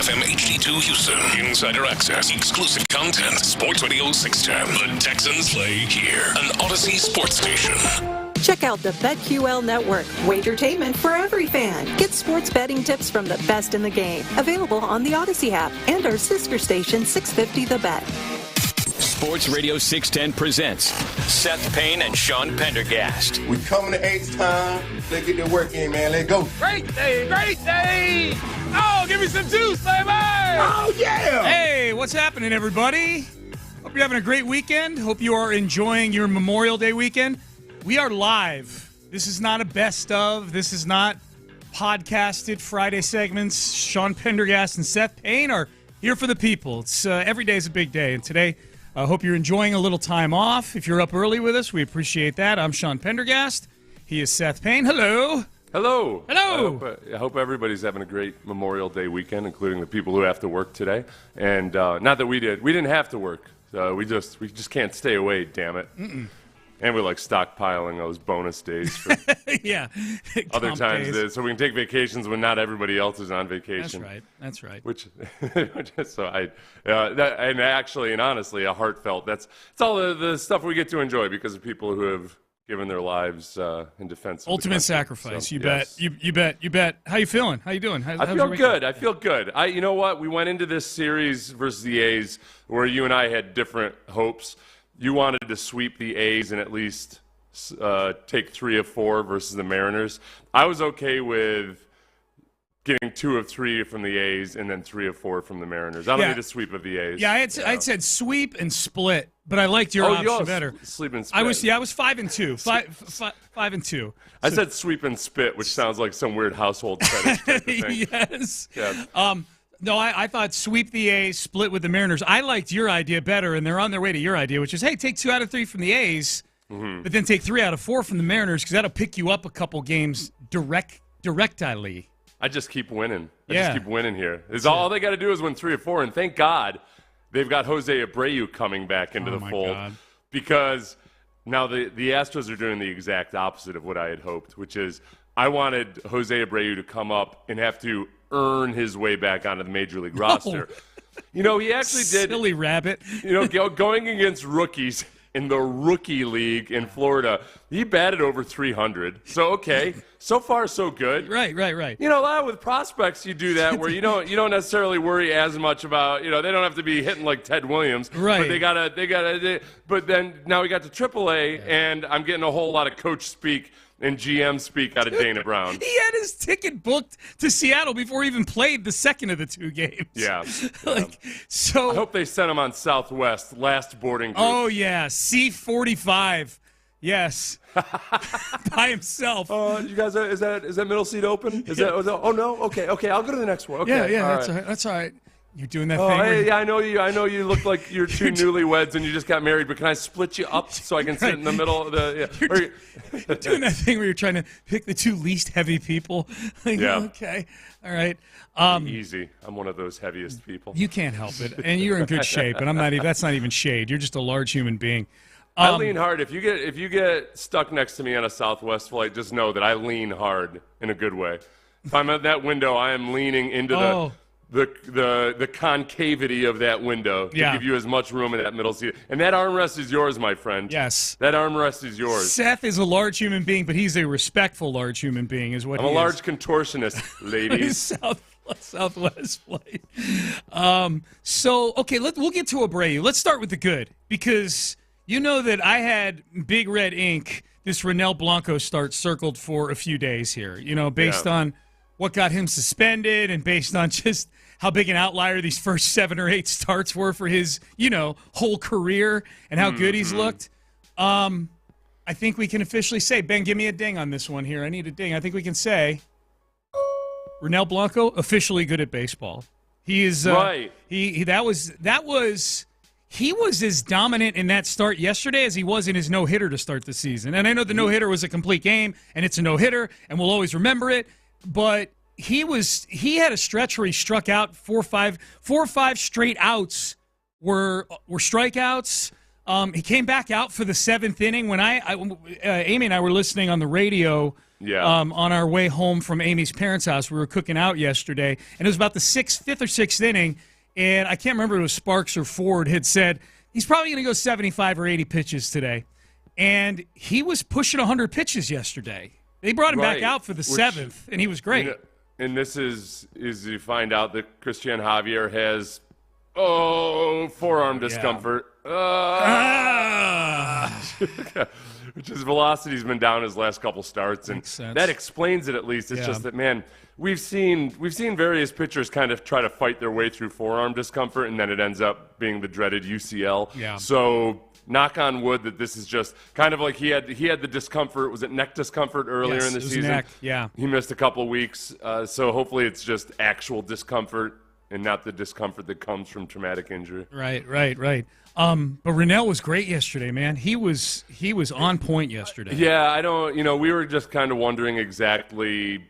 FM HD2 Houston. Insider access, exclusive content. Sports Radio 610. The Texans play here. An Odyssey sports station. Check out the BetQL Network. Wagertainment for every fan. Get sports betting tips from the best in the game. Available on the Odyssey app and our sister station 650 The Bet. Sports Radio 610 presents Seth Payne and Sean Pendergast. We coming to H-Town. Let's get the work in, man. Let's go. Great day, great day. Oh, give me some juice, baby. Oh, yeah. Hey, what's happening, everybody? Hope you're having a great weekend. Hope you are enjoying your Memorial Day weekend. We are live. This is not a best of. This is not podcasted Friday segments. Sean Pendergast and Seth Payne are here for the people. It's every day is a big day, and today I hope you're enjoying a little time off. If you're up early with us, we appreciate that. I'm Sean Pendergast. He is Seth Payne. Hello. Hello. Hello. I hope everybody's having a great Memorial Day weekend, including the people who have to work today. And not that we did. We didn't have to work. We just can't stay away, damn it. Mm-mm. And we're like stockpiling those bonus days for yeah. other times, so we can take vacations when not everybody else is on vacation. That's right. Which, so and actually and honestly, a heartfelt. It's all the stuff we get to enjoy because of people who have given their lives in defense. Ultimate sacrifice. So, you yes. bet. You bet. How you feeling? How you doing? I feel good. You know what? We went into this series versus the A's where you and I had different hopes. You wanted to sweep the A's and at least take 3 of 4 versus the Mariners. I was okay with getting 2 of 3 from the A's and then 3 of 4 from the Mariners. I don't need a sweep of the A's. Yeah, I'd said sweep and split, but I liked your option better. Sweep and split. I was 5 and 2. 5 and 2. I said sweep and spit, which sounds like some weird household fetish type of thing. Yes. Yeah. No, I thought sweep the A's, split with the Mariners. I liked your idea better, and they're on their way to your idea, which is, hey, take 2 out of 3 from the A's, but then take 3 out of 4 from the Mariners because that'll pick you up a couple games directly. I just keep winning. I just keep winning here. All they got to do is win 3 or 4, and thank God they've got Jose Abreu coming back into the fold. God. Because now the Astros are doing the exact opposite of what I had hoped, which is I wanted Jose Abreu to come up and have to earn his way back onto the Major League roster. You know, he actually did. Silly rabbit. Going against rookies in the rookie league in Florida, he batted over 300. So, okay, so far so good. Right. You know, a lot with prospects you do that where you don't necessarily worry as much about, they don't have to be hitting like Ted Williams. Right. But but then now we got to AAA, and I'm getting a whole lot of coach speak and GM speak out of Dana Brown. He had his ticket booked to Seattle before he even played the second of the 2 games. Yeah. So I hope they sent him on Southwest, last boarding group. Oh, yeah, C-45. Yes. By himself. You guys, is that middle seat open? Oh, no? Okay, I'll go to the next one. Okay. Yeah, that's all right. You're doing that thing. Hey, I know you look like you're 2 newlyweds and you just got married, but can I split you up so I can sit in the middle of the You're doing that thing where you're trying to pick the 2 least heavy people. Okay. All right. Easy. I'm one of those heaviest people. You can't help it. And you're in good shape, and that's not even shade. You're just a large human being. I lean hard. If you get stuck next to me on a Southwest flight, just know that I lean hard in a good way. If I'm at that window, I am leaning into the concavity of that window to give you as much room in that middle seat. And that armrest is yours, my friend. Yes. That armrest is yours. Seth is a large human being, but he's a respectful large human being is what he is. I'm a large contortionist, ladies. Southwest flight. We'll get to Abreu. Let's start with the good, because you know that I had Big Red Ink, this Ronel Blanco start circled for a few days here, based on what got him suspended and based on just how big an outlier these first 7 or 8 starts were for his, whole career and how good he's looked. I think we can officially say, Ben, give me a ding on this one here. I need a ding. I think we can say Ronel Blanco officially good at baseball. He is right. He was as dominant in that start yesterday as he was in his no-hitter to start the season. And I know the no-hitter was a complete game, and it's a no-hitter, and we'll always remember it. But he had a stretch where he struck out 4 or 5 straight outs were strikeouts. He came back out for the 7th inning when Amy and I were listening on the radio on our way home from Amy's parents' house. We were cooking out yesterday, and it was about the fifth or sixth inning, and I can't remember if it was Sparks or Ford had said he's probably going to go 75 or 80 pitches today. And he was pushing 100 pitches yesterday. They brought him back out for the seventh, and he was great. And this is you find out that Christian Javier has forearm discomfort. Which his velocity's been down his last couple starts, and that explains it at least. It's just that, man, we've seen various pitchers kind of try to fight their way through forearm discomfort, and then it ends up being the dreaded UCL. Yeah. So knock on wood that this is just kind of like he had the discomfort. Was it neck discomfort earlier in the season? Neck. Yeah. He missed a couple weeks, so hopefully it's just actual discomfort and not the discomfort that comes from traumatic injury. Right. But Rennell was great yesterday, man. He was on point yesterday. Yeah, we were just kind of wondering exactly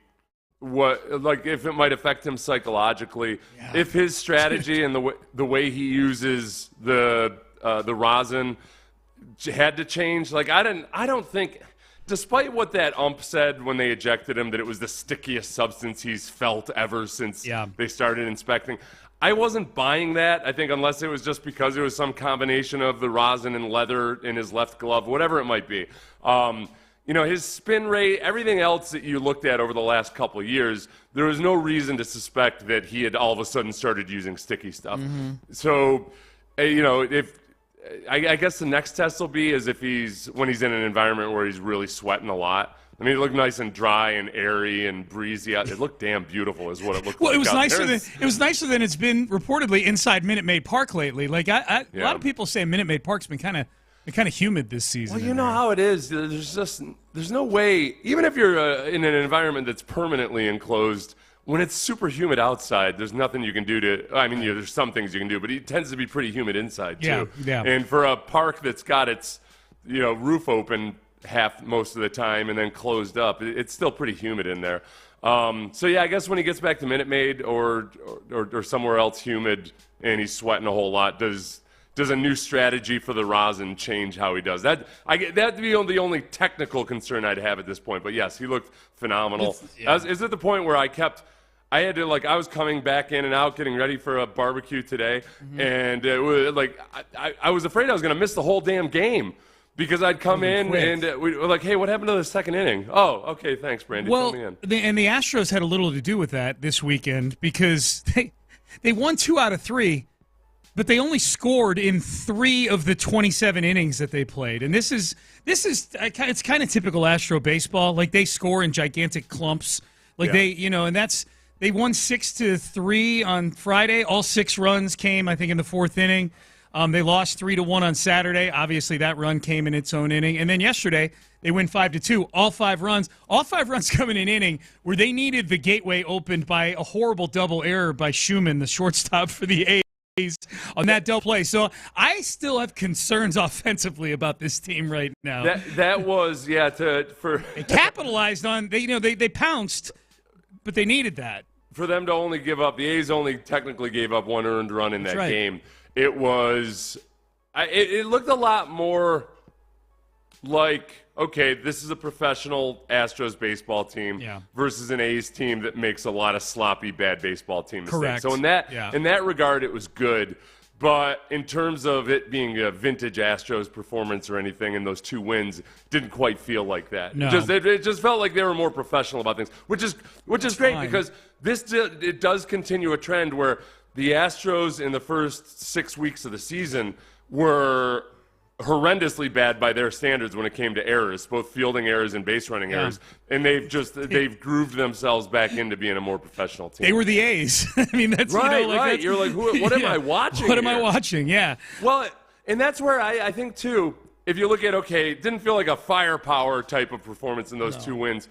if it might affect him psychologically, if his strategy and the way he uses the rosin had to change. Like, I don't think, despite what that ump said when they ejected him, that it was the stickiest substance he's felt ever since they started inspecting. I wasn't buying that, I think, unless it was just because it was some combination of the rosin and leather in his left glove, whatever it might be. His spin rate, everything else that you looked at over the last couple of years, there was no reason to suspect that he had all of a sudden started using sticky stuff. Mm-hmm. So, I guess the next test will be is when he's in an environment where he's really sweating a lot. I mean, it looked nice and dry and airy and breezy out. It looked damn beautiful, is what it looked like. Well, it was nicer than it's been reportedly inside Minute Maid Park lately. Like a lot of people say Minute Maid Park's been kind of humid this season. Well, you know how it is. There's no way. Even if you're in an environment that's permanently enclosed, when it's super humid outside, there's nothing you can do to. I mean, there's some things you can do, but it tends to be pretty humid inside too. Yeah. And for a park that's got its roof open most of the time and then closed up, it's still pretty humid in there. I guess when he gets back to Minute Maid or somewhere else humid and he's sweating a whole lot, does a new strategy for the rosin change how he does that? That'd be the only technical concern I'd have at this point. But yes, he looked phenomenal. Is it the point where I was coming back in and out, getting ready for a barbecue today, and it was I was afraid I was going to miss the whole damn game. Because I'd come in and we were like, hey, what happened to the second inning? Oh, okay, thanks, Brandy. Well, fill me in. The Astros had a little to do with that this weekend because they won 2 out of 3, but they only scored in 3 of the 27 innings that they played. And this is it's kind of typical Astro baseball. Like, they score in gigantic clumps. Like they won 6-3 on Friday. All 6 runs came, I think, in the 4th inning. They lost 3-1 on Saturday. Obviously, that run came in its own inning. And then yesterday, they win 5-2. All 5 runs come in an inning where they needed the gateway opened by a horrible double error by Schumann, the shortstop for the A's, on that double play. So I still have concerns offensively about this team right now. That was they capitalized on they pounced, but they needed that. For them to only give up, the A's only technically gave up 1 earned run in that game. It looked a lot more like, okay, this is a professional Astros baseball team versus an A's team that makes a lot of sloppy, bad baseball team mistakes. Correct. So in that regard, it was good. But in terms of it being a vintage Astros performance or anything, and those 2 wins, didn't quite feel like that. No. It just felt like they were more professional about things, which is great because it does continue a trend where the Astros in the first 6 weeks of the season were horrendously bad by their standards when it came to errors, both fielding errors and base running errors, and they've grooved themselves back into being a more professional team. They were the A's. I mean, that's right. You're like, what am I watching? What am I watching? Yeah. Well, and that's where I think too. If you look at it didn't feel like a firepower type of performance in those 2 wins.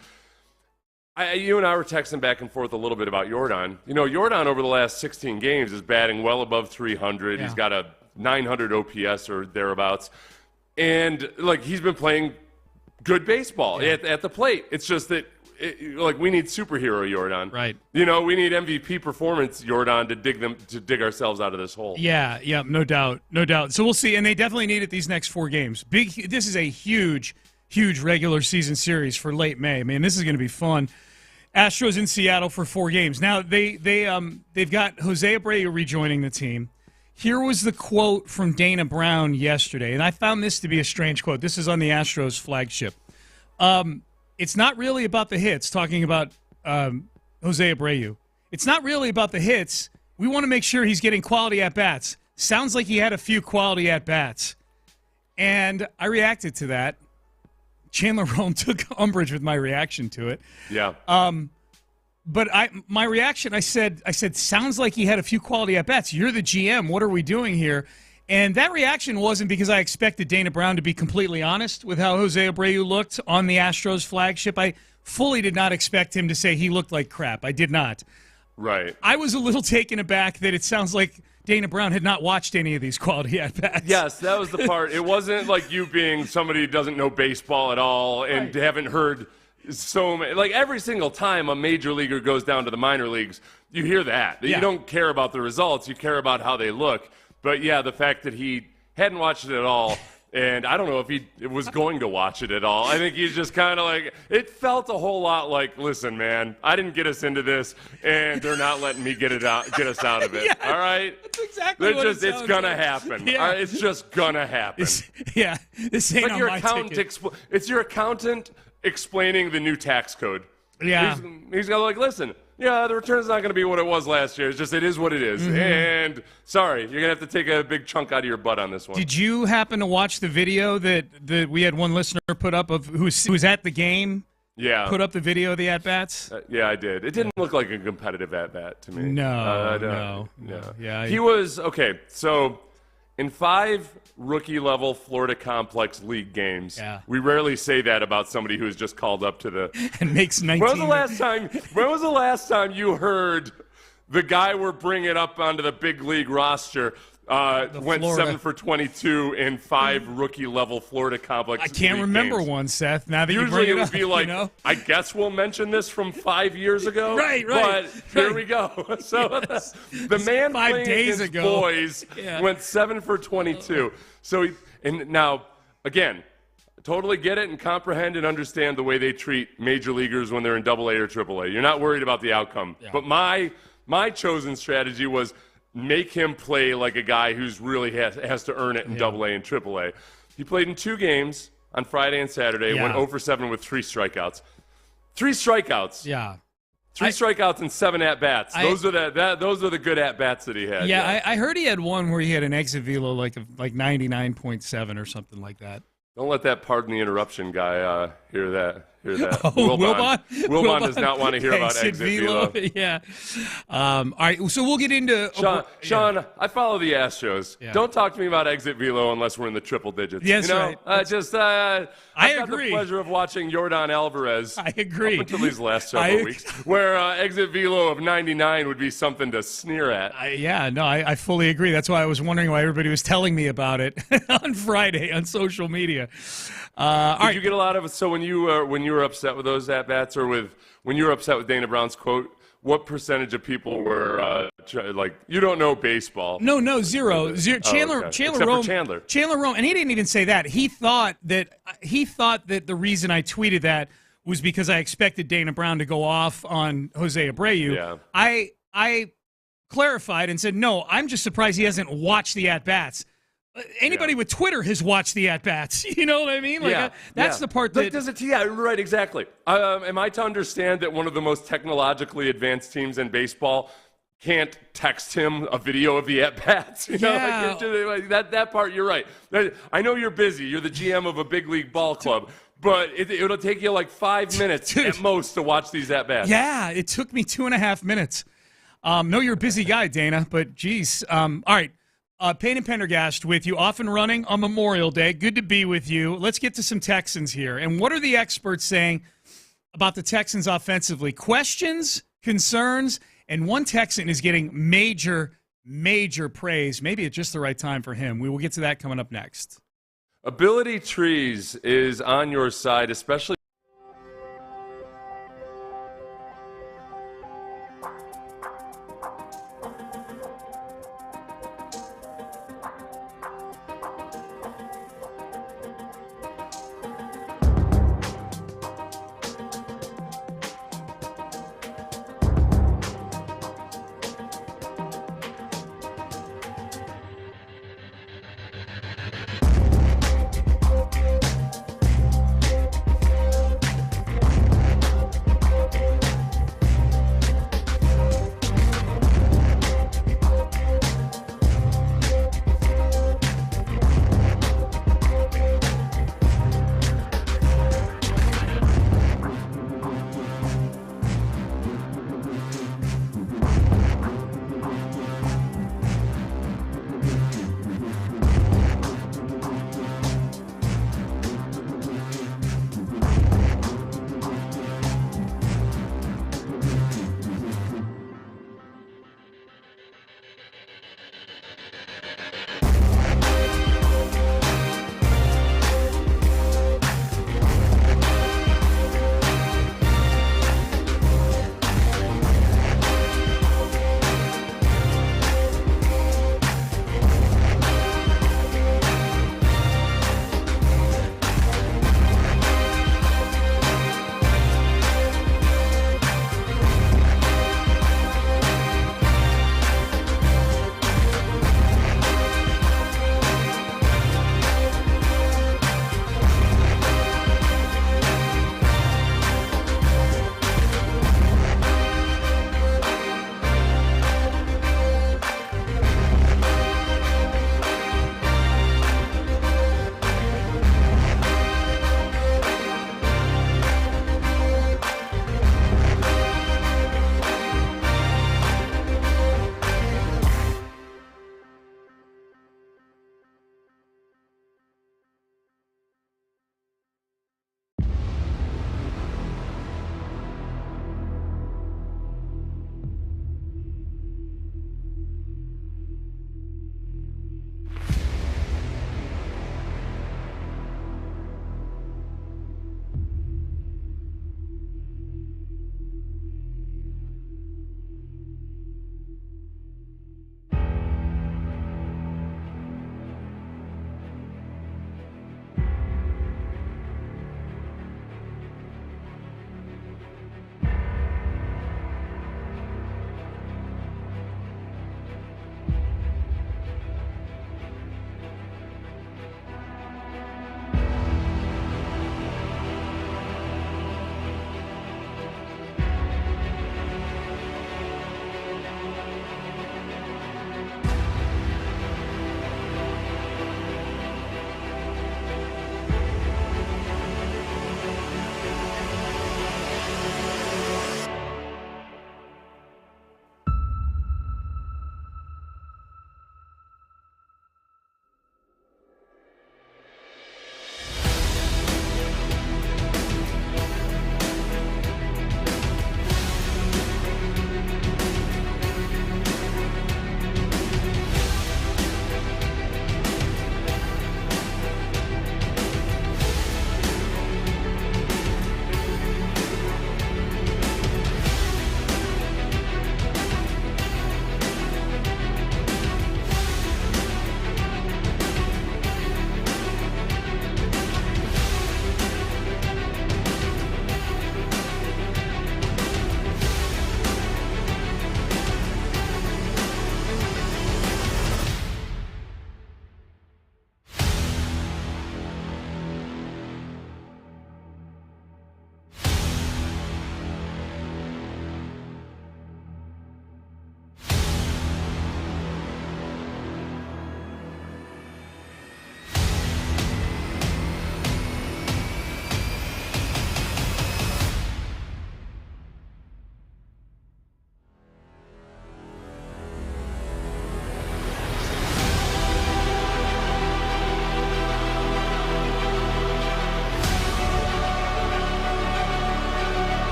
You and I were texting back and forth a little bit about Jordan. Jordan over the last 16 games is batting well above 300. Yeah. He's got a 900 OPS or thereabouts. And, he's been playing good baseball at the plate. It's just that, we need superhero Jordan. Right. We need MVP performance Jordan to dig ourselves out of this hole. Yeah, no doubt. So we'll see. And they definitely need it these next 4 games. This is a huge huge regular season series for late May. Man, this is going to be fun. Astros in Seattle for 4 games. Now, they've got Jose Abreu rejoining the team. Here was the quote from Dana Brown yesterday, and I found this to be a strange quote. This is on the Astros flagship. It's not really about the hits, talking about Jose Abreu. It's not really about the hits. We want to make sure he's getting quality at-bats. Sounds like he had a few quality at-bats. And I reacted to that. Chandler Rome took umbrage with my reaction to it. Yeah. But my reaction, I said, sounds like he had a few quality at-bats. You're the GM. What are we doing here? And that reaction wasn't because I expected Dana Brown to be completely honest with how Jose Abreu looked on the Astros flagship. I fully did not expect him to say he looked like crap. I did not. Right. I was a little taken aback that it sounds like Dana Brown had not watched any of these quality at-bats. Yes, that was the part. It wasn't like you being somebody who doesn't know baseball at all and haven't heard so many. Like every single time a major leaguer goes down to the minor leagues, you hear that. You don't care about the results. You care about how they look. But, yeah, the fact that he hadn't watched it at all, and I don't know if he was going to watch it at all. I think he's just kind of like, it felt a whole lot like, listen, man, I didn't get us into this, and they're not letting me get us out of it. Yeah, all right? That's exactly what it's going to happen. Yeah. It's just going to happen. This ain't like on your my accountant ticket. it's your accountant explaining the new tax code. Yeah. He's got like, listen, yeah, the return's not going to be what it was last year. It's just, it is what it is. Mm-hmm. And sorry, you're going to have to take a big chunk out of your butt on this one. Did you happen to watch the video that we had one listener put up of who's at the game? Yeah. Put up the video of the at-bats? Yeah, I did. It didn't look like a competitive at-bat to me. No. Yeah. He was, okay, so in 5 rookie-level Florida Complex League games, we rarely say that about somebody who's just called up to the... and makes 19. When was the last time you heard the guy we're bringing up onto the big league roster went Florida. 7 for 22 in 5 rookie-level Florida Complex I can't League remember games? one, Seth. Now that Usually you bring it it would up, be like, you know? I guess we'll mention this from 5 years ago. Right. But here we go. So the man 5 playing days against ago. boys went 7 for 22. So now, again, totally get it and comprehend and understand the way they treat major leaguers when they're in AA or AAA. You're not worried about the outcome. Yeah. But my chosen strategy was make him play like a guy who's really has to earn it in AA and AAA. He played in 2 games on Friday and Saturday, went 0 for 7 with 3 strikeouts. 3 strikeouts. Yeah. 3 strikeouts and 7 at-bats. Those are the good at-bats that he had. Yeah, I heard he had one where he had an exit velo like 99.7 or something like that. Don't let that pardon the interruption guy hear that. Oh, Wilbon does not want to hear about exit velo. Yeah. All right, so we'll get into... Sean, I follow the Astros. Yeah. Don't talk to me about exit velo unless we're in the triple digits. Yes, right. I got agree. the pleasure of watching Yordan Alvarez. I agree. Up until these last several weeks, where exit velo of 99 would be something to sneer at. I fully agree. That's why I was wondering why everybody was telling me about it on Friday on social media. Did you get a lot of... So when you were upset with those at-bats or when you were upset with Dana Brown's quote, what percentage of people were like, you don't know baseball? No, zero. Chandler Rome, and he didn't even say that. He thought that the reason I tweeted that was because I expected Dana Brown to go off on Jose Abreu. Yeah. I clarified and said, no, I'm just surprised he hasn't watched the at-bats. Anybody with Twitter has watched the at-bats. You know what I mean? That's the part that... right, exactly. Am I to understand that one of the most technologically advanced teams in baseball can't text him a video of the at-bats? That part, you're right. I know you're busy. You're the GM of a big league ball club. But it'll take you like 5 minutes at most to watch these at-bats. Yeah, it took me 2.5 minutes. No, you're a busy guy, Dana, but geez. All right. Payne and Pendergast with you, off and running on Memorial Day. Good to be with you. Let's get to some Texans here. And what are the experts saying about the Texans offensively? Questions, concerns, and one Texan is getting major, major praise. Maybe it's just the right time for him. We will get to that coming up next. Ability Trees is on your side, especially.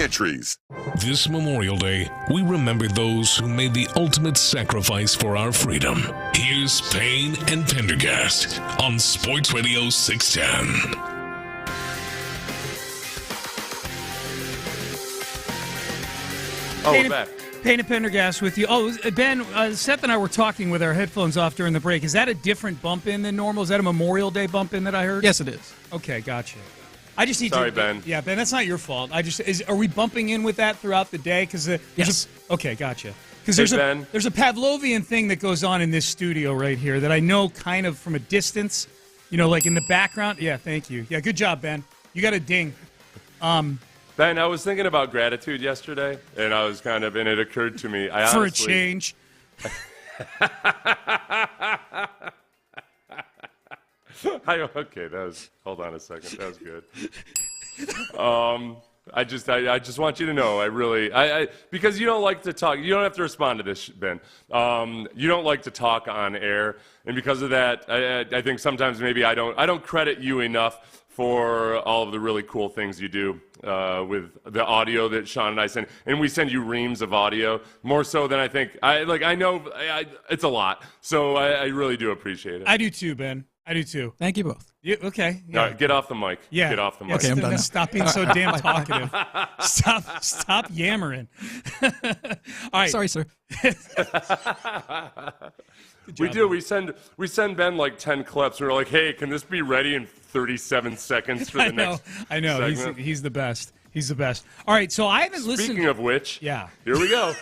entries. This Memorial Day, we remember those who made the ultimate sacrifice for our freedom. Here's Payne and Pendergast on Sports Radio 610. Oh, we're back. Payne and Pendergast with you. Oh, Ben, Seth and I were talking with our headphones off during the break. Is that a different bump in than normal? Is that a Memorial Day bump in that I heard? Yes, it is. Okay, gotcha. I just need Sorry, to. Ben. Yeah, Ben, that's not your fault. Are we bumping in with that throughout the day? Yes. Okay, gotcha. Because there's a Pavlovian thing that goes on in this studio right here that I know kind of from a distance, like in the background. Yeah, thank you. Yeah, good job, Ben. You got a ding. Ben, I was thinking about gratitude yesterday, and it occurred to me. For a change. Okay, hold on a second. That was good. I just want you to know, because you don't like to talk. You don't have to respond to this, Ben. You don't like to talk on air, and because of that, I think sometimes maybe I don't credit you enough for all of the really cool things you do with the audio that Sean and I send. And we send you reams of audio, more so than I think. I know it's a lot, so I really do appreciate it. I do too, Ben. I do too. Thank you both. Okay. Yeah. All right, get off the mic. Yeah. Get off the mic. Okay, I'm done now. Stop being so damn talkative. Stop yammering. All right. Sorry, sir. We do. We send Ben like 10 clips. We're like, hey, can this be ready in 37 seconds for the next I know. segment? He's the best. He's the best. All right, so I haven't listened. Speaking of which, yeah. Here we go.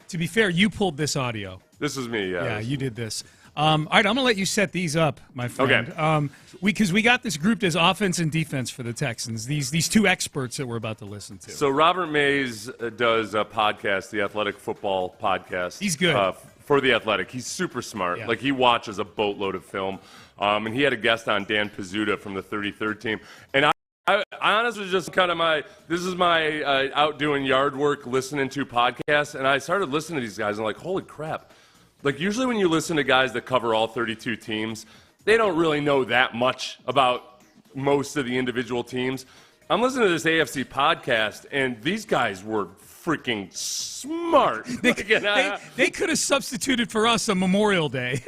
To be fair, you pulled this audio. This is me, yeah. Yeah, you did this. All right, I'm going to let you set these up, my friend. Okay. Because we got this grouped as offense and defense for the Texans, these two experts that we're about to listen to. So Robert Mays does a podcast, the Athletic Football Podcast. He's good. For The Athletic. He's super smart. Yeah. Like, he watches a boatload of film. And he had a guest on, Dan Pizzuta from the 33rd team. And I honestly just kind of this is my out doing yard work, listening to podcasts. And I started listening to these guys, and like, holy crap. Like, usually when you listen to guys that cover all 32 teams, they don't really know that much about most of the individual teams. I'm listening to this AFC podcast, and these guys were freaking smart. They could have substituted for us on Memorial Day.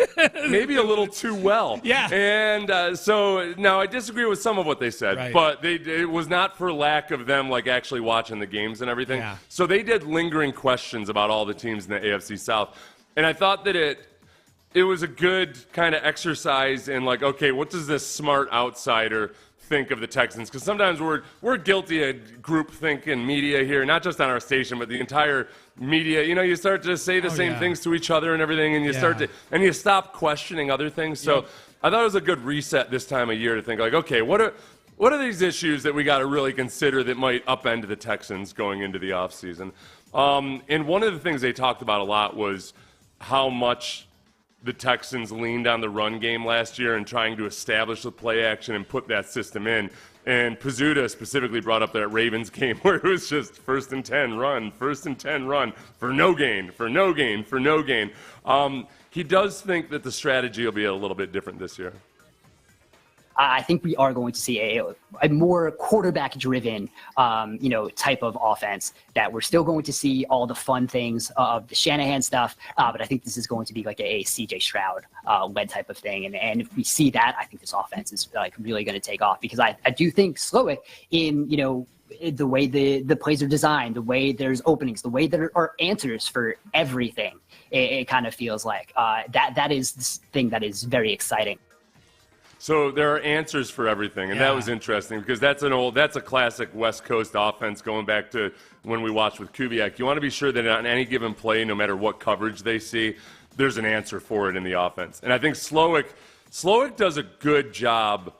Maybe a little too well. Yeah. And so now I disagree with some of what they said, right. But it was not for lack of them like actually watching the games and everything. Yeah. So they did lingering questions about all the teams in the AFC South. And I thought that it was a good kind of exercise in like, okay, what does this smart outsider think of the Texans? Because sometimes we're guilty of groupthink in media here, not just on our station, but the entire media. You start to say the same things to each other and everything, and you stop questioning other things. So I thought it was a good reset this time of year to think like, okay, what are these issues that we got to really consider that might upend the Texans going into the offseason? And one of the things they talked about a lot was how much the Texans leaned on the run game last year and trying to establish the play action and put that system in. And Pizzuta specifically brought up that Ravens game where it was just 1st and 10 run, 1st and 10 run for no gain. He does think that the strategy will be a little bit different this year. I think we are going to see a more quarterback-driven, type of offense. That we're still going to see all the fun things of the Shanahan stuff, but I think this is going to be like a C.J. Stroud led type of thing. And if we see that, I think this offense is like really going to take off because I do think Slowick in the way the plays are designed, the way there's openings, the way there are answers for everything. It kind of feels like that is this thing that is very exciting. So there are answers for everything, and that was interesting because that's a classic West Coast offense going back to when we watched with Kubiak. You want to be sure that on any given play, no matter what coverage they see, there's an answer for it in the offense. And I think Slowick does a good job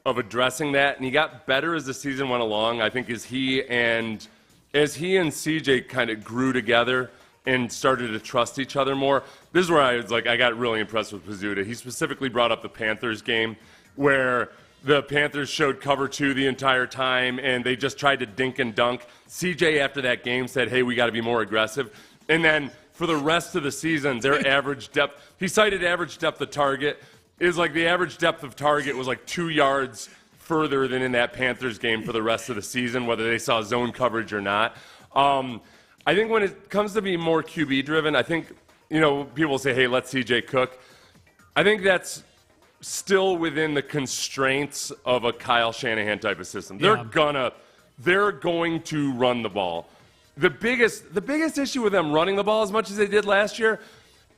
of addressing that, and he got better as the season went along. I think as he and CJ kind of grew together and started to trust each other more. This is where I got really impressed with Pizzuta. He specifically brought up the Panthers game where the Panthers showed cover 2 the entire time and they just tried to dink and dunk. CJ after that game said, hey, we got to be more aggressive. And then for the rest of the season, their average depth, he cited average depth of target, is like the average depth of target was like 2 yards further than in that Panthers game for the rest of the season, whether they saw zone coverage or not. I think when it comes to being more QB-driven, I think, people say, hey, let CJ cook. I think that's still within the constraints of a Kyle Shanahan type of system. They're going to run the ball. The biggest issue with them running the ball as much as they did last year,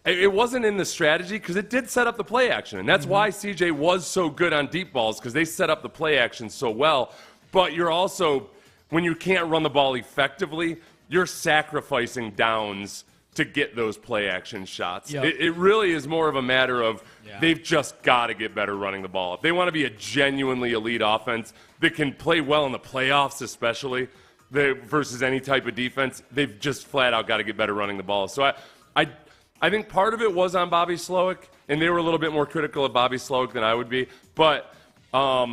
it wasn't in the strategy because it did set up the play action. And that's why CJ was so good on deep balls, because they set up the play action so well. But you're also, when you can't run the ball effectively, you're sacrificing downs to get those play action shots. Yep. It really is more of a matter of they've just got to get better running the ball. If they want to be a genuinely elite offense that can play well in the playoffs especially versus any type of defense, they've just flat out got to get better running the ball. So I think part of it was on Bobby Slowick, and they were a little bit more critical of Bobby Slowick than I would be. But a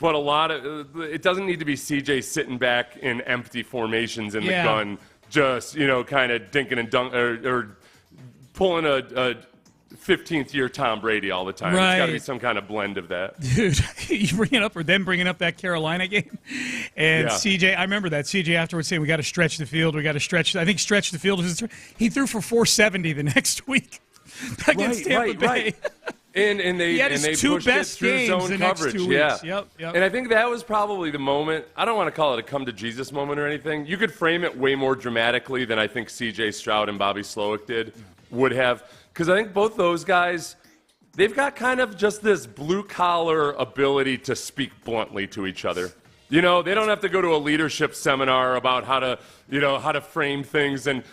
lot of it doesn't need to be CJ sitting back in empty formations in the gun, just kind of dinking and dunk or pulling a 15th year Tom Brady all the time. Right. It's got to be some kind of blend of that. Dude, you bringing up that Carolina game, and CJ. I remember that CJ afterwards saying we got to stretch the field. We got to stretch. I think stretch the field. He threw for 470 the next week against Tampa Bay. Right. And they pushed it through zone coverage. Yep. And I think that was probably the moment. I don't want to call it a come to Jesus moment or anything. You could frame it way more dramatically than I think C.J. Stroud and Bobby Slowick would have. Because I think both those guys, they've got kind of just this blue collar ability to speak bluntly to each other. They don't have to go to a leadership seminar about how to frame things and,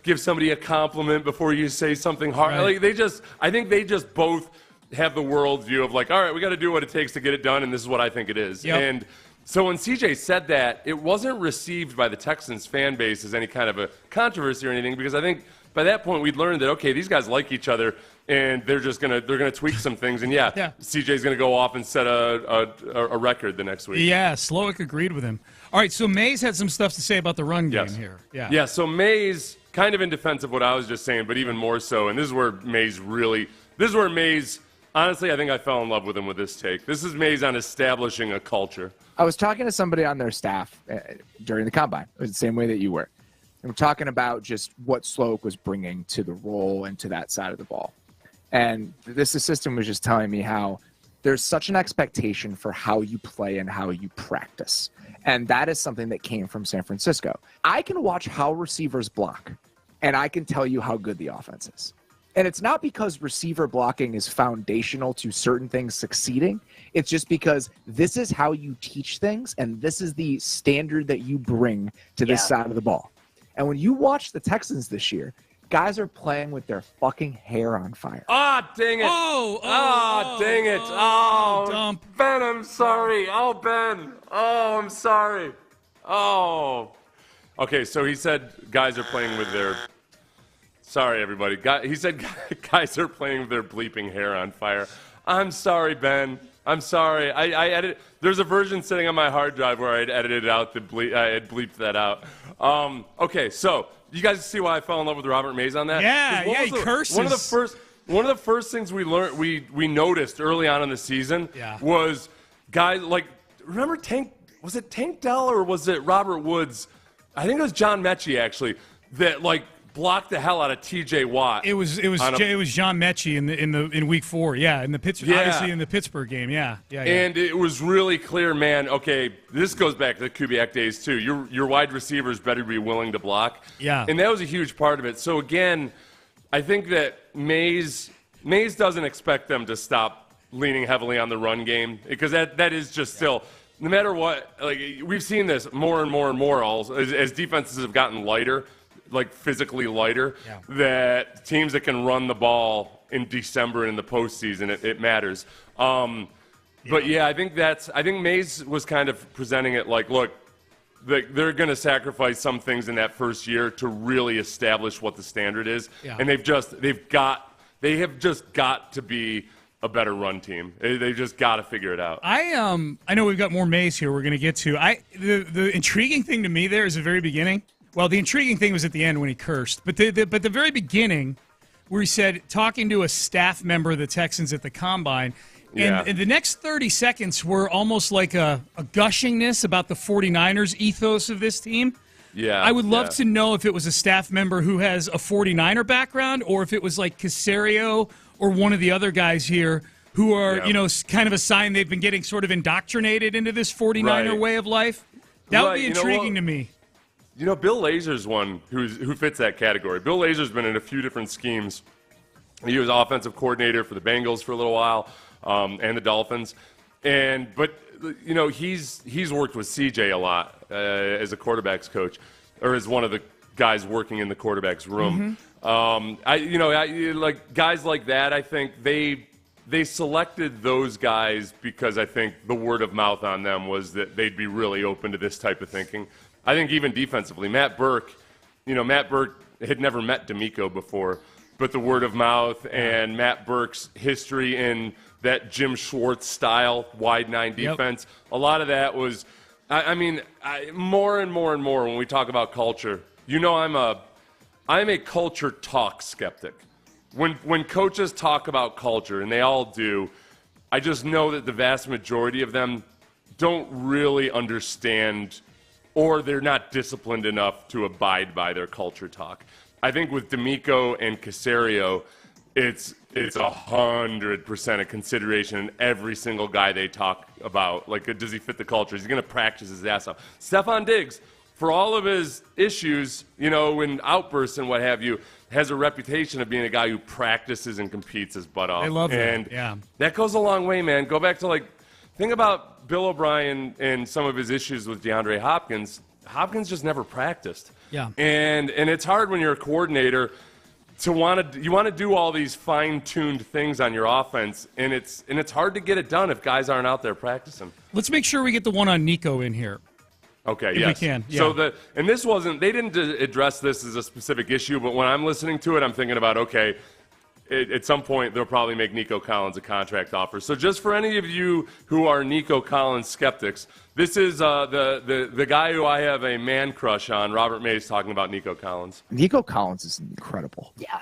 give somebody a compliment before you say something hard. Right. Like I think they just both have the worldview of like, all right, we got to do what it takes to get it done, and this is what I think it is. Yep. And so when CJ said that, it wasn't received by the Texans fan base as any kind of a controversy or anything, because I think by that point we'd learned that, okay, these guys like each other, and they're gonna tweak some things, and CJ's gonna go off and set a record the next week. Yeah, Slowick agreed with him. All right, so Mays had some stuff to say about the run game here. Yeah. So Mays, kind of in defense of what I was just saying, but even more so, and this is where Mays, honestly, I think I fell in love with him with this take. This is Mays on establishing a culture. I was talking to somebody on their staff during the combine. It was the same way that you were. And we're talking about just what Slowick was bringing to the role and to that side of the ball. And this assistant was just telling me how there's such an expectation for how you play and how you practice. And that is something that came from San Francisco. I can watch how receivers block, and I can tell you how good the offense is. And it's not because receiver blocking is foundational to certain things succeeding. It's just because this is how you teach things, and this is the standard that you bring to this side of the ball. And when you watch the Texans this year, guys are playing with their fucking hair on fire. Ah, dang it. Dang it. Oh, dump. Ben, I'm sorry. Oh, Ben. Oh, I'm sorry. Oh. Okay, so he said guys are playing with their... Sorry, everybody. He said guys are playing with their bleeping hair on fire. I'm sorry, Ben. I'm sorry. I edited. There's a version sitting on my hard drive where I'd edited out I had bleeped that out. Okay, so you guys see why I fell in love with Robert Mays on that? Yeah, he curses. One of the first things we learned, we noticed early on in the season was guys like, remember was it Tank Dell or was it Robert Woods? I think it was John Mechie actually that blocked the hell out of T.J. Watt. It was John Mechie in week 4. In the obviously in the Pittsburgh game. Yeah. And it was really clear, man. Okay, this goes back to the Kubiak days too. Your wide receivers better be willing to block. Yeah. And that was a huge part of it. So again, I think that Mays doesn't expect them to stop leaning heavily on the run game because that is just still. No matter what, we've seen this more and more and more as defenses have gotten lighter. Physically lighter, that teams that can run the ball in December in the postseason, it matters. But I think Mays was kind of presenting it like, look, they're going to sacrifice some things in that first year to really establish what the standard is, and they have just got to be a better run team. They've just got to figure it out. I know we've got more Mays here. We're going to get to. The intriguing thing to me there is the very beginning. Well, the intriguing thing was at the end when he cursed. But the very beginning, where he said, talking to a staff member of the Texans at the Combine, And the next 30 seconds were almost like a gushingness about the 49ers ethos of this team. Yeah. I would love to know if it was a staff member who has a 49er background or if it was like Caserio or one of the other guys here who are, kind of a sign they've been getting sort of indoctrinated into this 49er way of life. That would be intriguing to me. You know, Bill Lazor's one who fits that category. Bill Lazor's been in a few different schemes. He was offensive coordinator for the Bengals for a little while, and the Dolphins. But he's worked with CJ a lot as a quarterback's coach, or as one of the guys working in the quarterback's room. Like guys like that, I think they selected those guys because I think the word of mouth on them was that they'd be really open to this type of thinking. I think even defensively, Matt Burke had never met D'Amico before, but the word of mouth and Matt Burke's history in that Jim Schwartz style wide nine defense, a lot of that was, more and more and more when we talk about culture, I'm a culture talk skeptic. When coaches talk about culture, and they all do, I just know that the vast majority of them don't really understand, or they're not disciplined enough to abide by their culture talk. I think with D'Amico and Caserio, it's 100% a consideration in every single guy they talk about. Like, does he fit the culture? Is he going to practice his ass off? Stephon Diggs, for all of his issues, and outbursts and what have you, has a reputation of being a guy who practices and competes his butt off. I love that. And that goes a long way, man. Go back to, think about Bill O'Brien and some of his issues with DeAndre Hopkins. Hopkins just never practiced. Yeah. And it's hard when you're a coordinator to want to do all these fine-tuned things on your offense, and it's hard to get it done if guys aren't out there practicing. Let's make sure we get the one on Nico in here. Okay, if we can. Yeah. So they didn't address this as a specific issue, but when I'm listening to it, I'm thinking about, okay, at some point they'll probably make Nico Collins a contract offer. So just for any of you who are Nico Collins skeptics, this is the guy who I have a man crush on. Robert Mays talking about Nico Collins. Nico Collins is incredible. Yeah.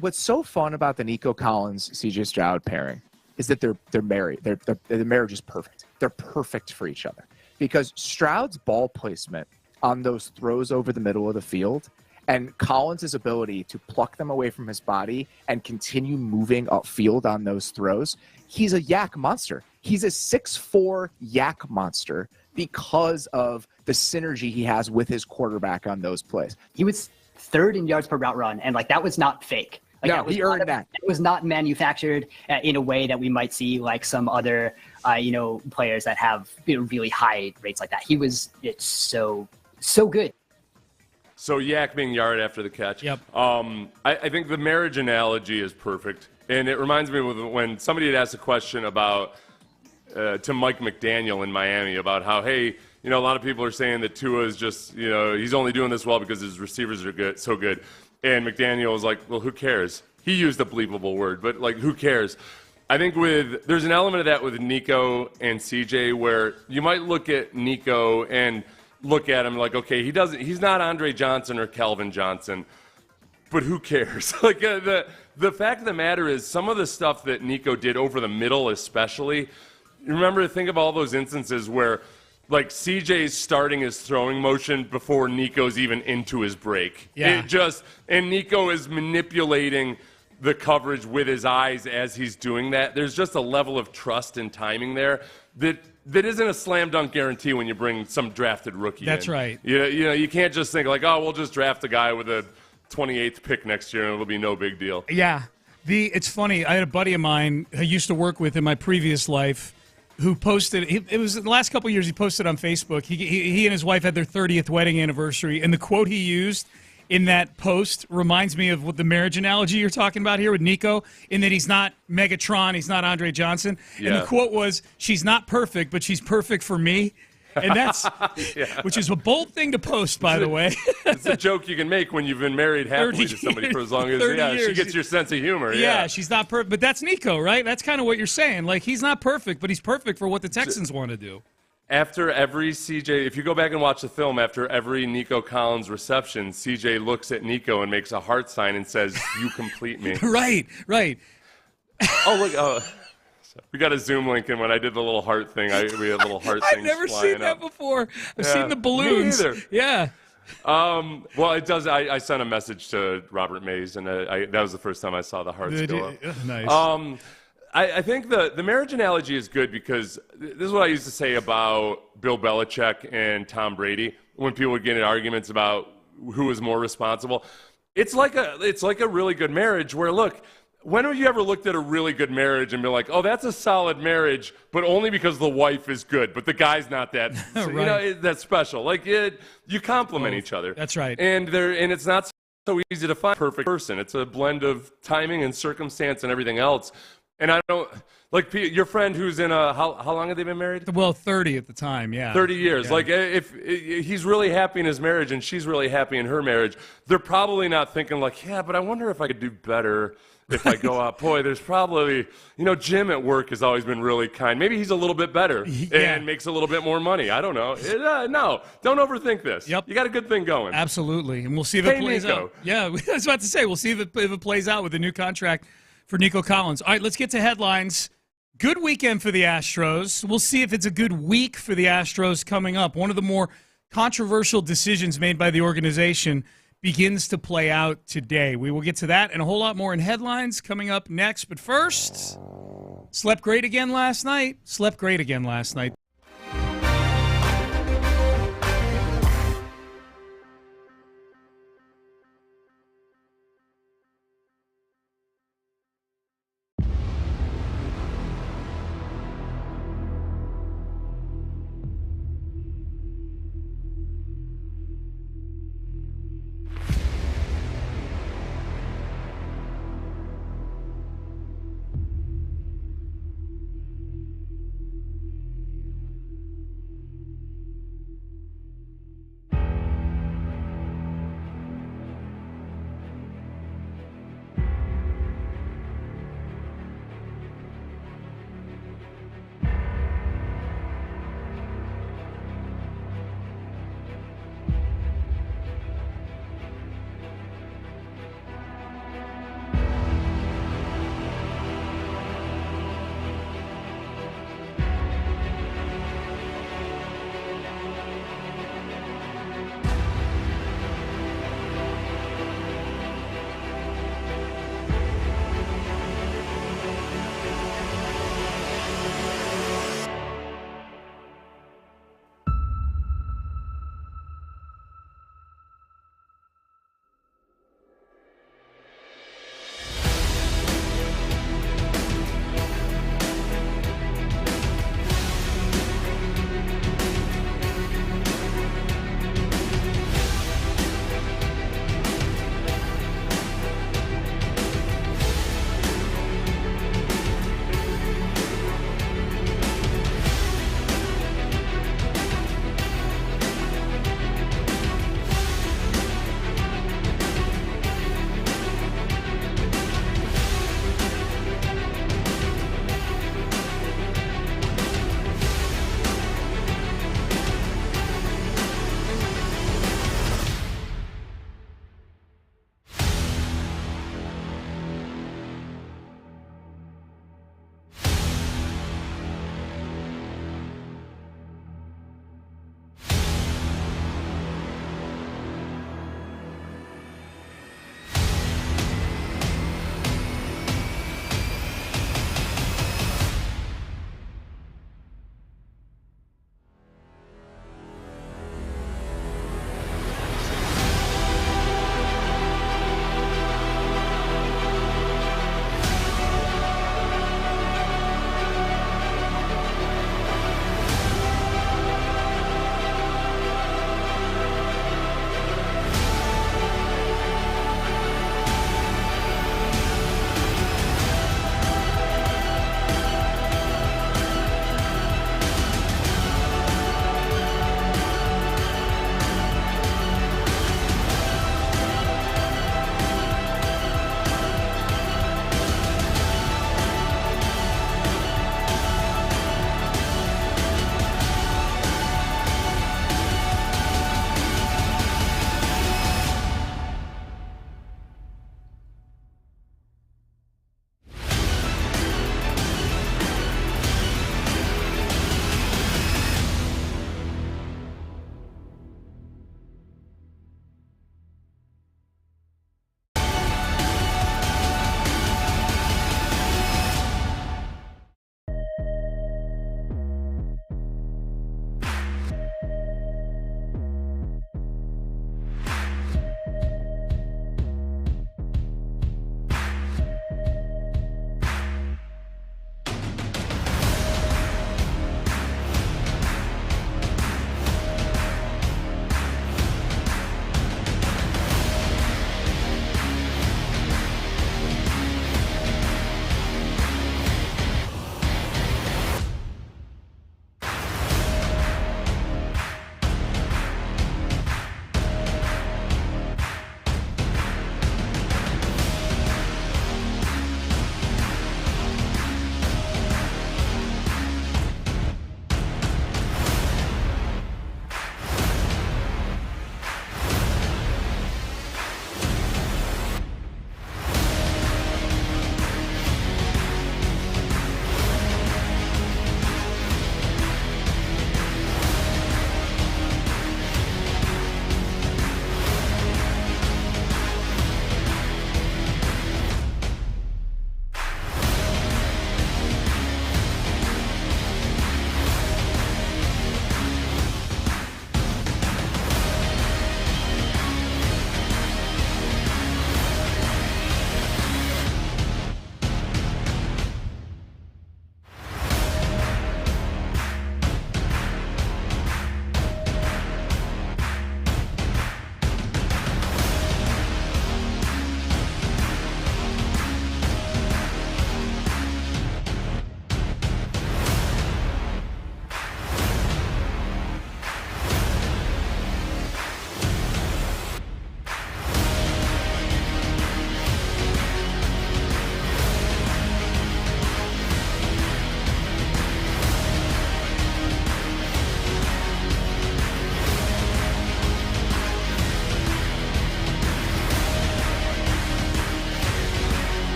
What's so fun about the Nico Collins CJ Stroud pairing is that they're married. The marriage is perfect. They're perfect for each other because Stroud's ball placement on those throws over the middle of the field and Collins' ability to pluck them away from his body and continue moving upfield on those throws, he's a yak monster. He's a 6'4" yak monster because of the synergy he has with his quarterback on those plays. He was third in yards per route run, and that was not fake. He earned that. It was not manufactured in a way that we might see like some other, players that have really high rates like that. It's so good. So yak being yard after the catch. Yep. I think the marriage analogy is perfect. And it reminds me of when somebody had asked a question about to Mike McDaniel in Miami about how, hey, a lot of people are saying that Tua is just, he's only doing this well because his receivers are so good. And McDaniel was like, well, who cares? He used a bleepable word, but who cares? I think there's an element of that with Nico and CJ where you might look at Nico and look at him like, okay, he's not Andre Johnson or Calvin Johnson, but who cares? The fact of the matter is some of the stuff that Nico did over the middle especially, remember to think of all those instances where CJ's starting his throwing motion before Nico's even into his break. Yeah. And Nico is manipulating the coverage with his eyes as he's doing that. There's just a level of trust and timing there that isn't a slam dunk guarantee when you bring some drafted rookie in. That's right. You can't just think we'll just draft a guy with a 28th pick next year and it'll be no big deal. Yeah. It's funny. I had a buddy of mine I used to work with in my previous life who posted, it was the last couple of years he posted on Facebook. He and his wife had their 30th wedding anniversary, and the quote he used in that post reminds me of what the marriage analogy you're talking about here with Nico, in that he's not Megatron, he's not Andre Johnson. Yeah. And the quote was, she's not perfect, but she's perfect for me. And that's, which is a bold thing to post, by the way. It's a joke you can make when you've been married happily to somebody for as long as, she gets your sense of humor. Yeah, she's not perfect. But that's Nico, right? That's kind of what you're saying. He's not perfect, but he's perfect for what the Texans want to do. After every CJ, if you go back and watch the film, after every Nico Collins reception, CJ looks at Nico and makes a heart sign and says, "You complete me." Right. Oh, look. Oh, we got a Zoom link, and when I did the little heart thing, we had little heart things. I've never seen that before. I've seen the balloons. Me either. Yeah. Well, it does. I sent a message to Robert Mays, and that was the first time I saw the hearts go up. Nice. I think the marriage analogy is good because this is what I used to say about Bill Belichick and Tom Brady when people would get in arguments about who was more responsible. It's like a really good marriage where, look, when have you ever looked at a really good marriage and been like, oh, that's a solid marriage, but only because the wife is good, but the guy's not that, right. That's special. Like you complement each other. That's right. And it's not so easy to find a perfect person. It's a blend of timing and circumstance and everything else. And I don't like your friend who's in how long have they been married? Well, 30 at the time, yeah. 30 years. Yeah. Like if he's really happy in his marriage and she's really happy in her marriage, they're probably not thinking like, yeah, but I wonder if I could do better if I go out. Boy, there's probably, Jim at work has always been really kind. Maybe he's a little bit better and makes a little bit more money. I don't know. No, don't overthink this. Yep. You got a good thing going. Absolutely. And we'll see if it plays out. Yeah, I was about to say, we'll see if it plays out with the new contract for Nico Collins. All right, let's get to headlines. Good weekend for the Astros. We'll see if it's a good week for the Astros coming up. One of the more controversial decisions made by the organization begins to play out today. We will get to that and a whole lot more in headlines coming up next. But first, slept great again last night.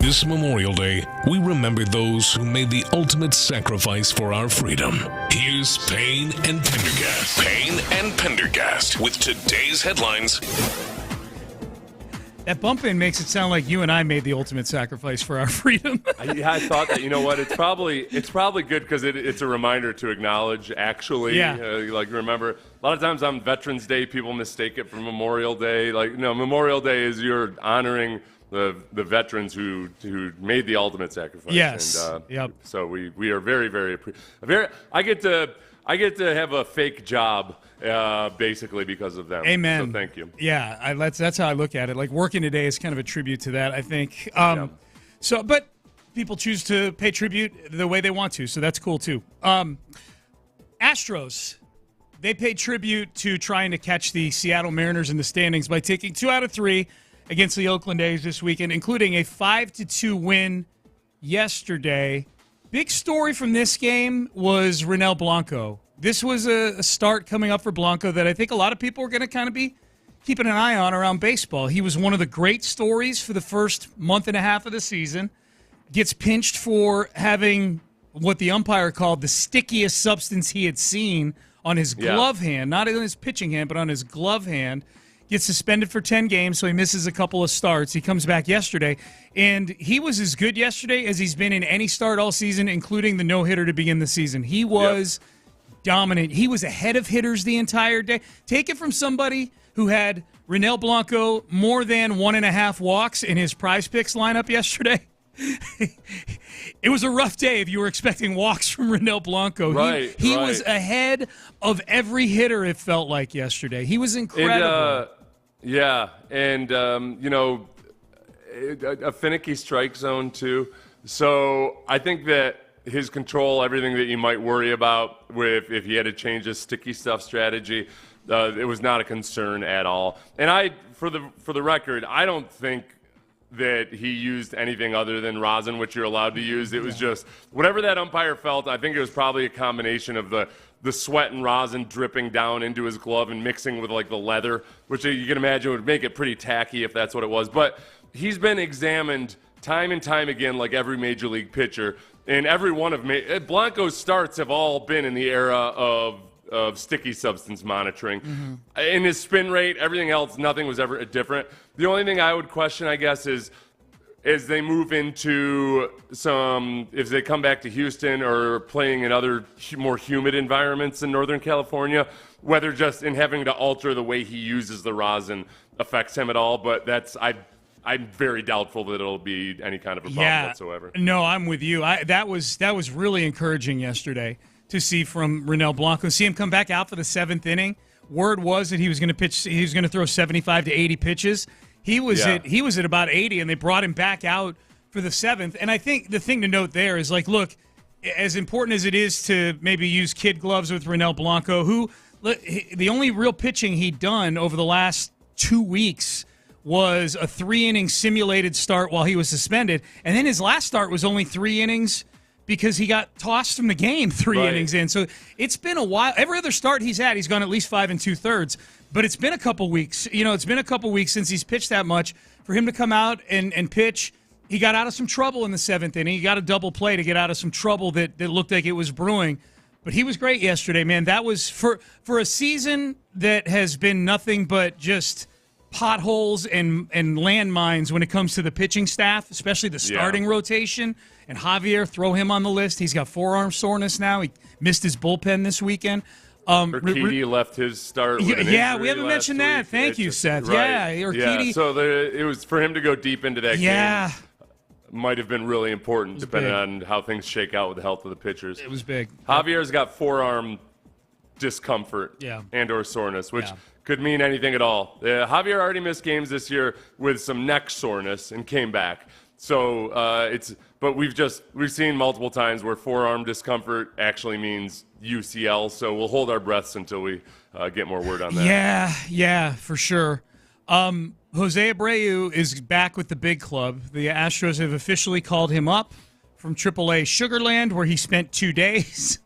This Memorial Day, we remember those who made the ultimate sacrifice for our freedom. Here's Payne and Pendergast. Payne and Pendergast with today's headlines. That bump in makes it sound like you and I made the ultimate sacrifice for our freedom. I thought that, you know what, it's probably good because it's a reminder to acknowledge, actually. Yeah. Remember, a lot of times on Veterans Day, people mistake it for Memorial Day. Memorial Day is you're honoring the veterans who made the ultimate sacrifice. Yes. And, yep. So we are very, very, I get to have a fake job. Basically because of them. Amen. So thank you. Yeah, that's how I look at it. Like working today is kind of a tribute to that, I think. But people choose to pay tribute the way they want to, so that's cool too. Astros, they paid tribute to trying to catch the Seattle Mariners in the standings by taking 2 out of 3 against the Oakland A's this weekend, including a 5-2 win yesterday. Big story from this game was Ronel Blanco. This was a start coming up for Blanco that I think a lot of people are going to kind of be keeping an eye on around baseball. He was one of the great stories for the first month and a half of the season. Gets pinched for having what the umpire called the stickiest substance he had seen on his glove hand, not on his pitching hand, but on his glove hand. Gets suspended for 10 games, so he misses a couple of starts. He comes back yesterday, and he was as good yesterday as he's been in any start all season, including the no-hitter to begin the season. He was dominant. He was ahead of hitters the entire day. Take it from somebody who had Ronel Blanco more than 1.5 walks in his Prize Picks lineup yesterday. It was a rough day if you were expecting walks from Ronel Blanco. He was ahead of every hitter, it felt like, yesterday. He was incredible. A finicky strike zone, too. So I think that his control, everything that you might worry about if he had to change his sticky stuff strategy, it was not a concern at all. And for the record, I don't think that he used anything other than rosin, which you're allowed to use. It was just whatever that umpire felt. I think it was probably a combination of the sweat and rosin dripping down into his glove and mixing with like the leather, which you can imagine would make it pretty tacky if that's what it was. But he's been examined time and time again, like every major league pitcher. And every one of Blanco's starts have all been in the era of sticky substance monitoring. Mm-hmm. In his spin rate, everything else, nothing was ever different. The only thing I would question, I guess, is as they move into if they come back to Houston or playing in other more humid environments in Northern California, whether just in having to alter the way he uses the rosin affects him at all. But I'm very doubtful that it'll be any kind of a problem whatsoever. No, I'm with you. That was really encouraging yesterday to see from Ronel Blanco. See him come back out for the 7th inning. Word was that he was going to pitch. He was going to throw 75 to 80 pitches. He was at about 80, and they brought him back out for the 7th. And I think the thing to note there is, like, look, as important as it is to maybe use kid gloves with Ronel Blanco, who the only real pitching he'd done over the last 2 weeks was a 3-inning simulated start while he was suspended. And then his last start was only 3 innings because he got tossed from the game 3 innings in. So it's been a while. Every other start he's had, he's gone at least 5 2/3. But it's been a couple weeks. It's been a couple weeks since he's pitched that much. For him to come out and pitch, he got out of some trouble in the 7th inning. He got a double play to get out of some trouble that looked like it was brewing. But he was great yesterday, man. That was for a season that has been nothing but just potholes and landmines when it comes to the pitching staff, especially the starting rotation. And Javier, throw him on the list. He's got forearm soreness now. He missed his bullpen this weekend. Urquidy left his start with an injury we haven't mentioned that. Week. Thank you, Seth. Right. Urquidy. Yeah, so it was for him to go deep into that game. Might have been really important depending on how things shake out with the health of the pitchers. It was big. Javier's got forearm discomfort and or soreness, which could mean anything at all. Javier already missed games this year with some neck soreness and came back. So but we've seen multiple times where forearm discomfort actually means UCL. So we'll hold our breaths until we get more word on that. Yeah, for sure. Jose Abreu is back with the big club. The Astros have officially called him up from AAA Sugarland, where he spent 2 days.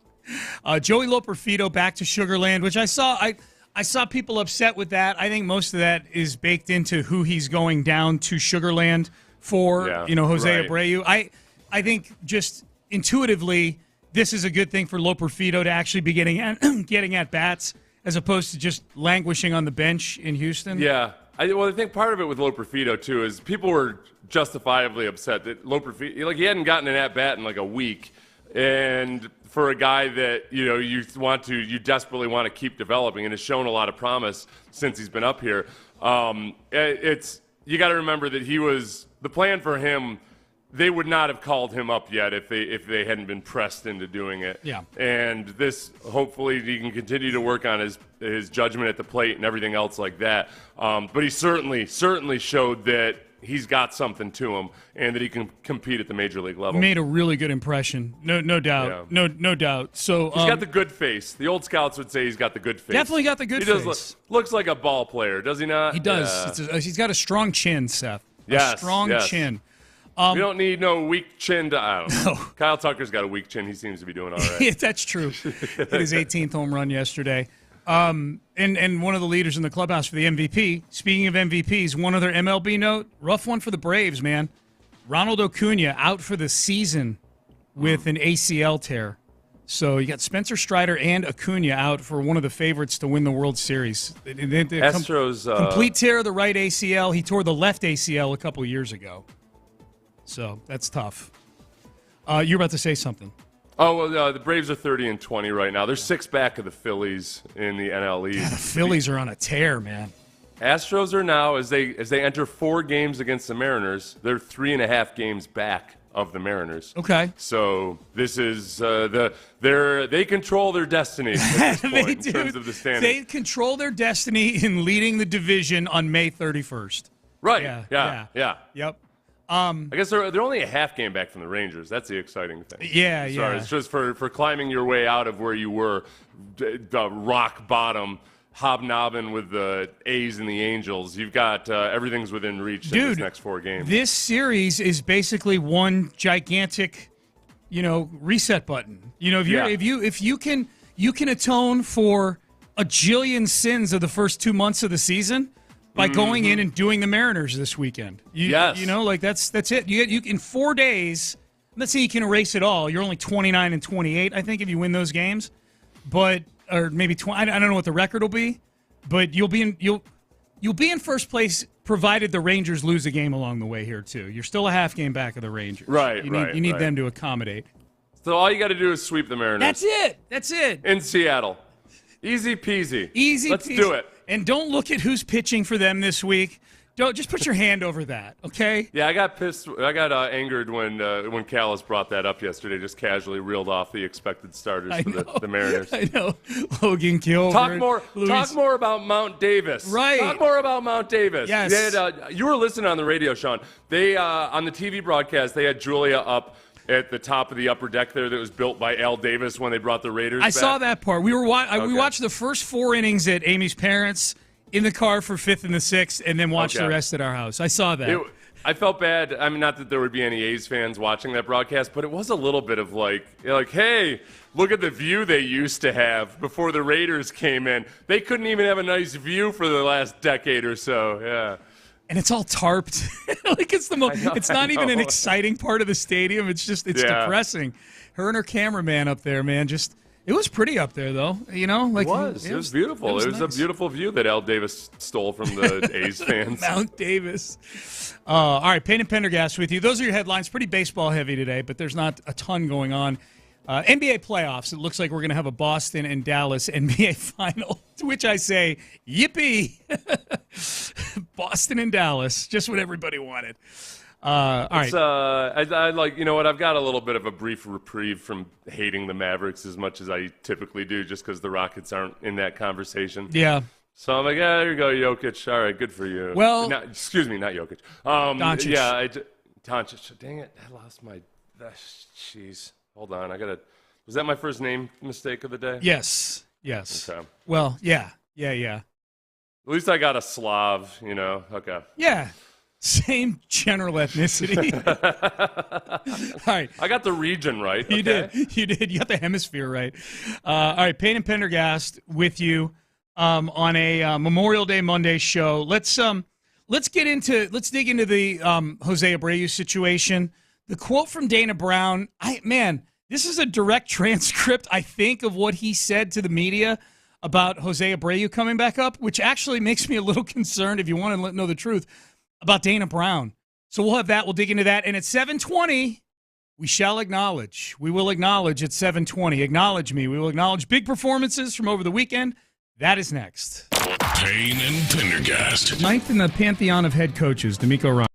Joey Loperfido back to Sugarland, which I saw people upset with that. I think most of that is baked into who he's going down to Sugarland for Jose Abreu. I think just intuitively this is a good thing for Loperfido to actually be getting at bats as opposed to just languishing on the bench in Houston. Yeah. I think part of it with Loperfido, too, is people were justifiably upset that Loperfido, he hadn't gotten an at-bat in a week. And for a guy that, you desperately want to keep developing and has shown a lot of promise since he's been up here, you got to remember that the plan for him, they would not have called him up yet if they hadn't been pressed into doing it. Yeah. And this, hopefully, he can continue to work on his judgment at the plate and everything else like that. But he certainly showed that he's got something to him and that he can compete at the major league level. Made a really good impression. No doubt. Yeah. No doubt. So he's got the good face. The old scouts would say he's got the good face. Definitely got the good face. Looks like a ball player, does he not? He does. Yeah. He's got a strong chin, Seth. Yes, a strong chin. We don't need no weak chin. I don't know. Kyle Tucker's got a weak chin. He seems to be doing all right. Yeah, that's true. Hit his 18th home run yesterday. And one of the leaders in the clubhouse for the MVP. Speaking of MVPs, one other MLB note. Rough one for the Braves, man. Ronald Acuna out for the season with an ACL tear. So you got Spencer Strider and Acuna out for one of the favorites to win the World Series. Astros. Complete tear of the right ACL. He tore the left ACL a couple years ago. So that's tough. You're about to say something. Oh, well, the Braves are 30-20 right now. They're 6 back of the Phillies in the NL East. Yeah, the Phillies are on a tear, man. Astros are now, as they enter 4 games against the Mariners, they're 3.5 games back of the Mariners. Okay. So this is they control their destiny at this point in terms of the standings. They control their destiny in leading the division on May 31st. Right. Yeah. Yep. I guess they're only a half game back from the Rangers. That's the exciting thing. Yeah. It's just for climbing your way out of where you were, the rock bottom, hobnobbing with the A's and the Angels. You've got everything's within reach in this next 4 games. This series is basically one gigantic, reset button. If you can atone for a jillion sins of the first 2 months of the season by going in and doing the Mariners this weekend. That's it. You in 4 days. Let's say you can erase it all. You're only 29-28, I think, if you win those games. But or maybe 20. I don't know what the record will be, but you'll be in first place provided the Rangers lose a game along the way here too. You're still a half game back of the Rangers. Right. You need them to accommodate. So all you got to do is sweep the Mariners. That's it. In Seattle. Easy peasy. Let's do it. And don't look at who's pitching for them this week. Don't just put your hand over that, okay? Yeah, I got pissed. I got angered when Callis brought that up yesterday. Just casually reeled off the expected starters for the Mariners. I know. Logan Gilbert. Talk more about Mount Davis. Right. Talk more about Mount Davis. Yes. You were listening on the radio, Sean. They on the TV broadcast they had Julia up at the top of the upper deck there that was built by Al Davis when they brought the Raiders back. Saw that part. We watched the first 4 innings at Amy's parents' in the car for 5th and the 6th, and then watched the rest at our house. I saw that. I felt bad. I mean, not that there would be any A's fans watching that broadcast, but it was a little bit of like, hey, look at the view they used to have before the Raiders came in. They couldn't even have a nice view for the last decade or so. Yeah. And it's all tarped. It's not even an exciting part of the stadium. It's depressing. Her and her cameraman up there, man, it was pretty up there, though. It was beautiful. It was nice. A beautiful view that Al Davis stole from the A's fans. Mount Davis. All right, Payne and Pendergast with you. Those are your headlines. Pretty baseball heavy today, but there's not a ton going on. NBA playoffs. It looks like we're going to have a Boston and Dallas NBA final, to which I say, yippee. Boston and Dallas, just what everybody wanted. All right. I like, you know what? I've got a little bit of a brief reprieve from hating the Mavericks as much as I typically do, just because the Rockets aren't in that conversation. Yeah. So I'm like, there you go, Jokic. All right, good for you. Well, excuse me, not Jokic. Doncic. Yeah, Doncic. Dang it, I lost my. Jeez, hold on. Was that my first name mistake of the day? Yes. Okay. Well, yeah. At least I got a Slav, Okay. Yeah. Same general ethnicity. All right. I got the region right. You did. You got the hemisphere right. All right. Payne and Pendergast with you on a Memorial Day Monday show. Let's let's dig into the Jose Abreu situation. The quote from Dana Brown, this is a direct transcript, I think, of what he said to the media about Jose Abreu coming back up, which actually makes me a little concerned, if you want to know the truth, about Dana Brown. So we'll have that. We'll dig into that. And at 7:20, we will acknowledge at 7:20. Acknowledge me. We will acknowledge big performances from over the weekend. That is next. Payne and Pendergast. Ninth in the pantheon of head coaches, D'Amico Ryan.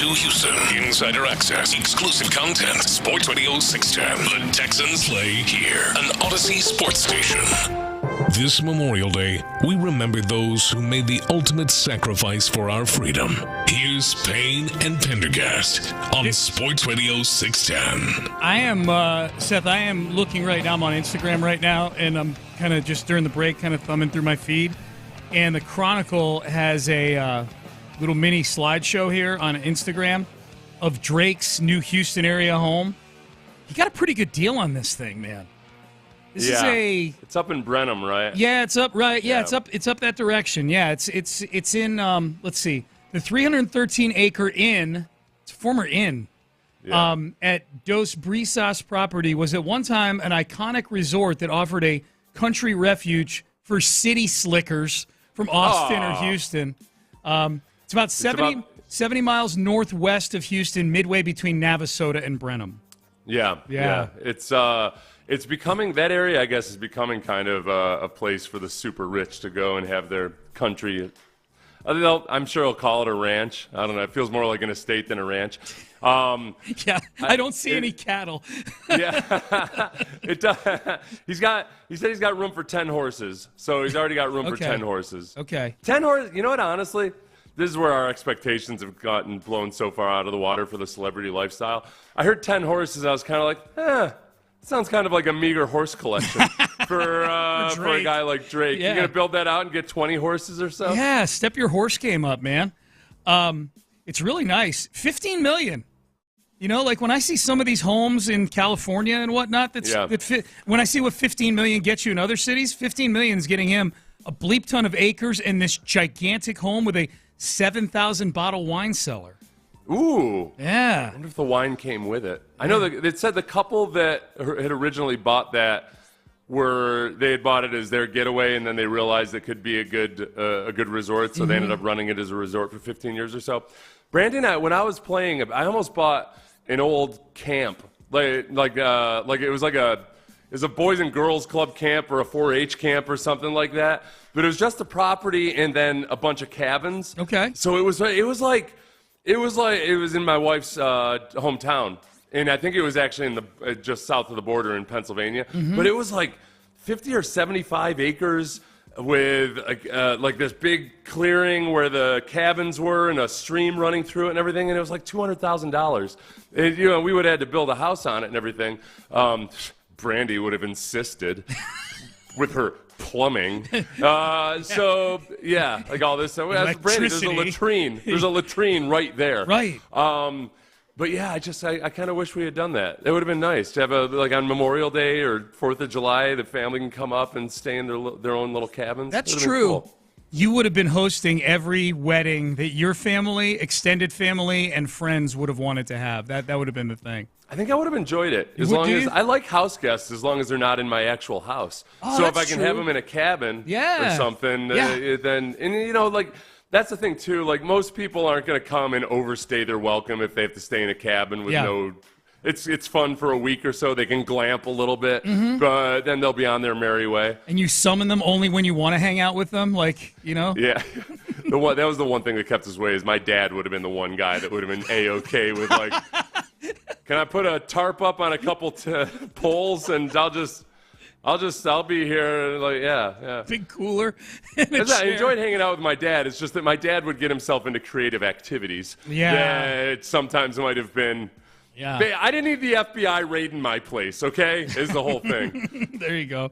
to Houston. Insider access, exclusive content. Sports Radio 610. The Texans play here. An Odyssey sports station. This Memorial Day, we remember those who made the ultimate sacrifice for our freedom. Here's Payne and Pendergast on Sports Radio 610. I am, Seth, I am looking right now. I'm on Instagram right now, and I'm kind of just during the break kind of thumbing through my feed. And the Chronicle has a little mini slideshow here on Instagram of Drake's new Houston area home. He got a pretty good deal on this thing, man. It's up in Brenham, right? Yeah, it's up right. Yeah, it's up that direction. Yeah, it's in let's see. The 313-acre inn. It's a former inn. Yeah. At Dos Brisas property was at one time an iconic resort that offered a country refuge for city slickers from Austin or Houston. It's about 70 miles northwest of Houston, midway between Navasota and Brenham. Yeah. It's becoming, that area, I guess, is becoming kind of a place for the super rich to go and have their country. I'm sure they'll call it a ranch. I don't know. It feels more like an estate than a ranch. I don't see any cattle. Yeah, it does. He said he's got room for 10 horses, so he's already got room for 10 horses. Okay. 10 horses. You know what? Honestly, this is where our expectations have gotten blown so far out of the water for the celebrity lifestyle. I heard 10 horses. I was kind of like, sounds kind of like a meager horse collection for a guy like Drake. Yeah. You gonna build that out and get 20 horses or so? Yeah, step your horse game up, man. It's really nice. $15 million. You know, like when I see some of these homes in California and whatnot, when I see what $15 million gets you in other cities, $15 million is getting him a bleep ton of acres and this gigantic home with a 7,000 bottle wine cellar. Ooh. Yeah. I wonder if the wine came with it. I know that it said the couple that had originally bought that they had bought it as their getaway, and then they realized it could be a good resort, so they ended up running it as a resort for 15 years or so. Brandy and I, when I was playing, I almost bought an old camp, like it was a boys and girls club camp or a 4-H camp or something like that. But it was just a property and then a bunch of cabins. Okay. So it was in my wife's hometown, and I think it was actually in the just south of the border in Pennsylvania. Mm-hmm. But it was like 50 or 75 acres with like this big clearing where the cabins were and a stream running through it and everything, and it was like $200,000. You know, we would have had to build a house on it and everything. Brandy would have insisted with her plumbing. So yeah, like all this stuff. Brandy, there's a latrine. There's a latrine right there. Right. But yeah, I kind of wish we had done that. It would have been nice to have on Memorial Day or 4th of July, the family can come up and stay in their own little cabins. That's true. Cool. You would have been hosting every wedding that your family, extended family, and friends would have wanted to have. That would have been the thing. I think I would have enjoyed it. As long as I like house guests, as long as they're not in my actual house. So if I can have them in a cabin or something, then that's the thing too. Like most people aren't going to come and overstay their welcome if they have to stay in a cabin with no. It's fun for a week or so. They can glamp a little bit, but then they'll be on their merry way. And you summon them only when you want to hang out with them, like, you know? Yeah. That was the one thing that kept us away is my dad would have been the one guy that would have been A-okay with like, can I put a tarp up on a couple poles and I'll be here. Like, yeah. Big cooler. I enjoyed hanging out with my dad. It's just that my dad would get himself into creative activities. Yeah. That sometimes might have been. Yeah. I didn't need the FBI raiding my place, okay? Is the whole thing. There you go.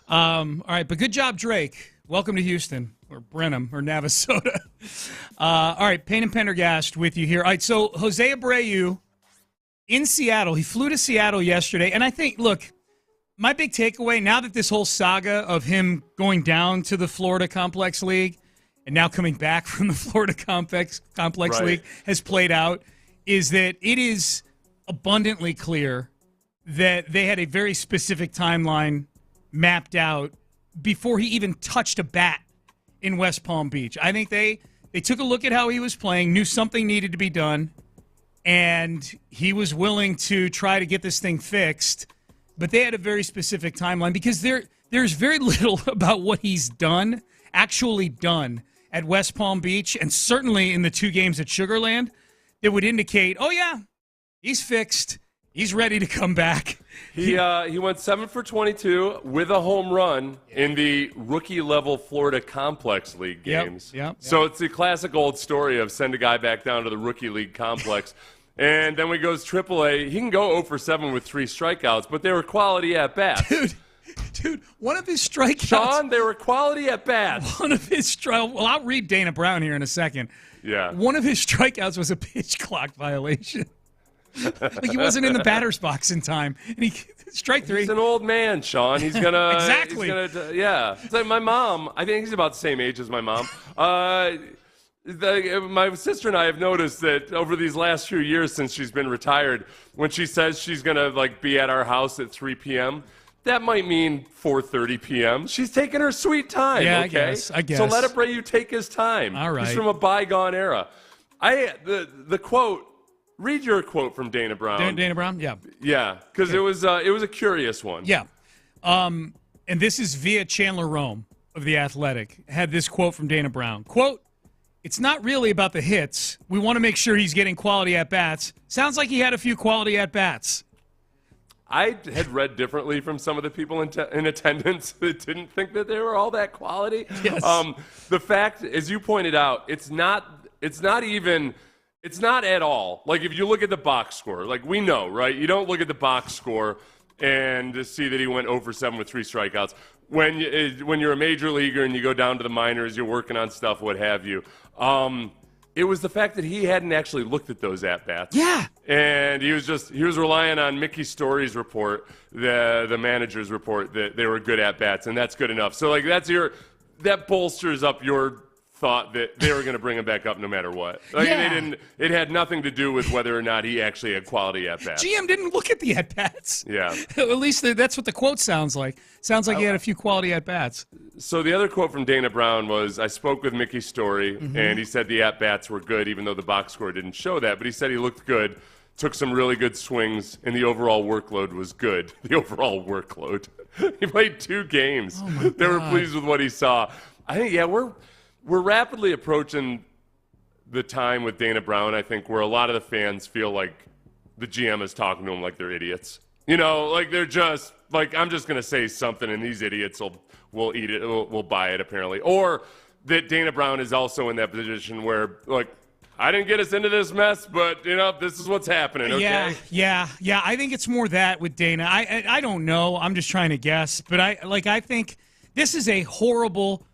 All right, but good job, Drake. Welcome to Houston, or Brenham, or Navasota. All right, Payne and Pendergast with you here. All right, so Jose Abreu in Seattle. He flew to Seattle yesterday, and I think, look, my big takeaway, now that this whole saga of him going down to the Florida Complex League and now coming back from the Florida Complex League has played out, is that it is abundantly clear that they had a very specific timeline mapped out before he even touched a bat in West Palm Beach. I think they took a look at how he was playing, knew something needed to be done, and he was willing to try to get this thing fixed. But they had a very specific timeline because there's very little about what he's actually done at West Palm Beach, and certainly in the 2 games at Sugar Land. that would indicate, oh, yeah, he's fixed. He's ready to come back. He went 7 for 22 with a home run in the rookie-level Florida Complex League games. Yep. So it's the classic old story of send a guy back down to the Rookie League Complex. And then when he goes AAA, he can go 0 for 7 with 3 strikeouts, but they were quality at-bats. Dude, one of his strikeouts. Sean, they were quality at-bats. One of his strikeouts. Well, I'll read Dana Brown here in a second. Yeah. One of his strikeouts was a pitch clock violation. Like he wasn't in the batter's box in time. And he strike 3. He's an old man, Sean. He's going to. Exactly. Yeah. It's like my mom. I think he's about the same age as my mom. My sister and I have noticed that over these last few years since she's been retired, when she says she's going to be at our house at 3 p.m., that might mean 4:30 p.m. She's taking her sweet time, yeah, okay? I guess. So let Abreu take his time. All right. He's from a bygone era. The quote, read your quote from Dana Brown. Dana Brown? Yeah. Yeah, because it was a curious one. Yeah. And this is via Chandler Rome of The Athletic. Had this quote from Dana Brown. Quote, "It's not really about the hits. We want to make sure he's getting quality at-bats. Sounds like he had a few quality at-bats." I had read differently from some of the people in attendance that didn't think that they were all that quality. Yes. The fact, as you pointed out, it's not at all. Like if you look at the box score, like we know, right? You don't look at the box score and see that he went 0 for 7 with 3 strikeouts. When you're a major leaguer and you go down to the minors, you're working on stuff, what have you. It was the fact that he hadn't actually looked at those at-bats. Yeah. And he was relying on Mickey Story's report, the manager's report, that they were good at-bats, and that's good enough. So that bolsters up your thought that they were going to bring him back up no matter what. It had nothing to do with whether or not he actually had quality at-bats. GM didn't look at the at-bats. Yeah. At least that's what the quote sounds like. Sounds like he had a few quality at-bats. So the other quote from Dana Brown was, I spoke with Mickey Story, and he said the at-bats were good, even though the box score didn't show that. But he said he looked good, took some really good swings, and the overall workload was good. The overall workload. He played 2 games. Oh they were pleased with what he saw. I think, we're rapidly approaching the time with Dana Brown, I think, where a lot of the fans feel like the GM is talking to them like they're idiots. Like they're just, like, I'm just going to say something and these idiots will eat it, will buy it, apparently. Or that Dana Brown is also in that position where, like, I didn't get us into this mess, but, this is what's happening, okay? Yeah. I think it's more that with Dana. I don't know. I'm just trying to guess. But I think this is a horrible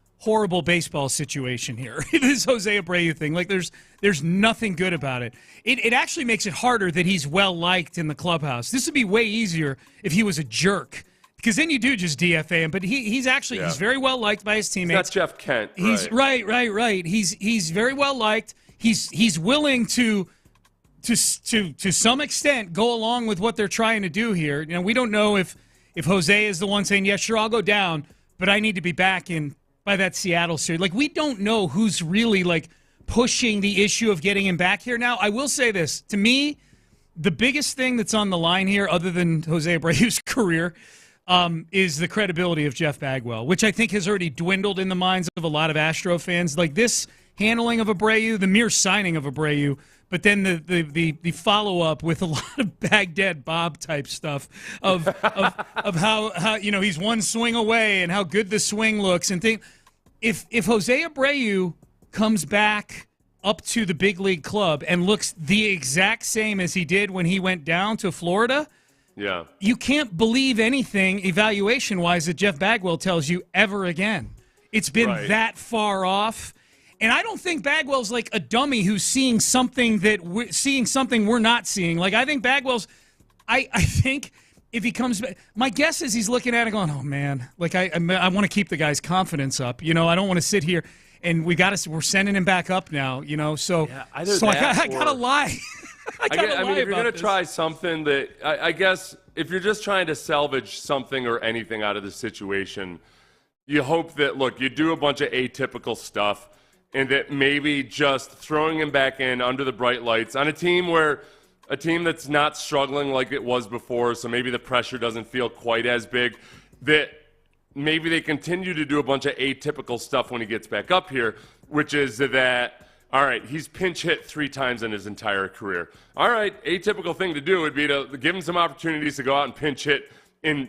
baseball situation here. This Jose Abreu thing. Like, there's nothing good about it. It actually makes it harder that he's well-liked in the clubhouse. This would be way easier if he was a jerk, because then you do just DFA him. But he's very well-liked by his teammates. He's not Jeff Kent. He's right. He's very well-liked. He's willing to some extent go along with what they're trying to do here. We don't know if Jose is the one saying, yeah, sure, I'll go down, but I need to be back in by that Seattle series. Like, we don't know who's really, like, pushing the issue of getting him back here now. I will say this. To me, the biggest thing that's on the line here, other than Jose Abreu's career, is the credibility of Jeff Bagwell, which I think has already dwindled in the minds of a lot of Astro fans. Like, this handling of Abreu, the mere signing of Abreu, but then the follow-up with a lot of Baghdad Bob type stuff of how he's one swing away and how good the swing looks and things. If Jose Abreu comes back up to the big league club and looks the exact same as he did when he went down to Florida, you can't believe anything evaluation-wise that Jeff Bagwell tells you ever again. It's been that far off. And I don't think Bagwell's like a dummy who's seeing something we're not seeing. Like, I think Bagwell's I think if he comes back, my guess is he's looking at it going, oh, man, like I want to keep the guy's confidence up. I don't want to sit here and we're sending him back up now, so I got to lie. If you're going to try something that I guess if you're just trying to salvage something or anything out of the situation, you hope that, look, you do a bunch of atypical stuff and that maybe just throwing him back in under the bright lights on a team that's not struggling like it was before, so maybe the pressure doesn't feel quite as big, that maybe they continue to do a bunch of atypical stuff when he gets back up here, which is that, All right, he's pinch hit 3 times in his entire career. All right, atypical thing to do would be to give him some opportunities to go out and pinch hit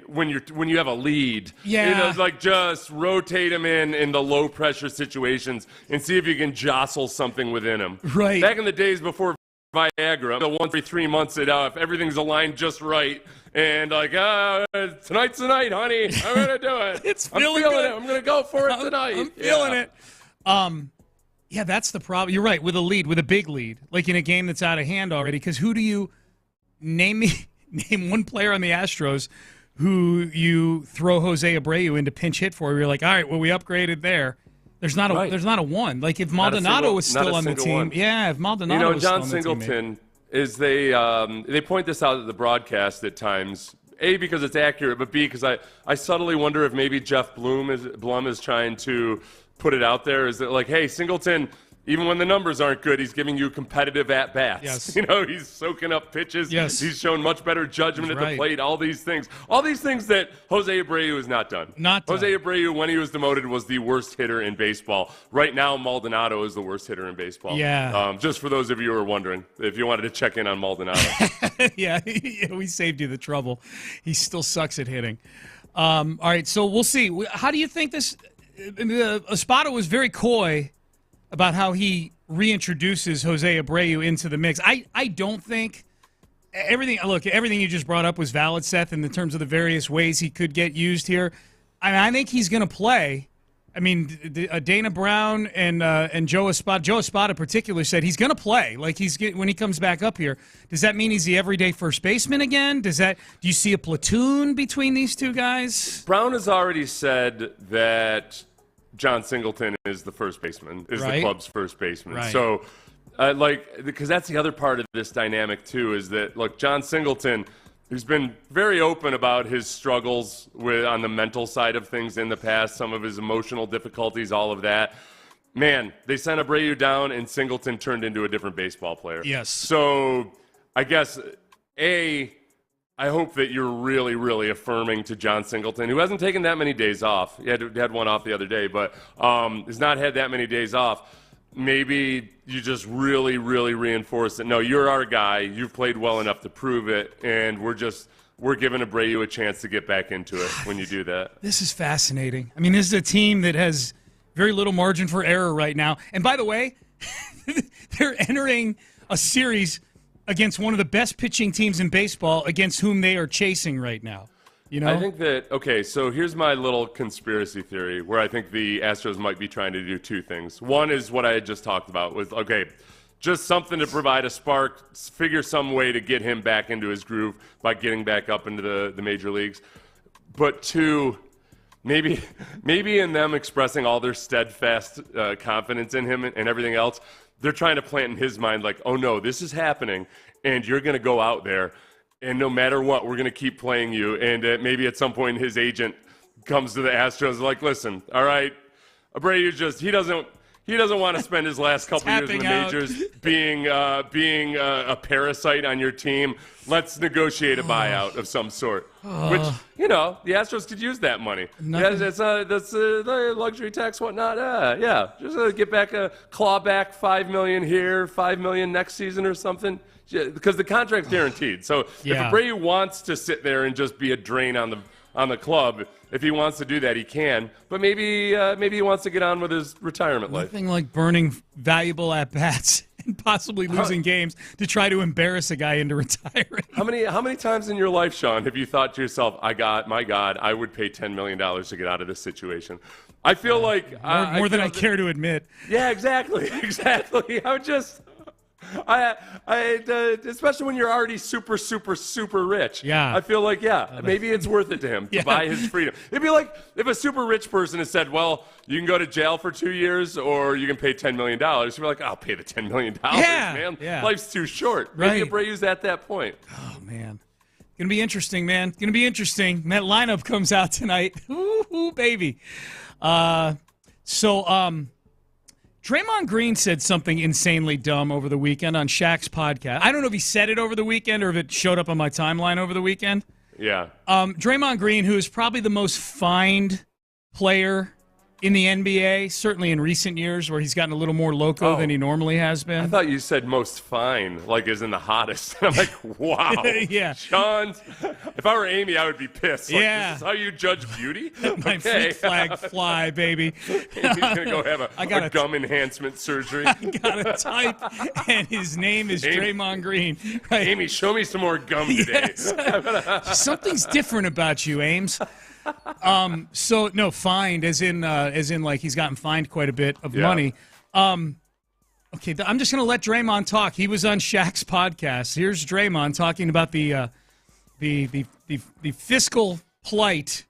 when you have a lead. Yeah. Like just rotate him in the low pressure situations and see if you can jostle something within him. Right. Back in the days before Viagra, the 1 every 3 months if everything's aligned just right. And like, tonight's the night, honey. I'm going to do it. I'm feeling good. it. I'm going to go for it tonight. I'm feeling it. Yeah, that's the problem. You're right, with a big lead, like in a game that's out of hand already. Because who do you name one player on the Astros who you throw Jose Abreu into pinch hit for? You're like, all right, well, we upgraded there. There's not a one. Like if Maldonado was still on the team, if Maldonado was John still on the team, Singleton is they point this out at the broadcast at times. A, because it's accurate, but B, because I subtly wonder if maybe Jeff Blum is trying to put it out there. Is that like, hey, Singleton, even when the numbers aren't good, he's giving you competitive at-bats. Yes. He's soaking up pitches. Yes. He's shown much better judgment at the plate, all these things. All these things that Jose Abreu has not done. Jose Abreu, when he was demoted, was the worst hitter in baseball. Right now, Maldonado is the worst hitter in baseball. Yeah. Just for those of you who are wondering, if you wanted to check in on Maldonado. yeah, we saved you the trouble. He still sucks at hitting. All right, so we'll see. How do you think this Espada was very coy about how he reintroduces Jose Abreu into the mix. I don't think everything you just brought up was valid, Seth, in the terms of the various ways he could get used here. I think he's going to play. I mean, Dana Brown and Joe Espada in particular said he's going to play. Like when he comes back up here. Does that mean he's the everyday first baseman again? Do you see a platoon between these two guys? Brown has already said that John Singleton is the first baseman, the club's first baseman. Right. So, because that's the other part of this dynamic too, is that look, John Singleton, who's been very open about his struggles on the mental side of things in the past, some of his emotional difficulties, all of that. Man, they sent Abreu down, and Singleton turned into a different baseball player. Yes. So, I guess I hope that you're really, really affirming to John Singleton, who hasn't taken that many days off. He had one off the other day, but has not had that many days off. Maybe you just really, really reinforce that, no, you're our guy. You've played well enough to prove it, and we're giving Abreu a chance to get back into it when you do that. This is fascinating. I mean, this is a team that has very little margin for error right now. And by the way, they're entering a series against one of the best pitching teams in baseball, against whom they are chasing right now. I think that, okay, so here's my little conspiracy theory where I think the Astros might be trying to do 2 things. One is what I had just talked about with, okay, just something to provide a spark, figure some way to get him back into his groove by getting back up into the major leagues. But 2, maybe in them expressing all their steadfast confidence in him and everything else, they're trying to plant in his mind like, oh, no, this is happening, and you're going to go out there, and no matter what, we're going to keep playing you. And maybe at some point his agent comes to the Astros like, listen, all right, Abreu he doesn't want to spend his last couple years in the majors being a parasite on your team. Let's negotiate a buyout of some sort. Which, the Astros could use that money. That's the luxury tax, whatnot. Just get back claw back $5 million here, $5 million next season or something. Because the contract's guaranteed. So if Abreu wants to sit there and just be a drain on the club, if he wants to do that, he can. But maybe he wants to get on with his retirement life. Nothing like burning valuable at-bats and possibly losing games to try to embarrass a guy into retiring. How many times in your life, Sean, have you thought to yourself, my God, I would pay $10 million to get out of this situation? I feel like... more than I care to admit. Yeah, exactly. Especially when you're already super, super, super rich. Yeah. I feel like, maybe it's worth it to him to buy his freedom. It'd be like if a super rich person has said, well, you can go to jail for 2 years or you can pay $10 million. You'd be like, I'll pay the $10 million, man. Yeah. Life's too short. Right. Maybe Abreu's at that point. Oh, man. Going to be interesting, man. Going to be interesting. That lineup comes out tonight. Ooh, baby. Draymond Green said something insanely dumb over the weekend on Shaq's podcast. I don't know if he said it over the weekend or if it showed up on my timeline over the weekend. Yeah. Draymond Green, who is probably the most fined player in the NBA, certainly in recent years where he's gotten a little more loco than he normally has been. I thought you said most fine, like as in the hottest. I'm like, wow. Yeah. Sean, if I were Amy, I would be pissed. Like, yeah. This is how you judge beauty? My freak flag fly, baby. He's going to go have a gum enhancement surgery. I got a type, and his name is Draymond Green. Right? Amy, show me some more gum today. Yes. Something's different about you, Ames. So no, fined as in like he's gotten fined quite a bit of money. Okay, I'm just going to let Draymond talk. He was on Shaq's podcast. Here's Draymond talking about the fiscal plight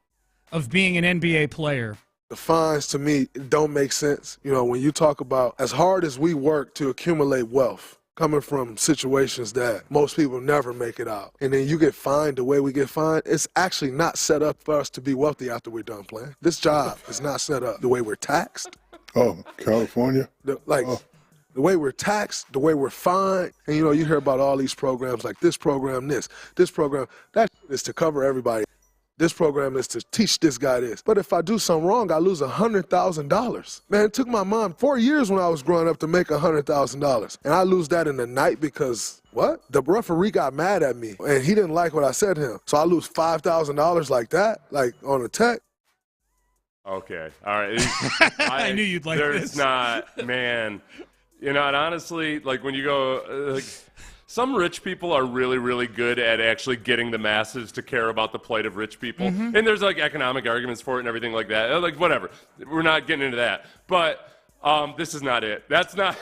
of being an NBA player. The fines, to me, don't make sense. You know, when you talk about as hard as we work to accumulate wealth, coming from situations that most people never make it out, and then you get fined the way we get fined, it's actually not set up for us to be wealthy after we're done playing. This job is not set up the way we're taxed. Oh, California? The way we're taxed, the way we're fined. And, you know, you hear about all these programs like this program, this program. That is to cover everybody. This program is to teach this guy this. But if I do something wrong, I lose $100,000. Man, it took my mom 4 years when I was growing up to make $100,000. And I lose that in the night because, what? The referee got mad at me, and he didn't like what I said to him. So I lose $5,000 like that, like on a tech. Okay, all right. I knew you'd like this. There's not, man. You know, and honestly, like when you go, some rich people are really, really good at actually getting the masses to care about the plight of rich people. Mm-hmm. And there's like economic arguments for it and everything like that. Like whatever. We're not getting into that. But this is not it. That's not.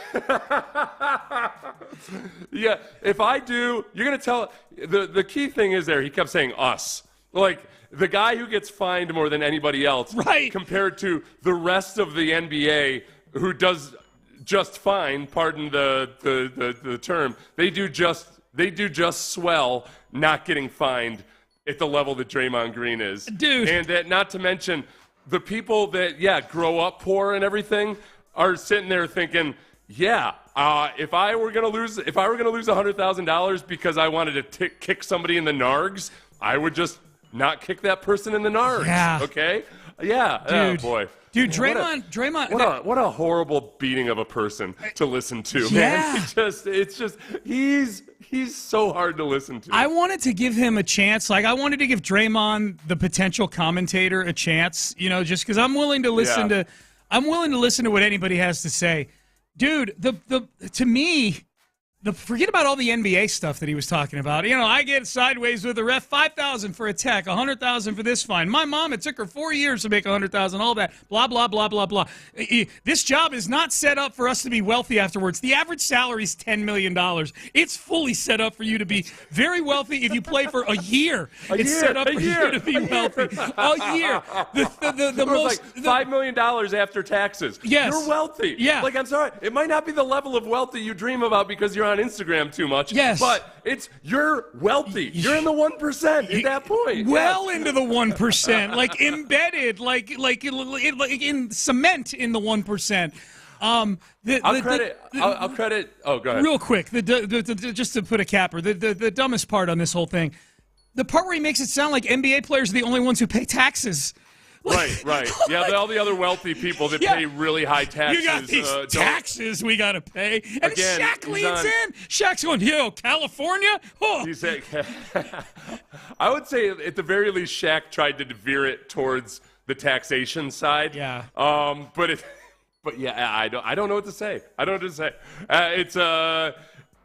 Yeah, if I do, you're going to tell. The key thing is there, he kept saying us. Like the guy who gets fined more than anybody else, right, compared to the rest of the NBA who does just fine, pardon the term. They do just swell not getting fined at the level that Draymond Green is. Dude. And that, not to mention the people that grow up poor and everything are sitting there thinking, if I were gonna lose $100,000 because I wanted to kick somebody in the nargs, I would just not kick that person in the nargs. Yeah. Okay? Yeah. Dude. Oh boy. Dude, Draymond. What a horrible beating of a person to listen to, yeah. man. He's so hard to listen to. I wanted to give him a chance. Like, I wanted to give Draymond, the potential commentator, a chance, you know, just because I'm willing to listen to what anybody has to say. Dude, to me, forget about all the NBA stuff that he was talking about. You know, I get sideways with the ref, $5,000 for a tech, $100,000 for this fine. My mom, it took her 4 years to make $100,000, all that, blah, blah, blah, blah, blah. This job is not set up for us to be wealthy afterwards. The average salary is $10 million. It's fully set up for you to be very wealthy if you play for a year. It's set up for you to be wealthy. A year. The most like $5 million after taxes. Yes. You're wealthy. Yeah. Like, I'm sorry. It might not be the level of wealth that you dream about because you're on Instagram too much. Yes. But you're wealthy. You're in the 1% at that point. Well, into the 1%, like embedded, like in cement in the 1%. I'll credit. Oh, go ahead. Real quick, just to put a capper, the dumbest part on this whole thing, the part where he makes it sound like NBA players are the only ones who pay taxes. Right. Yeah, all the other wealthy people that pay really high taxes. You got these taxes we got to pay. And again, Shaq leans in. Shaq's going, California? Oh. He's saying, I would say at the very least, Shaq tried to veer it towards the taxation side. Yeah. But yeah, I don't know what to say. I don't know what to say.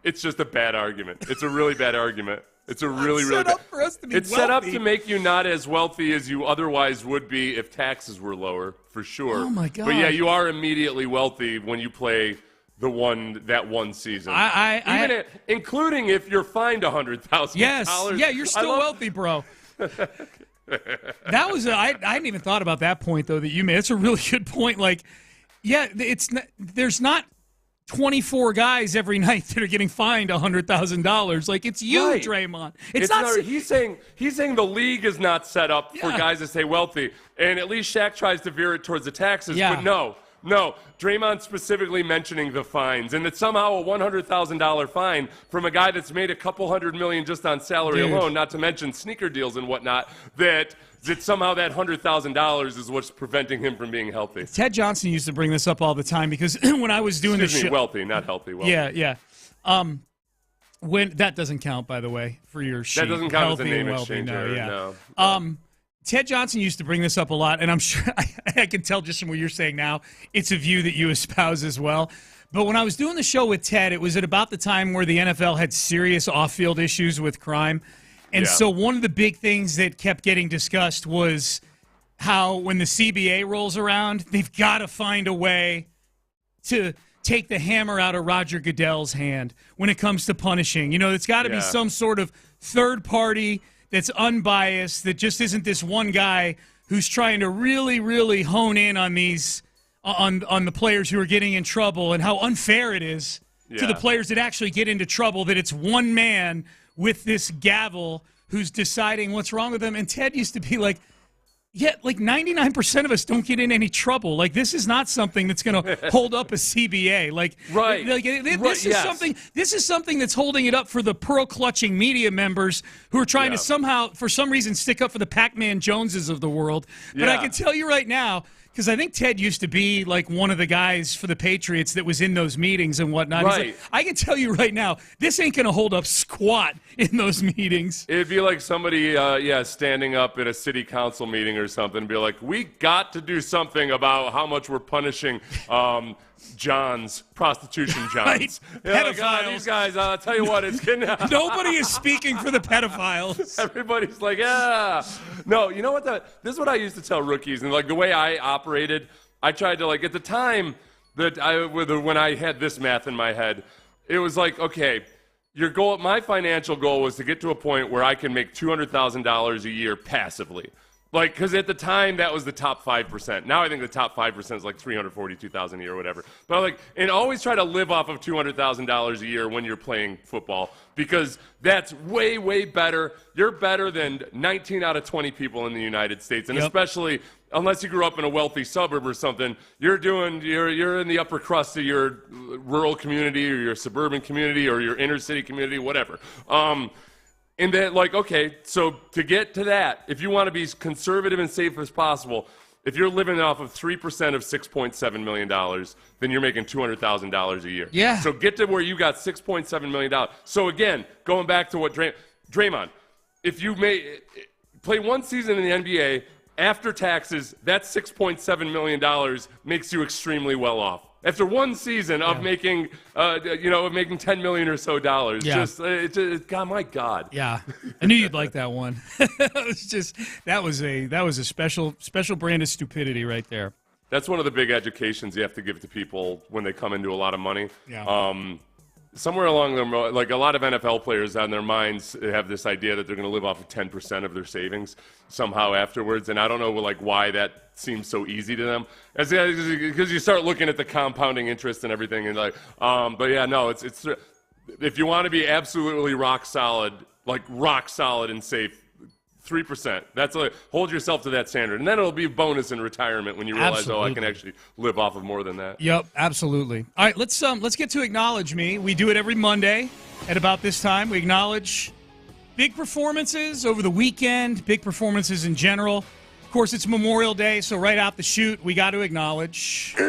It's just a bad argument. It's a really bad argument. It's a really, really set up for us to be It's wealthy. set up to make you not as wealthy as you otherwise would be if taxes were lower, for sure. Oh my God! But yeah, you are immediately wealthy when you play that one season. Including if you're fined $100,000. Yes. Yeah, you're still wealthy, bro. That was I hadn't even thought about that point though that you made. It's a really good point. Like, yeah, there's not 24 guys every night that are getting fined $100,000. Like, it's you, right. Draymond. It's not. He's saying the league is not set up for guys to stay wealthy, and at least Shaq tries to veer it towards the taxes. Yeah. But no. Draymond specifically mentioning the fines, and that somehow a $100,000 fine from a guy that's made a couple $100 million just on salary alone, not to mention sneaker deals and whatnot, that that somehow that $100,000 is what's preventing him from being healthy. Ted Johnson used to bring this up all the time because when I was doing the show, wealthy, not healthy. Wealthy. Yeah. When that doesn't count, by the way, for your sheet. That doesn't count healthy as a name and exchange. No. Ted Johnson used to bring this up a lot, and I'm sure I can tell just from what you're saying now, it's a view that you espouse as well. But when I was doing the show with Ted, it was at about the time where the NFL had serious off-field issues with crime. And so one of the big things that kept getting discussed was how when the CBA rolls around, they've got to find a way to take the hammer out of Roger Goodell's hand when it comes to punishing. You know, it's got to be some sort of third party that's unbiased, that just isn't this one guy who's trying to really, really hone in on these on the players who are getting in trouble and how unfair it is to the players that actually get into trouble, that it's one man with this gavel who's deciding what's wrong with them. And Ted used to be like, yeah, like 99% of us don't get in any trouble. Like, this is not something that's going to hold up a CBA. This is something that's holding it up for the pearl-clutching media members who are trying to somehow, for some reason, stick up for the Pac-Man Joneses of the world. But I can tell you right now, because I think Ted used to be like one of the guys for the Patriots that was in those meetings and whatnot. Right. He's like, I can tell you right now, this ain't going to hold up squat in those meetings. It'd be like somebody, standing up at a city council meeting or something and be like, we got to do something about how much we're punishing Johns, prostitution Johns. Pedophiles. These guys, I'll tell you what, it's getting out. Nobody is speaking for the pedophiles. Everybody's like, No, you know what? This is what I used to tell rookies. And, like, the way I operated, I tried to, like, at the time that when I had this math in my head, it was like, okay, my financial goal was to get to a point where I can make $200,000 a year passively. Like, because at the time, that was the top 5%. Now I think the top 5% is like $342,000 a year or whatever. But and always try to live off of $200,000 a year when you're playing football, because that's way, way better. You're better than 19 out of 20 people in the United States, and especially unless you grew up in a wealthy suburb or something, you're in the upper crust of your rural community or your suburban community or your inner city community, whatever. And then, okay, so to get to that, if you want to be as conservative and safe as possible, if you're living off of 3% of $6.7 million, then you're making $200,000 a year. Yeah. So get to where you got $6.7 million. So again, going back to what Draymond, if you play one season in the NBA, after taxes, that $6.7 million makes you extremely well off. After one season of making, $10 million or so dollars, God, my God. Yeah, I knew you'd like that one. that was a special brand of stupidity right there. That's one of the big educations you have to give to people when they come into a lot of money. Yeah. Somewhere along the road, like a lot of NFL players on their minds have this idea that they're going to live off of 10% of their savings somehow afterwards, and I don't know why that seems so easy to them. Because you start looking at the compounding interest and everything, and it's if you want to be absolutely rock solid and safe, 3%. Hold yourself to that standard, and then it'll be a bonus in retirement when you realize, I can actually live off of more than that. Yep, absolutely. All right, let's get to Acknowledge Me. We do it every Monday at about this time. We acknowledge big performances over the weekend, big performances in general. Of course, it's Memorial Day, so right out the chute, we got to acknowledge me.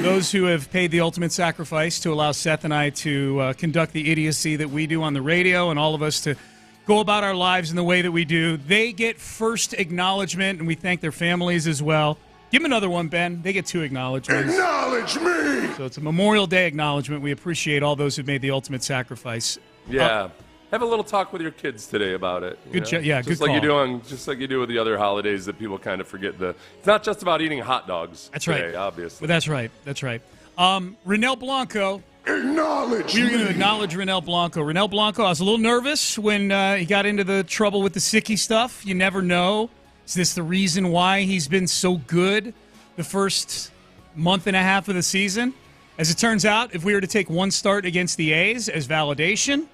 Those who have paid the ultimate sacrifice to allow Seth and I to conduct the idiocy that we do on the radio, and all of us to go about our lives in the way that we do. They get first acknowledgement, and we thank their families as well. Give them another one, Ben. They get 2 acknowledgements. Acknowledge me! So it's a Memorial Day acknowledgement. We appreciate all those who've made the ultimate sacrifice. Yeah. Have a little talk with your kids today about it. Good call. Just like you do with the other holidays that people kind of forget. It's not just about eating hot dogs. That's today, right. Obviously. Well, that's right. Renell Blanco. Acknowledge We're going to acknowledge Renell Blanco. Renell Blanco, I was a little nervous when he got into the trouble with the sicky stuff. You never know. Is this the reason why he's been so good the first month and a half of the season? As it turns out, if we were to take one start against the A's as validation,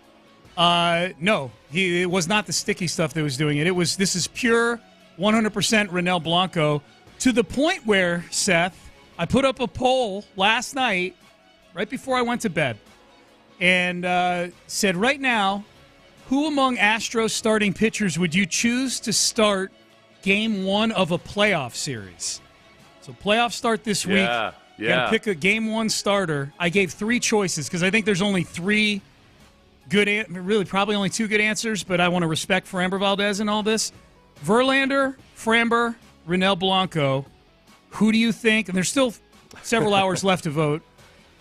no, it was not the sticky stuff that was doing it. This is pure 100% Renell Blanco, to the point where, Seth, I put up a poll last night right before I went to bed, and said, right now, who among Astros starting pitchers would you choose to start game one of a playoff series. So playoffs start this week. Yeah. You got to pick a game one starter. I gave 3 choices because I think there's only 3 good, really probably only 2 good answers, but I want to respect Framber Valdez in all this. Verlander, Framber, Ronel Blanco. Who do you think? And there's still several hours left to vote.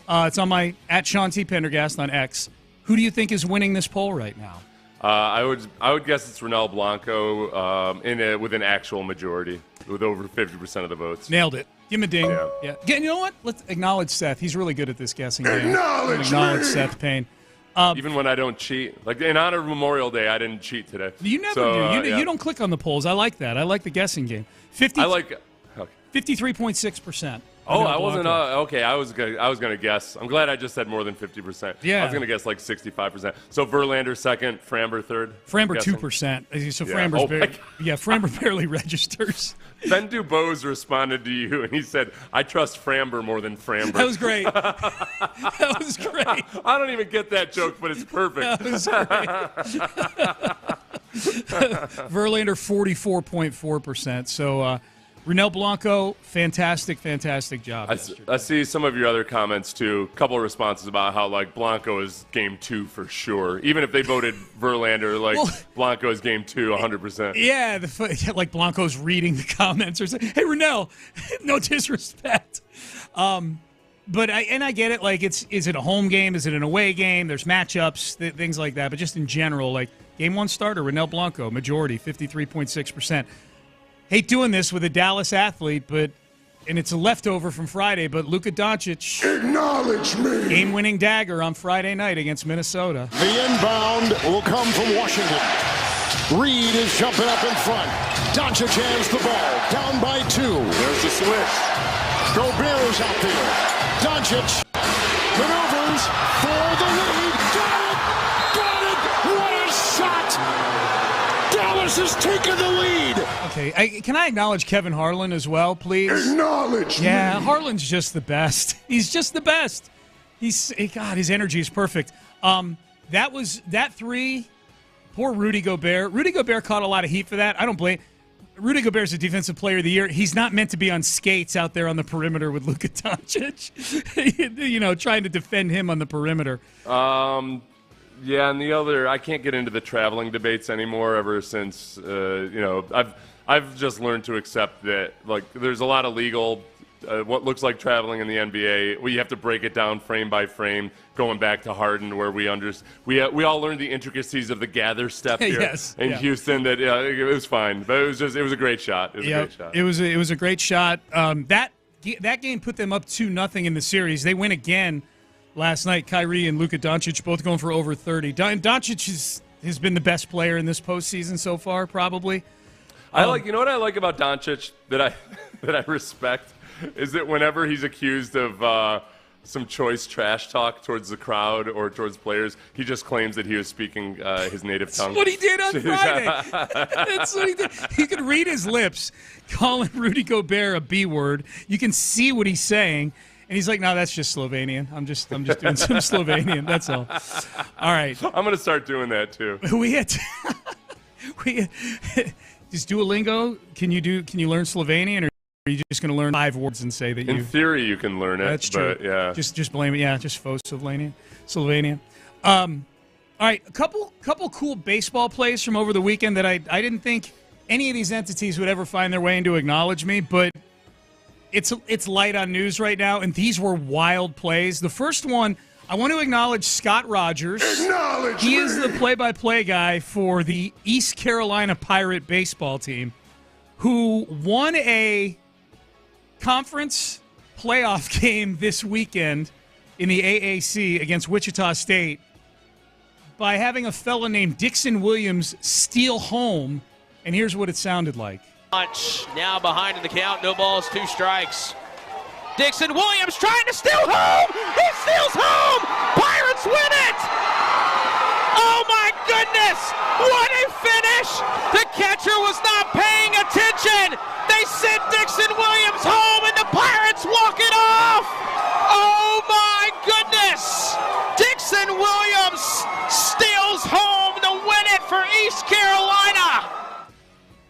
It's on my @Sean T. Pendergast on X. Who do you think is winning this poll right now? I would guess it's Ronel Blanco with an actual majority, with over 50% of the votes. Nailed it. Give him a ding. Yeah. You know what? Let's acknowledge Seth. He's really good at this guessing game. Acknowledge Seth Payne. Even when I don't cheat. Like in honor of Memorial Day, I didn't cheat today. You never do. You don't click on the polls. I like that. I like the guessing game. 53.6%. Oh, I wasn't okay. I was gonna guess. I'm glad I just said more than 50%. Yeah, I was gonna guess like 65%. So Verlander second, Framber third. Framber 2%. So Framber's Framber barely registers. Ben Dubose responded to you, and he said, "I trust Framber more than Framber." That was great. That was great. I don't even get that joke, but it's perfect. That was great. Verlander 44.4%. So. Ronel Blanco, fantastic job. I see some of your other comments, too. A couple of responses about how, Blanco is game 2 for sure. Even if they voted Verlander, Blanco is game 2, 100%. Yeah, Blanco's reading the comments or saying, hey, Ronel, no disrespect. But I get it. Is it a home game? Is it an away game? There's matchups, things like that. But just in general, game 1 starter, Ronel Blanco, majority, 53.6%. Hate doing this with a Dallas athlete, and it's a leftover from Friday, but Luka Doncic. Acknowledge me. Game-winning dagger on Friday night against Minnesota. The inbound will come from Washington. Reed is jumping up in front. Doncic has the ball. Down by 2. There's the switch. Gobert is out there. Doncic maneuvers for the lead. Got it! What a shot! Dallas has taken the lead. Okay, can I acknowledge Kevin Harlan as well, please? Acknowledge me. Yeah, Harlan's just the best. He's just the best. His energy is perfect. That 3, poor Rudy Gobert. Rudy Gobert caught a lot of heat for that. I don't blame. Rudy Gobert's a defensive player of the year. He's not meant to be on skates out there on the perimeter with Luka Doncic, trying to defend him on the perimeter. Yeah, and the other, I can't get into the traveling debates anymore ever since, I've just learned to accept that, there's a lot of legal, what looks like traveling in the NBA. We have to break it down frame by frame, going back to Harden, where we all learned the intricacies of the gather step here in Houston. That it was fine, but it was a great shot. It was a great shot. That game put them up 2-0 in the series. They win again last night. Kyrie and Luka Doncic both going for over 30. Doncic has been the best player in this postseason so far, probably. You know what I like about Doncic that I respect is that whenever he's accused of some choice trash talk towards the crowd or towards players, he just claims that he was speaking his native tongue. That's what he did on Friday. That's what he did. You can read his lips calling Rudy Gobert a B word. You can see what he's saying. And he's like, no, that's just Slovenian. I'm just doing some Slovenian. That's all. All right. I'm going to start doing that, too. Does Duolingo, can you learn Slovenian, or are you just going to learn 5 words and say that you... In theory, you can learn it. That's true. But, yeah. Just blame it. Yeah, just faux Slovenia. All right, a couple cool baseball plays from over the weekend that I didn't think any of these entities would ever find their way into acknowledge me, but it's light on news right now, and these were wild plays. The first one, I want to acknowledge Scott Rogers. He is the play-by-play guy for the East Carolina Pirate baseball team, who won a conference playoff game this weekend in the AAC against Wichita State by having a fella named Dixon Williams steal home, and here's what it sounded like. Now behind in the count, no balls, 2 strikes. Dixon Williams trying to steal home! He steals home! Pirates win it! Oh my goodness! What a finish! The catcher was not paying attention! They sent Dixon Williams home and the Pirates walk it off! Oh my goodness! Dixon Williams steals home to win it for East Carolina!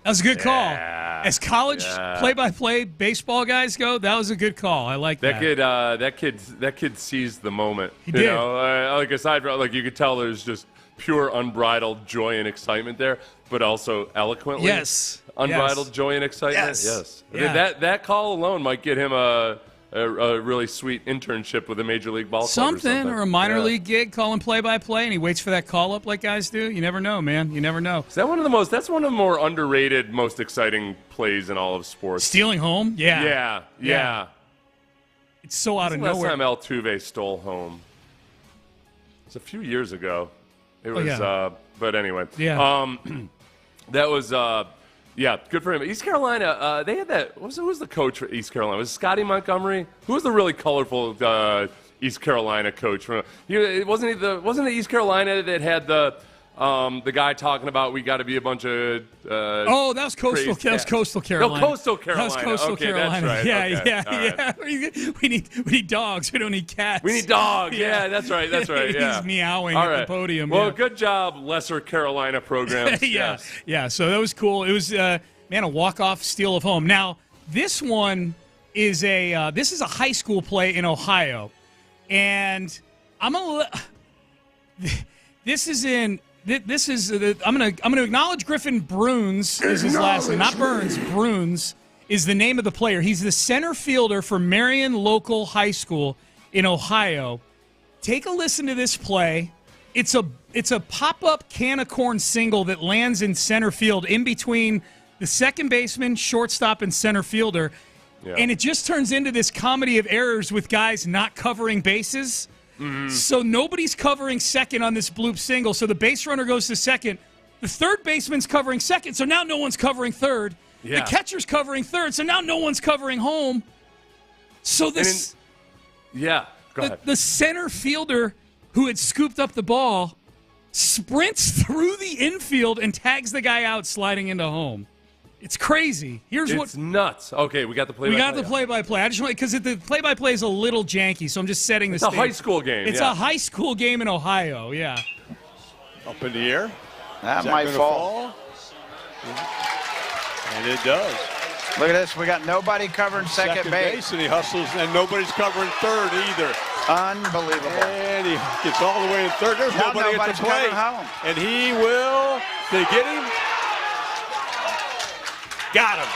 That was a good call. As college play-by-play baseball guys go, that was a good call. I like that. That kid seized the moment. He did. Like aside from you could tell there's just pure unbridled joy and excitement there, but also eloquently. Yes. Unbridled joy and excitement. Yes. Yeah. That call alone might get him a really sweet internship with a Major League Ball club or a minor league gig, calling play-by-play, and he waits for that call up like guys do. You never know, man. You never know. That's one of the more underrated, most exciting plays in all of sports. Stealing home? Yeah. It's so out of nowhere. Last time Altuve stole home? It was a few years ago. It was, but anyway. Yeah. That was, good for him. East Carolina, they had that. Who was the coach for East Carolina? Was it Scotty Montgomery? Who was the really colorful East Carolina coach? Wasn't it East Carolina that had the guy talking about we got to be a bunch of that was Coastal. That was Coastal Carolina. No, Coastal Carolina. That was Coastal Carolina. That's right. Yeah. We need dogs. We don't need cats. We need dogs. Yeah, that's right. Yeah. He's meowing at the podium. Well, good job, Lesser Carolina programs. Yeah. So that was cool. It was a walk-off steal of home. Now this one is a high school play in Ohio, and I'm gonna acknowledge Griffin Bruns is his last name, not Burns. Bruns is the name of the player. He's the center fielder for Marion Local High School in Ohio. Take a listen to this play. It's a pop-up can of corn single that lands in center field in between the second baseman, shortstop, and center fielder. Yeah. And it just turns into this comedy of errors with guys not covering bases. Mm-hmm. So nobody's covering second on this bloop single. So the base runner goes to second. The third baseman's covering second. So now no one's covering third. Yeah. The catcher's covering third. So now no one's covering home. So this, go ahead. The center fielder who had scooped up the ball sprints through the infield and tags the guy out sliding into home. It's crazy. It's nuts. Okay, we got the play-by-play. We got the play-by-play. I just want because the play-by-play is a little janky, so I'm just setting the stage. It's a high school game. It's a high school game in Ohio. Yeah. Up in the air. That might fall. And it does. Look at this. We got nobody covering second base. And he hustles, and nobody's covering third either. Unbelievable. And he gets all the way in third. There's nobody at the plate. And he will. They get him. Got him.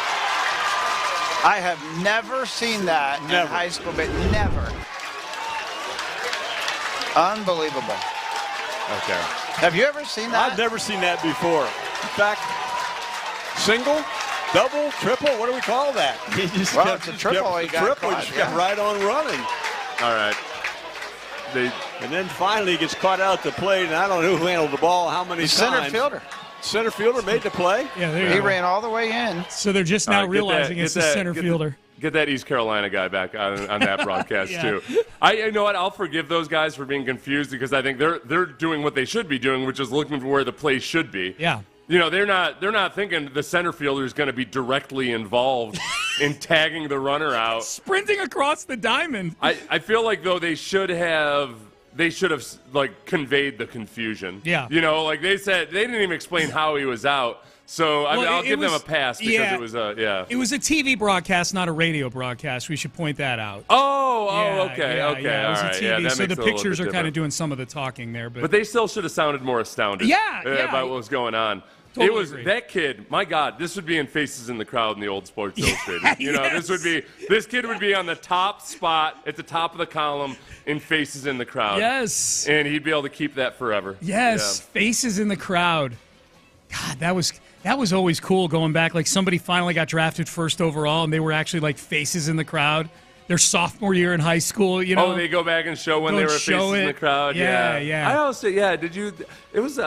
I have never seen that in high school, but never. Unbelievable. Okay. Have you ever seen that? I've never seen that before. In fact, single, double, triple, what do we call that? He just it's a triple. He got right on running. All right. And then finally he gets caught out at the plate, and I don't know who handled the ball how many times. Center fielder. Center fielder made the play. Yeah, he ran all the way in. So they're just now realizing it's the center fielder. Get that East Carolina guy back on that broadcast too. You know what? I'll forgive those guys for being confused because I think they're doing what they should be doing, which is looking for where the play should be. Yeah. You know, they're not thinking the center fielder is going to be directly involved in tagging the runner out, sprinting across the diamond. I feel like though they should have like conveyed the confusion. Yeah. You know, like they said they didn't even explain how he was out. So I mean, I'll give them a pass because it was It was a TV broadcast, not a radio broadcast. We should point that out. Okay. It was a TV, so the pictures are kind of different. doing some of the talking there. But they still should have sounded more astounded. About what was going on. Totally agree. That kid. My God, this would be in Faces in the Crowd in the old Sports Illustrated. You know, this kid would be on the top spot at the top of the column in Faces in the Crowd. Yes, and he'd be able to keep that forever. Yes, Faces in the Crowd. God, that was always cool going back. Like somebody finally got drafted first overall, and they were actually like faces in the crowd. Their sophomore year in high school, you know. Oh, they go back and show when they were faces in the crowd. Yeah. I also, did you? It was,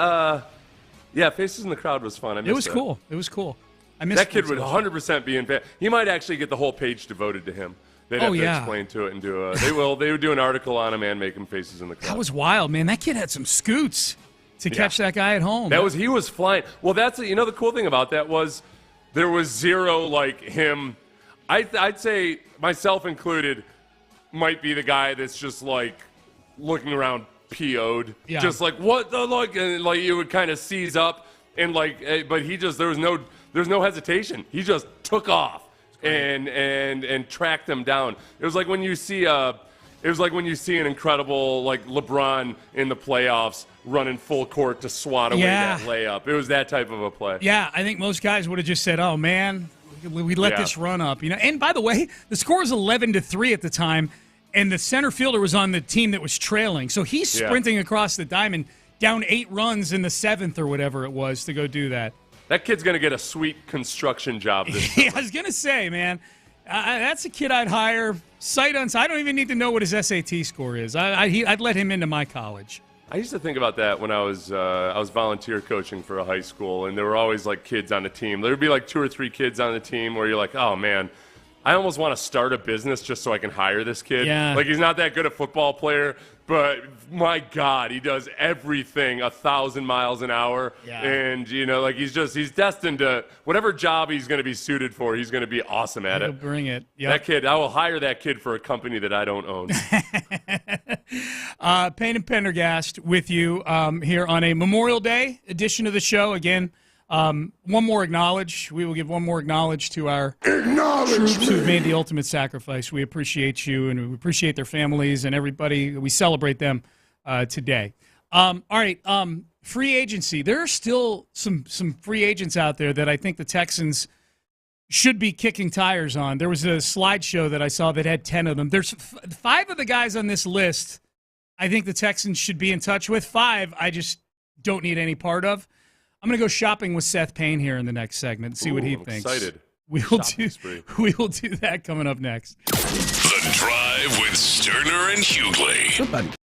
faces in the crowd was fun. I missed It was that. cool. It was cool. I missed that kid would 100% be in. He might actually get the whole page devoted to him. They'd have to explain to it and do. They would do an article on him and make him faces in the crowd. That was wild, man. That kid had some scoots to catch that guy at home. He was flying. Well, the cool thing about that was there was zero like him. I'd say myself included might be the guy that's just like looking around PO'd, just like what the and like you would kind of seize up and like, but there was There's no hesitation. He just took off and tracked them down. It was like when you see an incredible like LeBron in the playoffs running full court to swat away that layup. It was that type of a play. Yeah, I think most guys would have just said, "Oh man, we let this run up." And by the way, the score was 11-3 at the time, and the center fielder was on the team that was trailing. So he's sprinting across the diamond, down 8 runs in the 7th or whatever it was to go do that. That kid's going to get a sweet construction job this summer. I was going to say, man, that's a kid I'd hire sight unseen. I don't even need to know what his SAT score is. I'd let him into my college. I used to think about that when I was volunteer coaching for a high school, and there were always like kids on the team. There would be like 2 or 3 kids on the team where you're like, oh man, I almost want to start a business just so I can hire this kid. Yeah. Like he's not that good a football player, but my God, he does everything 1,000 miles an hour. Yeah. And like he's destined to whatever job he's going to be suited for. He's going to be awesome at He'll it. bring it. Yep. That kid, I will hire that kid for a company that I don't own. Payne and Pendergast with you here on a Memorial Day edition of the show. Again, we will give one more acknowledge to our troops who've made the ultimate sacrifice. We appreciate you, and we appreciate their families and everybody. We celebrate them today. All right, free agency. There are still some free agents out there that I think the Texans should be kicking tires on. There was a slideshow that I saw that had 10 of them. There's 5 of the guys on this list I think the Texans should be in touch with. 5 I just don't need any part of. I'm going to go shopping with Seth Payne here in the next segment and see what he thinks. Excited. We will do that coming up next. The Drive with Stoerner and Hughley.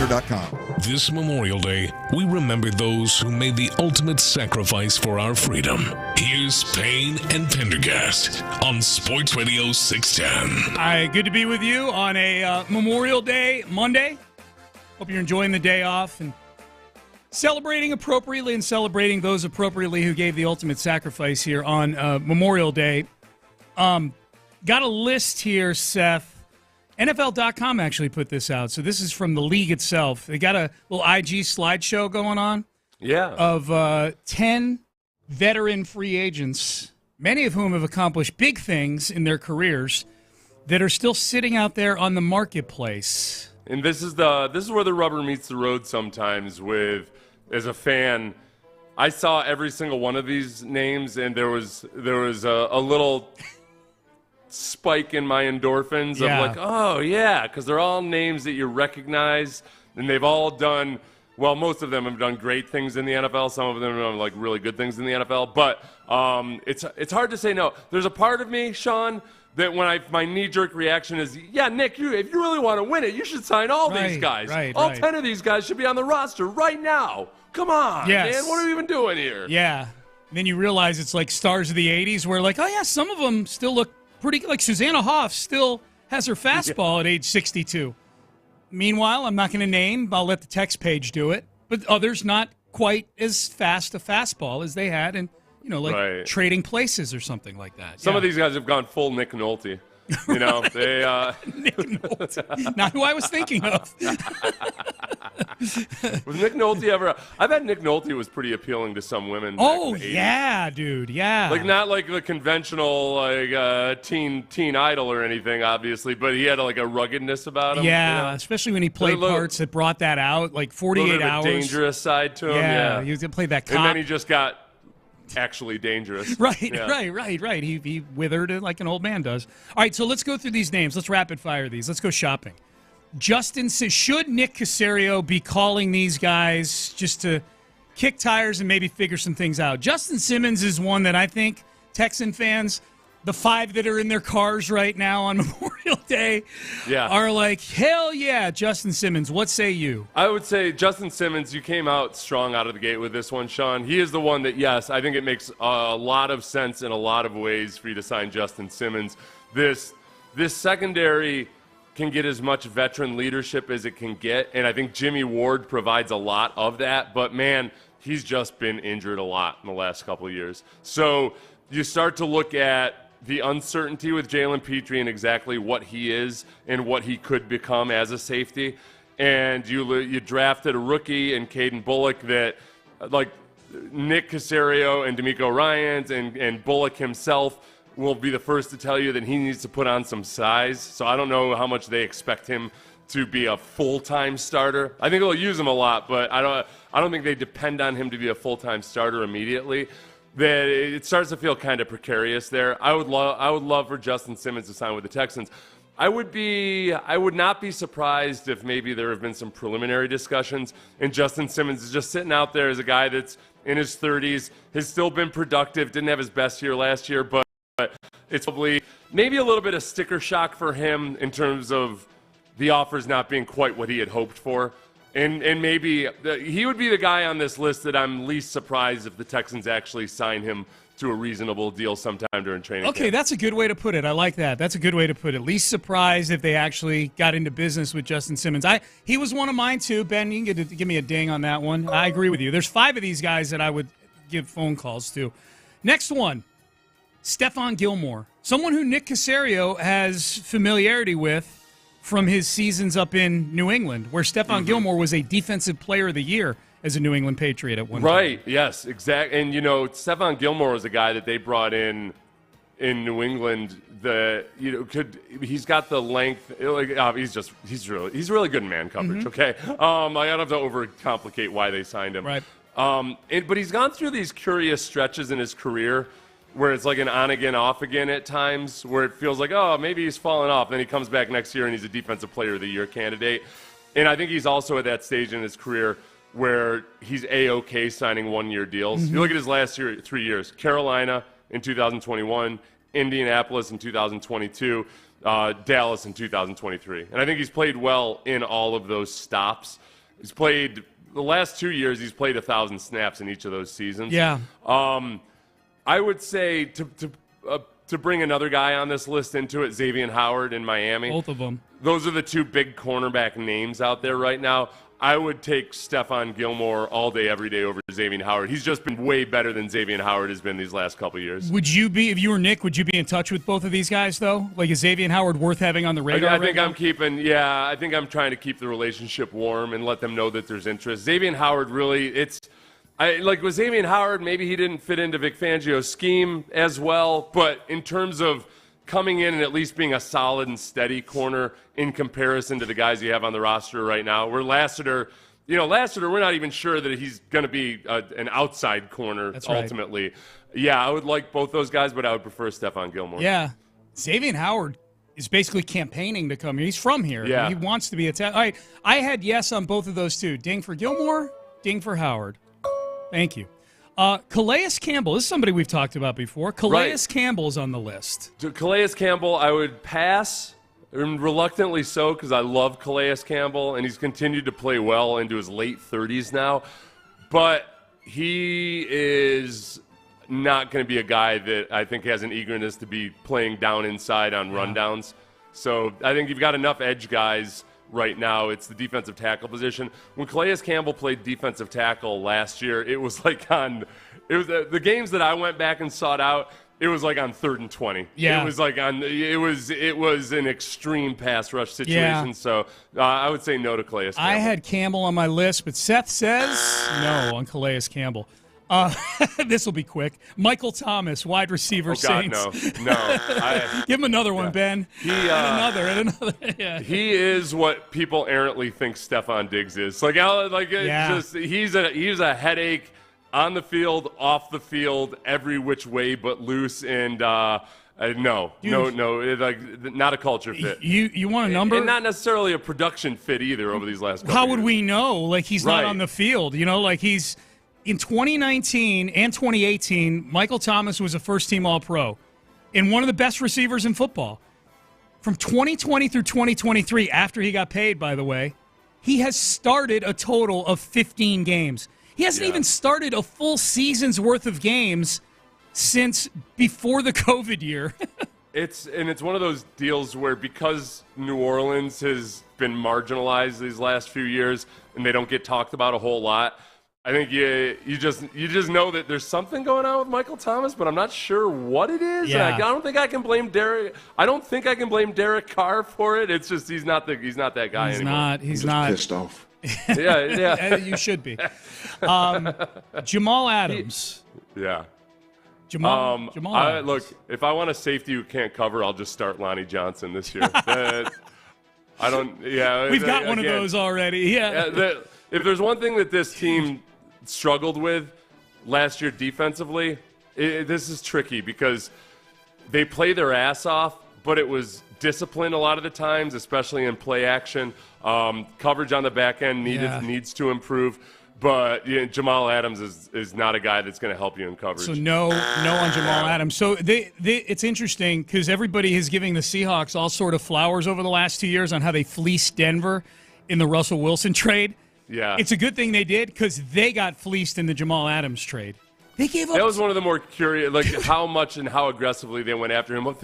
SportsRadio.com. This Memorial Day, we remember those who made the ultimate sacrifice for our freedom. Here's Payne and Pendergast on Sports Radio 610. Hi, good to be with you on a Memorial Day Monday. Hope you're enjoying the day off and celebrating appropriately and celebrating those appropriately who gave the ultimate sacrifice here on Memorial Day. Got a list here, Seth. NFL.com actually put this out. So this is from the league itself. They got a little IG slideshow going on. Yeah. Of 10 veteran free agents, many of whom have accomplished big things in their careers, that are still sitting out there on the marketplace. And this is where the rubber meets the road sometimes with, as a fan, I saw every single one of these names, and there was a little spike in my endorphins of like, oh yeah, because they're all names that you recognize, and they've all done well. Most of them have done great things in the NFL. Some of them have done like really good things in the NFL. But it's hard to say no. There's a part of me, Sean, that when my knee-jerk reaction is, yeah, Nick, if you really want to win it, you should sign all these guys. All 10 of these guys should be on the roster right now. Come on, man. What are we even doing here? Yeah. And then you realize it's like stars of the 80s where like, oh, yeah, some of them still look pretty good. Like Susanna Hoff still has her fastball at age 62. Meanwhile, I'm not going to name. I'll let the text page do it. But others not quite as fast a fastball as they had in, Trading Places or something like that. Some of these guys have gone full Nick Nolte. You know, they Nick Nolte. Not who I was thinking of. Was Nick Nolte ever? I bet Nick Nolte was pretty appealing to some women. Oh yeah, dude, yeah. Like not like the conventional like teen idol or anything, obviously, but he had like a ruggedness about him. Yeah, especially when he played parts that brought that out, like 48 hours. A dangerous side to him. Yeah, he was gonna play that cop. And then he just got actually dangerous. Right. He withered like an old man does. All right, so let's go through these names. Let's rapid fire these. Let's go shopping. Justin says, should Nick Caserio be calling these guys just to kick tires and maybe figure some things out? Justin Simmons is one that I think Texan fans, the 5 that are in their cars right now on Memorial Day, are like, hell yeah, Justin Simmons. What say you? I would say Justin Simmons, you came out strong out of the gate with this one, Sean. He is the one that, yes, I think it makes a lot of sense in a lot of ways for you to sign Justin Simmons. This secondary can get as much veteran leadership as it can get, and I think Jimmy Ward provides a lot of that. But, man, he's just been injured a lot in the last couple of years. So you start to look at the uncertainty with Jalen Petrie and exactly what he is and what he could become as a safety. And you drafted a rookie in Caden Bullock that, like, Nick Caserio and D'Amico Ryans and Bullock himself will be the first to tell you that he needs to put on some size. So I don't know how much they expect him to be a full-time starter. I think they'll use him a lot, but I don't think they depend on him to be a full-time starter immediately. That it starts to feel kind of precarious there. I would love for Justin Simmons to sign with the Texans. I would not be surprised if maybe there have been some preliminary discussions and Justin Simmons is just sitting out there as a guy that's in his 30s, has still been productive, didn't have his best year last year, but it's probably maybe a little bit of sticker shock for him in terms of the offers not being quite what he had hoped for. And maybe he would be the guy on this list that I'm least surprised if the Texans actually sign him to a reasonable deal sometime during training camp. Okay, that's a good way to put it. I like that. That's a good way to put it. Least surprised if they actually got into business with Justin Simmons. He was one of mine too. Ben, you can give me a ding on that one. I agree with you. There's 5 of these guys that I would give phone calls to. Next one, Stephon Gilmore. Someone who Nick Caserio has familiarity with from his seasons up in New England, where Stephon Gilmore was a Defensive Player of the Year as a New England Patriot at one time. Right, yes, exactly. And, Stephon Gilmore was a guy that they brought in New England that, he's got the length. He's really good in man coverage, okay? I don't have to overcomplicate why they signed him. Right. But he's gone through these curious stretches in his career where it's like an on-again, off-again at times, where it feels like, oh, maybe he's fallen off. Then he comes back next year and he's a Defensive Player of the Year candidate. And I think he's also at that stage in his career where he's A-OK signing one-year deals. You look at his last 3 years, Carolina in 2021, Indianapolis in 2022, Dallas in 2023. And I think he's played well in all of those stops. He's played the last 2 years, he's played 1,000 snaps in each of those seasons. Yeah. I would say to bring another guy on this list into it, Xavier Howard in Miami. Both of them. Those are the two big cornerback names out there right now. I would take Stephon Gilmore all day, every day over Xavier Howard. He's just been way better than Xavier Howard has been these last couple of years. Would you be, if you were Nick, would you be in touch with both of these guys, though? Like, is Xavier Howard worth having on the radar? I think I think I'm trying to keep the relationship warm and let them know that there's interest. Xavier Howard really, with Xavier Howard, maybe he didn't fit into Vic Fangio's scheme as well, but in terms of coming in and at least being a solid and steady corner in comparison to the guys you have on the roster right now, where Lassiter, we're not even sure that he's going to be an outside corner. That's ultimately. Right. Yeah, I would like both those guys, but I would prefer Stephon Gilmore. Yeah. Xavier Howard is basically campaigning to come here. He's from here. Yeah. He wants to be a all right, I had yes on both of those two. Ding for Gilmore, ding for Howard. Thank you. Calais Campbell, this is somebody we've talked about before. Calais Campbell's on the list. To Calais Campbell, I would pass, and reluctantly so, because I love Calais Campbell, and he's continued to play well into his late 30s now. But he is not going to be a guy that I think has an eagerness to be playing down inside on rundowns. So I think you've got enough edge guys right now. It's the defensive tackle position. When Calais Campbell played defensive tackle last year, it was like the games that I went back and sought out, it was like on 3rd and 20. Yeah. It was like it was an extreme pass rush situation. Yeah. So I would say no to Calais Campbell. I had Campbell on my list, but Seth says no on Calais Campbell. This will be quick. Michael Thomas, wide receiver, Saints. No. Give him another one, Ben. Another. Yeah. He is what people errantly think Stephon Diggs is. He's a headache on the field, off the field, every which way but loose, and not a culture fit. You want a number? And not necessarily a production fit either over these last couple How years. would we know? Like, he's not on the field. He's in 2019 and 2018, Michael Thomas was a first-team All-Pro and one of the best receivers in football. From 2020 through 2023, after he got paid, by the way, he has started a total of 15 games. He hasn't even started a full season's worth of games since before the COVID year. It's one of those deals where, because New Orleans has been marginalized these last few years and they don't get talked about a whole lot, I think you just know that there's something going on with Michael Thomas, but I'm not sure what it is. Yeah. And I don't think I can blame Derek. I don't think I can blame Derek Carr for it. It's just he's not that guy anymore. He's not pissed off. Yeah. You should be. Jamal Adams. Jamal Adams. Look, if I want a safety who can't cover, I'll just start Lonnie Johnson this year. We've got one of those already. Yeah. If there's one thing that this team struggled with last year defensively, this is tricky because they play their ass off, but it was discipline a lot of the times, especially in play action. Coverage on the back end needs to improve. But Jamal Adams is not a guy that's going to help you in coverage. So no on Jamal Adams. So it's interesting because everybody is giving the Seahawks all sort of flowers over the last 2 years on how they fleeced Denver in the Russell Wilson trade. Yeah. It's a good thing they did because they got fleeced in the Jamal Adams trade. They gave up. That was one of the more curious, how much and how aggressively they went after him.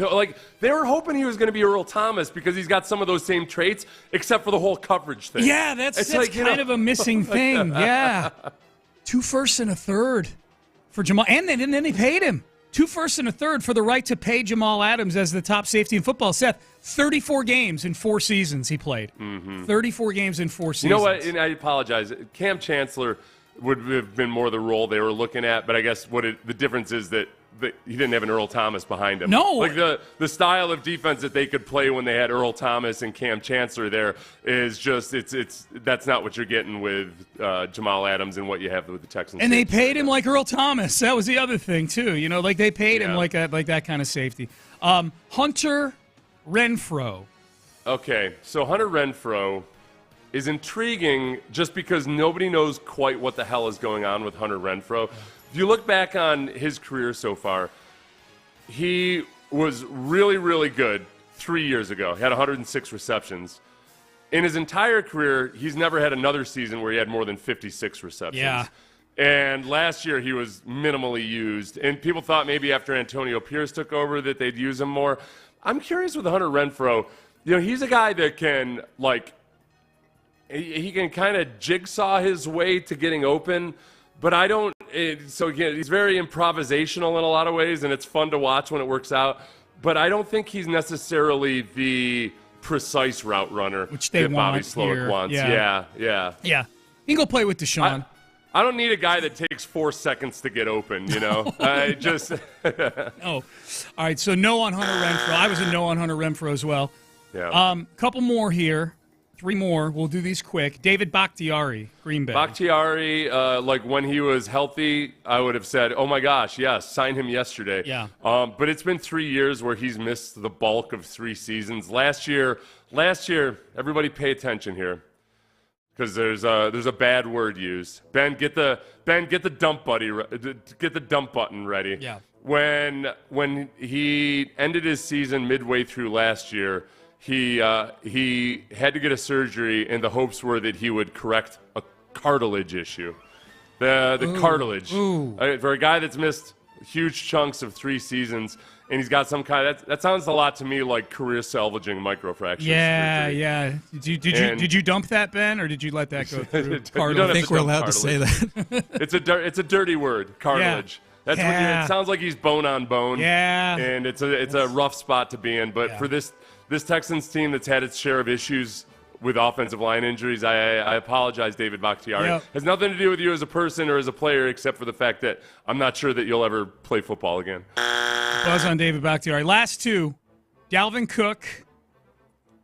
They were hoping he was going to be Earl Thomas because he's got some of those same traits, except for the whole coverage thing. Yeah, that's kind of a missing thing. Yeah. 2 firsts and a third for Jamal. And then they paid him. 2 firsts and a third for the right to pay Jamal Adams as the top safety in football. Seth, 34 games in 4 seasons he played. Mm-hmm. 34 games in 4 seasons. You know what? And I apologize. Cam Chancellor would have been more the role they were looking at, but I guess the difference is that he didn't have an Earl Thomas behind him. No. Like the style of defense that they could play when they had Earl Thomas and Cam Chancellor there is just that's not what you're getting with Jamal Adams and what you have with the Texans. And they paid him like Earl Thomas. That was the other thing too. They paid him like that kind of safety. Hunter Renfrow. Okay, so Hunter Renfrow is intriguing just because nobody knows quite what the hell is going on with Hunter Renfrow. If you look back on his career so far, he was really, really good 3 years ago. He had 106 receptions. In his entire career, he's never had another season where he had more than 56 receptions. Yeah. And last year, he was minimally used. And people thought maybe after Antonio Pierce took over that they'd use him more. I'm curious with Hunter Renfrow. He's a guy that can, he can kind of jigsaw his way to getting open. But I don't so again, he's very improvisational in a lot of ways, and it's fun to watch when it works out. But I don't think he's necessarily the precise route runner which they that Bobby want Slowick here. wants. Yeah. He can go play with Deshaun. I don't need a guy that takes 4 seconds to get open, I just Oh. All right, so no on Hunter Renfrow. I was a no on Hunter Renfrow as well. Yeah. Couple more here. 3 more. We'll do these quick. David Bakhtiari, Green Bay. Bakhtiari, when he was healthy, I would have said, oh my gosh, yes, sign him yesterday. Yeah. But it's been 3 years where he's missed the bulk of 3 seasons. Last year, everybody pay attention here, because there's a bad word used. Ben, get the dump button ready. Yeah. When he ended his season midway through last year, he had to get a surgery, and the hopes were that he would correct a cartilage issue. The cartilage. For a guy that's missed huge chunks of 3 seasons, and he's got some kind of that sounds a lot to me like career salvaging microfracture. Yeah. Did you dump that, Ben, or did you let that go through? I think we're allowed to say that. It's a dirty word, cartilage. Yeah. That's what it sounds like. He's bone on bone. Yeah. And it's a rough spot to be in. But for this Texans team that's had its share of issues with offensive line injuries, I apologize, David Bakhtiari. Yep. Has nothing to do with you as a person or as a player, except for the fact that I'm not sure that you'll ever play football again. Buzz on David Bakhtiari. Last 2, Dalvin Cook.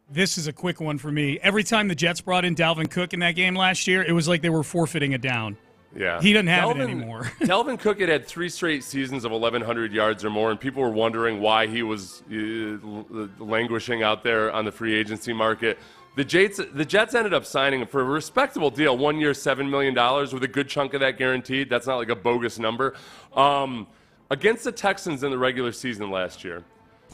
This is a quick one for me. Every time the Jets brought in Dalvin Cook in that game last year, it was like they were forfeiting a down. Yeah. He doesn't have it anymore. Dalvin Cook had 3 straight seasons of 1,100 yards or more, and people were wondering why he was languishing out there on the free agency market. The Jets ended up signing him for a respectable deal, 1 year, $7 million, with a good chunk of that guaranteed. That's not like a bogus number. Against the Texans in the regular season last year,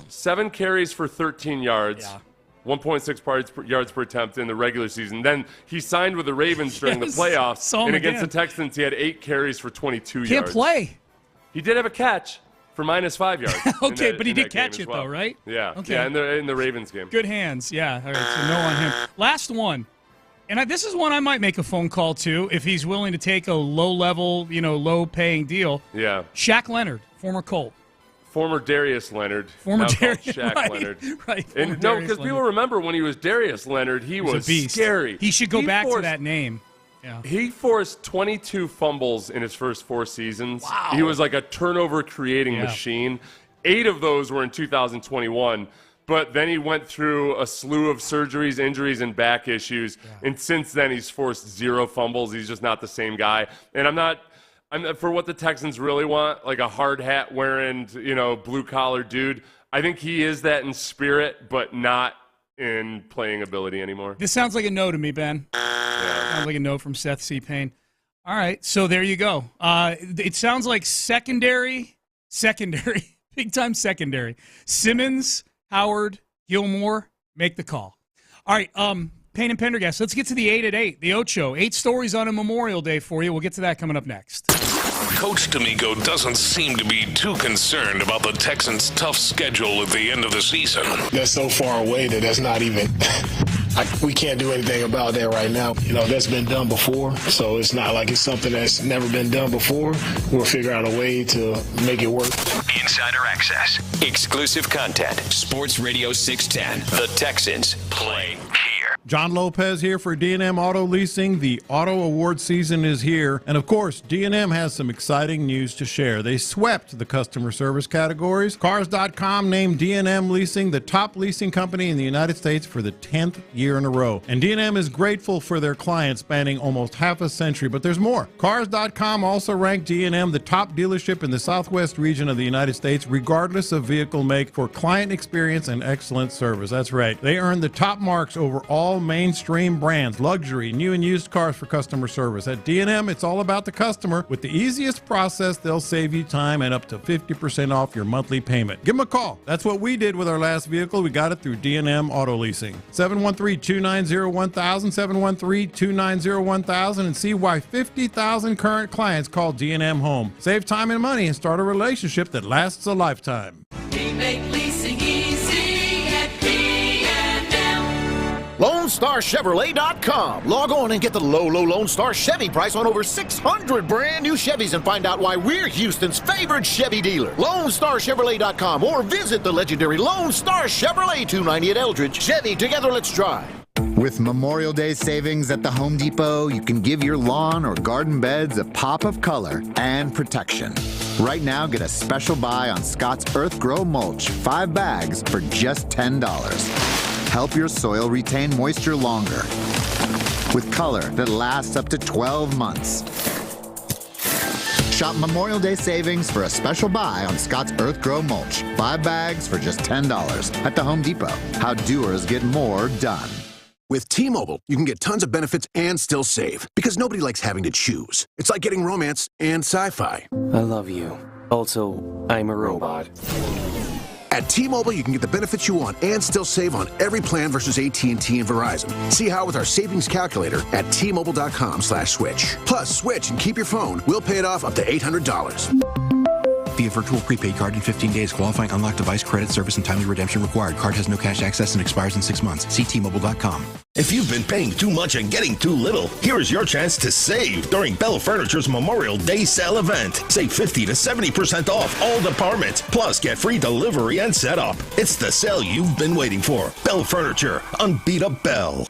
7 carries for 13 yards. Yeah. 1.6 yards per attempt in the regular season. Then he signed with the Ravens during the playoffs, and against the Texans, he had 8 carries for 22 yards. Can't play. He did have a catch for -5 yards. Okay, but he did catch it, though, right? Yeah. Okay. Yeah, in the Ravens game. Good hands. Yeah. All right, so no on him. Last one. And this is one I might make a phone call to if he's willing to take a low-level, low-paying deal. Yeah. Shaq Leonard, former Colt. Former Darius Leonard. Former Darius Shaq Leonard. Right. And no, because people remember when he was Darius Leonard, he was a beast. Scary. He should go back to that name. Yeah. He forced 22 fumbles in his first 4 seasons. Wow. He was like a turnover-creating machine. 8 of those were in 2021. But then he went through a slew of surgeries, injuries, and back issues. Yeah. And since then, he's forced 0 fumbles. He's just not the same guy. And I'm for what the Texans really want, like a hard hat wearing, blue collar dude. I think he is that in spirit, but not in playing ability anymore. This sounds like a no to me, Ben. Yeah. Sounds like a no from Seth C. Payne. All right, so there you go. It sounds like secondary, big time secondary. Simmons, Howard, Gilmore, make the call. All right, Payne and Pendergast, let's get to the 8 at 8, the Ocho. 8 stories on a Memorial Day for you. We'll get to that coming up next. Coach D'Amico doesn't seem to be too concerned about the Texans' tough schedule at the end of the season. That's so far away that that's not even we can't do anything about that right now. That's been done before, so it's not like it's something that's never been done before. We'll figure out a way to make it work. Insider access, exclusive content, Sports Radio 610. The Texans play here. John Lopez here for D&M Auto Leasing. The Auto Award season is here. And of course, D&M has some exciting news to share. They swept the customer service categories. Cars.com named D&M Leasing the top leasing company in the United States for the 10th year in a row. And D&M is grateful for their clients spanning almost half a century, but there's more. Cars.com also ranked D&M the top dealership in the Southwest region of the United States, regardless of vehicle make, for client experience and excellent service. That's right. They earned the top marks over all mainstream brands, luxury, new and used cars for customer service. At D&M, it's all about the customer. With the easiest process, they'll save you time and up to 50% off your monthly payment. Give them a call. That's what we did with our last vehicle. We got it through D&M Auto Leasing. 713-290-1000, 713-290-1000, and see why 50,000 current clients call D&M home. Save time and money and start a relationship that lasts a lifetime. We make leasing easy at P&M. LoneStarChevrolet.com. Log on and get the low Lone Star Chevy price on over 600 brand new Chevys and find out why we're Houston's favorite Chevy dealer. LoneStarChevrolet.com or visit the legendary Lone Star Chevrolet 290 at Eldridge. Chevy, together let's drive. With Memorial Day savings at the Home Depot, you can give your lawn or garden beds a pop of color and protection. Right now, get a special buy on Scott's Earth Grow Mulch, 5 bags for just $10. Help your soil retain moisture longer with color that lasts up to 12 months. Shop Memorial Day savings for a special buy on Scott's Earth Grow Mulch, 5 bags for just $10 at the Home Depot. How doers get more done. With T-Mobile, you can get tons of benefits and still save, because nobody likes having to choose. It's like getting romance and sci-fi. I love you. Also, I'm a robot. At T-Mobile, you can get the benefits you want and still save on every plan versus AT&T and Verizon. See how with our savings calculator at T-Mobile.com/switch. Plus, switch and keep your phone. We'll pay it off up to $800. Via virtual prepaid card in 15 days. Qualifying unlocked device credit service and timely redemption required. Card has no cash access and expires in 6 months. See T-Mobile.com. If you've been paying too much and getting too little, here is your chance to save during Bell Furniture's Memorial Day sale event. Save 50 to 70% off all departments. Plus, get free delivery and setup. It's the sale you've been waiting for. Bell Furniture. Unbeat a Bell.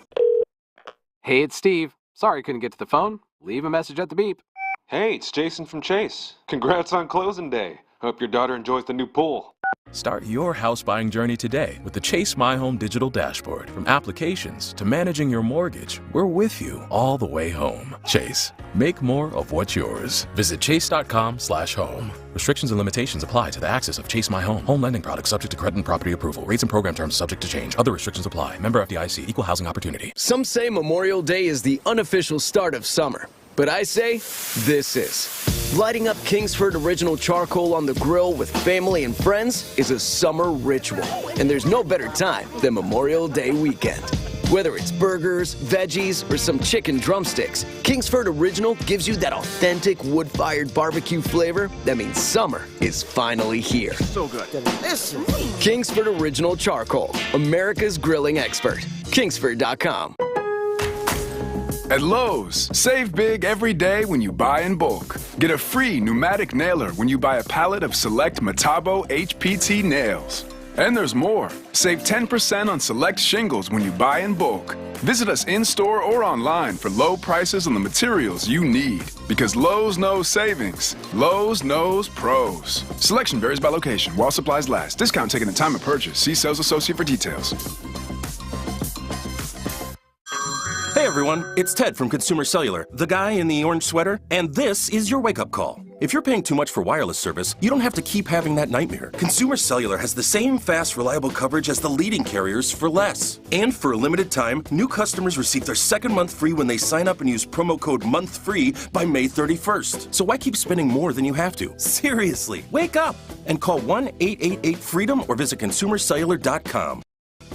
Hey, it's Steve. Sorry couldn't get to the phone. Leave a message at the beep. Hey, it's Jason from Chase. Congrats on closing day. Hope your daughter enjoys the new pool. Start your house buying journey today with the Chase My Home digital dashboard. From applications to managing your mortgage, we're with you all the way home. Chase, make more of what's yours. Visit chase.com/home. Restrictions and limitations apply to the access of Chase My Home. Home lending products subject to credit and property approval. Rates and program terms subject to change. Other restrictions apply. Member FDIC. Equal housing opportunity. Some say Memorial Day is the unofficial start of summer. But I say, this is. Lighting up Kingsford Original Charcoal on the grill with family and friends is a summer ritual. And there's no better time than Memorial Day weekend. Whether it's burgers, veggies, or some chicken drumsticks, Kingsford Original gives you that authentic wood-fired barbecue flavor that means summer is finally here. So good. Listen. Kingsford Original Charcoal, America's grilling expert. Kingsford.com. At Lowe's, save big every day when you buy in bulk. Get a free pneumatic nailer when you buy a pallet of select Metabo HPT nails. And there's more. Save 10% on select shingles when you buy in bulk. Visit us in-store or online for low prices on the materials you need. Because Lowe's knows savings. Lowe's knows pros. Selection varies by location while supplies last. Discount taken at time of purchase. See sales associate for details. Hey everyone, it's Ted from Consumer Cellular, the guy in the orange sweater, and this is your wake-up call. If you're paying too much for wireless service, you don't have to keep having that nightmare. Consumer Cellular has the same fast, reliable coverage as the leading carriers for less. And for a limited time, new customers receive their second month free when they sign up and use promo code MONTHFREE by May 31st. So why keep spending more than you have to? Seriously, wake up and call 1-888-FREEDOM or visit consumercellular.com.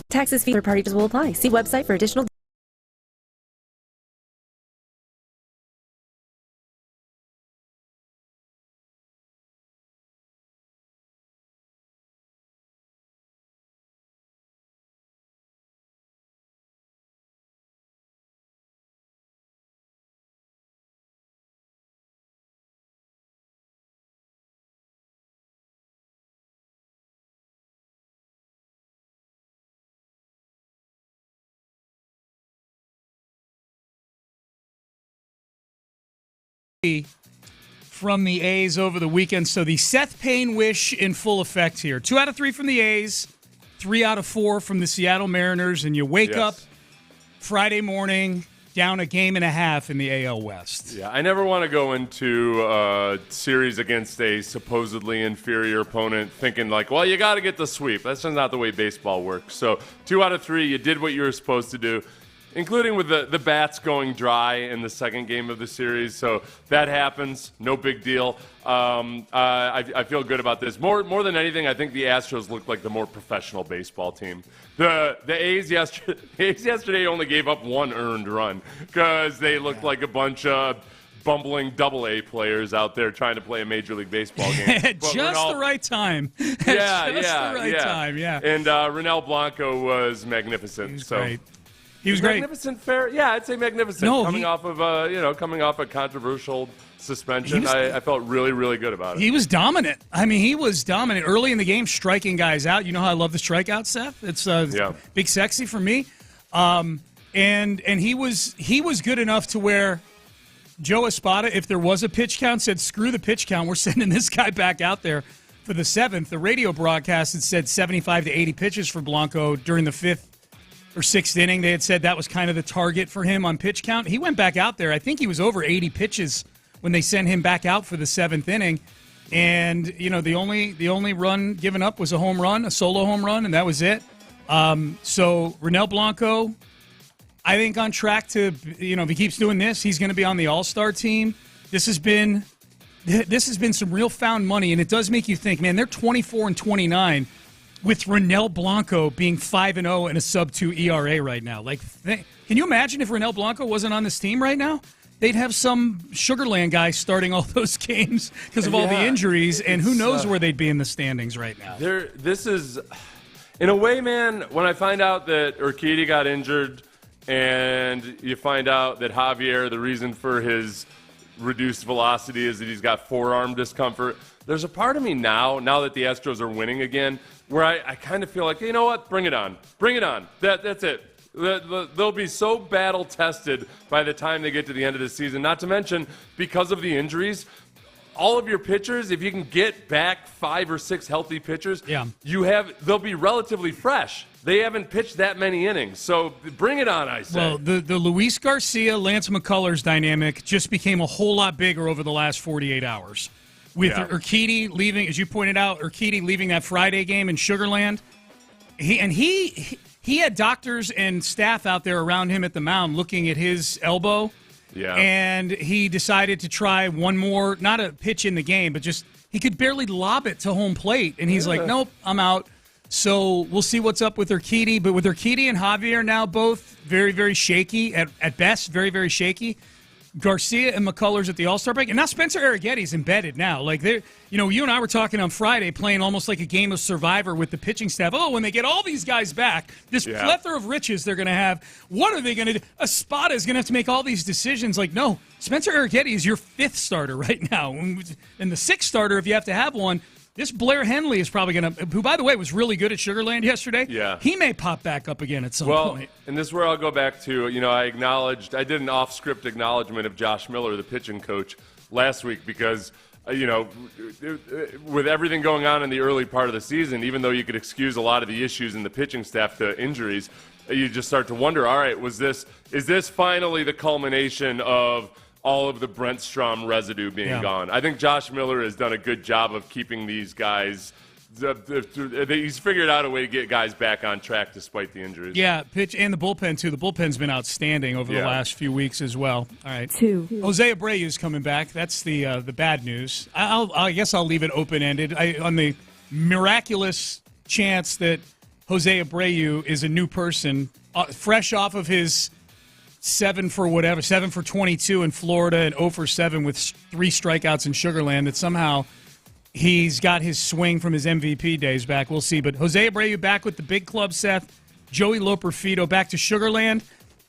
Taxes, fees, third parties will apply. See website for additional. From the A's over the weekend. So the Seth Payne wish in full effect here. 2 out of 3 from the A's, 3 out of 4 from the Seattle Mariners, and you wake up Friday morning down a game and a half in the AL West. Yeah, I never want to go into a series against a supposedly inferior opponent thinking like, well, you got to get the sweep. That's just not the way baseball works. So 2 out of 3, you did what you were supposed to do. including with the bats going dry in the second game of the series. So that happens. No big deal. I feel good about this. More than anything, I think the Astros look like the more professional baseball team. The A's yesterday only gave up one earned run because they looked like a bunch of bumbling AA players out there trying to play a Major League Baseball game. At just the right time. Time, yeah. And Ronel Blanco was magnificent. He was great. He was great. Magnificent, fair? Yeah, I'd say magnificent. No, coming off a controversial suspension, I felt really, really good about it. He was dominant. I mean, he was dominant early in the game, striking guys out. You know how I love the strikeout, Seth? It's big sexy for me. And he was good enough to where Joe Espada, if there was a pitch count, said, screw the pitch count. We're sending this guy back out there for the 7th. The radio broadcast had said 75 to 80 pitches for Blanco during the 5th or 6th inning. They had said that was kind of the target for him on pitch count. He went back out there. I think he was over 80 pitches when they sent him back out for the 7th inning. And, the only run given up was a home run, a solo home run, and that was it. So Ronel Blanco, I think on track to, if he keeps doing this, he's going to be on the All-Star team. This has been some real found money, and it does make you think, man, they're 24-29 with Ronel Blanco being 5-0 and a sub-2 ERA right now. Can you imagine if Ronel Blanco wasn't on this team right now? They'd have some Sugarland guy starting all those games because of all the injuries, and who knows where they'd be in the standings right now. This is, in a way, man, when I find out that Urquidy got injured and you find out that Javier, the reason for his reduced velocity is that he's got forearm discomfort, there's a part of me now that the Astros are winning again, where I kind of feel like, you know what, bring it on. Bring it on. That's it. They'll be so battle-tested by the time they get to the end of the season, not to mention, because of the injuries, all of your pitchers, if you can get back 5 or 6 healthy pitchers, they'll be relatively fresh. They haven't pitched that many innings, so bring it on, I say. Well, the Luis Garcia, Lance McCullers dynamic just became a whole lot bigger over the last 48 hours. With Urquidy leaving, as you pointed out, Urquidy leaving that Friday game in Sugarland, he had doctors and staff out there around him at the mound looking at his elbow. Yeah. And he decided to try one more, not a pitch in the game, but just he could barely lob it to home plate. And he's like, nope, I'm out. So we'll see what's up with Urquidy. But with Urquidy and Javier now both very, very shaky, at best, very, very shaky. Garcia and McCullers at the All-Star break. And now Spencer Arrighetti's embedded now. Like, you and I were talking on Friday, playing almost like a game of Survivor with the pitching staff. Oh, when they get all these guys back, this plethora of riches they're going to have, what are they going to do? Espada is going to have to make all these decisions. Like, no, Spencer Arrighetti is your 5th starter right now. And the 6th starter, if you have to have one, this Blair Henley is probably going to, who, by the way, was really good at Sugarland yesterday. Yeah. He may pop back up again at some point. And this is where I'll go back to, I did an off-script acknowledgement of Josh Miller, the pitching coach, last week because, with everything going on in the early part of the season, even though you could excuse a lot of the issues in the pitching staff to injuries, you just start to wonder, all right, is this finally the culmination of all of the Brent Strom residue being gone? I think Josh Miller has done a good job of keeping these guys. He's figured out a way to get guys back on track despite the injuries. Yeah, pitch and the bullpen, too. The bullpen's been outstanding over the last few weeks as well. All right. Jose Abreu's coming back. That's the bad news. I guess I'll leave it open-ended. On the miraculous chance that Jose Abreu is a new person, fresh off of his 7 for 22 in Florida and 0 for 7 with 3 strikeouts in Sugarland, that somehow he's got his swing from his MVP days back. We'll see. But Jose Abreu back with the big club, Seth. Joey Loperfido back to Sugarland.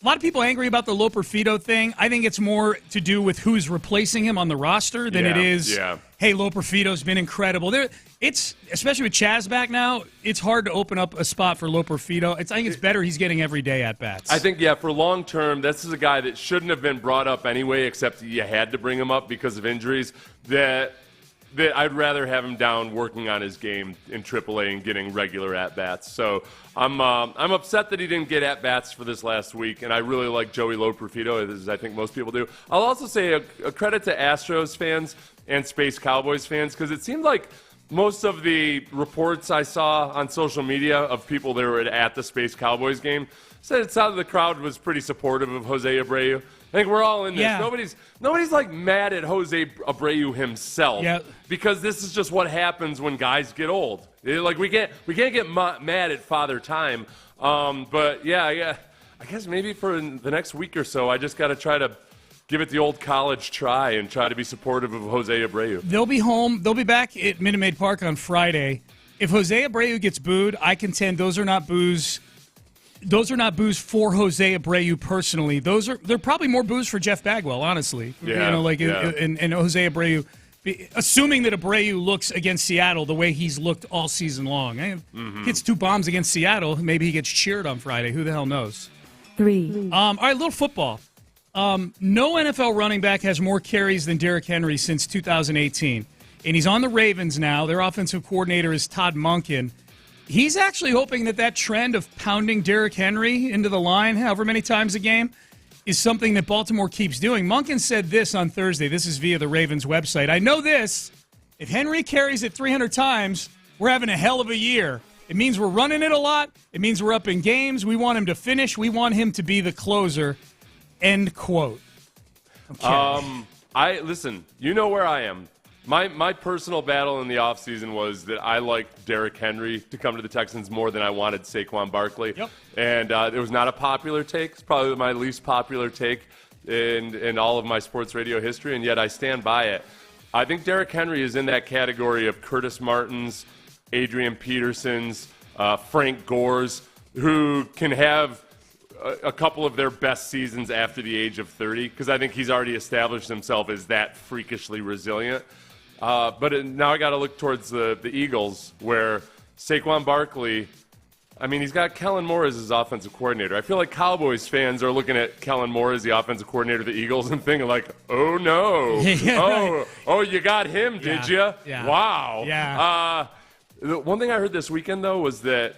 A lot of people angry about the Loperfido thing. I think it's more to do with who's replacing him on the roster than it is, hey, Loperfido's been incredible. It's especially with Chaz back now, it's hard to open up a spot for Loperfido. I think it's better he's getting everyday at-bats. I think, for long term, this is a guy that shouldn't have been brought up anyway, except you had to bring him up because of injuries, that I'd rather have him down working on his game in AAA and getting regular at-bats. So I'm upset that he didn't get at-bats for this last week, and I really like Joey Loperfido, as I think most people do. I'll also say a credit to Astros fans and Space Cowboys fans, because it seemed like most of the reports I saw on social media of people that were at the Space Cowboys game said it sounded the crowd was pretty supportive of Jose Abreu. I think we're all in this. Yeah. Nobody's like mad at Jose Abreu himself because this is just what happens when guys get old. Like we can't get mad at Father Time. But yeah, I guess maybe for the next week or so, I just got to try to give it the old college try and try to be supportive of Jose Abreu. They'll be home. They'll be back at Minute Maid Park on Friday. If Jose Abreu gets booed, I contend those are not boos. Those are not boos for Jose Abreu personally. They're probably more boos for Jeff Bagwell, honestly. Yeah, and Jose Abreu, assuming that Abreu looks against Seattle the way he's looked all season long. Hits 2 bombs against Seattle, maybe he gets cheered on Friday. Who the hell knows? 3. All right, little football. No NFL running back has more carries than Derrick Henry since 2018. And he's on the Ravens now. Their offensive coordinator is Todd Monken. He's actually hoping that trend of pounding Derrick Henry into the line however many times a game is something that Baltimore keeps doing. Monken said this on Thursday. This is via the Ravens website. I know this. If Henry carries it 300 times, we're having a hell of a year. It means we're running it a lot. It means we're up in games. We want him to finish. We want him to be the closer. End quote. Okay. Listen, you know where I am. My personal battle in the offseason was that I liked Derrick Henry to come to the Texans more than I wanted Saquon Barkley. Yep. And it was not a popular take. It's probably my least popular take in all of my sports radio history, and yet I stand by it. I think Derrick Henry is in that category of Curtis Martins, Adrian Petersons, Frank Gores, who can have a couple of their best seasons after the age of 30, because I think he's already established himself as that freakishly resilient. But now I got to look towards the Eagles, where Saquon Barkley, I mean, he's got Kellen Moore as his offensive coordinator. I feel like Cowboys fans are looking at Kellen Moore as the offensive coordinator of the Eagles and thinking like, oh, no. Oh, you got him, did you? Yeah. Wow. Yeah. The one thing I heard this weekend, though, was that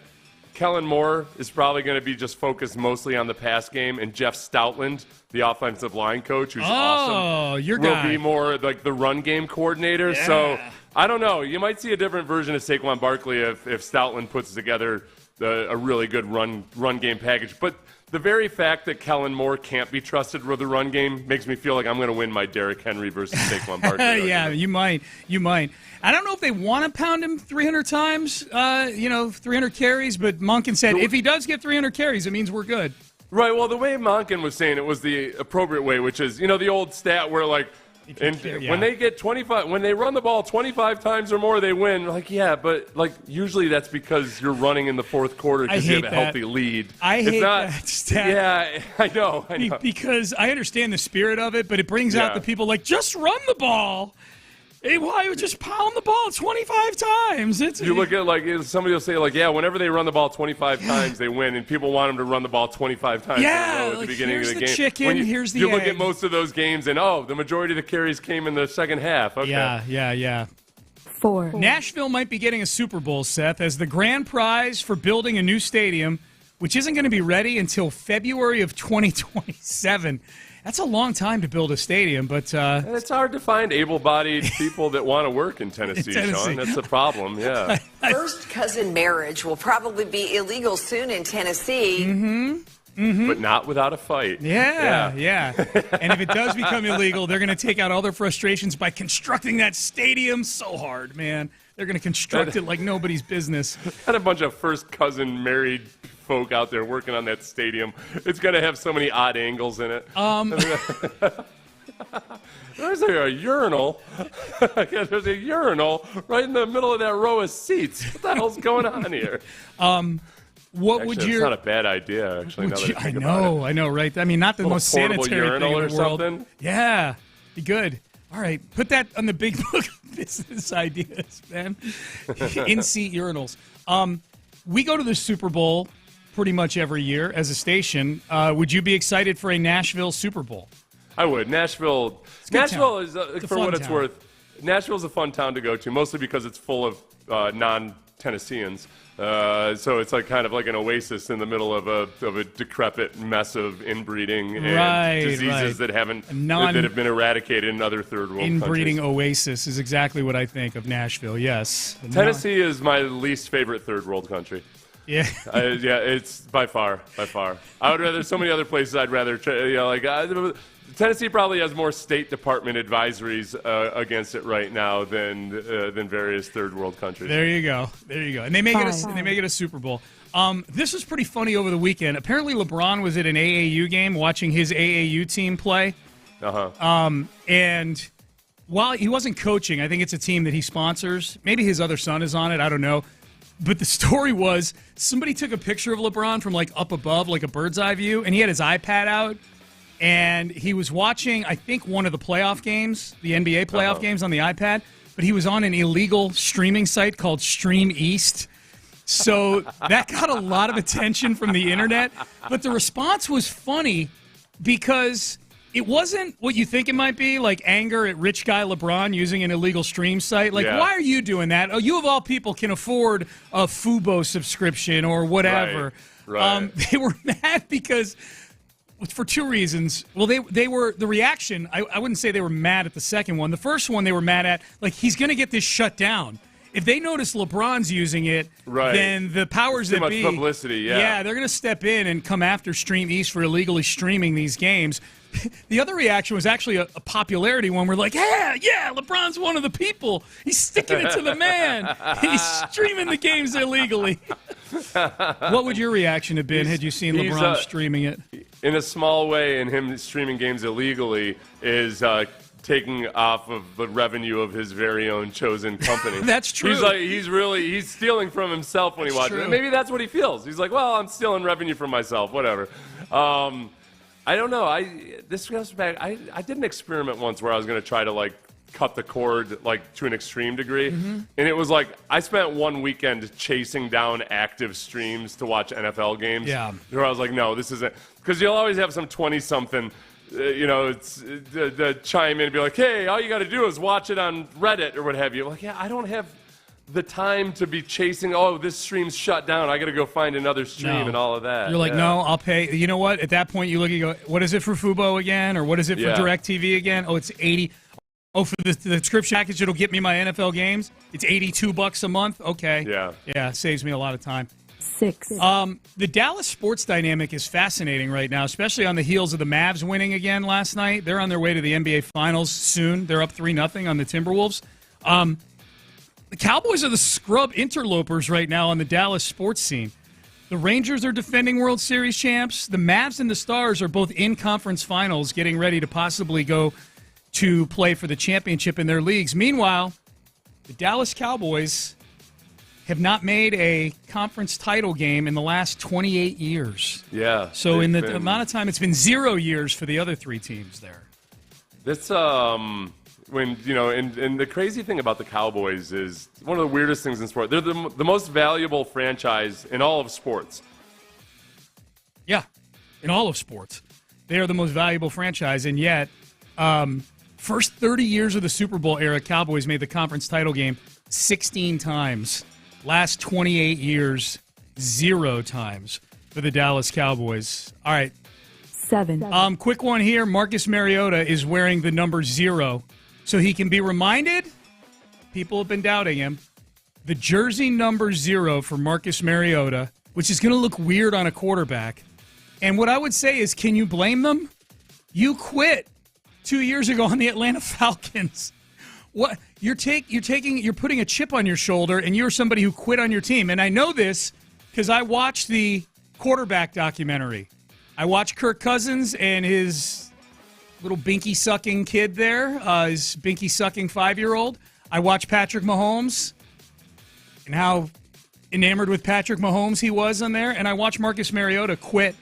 Kellen Moore is probably going to be just focused mostly on the pass game, and Jeff Stoutland, the offensive line coach, who's awesome, will be more like the run game coordinator. Yeah. So I don't know. You might see a different version of Saquon Barkley if Stoutland puts together a really good run game package. But the very fact that Kellen Moore can't be trusted with the run game makes me feel like I'm going to win my Derrick Henry versus Saquon Barkley. Yeah, you might. I don't know if they want to pound him 300 times, 300 carries, but Monken said if he does get 300 carries, it means we're good. Right, well, the way Monken was saying it was the appropriate way, which is, the old stat where, like, when they get 25, when they run the ball 25 times or more, they win. Like, yeah, but, like, usually that's because you're running in the fourth quarter because you have a healthy lead. I hate that stat. Yeah, I know. Because I understand the spirit of it, but it brings out the people like, just run the ball. Hey, why would just pound the ball 25 times? You look at, like, somebody will say, like, yeah, whenever they run the ball 25 times, they win, and people want them to run the ball 25 times in a row at the beginning of the game. Chicken, here's the You look egg. at most of those games, and, the majority of the carries came in the second half. Okay. Yeah. 4. Nashville might be getting a Super Bowl, Seth, as the grand prize for building a new stadium, which isn't going to be ready until February of 2027. That's a long time to build a stadium, but it's hard to find able-bodied people that want to work in Tennessee, Sean. That's the problem, yeah. First cousin marriage will probably be illegal soon in Tennessee. But not without a fight. Yeah. And if it does become illegal, they're going to take out all their frustrations by constructing that stadium so hard, man. They're going to construct it like nobody's business. Got a bunch of first cousin married folk out there working on that stadium. It's going to have so many odd angles in it. There's a urinal. There's a urinal right in the middle of that row of seats. What the hell's going on here? It's not a bad idea, actually. I know, right? I mean, not the most sanitary thing in the world. Something. Yeah, be good. All right, put that on the big book of business ideas, man. In-seat urinals. We go to the Super Bowl pretty much every year as a station. Would you be excited for a Nashville Super Bowl? I would. Nashville is, for what it's worth, Nashville's a fun town to go to, mostly because it's full of Tennesseans. So it's like kind of like an oasis in the middle of a decrepit mess of inbreeding and diseases that have been eradicated in other third world countries. Inbreeding oasis is exactly what I think of Nashville. Yes, Tennessee is my least favorite third world country. Yeah, it's by far. I would rather so many other places. I'd rather Tennessee probably has more State Department advisories against it right now than various third world countries. There you go. And they may get a Super Bowl. This was pretty funny over the weekend. Apparently, LeBron was at an AAU game watching his AAU team play. And while he wasn't coaching, I think it's a team that he sponsors. Maybe his other son is on it. I don't know. But the story was somebody took a picture of LeBron from like up above, like a bird's eye view, and he had his iPad out. And he was watching, I think, one of the playoff games, the NBA playoff games on the iPad, but he was on an illegal streaming site called Stream East. So that got a lot of attention from the internet. But the response was funny because it wasn't what you think it might be, like anger at rich guy LeBron using an illegal stream site. Like, why are you doing that? Oh, you of all people can afford a Fubo subscription or whatever. Right. They were mad because... for two reasons. Well, they were the reaction. I wouldn't say they were mad at the second one. The first one they were mad at, like, he's going to get this shut down. If they notice LeBron's using it, then the powers that be, too much publicity. Yeah, they're going to step in and come after Stream East for illegally streaming these games. The other reaction was actually a popularity one. We're like, yeah, LeBron's one of the people. He's sticking it to the man. He's streaming the games illegally. What would your reaction have been had you seen LeBron streaming it? In a small way, and him streaming games illegally is taking off of the revenue of his very own chosen company. That's true. He's stealing from himself when he watches it. Maybe that's what he feels. He's like, well, I'm stealing revenue from myself, whatever. I don't know. This goes back. I did an experiment once where I was going to try to like cut the cord like to an extreme degree, and it was like I spent one weekend chasing down active streams to watch NFL games. Yeah, where I was like, no, this isn't, because you'll always have some 20-something. It's chime in and be like, hey, all you got to do is watch it on Reddit or what have you. Like, I don't have the time to be chasing, this stream's shut down, I got to go find another stream and all of that. You're like, no, I'll pay. You know what? At that point, you look and go, what is it for Fubo again? Or what is it for DirecTV again? Oh, it's $80. Oh, for the subscription package, it'll get me my NFL games. It's $82 a month. Okay. Yeah, saves me a lot of time. 6. The Dallas sports dynamic is fascinating right now, especially on the heels of the Mavs winning again last night. They're on their way to the NBA Finals soon. They're up 3-0 on the Timberwolves. The Cowboys are the scrub interlopers right now on the Dallas sports scene. The Rangers are defending World Series champs. The Mavs and the Stars are both in conference finals, getting ready to possibly go to play for the championship in their leagues. Meanwhile, the Dallas Cowboys have not made a conference title game in the last 28 years. Yeah. So in the amount of time, it's been 0 years for the other three teams there. That's when, and the crazy thing about the Cowboys is one of the weirdest things in sport. They're the most valuable franchise in all of sports. Yeah, in all of sports. They are the most valuable franchise, and yet first 30 years of the Super Bowl era, Cowboys made the conference title game 16 times. Last 28 years, 0 times for the Dallas Cowboys. All right. 7. Quick one here. Marcus Mariota is wearing the number 0 so he can be reminded, people have been doubting him, the jersey number 0 for Marcus Mariota, which is going to look weird on a quarterback. And what I would say is, can you blame them? You quit 2 years ago on the Atlanta Falcons. What you're putting a chip on your shoulder, and you're somebody who quit on your team. And I know this because I watched the quarterback documentary. I watched Kirk Cousins and his little binky-sucking kid there, his binky-sucking 5-year-old. I watched Patrick Mahomes and how enamored with Patrick Mahomes he was on there. And I watched Marcus Mariota quit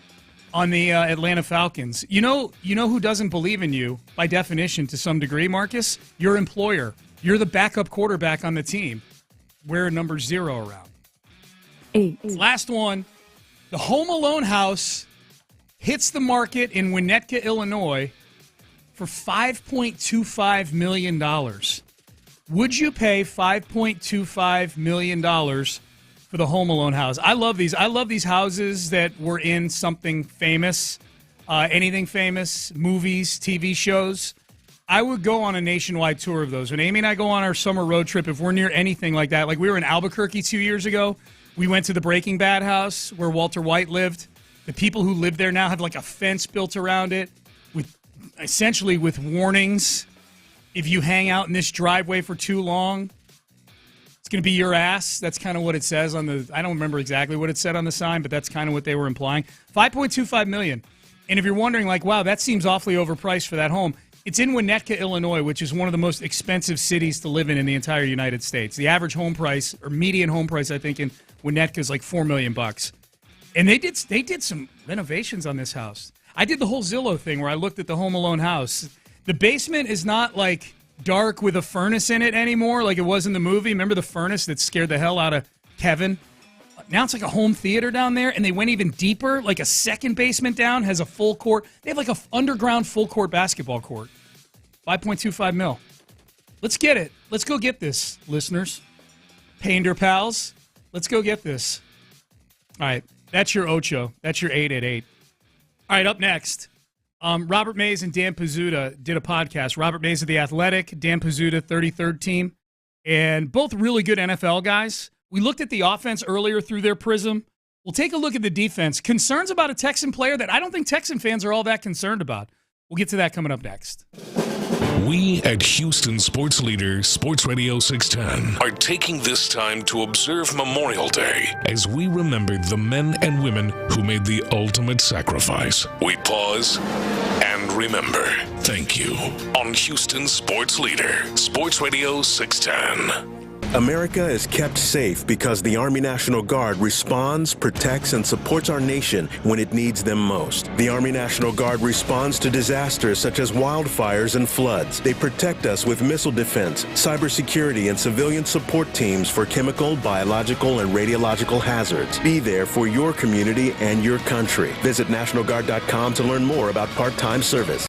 on the Atlanta Falcons. You know who doesn't believe in you, by definition, to some degree, Marcus? Your employer. You're the backup quarterback on the team. Wear number 0 around. 8. Last one. The Home Alone house hits the market in Winnetka, Illinois for $5.25 million. Would you pay $5.25 million for the Home Alone house. I love these. I love these houses that were in something famous, anything famous, movies, TV shows. I would go on a nationwide tour of those. When Amy and I go on our summer road trip, if we're near anything like that, like we were in Albuquerque 2 years ago, we went to the Breaking Bad house where Walter White lived. The people who live there now have like a fence built around it with essentially with warnings. If you hang out in this driveway for too long, it's going to be your ass. That's kind of what it says on the, I don't remember exactly what it said on the sign, but that's kind of what they were implying. $5.25 million. And if you're wondering like, wow, that seems awfully overpriced for that home, it's in Winnetka, Illinois, which is one of the most expensive cities to live in the entire United States. The average home price, or median home price, I think, in Winnetka is like $4 million. And they did some renovations on this house. I did the whole Zillow thing where I looked at the Home Alone house. The basement is not like dark with a furnace in it anymore like it was in the movie. Remember the furnace that scared the hell out of Kevin? Now it's like a home theater down there, and they went even deeper. Like a second basement down has a full court. They have like a underground full court basketball court. $5.25 million. Let's get it. Let's go get this, listeners. Painter pals, let's go get this. All right, that's your Ocho. That's your 8 at 8. All right, up next, Robert Mays and Dan Pizzuta did a podcast. Robert Mays of The Athletic, Dan Pizzuta, 33rd team, and both really good NFL guys. We looked at the offense earlier through their prism. We'll take a look at the defense. Concerns about a Texan player that I don't think Texan fans are all that concerned about. We'll get to that coming up next. We at Houston sports leader Sports Radio 610 are taking this time to observe Memorial Day as we remember the men and women who made the ultimate sacrifice. We pause and remember. Thank you on Houston sports leader Sports Radio 610. America is kept safe because the Army National Guard responds, protects, and supports our nation when it needs them most. The Army National Guard responds to disasters such as wildfires and floods. They protect us with missile defense, cybersecurity, and civilian support teams for chemical, biological, and radiological hazards. Be there for your community and your country. Visit NationalGuard.com to learn more about part-time service.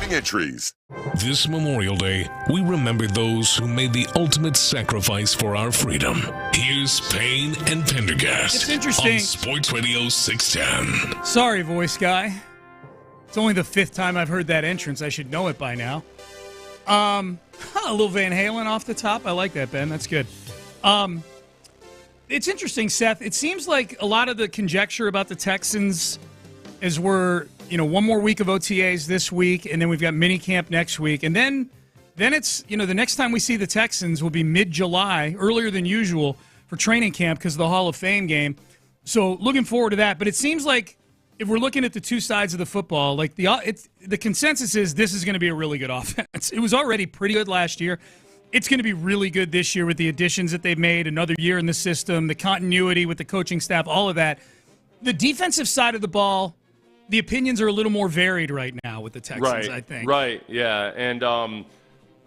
qualifying entries. This Memorial Day, we remember those who made the ultimate sacrifice for our freedom. Here's Payne and Pendergast. It's interesting. On Sports Radio 610. Sorry, voice guy. It's only the 5th time I've heard that entrance. I should know it by now. A little Van Halen off the top. I like that, Ben. That's good. It's interesting, Seth. It seems like a lot of the conjecture about the Texans as we're, one more week of OTAs this week, and then we've got minicamp next week. And then it's, the next time we see the Texans will be mid-July, earlier than usual, for training camp because of the Hall of Fame game. So looking forward to that. But it seems like if we're looking at the two sides of the football, like the consensus is this is going to be a really good offense. It was already pretty good last year. It's going to be really good this year with the additions that they've made, another year in the system, the continuity with the coaching staff, all of that. The defensive side of the ball, the opinions are a little more varied right now with the Texans, I think. Right, yeah. And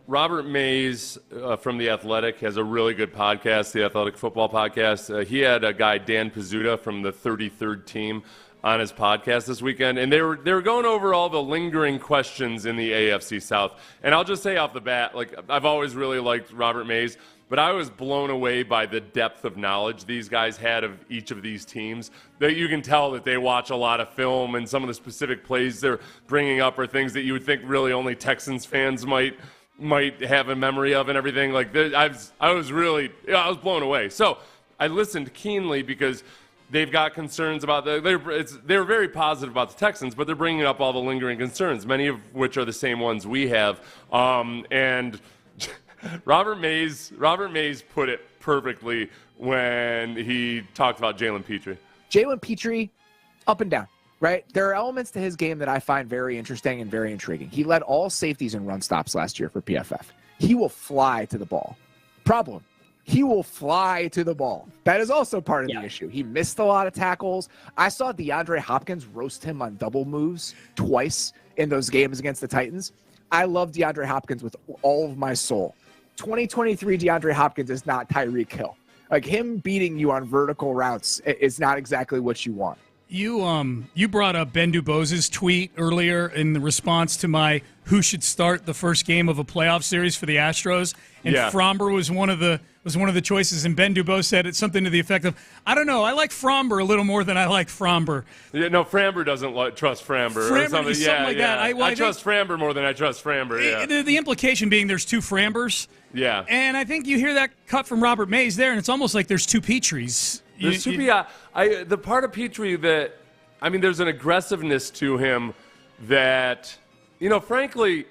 Robert Mays from The Athletic has a really good podcast, The Athletic Football Podcast. He had a guy, Dan Pizzuta, from the 33rd team on his podcast this weekend, and they were going over all the lingering questions in the AFC South. And I'll just say off the bat, like, I've always really liked Robert Mays, but I was blown away by the depth of knowledge these guys had of each of these teams. That you can tell that they watch a lot of film, and some of the specific plays they're bringing up are things that you would think really only Texans fans might have a memory of and everything. Like, I was blown away. So I listened keenly because they've got concerns about they're very positive about the Texans, but they're bringing up all the lingering concerns, many of which are the same ones we have. And Robert Mays put it perfectly when he talked about Jalen Petrie. Jalen Petrie, up and down, right? There are elements to his game that I find very interesting and very intriguing. He led all safeties in run stops last year for PFF. He will fly to the ball. Problem. He will fly to the ball. That is also part of the issue. He missed a lot of tackles. I saw DeAndre Hopkins roast him on double moves twice in those games against the Titans. I love DeAndre Hopkins with all of my soul. 2023 DeAndre Hopkins is not Tyreek Hill. Like, him beating you on vertical routes is not exactly what you want. You brought up Ben Dubos's tweet earlier in the response to my who should start the first game of a playoff series for the Astros, and Fromber was one of the choices, and Ben Dubose said it's something to the effect of, I don't know, I like Fromber a little more than I like Fromber. Yeah, no, Framber doesn't trust Framber. Or something. I trust Framber more than I trust Framber. Yeah. The implication being there's two Frambers. Yeah. And I think you hear that cut from Robert Mays there, and it's almost like there's two Petries. The part of Petrie that, there's an aggressiveness to him that, frankly,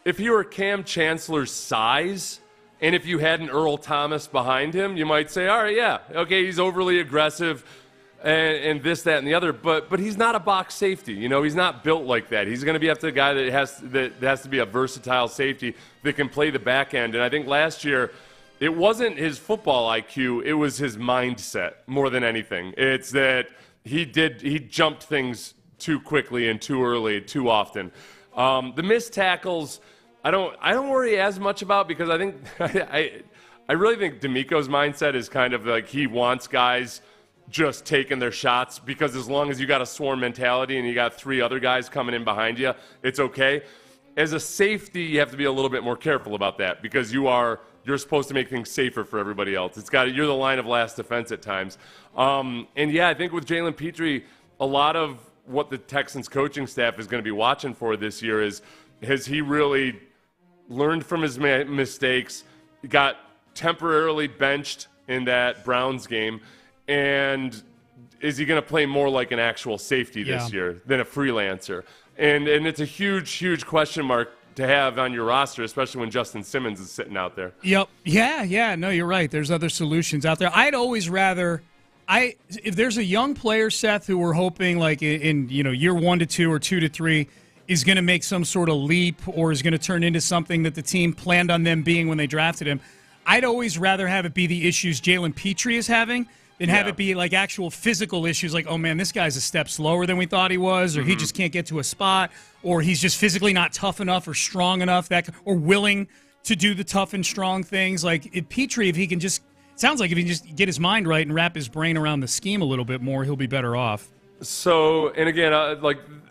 if he were Cam Chancellor's size, and if you had an Earl Thomas behind him, you might say, all right, yeah, okay, he's overly aggressive and this, that, and the other, but he's not a box safety. He's not built like that. He's going to be after the guy that has to be a versatile safety that can play the back end. And I think last year, it wasn't his football IQ, it was his mindset more than anything. It's that he jumped things too quickly and too early, too often. The missed tackles, I don't worry as much about, because I think I really think D'Amico's mindset is kind of like he wants guys just taking their shots, because as long as you got a swarm mentality and you got 3 other guys coming in behind you, it's okay. As a safety, you have to be a little bit more careful about that, because you're supposed to make things safer for everybody else. You're the line of last defense at times. I think with Jalen Petrie, a lot of what the Texans coaching staff is going to be watching for this year is, has he really learned from his mistakes, got temporarily benched in that Browns game, and is he going to play more like an actual safety this year than a freelancer? And it's a huge, huge question mark to have on your roster, especially when Justin Simmons is sitting out there. Yep. Yeah. No, you're right. There's other solutions out there. I'd always rather if there's a young player, Seth, who we're hoping like in year 1 to 2 or 2 to 3 is going to make some sort of leap or is going to turn into something that the team planned on them being when they drafted him, I'd always rather have it be the issues Jalen Petrie is having than have it be like actual physical issues like, oh, man, this guy's a step slower than we thought he was, or he just can't get to a spot, or he's just physically not tough enough or strong enough or willing to do the tough and strong things. Like Petrie, if he can just – sounds like if he can just get his mind right and wrap his brain around the scheme a little bit more, he'll be better off. So, and again,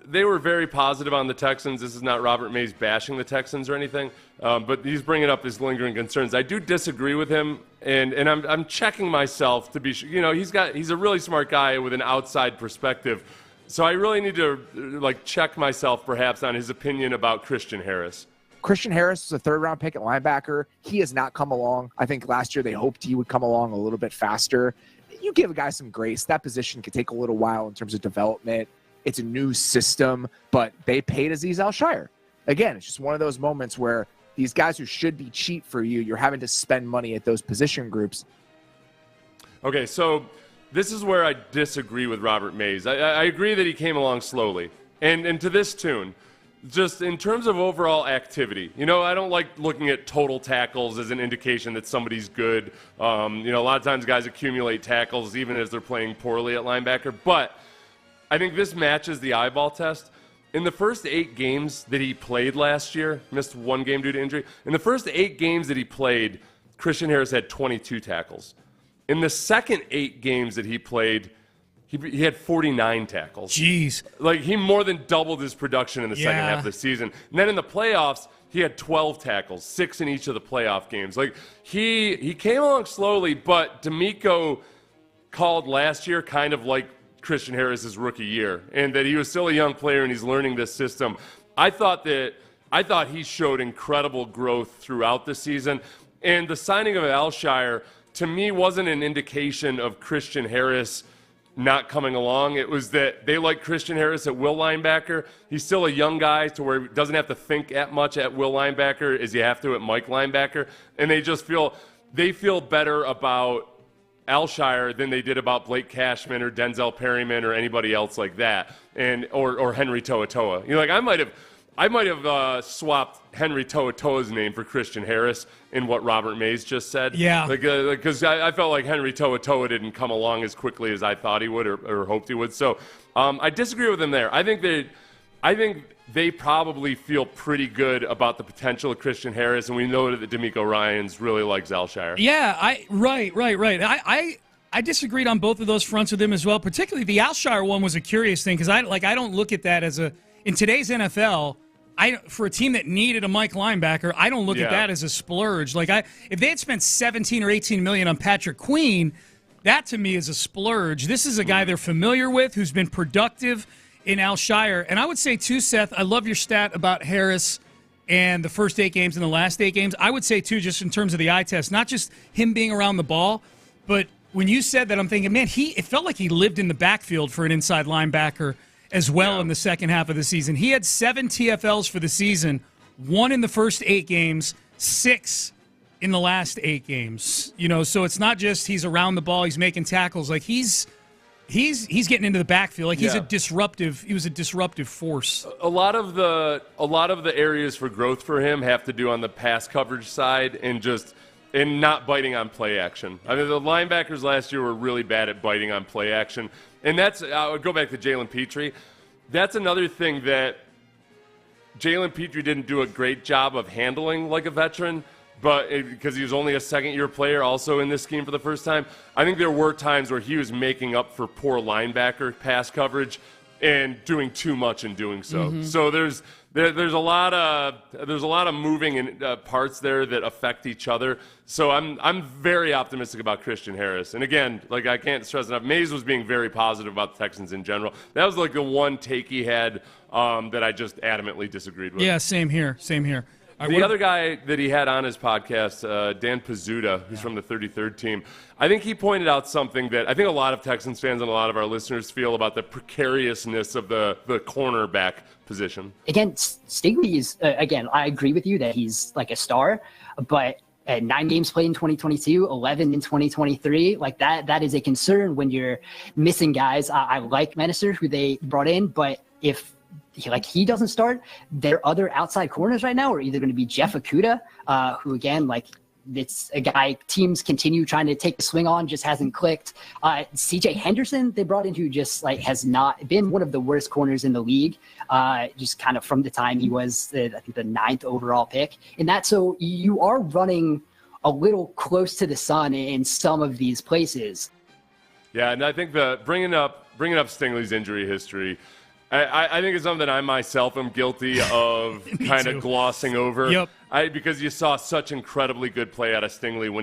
they were very positive on the Texans. This is not Robert Mays bashing the Texans or anything, but he's bringing up his lingering concerns. I do disagree with him, and I'm checking myself to be sure. He's a really smart guy with an outside perspective, so I really need to check myself perhaps on his opinion about Christian Harris. Christian Harris was a third-round pick at linebacker. He has not come along. I think last year they hoped he would come along a little bit faster. You give a guy some grace. That position could take a little while in terms of development. It's a new system, but they paid Azeez Al-Shire. Again, it's just one of those moments where these guys who should be cheap for you, you're having to spend money at those position groups. Okay, so this is where I disagree with Robert Mays. I agree that he came along slowly. And to this tune, just in terms of overall activity, I don't like looking at total tackles as an indication that somebody's good. A lot of times guys accumulate tackles even as they're playing poorly at linebacker. But I think this matches the eyeball test. In the first 8 games that he played last year, missed 1 game due to injury. In the first 8 games that he played, Christian Harris had 22 tackles. In the second 8 games that he played, he had 49 tackles. Jeez. He more than doubled his production in the second half of the season. And then in the playoffs, he had 12 tackles, 6 in each of the playoff games. He came along slowly, but D'Amico called last year kind of like Christian Harris's rookie year, and that he was still a young player and he's learning this system. I thought he showed incredible growth throughout the season, and the signing of Al-Shire to me wasn't an indication of Christian Harris not coming along. It was that they like Christian Harris at will linebacker. He's still a young guy to where he doesn't have to think at much at will linebacker as you have to at Mike linebacker, and they feel better about Al-Shire than they did about Blake Cashman or Denzel Perryman or anybody else like that, or Henry To'oTo'o. I might have swapped Henry To'oTo'o's name for Christian Harris in what Robert Mays just said. Yeah, because I felt like Henry To'oTo'o didn't come along as quickly as I thought he would or hoped he would. So I disagree with him there. I think they probably feel pretty good about the potential of Christian Harris, and we know that D'Amico Ryans really likes Al-Shire. Yeah, right. I disagreed on both of those fronts with him as well. Particularly the Al-Shire one was a curious thing because I don't look at that as in today's NFL. For a team that needed a Mike linebacker, I don't look at that as a splurge. If they had spent $17 or $18 million on Patrick Queen, that to me is a splurge. This is a guy they're familiar with who's been productive in Al-Shire. And I would say, too, Seth, I love your stat about Harris and the first 8 games and the last 8 games. I would say, too, just in terms of the eye test, not just him being around the ball, but when you said that, I'm thinking, man, it felt like he lived in the backfield for an inside linebacker as well in the second half of the season. He had 7 TFLs for the season, 1 in the first 8 games, 6 in the last 8 games. So it's not just he's around the ball, he's making tackles. He's getting into the backfield. He was a disruptive force. A lot of the areas for growth for him have to do on the pass coverage side and not biting on play action. I mean, the linebackers last year were really bad at biting on play action. And I would go back to Jalen Petrie. That's another thing that Jalen Petrie didn't do a great job of handling like a veteran, but because he was only a second-year player also in this scheme for the first time. I think there were times where he was making up for poor linebacker pass coverage and doing too much in doing so. Mm-hmm. So there's a lot of moving parts there that affect each other. So I'm very optimistic about Christian Harris. And again, I can't stress enough, Mays was being very positive about the Texans in general. That was the one take he had that I just adamantly disagreed with. Yeah, same here. The other guy that he had on his podcast, Dan Pizzuta, who's from the 33rd team, I think he pointed out something that I think a lot of Texans fans and a lot of our listeners feel about the precariousness of the cornerback position. Again, Stigley is, I agree with you that he's like a star, but 9 games played in 2022, 11 in 2023, that is a concern when you're missing guys. I like Meneser, who they brought in, but if he doesn't start, their other outside corners right now are either going to be Jeff Okudah, who again, it's a guy teams continue trying to take the swing on, just hasn't clicked. CJ Henderson, they brought in, who just has not been one of the worst corners in the league, just kind of from the time he was, I think, the 9th overall pick. And so you are running a little close to the sun in some of these places. Yeah, and I think bringing up Stingley's injury history, I think it's something I myself am guilty of kind of glossing over. Yep. Because you saw such incredibly good play out of Stingley when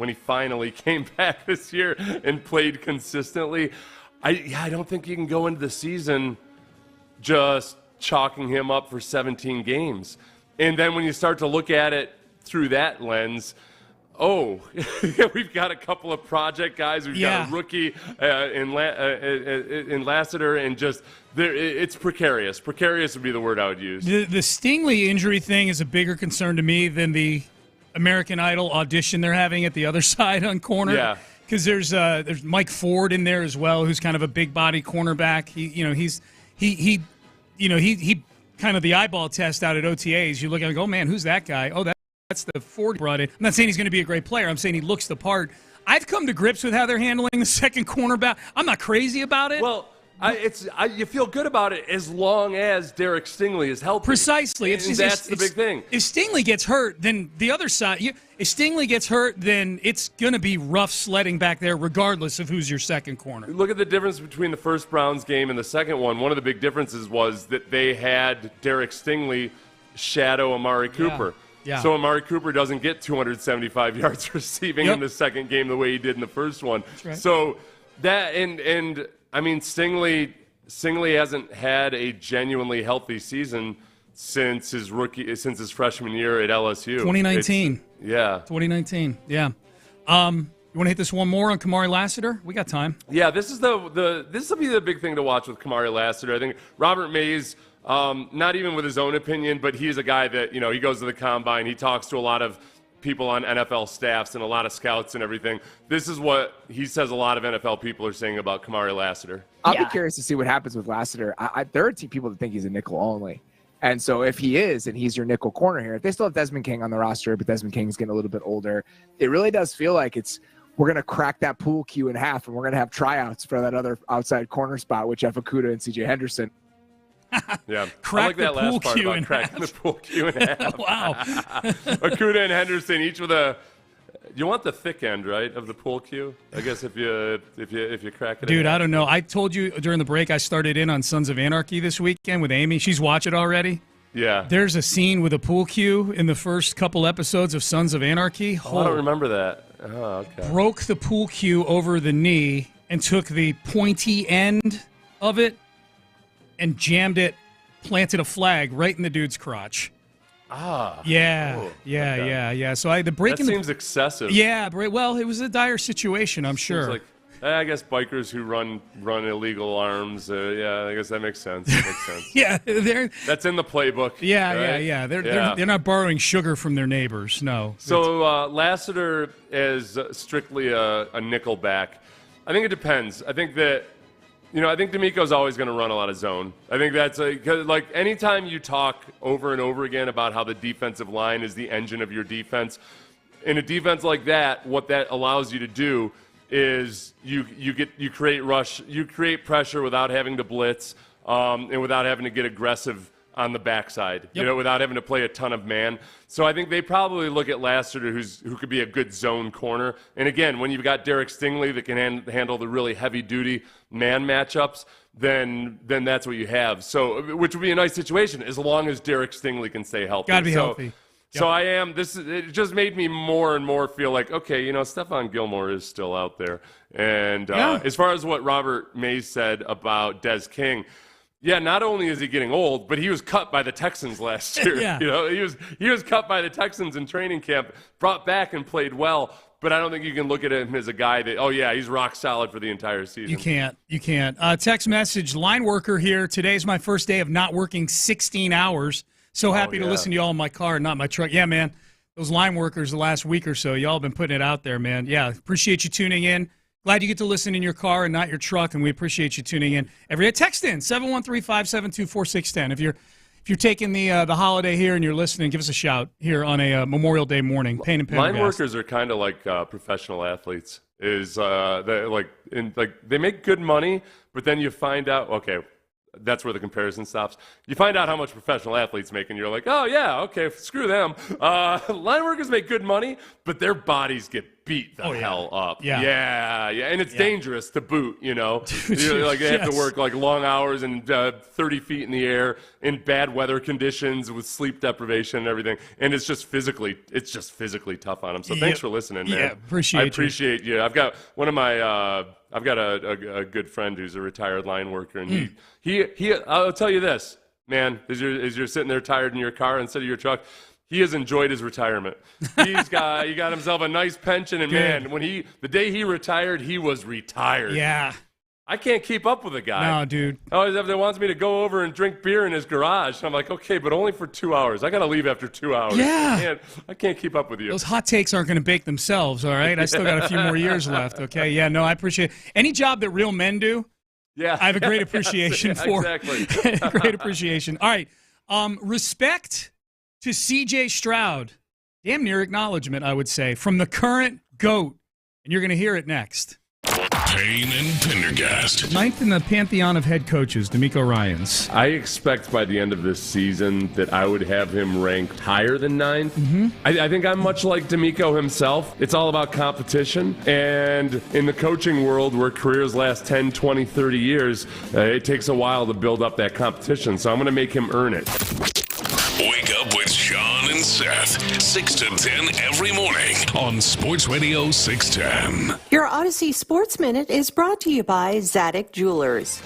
he finally came back this year and played consistently. I don't think you can go into the season just chalking him up for 17 games. And then when you start to look at it through that lens, we've got a couple of project guys. We've got a rookie in Lassiter, and just it's precarious. Precarious would be the word I would use. The Stingley injury thing is a bigger concern to me than the American Idol audition they're having at the other side on corner. Yeah. Because there's Mike Ford in there as well, who's kind of a big body cornerback. He kind of the eyeball test out at OTAs. You look at him and go, man, who's that guy? Oh, that's the Ford brought in. I'm not saying he's going to be a great player. I'm saying he looks the part. I've come to grips with how they're handling the second cornerback. I'm not crazy about it. Well, you feel good about it as long as Derek Stingley is healthy. Precisely. That's the big thing. If Stingley gets hurt, then the other side. If Stingley gets hurt, then it's going to be rough sledding back there regardless of who's your second corner. Look at the difference between the first Browns game and the second one. One of the big differences was that they had Derek Stingley shadow Amari Cooper. Yeah. So Amari Cooper doesn't get 275 yards receiving in the second game the way he did in the first one. That's right. So that and I mean Stingley hasn't had a genuinely healthy season since his freshman year at LSU. 2019. 2019. Yeah. You want to hit this one more on Kamari Lassiter? We got time. Yeah, this will be the big thing to watch with Kamari Lassiter. I think Robert Mays, not even with his own opinion, but he's a guy that, he goes to the combine. He talks to a lot of people on NFL staffs and a lot of scouts and everything. This is what he says a lot of NFL people are saying about Kamari Lassiter. I'll be curious to see what happens with Lassiter. There are people that think he's a nickel only. And so if he is, and he's your nickel corner here, they still have Desmond King on the roster, but Desmond King's getting a little bit older. It really does feel like we're going to crack that pool queue in half, and we're going to have tryouts for that other outside corner spot with Jeff Okudah and CJ Henderson. Yeah, crack I like that last part about cracking the pool queue in half. Wow. Okudah and Henderson, each with you want the thick end, right, of the pool cue? I guess if you crack it. Dude, I don't know. I told you during the break I started in on Sons of Anarchy this weekend with Amy. She's watched it already. Yeah. There's a scene with a pool cue in the first couple episodes of Sons of Anarchy. I don't remember that. Oh, okay. Broke the pool cue over the knee and took the pointy end of it and jammed it, planted a flag right in the dude's crotch. Yeah. Oh, Yeah. So the breaking. That seems excessive. Yeah. Well, it was a dire situation, I'm sure. Like, I guess bikers who run illegal arms. I guess that makes sense. Yeah, that's in the playbook. Yeah, right? They're not borrowing sugar from their neighbors. No. So Lassiter is strictly a nickel back. I think it depends. I think that. I think D'Amico's always going to run a lot of zone. I think that's like anytime you talk over and over again about how the defensive line is the engine of your defense, in a defense like that, what that allows you to do is you create pressure without having to blitz, and without having to get aggressive on the backside, without having to play a ton of man. So I think they probably look at Lassiter, who could be a good zone corner. And again, when you've got Derek Stingley that can handle the really heavy-duty man matchups, then that's what you have. So, which would be a nice situation as long as Derek Stingley can stay healthy. Got to be healthy. So I am. It just made me more and more feel like, okay, Stephon Gilmore is still out there. And as far as what Robert Mays said about Des King. Yeah, not only is he getting old, but he was cut by the Texans last year. Yeah. He was cut by the Texans in training camp, brought back and played well. But I don't think you can look at him as a guy that, he's rock solid for the entire season. You can't. Text message, line worker here. Today's my first day of not working 16 hours. So happy to listen to y'all in my car and not my truck. Yeah, man. Those line workers the last week or so, y'all have been putting it out there, man. Yeah, appreciate you tuning in. Glad you get to listen in your car and not your truck, and we appreciate you tuning in. Text in 713-572-4610. If you're taking the holiday here and you're listening, give us a shout here on a Memorial Day morning. Payne and Pendergast. Line workers are kind of like professional athletes. They make good money, but then you find out that's where the comparison stops. You find out how much professional athletes make, and you're like, oh yeah, okay, screw them. Line workers make good money, but their bodies get beat the hell up. Yeah. And it's dangerous to boot, you know. Dude, They have to work like long hours and 30 feet in the air in bad weather conditions with sleep deprivation and everything. And it's just physically tough on them. So thanks for listening, man. Yeah, appreciate you. I've got one of my I've got a good friend who's a retired line worker, and he I'll tell you this, man, as you're sitting there tired in your car instead of your truck, he has enjoyed his retirement. He got himself a nice pension, and man, the day he retired, he was retired. Yeah. I can't keep up with a guy. No, dude. He wants me to go over and drink beer in his garage. I'm like, okay, but only for 2 hours. I got to leave after 2 hours. Yeah. I can't keep up with you. Those hot takes aren't going to bake themselves, all right? I still got a few more years left, okay? Yeah, no, I appreciate it. Any job that real men do, I have a great appreciation for. Exactly. Great appreciation. All right. Respect to C.J. Stroud. Damn near acknowledgement, I would say, from the current GOAT. And you're going to hear it next. Payne and Pendergast. Ninth in the pantheon of head coaches, DeMeco Ryans. I expect by the end of this season that I would have him ranked higher than 9th. Mm-hmm. I think I'm much like DeMeco himself. It's all about competition. And in the coaching world where careers last 10, 20, 30 years, it takes a while to build up that competition. So I'm going to make him earn it. Wake up with Sean and Seth, 6 to 10 every morning on Sports Radio 610. Your Odyssey Sports Minute is brought to you by Zadig Jewelers.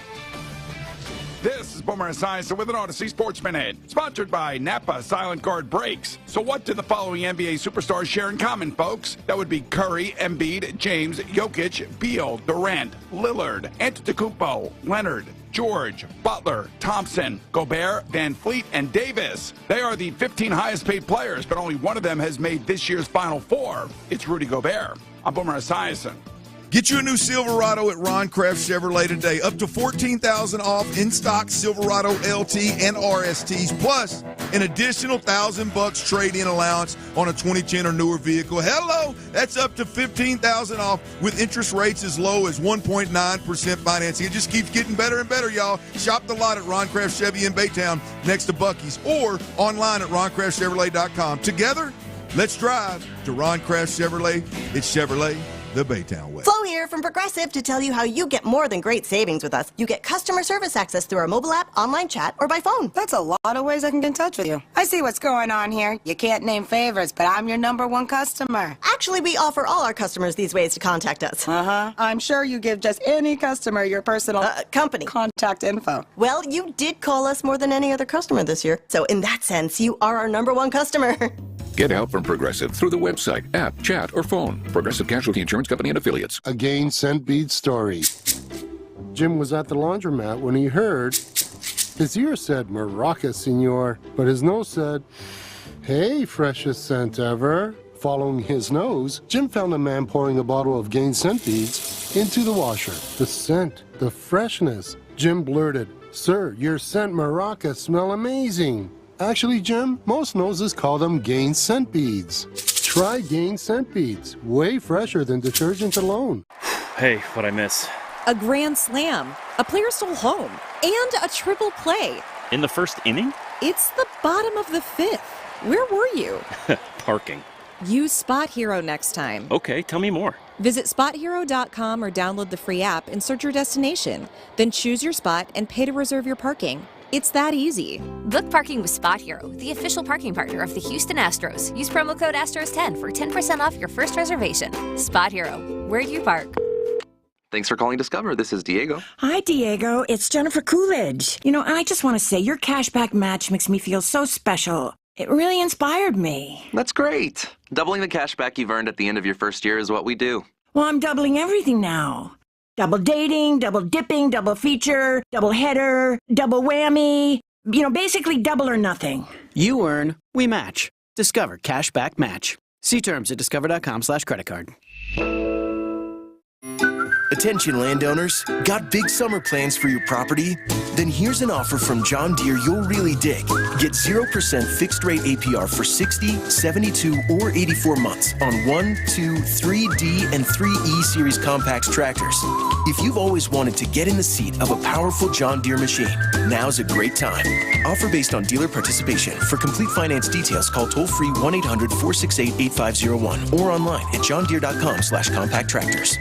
This is Boomer Esiason with an Odyssey Sports Minute, sponsored by Napa Silent Guard Brakes. So what do the following NBA superstars share in common, folks? That would be Curry, Embiid, James, Jokic, Beal, Durant, Lillard, Antetokounmpo, Leonard, George, Butler, Thompson, Gobert, Van Fleet, and Davis. They are the 15 highest paid players, but only one of them has made this year's Final Four. It's Rudy Gobert. I'm Boomer Esiason. Get you a new Silverado at Ron Kraft Chevrolet today. Up to $14,000 off in-stock Silverado LT and RSTs, plus an additional $1,000 trade-in allowance on a 2010 or newer vehicle. Hello, that's up to $15,000 off with interest rates as low as 1.9% financing. It just keeps getting better and better, y'all. Shop the lot at Ron Kraft Chevy in Baytown next to Buc-ee's or online at roncraftchevrolet.com. Together, let's drive to Ron Kraft Chevrolet. It's Chevrolet the Baytown way. Flo here from Progressive to tell you how you get more than great savings with us. You get customer service access through our mobile app, online chat, or by phone. That's a lot of ways I can get in touch with you. I see what's going on here. You can't name favorites, but I'm your #1 customer. Actually, we offer all our customers these ways to contact us. I'm sure you give just any customer your personal company contact info. Well, you did call us more than any other customer this year. So in that sense, you are our #1 customer. Get help from Progressive through the website, app, chat, or phone. Progressive Casualty Insurance Company and Affiliates. A gain cent bead story. Jim was at the laundromat when he heard his ear said, "Maraca, senor," but his nose said, "Hey, freshest scent ever." Following his nose, Jim found a man pouring a bottle of gain scent beads into the washer. The scent, the freshness. Jim blurted, "Sir, your scent Maraca smell amazing." Actually, Jim, most noses call them Gain Scent Beads. Try Gain Scent Beads. Way fresher than detergent alone. Hey, what'd I miss? A grand slam, a player stole home, and a triple play. In the first inning? It's the bottom of the 5th. Where were you? Parking. Use Spot Hero next time. Okay, tell me more. Visit SpotHero.com or download the free app and search your destination. Then choose your spot and pay to reserve your parking. It's that easy. Book parking with Spot Hero, the official parking partner of the Houston Astros. Use promo code ASTROS10 for 10% off your first reservation. Spot Hero, where you park. Thanks for calling Discover. This is Diego. Hi, Diego. It's Jennifer Coolidge. I just want to say your cashback match makes me feel so special. It really inspired me. That's great. Doubling the cashback you've earned at the end of your first year is what we do. Well, I'm doubling everything now. Double dating, double dipping, double feature, double header, double whammy. Basically double or nothing. You earn, we match. Discover Cashback Match. See terms at discover.com/creditcard. Attention landowners, got big summer plans for your property? Then here's an offer from John Deere you'll really dig. Get 0% fixed rate APR for 60, 72, or 84 months on 1, 2, 3D, and 3E series compacts tractors. If you've always wanted to get in the seat of a powerful John Deere machine, now's a great time. Offer based on dealer participation. For complete finance details, call toll-free 1-800-468-8501 or online at johndeere.com/compact tractors.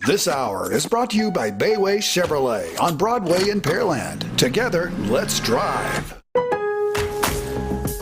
This hour is brought to you by Bayway Chevrolet on Broadway in Pearland. Together, let's drive.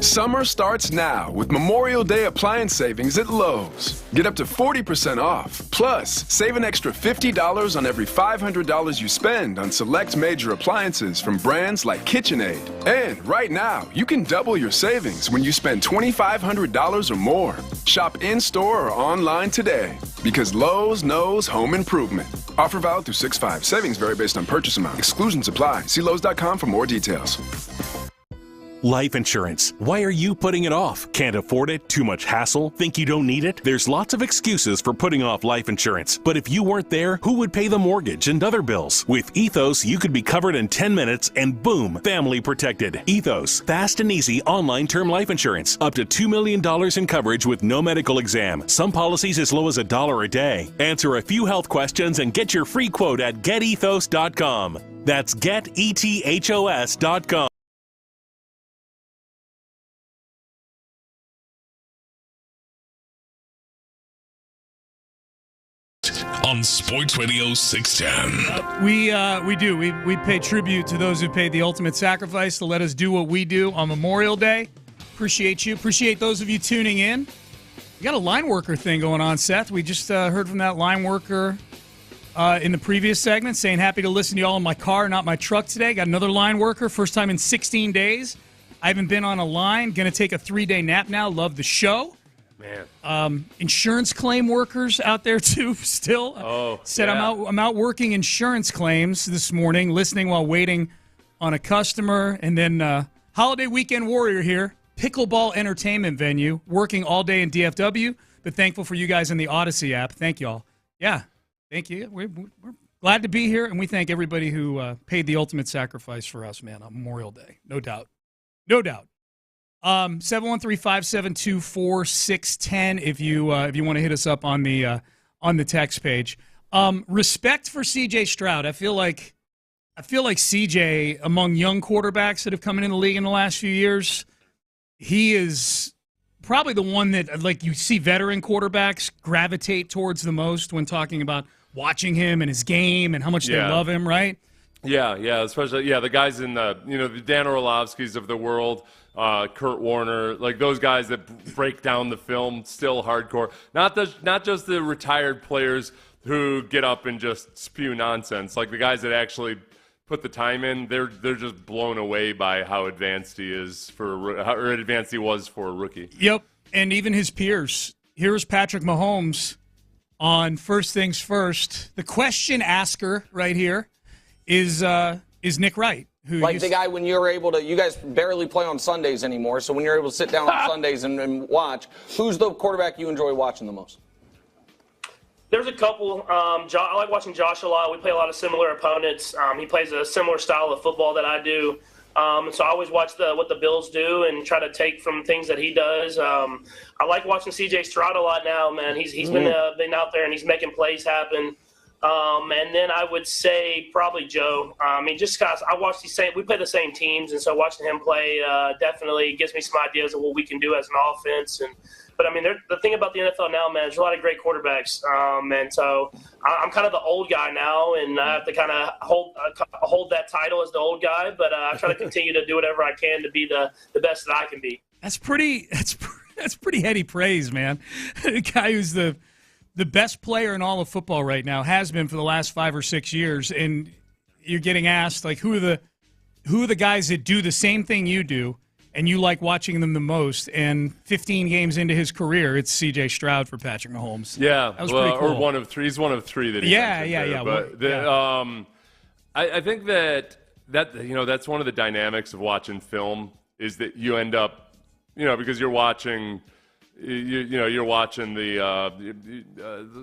Summer starts now with Memorial Day appliance savings at Lowe's. Get up to 40% off. Plus, save an extra $50 on every $500 you spend on select major appliances from brands like KitchenAid. And right now, you can double your savings when you spend $2,500 or more. Shop in-store or online today because Lowe's knows home improvement. Offer valid through 6/5. Savings vary based on purchase amount. Exclusions apply. See Lowe's.com for more details. Life insurance. Why are you putting it off? Can't afford it? Too much hassle? Think you don't need it? There's lots of excuses for putting off life insurance. But if you weren't there, who would pay the mortgage and other bills? With Ethos, you could be covered in 10 minutes and boom, family protected. Ethos, fast and easy online term life insurance. Up to $2 million in coverage with no medical exam. Some policies as low as $1 a day. Answer a few health questions and get your free quote at getethos.com. That's getethos.com. On Sports Radio 610. We do. We pay tribute to those who paid the ultimate sacrifice to let us do what we do on Memorial Day. Appreciate you. Appreciate those of you tuning in. We got a line worker thing going on, Seth. We just heard from that line worker in the previous segment saying, happy to listen to y'all in my car, not my truck today. Got another line worker, first time in 16 days. I haven't been on a line. Going to take a 3-day nap now. Love the show. Man. Insurance claim workers out there too still. Said yeah. I'm out working insurance claims this morning, listening while waiting on a customer. And then holiday weekend warrior here, pickleball entertainment venue, working all day in DFW, but thankful for you guys in the Odyssey app. Thank y'all. Yeah, thank you. We're glad to be here, and we thank everybody who paid the ultimate sacrifice for us, man, on Memorial Day. No doubt. 713-572-4610 if you want to hit us up on the text page. Respect for CJ Stroud. I feel like CJ, among young quarterbacks that have come in the league in the last few years, he is probably the one that, like, you see veteran quarterbacks gravitate towards the most when talking about watching him and his game and how much they love him, right? Yeah, especially the guys in the Dan Orlovskis of the world, Kurt Warner, like those guys that break down the film, still hardcore. Not just the retired players who get up and just spew nonsense. Like the guys that actually put the time in, they're just blown away by how advanced he is how advanced he was for a rookie. Yep, and even his peers. Here's Patrick Mahomes on First Things First. The question asker right here is Nick Wright. The guy when you're able to, you guys barely play on Sundays anymore, so when you're able to sit down on Sundays and watch, who's the quarterback you enjoy watching the most? There's a couple. I like watching Josh a lot. We play a lot of similar opponents. He plays a similar style of football that I do. So I always watch what the Bills do and try to take from things that he does. I like watching CJ Stroud a lot now, man. He's been out there and he's making plays happen. And then I would say probably Joe. Just because I watch we play the same teams, and so watching him play definitely gives me some ideas of what we can do as an offense. But the thing about the NFL now, man, there's a lot of great quarterbacks, and so I'm kind of the old guy now, and I have to kind of hold that title as the old guy. But I try to continue to do whatever I can to be the best that I can be. That's pretty heady praise, man. The guy who's the best player in all of football right now, has been for the last 5 or 6 years, and you're getting asked, like, who are the guys that do the same thing you do, and you like watching them the most, and 15 games into his career, it's C.J. Stroud for Patrick Mahomes. Yeah, that was pretty cool. Or one of three. He's one of three that he mentioned there. But I think that that's one of the dynamics of watching film is that you end up, because you're watching you're watching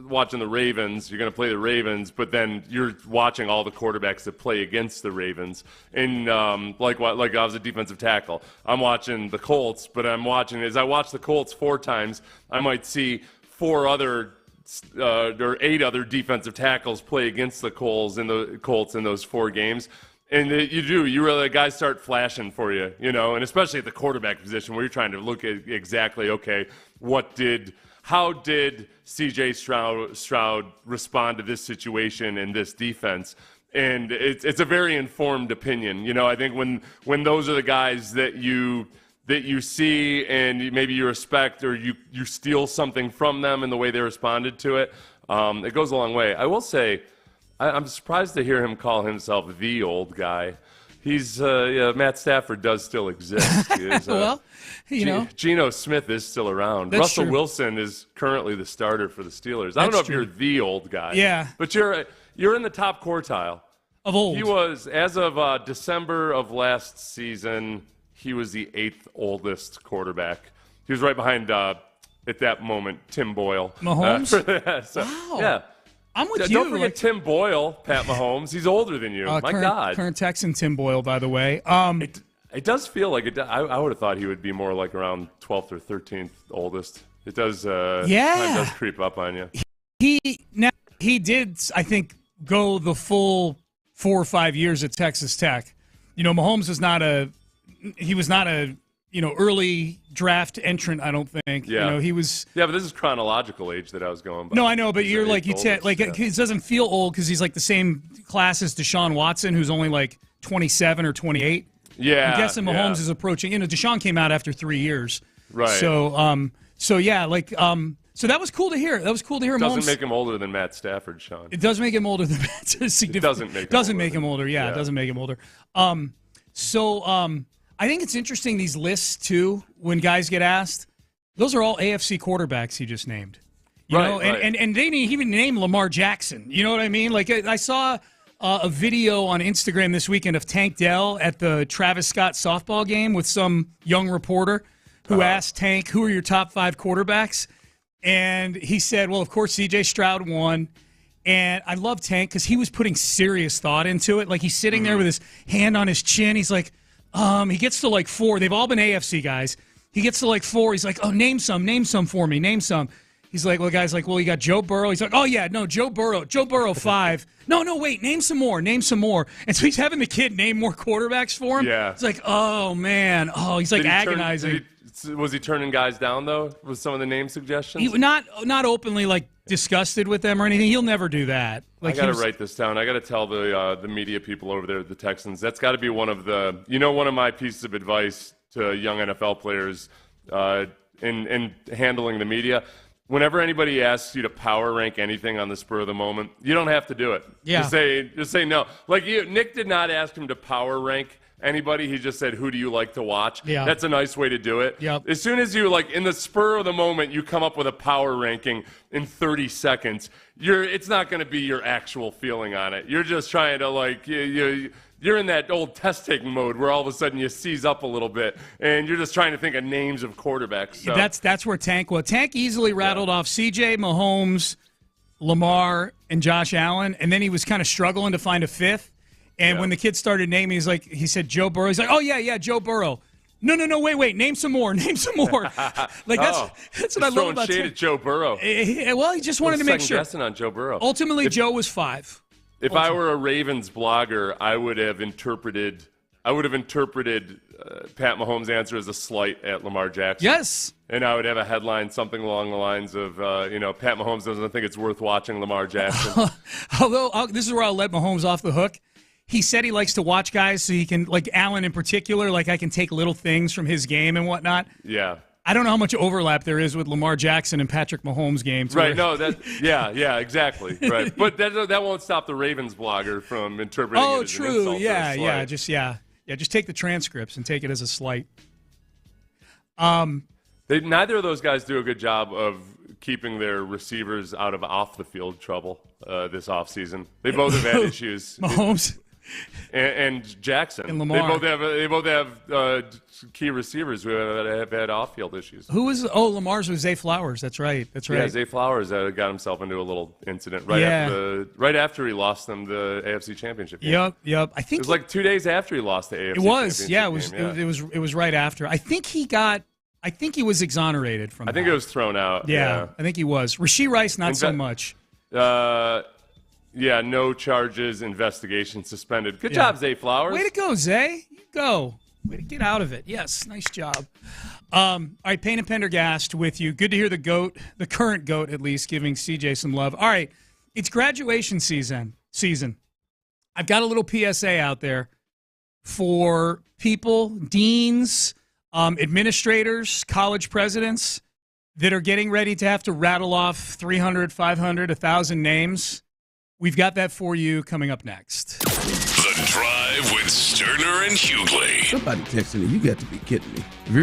watching the Ravens. You're going to play the Ravens, but then you're watching all the quarterbacks that play against the Ravens. And like I was a defensive tackle, I'm watching the Colts, but as I watch the Colts 4 times, I might see 4 other or 8 other defensive tackles play against the Colts in those 4 games. And the guys start flashing for you, and especially at the quarterback position where you're trying to look at exactly, okay, how did C.J. Stroud respond to this situation and this defense? And it's a very informed opinion. I think when those are the guys that you see and maybe you respect or you steal something from them in the way they responded to it, it goes a long way. I will say, I'm surprised to hear him call himself the old guy. Matt Stafford does still exist. Well, Geno Smith is still around. That's Russell true. Wilson is currently the starter for the Steelers. I don't know if you're the old guy. Yeah. But you're in the top quartile. Of old. He was, as of December of last season, he was the 8th oldest quarterback. He was right behind, at that moment, Tim Boyle. Mahomes? Wow. Yeah. I'm with Don't you. forget Tim Boyle, Pat Mahomes. He's older than you. My God. Current Texan Tim Boyle, by the way. It does feel like it. I would have thought he would be more like around 12th or 13th oldest. It does. Time does creep up on you. He did, I think, go the full 4 or 5 years at Texas Tech. Mahomes was not a early draft entrant, I don't think. Yeah. He was. Yeah, but this is chronological age that I was going by. No, I know, but you're like, it doesn't feel old because he's like the same class as Deshaun Watson, who's only like 27 or 28. Yeah. I'm guessing Mahomes is approaching. Deshaun came out after 3 years. Right. So that was cool to hear. That was cool to hear. Doesn't Mahomes. make him older than Matt Stafford, Sean. It does make him older than Matt. It doesn't make him older. Yeah, it doesn't make him older. I think it's interesting, these lists, too, when guys get asked. Those are all AFC quarterbacks he just named. You know? And they didn't even name Lamar Jackson. You know what I mean? Like, I saw a video on Instagram this weekend of Tank Dell at the Travis Scott softball game with some young reporter who asked Tank, who are your top 5 quarterbacks? And he said, well, of course, C.J. Stroud won. And I love Tank because he was putting serious thought into it. Like, he's sitting there with his hand on his chin. He's like, he gets to like 4. They've all been AFC guys. He gets to like 4. He's like, oh, name some for me. Name some. He's like, well, the guy's like, well, you got Joe Burrow. He's like, oh, yeah, no, Joe Burrow 5. No, wait, name some more. And so he's having the kid name more quarterbacks for him. Yeah. It's like, oh, man. Oh, he's like agonizing. Was he turning guys down, though, with some of the name suggestions? He, not openly, like, disgusted with them or anything. He'll never do that. Like, I got to write this down. I got to tell the media people over there at the Texans. That's got to be one of my pieces of advice to young NFL players in handling the media. Whenever anybody asks you to power rank anything on the spur of the moment, you don't have to do it. Yeah. Just say no. Like Nick did not ask him to power rank anybody. He just said, who do you like to watch? Yeah. That's a nice way to do it. Yep. As soon as you, like, in the spur of the moment, you come up with a power ranking in 30 seconds, it's not going to be your actual feeling on it. You're just trying to, like, you're in that old test-taking mode where all of a sudden you seize up a little bit, and you're just trying to think of names of quarterbacks. So. That's where Tank was. Tank easily rattled off C.J., Mahomes, Lamar, and Josh Allen, and then he was kind of struggling to find a 5th. And when the kid started naming, he said Joe Burrow. He's like, oh, yeah, Joe Burrow. No, wait, name some more. Like, that's what I love about shade at Joe Burrow. Well, he just wanted to make sure. Guessing on Joe Burrow. Ultimately, Joe was 5. If I were a Ravens blogger, I would have interpreted Pat Mahomes' answer as a slight at Lamar Jackson. Yes. And I would have a headline something along the lines of, Pat Mahomes doesn't think it's worth watching Lamar Jackson. Although, this is where I'll let Mahomes off the hook. He said he likes to watch guys so he can, like Allen in particular, like I can take little things from his game and whatnot. Yeah. I don't know how much overlap there is with Lamar Jackson and Patrick Mahomes' games. Right, exactly. Right. But that won't stop the Ravens blogger from interpreting it as an insult. Just take the transcripts and take it as a slight. Neither of those guys do a good job of keeping their receivers out of off-the-field trouble this offseason. They both have had issues. Mahomes? and Jackson. And Lamar. They both have key receivers who have had off-field issues. Who was? Oh, Lamar's was Zay Flowers. That's right. Yeah, Zay Flowers got himself into a little incident right after he lost them the AFC Championship game. Yep. I think it was like 2 days after he lost the AFC. It was. Championship game. It was right after. I think he was exonerated from. I think it was thrown out. Yeah, I think he was. Rasheed Rice, not so much. Yeah, no charges, investigation suspended. Good job, Zay Flowers. Way to go, Zay. You go. Way to get out of it. Yes, nice job. All right, Payne and Pendergast with you. Good to hear the GOAT, the current GOAT at least, giving CJ some love. All right, it's graduation season. I've got a little PSA out there for people, deans, administrators, college presidents that are getting ready to have to rattle off 300, 500, 1,000 names. We've got that for you coming up next. The Drive with Stoerner and Hughley. Somebody texting me. You got to be kidding me. If you're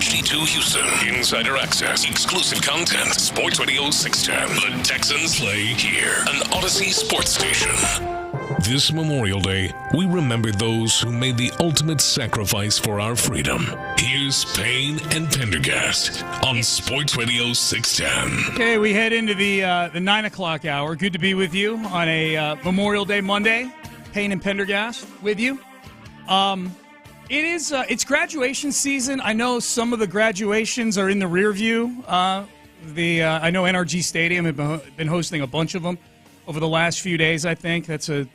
HD2 Houston. Insider access. Exclusive content. Sports Radio 610. The Texans play here. An Odyssey sports station. This Memorial Day, we remember those who made the ultimate sacrifice for our freedom. Here's Payne and Pendergast on Sports Radio 610. Okay, we head into the 9 o'clock hour. Good to be with you on a Memorial Day Monday. Payne and Pendergast with you. It's graduation season. I know some of the graduations are in the rear view. I know NRG Stadium have been hosting a bunch of them over the last few days. I think that's a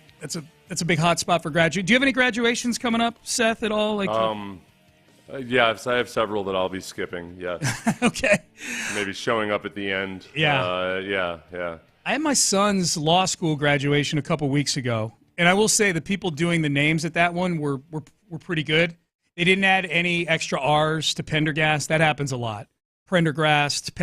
big hot spot for graduate. Do you have any graduations coming up, Seth, at all? Yeah, I have several that I'll be skipping. Yeah. Okay. Maybe showing up at the end. Yeah. Yeah. I had my son's law school graduation a couple weeks ago, and I will say the people doing the names at that one were pretty good. They didn't add any extra R's to Pendergast. That happens a lot. Pendergast.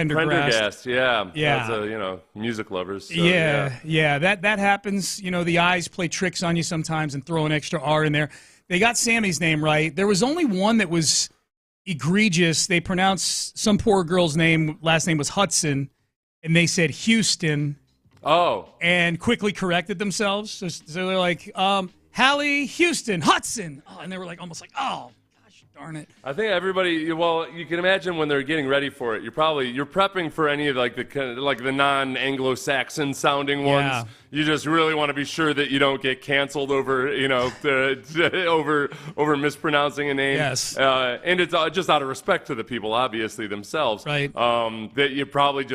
Yeah. That's music lovers. So, yeah. That happens. The eyes play tricks on you sometimes and throw an extra R in there. They got Sammy's name right. There was only one that was egregious. They pronounced some poor girl's last name was Hudson, and they said Houston. Oh. And quickly corrected themselves. So they're like, Hallie Houston Hudson. Oh, and they were almost like, oh. Darn it. I think everybody, well, you can imagine when they're getting ready for it, you're prepping for any of the non-Anglo-Saxon sounding ones. Yeah. You just really want to be sure that you don't get canceled over, over mispronouncing a name. Yes. And it's just out of respect to the people, obviously, themselves. Right. That you probably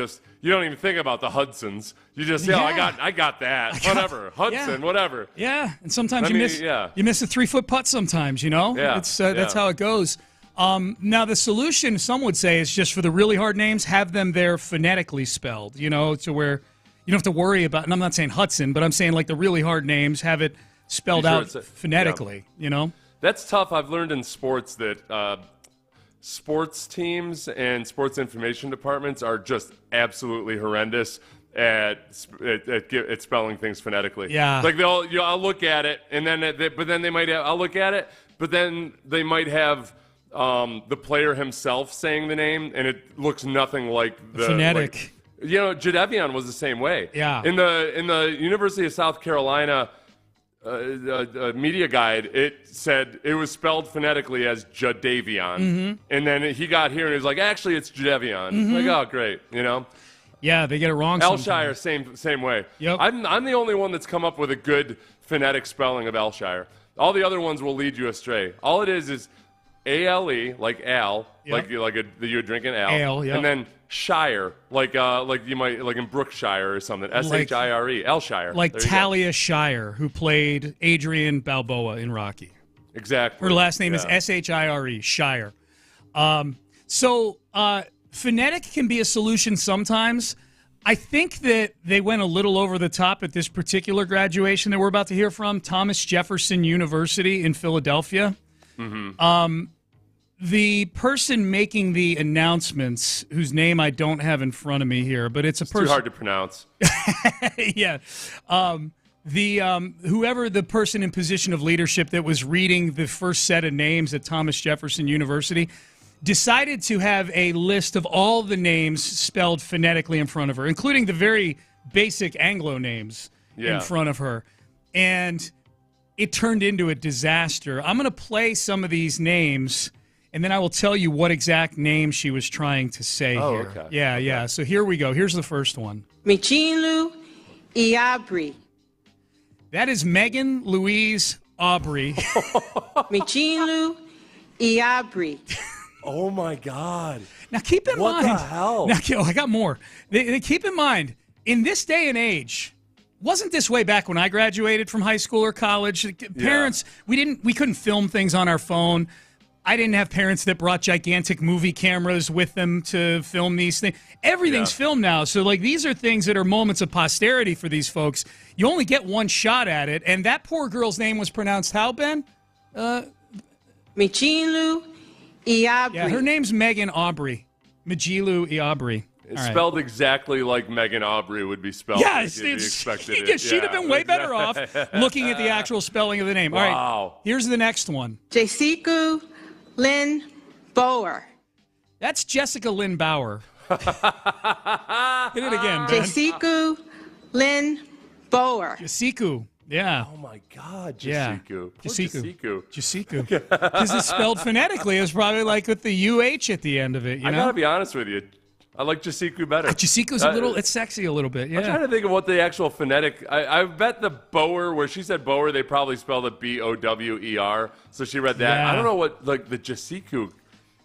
you don't even think about the Hudsons. You just say, I got that. Whatever. Hudson, whatever. Yeah. And sometimes you miss a 3-foot putt sometimes, Yeah. That's how it goes. Now, the solution, some would say, is just for the really hard names, have them there phonetically spelled, to where you don't have to worry about, and I'm not saying Hudson, but I'm saying the really hard names, have it spelled out phonetically, That's tough. I've learned in sports that sports teams and sports information departments are just absolutely horrendous at spelling things phonetically. Yeah. I'll look at it, and then I'll look at it, but then they might have the player himself saying the name, and it looks nothing like the phonetic. Jadeveon was the same way. Yeah. In the University of South Carolina media guide, it said it was spelled phonetically as Jadeveon, and then he got here and he was like, actually, it's Jadeveon. Oh, great, Yeah, they get it wrong. Elshire, same way. Yep. I'm the only one that's come up with a good phonetic spelling of Elshire. All the other ones will lead you astray. All it is A-L-E, like Al, Yep. you're drinking Al. Ale, yep. And then Shire, like you might, in Brookshire or something. S-H-I-R-E, Elshire. Like Talia Shire, who played Adrian Balboa in Rocky. Exactly. Her last name is S-H-I-R-E, Shire. Phonetic can be a solution sometimes. I think that they went a little over the top at this particular graduation that we're about to hear from, Thomas Jefferson University in Philadelphia. Mm-hmm. The person making the announcements, whose name I don't have in front of me here, but it's person. Too hard to pronounce. Yeah. Whoever the person in position of leadership that was reading the first set of names at Thomas Jefferson University decided to have a list of all the names spelled phonetically in front of her, including the very basic Anglo names in front of her. And it turned into a disaster. I'm going to play some of these names, and then I will tell you what exact name she was trying to say here. Okay. Yeah. So here we go. Here's the first one. Michilu Iabri. That is Megan Louise Aubry. Michilu Iabri. Oh, my God. Now, keep in mind. What the hell? Now, I got more. Keep in mind, in this day and age, wasn't this way back when I graduated from high school or college? Parents, we couldn't film things on our phone. I didn't have parents that brought gigantic movie cameras with them to film these things. Everything's filmed now. So, these are things that are moments of posterity for these folks. You only get one shot at it. And that poor girl's name was pronounced how, Ben? Michilu Iabri. Yeah, her name's Megan Aubry. Mijilu Iabri. It's spelled exactly like Megan Aubry would be spelled. Yeah, She'd have been way better off looking at the actual spelling of the name. Wow. All right, here's the next one. Jessiku Lynn Bower. That's Jessica Lynn Bauer. Hit it again, Ben. Jessica Lynn Bauer. Jessica. Yeah. Oh, my God, Jessica. Yeah. Jessica. Jessica. Because it's spelled phonetically. It's probably like with the UH at the end of it, you I know? got to be honest with you. I like Jessica better. Jessica's a little, it's sexy a little bit, yeah. I'm trying to think of what the actual phonetic, I bet the Bower, where she said Bower, they probably spelled it Bower, so she read that. Yeah. I don't know what, like, the Jessica,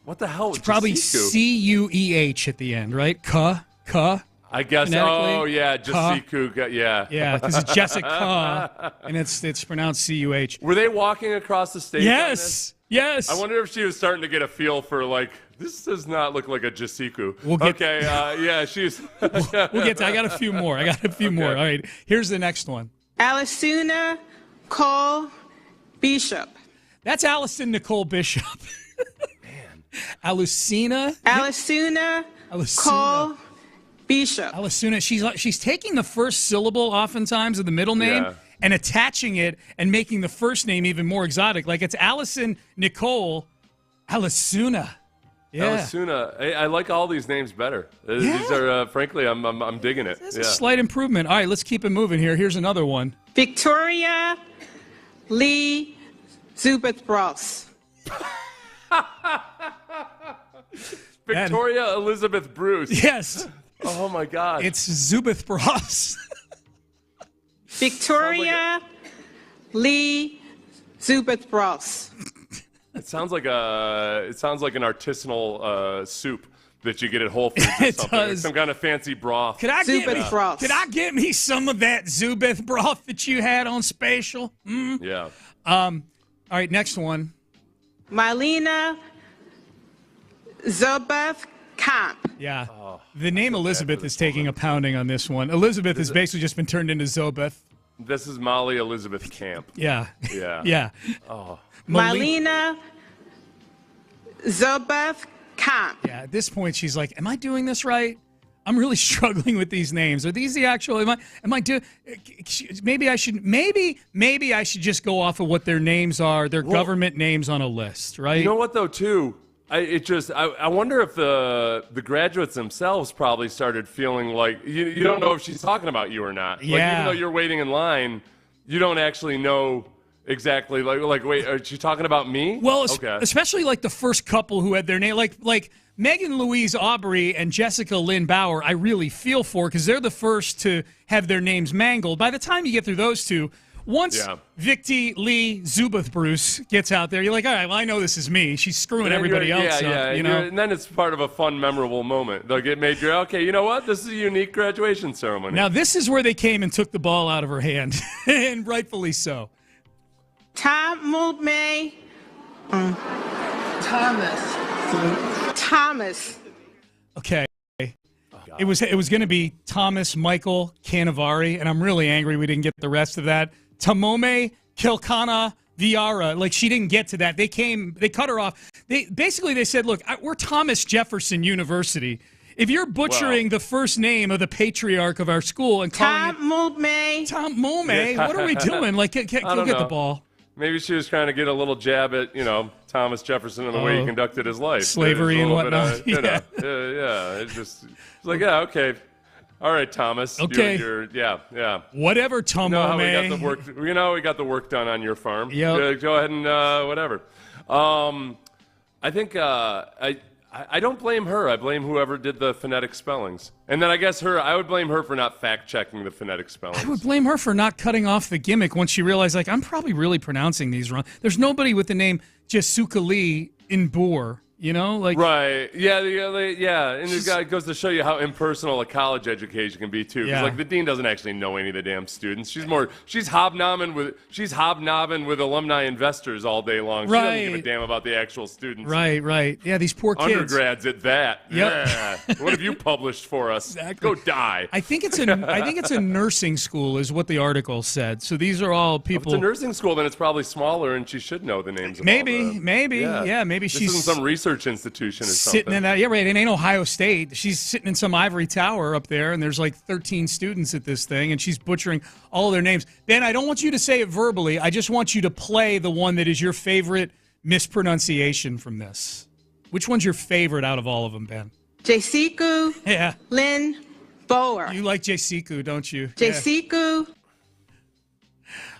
what the hell? It's probably Cueh at the end, right? Cuh. I guess, oh, yeah, Jessica, yeah. Yeah, because it's Jessica, and it's pronounced Cuh. Were they walking across the stage? Yes. I wonder if she was starting to get a feel for, like, this does not look like a Jessica. Yeah, she's... we'll get to I got a few more. All right, here's the next one. Alisuna Cole Bishop. That's Allison Nicole Bishop. Man. Alisuna Cole Bishop. Alisuna, she's taking the first syllable oftentimes of the middle name and attaching it and making the first name even more exotic. Like it's Allison Nicole Alisuna. Yeah. Alisuna. I like all these names better. These are, frankly, I'm digging it. It's a slight improvement. All right, let's keep it moving here. Here's another one. Victoria Lee Zubith-Ross. Victoria Elizabeth Bruce. Yes. Oh, my God. It's Zubith-Ross. Victoria Lee Zubith-Ross. It sounds like an artisanal soup that you get at Whole Foods or something. Does. Some kind of fancy broth. Could I get me some of that Zubith broth that you had on special? Mm? Yeah. All right, next one. Marlena Zubeth Camp. Yeah. The name Elizabeth is taking a pounding on this one. Elizabeth has basically just been turned into Zobeth. This is Molly Elizabeth Camp. Yeah. Yeah. Yeah. Oh. Marlena Zubeth Camp. Yeah, at this point she's like, am I doing this right? I'm really struggling with these names. Are these the actual am I doing maybe I should just go off of what their names are, their government names on a list, right? You know what though too? I wonder if the graduates themselves probably started feeling like you don't know if she's talking about you or not. Yeah. Like, even though you're waiting in line, you don't actually know exactly. Like wait, are she talking about me? Well, especially like the first couple who had their name, like Megan Louise Aubry and Jessica Lynn Bauer, I really feel for because they're the first to have their names mangled. By the time you get through those two, once Victi Lee Zubith Bruce gets out there, you're like, all right, well, I know this is me. She's screwing everybody else up. You know? And then it's part of a fun, memorable moment. They'll get made. Okay, you know what? This is a unique graduation ceremony. Now, this is where they came and took the ball out of her hand, and rightfully so. Thomas. Okay. It was going to be Thomas Michael Cannavaro, and I'm really angry we didn't get the rest of that. Tamome Kilkana Viara. Like, she didn't get to that. They cut her off. They said, look, we're Thomas Jefferson University. If you're butchering the first name of the patriarch of our school and calling Tom Mome, what are we doing? Like, go get the ball. Maybe she was trying to get a little jab at, Thomas Jefferson and the way he conducted his life. Slavery and whatnot. It's just like, okay. All right, Thomas. Okay. Whatever, Tom. We got the work done on your farm. Yep. Go ahead and whatever. I think I don't blame her. I blame whoever did the phonetic spellings. And then I guess I would blame her for not fact-checking the phonetic spellings. I would blame her for not cutting off the gimmick once she realized, like, I'm probably really pronouncing these wrong. There's nobody with the name Jessica Lee in Boer, like. Right. Yeah. And it goes to show you how impersonal a college education can be, too. Because, like, the dean doesn't actually know any of the damn students. She's hobnobbing with alumni investors all day long. She doesn't give a damn about the actual students. Right. Yeah, these poor kids. Undergrads at that. Yep. Yeah. What have you published for us? Exactly. Go die. I think it's a nursing school is what the article said. So these are all people. If it's a nursing school, then it's probably smaller, and she should know the names of maybe. Yeah, maybe this she's isn't some research institution or sitting something. in that. Yeah, right. It ain't Ohio State. She's sitting in some ivory tower up there, and there's like 13 students at this thing, and she's butchering all their names. Ben, I don't want you to say it verbally. I just want you to play the one that is your favorite mispronunciation from this. Which one's your favorite out of all of them, Ben? Jasiku. Yeah. Lynn Bower. You like Jasiku, don't you? Jasiku.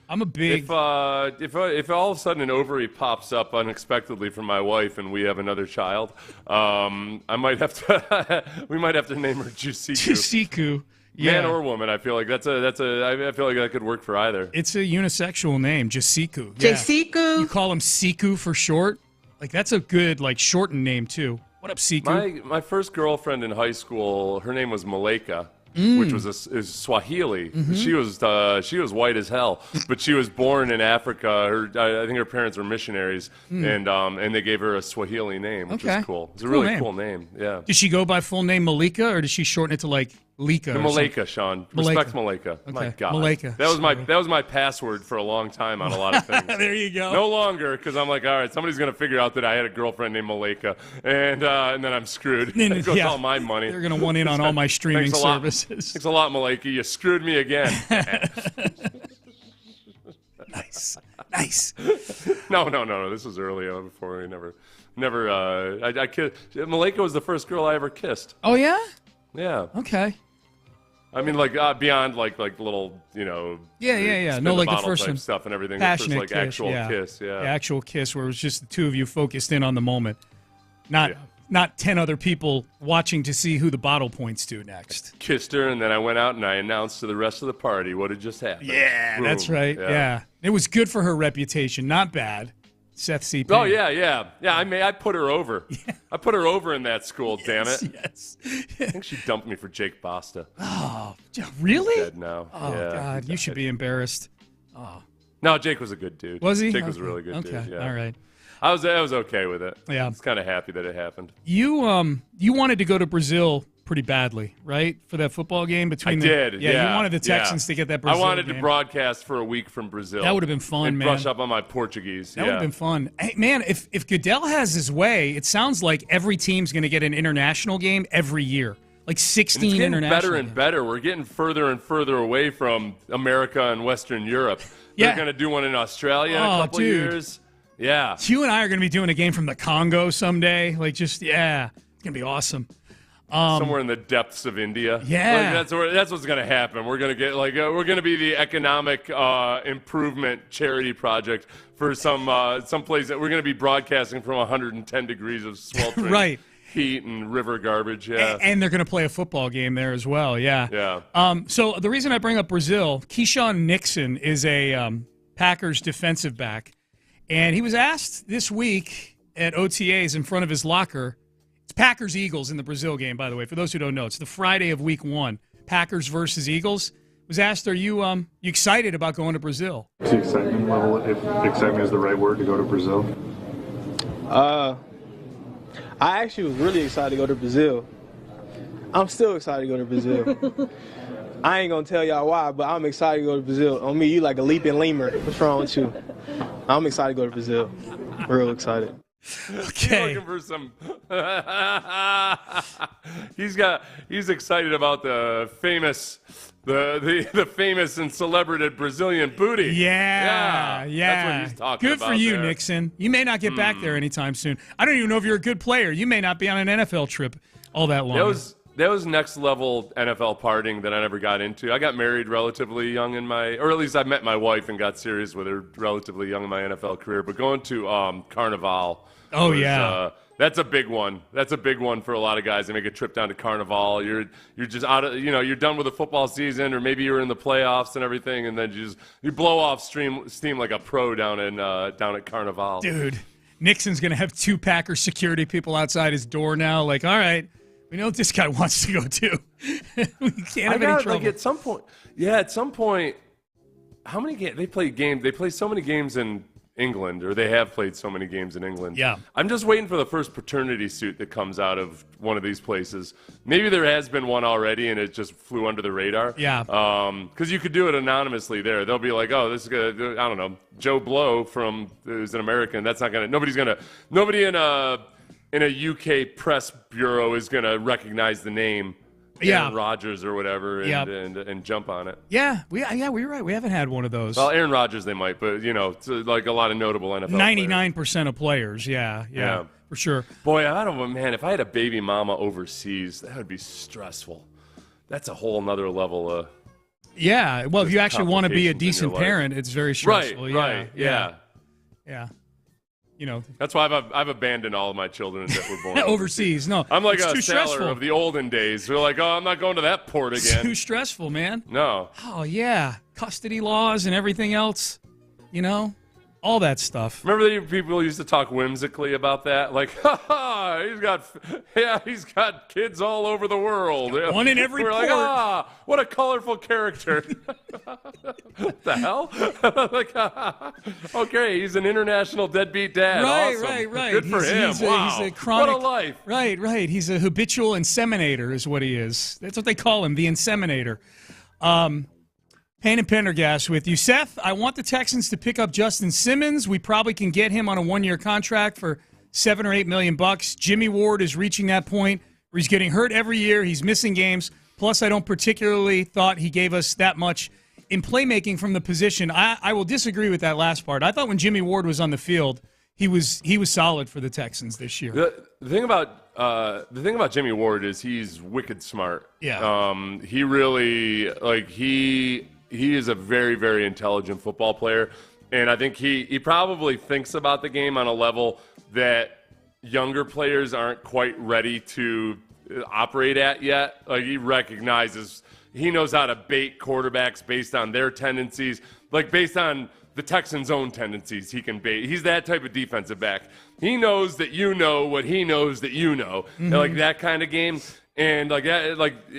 I'm a big. If all of a sudden an ovary pops up unexpectedly from my wife and we have another child, I might have to. We might have to name her Jasiku. Jasiku. Yeah. Man or woman, I feel like I feel like that could work for either. It's a unisexual name, Jasiku. Yeah. Jasiku. You call him Siku for short. Like that's a good shortened name too. What up, Siku? My first girlfriend in high school, her name was Maleka. Which was is Swahili. Mm-hmm. She was white as hell, but she was born in Africa. I think her parents were missionaries, and they gave her a Swahili name, which was cool. It's a really cool name. Yeah. Did she go by full name Malika, or did she shorten it to Lika? Maleka, Sean. Respect Maleka. Okay. My God. Maleka. That was my password for a long time on a lot of things. There you go. No longer, because I'm like, all right, somebody's gonna figure out that I had a girlfriend named Maleka, and then I'm screwed. It goes all my money. They're gonna want in on all my streaming services. Thanks a lot, Maleka. You screwed me again. Nice. No. This was early before we never. I kissed. Maleka was the first girl I ever kissed. Oh yeah. Yeah. Okay. I mean, beyond little, Yeah. No, the the first one, stuff and everything. Passionate the first, kiss, actual kiss. Yeah. The actual kiss, where it was just the two of you focused in on the moment, not 10 other people watching to see who the bottle points to next. Kissed her, and then I went out and I announced to the rest of the party what had just happened. Yeah, Boom. that's right. Yeah, it was good for her reputation. Not bad. Seth C. Payne. Oh yeah. I put her over. Yeah. I put her over in that school. Damn it. Yes. I think she dumped me for Jake Basta. Oh, really? He's dead now. Oh God, you should be embarrassed. Oh. No, Jake was a good dude. Was he? Jake was a really good dude. Okay. Yeah. All right. I was okay with it. Yeah. I was kind of happy that it happened. You wanted to go to Brazil pretty badly, right? For that football game between I did. Yeah. You wanted the Texans to get that Brazil I wanted game. to broadcast for a week from Brazil. That would have been fun, and man. Brush up on my Portuguese. That would have been fun. Hey, man, if Goodell has his way, it sounds like every team's going to get an international game every year. Like 16 it's international better and better. We're getting further and further away from America and Western Europe. Yeah. They're going to do one in Australia in a couple of years. Yeah. You and I are going to be doing a game from the Congo someday. It's going to be awesome. Somewhere in the depths of India. Yeah. That's what's going to happen. We're going to get we're going to be the economic improvement charity project for some place that we're going to be broadcasting from 110 degrees of sweltering heat and river garbage. Yeah. And they're going to play a football game there as well. Yeah. Yeah. So the reason I bring up Brazil, Keyshawn Nixon is a Packers defensive back. And he was asked this week at OTAs in front of his locker. It's Packers-Eagles in the Brazil game, by the way. For those who don't know, it's the Friday of Week 1. Packers versus Eagles. Was asked, are you excited about going to Brazil? What's the excitement level, if excitement is the right word, to go to Brazil? I actually was really excited to go to Brazil. I'm still excited to go to Brazil. I ain't gonna tell y'all why, but I'm excited to go to Brazil. On me, you like a leaping lemur. What's wrong with you? I'm excited to go to Brazil. Real excited. Okay. He's looking for some. He's excited about the famous, the famous and celebrated Brazilian booty. Yeah. That's what he's talking Good about. for you, there. Nixon. You may not get back there anytime soon. I don't even know if you're a good player. You may not be on an NFL trip all that long. That was next level NFL partying that I never got into. I got married relatively young or at least I met my wife and got serious with her relatively young in my NFL career. But going to Carnival. Oh, yeah. That's a big one. That's a big one for a lot of guys. They make a trip down to Carnival. You're just out of, you're done with the football season, or maybe you're in the playoffs and everything, and then you blow off steam like a pro down at Carnival. Dude, Nixon's going to have 2 Packers security people outside his door now. Like, all right, we know what this guy wants to go to. We can't have any trouble. At some point, how many games they play games? They play so many games in England, or they have played so many games in England. Yeah. I'm just waiting for the first paternity suit that comes out of one of these places. Maybe there has been one already, and it just flew under the radar. Yeah. Because you could do it anonymously there. They'll be like, oh, this is going to, I don't know, Joe Blow who's an American. That's not going to, nobody in a UK press bureau is going to recognize the name. Aaron Rodgers or whatever, and jump on it. Yeah, we're right. We haven't had one of those. Well, Aaron Rodgers they might, but it's like a lot of notable NFL 99% of players, yeah. for sure. Boy, I don't know, man. If I had a baby mama overseas, that would be stressful. That's a whole nother level of. Yeah, well, if you actually want to be a decent parent, it's very stressful. Right, yeah. You know, that's why I've abandoned all of my children that were born overseas. No, I'm like it's a too sailor stressful. of the olden days. We're like, I'm not going to that port again. It's too stressful, man. No. Oh yeah, custody laws and everything else. You know, all that stuff. Remember that people used to talk whimsically about that? Like, he's got kids all over the world. One in every port. Like, what a colorful character. What the hell? Like, okay, he's an international deadbeat dad. Awesome. Right. Good for him. Wow. He's a chronic, what a life. Right. He's a habitual inseminator is what he is. That's what they call him, the inseminator. Payne and Pendergast with you. Seth, I want the Texans to pick up Justin Simmons. We probably can get him on a one-year contract for $7 or $8 million. Jimmy Ward is reaching that point where he's getting hurt every year. He's missing games. Plus, I don't particularly thought he gave us that much in playmaking from the position. I will disagree with that last part. I thought when Jimmy Ward was on the field, he was solid for the Texans this year. The thing about Jimmy Ward is he's wicked smart. Yeah. He really he is a very, very intelligent football player, and I think he probably thinks about the game on a level that younger players aren't quite ready to operate at yet. Like he knows how to bait quarterbacks based on their tendencies, like based on the Texans' own tendencies. He can bait. He's that type of defensive back. He knows that you know what he knows that you know, like that kind of game. And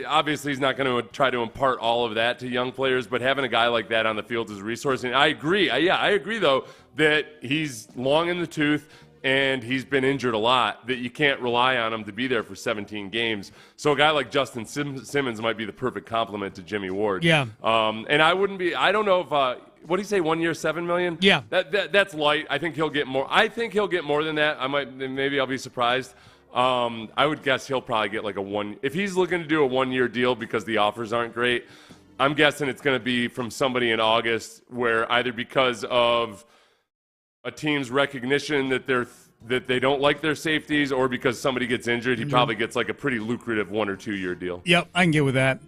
obviously he's not going to try to impart all of that to young players, but having a guy like that on the field is a resource. And I agree. I agree though that he's long in the tooth and he's been injured a lot. That you can't rely on him to be there for 17 games. So a guy like Justin Simmons might be the perfect complement to Jimmy Ward. Yeah. And I don't know if what do you say? 1 year, $7 million? Yeah. That's light. I think he'll get more. I think he'll get more than that. Maybe I'll be surprised. I would guess he'll probably get like if he's looking to do a 1 year deal because the offers aren't great, I'm guessing it's going to be from somebody in August where either because of a team's recognition that they don't like their safeties or because somebody gets injured, he probably gets like a pretty lucrative 1 or 2 year deal. Yep, I can get with that.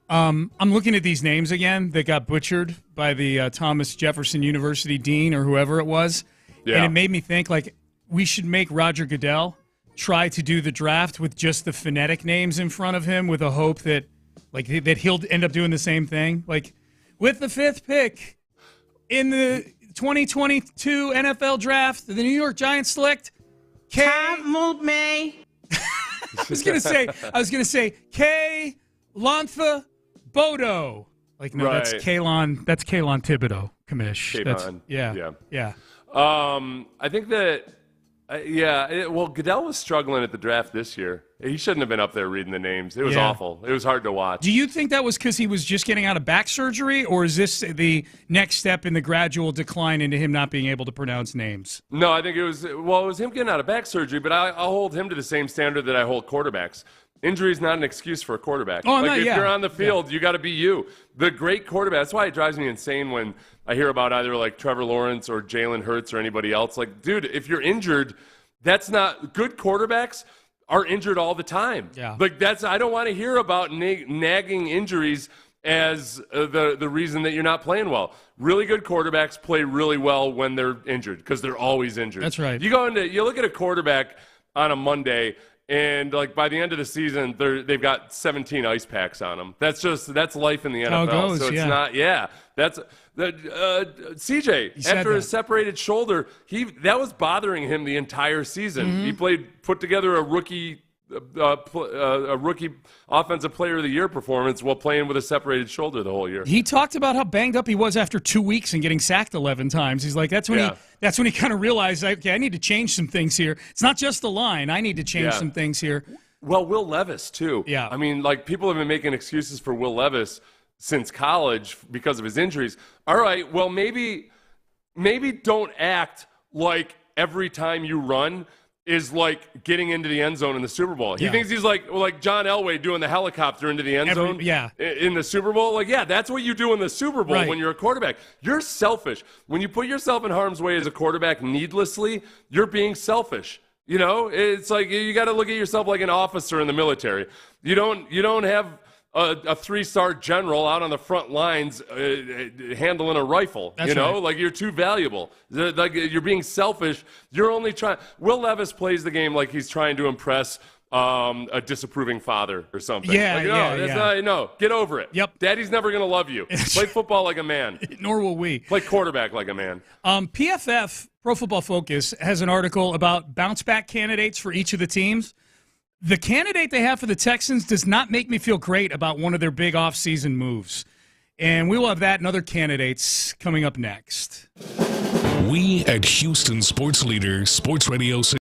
I'm looking at these names again that got butchered by the Thomas Jefferson University dean or whoever it was. Yeah. And it made me think like we should make Roger Goodell try to do the draft with just the phonetic names in front of him with a hope that that he'll end up doing the same thing. Like with the 5th pick in the 2022 NFL draft, the New York Giants select Can't move me. I was gonna say K. Lantha Bodo. Like no, right. That's Kayvon Thibodeau, commish. Yeah. I think that. Goodell was struggling at the draft this year. He shouldn't have been up there reading the names. It was awful. It was hard to watch. Do you think that was because he was just getting out of back surgery, or is this the next step in the gradual decline into him not being able to pronounce names? No, I think it was him getting out of back surgery, but I'll hold him to the same standard that I hold quarterbacks. Injury is not an excuse for a quarterback. If you're on the field, you got to be you. The great quarterback. That's why it drives me insane when I hear about either like Trevor Lawrence or Jalen Hurts or anybody else. Like, dude, if you're injured, that's not good. Quarterbacks are injured all the time. Yeah. I don't want to hear about nagging injuries as the reason that you're not playing well. Really good quarterbacks play really well when they're injured because they're always injured. That's right. You look at a quarterback on a Monday. And like by the end of the season, they've got 17 ice packs on them. That's life in the NFL. How it goes, so it's not. Yeah, that's CJ after his separated shoulder. That was bothering him the entire season. He put together a rookie offensive player of the year performance while playing with a separated shoulder the whole year. He talked about how banged up he was after 2 weeks and getting sacked 11 times. He's like, that's when he kind of realized, okay, I need to change some things here. It's not just the line. I need to change some things here. Well, Will Levis too. Yeah. I mean, like people have been making excuses for Will Levis since college because of his injuries. All right, well maybe don't act like every time you run is like getting into the end zone in the Super Bowl. He thinks he's like John Elway doing the helicopter into the end zone in the Super Bowl. Like, yeah, that's what you do in the Super Bowl when you're a quarterback. You're selfish. When you put yourself in harm's way as a quarterback needlessly, you're being selfish. You know, it's like you got to look at yourself like an officer in the military. You don't have a 3-star general out on the front lines handling a rifle. That's right. Like you're too valuable. Like you're being selfish. You're only trying. Will Levis plays the game like he's trying to impress a disapproving father or something. No, get over it. Yep. Daddy's never going to love you. Play football like a man. Nor will we. Play quarterback like a man. PFF, Pro Football Focus, has an article about bounce-back candidates for each of the teams. The candidate they have for the Texans does not make me feel great about one of their big offseason moves. And we will have that and other candidates coming up next. We at Houston Sports Leader, Sports Radio 6.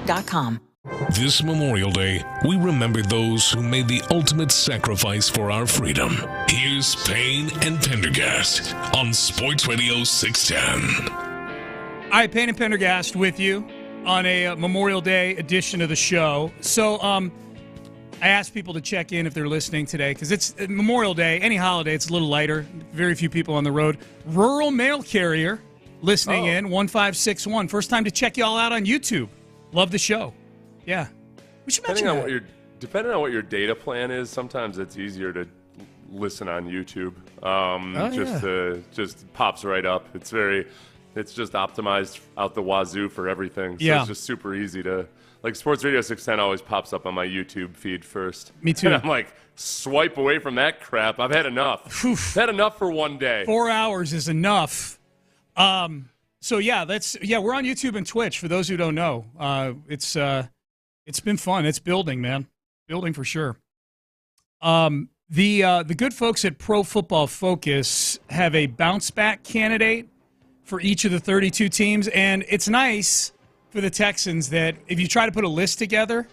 SportsRadio.com. This Memorial Day, we remember those who made the ultimate sacrifice for our freedom. Here's Payne and Pendergast on Sports Radio 610. All right, Payne and Pendergast with you on a Memorial Day edition of the show. So I asked people to check in if they're listening today because it's Memorial Day. Any holiday, it's a little lighter. Very few people on the road. Rural mail carrier listening in, 1561. First time to check y'all out on YouTube. Love the show. Yeah. We should mention that. Depending on what your data plan is, sometimes it's easier to listen on YouTube. Just pops right up. It's just optimized out the wazoo for everything. So it's just super easy to, like, Sports Radio 610 always pops up on my YouTube feed first. Me too. And I'm like, swipe away from that crap. I've had enough. I've had enough for one day. 4 hours is enough. We're on YouTube and Twitch for those who don't know. It's been fun. It's building, man. Building for sure. The good folks at Pro Football Focus have a bounce back candidate for each of the 32 teams, and it's nice for the Texans that if you try to put a list together,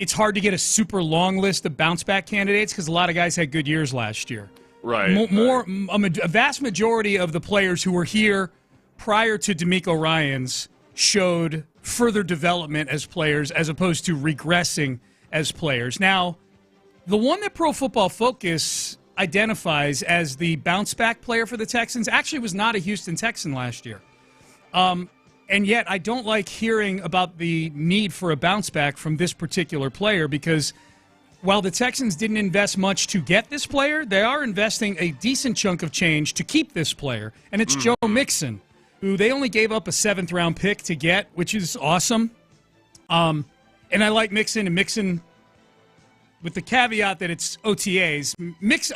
it's hard to get a super long list of bounce back candidates because a lot of guys had good years last year. Right. A vast majority of the players who were here prior to DeMeco Ryans showed further development as players as opposed to regressing as players. Now, the one that Pro Football Focus identifies as the bounce-back player for the Texans actually was not a Houston Texan last year. And yet I don't like hearing about the need for a bounce-back from this particular player because while the Texans didn't invest much to get this player, they are investing a decent chunk of change to keep this player, and it's Joe Mixon, who they only gave up a 7th-round pick to get, which is awesome. And I like Mixon, and Mixon, with the caveat that it's OTAs,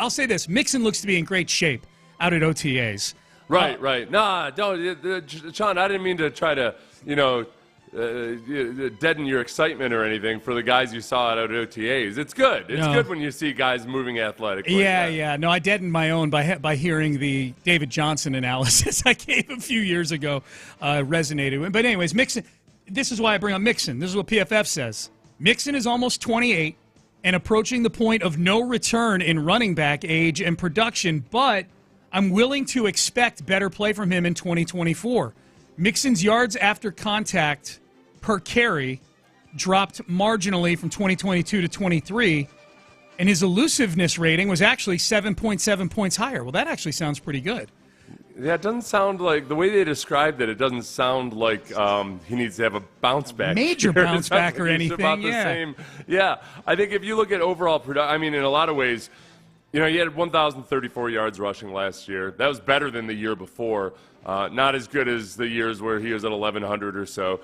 I'll say this, Mixon looks to be in great shape out at OTAs. Right. Nah, don't, Sean, I didn't mean to try to, deaden your excitement or anything for the guys you saw out at OTAs. It's good. It's good when you see guys moving athletically. Yeah. No, I deadened my own by hearing the David Johnson analysis I gave a few years ago. Resonated with. But anyways, Mixon. This is why I bring up Mixon. This is what PFF says. Mixon is almost 28 and approaching the point of no return in running back age and production, but I'm willing to expect better play from him in 2024. Mixon's yards after contact per carry dropped marginally from 2022 to 23, and his elusiveness rating was actually 7.7 points higher. Well, that actually sounds pretty good. Yeah, it doesn't sound like, the way they described it doesn't sound like he needs to have a bounce back. Major bounce back or anything, about the same. Yeah, I think if you look at overall production, I mean, in a lot of ways, he had 1,034 yards rushing last year. That was better than the year before. Not as good as the years where he was at 1,100 or so.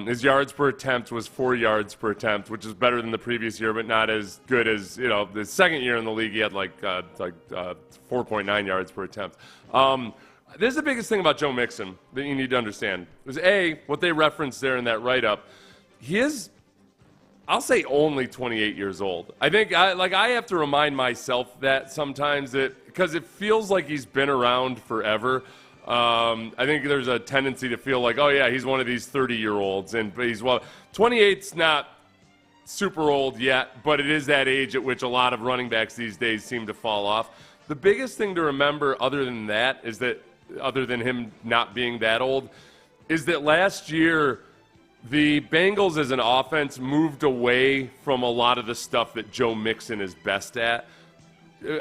His yards per attempt was 4 yards per attempt, which is better than the previous year, but not as good as, the second year in the league, he had 4.9 yards per attempt. This is the biggest thing about Joe Mixon that you need to understand. Is what they referenced there in that write-up. He is, I'll say, only 28 years old. I think I have to remind myself that sometimes because it feels like he's been around forever. I think there's a tendency to feel like, he's one of these 30-year-olds, and 28's not super old yet, but it is that age at which a lot of running backs these days seem to fall off. The biggest thing to remember, other than him not being that old, is that last year the Bengals as an offense moved away from a lot of the stuff that Joe Mixon is best at,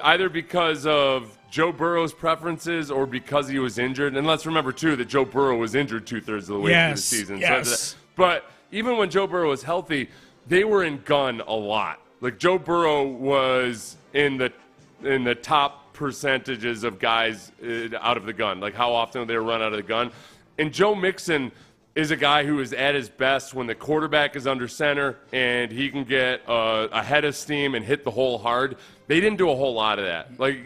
either because of Joe Burrow's preferences or because he was injured. And let's remember, too, that Joe Burrow was injured 2/3 of the way through the season. Yes. But even when Joe Burrow was healthy, they were in gun a lot. Like, Joe Burrow was in the top percentages of guys out of the gun, like how often they run out of the gun. And Joe Mixon is a guy who is at his best when the quarterback is under center and he can get a head of steam and hit the hole hard. They didn't do a whole lot of that. Like,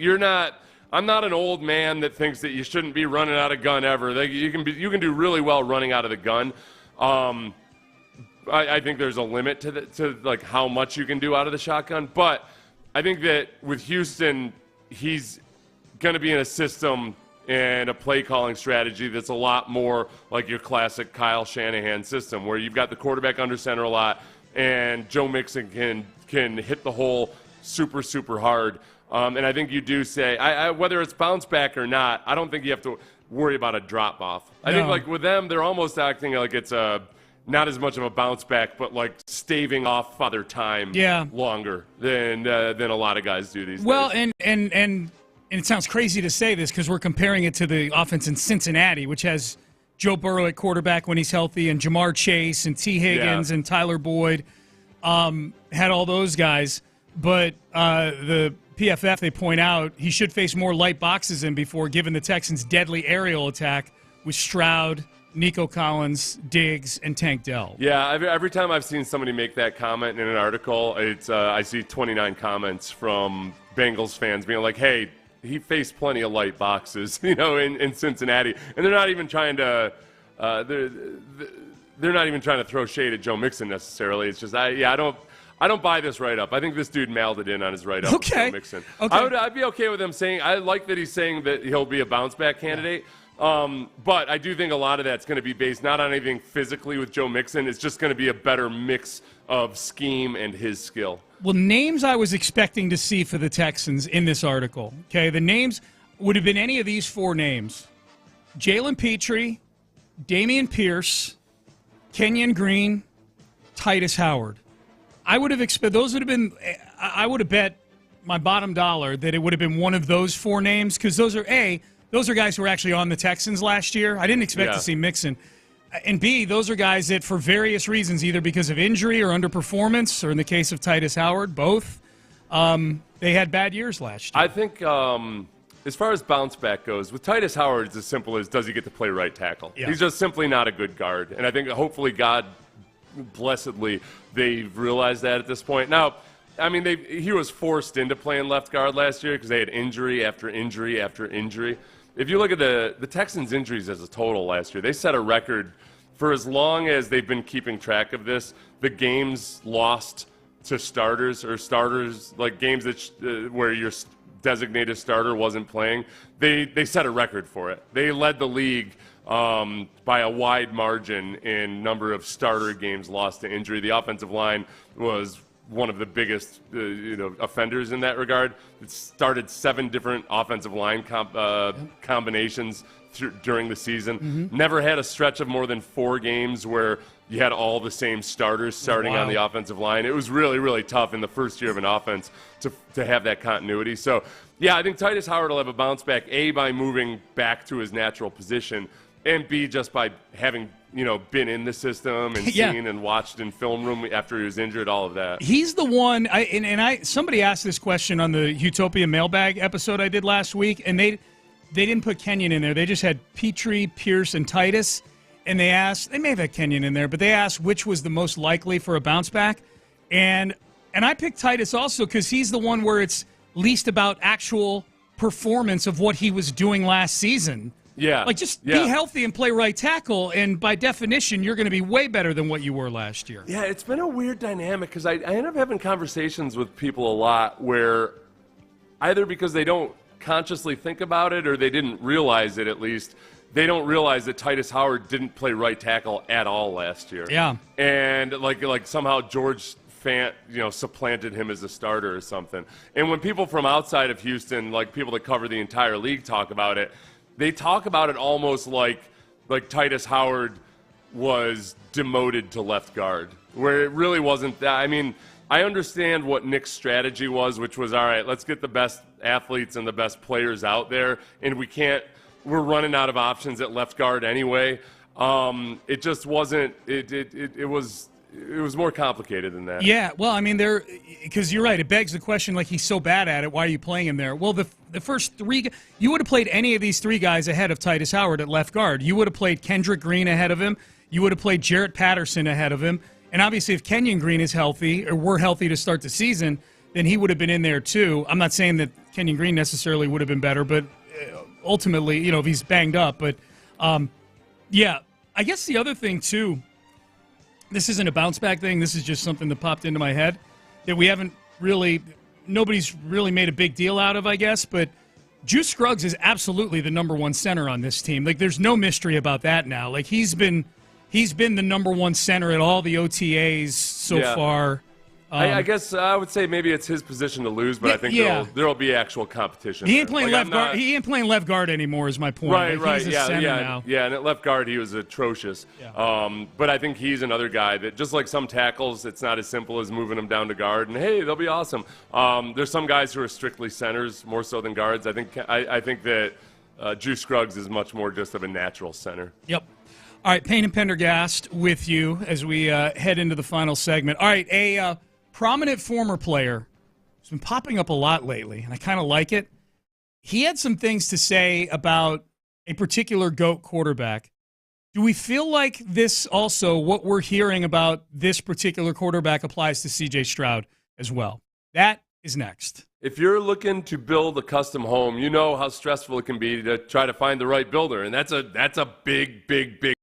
I'm not an old man that thinks that you shouldn't be running out of gun ever. Like, you can do really well running out of the gun. I think there's a limit to like how much you can do out of the shotgun. But I think that with Houston, he's going to be in a system and a play calling strategy that's a lot more like your classic Kyle Shanahan system, where you've got the quarterback under center a lot, and Joe Mixon can hit the hole super, super hard. And I think you do say, whether it's bounce back or not, I don't think you have to worry about a drop off. I think like with them, they're almost acting like it's not as much of a bounce back, but like staving off Father Time longer than a lot of guys do these days. Well, and it sounds crazy to say this because we're comparing it to the offense in Cincinnati, which has Joe Burrow at quarterback when he's healthy, and Jamar Chase and T. Higgins and Tyler Boyd had all those guys. But the PFF, they point out he should face more light boxes in before, given the Texans' deadly aerial attack with Stroud, Nico Collins, Diggs, and Tank Dell. Yeah, every time I've seen somebody make that comment in an article, I see 29 comments from Bengals fans being like, hey, he faced plenty of light boxes, in Cincinnati. And they're not even trying to they're not even trying to throw shade at Joe Mixon necessarily. It's just, I don't buy this write-up. I think this dude mailed it in on his write-up. Okay. Joe Mixon. Okay. I'd be okay with him saying, I like that he's saying that he'll be a bounce-back candidate. But I do think a lot of that's going to be based not on anything physically with Joe Mixon. It's just going to be a better mix of scheme and his skill. Well, names I was expecting to see for the Texans in this article, okay, the names would have been any of these four names. Jalen Petrie, Dameon Pierce, Kenyon Green, Titus Howard. I would have expected those would have been. I would have bet my bottom dollar that it would have been one of those four names because those are guys who were actually on the Texans last year. I didn't expect to see Mixon. And B, those are guys that for various reasons, either because of injury or underperformance, or in the case of Titus Howard, both, they had bad years last year. I think as far as bounce back goes, with Titus Howard, it's as simple as does he get to play right tackle? Yeah. He's just simply not a good guard. And I think hopefully God, blessedly, they've realized that at this point. Now, I mean, he was forced into playing left guard last year because they had injury after injury after injury. If you look at the Texans' injuries as a total last year, they set a record for as long as they've been keeping track of this. The games lost to starters or starters, like games that where your designated starter wasn't playing, they set a record for it. They led the league by a wide margin in number of starter games lost to injury. The offensive line was one of the biggest offenders in that regard. It started 7 different offensive line combinations during the season. Mm-hmm. Never had a stretch of more than 4 games where you had all the same starters starting on the offensive line. It was really, really tough in the first year of an offense to have that continuity. So, yeah, I think Titus Howard will have a bounce back, A, by moving back to his natural position, and B, just by having been in the system and seen and watched in film room after he was injured, all of that. He's the one. Somebody asked this question on the Utopia mailbag episode I did last week, and they didn't put Kenyon in there. They just had Petrie, Pierce, and Titus, and they may have had Kenyon in there, but they asked which was the most likely for a bounce back, and I picked Titus also because he's the one where it's least about actual performance of what he was doing last season. Yeah. Like, just be healthy and play right tackle, and by definition, you're going to be way better than what you were last year. Yeah, it's been a weird dynamic because I end up having conversations with people a lot where either because they don't consciously think about it or they didn't realize it at least, they don't realize that Titus Howard didn't play right tackle at all last year. Yeah. And like somehow George Fant, supplanted him as a starter or something. And when people from outside of Houston, like people that cover the entire league, talk about it, they talk about it almost like Titus Howard was demoted to left guard, where it really wasn't that. I mean, I understand what Nick's strategy was, which was, all right, let's get the best athletes and the best players out there, and we're running out of options at left guard anyway. It just wasn't, it was more complicated than that. Yeah, well, I mean, because you're right, it begs the question, like, he's so bad at it, why are you playing him there? Well, the first 3, you would have played any of these 3 guys ahead of Titus Howard at left guard. You would have played Kendrick Green ahead of him. You would have played Jarrett Patterson ahead of him. And obviously, if Kenyon Green is healthy, or we're healthy to start the season, then he would have been in there too. I'm not saying that Kenyon Green necessarily would have been better, but ultimately, if he's banged up. But, yeah, I guess the other thing too, this isn't a bounce-back thing. This is just something that popped into my head that nobody's really made a big deal out of, I guess. But Juice Scruggs is absolutely the number one center on this team. Like, there's no mystery about that now. Like, he's been the number one center at all the OTAs so far. I guess I would say maybe it's his position to lose, but I think there'll be actual competition. He ain't playing left guard. He ain't playing left guard anymore. Is my point. Right. He's a center now. Yeah. And at left guard, he was atrocious. Yeah. But I think he's another guy that, just like some tackles, it's not as simple as moving them down to guard and hey, they'll be awesome. There's some guys who are strictly centers more so than guards. I think that Juice Scruggs is much more just of a natural center. Yep. All right, Payne and Pendergast with you as we head into the final segment. All right, a prominent former player who's been popping up a lot lately, and I kind of like it. He had some things to say about a particular GOAT quarterback. Do we feel like this also, what we're hearing about this particular quarterback, applies to C.J. Stroud as well? That is next. If you're looking to build a custom home, you know how stressful it can be to try to find the right builder, and that's a big, big, big.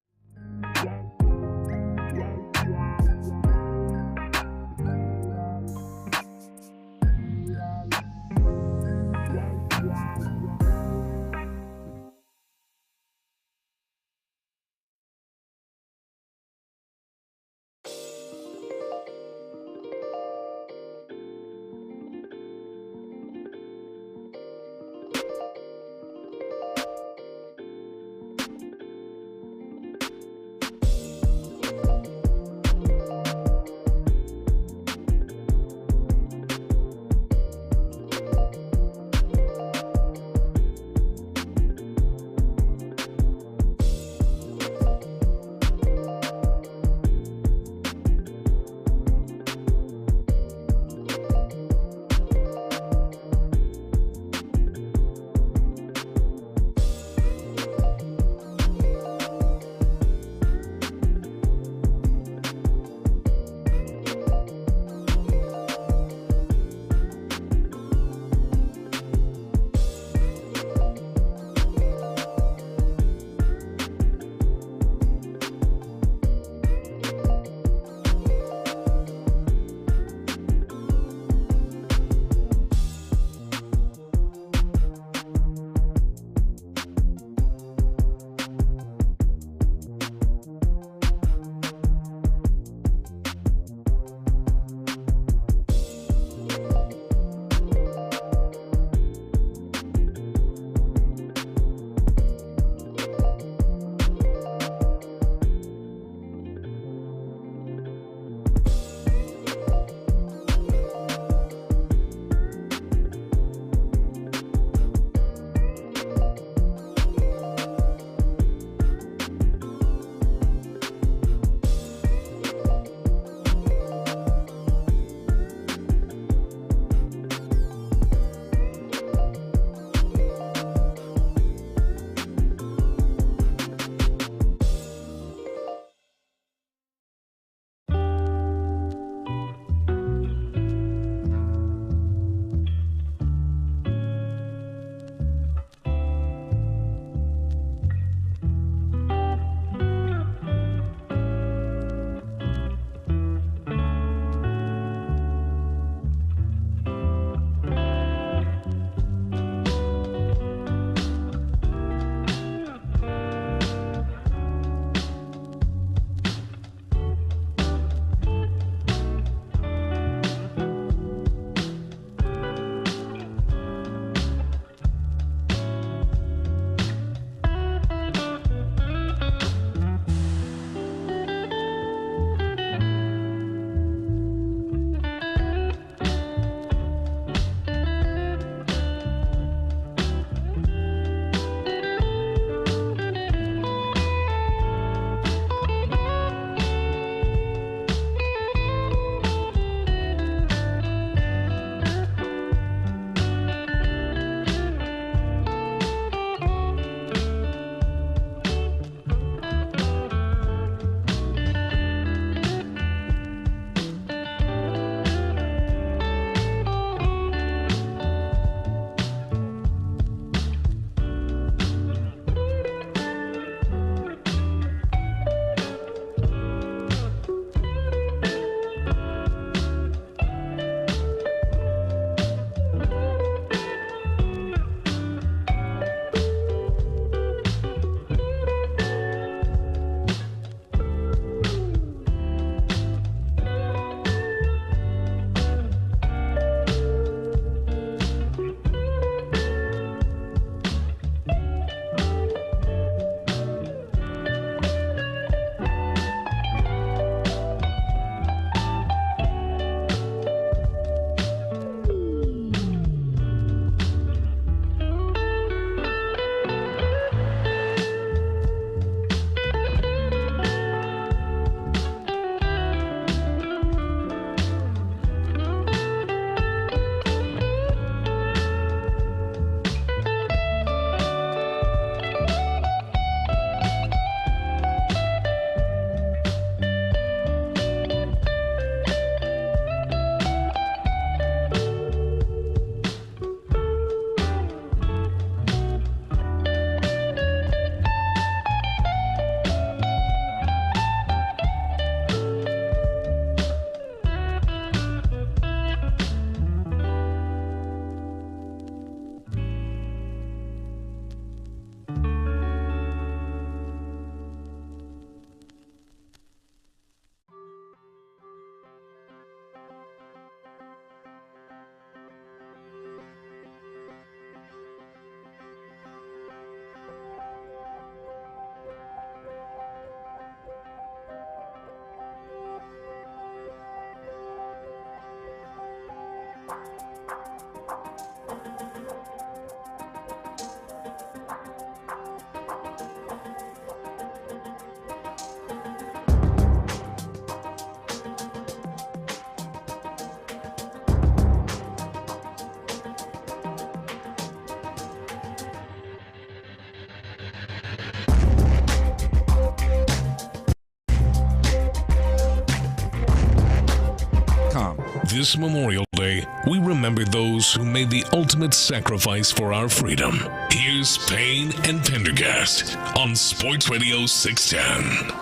This Memorial Day, we remember those who made the ultimate sacrifice for our freedom. Here's Payne and Pendergast on Sports Radio 610.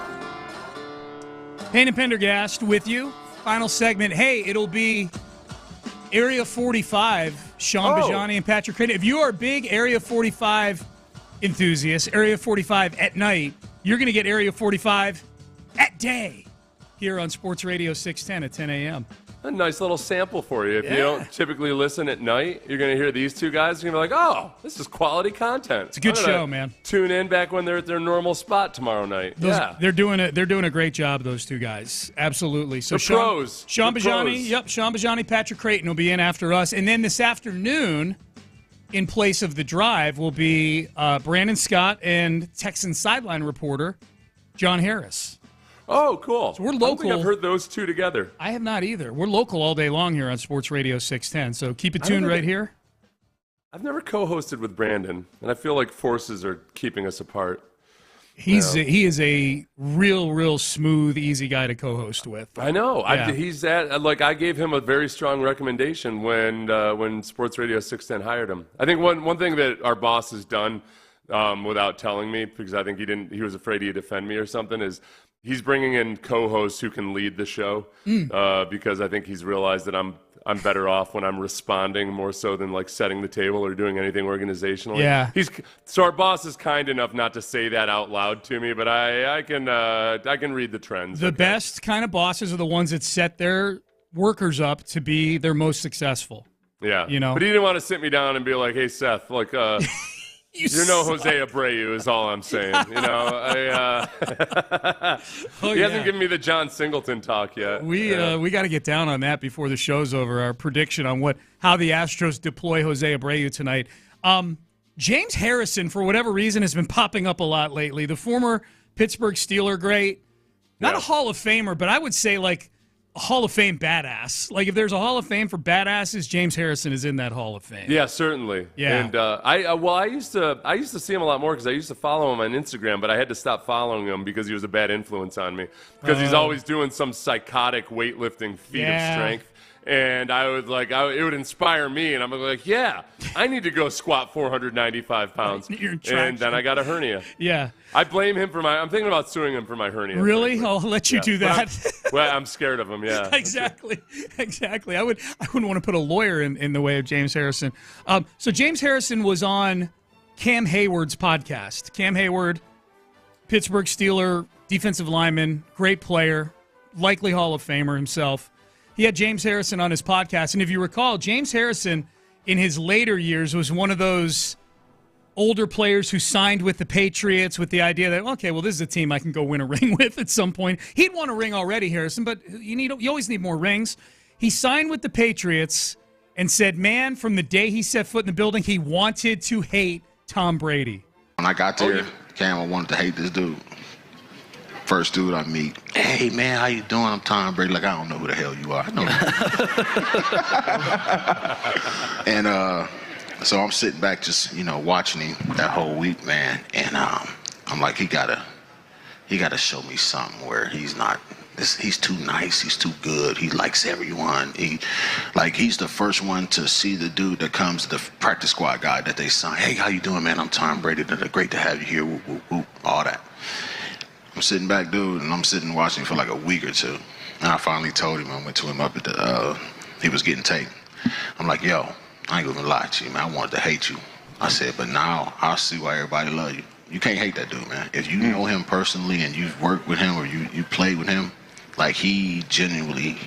Payne and Pendergast with you. Final segment. Hey, it'll be Area 45, Sean Bijani and Patrick Creighton. If you are a big Area 45 enthusiast, Area 45 at night, you're going to get Area 45 at day here on Sports Radio 610 at 10 a.m. A nice little sample for you. If you don't typically listen at night, you're going to hear these two guys. You're going to be like, oh, this is quality content. It's a good show, man. Tune in back when they're at their normal spot tomorrow night. They're doing a great job, those two guys. Absolutely. So the pros. Sean Bijani, Sean Bijani, Patrick Creighton will be in after us. And then this afternoon, in place of the drive, will be Brandon Scott and Texans sideline reporter John Harris. Oh, cool. So we're local. I don't think I've heard those two together. I have not either. We're local all day long here on Sports Radio 610, so keep it tuned right here. I've never co-hosted with Brandon, and I feel like forces are keeping us apart. He is a real smooth, easy guy to co-host with. I know. Yeah. I gave him a very strong recommendation when Sports Radio 610 hired him. I think one thing that our boss has done without telling me, because I think he was afraid he'd offend me or something, is he's bringing in co-hosts who can lead the show because I think he's realized that I'm better off when I'm responding more so than like setting the table or doing anything organizationally. Yeah. So our boss is kind enough not to say that out loud to me, but I can read the trends. The best kind of bosses are the ones that set their workers up to be their most successful. Yeah. You know? But he didn't want to sit me down and be like, hey, Seth, like, you're no Jose Abreu is all I'm saying. You know, he hasn't given me the John Singleton talk yet. We got to get down on that before the show's over. Our prediction on how the Astros deploy Jose Abreu tonight. James Harrison, for whatever reason, has been popping up a lot lately. The former Pittsburgh Steeler great, not a Hall of Famer, but I would say like a Hall of Fame badass. Like if there's a Hall of Fame for badasses, James Harrison is in that Hall of Fame. Yeah, certainly. Yeah. And I used to see him a lot more because I used to follow him on Instagram, but I had to stop following him because he was a bad influence on me. Because he's always doing some psychotic weightlifting feat of strength. And it would inspire me, and I'm like, yeah, I need to go squat 495 pounds. And then I got a hernia. Yeah. I blame him I'm thinking about suing him for my hernia. Really? I'll let you do that. I'm scared of him, yeah. Exactly. I wouldn't want to put a lawyer in the way of James Harrison. So James Harrison was on Cam Hayward's podcast. Cam Hayward, Pittsburgh Steeler, defensive lineman, great player, likely Hall of Famer himself. He had James Harrison on his podcast, and if you recall, James Harrison in his later years was one of those older players who signed with the Patriots with the idea that, okay, well, this is a team I can go win a ring with at some point. He'd won a ring already, Harrison, but you always need more rings. He signed with the Patriots and said, man, from the day he set foot in the building, he wanted to hate Tom Brady. When I got there, Cam, I wanted to hate this dude. First dude I meet, hey man, how you doing? I'm Tom Brady. Like, I don't know who the hell you are. I know. And so I'm sitting back just, watching him that whole week, man. And I'm like, he gotta show me something where he's too nice, he's too good, he likes everyone. He's the first one to see the dude that comes, the practice squad guy that they sign. Hey, how you doing, man? I'm Tom Brady. Great to have you here. Whoop, whoop, whoop, all that. I'm sitting back, dude, and I'm sitting watching for like a week or two. And I finally told him, I went to him up at he was getting taken. I'm like, yo, I ain't gonna lie to you, man. I wanted to hate you. I said, but now I see why everybody love you. You can't hate that dude, man. If you know him personally and you've worked with him or you played with him, like he genuinely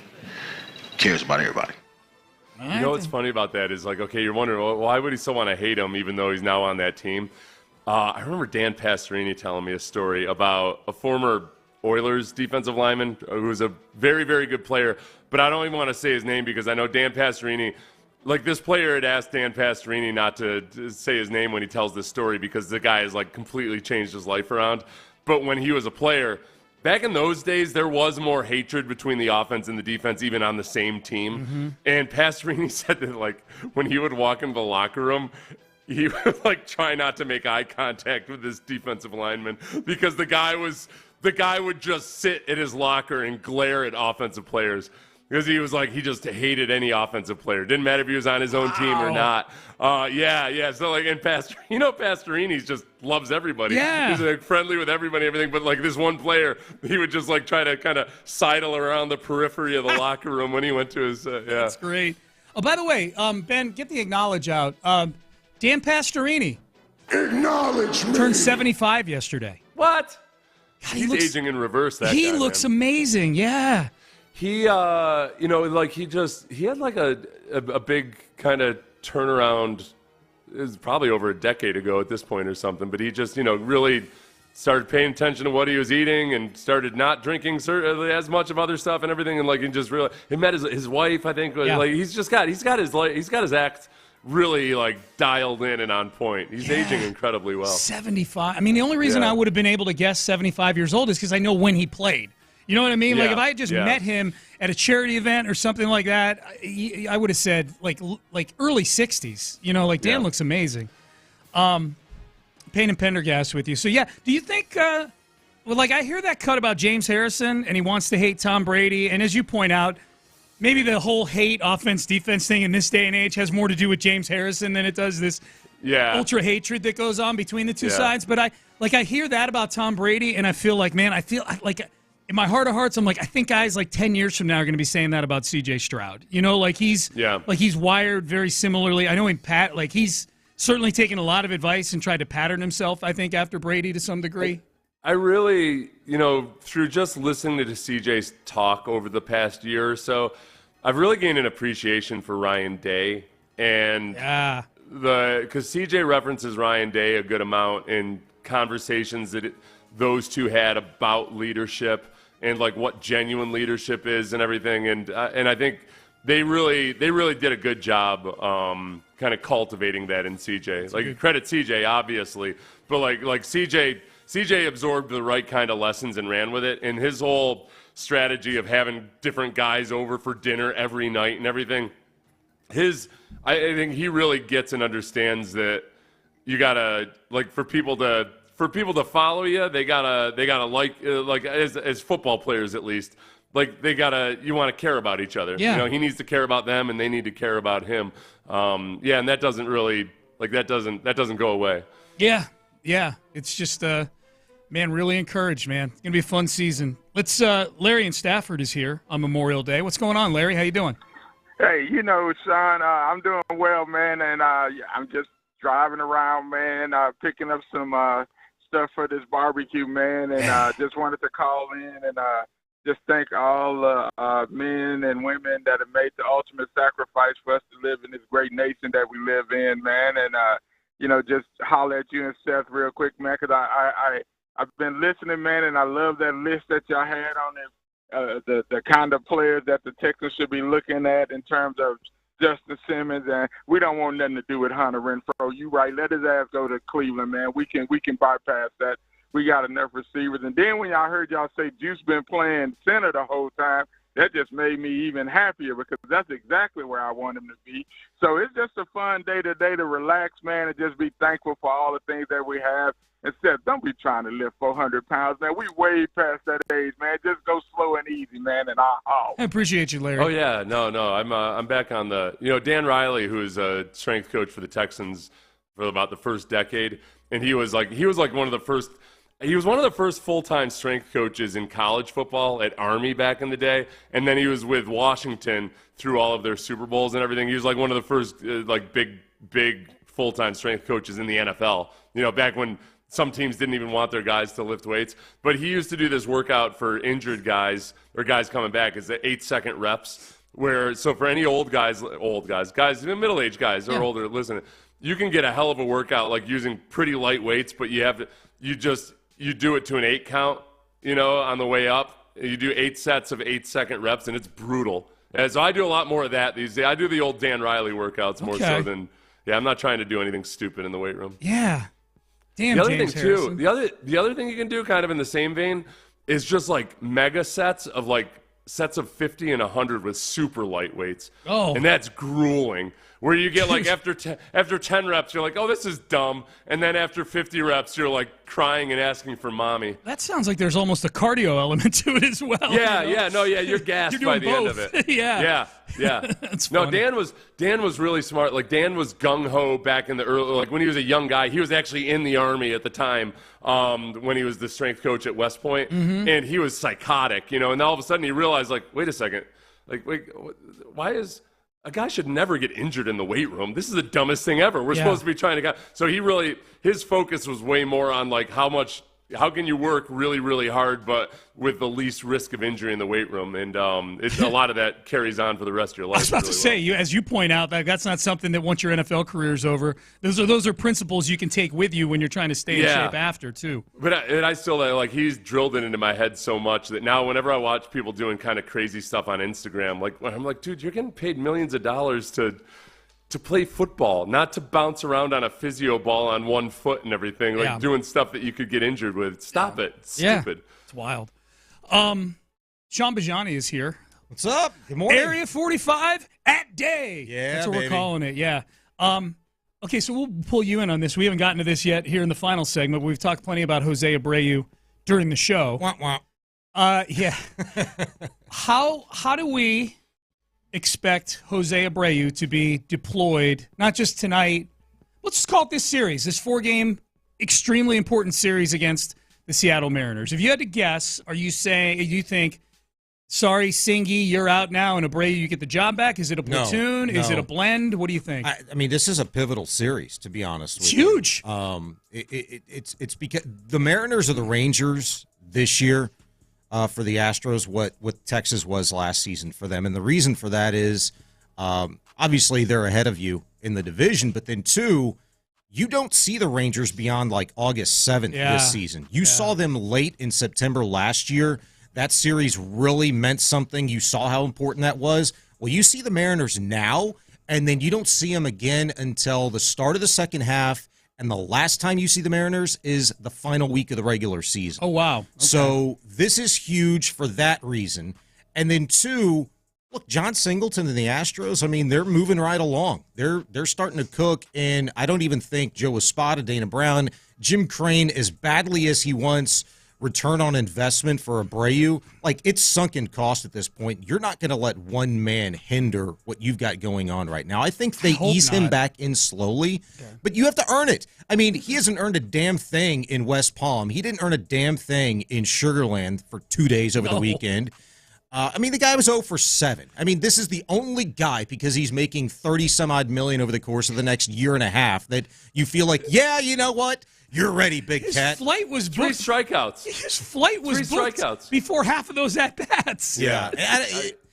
cares about everybody. You know what's funny about that is like, okay, you're wondering, well, why would he still want to hate him even though he's now on that team? I remember Dan Pastorini telling me a story about a former Oilers defensive lineman who was a very, very good player, but I don't even want to say his name because I know Dan Pastorini like this player had asked Dan Pastorini not to say his name when he tells this story because the guy has like completely changed his life around. But when he was a player, back in those days, there was more hatred between the offense and the defense, even on the same team. Mm-hmm. And Pastorini said that like when he would walk into the locker room, he would like try not to make eye contact with his defensive lineman because the guy would just sit in his locker and glare at offensive players. Because he was like, he just hated any offensive player. Didn't matter if he was on his own team or not. Yeah. So like, and Pastorini just loves everybody. Yeah. He's like friendly with everybody, and everything. But like this one player, he would just like try to kind of sidle around the periphery of the locker room when he went to his. That's great. Oh, by the way, Ben, get the acknowledge out. Dan Pastorini. Acknowledge me. Turned 75 yesterday. What? God, He's aging in reverse. He guy, looks man. amazing. Yeah. He, like he had like a big kind of turnaround. It was probably over a decade ago at this point or something. But he just, really started paying attention to what he was eating and started not drinking as much of other stuff and everything. And like he just really, he met his wife. I think like he's got his act really like dialed in and on point. He's aging incredibly well. 75. I mean, the only reason I would have been able to guess 75 years old is because I know when he played. You know what I mean? Like if I had just met him at a charity event or something like that, I would have said like early 60s. Like Dan looks amazing. Payne and Pendergast with you. So do you think? I hear that cut about James Harrison, and he wants to hate Tom Brady. And as you point out, maybe the whole hate offense defense thing in this day and age has more to do with James Harrison than it does this ultra hatred that goes on between the two sides. But I hear that about Tom Brady, and I feel like, man, in my heart of hearts, I'm like, I think guys like 10 years from now are going to be saying that about C.J. Stroud. He's wired very similarly. I know he's certainly taken a lot of advice and tried to pattern himself, I think, after Brady to some degree. I really, through just listening to CJ's talk over the past year or so, I've really gained an appreciation for Ryan Day. And because CJ references Ryan Day a good amount in conversations that those two had about leadership and like what genuine leadership is and everything. And I think they really did a good job kind of cultivating that in CJ. Like credit CJ, obviously, but like CJ absorbed the right kind of lessons and ran with it. And his whole strategy of having different guys over for dinner every night and everything, I think he really gets and understands that you gotta for people to follow you, they gotta like as football players at least, you want to care about each other. Yeah. He needs to care about them and they need to care about him. And that doesn't really that doesn't go away. Yeah. It's just really encouraged, man. It's gonna be a fun season. Let's Larry in Stafford is here on Memorial Day. What's going on, Larry? How you doing? Hey, Sean, I'm doing well, man, and I'm just driving around, man, picking up some stuff for this barbecue, man, and just wanted to call in and just thank all the men and women that have made the ultimate sacrifice for us to live in this great nation that we live in, man, and just holler at you and Seth real quick, man, because I've been listening, man, and I love that list that y'all had on it. The kind of players that the Texans should be looking at in terms of Justin Simmons, and we don't want nothing to do with Hunter Renfrow. You right, let his ass go to Cleveland, man. We can bypass that. We got enough receivers. And then when I heard y'all say Juice been playing center the whole time, that just made me even happier because that's exactly where I want him to be. So it's just a fun day-to-day to relax, man, and just be thankful for all the things that we have. Instead, don't be trying to lift 400 pounds, man. We way past that age, man. Just go slow and easy, man, and I'll. I appreciate you, Larry. Oh, yeah. No. I'm back on the Dan Riley, who is a strength coach for the Texans for about the first decade, and he was one of the first full-time strength coaches in college football at Army back in the day, and then he was with Washington through all of their Super Bowls and everything. He was like one of the first big full-time strength coaches in the NFL, back when some teams didn't even want their guys to lift weights. But he used to do this workout for injured guys or guys coming back. It's the 8-second reps. So for any guys, middle-aged guys or older, listen, you can get a hell of a workout like using pretty light weights, but you do it to an 8 count, on the way up. You do 8 sets of 8-second reps, and it's brutal. So I do a lot more of that these days. I do the old Dan Riley workouts more so than I'm not trying to do anything stupid in the weight room. Yeah. Damn, the other James thing Harrison. too, the other thing you can do kind of in the same vein is just like mega sets of like sets of 50 and 100 with super lightweights. Oh. And that's grueling. Where you get like after 10 reps, you're like, oh, this is dumb. And then after 50 reps, you're like crying and asking for mommy. That sounds like there's almost a cardio element to it as well. Yeah, you're gassed You're by doing the end of both. it. Yeah. That's no, Dan was really smart. Like Dan was gung ho back in the early, like when he was a young guy. He was actually in the Army at the time when he was the strength coach at West Point, and he was psychotic, And all of a sudden he realized, like, wait a second, like, wait, why is a guy should never get injured in the weight room? This is the dumbest thing ever. We're supposed to be trying to get. So his focus was way more on like how can you work really, really hard, but with the least risk of injury in the weight room? And it's a lot of that carries on for the rest of your life. I was about to say, as you point out, that's not something that once your NFL career's over, those are principles you can take with you when you're trying to stay in shape after, too. But I still, like, he's drilled it into my head so much that now whenever I watch people doing kind of crazy stuff on Instagram, like, I'm like, dude, you're getting paid millions of dollars to play football, not to bounce around on a physio ball on one foot and everything, like doing stuff that you could get injured with. Stop it. It's stupid. It's wild. Sean Bijani is here. What's up? Good morning. Area 45 at day. Yeah, that's what baby. we're calling it. Yeah. Okay, so we'll pull you in on this. We haven't gotten to this yet here in the final segment. We've talked plenty about Jose Abreu during the show. Wah, wah. Yeah. How do we expect Jose Abreu to be deployed, not just tonight, let's just call it this series, this 4-game, extremely important series against the Seattle Mariners? If you had to guess, are you saying, you think, sorry, Singy, you're out now, and Abreu, you get the job back? Is it a platoon? No. Is it a blend? What do you think? I mean, this is a pivotal series, to be honest with you. It's huge. It's because the Mariners are the Rangers this year. For the Astros, what Texas was last season for them. And the reason for that is, obviously, they're ahead of you in the division, but then, two, you don't see the Rangers beyond, like, August 7th this season. You saw them late in September last year. That series really meant something. You saw how important that was. Well, you see the Mariners now, and then you don't see them again until the start of the second half. And the last time you see the Mariners is the final week of the regular season. Oh, wow. Okay. So this is huge for that reason. And then, two, look, John Singleton and the Astros, I mean, they're moving right along. They're starting to cook, and I don't even think Joe Espada, Dana Brown, Jim Crane, as badly as he wants return on investment for Abreu, like, it's sunken cost at this point. You're not going to let one man hinder what you've got going on right now. I think they ease him back in slowly, but you have to earn it. I mean, he hasn't earned a damn thing in West Palm. He didn't earn a damn thing in Sugar Land for 2 days over the weekend. I mean, the guy was 0 for 7. I mean, this is the only guy, because he's making 30-some-odd million over the course of the next year and a half, that you feel like, yeah, you know what? You're ready, big cat. His flight was booked. 3 strikeouts. His flight was booked before half of those at-bats. Yeah.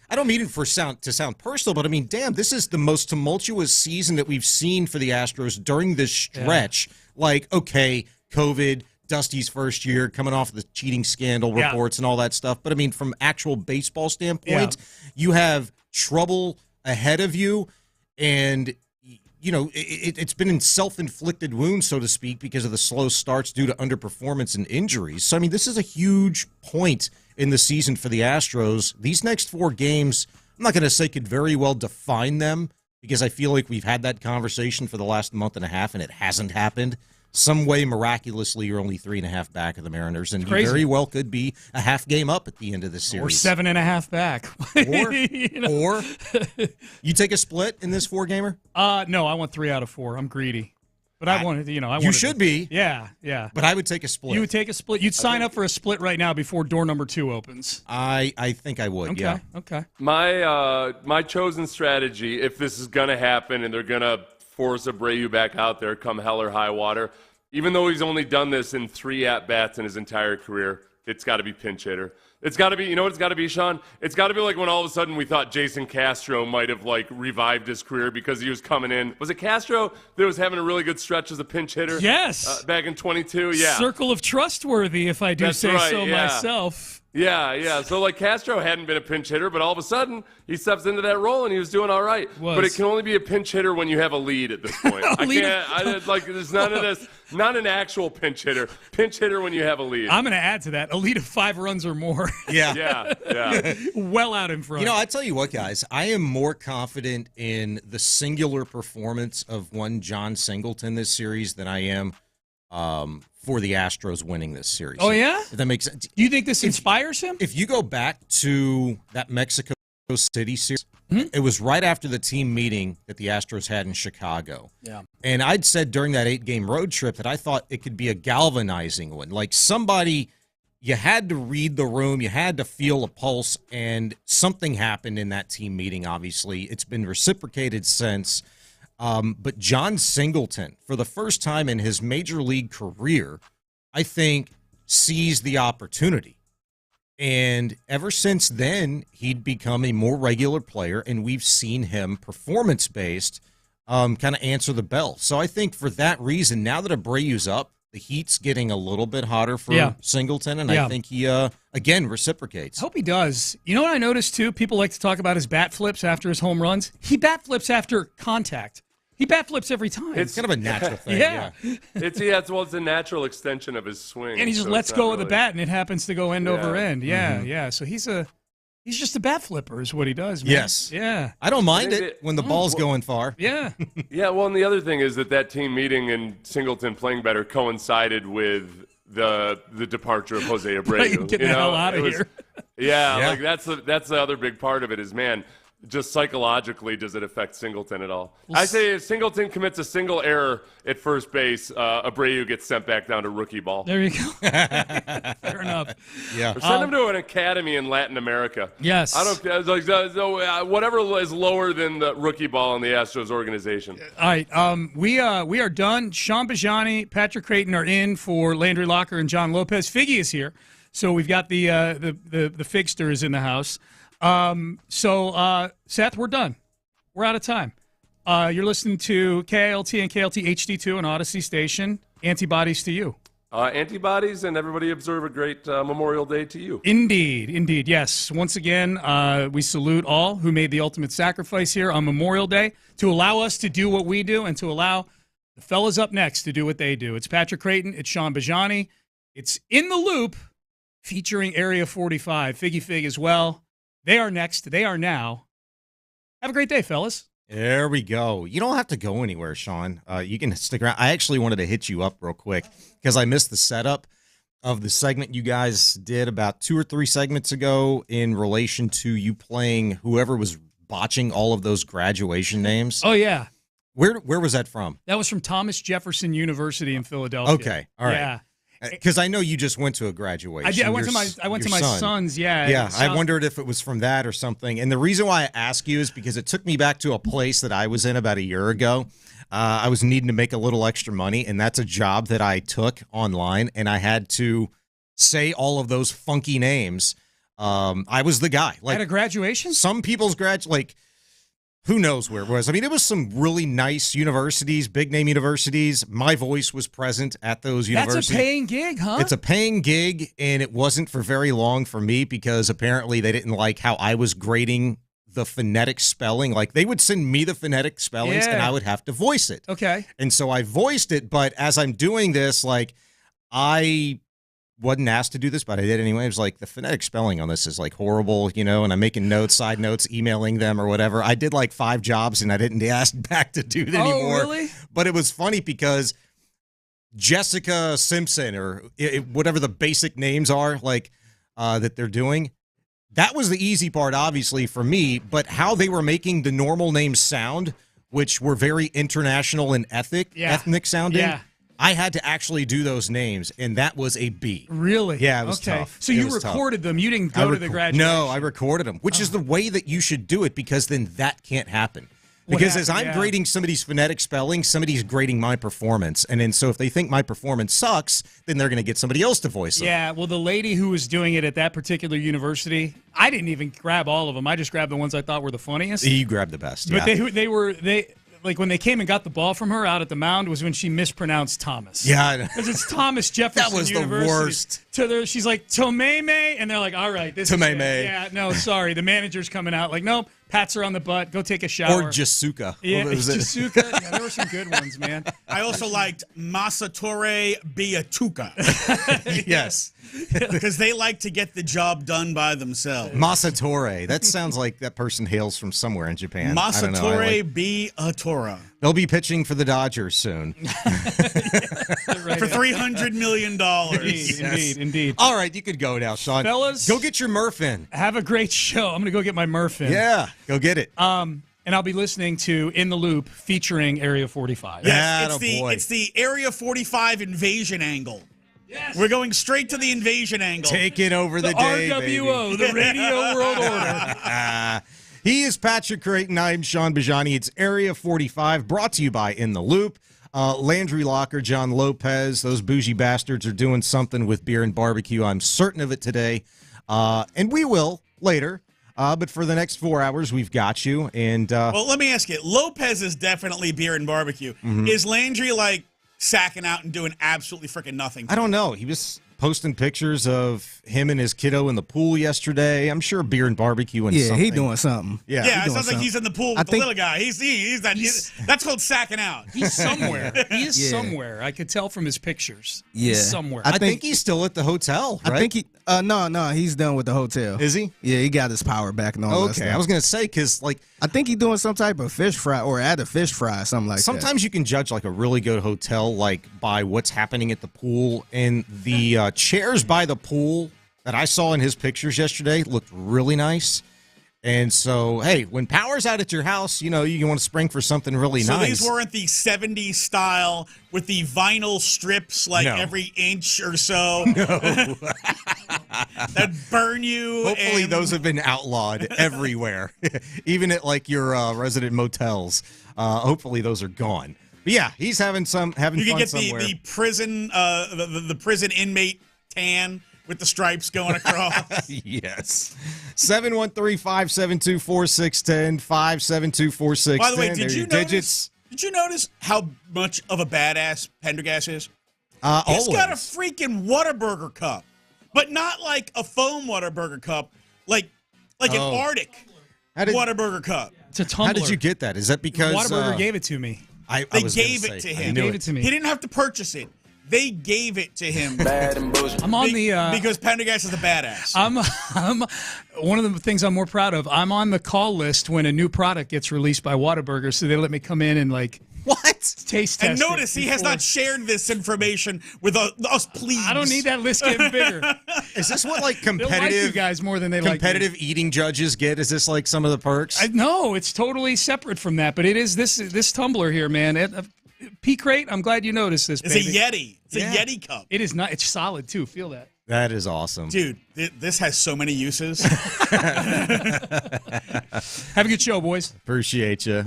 I don't mean it to sound personal, but I mean, damn, this is the most tumultuous season that we've seen for the Astros during this stretch. Like, okay, COVID, Dusty's first year, coming off the cheating scandal reports and all that stuff. But I mean, from actual baseball standpoint, you have trouble ahead of you, and you know, it's been in self-inflicted wounds, so to speak, because of the slow starts due to underperformance and injuries. So, I mean, this is a huge point in the season for the Astros. These next 4 games, I'm not going to say could very well define them, because I feel like we've had that conversation for the last month and a half, and it hasn't happened. Some way, miraculously, you're only 3.5 back of the Mariners, and you very well could be a half game up at the end of this series. Or 7.5 back. Or you take a split in this 4-gamer? No, I want 3 out of 4. I'm greedy. But I wanted, you should be. Yeah. But I would take a split. You would take a split? You'd sign up for a split right now before door number 2 opens. I think I would, Okay. My chosen strategy, if this is going to happen and they're going to force Abreu back out there come hell or high water, even though he's only done this in 3 at-bats in his entire career, it's got to be pinch hitter. It's got to be, you know what it's got to be, Sean? It's got to be like when all of a sudden we thought Jason Castro might have like revived his career because he was coming in. Was it Castro that was having a really good stretch as a pinch hitter? Yes. Back in 22, yeah. Circle of trustworthy, if I do say so myself. Yeah. So, like, Castro hadn't been a pinch hitter, but all of a sudden, he steps into that role, and he was doing all right. But it can only be a pinch hitter when you have a lead at this point. There's none of this. Not an actual pinch hitter. Pinch hitter when you have a lead. I'm going to add to that. A lead of 5 runs or more. Yeah. Well out in front. You know, I tell you what, guys, I am more confident in the singular performance of one John Singleton this series than I am for the Astros winning this series. Oh, yeah? If that makes sense. Do you think this inspires him? If you go back to that Mexico City series, it was right after the team meeting that the Astros had in Chicago. Yeah. And I'd said during that 8-game road trip that I thought it could be a galvanizing one. Like somebody, you had to read the room, you had to feel a pulse, and something happened in that team meeting, obviously. It's been reciprocated since. But John Singleton, for the first time in his major league career, I think seized the opportunity. And ever since then, he'd become a more regular player, and we've seen him performance-based kind of answer the bell. So I think for that reason, now that Abreu's up, the heat's getting a little bit hotter for Singleton, and I think he, again, reciprocates. I hope he does. You know what I noticed, too? People like to talk about his bat flips after his home runs. He bat flips after contact. He bat flips every time. It's kind of a natural thing. Yeah. It's a natural extension of his swing. And he just lets go of the bat, and it happens to go end over end. Yeah. So he's just a bat flipper is what he does, man. Yes. Yeah. I don't mind it when the ball's going far. Yeah. Yeah, well, and the other thing is that team meeting and Singleton playing better coincided with the departure of Jose Abreu. Get the hell out of here. Yeah, like that's the other big part of it is, man, just psychologically, does it affect Singleton at all? I say if Singleton commits a single error at first base, Abreu gets sent back down to rookie ball. There you go. Fair enough. Yeah. Or send him to an academy in Latin America. Yes. I don't whatever is lower than the rookie ball in the Astros organization. All right. We are done. Sean Bijani, Patrick Creighton are in for Landry Locker and John Lopez. Figgy is here, so we've got the Figsters in the house. Seth, we're done. We're out of time. You're listening to KLT and KLT HD2 and Odyssey Station. Antibodies to you. Antibodies, and everybody observe a great Memorial Day to you. Indeed. Yes. Once again, we salute all who made the ultimate sacrifice here on Memorial Day to allow us to do what we do and to allow the fellas up next to do what they do. It's Patrick Creighton. It's Sean Bijani. It's In the Loop featuring Area 45. Figgy Fig as well. They are next. They are now. Have a great day, fellas. There we go. You don't have to go anywhere, Sean. You can stick around. I actually wanted to hit you up real quick because I missed the setup of the segment you guys did about 2 or 3 segments ago in relation to you playing whoever was botching all of those graduation names. Oh, yeah. Where was that from? That was from Thomas Jefferson University in Philadelphia. Okay. All right. Yeah. Because I know you just went to a graduation. I did. I went to my son's. Yeah. I wondered if it was from that or something. And the reason why I ask you is because it took me back to a place that I was in about a year ago. I was needing to make a little extra money, and that's a job that I took online, and I had to say all of those funky names. I was the guy. At a graduation? Some people's who knows where it was? I mean, it was some really nice universities, big-name universities. My voice was present at those universities. That's a paying gig, huh? It's a paying gig, and it wasn't for very long for me because apparently they didn't like how I was grading the phonetic spelling. Like, they would send me the phonetic spellings, and I would have to voice it. Okay. And so I voiced it, but as I'm doing this, I wasn't asked to do this, but I did anyway. It was like the phonetic spelling on this is horrible, and I'm making notes, side notes, emailing them or whatever. I did 5 jobs and I didn't get asked back to do it anymore. Oh, really? But it was funny because Jessica Simpson or whatever the basic names are that they're doing, that was the easy part, obviously, for me. But how they were making the normal names sound, which were very international and ethnic sounding. Yeah. I had to actually do those names, and that was a B. Really? Yeah, it was tough. So you recorded them. You didn't go to the graduation. No, I recorded them, which is the way that you should do it because then that can't happen. Because as I'm grading somebody's phonetic spelling, somebody's grading my performance. And then so if they think my performance sucks, then they're going to get somebody else to voice it. Yeah, well, the lady who was doing it at that particular university, I didn't even grab all of them. I just grabbed the ones I thought were the funniest. You grabbed the best, yeah. But they like when they came and got the ball from her out at the mound was when she mispronounced Thomas. Yeah, because it's Thomas Jefferson. That was University. The worst. She's like Tomeme, and they're like, all right, this Tomeme. is it. Yeah, no, sorry. The manager's coming out like, nope, pats her on the butt, go take a shower. Or Jasuka. Yeah, Jasuka. Yeah, there were some good ones, man. I also liked Masatore Biatuka. Yes. Because they like to get the job done by themselves. Masatore. That sounds like that person hails from somewhere in Japan. Masatore Biatora. They'll be pitching for the Dodgers soon. For $300 million. Indeed. All right, you could go now, Sean. Fellas, go get your Murph in. Have a great show. I'm going to go get my Murph in. Yeah, go get it. And I'll be listening to In the Loop featuring Area 45. Yes, it's the Area 45 invasion angle. Yes. We're going straight to the invasion angle. Taking over the day, RWO, baby. the Radio World Order. He is Patrick Creighton. I'm Sean Bijani. It's Area 45, brought to you by In the Loop. Landry Locker, John Lopez, those bougie bastards are doing something with beer and barbecue. I'm certain of it today. And we will later. But for the next 4 hours, we've got you. And well, let me ask you. Lopez is definitely beer and barbecue. Mm-hmm. Is Landry, like, sacking out and doing absolutely freaking nothing? I don't know. He was posting pictures of him and his kiddo in the pool yesterday. I'm sure beer and barbecue and something. Yeah, he doing something. Yeah, it sounds like he's in the pool with the little guy. That's called sacking out. He's somewhere. He is somewhere. I could tell from his pictures. Yeah. He's somewhere. I think he's still at the hotel, right? I think no, he's done with the hotel. Is he? Yeah, he got his power back and all that stuff. Okay, I was going to say, because, like, I think he's doing some type of fish fry or at a fish fry, something like that. Sometimes you can judge, like, a really good hotel, like, by what's happening at the pool. And the chairs by the pool that I saw in his pictures yesterday looked really nice. And so, hey, when power's out at your house, you know, you want to spring for something really nice. So these weren't the 70s style with the vinyl strips, like, every inch or so. No. That burn you. Hopefully those have been outlawed everywhere, even at, like, your resident motels. Hopefully those are gone. But, yeah, he's having fun somewhere. You can get the prison, the prison inmate tan with the stripes going across. Yes. 713-572-4610, 572-4610. By the way, did you notice how much of a badass Pendergast is? He's got a freaking Whataburger cup, but not like a foam Whataburger cup, like an Arctic Whataburger cup. It's a tumbler. How did you get that? Is that because Whataburger gave it to me? They gave it to him. He didn't have to purchase it. They gave it to him. Bad and bullshit. I'm on because Pendergast is a badass. I'm one of the things I'm more proud of. I'm on the call list when a new product gets released by Whataburger, so they let me come in and taste test. And notice he has not shared this information with us, please. I don't need that list getting bigger. Is this what, like, They like you guys more than they like competitive eating judges get? Is this like some of the perks? No, it's totally separate from that. But it is this tumbler here, man. P-Crate, I'm glad you noticed this, baby. It's a Yeti. It's a Yeti cup. It is not. It's solid, too. Feel that. That is awesome. Dude, this has so many uses. Have a good show, boys. Appreciate you.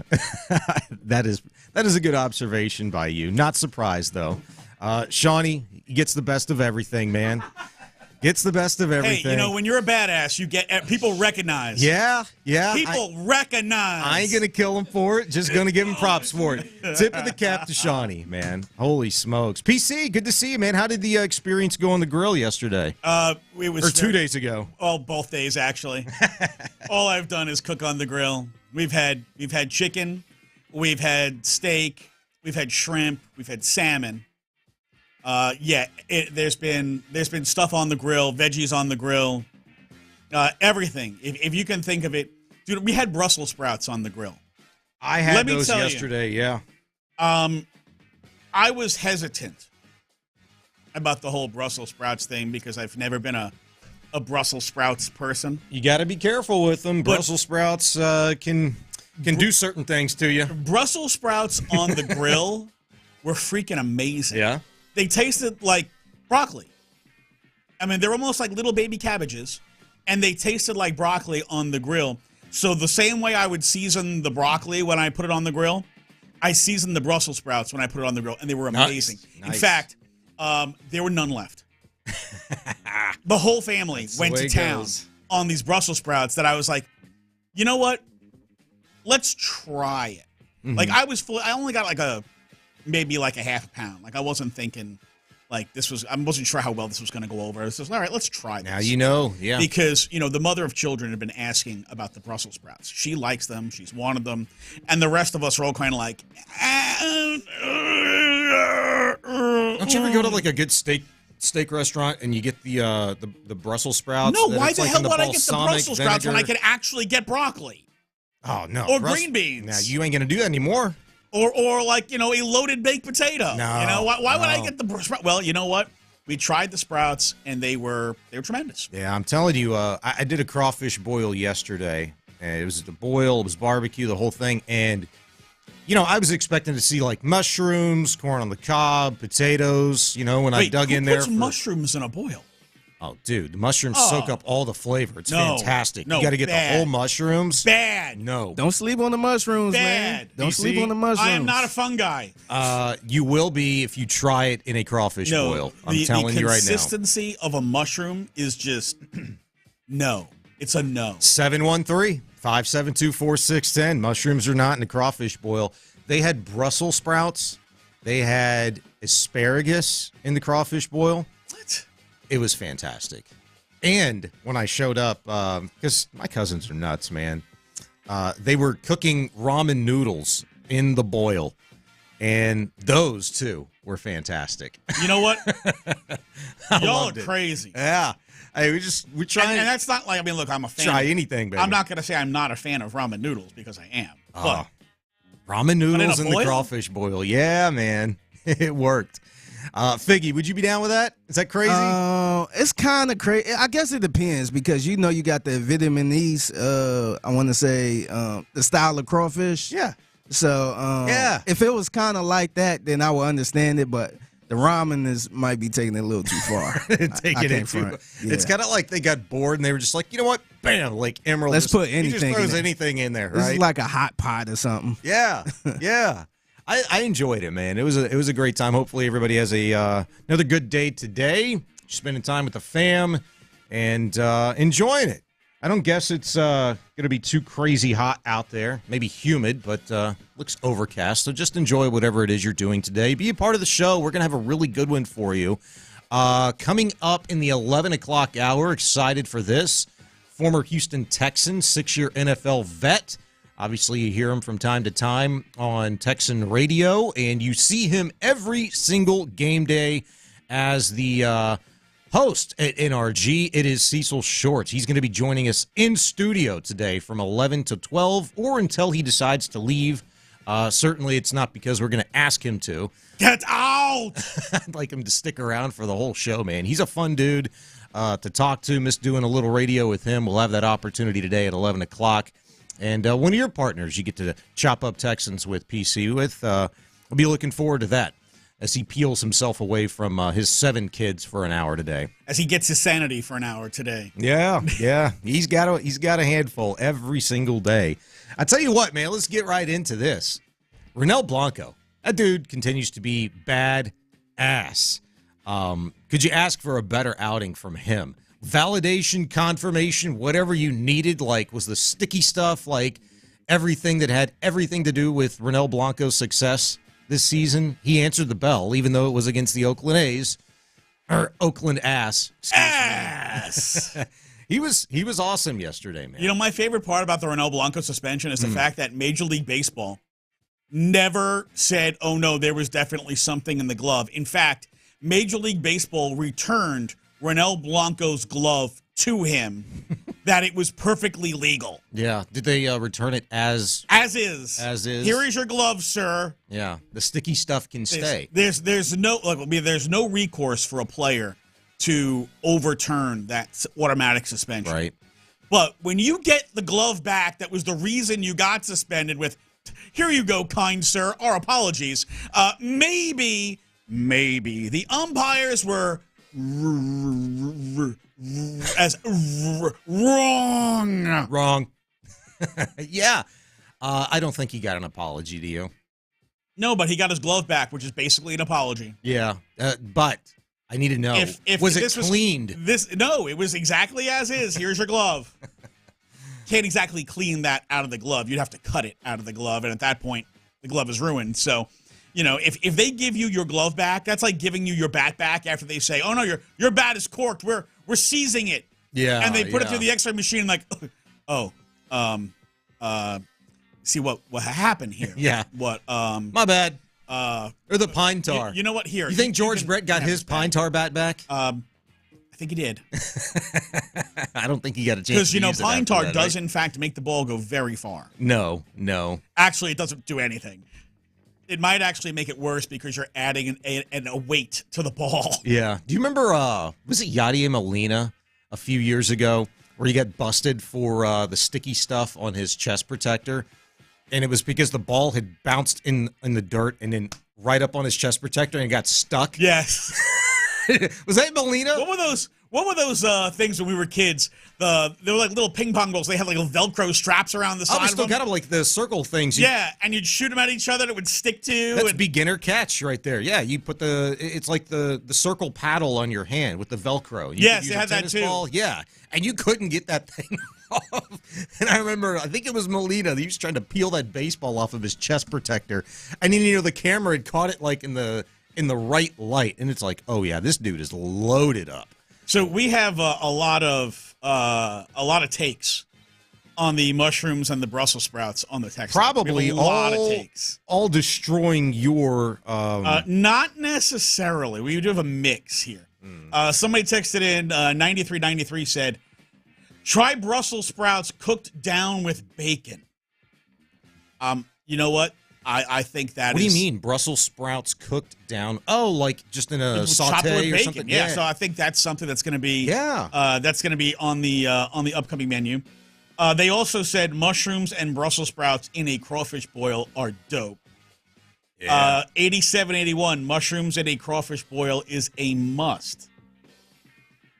That is a good observation by you. Not surprised, though. Shawnee gets the best of everything, man. Gets the best of everything. Hey, you know, when you're a badass, you get people recognize. Yeah. People recognize. I ain't going to kill him for it. Just going to give him props for it. Tip of the cap to Shawnee, man. Holy smokes. PC, good to see you, man. How did the experience go on the grill yesterday? It was 2 days ago. Oh, both days, actually. All I've done is cook on the grill. We've had chicken. We've had steak. We've had shrimp. We've had salmon. There's been stuff on the grill, veggies on the grill, everything. If you can think of it, dude, we had Brussels sprouts on the grill. I had those yesterday. Yeah. I was hesitant about the whole Brussels sprouts thing because I've never been a Brussels sprouts person. You got to be careful with them. Brussels sprouts can do certain things to you. Brussels sprouts on the grill were freaking amazing. Yeah. They tasted like broccoli. I mean, they're almost like little baby cabbages, and they tasted like broccoli on the grill. So the same way I would season the broccoli when I put it on the grill, I seasoned the Brussels sprouts when I put it on the grill, and they were amazing. Nice. In fact, there were none left. The whole family went to town on these Brussels sprouts that I was like, you know what? Let's try it. Mm-hmm. Like I only got maybe a half a pound. Like I wasn't thinking I wasn't sure how well this was going to go over. I was just, all right, let's try this. Now you know, yeah. Because, the mother of children had been asking about the Brussels sprouts. She likes them. She's wanted them. And the rest of us are all kind of like, Don't you ever go to a good steak restaurant and you get the Brussels sprouts? No, why the hell would I get the Brussels sprouts when I could actually get broccoli? Oh, no. Or green beans. Now, you ain't going to do that anymore. Or a loaded baked potato. No. Why would I get the sprouts? Well, you know what? We tried the sprouts, and they were tremendous. Yeah, I'm telling you, I did a crawfish boil yesterday. And it was the boil, it was barbecue, the whole thing. And, I was expecting to see, mushrooms, corn on the cob, potatoes, when I dug in there. Who puts mushrooms in a boil? Oh, dude, the mushrooms soak up all the flavor. It's fantastic. No, you got to get the whole mushrooms. Bad. No. Don't sleep on the mushrooms, man. Don't sleep on the mushrooms. I am not a fungi. You will be if you try it in a crawfish boil. I'm telling you right now. The consistency of a mushroom is just no. It's a no. 713-572-4610. Mushrooms are not in a crawfish boil. They had Brussels sprouts. They had asparagus in the crawfish boil. What? It was fantastic. And when I showed up, because my cousins are nuts, man, they were cooking ramen noodles in the boil. And those, too, were fantastic. You know what? Y'all are crazy. Yeah. Hey, we try. And that's not look, I'm a fan. Try anything, baby. I'm not going to say I'm not a fan of ramen noodles because I am. But ramen noodles in the crawfish boil. Yeah, man. It worked. Figgy, would you be down with that? Is that crazy? It's kind of crazy. I guess it depends because you got the Vietnamese, I want to say, the style of crawfish. Yeah. So, if it was kind of like that, then I would understand it, but the ramen might be taking it a little too far. It's kind of like they got bored and they were just like, you know what? Bam, Emerald. Let's put anything. He just throws anything in there, right? This is like a hot pot or something. Yeah, yeah. I enjoyed it, man. It was a great time. Hopefully everybody has another good day today. Spending time with the fam and enjoying it. I don't guess it's going to be too crazy hot out there. Maybe humid, but looks overcast. So just enjoy whatever it is you're doing today. Be a part of the show. We're going to have a really good one for you. Coming up in the 11 o'clock hour, excited for this. Former Houston Texan, 6-year NFL vet. Obviously, you hear him from time to time on Texan radio, and you see him every single game day as the host at NRG. It is Cecil Shorts. He's going to be joining us in studio today from 11 to 12 or until he decides to leave. Certainly, it's not because we're going to ask him to. Get out! I'd like him to stick around for the whole show, man. He's a fun dude to talk to. Miss doing a little radio with him. We'll have that opportunity today at 11 o'clock. And one of your partners you get to chop up Texans with PC with. I'll be looking forward to that as he peels himself away from his 7 kids for an hour today. As he gets his sanity for an hour today. Yeah. He's got a handful every single day. I tell you what, man, let's get right into this. Ronel Blanco, that dude continues to be bad ass. Could you ask for a better outing from him? Validation, confirmation, whatever you needed, was the sticky stuff, everything that had everything to do with Ronel Blanco's success this season. He answered the bell, even though it was against the Oakland A's, or Oakland Ass. Ass! He was awesome yesterday, man. My favorite part about the Ronel Blanco suspension is the fact that Major League Baseball never said, oh, no, there was definitely something in the glove. In fact, Major League Baseball returned Ronel Blanco's glove to him, that it was perfectly legal. Yeah. Did they return it as is? As is. Here is your glove, sir. Yeah. The sticky stuff can stay. There's no recourse for a player to overturn that automatic suspension. Right. But when you get the glove back, that was the reason you got suspended with, here you go, kind sir, our apologies. Maybe the umpires were wrong. Yeah. I don't think he got an apology, do you? No, but he got his glove back, which is basically an apology. Yeah. But I need to know, was it cleaned? No, it was exactly as is. Here's your glove. Can't exactly clean that out of the glove. You'd have to cut it out of the glove, and at that point, the glove is ruined. So, if they give you your glove back, that's like giving you your bat back after they say, "Oh no, your bat is corked. We're seizing it." Yeah, and they put it through the X-ray machine, like, see what happened here? Yeah. What? My bad. Or the pine tar. You know what? Here, you think George Brett got his pine tar bat back? I think he did. I don't think he got a chance. Because pine tar does in fact make the ball go very far. No. Actually, it doesn't do anything. It might actually make it worse because you're adding a weight to the ball. Yeah. Do you remember? Was it Yadier Molina a few years ago where he got busted for the sticky stuff on his chest protector, and it was because the ball had bounced in the dirt and then right up on his chest protector and got stuck? Yes. Was that Molina? What were those things when we were kids? They were like little ping pong balls. They had like little Velcro straps around the side. Oh, they still got them like the circle things. Yeah, and you'd shoot them at each other. That it would stick to. That's beginner catch right there. Yeah, you put it's like the circle paddle on your hand with the Velcro. Yes, they had that too. Ball. Yeah, and you couldn't get that thing off. And I remember, I think it was Molina. He was trying to peel that baseball off of his chest protector, and then the camera had caught it like in the right light, and it's like, oh yeah, this dude is loaded up. So we have a lot of takes on the mushrooms and the Brussels sprouts on the text. Probably a lot of takes, all destroying your. Not necessarily. We do have a mix here. Somebody texted in 9393 said, "Try Brussels sprouts cooked down with bacon." You know what? I think that. What do you mean, Brussels sprouts cooked down? Oh, like just in a saute or something? Yeah, so I think that's something that's going to be. Yeah. That's going to be on the upcoming menu. They also said mushrooms and Brussels sprouts in a crawfish boil are dope. Yeah. 8781 mushrooms in a crawfish boil is a must.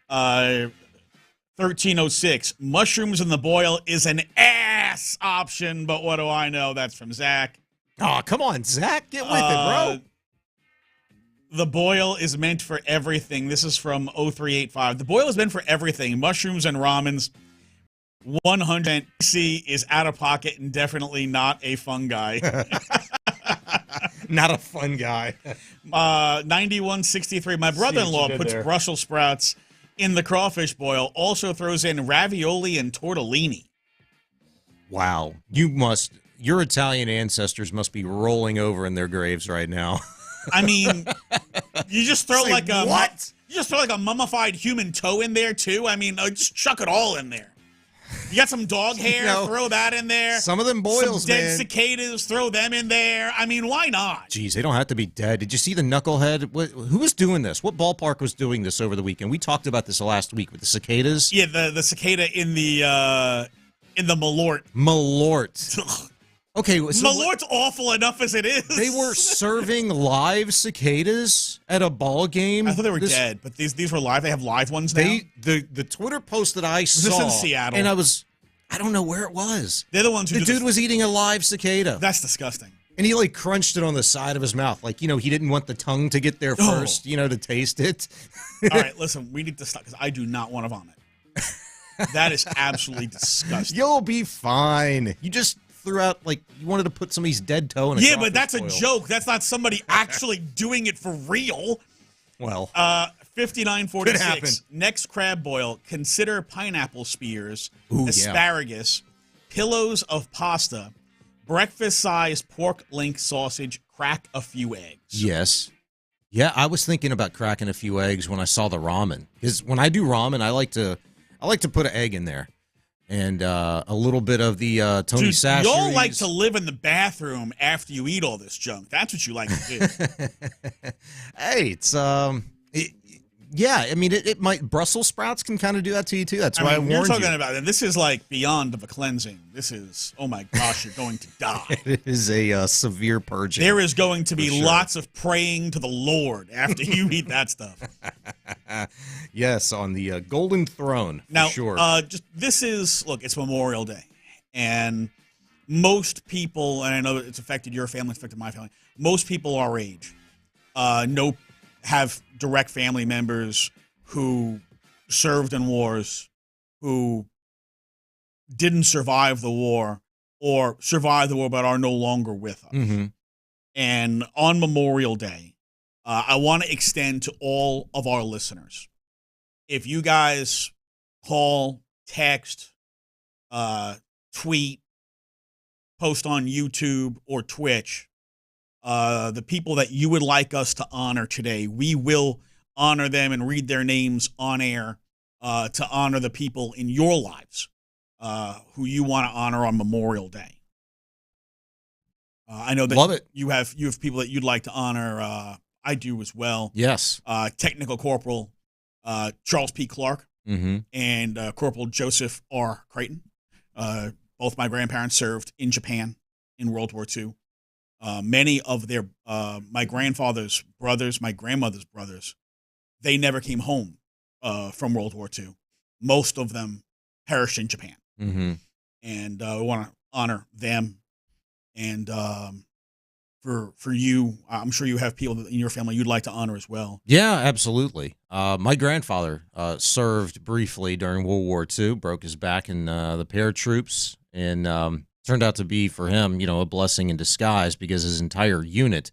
1306 mushrooms in the boil is an ass option, but what do I know? That's from Zach. Oh, come on, Zach. Get with it, bro. The boil is meant for everything. This is from 0385. The boil is meant for everything. Mushrooms and ramens. 100% C is out of pocket and definitely not a fun guy. Not a fun guy. 9163. My brother-in-law puts Brussels sprouts in the crawfish boil. Also throws in ravioli and tortellini. Wow. Your Italian ancestors must be rolling over in their graves right now. I mean, you just throw You just throw like a mummified human toe in there too. I mean, just chuck it all in there. You got some dog hair, throw that in there. Some of them boils, some dead cicadas, throw them in there. I mean, why not? Jeez, they don't have to be dead. Did you see the knucklehead? Who was doing this? What ballpark was doing this over the weekend? We talked about this last week with the cicadas. Yeah, the cicada in the Malort. Malort. Okay, so Malort's awful enough as it is. They were serving live cicadas at a ball game. I thought they were dead, but these were live. They have live ones now. The Twitter post that I saw. This in Seattle, and I don't know where it was. They're the ones who. The dude was eating a live cicada. That's disgusting. And he crunched it on the side of his mouth, he didn't want the tongue to get there first, to taste it. All right, listen, we need to stop because I do not want to vomit. That is absolutely disgusting. You'll be fine. You just threw out you wanted to put somebody's dead toe in a yeah, but that's a joke. That's not somebody actually doing it for real. Well, 5946. Next crab boil. Consider pineapple spears, asparagus, pillows of pasta, breakfast-sized pork link sausage. Crack a few eggs. Yes. Yeah, I was thinking about cracking a few eggs when I saw the ramen. Because when I do ramen, I like to put an egg in there. And a little bit of the Tony Sasheries. Y'all like to live in the bathroom after you eat all this junk. That's what you like to do. Hey, it's yeah. I mean, it might. Brussels sprouts can kind of do that to you too. That's why I warned you. You're talking about it. This is beyond of a cleansing. This is, oh my gosh, you're going to die. It is a severe purging. There is going to be lots of praying to the Lord after you eat that stuff. Yes, on the golden throne. Now, sure. it's Memorial Day. And most people, and I know it's affected your family, it's affected my family, most people our age have direct family members who served in wars, who didn't survive the war, or survived the war but are no longer with us. Mm-hmm. And on Memorial Day, I want to extend to all of our listeners, if you guys call, text, tweet, post on YouTube or Twitch, the people that you would like us to honor today, we will honor them and read their names on air to honor the people in your lives who you want to honor on Memorial Day. I know that you have people that you'd like to honor. I do as well. Yes. Technical Corporal Charles P. Clark Mm-hmm. and Corporal Joseph R. Creighton. Both my grandparents served in Japan in World War II. Many of my grandfather's brothers, my grandmother's brothers, they never came home from World War II. Most of them perished in Japan. Mm-hmm. And we want to honor them. And for you, I'm sure you have people in your family you'd like to honor as well. Yeah, absolutely. My grandfather served briefly during World War II, broke his back in the paratroops, and turned out to be, for him, a blessing in disguise, because his entire unit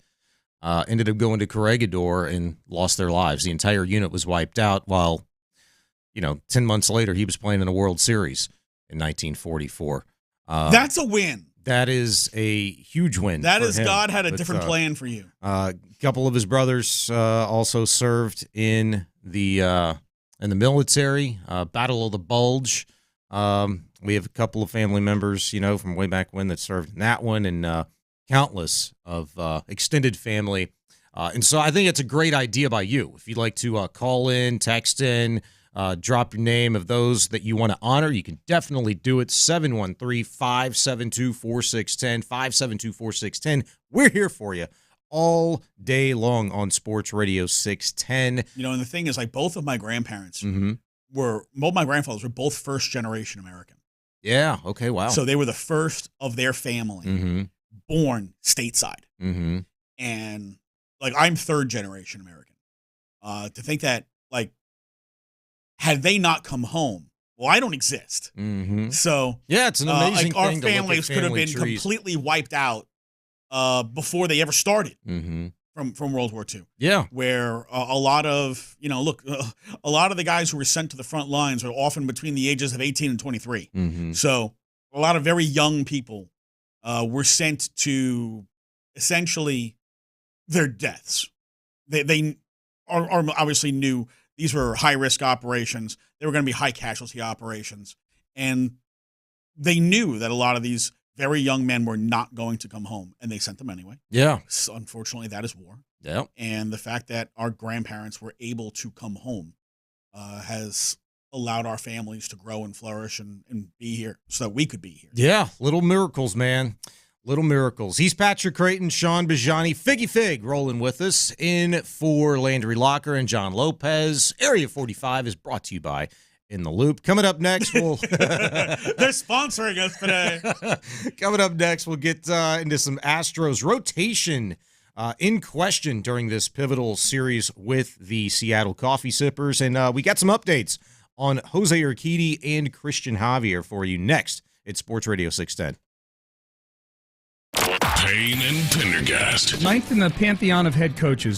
ended up going to Corregidor and lost their lives. The entire unit was wiped out while, 10 months later, he was playing in a World Series in 1944. That's a win. That is a huge win. That for is him. God had a different plan for you. A couple of his brothers also served in the military. Battle of the Bulge. We have a couple of family members, from way back when that served in that one, and countless of extended family. And so I think it's a great idea by you. If you'd like to call in, text in, drop your name of those that you want to honor, you can definitely do it. 713-572-4610, 572-4610. We're here for you all day long on Sports Radio 610. And the thing is, like, both of my grandparents Mm-hmm. both my grandfathers were both first-generation American. Yeah, okay, wow. So they were the first of their family Mm-hmm. born stateside. Mm-hmm. And, like, I'm third-generation American. To think that, like, had they not come home, well, I don't exist. Mm-hmm. So yeah, it's an amazing our thing to look at families could have family been trees. completely wiped out before they ever started from World War II. Yeah, where a lot of a lot of the guys who were sent to the front lines are often between the ages of 18 and 23. Mm-hmm. So a lot of very young people were sent to essentially their deaths. They are obviously knew these were high-risk operations. They were going to be high-casualty operations. And they knew that a lot of these very young men were not going to come home, and they sent them anyway. Yeah. So unfortunately, that is war. Yeah. And the fact that our grandparents were able to come home has allowed our families to grow and flourish and be here so that we could be here. Yeah, little miracles, man. Little miracles. He's Patrick Creighton, Sean Bijani, Figgy Fig rolling with us in for Landry Locker and John Lopez. Area 45 is brought to you by In the Loop. Coming up next, They're sponsoring us today. Coming up next, we'll get into some Astros rotation in question during this pivotal series with the Seattle Coffee Sippers. And we got some updates on Jose Urquidy and Christian Javier for you next. It's Sports Radio 610. Payne and Pendergast. Ninth in the pantheon of head coaches.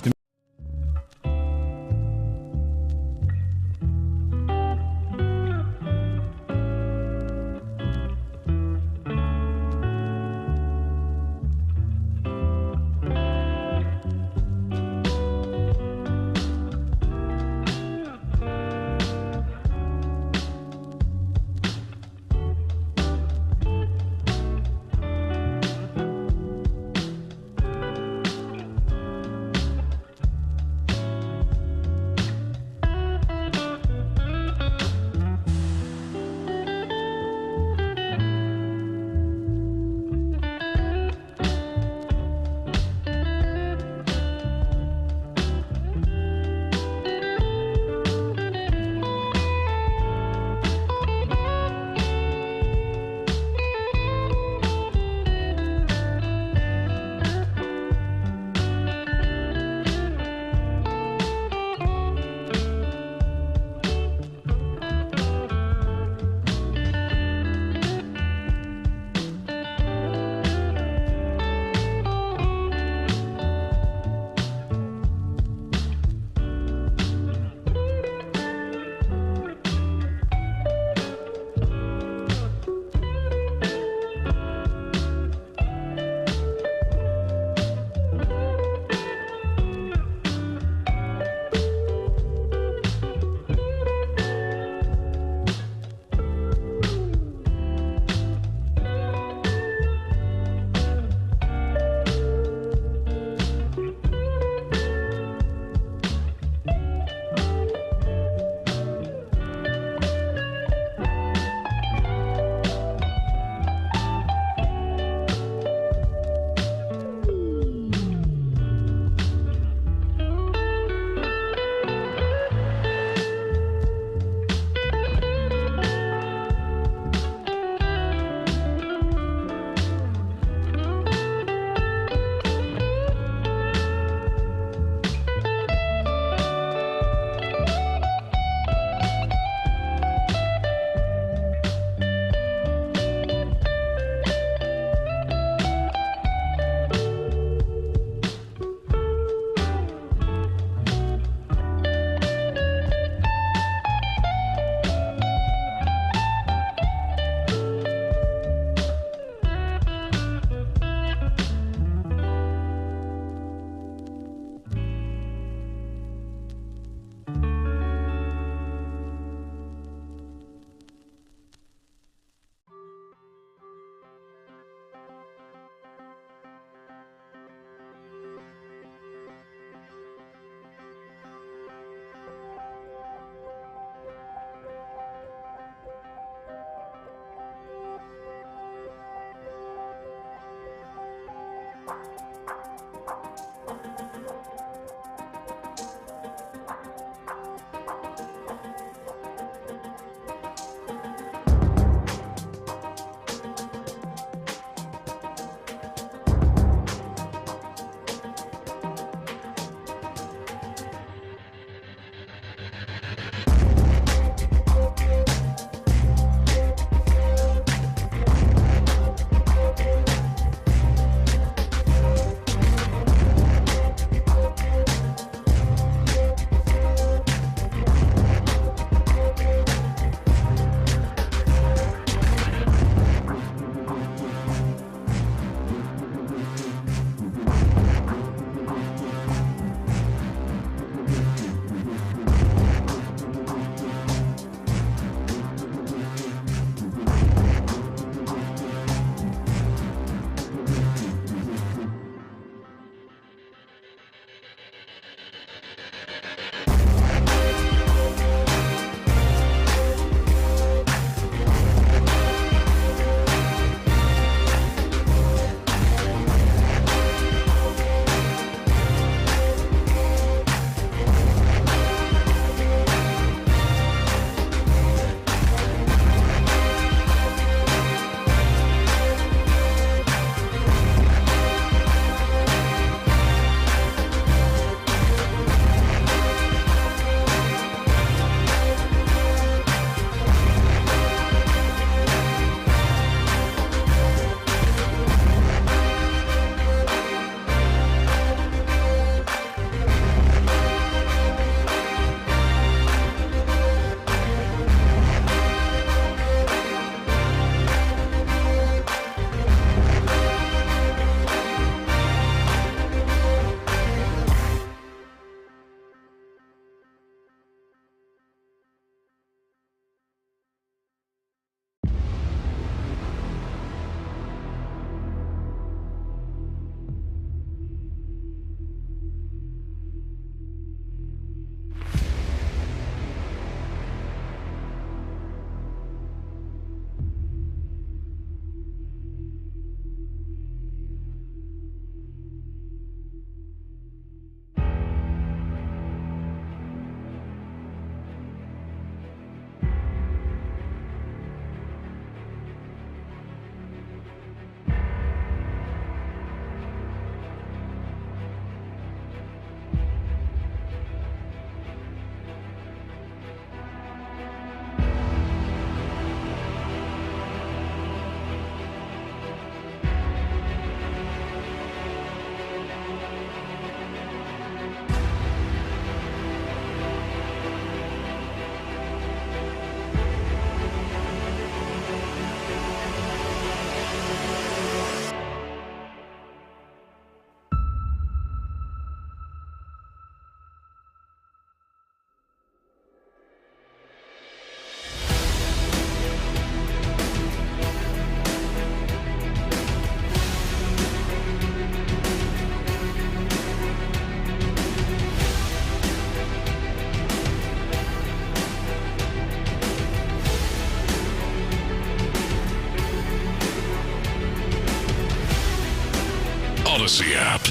Odyssey app.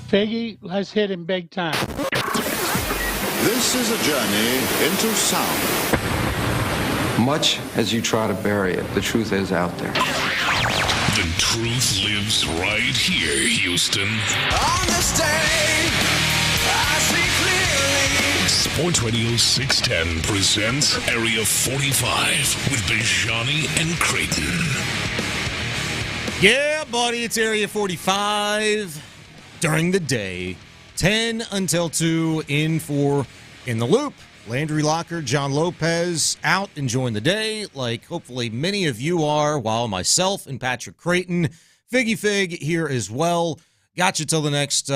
Figgy, let's hit him big time. This is a journey into sound. Much as you try to bury it, the truth is out there. The truth lives right here, Houston. On this day, I see clearly. Sports Radio 610 presents Area 45 with Bijani and Creighton. Yeah, buddy, it's Area 45 during the day, 10 until 2, in the Loop. Landry Locker, John Lopez out enjoying the day, like hopefully many of you are, while myself and Patrick Creighton, Figgy Fig here as well. Got you through the next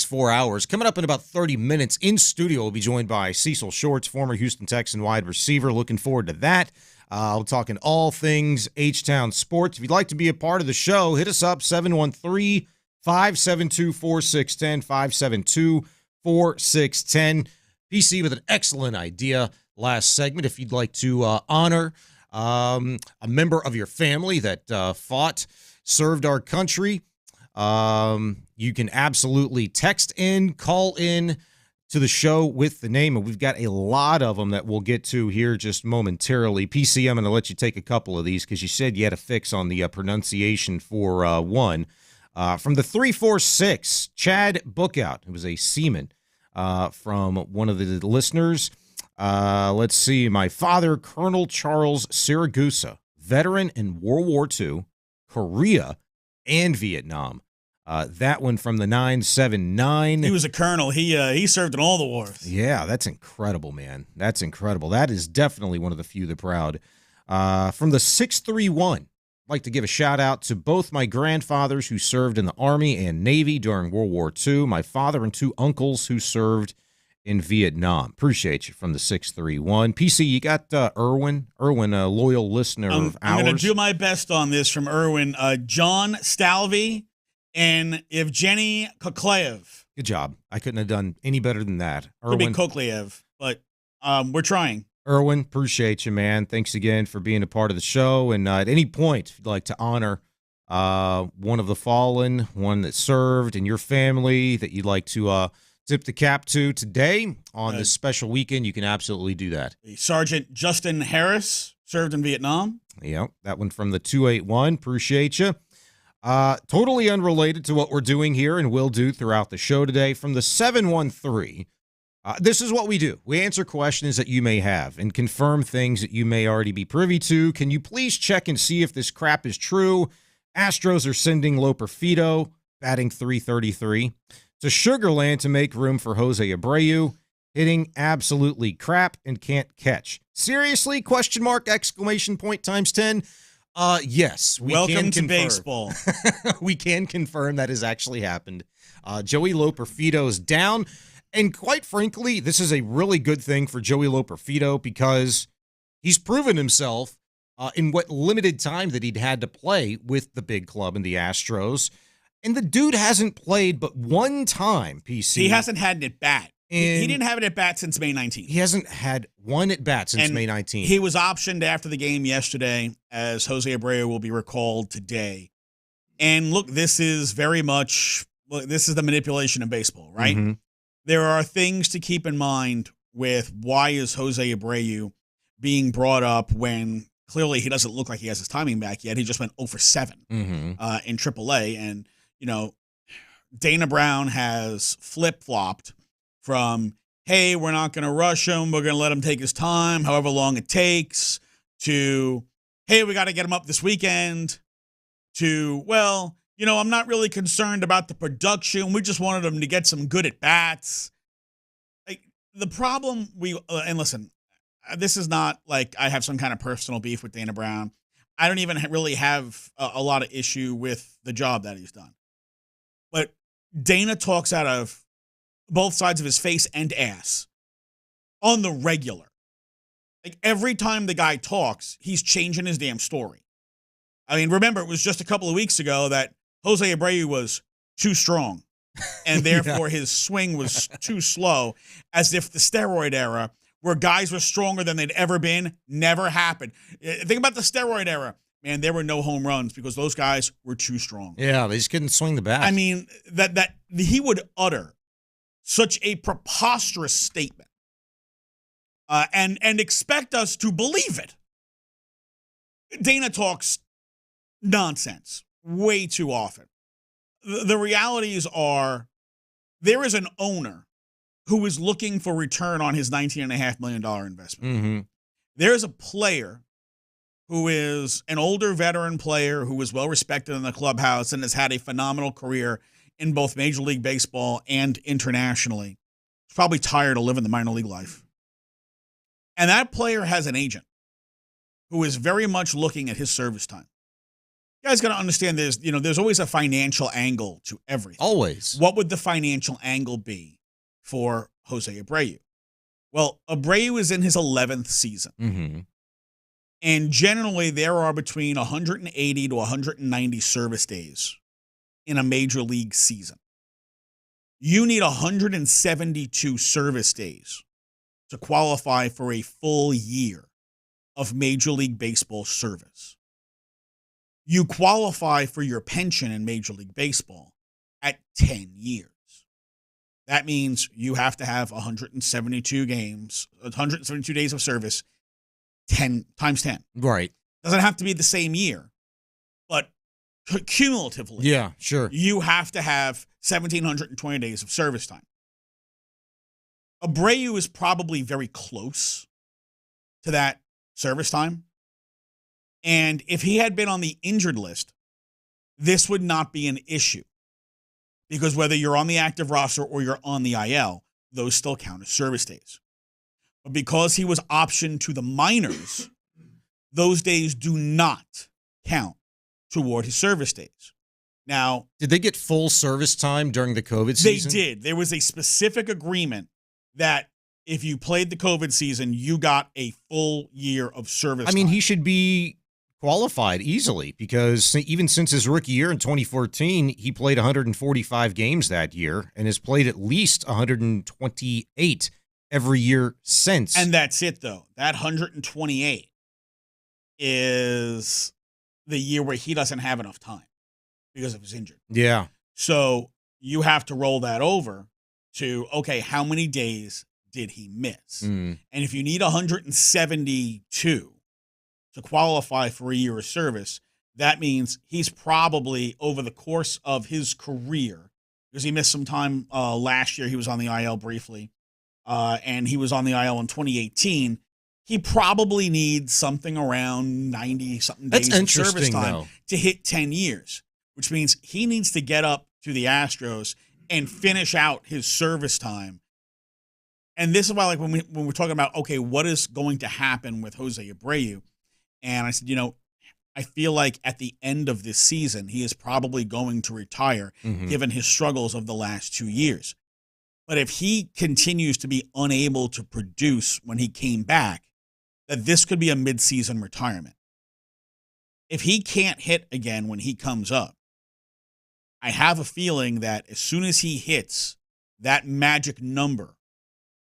4 hours. Coming up in about 30 minutes in studio, we'll be joined by Cecil Shorts, former Houston Texan wide receiver. Looking forward to that. We're talking all things H-Town sports. If you'd like to be a part of the show, hit us up, 713-572-4610, 572-4610. PC with an excellent idea last segment. If you'd like to honor a member of your family that served our country, you can absolutely text in, call in to the show with the name, and we've got a lot of them that we'll get to here just momentarily. PC, I'm going to let you take a couple of these because you said you had a fix on the pronunciation for one. From the 346, Chad Bookout, who was a seaman, from one of the listeners. Let's see. My father, Colonel Charles Siragusa, veteran in World War II, Korea, and Vietnam. That one from the 979. He was a colonel. He served in all the wars. Yeah, that's incredible, man. That's incredible. That is definitely one of the few the proud. From the 631, I'd like to give a shout out to both my grandfathers who served in the Army and Navy during World War II, my father and two uncles who served in Vietnam. Appreciate you from the 631. PC, you got Irwin, a loyal listener of ours. I'm going to do my best on this from Irwin. John Stalvey and Evgeny Koklev. Good job. I couldn't have done any better than that. Could be Koklev, but we're trying. Irwin, appreciate you, man. Thanks again for being a part of the show. And at any point, if you'd like to honor one of the fallen, one that served in your family that you'd like to tip the cap to today on this special weekend, you can absolutely do that. Sergeant Justin Harris served in Vietnam. Yeah, that one from the 281. Appreciate you. Totally unrelated to what we're doing here and will do throughout the show today. From the 713, this is what we do. We answer questions that you may have and confirm things that you may already be privy to. Can you please check and see if this crap is true? Astros are sending Loperfido, batting .333, to Sugarland to make room for Jose Abreu, hitting absolutely crap and can't catch. Seriously? Question mark, exclamation point times 10. Yes. Welcome to baseball. We can confirm that has actually happened. Joey Loperfido is down. And quite frankly, this is a really good thing for Joey Loperfido because he's proven himself in what limited time that he'd had to play with the big club and the Astros. And the dude hasn't played but one time, PC. He hasn't had an at-bat. He didn't have an at-bat since May 19th. He hasn't had one at-bat since May 19th. He was optioned after the game yesterday as Jose Abreu will be recalled today. And look, this is very much, this is the manipulation of baseball, right? Mm-hmm. There are things to keep in mind with why is Jose Abreu being brought up when clearly he doesn't look like he has his timing back yet. He just went 0 for 7 in AAA. And, you know, Dana Brown has flip-flopped from, hey, we're not going to rush him. We're going to let him take his time, however long it takes, to, hey, we got to get him up this weekend, to, well, you know, I'm not really concerned about the production. We just wanted him to get some good at-bats. Like, the problem and listen, this is not like I have some kind of personal beef with Dana Brown. I don't even really have a lot of issue with the job that he's done. But Dana talks out of both sides of his face and ass on the regular. Like, every time the guy talks, he's changing his damn story. I mean, remember, it was just a couple of weeks ago that Jose Abreu was too strong, and therefore his swing was too slow, as if the steroid era, where guys were stronger than they'd ever been, never happened. Think about the steroid era. man, there were no home runs because those guys were too strong. Yeah, they just couldn't swing the bat. I mean, that he would utter such a preposterous statement and expect us to believe it. Dana talks nonsense way too often. The realities are there is an owner who is looking for return on his $19.5 million investment. Mm-hmm. There is a player who is an older veteran player who is well-respected in the clubhouse and has had a phenomenal career in both Major League Baseball and internationally. He's probably tired of living the minor league life. And that player has an agent who is very much looking at his service time. You guys got to understand there's always a financial angle to everything. Always. What would the financial angle be for Jose Abreu? Well, Abreu is in his 11th season. Mm-hmm. And generally, there are between 180 to 190 service days in a major league season. You need 172 service days to qualify for a full year of Major League Baseball service. You qualify for your pension in Major League Baseball at 10 years. That means you have to have 172 days of service 10 times 10. Right. Doesn't have to be the same year, but cumulatively, yeah, sure, you have to have 1,720 days of service time. Abreu is probably very close to that service time. And if he had been on the injured list, this would not be an issue. Because whether you're on the active roster or you're on the IL, those still count as service days. But because he was optioned to the minors, those days do not count toward his service days. Now, did they get full service time during the COVID season? They did. There was a specific agreement that if you played the COVID season, you got a full year of service time. I mean, he should be qualified easily because even since his rookie year in 2014, he played 145 games that year and has played at least 128 every year since. And that's it, though. That 128 is the year where he doesn't have enough time because of his injury. Yeah. So you have to roll that over to, okay, how many days did he miss? And if you need 172 to qualify for a year of service, that means he's probably, over the course of his career, because he missed some time last year, he was on the IL briefly, and he was on the IL in 2018, he probably needs something around 90-something days of service time to hit 10 years, which means he needs to get up to the Astros and finish out his service time. And this is why, like, when we're talking about, okay, what is going to happen with Jose Abreu? And I said, I feel like at the end of this season, he is probably going to retire, given his struggles of the last 2 years. But if he continues to be unable to produce when he came back, that this could be a midseason retirement. If he can't hit again when he comes up, I have a feeling that as soon as he hits that magic number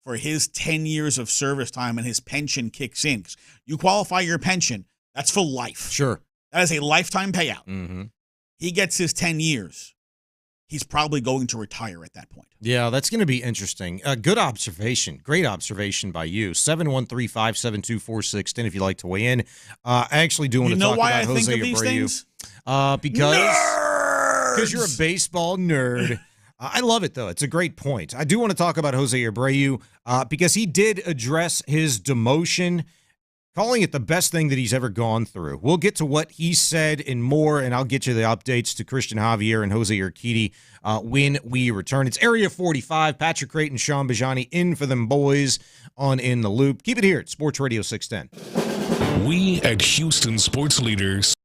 for his 10 years of service time and his pension kicks in, 'cause you qualify your pension, that's for life. Sure. That is a lifetime payout. He gets his 10 years. He's probably going to retire at that point. Yeah, that's going to be interesting. Good observation. Great observation by you. 713-572-4610 if you'd like to weigh in. I actually do want to talk about Jose Abreu. Because you're a baseball nerd. I love it, though. It's a great point. I do want to talk about Jose Abreu because he did address his demotion, calling it the best thing that he's ever gone through. We'll get to what he said and more, and I'll get you the updates to Christian Javier and Jose Urquidy when we return. It's Area 45. Patrick Creighton, Sean Bijani in for them boys on In the Loop. Keep it here at Sports Radio 610. We at Houston Sports Leaders.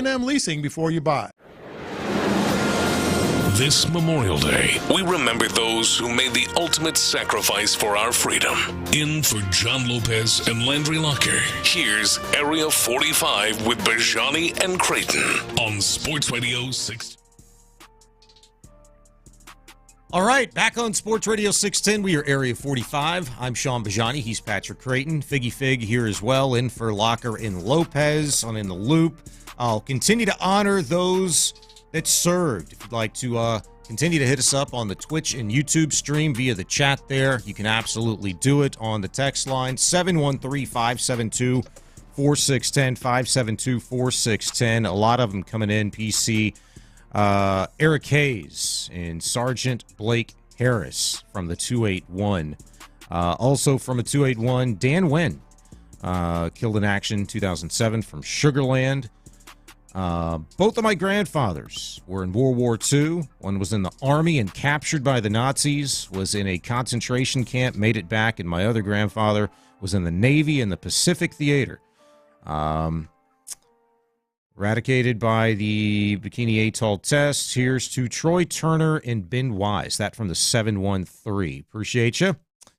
B&M Leasing before you buy. This Memorial Day, we remember those who made the ultimate sacrifice for our freedom. In for John Lopez and Landry Locker, here's Area 45 with Bijani and Creighton on Sports Radio 6. All right, back on Sports Radio 610. We are Area 45. I'm Sean Bijani. He's Patrick Creighton. Figgy Fig here as well, in for Locker and Lopez on In the Loop. I'll continue to honor those that served. If you'd like to continue to hit us up on the Twitch and YouTube stream via the chat there, you can absolutely do it on the text line, 713-572-4610, 572-4610. A lot of them coming in, PC. Eric Hayes and Sergeant Blake Harris from the 281. Also from a 281, Dan Wynn, killed in action 2007 from Sugarland. Both of my grandfathers were in World War II. One was in the Army and captured by the Nazis, was in a concentration camp, made it back, and my other grandfather was in the Navy in the Pacific Theater. Eradicated by the Bikini Atoll test. Here's to Troy Turner and Ben Wise. That from the 713. Appreciate you.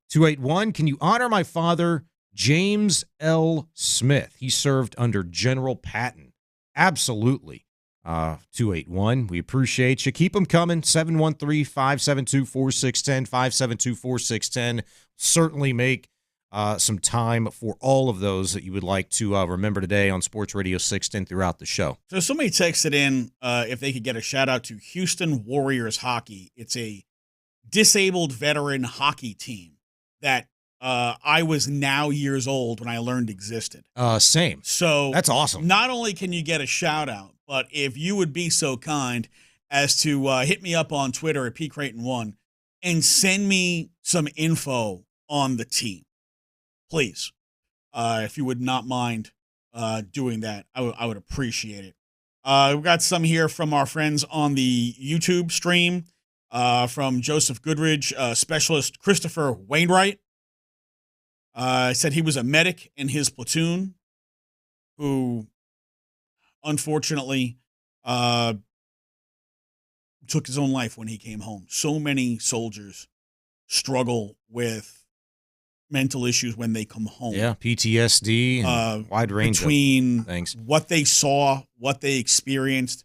281, can you honor my father, James L. Smith? He served under General Patton. Absolutely. 281, we appreciate you. Keep them coming. 713-572-4610, 572-4610. Certainly make some time for all of those that you would like to remember today on Sports Radio 610 throughout the show. So somebody texted in if they could get a shout-out to Houston Warriors Hockey. It's a disabled veteran hockey team that I was now years old when I learned existed. Same. So that's awesome. Not only can you get a shout out, but if you would be so kind as to hit me up on Twitter at pcreighton1 and send me some info on the team, please. If you would not mind doing that, I would appreciate it. We've got some here from our friends on the YouTube stream, from Joseph Goodridge, specialist Christopher Wainwright. Said he was a medic in his platoon who unfortunately took his own life when he came home. So many soldiers struggle with mental issues when they come home. Yeah, PTSD, and wide range between of things. What they saw, what they experienced,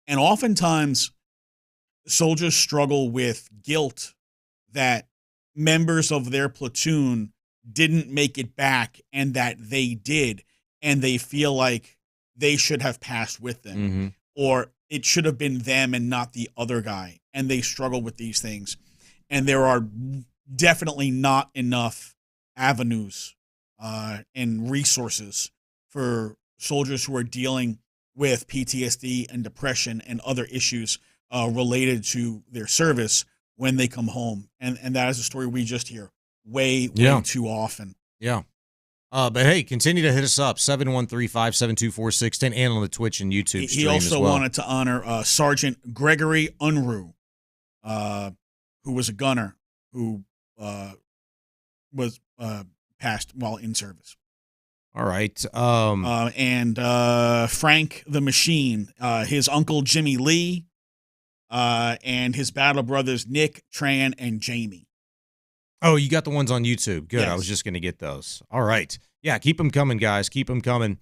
and oftentimes soldiers struggle with guilt that members of their platoon didn't make it back and that they did, and they feel like they should have passed with them, or it should have been them and not the other guy, and they struggle with these things. And there are definitely not enough avenues and resources for soldiers who are dealing with PTSD and depression and other issues related to their service when they come home. And that is a story we just hear way too often. Yeah. But hey, continue to hit us up, 713-572-4610, and on the Twitch and YouTube stream He also as well. wanted to honor Sergeant Gregory Unruh, who was a gunner who was passed while in service. All right. And Frank the Machine, his uncle Jimmy Lee, and his battle brothers Nick, Tran, and Jamie. Oh, you got the ones on YouTube. Good. Yes. I was just going to get those. All right. Yeah, keep them coming, guys. Keep them coming.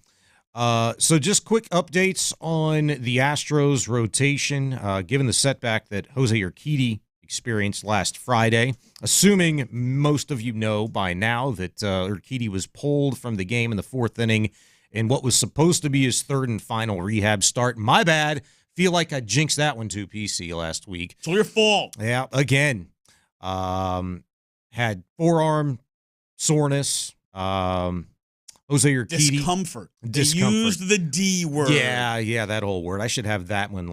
So just quick updates on the Astros rotation, given the setback that Jose Urquidy experienced last Friday. Assuming most of you know by now that Urquidy was pulled from the game in the fourth inning in what was supposed to be his third and final rehab start. My bad. Feel like I jinxed that one too, PC, last week. It's all your fault. Yeah, again. Had forearm soreness. Jose Urquidy. Discomfort. They used the D word. Yeah, that whole word. I should have that one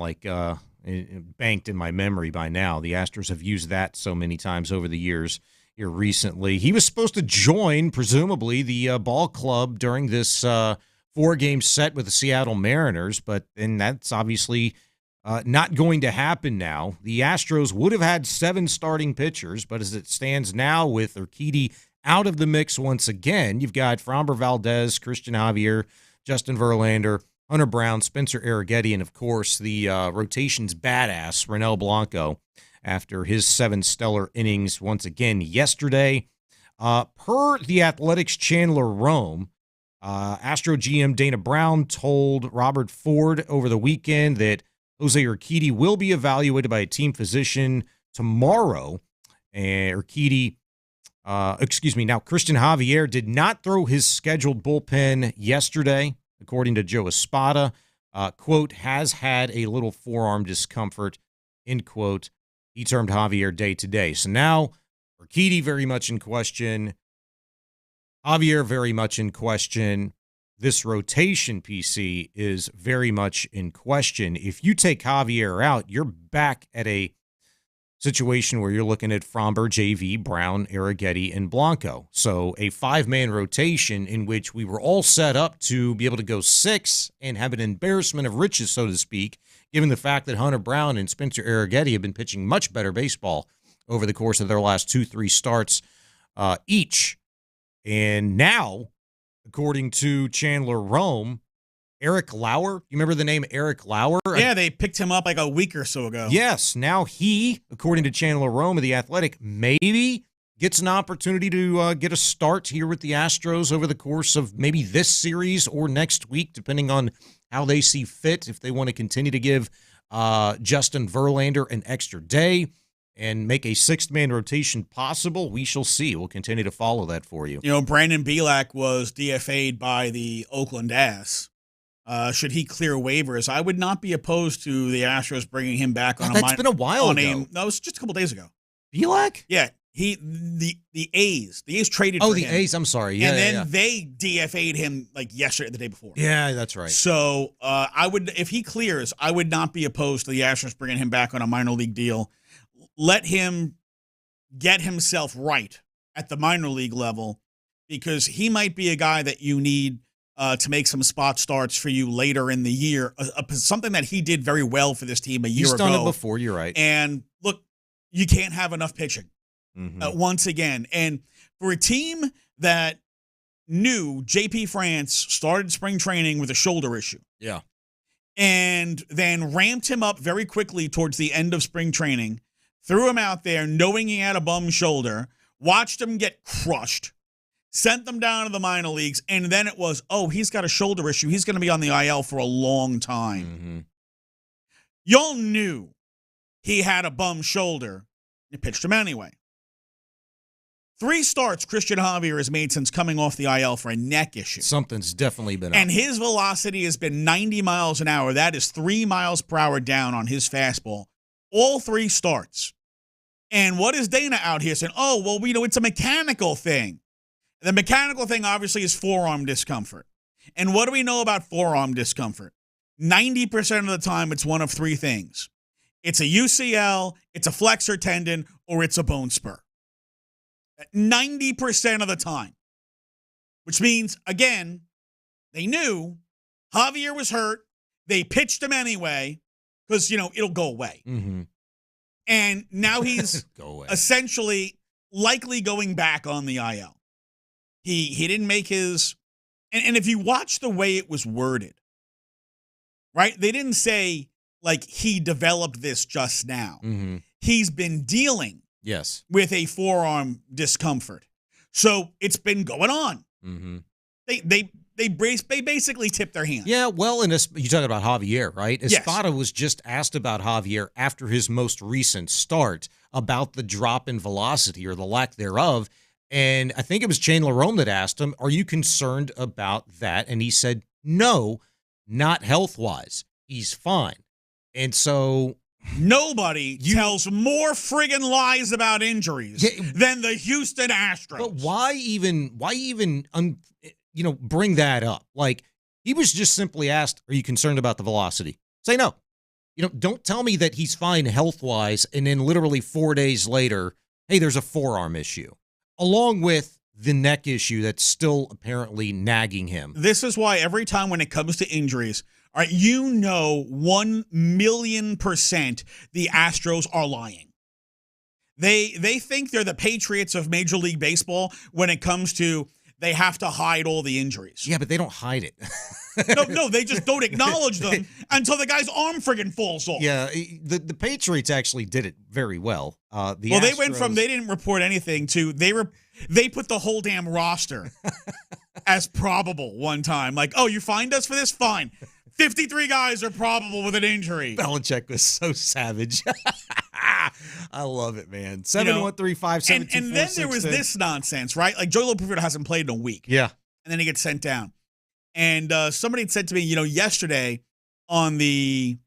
banked in my memory by now. The Astros have used that so many times over the years here recently. He was supposed to join, presumably, the ball club during this four-game set with the Seattle Mariners, but then that's obviously not going to happen now. The Astros would have had 7 starting pitchers, but as it stands now with Urquidy out of the mix once again, you've got Framber Valdez, Christian Javier, Justin Verlander, Hunter Brown, Spencer Arrighetti, and, of course, the rotation's badass, Ronel Blanco, after his 7 stellar innings once again yesterday. Per the Athletics' Chandler Rome, Astro GM Dana Brown told Robert Ford over the weekend that Jose Urquidy will be evaluated by a team physician tomorrow. And now Christian Javier did not throw his scheduled bullpen yesterday, according to Joe Espada. Quote, has had a little forearm discomfort, end quote. He termed Javier day to day. So now Urquidy very much in question. Javier very much in question. This rotation, PC, is very much in question. If you take Javier out, you're back at a situation where you're looking at Fromber, JV, Brown, Arrighetti, and Blanco. So a 5-man rotation in which we were all set up to be able to go 6 and have an embarrassment of riches, so to speak, given the fact that Hunter Brown and Spencer Arrighetti have been pitching much better baseball over the course of their last 2-3 starts each. And now, according to Chandler Rome, Eric Lauer, you remember the name Eric Lauer? Yeah, they picked him up like a week or so ago. Yes, now he, according to Chandler Rome of The Athletic, maybe gets an opportunity to get a start here with the Astros over the course of maybe this series or next week, depending on how they see fit, if they want to continue to give Justin Verlander an extra day and make a 6-man rotation possible. We shall see. We'll continue to follow that for you. You know, Brandon Bielak was DFA'd by the Oakland A's. Should he clear waivers, I would not be opposed to the Astros bringing him back on That's been a while ago. No, it was just a couple days ago. Bielak? Yeah. The A's traded for him. Oh, the A's, I'm sorry. Yeah, and then they DFA'd him like yesterday, the day before. Yeah, that's right. So I would, if he clears, I would not be opposed to the Astros bringing him back on a minor league deal. Let him get himself right at the minor league level, because he might be a guy that you need to make some spot starts for you later in the year. Something that he did very well for this team a year ago. He's done it before, you're right. And look, you can't have enough pitching once again. And for a team that knew JP France started spring training with a shoulder issue. Yeah. And then ramped him up very quickly towards the end of spring training, threw him out there knowing he had a bum shoulder, watched him get crushed, sent them down to the minor leagues, and then it was, oh, he's got a shoulder issue. He's going to be on the IL for a long time. Y'all knew he had a bum shoulder. You pitched him anyway. 3 starts Christian Javier has made since coming off the IL for a neck issue. Something's definitely been up. And his velocity has been 90 miles an hour. That is 3 miles per hour down on his fastball. All 3 starts. And what is Dana out here saying? Oh, well, it's a mechanical thing. The mechanical thing, obviously, is forearm discomfort. And what do we know about forearm discomfort? 90% of the time, it's one of 3 things. It's a UCL, it's a flexor tendon, or it's a bone spur. 90% of the time. Which means, again, they knew Javier was hurt. They pitched him anyway because, it'll go away. And now he's essentially likely going back on the IL. He didn't make his – and if you watch the way it was worded, right, they didn't say, like, he developed this just now. He's been dealing with a forearm discomfort. So it's been going on. They basically tipped their hand. Yeah, well, and you talk about Javier, right? Yes. Espada was just asked about Javier after his most recent start about the drop in velocity or the lack thereof. And I think it was Chandler Rome that asked him, are you concerned about that? And he said, no, not health-wise. He's fine. And so nobody tells more friggin' lies about injuries than the Houston Astros. But why even bring that up? Like, he was just simply asked, are you concerned about the velocity? Say no. Don't tell me that he's fine health-wise, and then literally 4 days later, hey, there's a forearm issue, along with the neck issue that's still apparently nagging him. This is why every time when it comes to injuries, all right, 1,000,000% the Astros are lying. They think they're the Patriots of Major League Baseball when it comes to they have to hide all the injuries. Yeah, but they don't hide it. No, they just don't acknowledge them until the guy's arm friggin' falls off. Yeah, the Patriots actually did it very well. They went from they didn't report anything to they put the whole damn roster as probable one time. Like, oh, you fined us for this? Fine. 53 guys are probable with an injury. Belichick was so savage. I love it, man. 713-572-4610. And then there was this nonsense, right? Like, Joey Lopez hasn't played in a week. Yeah. And then he gets sent down. And somebody had said to me, yesterday on the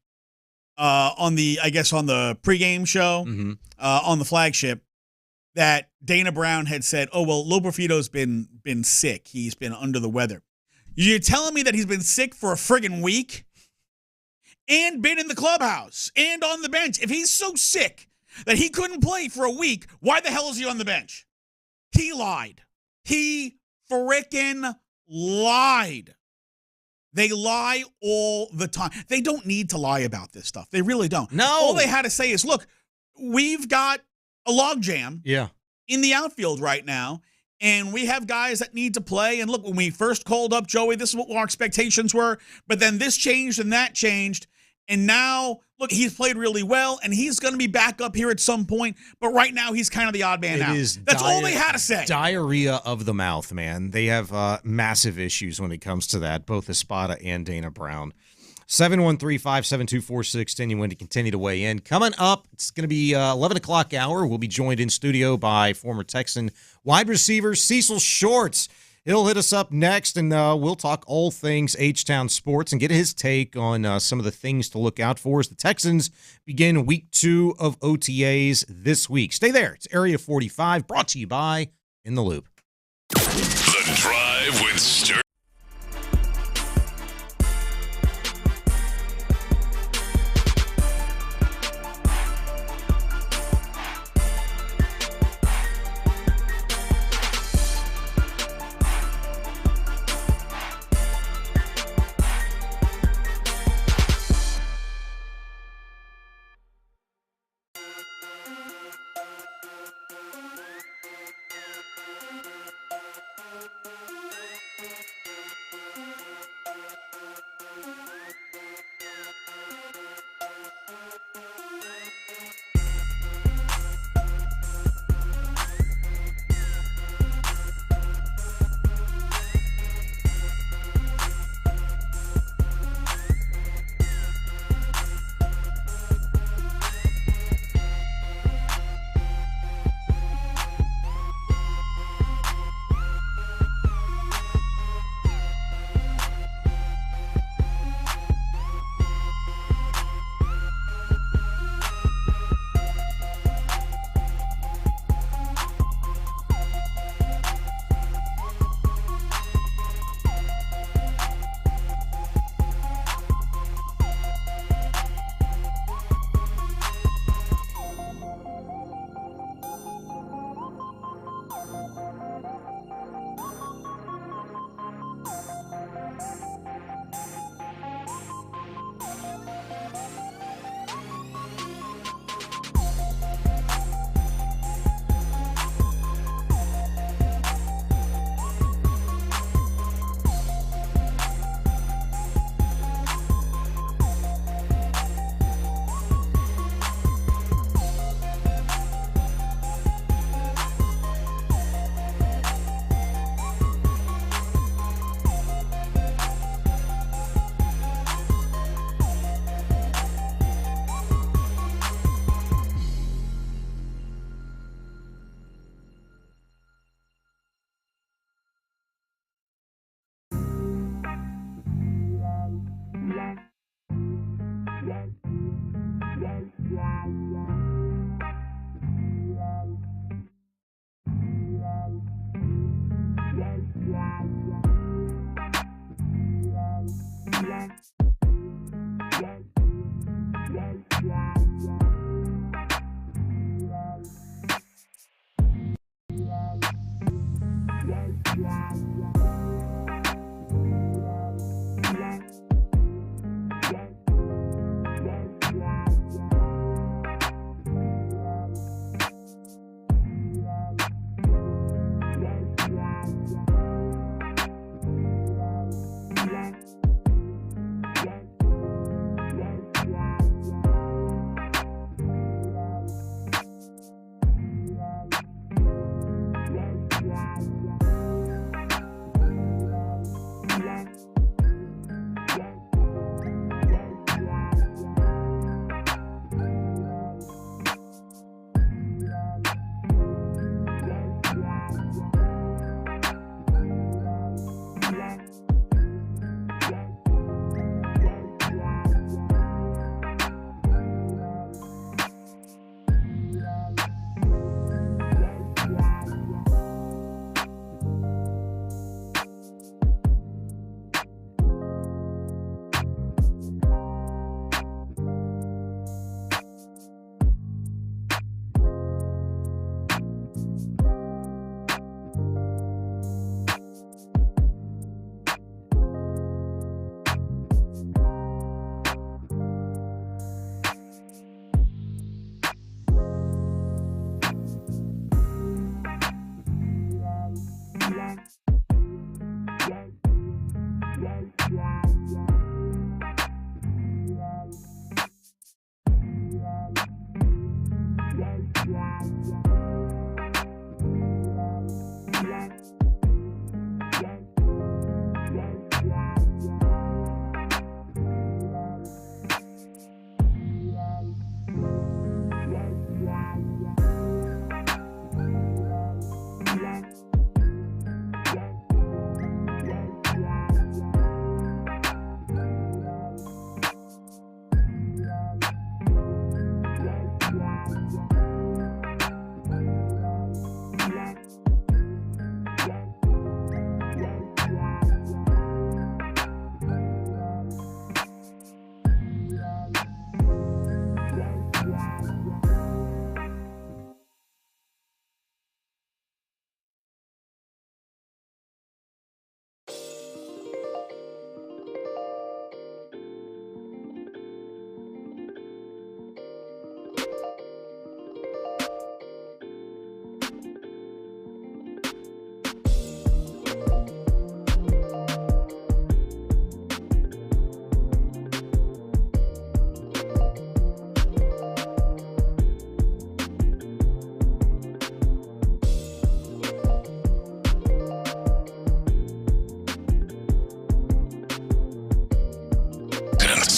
pregame show, on the flagship, that Dana Brown had said, oh, well, Loperfito's been sick. He's been under the weather. You're telling me that he's been sick for a friggin' week and been in the clubhouse and on the bench? If he's so sick that he couldn't play for a week, why the hell is he on the bench? He lied. He frickin' lied. They lie all the time. They don't need to lie about this stuff. They really don't. No. All they had to say is, look, we've got a logjam in the outfield right now, and we have guys that need to play. And look, when we first called up Joey, this is what our expectations were. But then this changed and that changed. And now, look, he's played really well, and he's going to be back up here at some point. But right now, he's kind of the odd man out. That's all they had to say. Diarrhea of the mouth, man. They have massive issues when it comes to that, both Espada and Dana Brown. 713-572-4610. You want to continue to weigh in. Coming up, it's going to be 11 o'clock hour. We'll be joined in studio by former Texan wide receiver Cecil Shorts. He'll hit us up next, and we'll talk all things H-Town sports and get his take on some of the things to look out for as the Texans begin week 2 of OTAs this week. Stay there. It's Area 45, brought to you by In the Loop. The Drive with Stoerner.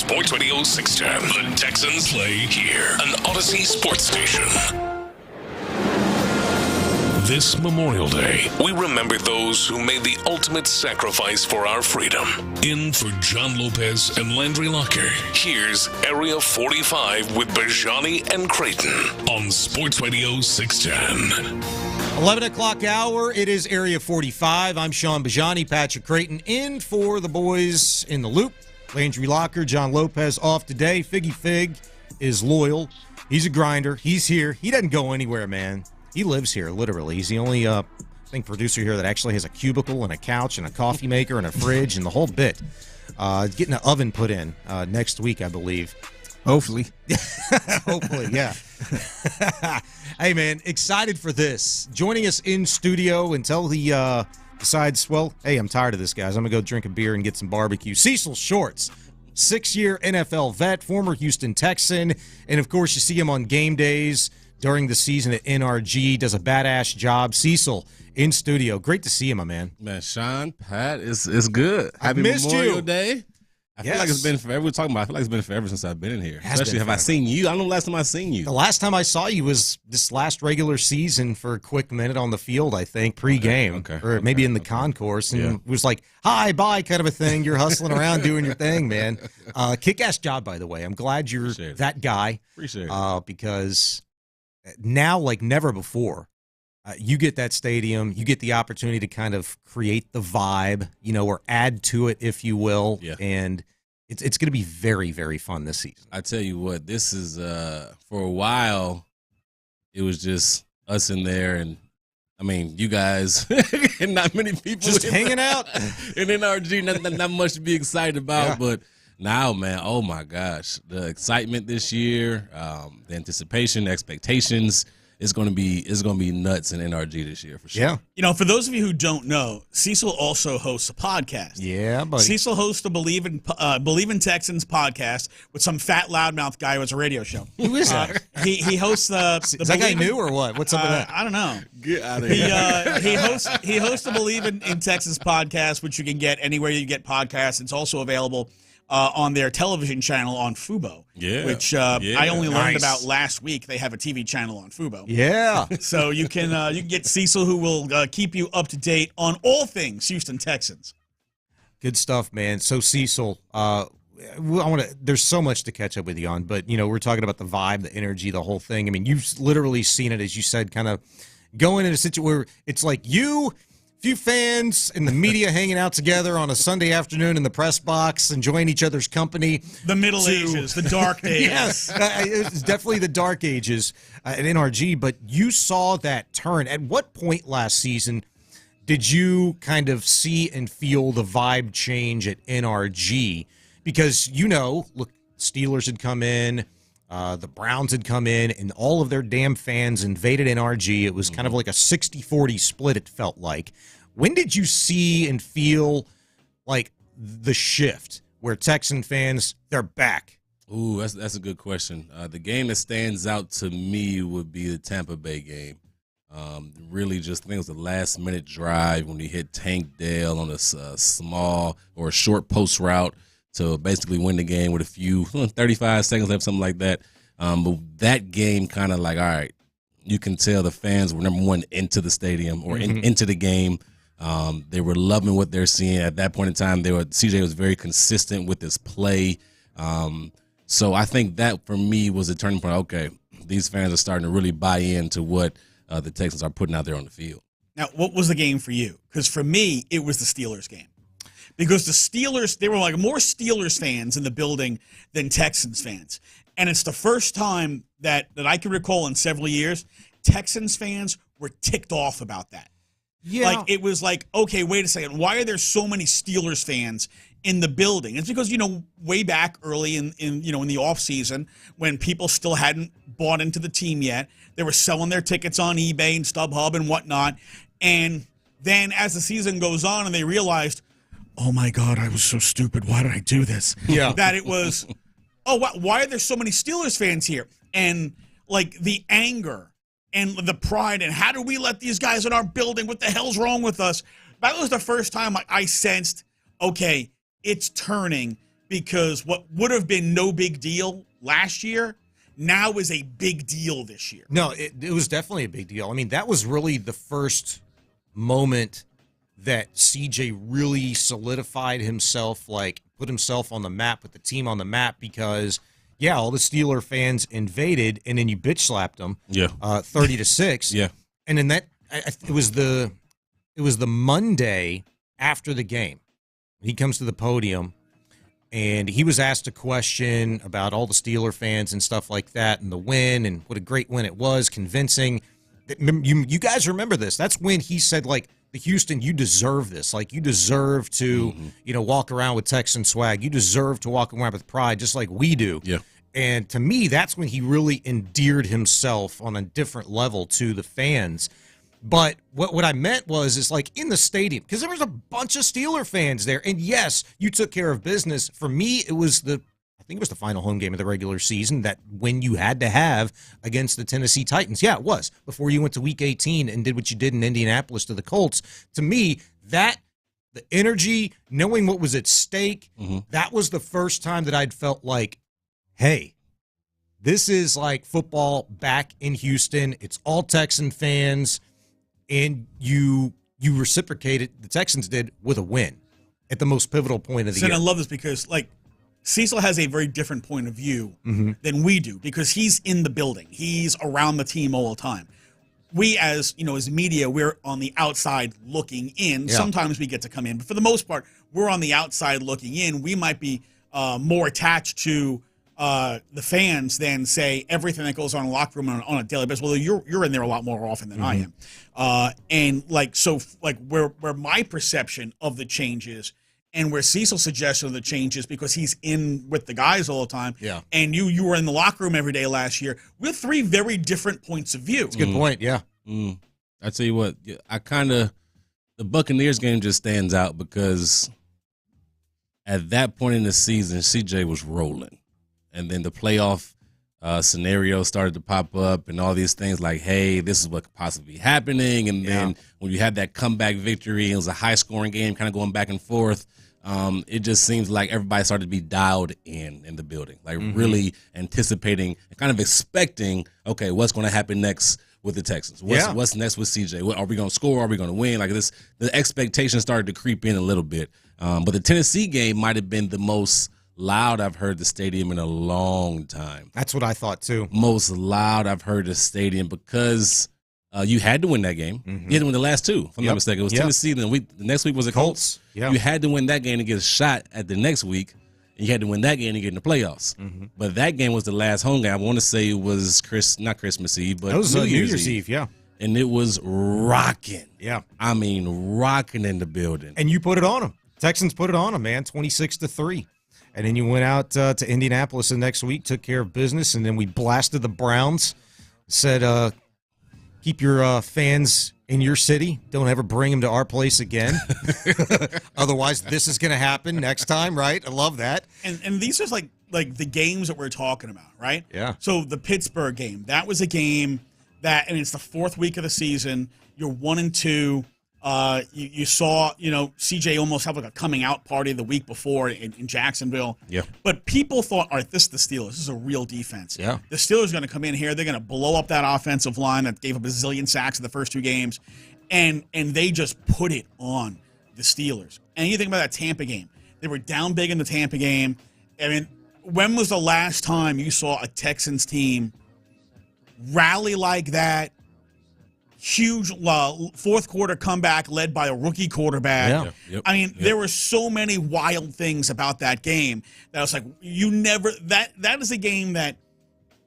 Sports Radio 610. The Texans play here, an Odyssey sports station. This Memorial Day, we remember those who made the ultimate sacrifice for our freedom. In for John Lopez and Landry Locker, here's Area 45 with Bijani and Creighton on Sports Radio 610. 11 o'clock hour, it is Area 45. I'm Sean Bijani, Patrick Creighton, in for the boys in the loop. Landry Locker, John Lopez off today. Figgy Fig is loyal. He's a grinder. He's here. He doesn't go anywhere, man. He lives here, literally. He's the only producer here that actually has a cubicle and a couch and a coffee maker and a fridge and the whole bit. Getting an oven put in next week, I believe. Hopefully. Hopefully, yeah. Hey, man, excited for this. Joining us in studio until he decides, well, hey, I'm tired of this, guys. I'm going to go drink a beer and get some barbecue. Cecil Shorts, 6-year NFL vet, former Houston Texan. And, of course, you see him on game days during the season at NRG. Does a badass job. Cecil in studio. Great to see him, my man. Man, Sean, Pat, it's good. Happy Memorial Day. I feel like it's been forever. We're talking about. I feel like it's been forever since I've been in here. Especially have I seen you? I don't know the last time I seen you. The last time I saw you was this last regular season for a quick minute on the field, I think, pre-game. Or maybe in the concourse. And it was like, hi, bye kind of a thing. You're hustling around doing your thing, man. Kick-ass job, by the way. I'm glad you're that guy. Appreciate it. Because now, like never before, you get that stadium. You get the opportunity to kind of create the vibe, or add to it, if you will. Yeah. And it's going to be very, very fun this season. I tell you what, this is for a while, it was just us in there, and I mean, you guys and not many people just hanging out. And NRG, not much to be excited about, but now, man, oh my gosh, the excitement this year, the anticipation, the expectations. It's going to be nuts in NRG this year for sure. Yeah. For those of you who don't know, Cecil also hosts a podcast. Yeah, buddy. Cecil hosts the Believe in Texans podcast with some fat loudmouth guy who has a radio show. Who is that? He hosts the Is that guy new or what? What's up with that? I don't know. Get out of here. He hosts the Believe in Texans podcast, which you can get anywhere you get podcasts. It's also available on their television channel on Fubo, which I only learned about last week. They have a TV channel on Fubo. Yeah. So you can get Cecil, who will keep you up to date on all things Houston Texans. Good stuff, man. So Cecil, there's so much to catch up with you on, but we're talking about the vibe, the energy, the whole thing. I mean, you've literally seen it, as you said, kind of going in a situation where it's like few fans and the media hanging out together on a Sunday afternoon in the press box, enjoying each other's company. The Middle Ages, the dark days. Yes, it's definitely the dark ages at NRG, but you saw that turn. At what point last season did you kind of see and feel the vibe change at NRG? Because, look, Steelers had come in, the Browns had come in, and all of their damn fans invaded NRG. It was kind of like a 60-40 split, it felt like. When did you see and feel like the shift where Texan fans, they're back? Ooh, that's a good question. The game that stands out to me would be the Tampa Bay game. Really just, I think it was the last-minute drive when we hit Tank Dale on a small or a short post route to basically win the game with a few 35 seconds left, something like that. But that game kind of like, all right, you can tell the fans were, number one, into the stadium or into the game. They were loving what they're seeing. At that point in time, CJ was very consistent with his play. So I think that, for me, was a turning point. Okay, these fans are starting to really buy into what the Texans are putting out there on the field. Now, what was the game for you? Because for me, it was the Steelers game. Because the Steelers, they were like more Steelers fans in the building than Texans fans. And it's the first time that I can recall in several years, Texans fans were ticked off about that. Yeah. Like, it was like, okay, wait a second. Why are there so many Steelers fans in the building? It's because, way back early in the offseason, when people still hadn't bought into the team yet, they were selling their tickets on eBay and StubHub and whatnot. And then as the season goes on and they realized, oh my God, I was so stupid. Why did I do this? Yeah. That it was, why are there so many Steelers fans here? And like the anger and the pride and how do we let these guys in our building? What the hell's wrong with us? That was the first time I sensed, okay, it's turning, because what would have been no big deal last year now is a big deal this year. No, it was definitely a big deal. I mean, that was really the first moment that CJ really solidified himself, like put himself on the map, put the team on the map, because all the Steeler fans invaded and then you bitch slapped them 30-6. Yeah. And then it was the Monday after the game. He comes to the podium and he was asked a question about all the Steeler fans and stuff like that and the win and what a great win it was, convincing. You guys remember this. That's when he said, like, the Houston, you deserve this. Like, you deserve to, walk around with Texan swag. You deserve to walk around with pride just like we do. Yeah. And to me, that's when he really endeared himself on a different level to the fans. But what I meant is like in the stadium, because there was a bunch of Steeler fans there. And yes, you took care of business. For me, it was the final home game of the regular season, that win you had to have against the Tennessee Titans. Yeah, it was. Before you went to Week 18 and did what you did in Indianapolis to the Colts. To me, the energy, knowing what was at stake, that was the first time that I'd felt like, hey, this is like football back in Houston. It's all Texan fans, and you reciprocated, the Texans did, with a win at the most pivotal point of the year. And I love this because, like, Cecil has a very different point of view than we do, because he's in the building. He's around the team all the time. We, as media, we're on the outside looking in. Yeah. Sometimes we get to come in, but for the most part, we're on the outside looking in. We might be more attached to the fans than, say, everything that goes on in the locker room on a daily basis. Well, you're in there a lot more often than I am. And where my perception of the changes and where Cecil's suggestion of the changes, because he's in with the guys all the time, and you were in the locker room every day last year, we're three very different points of view. That's a good point, yeah. I tell you what, the Buccaneers game just stands out because at that point in the season, CJ was rolling. And then the playoff scenario started to pop up and all these things like, hey, this is what could possibly be happening. And then when you had that comeback victory, it was a high-scoring game, kind of going back and forth. It just seems like everybody started to be dialed in the building, like really anticipating and kind of expecting, okay, what's going to happen next with the Texans? What's next with CJ? Are we going to score? Are we going to win? Like this, the expectation started to creep in a little bit. But the Tennessee game might have been the most loud I've heard the stadium in a long time. That's what I thought too. Most loud I've heard the stadium, because you had to win that game. You had to win the last two, if I'm not mistaken. It was Tennessee, then the next week was the Colts. Yeah. You had to win that game to get a shot at the next week, and you had to win that game to get in the playoffs. But that game was the last home game. I want to say it was not Christmas Eve, but it was New Year's Eve, yeah. And it was rocking. Yeah. I mean, rocking in the building. And you put it on them. Texans put it on them, man, 26-3. And then you went out to Indianapolis the next week, took care of business, and then we blasted the Browns, said, Keep your fans in your city. Don't ever bring them to our place again. Otherwise, this is going to happen next time, right? I love that. And these are like the games that we're talking about, right? Yeah. So the Pittsburgh game, that was a game that, and it's the fourth week of the season. You're 1-2. You saw, CJ almost have like a coming out party the week before in Jacksonville. Yeah. But people thought, all right, this is the Steelers. This is a real defense. Yeah. The Steelers are going to come in here. They're going to blow up that offensive line that gave up a zillion sacks in the first two games. And they just put it on the Steelers. And you think about that Tampa game. They were down big in the Tampa game. I mean, when was the last time you saw a Texans team rally like that? Huge fourth quarter comeback led by a rookie quarterback. Yeah. Yep. I mean, there were so many wild things about that game that I was like, that is a game that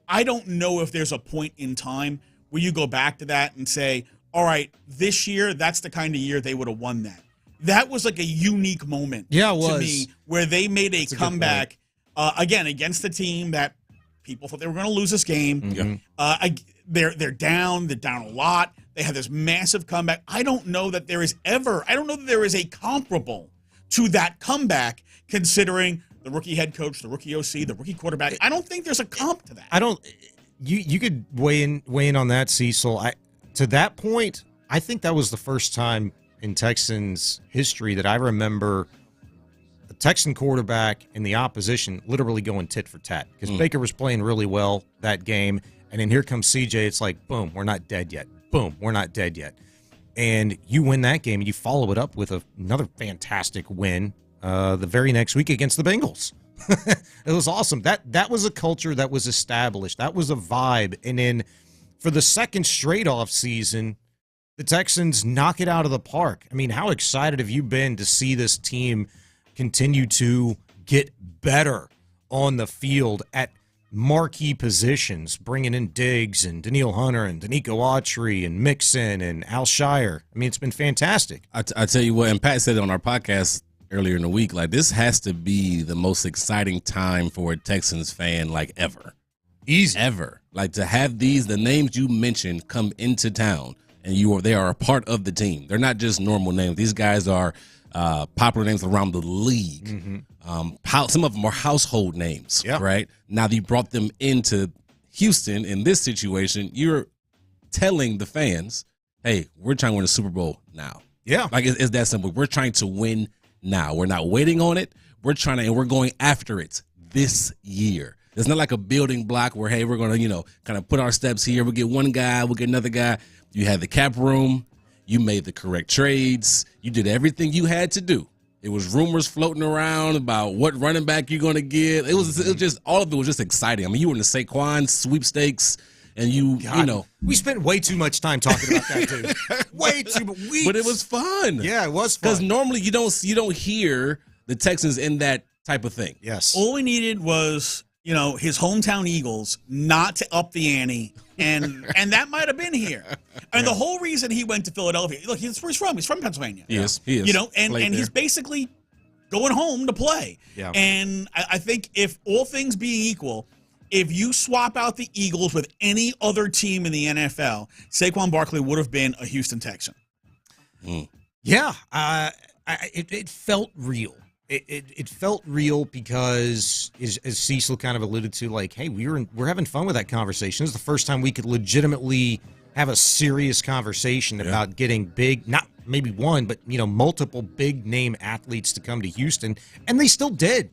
I don't know if there's a point in time where you go back to that and say, all right, this year, that's the kind of year they would have won that. That was like a unique moment to me where they made a comeback, again, against the team that people thought they were going to lose this game. Mm-hmm. They're down a lot. They have this massive comeback. I don't know that there is a comparable to that comeback, considering the rookie head coach, the rookie OC, the rookie quarterback. I don't think there's a comp to that. You could weigh in on that, Cecil. To that point, I think that was the first time in Texans history that I remember the Texan quarterback and the opposition literally going tit for tat, because Baker was playing really well that game. And then here comes CJ. It's like, boom, we're not dead yet. Boom, we're not dead yet. And you win that game, and you follow it up with another fantastic win the very next week against the Bengals. It was awesome. That was a culture that was established. That was a vibe. And then for the second straight off season, the Texans knock it out of the park. I mean, how excited have you been to see this team continue to get better on the field at marquee positions, bringing in Diggs and Daniil Hunter and Danico Autry and Mixon and Al Shire? I mean, it's been fantastic. I tell you what, and Pat said it on our podcast earlier in the week, like, this has to be the most exciting time for a Texans fan, like, ever. Easy. Ever. Like, to have the names you mentioned come into town, and they are a part of the team. They're not just normal names. These guys are popular names around the league. Mm-hmm. Some of them are household names, right? Now that you brought them into Houston in this situation, you're telling the fans, hey, we're trying to win a Super Bowl now. Yeah. Like, it's that simple. We're trying to win now. We're not waiting on it. We're trying to, and we're going after it this year. It's not like a building block where, hey, we're going to, kind of put our steps here. We'll get one guy, we'll get another guy. You had the cap room. You made the correct trades. You did everything you had to do. It was rumors floating around about what running back you're going to get. It was just, all of it was just exciting. I mean, you were in the Saquon sweepstakes, and we spent way too much time talking about that, dude. Way too much. But it was fun. Yeah, it was fun. Because normally you don't hear the Texans in that type of thing. Yes. All we needed was, his hometown Eagles not to up the ante, and that might have been here. And the whole reason he went to Philadelphia, look, he's where he's from. He's from Pennsylvania. He is. And he's basically going home to play. Yeah. And I think, if all things being equal, if you swap out the Eagles with any other team in the NFL, Saquon Barkley would have been a Houston Texan. Yeah. It felt real. It felt real because, as Cecil kind of alluded to, like, hey, we're having fun with that conversation. This is the first time we could legitimately have a serious conversation about getting big, not maybe one, but multiple big name athletes to come to Houston, and they still did.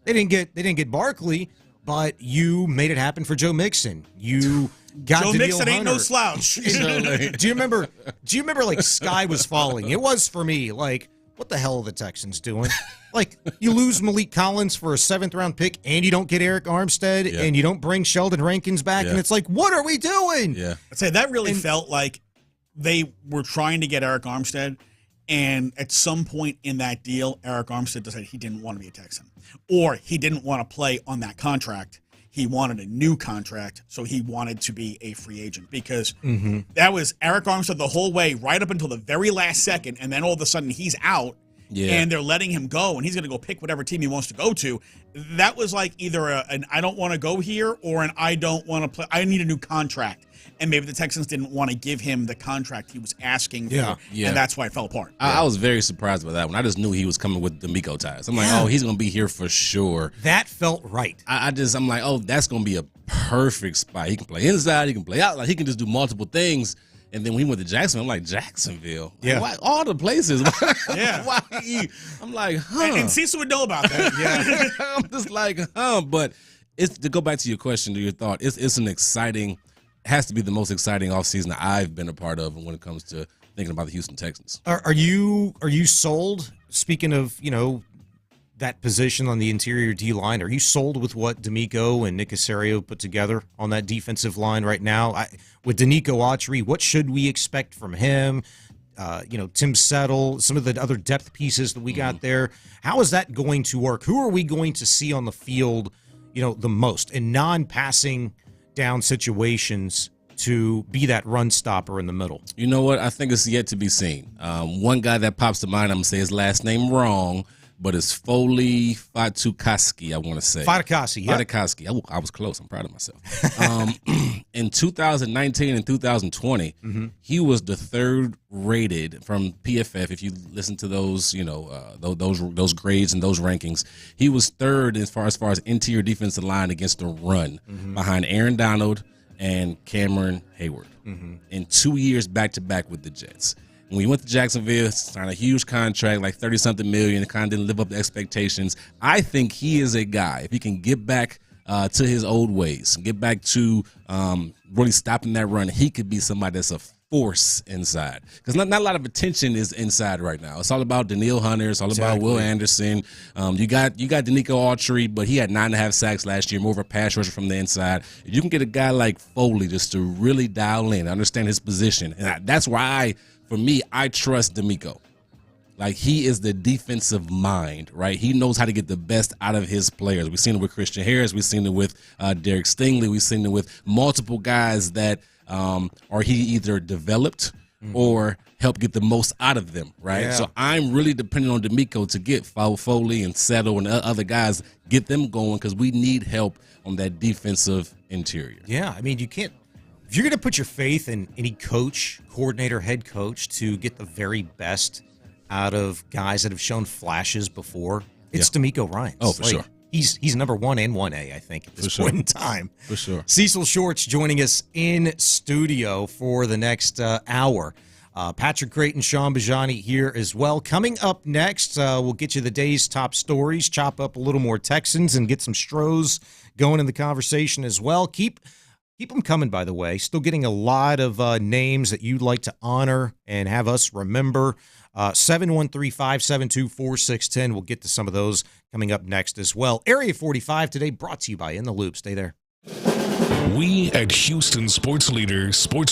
They didn't get Barkley, but you made it happen for Joe Mixon. You got Joe Daniil Mixon Hunter. ain't no slouch. Do you remember like sky was falling? It was for me. Like, what the hell are the Texans doing? Like, you lose Malik Collins for a 7th-round pick, and you don't get Eric Armstead, and you don't bring Sheldon Rankins back, and it's like, what are we doing? Yeah. I'd say that really felt like they were trying to get Eric Armstead, and at some point in that deal, Eric Armstead decided he didn't want to be a Texan, or he didn't want to play on that contract. He wanted a new contract, so he wanted to be a free agent, because that was Eric Armstead the whole way, right up until the very last second, and then all of a sudden he's out, and they're letting him go, and he's going to go pick whatever team he wants to go to. That was like either an I don't want to go here or an I don't want to play. I need a new contract. and maybe the Texans didn't want to give him the contract he was asking for, and that's why it fell apart. I was very surprised by that one. I just knew he was coming with D'Amico ties. I'm like, oh, he's going to be here for sure. That felt right. I'm like, oh, that's going to be a perfect spot. He can play inside, he can play out, like he can just do multiple things. And then when he went to Jacksonville, I'm like, Jacksonville? Like, why, all the places. Why? I'm like, And Cecil would know about that. I'm just like, but it's to go back to your question, to your thought, it's an exciting, has to be the most exciting offseason that I've been a part of when it comes to thinking about the Houston Texans. Are you sold? Speaking of, that position on the interior D line, are you sold with what D'Amico and Nick Caserio put together on that defensive line right now? With Danico Autry, what should we expect from him? Tim Settle, some of the other depth pieces that we got there. How is that going to work? Who are we going to see on the field, the most in non-passing down situations to be that run stopper in the middle? You know what? I think it's yet to be seen. One guy that pops to mind, I'm going to say his last name wrong, but it's Foley Fatukasi, I want to say. Fatukasi, yeah. Fatukasi. I was close. I'm proud of myself. In 2019 and 2020, he was the third rated from PFF. If you listen to those, those grades and those rankings, he was third as far as interior defensive line against the run, behind Aaron Donald and Cameron Hayward in 2 years back-to-back with the Jets. When he went to Jacksonville, signed a huge contract, like 30-something million, kind of didn't live up to expectations. I think he is a guy, if he can get back to his old ways, get back to really stopping that run, he could be somebody that's a force inside. Because not a lot of attention is inside right now. It's all about Daniil Hunter. It's all about Will Anderson. You got Danico Autry, but he had 9.5 sacks last year, more of a pass rusher from the inside. If you can get a guy like Foley just to really dial in, understand his position, and that's why for me, I trust D'Amico. Like, he is the defensive mind, right? He knows how to get the best out of his players. We've seen it with Christian Harris. We've seen it with Derek Stingley. We've seen it with multiple guys that are he either developed or help get the most out of them, right? Yeah. So I'm really depending on D'Amico to get Foley and Settle and other guys, get them going, because we need help on that defensive interior. Yeah, I mean, you can't. If you're going to put your faith in any coach, coordinator, head coach to get the very best out of guys that have shown flashes before, it's D'Amico Ryans. Oh, for sure. He's number 1 and 1A, I think, at this point in time. For sure. Cecil Shorts joining us in studio for the next hour. Patrick Creighton, Sean Bijani here as well. Coming up next, we'll get you the day's top stories, chop up a little more Texans, and get some Stros going in the conversation as well. Keep them coming, by the way. Still getting a lot of names that you'd like to honor and have us remember. 713-572-4610. We'll get to some of those coming up next as well. Area 45 today brought to you by In the Loop. Stay there. We at Houston Sports Leader Sports.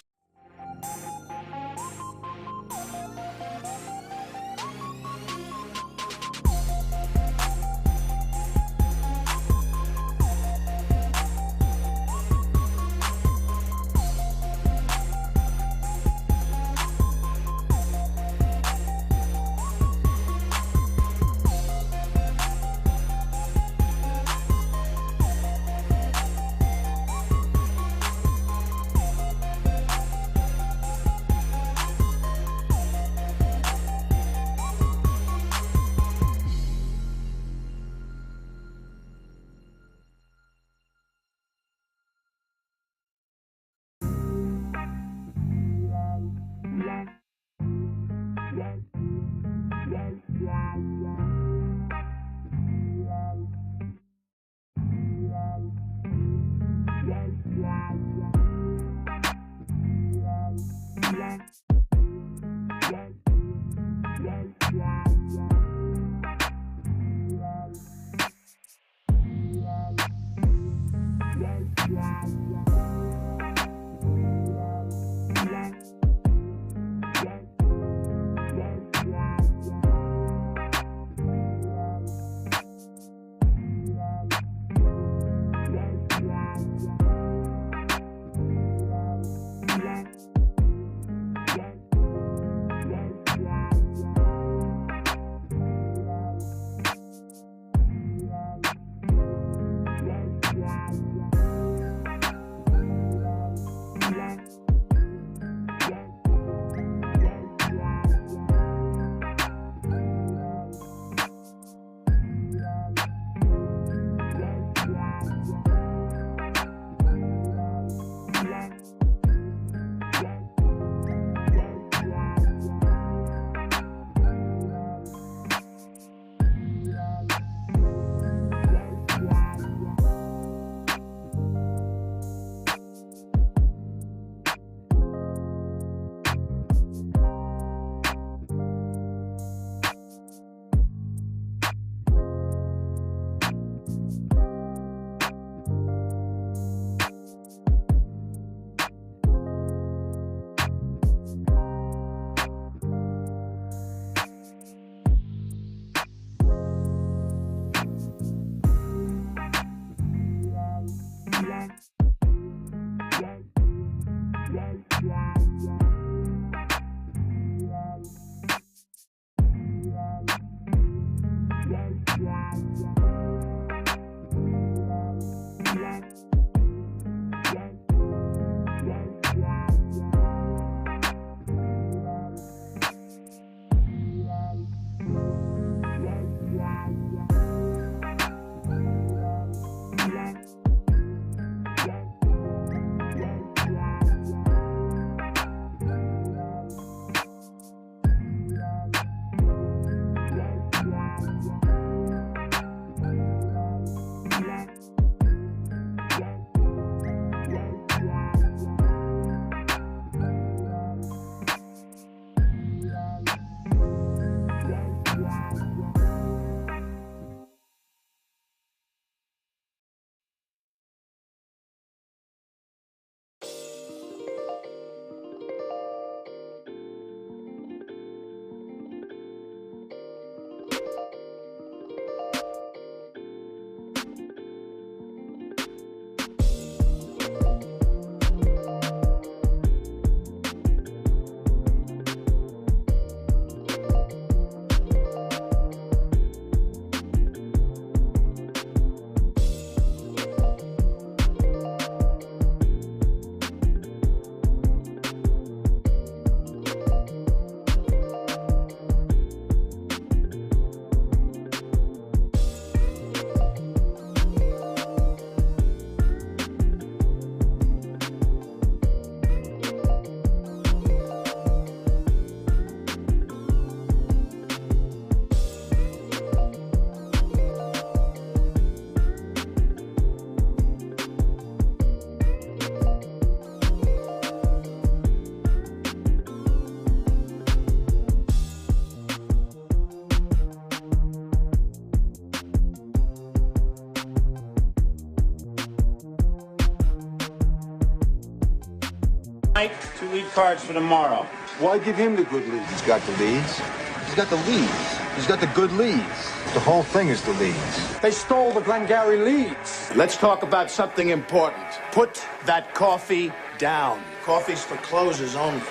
2 lead cards for tomorrow. Why give him the good leads? He's got the leads. He's got the leads. He's got the good leads. The whole thing is the leads. They stole the Glengarry leads. Let's talk about something important. Put that coffee down. Coffee's for closers only.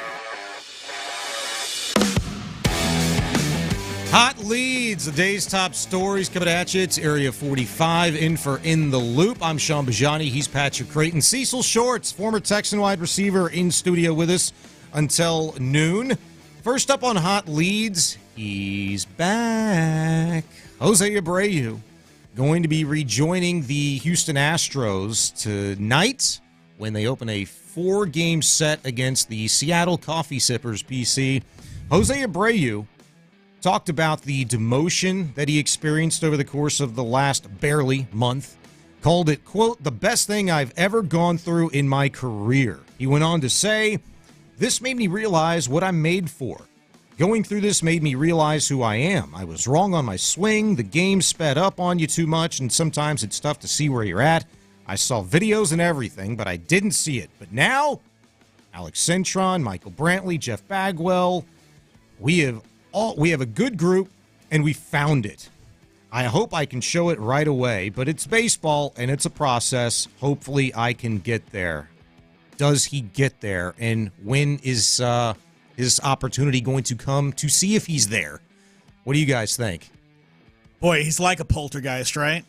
Hot leads, the day's top stories coming at you. It's Area 45 in for In the Loop. I'm Sean Bijani. He's Patrick Creighton. Cecil Shorts, former Texan wide receiver, in studio with us until noon. First up on Hot Leads, he's back. Jose Abreu going to be rejoining the Houston Astros tonight when they open a 4-game set against the Seattle Coffee Sippers, PC. Jose Abreu talked about the demotion that he experienced over the course of the last barely month, called it, quote, the best thing I've ever gone through in my career. He went on to say, this made me realize what I'm made for. Going through this made me realize who I am. I was wrong on my swing. The game sped up on you too much, and sometimes it's tough to see where you're at. I saw videos and everything, but I didn't see it. But now, Alex Cintron, Michael Brantley, Jeff Bagwell, we have a good group, and we found it. I hope I can show it right away, but it's baseball, and it's a process. Hopefully I can get there. Does he get there? And when is his opportunity going to come to see if he's there? What do you guys think? Boy, he's like a poltergeist, right?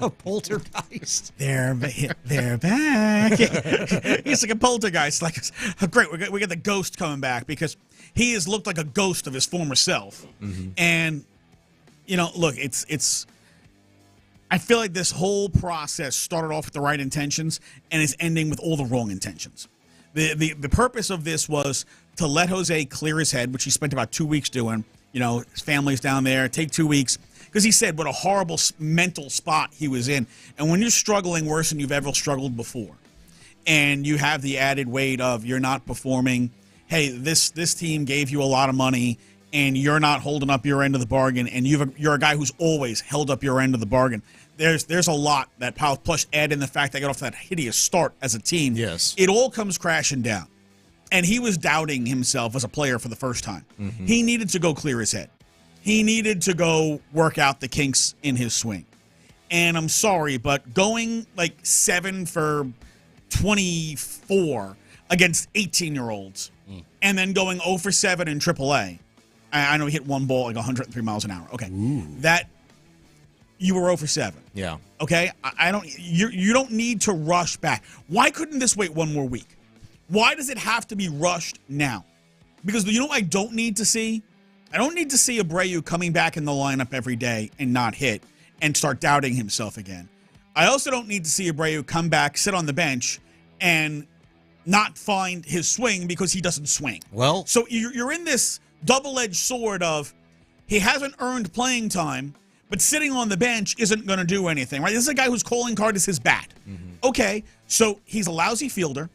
A poltergeist. They're back. He's like a poltergeist. Like, great, we got the ghost coming back because he has looked like a ghost of his former self. Mm-hmm. And, you know, look, it's. I feel like this whole process started off with the right intentions and is ending with all the wrong intentions. The purpose of this was to let Jose clear his head, which he spent about 2 weeks doing. You know, his family's down there. Take 2 weeks. Because he said what a horrible mental spot he was in. And when you're struggling worse than you've ever struggled before, and you have the added weight of you're not performing, hey, this team gave you a lot of money, and you're not holding up your end of the bargain, and you're a guy who's always held up your end of the bargain. There's a lot that power, plus add in the fact they got off that hideous start as a team. Yes. It all comes crashing down. And he was doubting himself as a player for the first time. Mm-hmm. He needed to go clear his head. He needed to go work out the kinks in his swing. And I'm sorry, but going like 7 for 24 against 18-year-olds and then going 0 for 7 in AAA. I know he hit one ball like 103 miles an hour. Okay. Ooh. That you were 0 for 7. Yeah. Okay? You don't need to rush back. Why couldn't this wait one more week? Why does it have to be rushed now? Because you know what I don't need to see? I don't need to see Abreu coming back in the lineup every day and not hit and start doubting himself again. I also don't need to see Abreu come back, sit on the bench, and not find his swing because he doesn't swing. Well, so you're in this double-edged sword of he hasn't earned playing time, but sitting on the bench isn't going to do anything, right? This is a guy whose calling card is his bat. Mm-hmm. Okay, so he's a lousy fielder,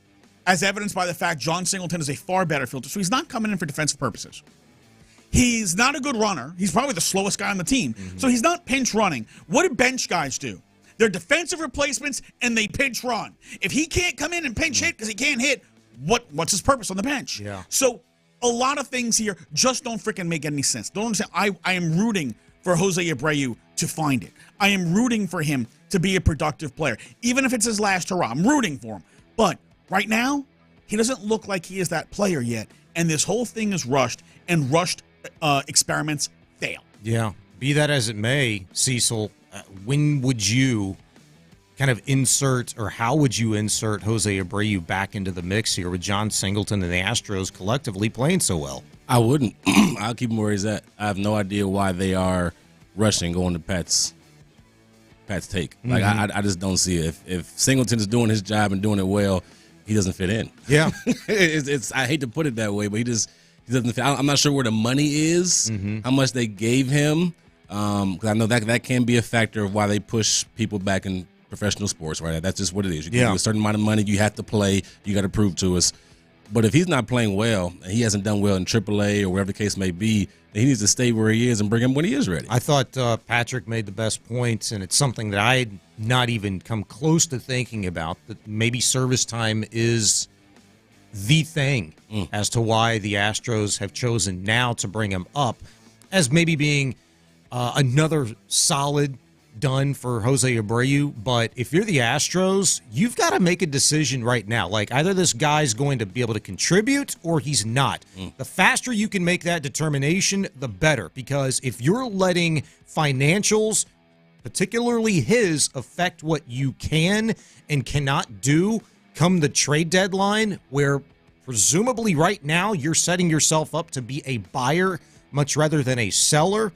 as evidenced by the fact John Singleton is a far better fielder, so he's not coming in for defensive purposes. He's not a good runner. He's probably the slowest guy on the team. Mm-hmm. So he's not pinch running. What do bench guys do? They're defensive replacements, and they pinch run. If he can't come in and pinch hit because he can't hit, what's his purpose on the bench? Yeah. So a lot of things here just don't freaking make any sense. Don't understand. I am rooting for Jose Abreu to find it. I am rooting for him to be a productive player, even if it's his last hurrah. I'm rooting for him. But right now, he doesn't look like he is that player yet, and this whole thing is rushed, and rushed experiments fail. Yeah. Be that as it may, Cecil, when would you kind of insert, or how would you insert Jose Abreu back into the mix here with John Singleton and the Astros collectively playing so well? I wouldn't. I'll keep him where he's at. I have no idea why they are rushing going to Pat's take. Like, I just don't see it. If Singleton is doing his job and doing it well, he doesn't fit in. Yeah. it's I hate to put it that way, but he doesn't fit. I'm not sure where the money is, how much they gave him, because I know that can be a factor of why they push people back in professional sports, right? That's just what it is. You give a certain amount of money, you have to play, you got to prove to us. But if he's not playing well, and he hasn't done well in AAA or wherever the case may be, then he needs to stay where he is and bring him when he is ready. I thought Patrick made the best points, and it's something that I had not even come close to thinking about, that maybe service time is the thing as to why the Astros have chosen now to bring him up as maybe being another solid done for Jose Abreu. But if you're the Astros, you've got to make a decision right now. Like, either this guy's going to be able to contribute or he's not. The faster you can make that determination, the better. Because if you're letting financials, particularly his, affect what you can and cannot do come the trade deadline, where presumably right now you're setting yourself up to be a buyer much rather than a seller.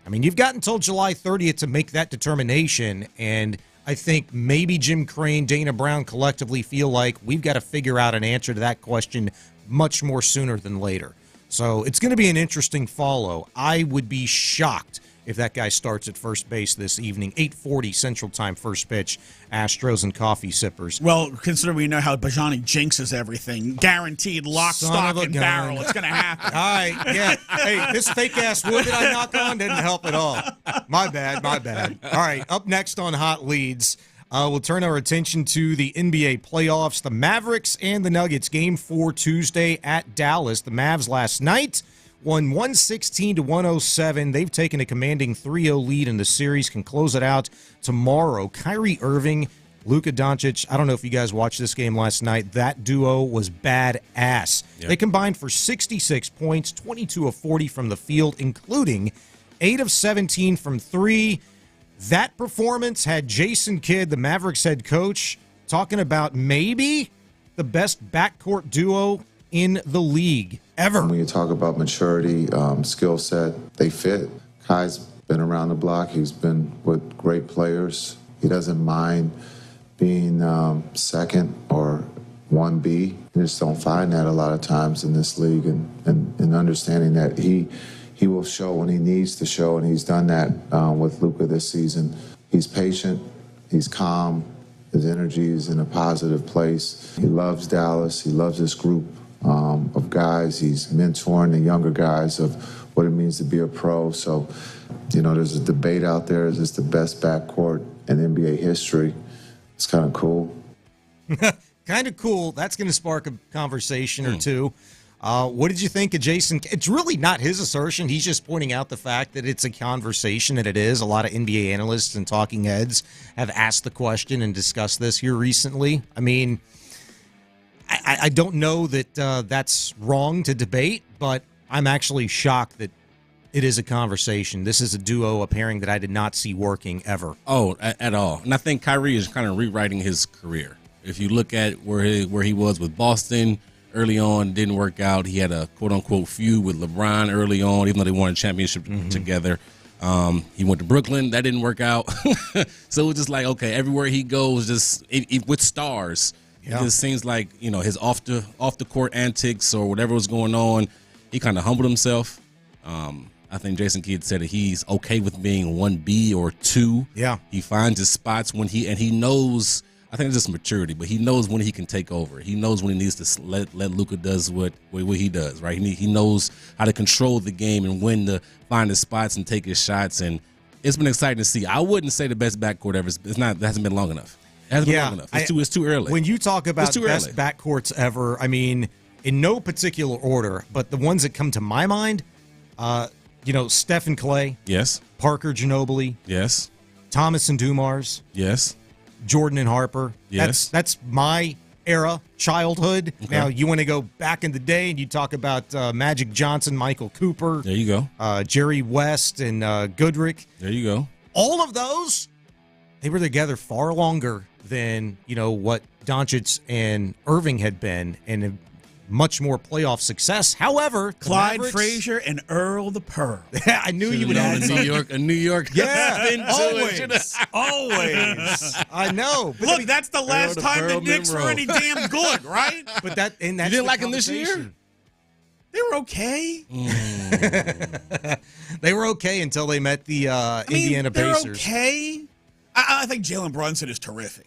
I mean, you've got until July 30th to make that determination, and I think maybe Jim Crane, Dana Brown collectively feel like we've got to figure out an answer to that question much more sooner than later. So it's going to be an interesting follow. I would be shocked if that guy starts at first base this evening. 8:40 Central Time, first pitch, Astros and Coffee Sippers. Well, considering we know how Bijani jinxes everything, guaranteed lock, stock, and barrel, it's going to happen. All right, yeah. Hey, this fake-ass wood that I knock on didn't help at all. My bad. All right, up next on Hot Leads, we'll turn our attention to the NBA playoffs. The Mavericks and the Nuggets, Game 4 Tuesday at Dallas. The Mavs last night won 116-107. They've taken a commanding 3-0 lead in the series, can close it out tomorrow. Kyrie Irving, Luka Doncic, I don't know if you guys watched this game last night. That duo was badass. Yep. They combined for 66 points, 22 of 40 from the field, including 8 of 17 from 3. That performance had Jason Kidd, the Mavericks head coach, talking about maybe the best backcourt duo in the league ever. When you talk about maturity, skill set, they fit. Kai's been around the block. He's been with great players. He doesn't mind being second or 1B. You just don't find that a lot of times in this league, and understanding that he will show when he needs to show, and he's done that with Luka this season. He's patient. He's calm. His energy is in a positive place. He loves Dallas. He loves this group of guys. He's mentoring the younger guys of what it means to be a pro. So, there's a debate out there. Is this the best backcourt in NBA history? It's kind of cool. Kind of cool. That's going to spark a conversation or two. What did you think of Jason? It's really not his assertion. He's just pointing out the fact that it's a conversation, and it is. A lot of NBA analysts and talking heads have asked the question and discussed this here recently. I mean, I don't know that that's wrong to debate, but I'm actually shocked that it is a conversation. This is a duo, a pairing that I did not see working ever. Oh, at all. And I think Kyrie is kind of rewriting his career. If you look at where he was with Boston early on, didn't work out. He had a quote-unquote feud with LeBron early on, even though they won a championship together. He went to Brooklyn. That didn't work out. So it was just like, okay, everywhere he goes, just with stars, it just seems like, his off the court antics or whatever was going on, he kind of humbled himself. I think Jason Kidd said that he's okay with being 1B or 2. Yeah. He finds his spots when he knows. I think it's just maturity, but he knows when he can take over. He knows when he needs to let Luka does what he does, right? He knows how to control the game and when to find his spots and take his shots. And it's been exciting to see. I wouldn't say the best backcourt ever. It hasn't been long enough. It hasn't been long enough. It's too early. When you talk about best backcourts ever, I mean, in no particular order, but the ones that come to my mind, Steph and Clay. Yes. Parker Ginobili. Yes. Thomas and Dumars. Yes. Jordan and Harper. Yes. That's my era, childhood. Okay. Now, you want to go back in the day and you talk about Magic Johnson, Michael Cooper. There you go. Jerry West and Goodrick. There you go. All of those, they were together far longer than, what Doncic and Irving had been, and much more playoff success. However, Clyde Frazier and Earl the Pearl. I knew you would add a New York. Yeah, always. I know. But look, that's the last time the Knicks were any damn good, right? But that's you didn't like them this year? They were okay. They were okay until they met the Indiana Pacers. They're okay. I think Jalen Brunson is terrific.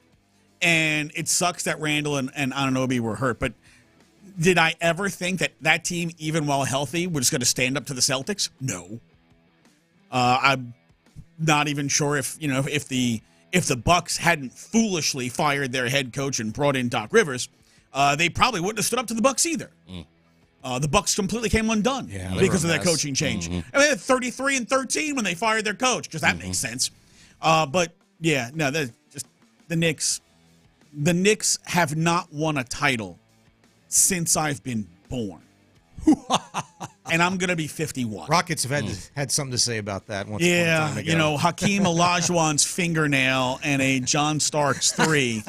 And it sucks that Randall and Anunoby were hurt, but did I ever think that team, even while healthy, was going to stand up to the Celtics? No. I'm not even sure if the Bucks hadn't foolishly fired their head coach and brought in Doc Rivers, they probably wouldn't have stood up to the Bucs either. The Bucs completely came undone because of that coaching change. I mean, they had 33-13 when they fired their coach, because that makes sense. But yeah, no, just the Knicks. The Knicks have not won a title since I've been born. And I'm going to be 51. Rockets have had something to say about that once upon a time ago. You know, Hakeem Olajuwon's fingernail and a John Starks 3,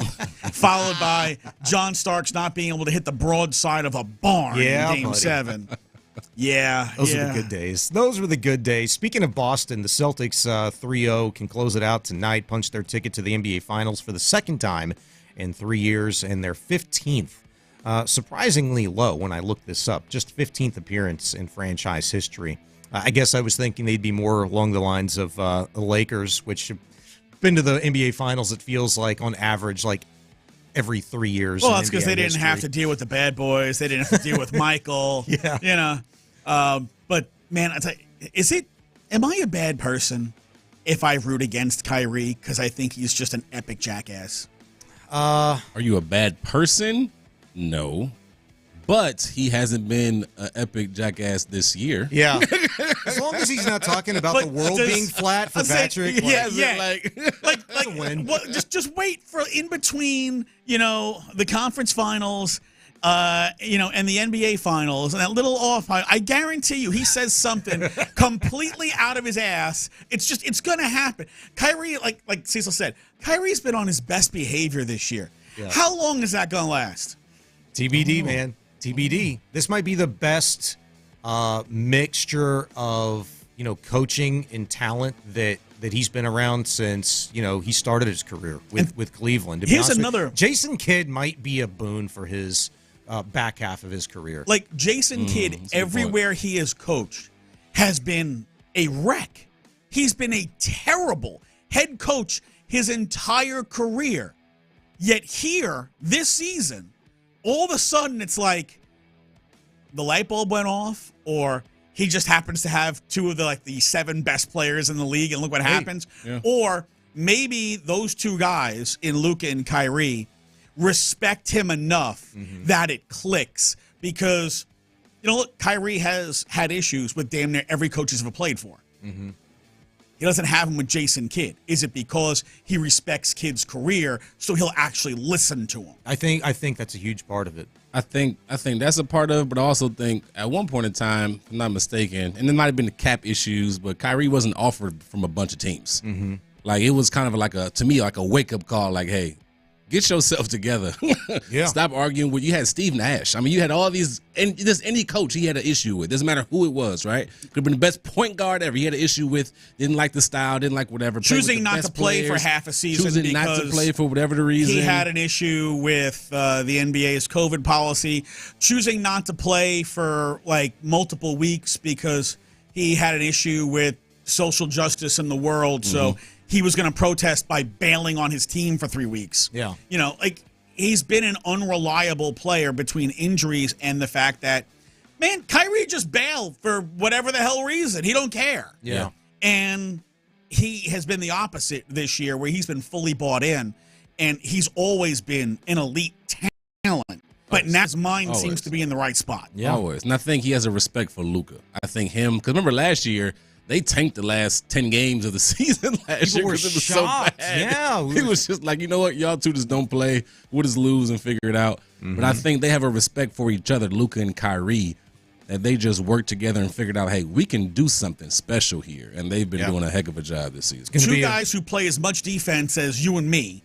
followed by John Starks not being able to hit the broadside of a barn in Game 7. Those are the good days. Those were the good days. Speaking of Boston, the Celtics 3-0 can close it out tonight, punch their ticket to the NBA Finals for the second time in 3 years, and their 15th. Surprisingly low when I looked this up. Just 15th appearance in franchise history. I guess I was thinking they'd be more along the lines of the Lakers, which have been to the NBA Finals, it feels like, on average, like every 3 years. Well, that's because they didn't have to deal with the bad boys. They didn't have to deal with Michael. You know. But, man, I tell you, am I a bad person if I root against Kyrie because I think he's just an epic jackass? Are you a bad person? No. But he hasn't been an epic jackass this year. Yeah. As long as he's not talking about the world being flat for Patrick. Just wait for in between, the conference finals, and the NBA finals, and that little off. I guarantee you, he says something completely out of his ass. It's going to happen. Kyrie, like Cecil said, Kyrie's been on his best behavior this year. Yeah. How long is that going to last? TBD, man. TBD. This might be the best mixture of, coaching and talent that he's been around since, he started his career with Cleveland. Here's another. Jason Kidd might be a boon for his back half of his career. Like Jason Kidd, everywhere he has coached, has been a wreck. He's been a terrible head coach his entire career. Yet here, this season, all of a sudden, it's like the light bulb went off, or he just happens to have two of the 7 best players in the league, and look what happens. Yeah. Or maybe those two guys in Luka and Kyrie respect him enough that it clicks. Because, look, Kyrie has had issues with damn near every coach he's ever played for. Mm-hmm. He doesn't have him with Jason Kidd. Is it because he respects Kidd's career, so he'll actually listen to him? I think that's a huge part of it. I think that's a part of it, but I also think at one point in time, if I'm not mistaken, and there might have been the cap issues, but Kyrie wasn't offered from a bunch of teams. Mm-hmm. Like, it was kind of to me, a wake-up call, like, hey, get yourself together. Yeah. Stop arguing with. You had Steve Nash. I mean, you had all these, and just any coach he had an issue with. Doesn't matter who it was, right? Could have been the best point guard ever. He had an issue with. Didn't like the style. Didn't like whatever. Choosing not to play for half a season. Choosing not to play for whatever the reason. He had an issue with the NBA's COVID policy. Choosing not to play for multiple weeks because he had an issue with social justice in the world. So he was going to protest by bailing on his team for 3 weeks. Yeah. He's been an unreliable player between injuries and the fact that, man, Kyrie just bailed for whatever the hell reason. He don't care. Yeah. And he has been the opposite this year, where he's been fully bought in, and he's always been an elite talent. But now his mind seems to be in the right spot. Yeah. Always. And I think he has a respect for Luka. I think because remember last year, they tanked the last 10 games of the season last year because it was shocked. so bad. Yeah. He was just like, you know what? Y'all two just don't play. We'll just lose and figure it out. Mm-hmm. But I think they have a respect for each other, Luka and Kyrie, that they just worked together and figured out, hey, we can do something special here. And they've been doing a heck of a job this season. Two guys who play as much defense as you and me.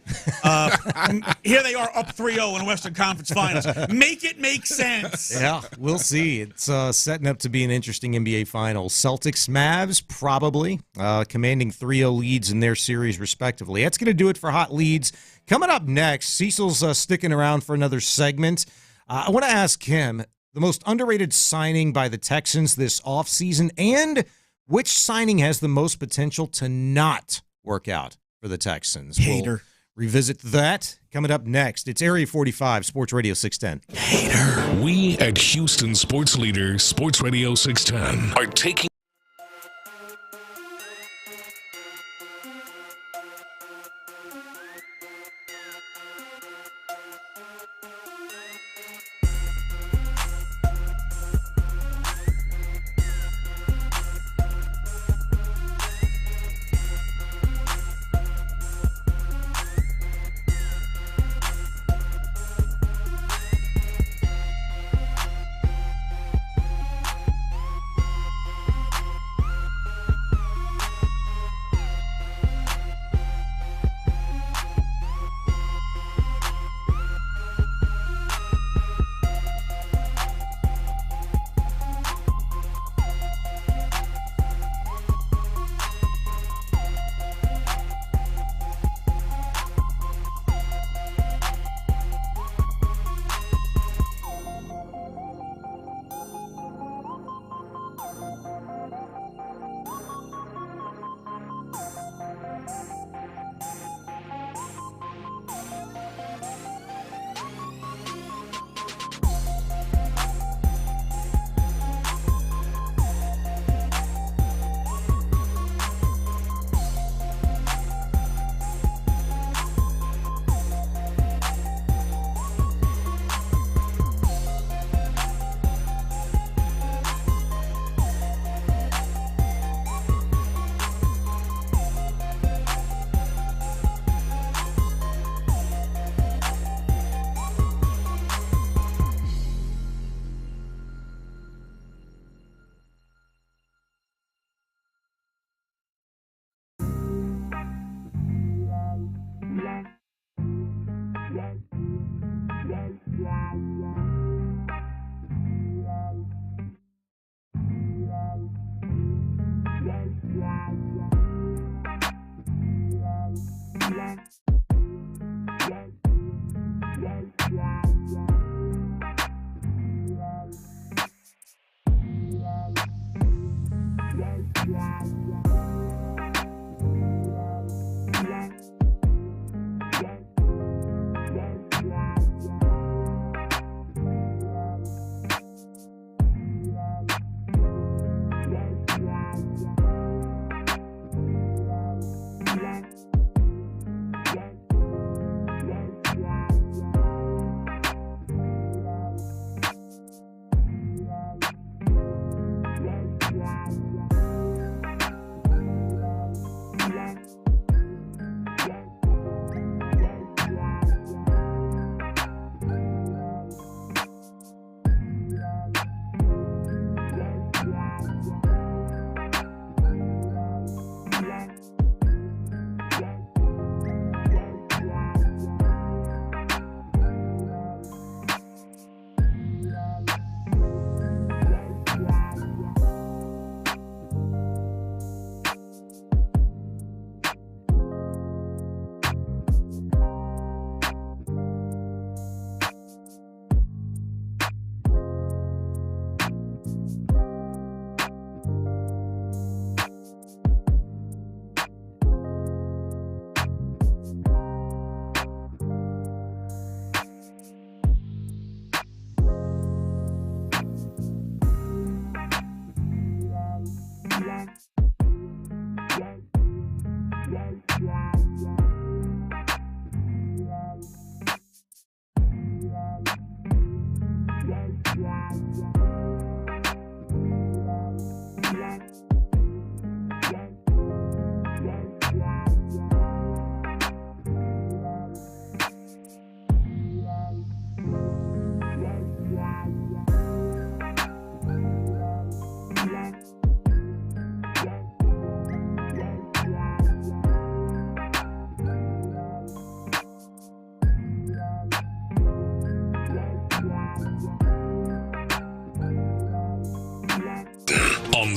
Here they are up 3-0 in the Western Conference Finals. Make it make sense. Yeah, we'll see. It's setting up to be an interesting NBA Finals. Celtics, Mavs, probably, commanding 3-0 leads in their series, respectively. That's going to do it for Hot Leads. Coming up next, Cecil's sticking around for another segment. I want to ask him the most underrated signing by the Texans this offseason, and which signing has the most potential to not work out for the Texans. Hater. We'll revisit that coming up next. It's Area 45, Sports Radio 610. Hater. We at Houston Sports Leader, Sports Radio 610, are taking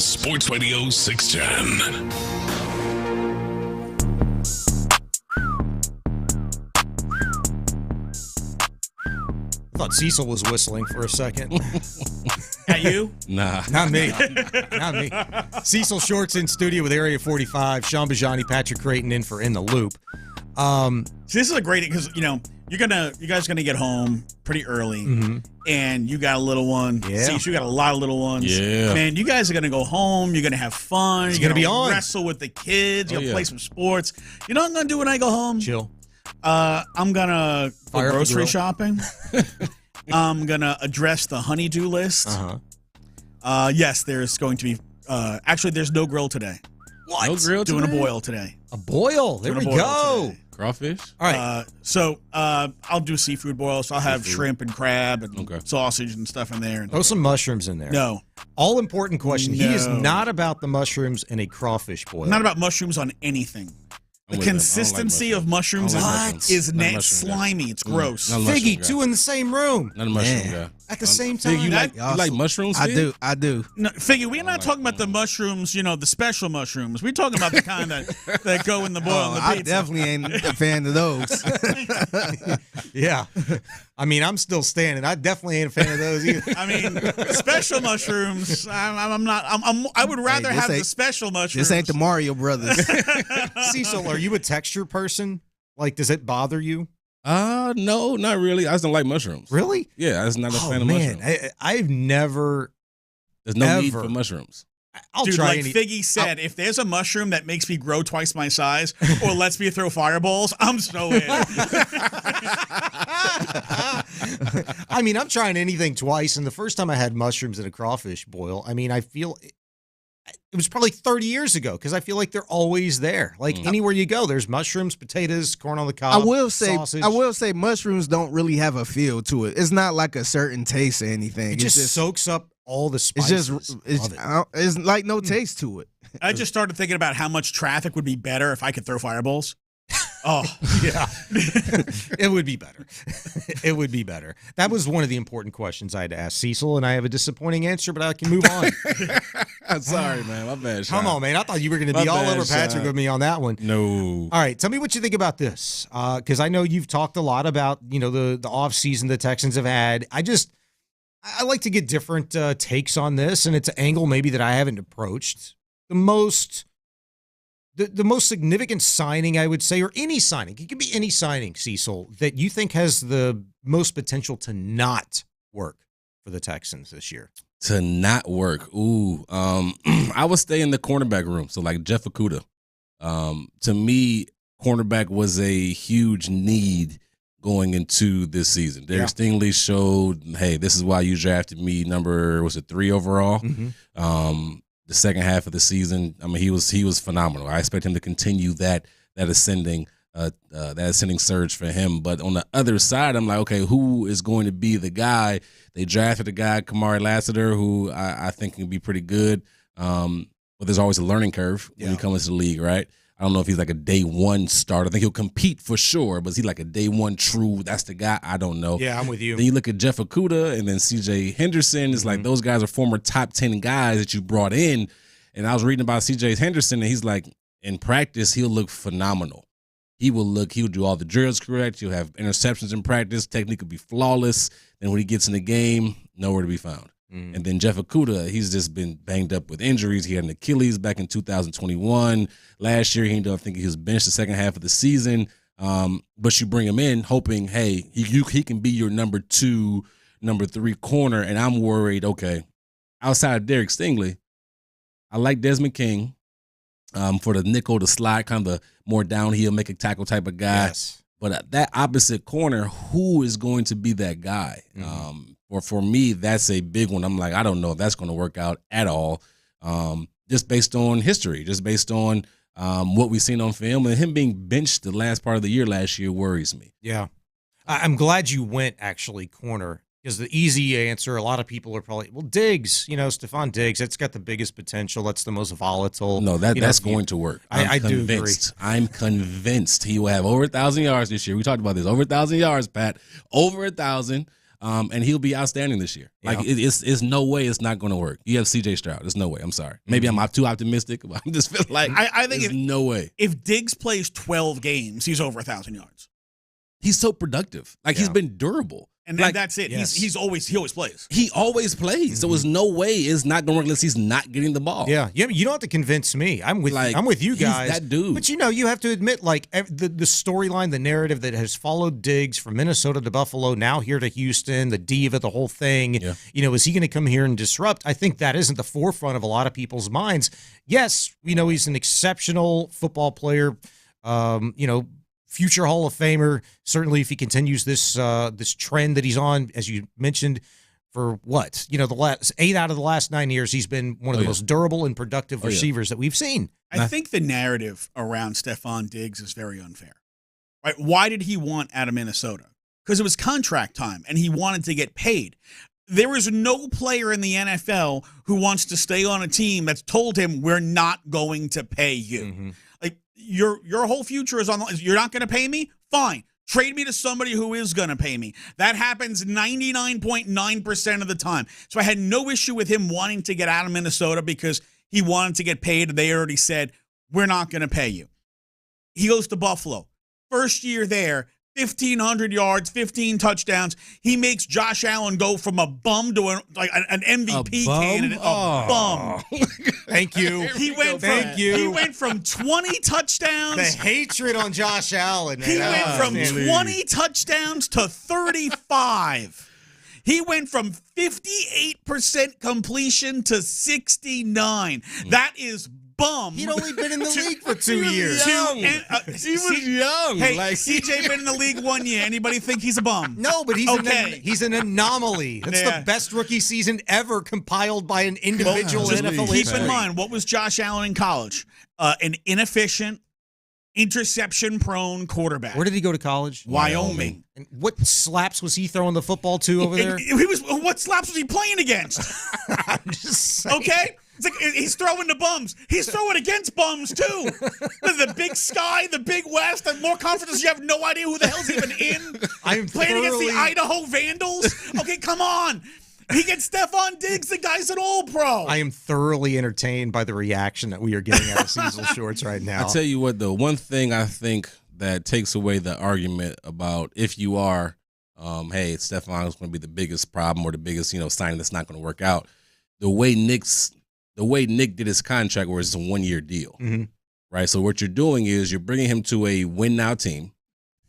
Sports Radio 610. I thought Cecil was whistling for a second. At you? Nah. Not me. Not me. Cecil Shorts in studio with Area 45. Sean Bijani, Patrick Creighton in for In the Loop. So this is a great, because, you guys gonna get home pretty early, and you got a little one. Yeah. Cecil, you got a lot of little ones. Yeah. Man, you guys are gonna go home. You're gonna have fun. You're gonna be on. Wrestle with the kids. You're gonna yeah. play some sports. You know what I'm gonna do when I go home? Chill. I'm gonna go Fire up the grocery grill. shopping. I'm gonna address the honey-do list. Yes, there's going to be. Actually, there's no grill today. What? No grill Doing today? a boil today. A boil. There Doing we a boil go. today. Crawfish? All right. So I'll do a seafood boil. So I'll have shrimp and crab and sausage and stuff in there. Throw some mushrooms in there. No. All important question. He is No. not about the mushrooms in a crawfish boil. Not about mushrooms on anything. The I'm with him. I don't like consistency of mushrooms I don't like is, mushrooms. is Not a net mushroom guy. slimy. It's gross. Not a mushroom Figgy, guy. two in the same room. Not a mushroom Man. guy. At the same Fig, time. you like mushrooms? I Fig? do. I do. No, Figgy, we're not talking about the mushrooms, the special mushrooms. We're talking about the kind that go in the boil and the I pizza. definitely ain't a fan of those. Yeah. I mean, I'm still standing. I definitely ain't a fan of those either. I mean, special mushrooms. I'm not. I would rather this have the ain't- special mushrooms. This ain't the Mario Brothers. Cecil, are you a texture person? Like, does it bother you? No, not really. I just don't like mushrooms. Really? Yeah, I was not a fan of man, mushrooms. I've never. There's no need ever. for mushrooms. I'll Dude, try like any. Figgy said, if there's a mushroom that makes me grow twice my size or lets me throw fireballs, I'm so in. I mean, I'm trying anything twice, and the first time I had mushrooms in a crawfish boil, I mean, I feel it was probably 30 years ago because I feel like they're always there. Like anywhere you go, there's mushrooms, potatoes, corn on the cob. sausage. I will say mushrooms don't really have a feel to it. It's not like a certain taste or anything. It just soaks up all the It's spices. just it's like no taste to it. I just started thinking about how much traffic would be better if I could throw fireballs. Oh, yeah. It would be better. It would be better. That was one of the important questions I had to ask Cecil, and I have a disappointing answer, but I can move on. I'm sorry, man. My bad. Come on, man. I thought you were going to My be all bad, over Patrick Sean. with me on that one. No. All right. Tell me what you think about this, because I know you've talked a lot about, the offseason the Texans have had. I like to get different takes on this, and it's an angle maybe that I haven't approached. The most significant signing, I would say, or any signing, it could be any signing, Cecil, that you think has the most potential to not work for the Texans this year. To not work. Ooh. I would stay in the cornerback room. So like Jeff Okudah. To me, cornerback was a huge need going into this season. Derek Stingley showed, hey, this is why you drafted me number, 3 overall? The second half of the season, I mean, he was phenomenal. I expect him to continue that ascending surge for him. But on the other side, I'm like, okay, who is going to be the guy? They drafted a guy, Kamari Lassiter, who I think can be pretty good. But there's always a learning curve when you come into the league, right? I don't know if he's like a day one starter. I think he'll compete for sure, but is he like a day one true? That's the guy. I don't know. Yeah, I'm with you. Then you look at Jeff Okudah and then CJ Henderson. It's like those guys are former top 10 guys that you brought in. And I was reading about CJ Henderson, and he's like, in practice, he'll look phenomenal. He'll do all the drills correct. He'll have interceptions in practice. Technique will be flawless. Then when he gets in the game, nowhere to be found. And then Jeff Okudah, he's just been banged up with injuries. He had an Achilles back in 2021. Last year, he was benched the second half of the season. But you bring him in hoping, hey, he can be your number 2, number 3 corner. And I'm worried, okay, outside of Derek Stingley, I like Desmond King for the nickel, the slide, kind of the more downhill, make a tackle type of guy. Yes. But that opposite corner, who is going to be that guy? Or for me, that's a big one. I'm like, I don't know if that's going to work out at all. Just based on history, just based on what we've seen on film, and him being benched the last part of the year last year worries me. Yeah. I'm glad you went actually corner, because the easy answer, a lot of people are probably, well, Diggs, Stephon Diggs, that's got the biggest potential. That's the most volatile. No, that's going to work. I do agree. I'm convinced he will have over 1,000 yards this year. We talked about this. Over 1,000 yards, Pat. Over 1,000. and he'll be outstanding this year. Like it's no way it's not going to work. You have C.J. Stroud. There's no way. I'm sorry. Maybe I'm too optimistic, but I'm just feeling like I think there's no way. If Diggs plays 12 games, he's over 1,000 yards. He's so productive. Like he's been durable. And like, that's it. Yes. He always plays. He always plays. So there's no way it's not going to work unless he's not getting the ball. Yeah, you don't have to convince me. I'm with you guys. He's that dude. But you have to admit, like the storyline, the narrative that has followed Diggs from Minnesota to Buffalo, now here to Houston, the diva, the whole thing. Yeah. Is he going to come here and disrupt? I think that isn't the forefront of a lot of people's minds. Yes, we know he's an exceptional football player. Future Hall of Famer, certainly if he continues this trend that he's on, as you mentioned, for the last 8 out of the last 9 years, he's been one of the most durable and productive receivers that we've seen. I think the narrative around Stephon Diggs is very unfair. Right? Why did he want out of Minnesota? Because it was contract time, and he wanted to get paid. There is no player in the NFL who wants to stay on a team that's told him we're not going to pay you. Mm-hmm. Like your whole future is on. You're not going to pay me? Fine. Trade me to somebody who is going to pay me. That happens 99.9% of the time. So I had no issue with him wanting to get out of Minnesota because he wanted to get paid, and they already said, we're not going to pay you. He goes to Buffalo. First year there, 1,500 yards, 15 touchdowns. He makes Josh Allen go from a bum to an MVP candidate. A bum. Thank you. He went from 20 touchdowns. The hatred on Josh Allen. He went from 20 touchdowns to 35. He went from 58% completion to 69. That is bum. He'd only been in the league for 2 years. He was young. Hey, like, CJ been in the league 1 year. Anybody think he's a bum? No, but he's an anomaly. That's the best rookie season ever compiled by an individual NFL. Keep in mind, what was Josh Allen in college? An inefficient, interception-prone quarterback. Where did he go to college? Wyoming. And what slaps was he throwing the football to over there? What slaps was he playing against? I'm just saying. Okay? It's like he's throwing to bums. He's throwing against bums, too. The Big Sky, the Big West, and more conferences, you have no idea who the hell's even in. I'm playing against the Idaho Vandals. Okay, come on. He gets Stephon Diggs, the guy's an all-pro. I am thoroughly entertained by the reaction that we are getting out of Cecil Shorts right now. I'll tell you what, though. One thing I think that takes away the argument about if you are, hey, Stephon is going to be the biggest problem or the biggest, signing that's not going to work out. The way Nick did his contract, where it's a 1-year deal, right? So what you're doing is you're bringing him to a win-now team.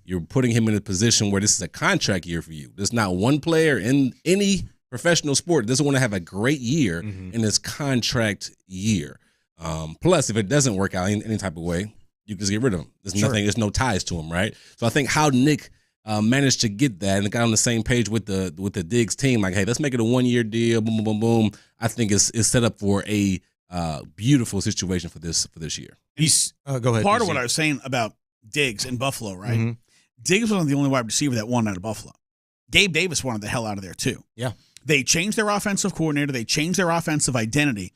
You're putting him in a position where this is a contract year for you. There's not one player in any professional sport doesn't want to have a great year in this contract year. Plus, if it doesn't work out in any type of way, you can just get rid of him. There's no ties to him, right? So I think how Nick managed to get that and got on the same page with the Diggs team, like, hey, let's make it a 1-year deal, boom, boom, boom, boom. I think it's set up for a beautiful situation for this year. Go ahead. Part of what I was saying about Diggs in Buffalo, right? Mm-hmm. Diggs wasn't the only wide receiver that won out of Buffalo. Gabe Davis wanted the hell out of there too. Yeah. They changed their offensive coordinator. They changed their offensive identity.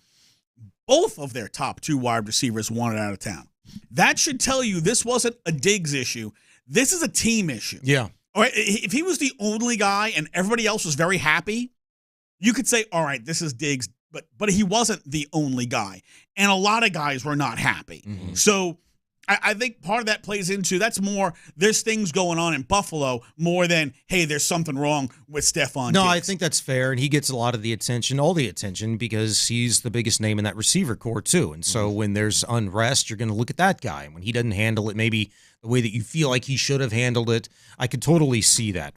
Both of their top 2 wide receivers wanted out of town. That should tell you this wasn't a Diggs issue. This is a team issue. Yeah. All right. If he was the only guy and everybody else was very happy, you could say, all right, this is Diggs. But he wasn't the only guy. And a lot of guys were not happy. Mm-hmm. So I think part of that plays into that's more there's things going on in Buffalo more than, hey, there's something wrong with Stephon Diggs. No, I think that's fair, and he gets a lot of the attention, all the attention, because he's the biggest name in that receiver corps, too. And so when there's unrest, you're going to look at that guy. And when he doesn't handle it maybe the way that you feel like he should have handled it, I could totally see that.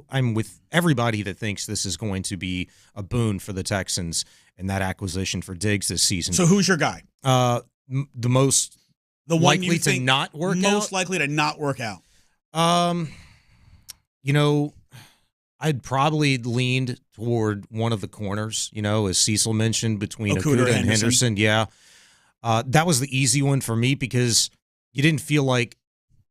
I'm with everybody that thinks this is going to be a boon for the Texans and that acquisition for Diggs this season. So who's your guy? The most... The one likely you think to not work most likely to not work out. I'd probably leaned toward one of the corners, as Cecil mentioned, between Okudah and Henderson. Yeah. That was the easy one for me because you didn't feel like,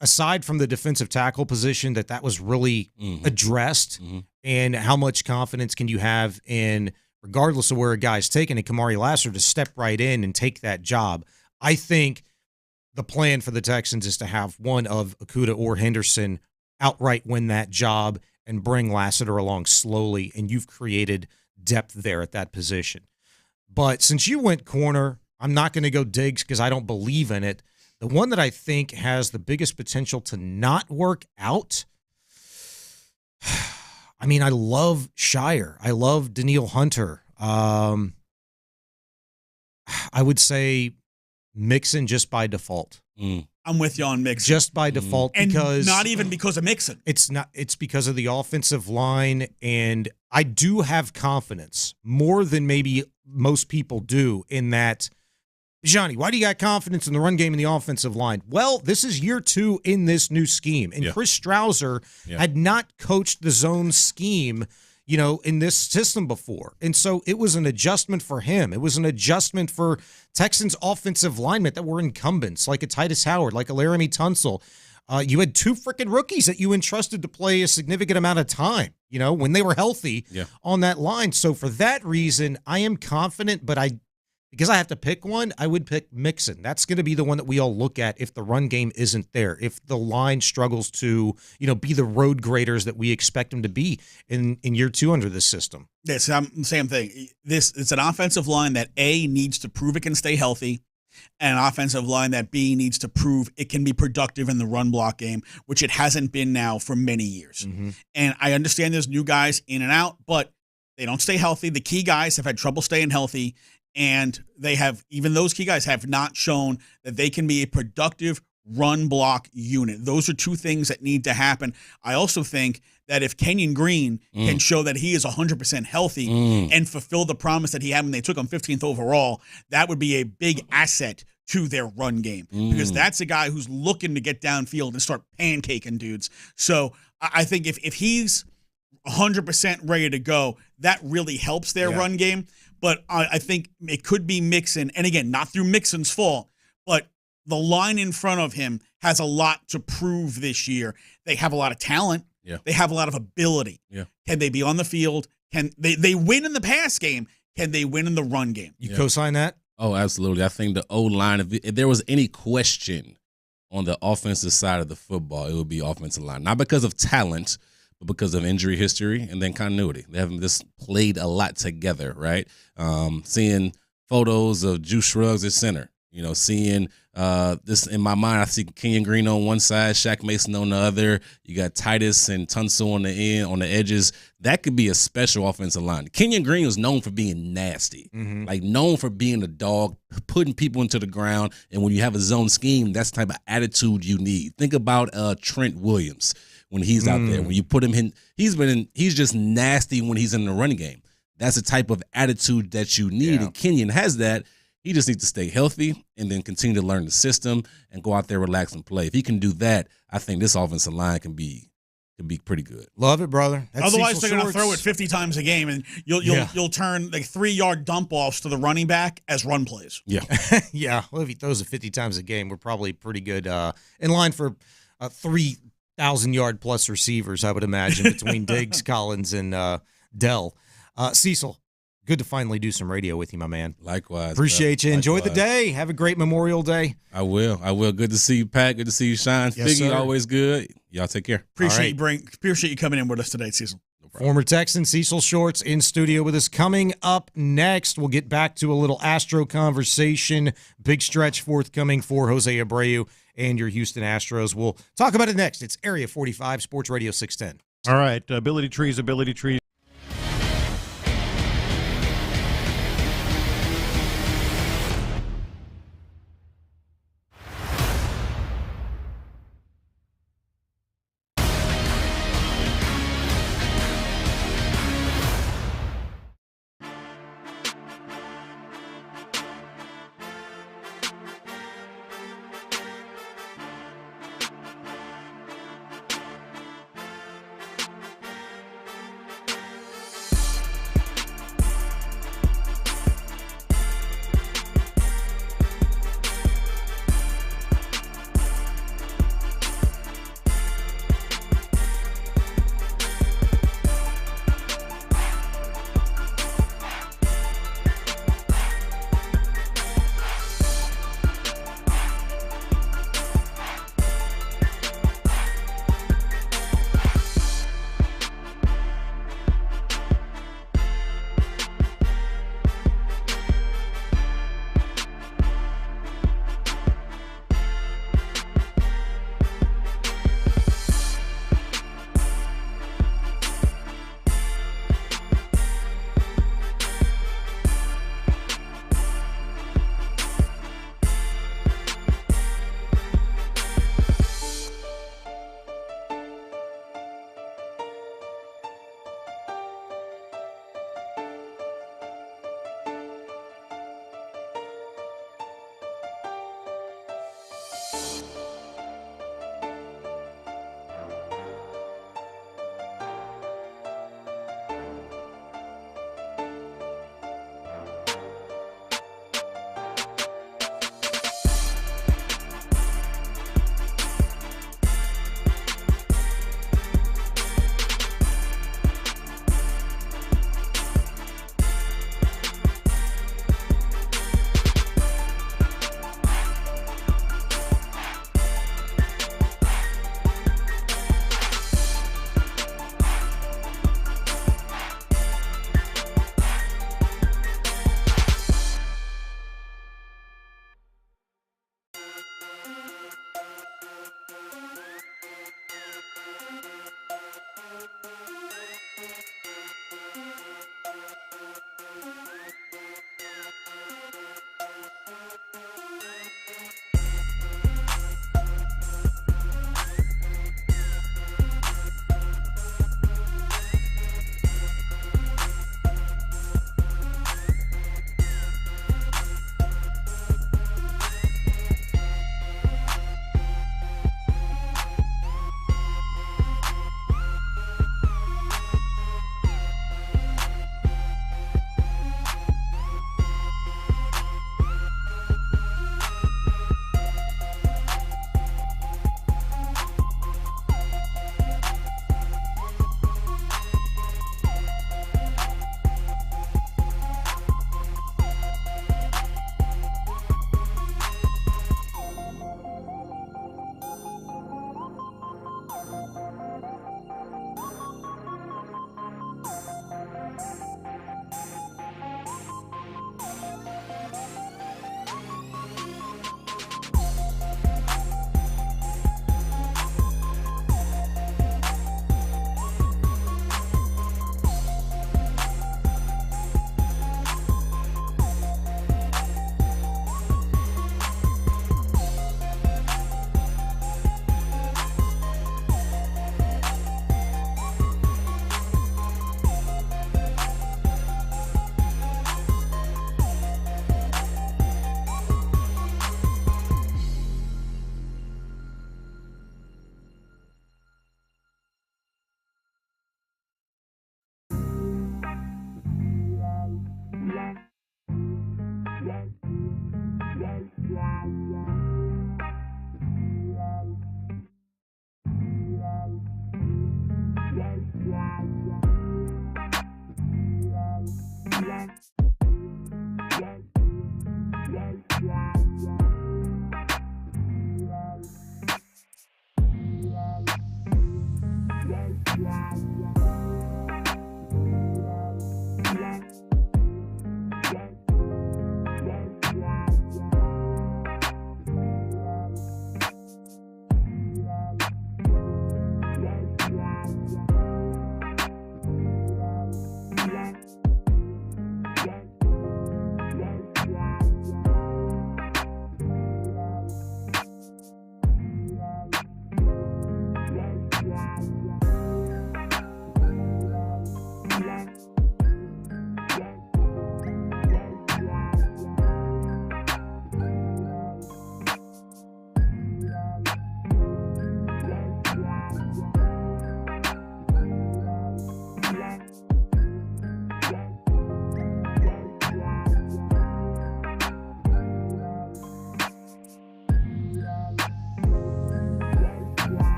aside from the defensive tackle position, that was really addressed. Mm-hmm. And how much confidence can you have in, regardless of where a guy's taken, and Kamari Lassiter to step right in and take that job. I think the plan for the Texans is to have one of Okudah or Henderson outright win that job and bring Lassiter along slowly, and you've created depth there at that position. But since you went corner, I'm not going to go Diggs because I don't believe in it. The one that I think has the biggest potential to not work out, I mean, I love Shire. I love Daniil Hunter. I would say Mixon just by default. I'm with you on Mixon. Just by default, and because not even because of Mixon. It's not. It's because of the offensive line, and I do have confidence more than maybe most people do in that. Bijani, why do you got confidence in the run game and the offensive line? Well, this is year 2 in this new scheme, and Chris Strouser had not coached the zone scheme, in this system before. And so it was an adjustment for him. It was an adjustment for Texans offensive linemen that were incumbents, like a Titus Howard, like a Laramie Tunsil. You had 2 freaking rookies that you entrusted to play a significant amount of time, when they were healthy on that line. So for that reason, I am confident, but because I have to pick one, I would pick Mixon. That's going to be the one that we all look at if the run game isn't there, if the line struggles to, be the road graders that we expect them to be in year 2 under this system. Yes, same thing. It's an offensive line that A, needs to prove it can stay healthy, and an offensive line that B, needs to prove it can be productive in the run block game, which it hasn't been now for many years. Mm-hmm. And I understand there's new guys in and out, but they don't stay healthy. The key guys have had trouble staying healthy. And even those key guys have not shown that they can be a productive run block unit. Those are 2 things that need to happen. I also think that if Kenyon Green can show that he is 100% healthy and fulfill the promise that he had when they took him 15th overall, that would be a big asset to their run game because that's a guy who's looking to get downfield and start pancaking dudes. So I think if he's 100% ready to go, that really helps their run game. But I think it could be Mixon. And again, not through Mixon's fault, but the line in front of him has a lot to prove this year. They have a lot of talent. Yeah. They have a lot of ability. Yeah. Can they be on the field? Can they win in the pass game? Can they win in the run game? You co-sign that? Oh, absolutely. I think the O-line, if there was any question on the offensive side of the football, it would be offensive line. Not because of talent, but because of injury history and then continuity. They haven't just played a lot together, right? Seeing photos of Juice Shrugs at center, seeing this in my mind, I see Kenyon Green on one side, Shaq Mason on the other. You got Titus and Tunsil on the end, on the edges. That could be a special offensive line. Kenyon Green was known for being nasty, like known for being a dog, putting people into the ground. And when you have a zone scheme, that's the type of attitude you need. Think about Trent Williams. When he's out there, when you put him in, he's just nasty when he's in the running game. That's the type of attitude that you need, and Kenyon has that. He just needs to stay healthy and then continue to learn the system and go out there, relax, and play. If he can do that, I think this offensive line can be pretty good. Love it, brother. That's Otherwise, they're going to throw it 50 times a game, and you'll turn like 3-yard dump offs to the running back as run plays. Yeah, yeah. Well, if he throws it 50 times a game, we're probably pretty good in line for 3,000-yard plus receivers, I would imagine, between Diggs, Collins, and Dell. Cecil, good to finally do some radio with you, my man. Likewise. Appreciate you. Enjoy the day. Have a great Memorial Day. I will. Good to see you, Pat. Good to see you, Sean. Yes, Figgy, always good. Y'all take care. Appreciate you coming in with us today, Cecil. Former Texan Cecil Shorts in studio with us. Coming up next, we'll get back to a little Astro conversation. Big stretch forthcoming for Jose Abreu and your Houston Astros. We'll talk about it next. It's Area 45, Sports Radio 610. All right, Ability Trees.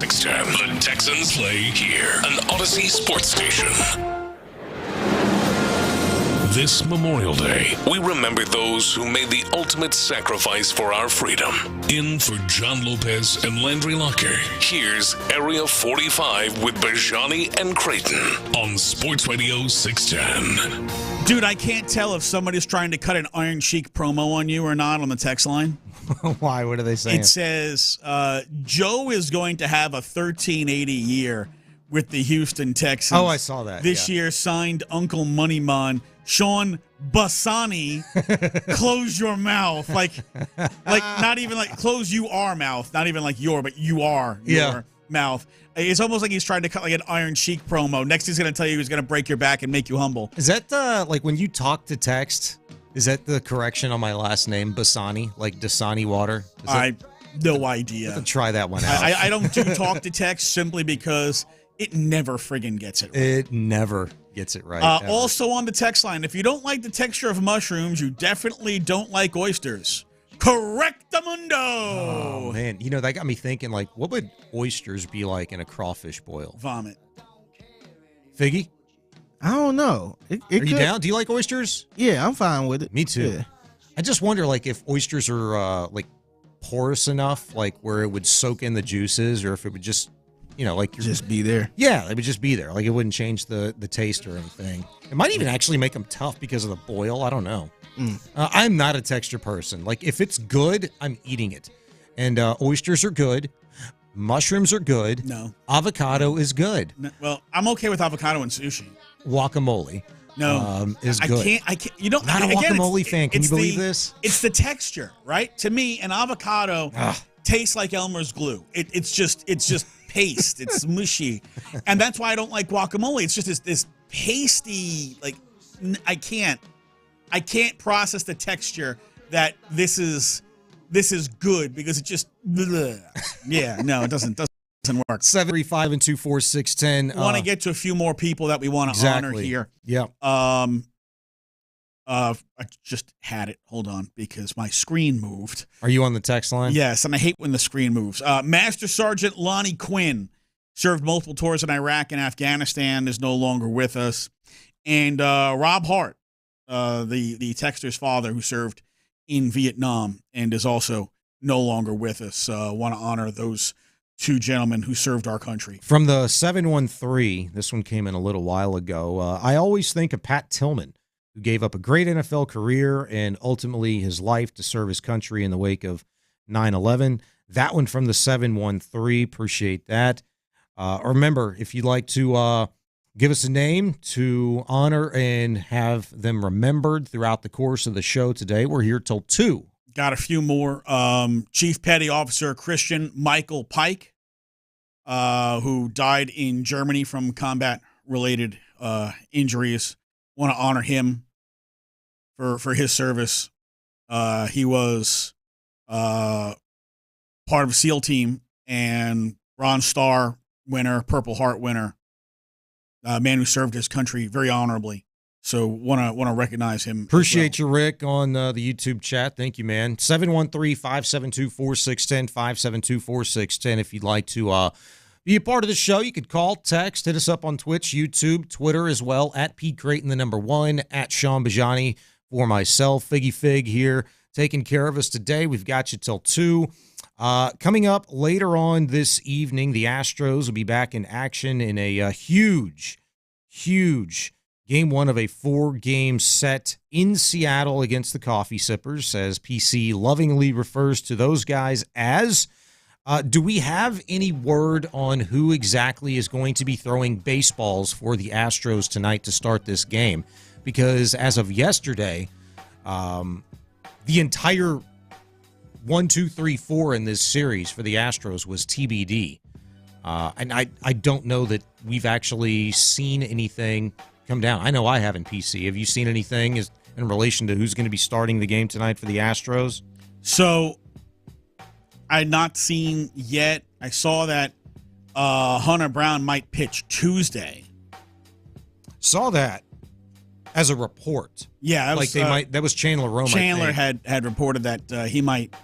610. The Texans play here, an Odyssey sports station. This Memorial Day, we remember those who made the ultimate sacrifice for our freedom. In for John Lopez and Landry Locker, here's Area 45 with Bijani and Creighton on Sports Radio 610. Dude, I can't tell if somebody's trying to cut an Iron Sheik promo on you or not on the text line. Why? What are they saying? It says, Joe is going to have a 1380 year with the Houston Texans. Oh, I saw that. This year signed Uncle Moneyman, Sean Bijani. Close your mouth. Like not even like close your mouth. Not even like your, but you are your mouth. It's almost like he's trying to cut like an Iron Sheik promo. Next he's going to tell you he's going to break your back and make you humble. Is that like when you talk to text, is that the correction on my last name, Basani? Like Dasani water? I no idea. I have to try that one out. I don't do talk to text simply because it never friggin' gets it right. It never gets it right. Also on the text line, if you don't like the texture of mushrooms, you definitely don't like oysters. Correctamundo! Oh, man. You know, that got me thinking, like, what would oysters be like in a crawfish boil? Vomit. Figgy? I don't know. Are you down? Do you like oysters? Yeah, I'm fine with it. Me too. Yeah. I just wonder, like, if oysters are, like, porous enough, like, where it would soak in the juices, or if it would just, you know, like... Just be there. Yeah, it would just be there. Like, it wouldn't change the taste or anything. It might even actually make them tough because of the boil. I don't know. I'm not a texture person. Like, if it's good, I'm eating it. And oysters are good. Mushrooms are good. No. Avocado is good. No, well, I'm okay with avocado and sushi. Guacamole. No. Is good. I can't. You don't. Not a guacamole fan. Can you believe this? It's the texture, right? To me, an avocado tastes like Elmer's glue. It's just paste. It's mushy, and that's why I don't like guacamole. It's just this pasty. Like I can't process the texture that this is good because it just yeah, no, it doesn't work. 735 and 24610. Want to get to a few more people that we want to honor here. Yeah. I just had it. Hold on, because my screen moved. Are you on the text line? Yes, and I hate when the screen moves. Master Sergeant Lonnie Quinn served multiple tours in Iraq and Afghanistan, is no longer with us. And Rob Hart, the texter's father, who served in Vietnam and is also no longer with us. Want to honor those two gentlemen who served our country. From the 713, this one came in a little while ago. I always think of Pat Tillman, who gave up a great NFL career and ultimately his life to serve his country in the wake of 9/11. That one from the 713. Appreciate that. Remember, if you'd like to give us a name to honor and have them remembered throughout the course of the show today, we're here till 2. Got a few more. Chief Petty Officer Christian Michael Pike, who died in Germany from combat-related injuries. Want to honor him for his service. He was part of a SEAL team and Bronze Star winner, Purple Heart winner. A man who served his country very honorably. So want to recognize him. Appreciate you, Rick, on the YouTube chat. Thank you, man. 713-572-4610, 572-4610. If you'd like to be a part of the show, you could call, text, hit us up on Twitch, YouTube, Twitter as well, at Pete Creighton, the number 1, at Sean Bijani, for myself. Figgy Fig here, taking care of us today. We've got you till 2. Coming up later on this evening, the Astros will be back in action in a huge Game 1 of a 4-game set in Seattle against the Coffee Sippers, as PC lovingly refers to those guys as. Do we have any word on who exactly is going to be throwing baseballs for the Astros tonight to start this game? Because as of yesterday, the entire 1, 2, 3, 4 in this series for the Astros was TBD. And I don't know that we've actually seen anything come down. I know I haven't, PC. Have you seen anything in relation to who's going to be starting the game tonight for the Astros? So, I've not seen yet. I saw that Hunter Brown might pitch Tuesday. Saw that as a report. Yeah, that was Chandler Rome. Chandler had reported that he might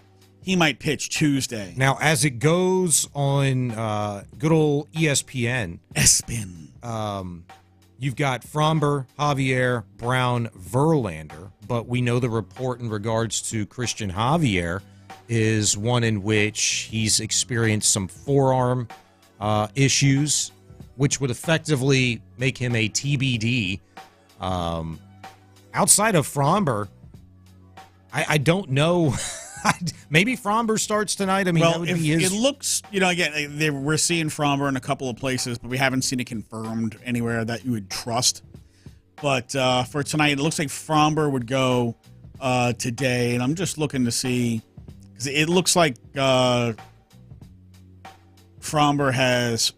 he might pitch Tuesday. Now, as it goes on good old ESPN, you've got Fromber, Javier, Brown, Verlander, but we know the report in regards to Christian Javier is one in which he's experienced some forearm issues, which would effectively make him a TBD. Outside of Fromber, I don't know. Maybe Fromber starts tonight. I mean, that would be his. It looks, again, we're seeing Fromber in a couple of places, but we haven't seen it confirmed anywhere that you would trust. But for tonight, it looks like Fromber would go today, and I'm just looking to see, because it looks like Fromber has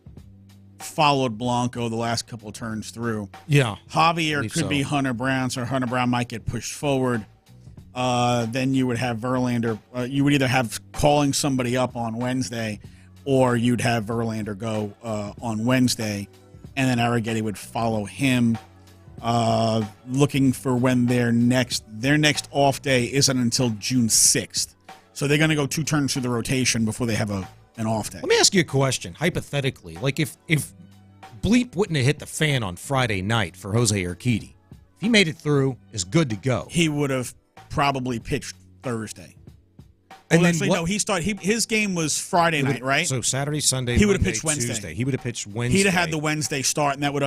followed Blanco the last couple of turns through. Yeah. Javier could be Hunter Brown, so Hunter Brown might get pushed forward. Then you would have Verlander. You would either have calling somebody up on Wednesday, or you'd have Verlander go on Wednesday, and then Arrighetti would follow him, looking for when their next off day isn't until June 6th. So they're going to go 2 turns through the rotation before they have an off day. Let me ask you a question, hypothetically. Like, if Bleep wouldn't have hit the fan on Friday night for Jose Urquidy, if he made it through, is good to go. He would have probably pitched Thursday. And well, then actually, no, he started. His game was Friday night, right? So Saturday, Sunday, he would have Monday, pitched Wednesday. Tuesday. He would have pitched Wednesday. He'd have had the Wednesday start, and that would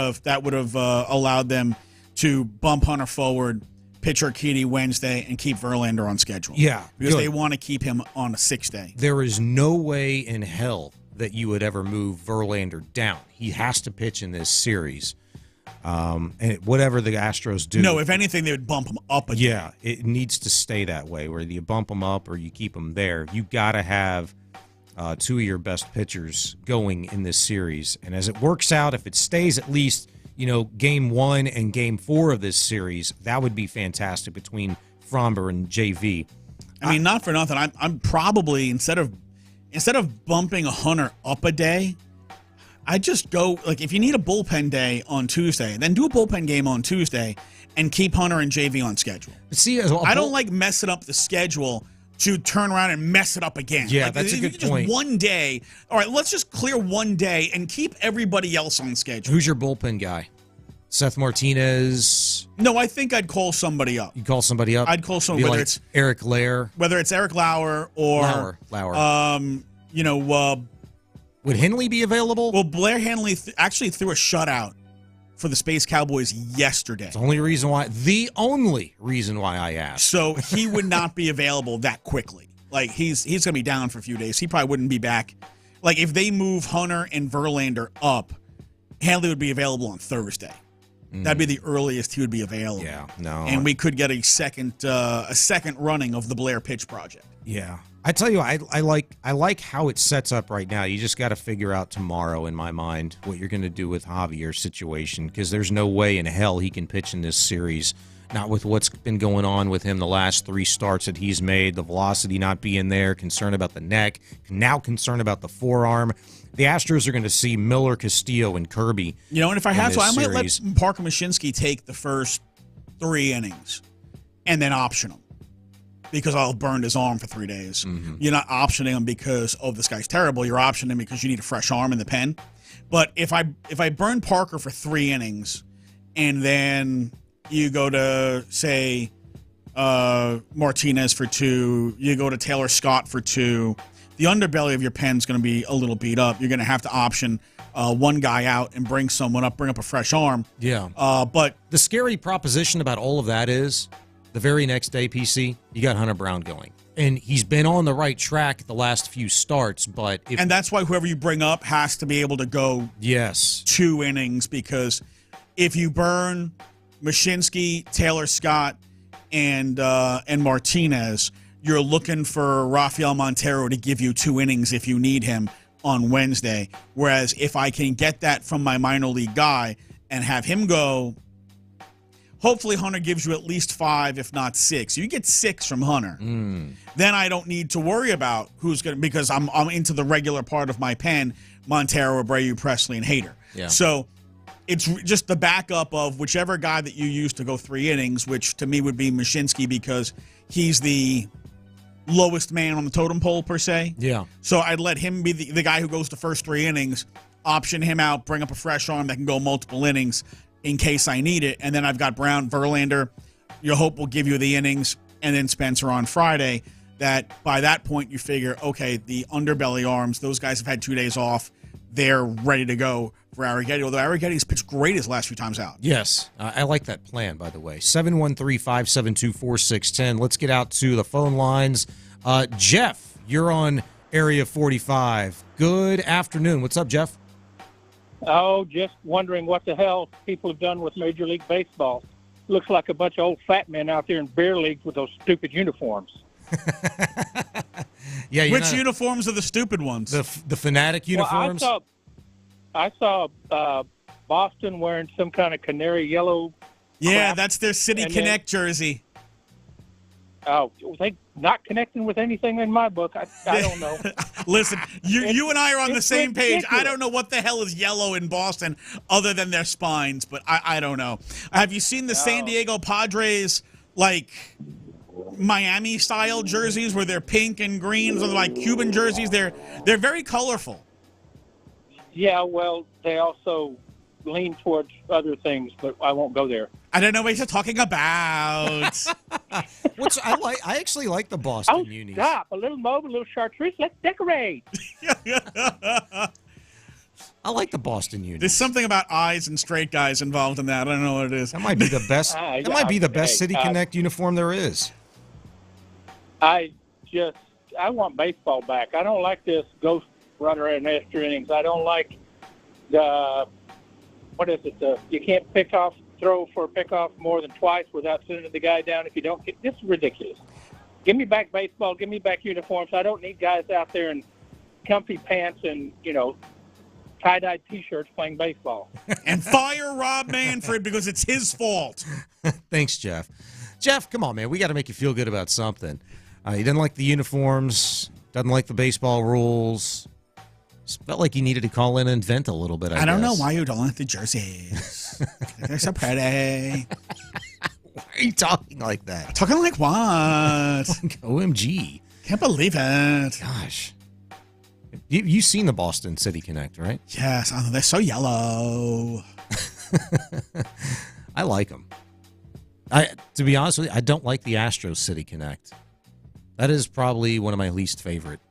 have allowed them to bump Hunter forward, pitch Urquidy Wednesday, and keep Verlander on schedule. Yeah, because good. They want to keep him on a 6-day. There is no way in hell that you would ever move Verlander down. He has to pitch in this series. And whatever the Astros do. No, if anything, they would bump him up again. Yeah, it needs to stay that way, where you bump him up or you keep him there. You got to have 2 of your best pitchers going in this series. And as it works out, if it stays at least, game 1 and game 4 of this series, that would be fantastic between Fromber and JV. I mean, not for nothing. I'm probably, instead of bumping a Hunter up a day, I just go, like, if you need a bullpen day on Tuesday, then do a bullpen game on Tuesday and keep Hunter and JV on schedule. See, I don't like messing up the schedule to turn around and mess it up again. Yeah, that's a good point. Just one day. All right, let's just clear one day and keep everybody else on schedule. Who's your bullpen guy? Seth Martinez? No, I think I'd call somebody up. You call somebody up? I'd call somebody, whether it's Eric Lair. Whether it's Eric Lauer or Lauer. Would Henley be available? Well, Blair Henley actually threw a shutout for the Space Cowboys yesterday. It's the only reason why I asked. So he would not be available that quickly. Like, he's going to be down for a few days. He probably wouldn't be back. Like, if they move Hunter and Verlander up, Henley would be available on Thursday. That'd be the earliest he would be available. Yeah, no. And we could get a second running of the Blair pitch project. Yeah. I tell you, I like how it sets up right now. You just got to figure out tomorrow, in my mind, what you're going to do with Javier's situation, because there's no way in hell he can pitch in this series, not with what's been going on with him the last 3 starts that he's made, the velocity not being there, concern about the neck, now concern about the forearm. The Astros are going to see Miller, Castillo, and Kirby. And if I have to, I might series. let Parker Mashinsky take the first 3 innings and then option him, because I'll burn his arm for 3 days. Mm-hmm. You're not optioning him because, this guy's terrible. You're optioning him because you need a fresh arm in the pen. But if I burn Parker for 3 innings and then you go to, say, Martinez for 2, you go to Taylor Scott for 2, the underbelly of your pen's going to be a little beat up. You're going to have to option one guy out and bring someone up, bring up a fresh arm. Yeah. But the scary proposition about all of that is the very next day, PC, you got Hunter Brown going. And he's been on the right track the last few starts, but... And that's why whoever you bring up has to be able to go 2 innings, because if you burn Mashinsky, Taylor Scott, and Martinez, you're looking for Rafael Montero to give you 2 innings if you need him on Wednesday. Whereas if I can get that from my minor league guy and have him go... Hopefully Hunter gives you at least 5, if not 6. You get 6 from Hunter. Then I don't need to worry about who's going to, because I'm into the regular part of my pen, Montero, Abreu, Presley, and Hader. Yeah. So it's just the backup of whichever guy that you use to go 3 innings, which to me would be Mashinsky, because he's the lowest man on the totem pole, per se. Yeah. So I'd let him be the guy who goes the first 3 innings, option him out, bring up a fresh arm that can go multiple innings in case I need it. And then I've got Brown, Verlander. Your hope will give you the innings, and then Spencer on Friday. That by that point you figure, okay, the underbelly arms, those guys have had 2 days off. They're ready to go for Arrighetti, although Arrighetti's pitched great his last few times out. Yes, I like that plan, by the way. 713-572-4610. Let's get out to the phone lines. Jeff, you're on Area 45. Good afternoon. What's up, Jeff? Oh, just wondering what the hell people have done with Major League Baseball. Looks like a bunch of old fat men out there in beer leagues with those stupid uniforms. Yeah, Which uniforms are the stupid ones? The Fanatic uniforms? Well, I saw Boston wearing some kind of canary yellow. Yeah, crap. that's their City Connect jersey. Oh, they not connecting with anything in my book. I don't know. Listen, you and I are on the same page. ridiculous. I don't know what the hell is yellow in Boston other than their spines, but I don't know. Have you seen the San Diego Padres, like, Miami-style jerseys where they're pink and green, so they're like Cuban jerseys? They're very colorful. Yeah, well, they also lean towards other things, but I won't go there. I don't know what you're talking about. I actually like the Boston unis. Stop. A little mauve, a little chartreuse. Let's decorate. I like the Boston unis. There's something about eyes and straight guys involved in that. I don't know what it is. That might be the best. That might be the best City Connect uniform there is. I want baseball back. I don't like this ghost runner in extra innings. I don't like the, what is it? You can't throw for a pickoff more than twice without sending the guy down if you don't. This is ridiculous. Give me back baseball. Give me back uniforms. I don't need guys out there in comfy pants and, tie-dyed T-shirts playing baseball. And fire Rob Manfred because it's his fault. Thanks, Jeff. Jeff, come on, man. We got to make you feel good about something. He didn't like the uniforms, doesn't like the baseball rules. Just felt like he needed to call in and vent a little bit, I don't know guess. why you don't like the jerseys. They're so pretty. Why are you talking like that? Talking like what? OMG. Can't believe it. Gosh. You've seen the Boston City Connect, right? Yes. Oh, they're so yellow. I like them. To be honest with you, I don't like the Astros City Connect. That is probably one of my least favorite.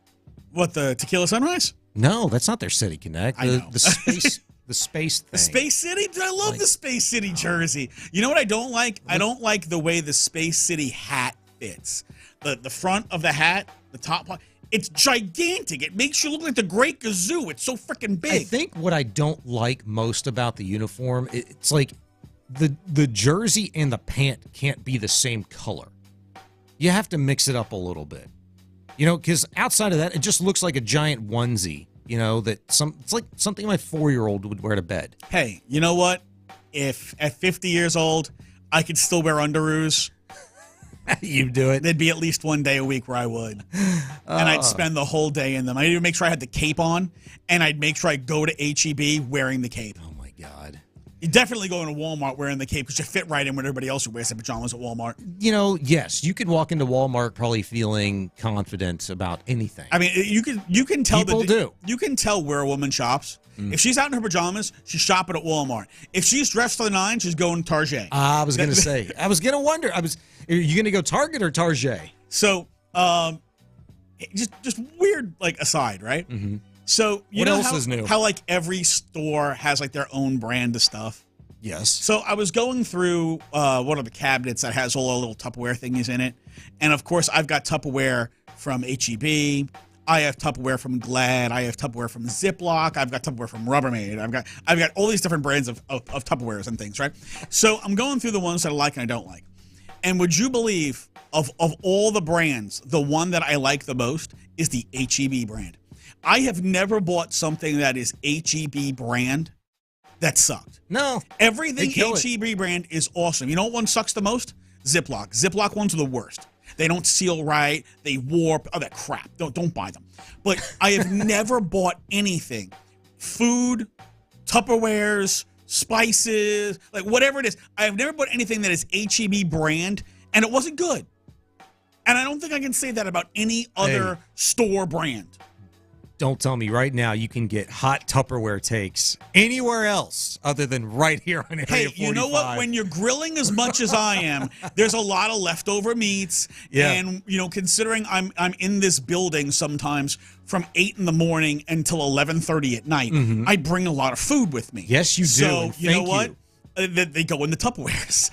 What, the Tequila Sunrise? No, that's not their City Connect. I know. The space thing. The Space City? I love the Space City jersey. You know what I don't like? I don't like the way the Space City hat fits. The front of the hat, the top part, it's gigantic. It makes you look like the Great Gazoo. It's so freaking big. I think what I don't like most about the uniform, it's like the jersey and the pant can't be the same color. You have to mix it up a little bit. Because outside of that, it just looks like a giant onesie, it's like something my 4-year-old would wear to bed. Hey, you know what? If at 50 years old, I could still wear underoos. You do it. There'd be at least one day a week where I would. And I'd spend the whole day in them. I'd even make sure I had the cape on, and I'd make sure I go to H-E-B wearing the cape. Oh, my God. You definitely go into Walmart wearing the cape because you fit right in with everybody else who wears their pajamas at Walmart. Yes, you could walk into Walmart probably feeling confident about anything. I mean, you can tell People do. You can tell where a woman shops. If she's out in her pajamas, she's shopping at Walmart. If she's dressed to the nines, she's going to Target. I was going to say. I was going to wonder. Are you going to go Target or Target? So, just weird, aside, right? Mm-hmm. So, what else is new? How, every store has, their own brand of stuff? Yes. So, I was going through one of the cabinets that has all the little Tupperware thingies in it. And, of course, I've got Tupperware from H-E-B. I have Tupperware from Glad. I have Tupperware from Ziploc. I've got Tupperware from Rubbermaid. I've got all these different brands of Tupperwares and things, right? So, I'm going through the ones that I like and I don't like. And would you believe, of all the brands, the one that I like the most is the H-E-B brand. I have never bought something that is H-E-B brand that sucked. No. Everything H-E-B brand is awesome. You know what one sucks the most? Ziploc. Ziploc ones are the worst. They don't seal right. They warp. Oh, that crap. Don't buy them. But I have never bought anything. Food, Tupperwares, spices, whatever it is. I have never bought anything that is H-E-B brand, and it wasn't good. And I don't think I can say that about any other store brand. Don't tell me right now you can get hot Tupperware takes anywhere else other than right here on Area 45. Hey, you know what? When you're grilling as much as I am, there's a lot of leftover meats. Yeah. And, considering I'm in this building sometimes from 8 in the morning until 11:30 at night, I bring a lot of food with me. Yes, you do. So, you know what? They go in the Tupperwares.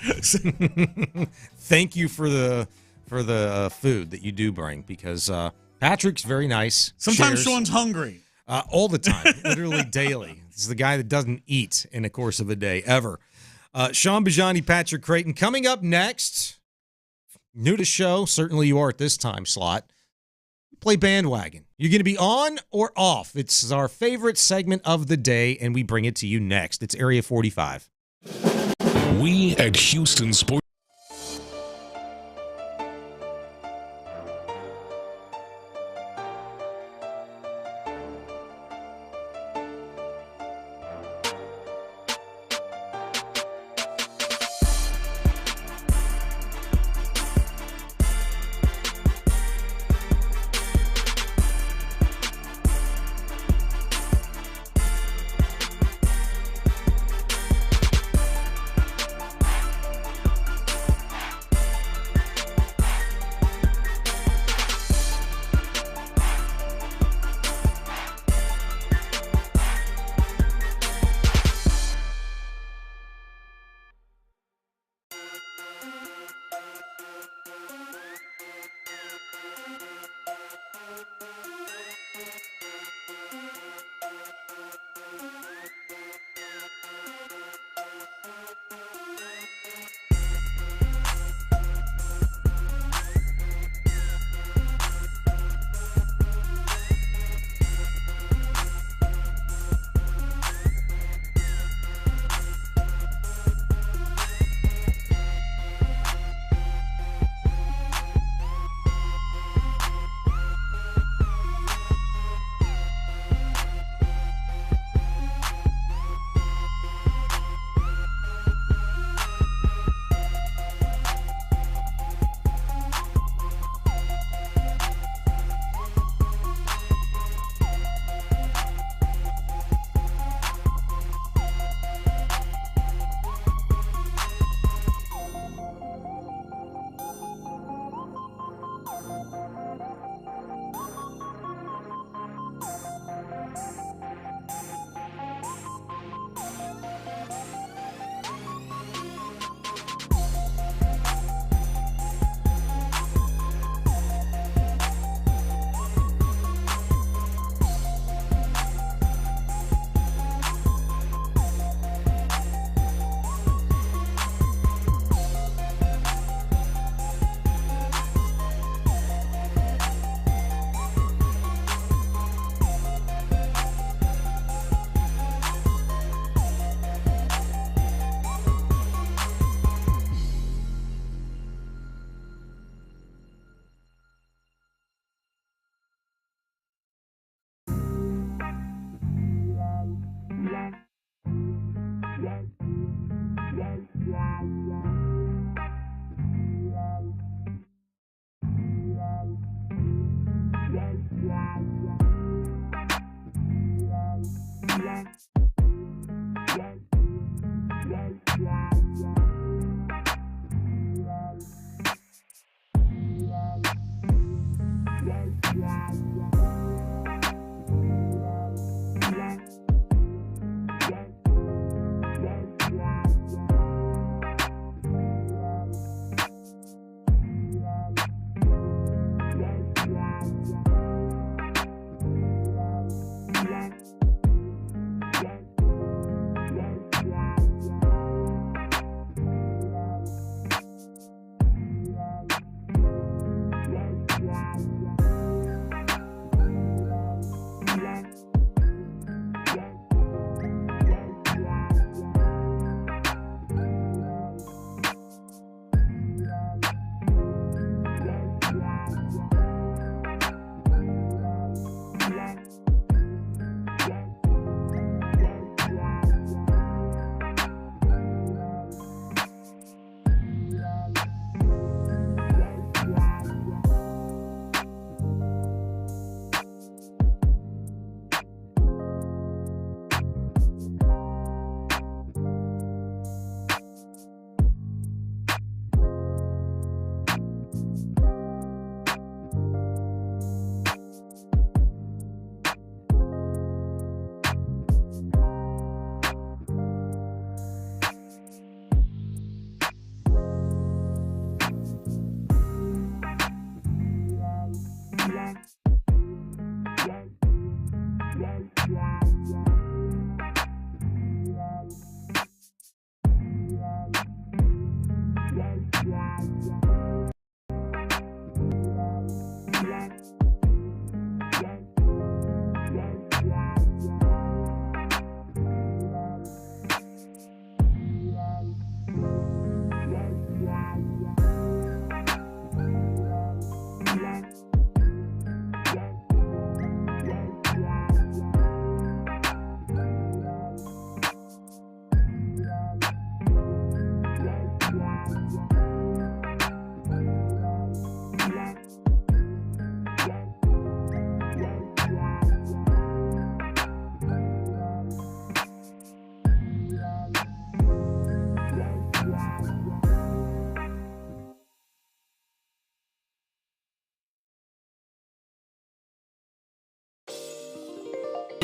Thank you for the food that you do bring, because Patrick's very nice. Sometimes Sean's hungry. All the time, literally daily. This is the guy that doesn't eat in the course of a day, ever. Sean Bijani, Patrick Creighton. Coming up next, new to show, certainly you are at this time slot, play bandwagon. You're going to be on or off? It's our favorite segment of the day, and we bring it to you next. It's Area 45. We at Houston Sports.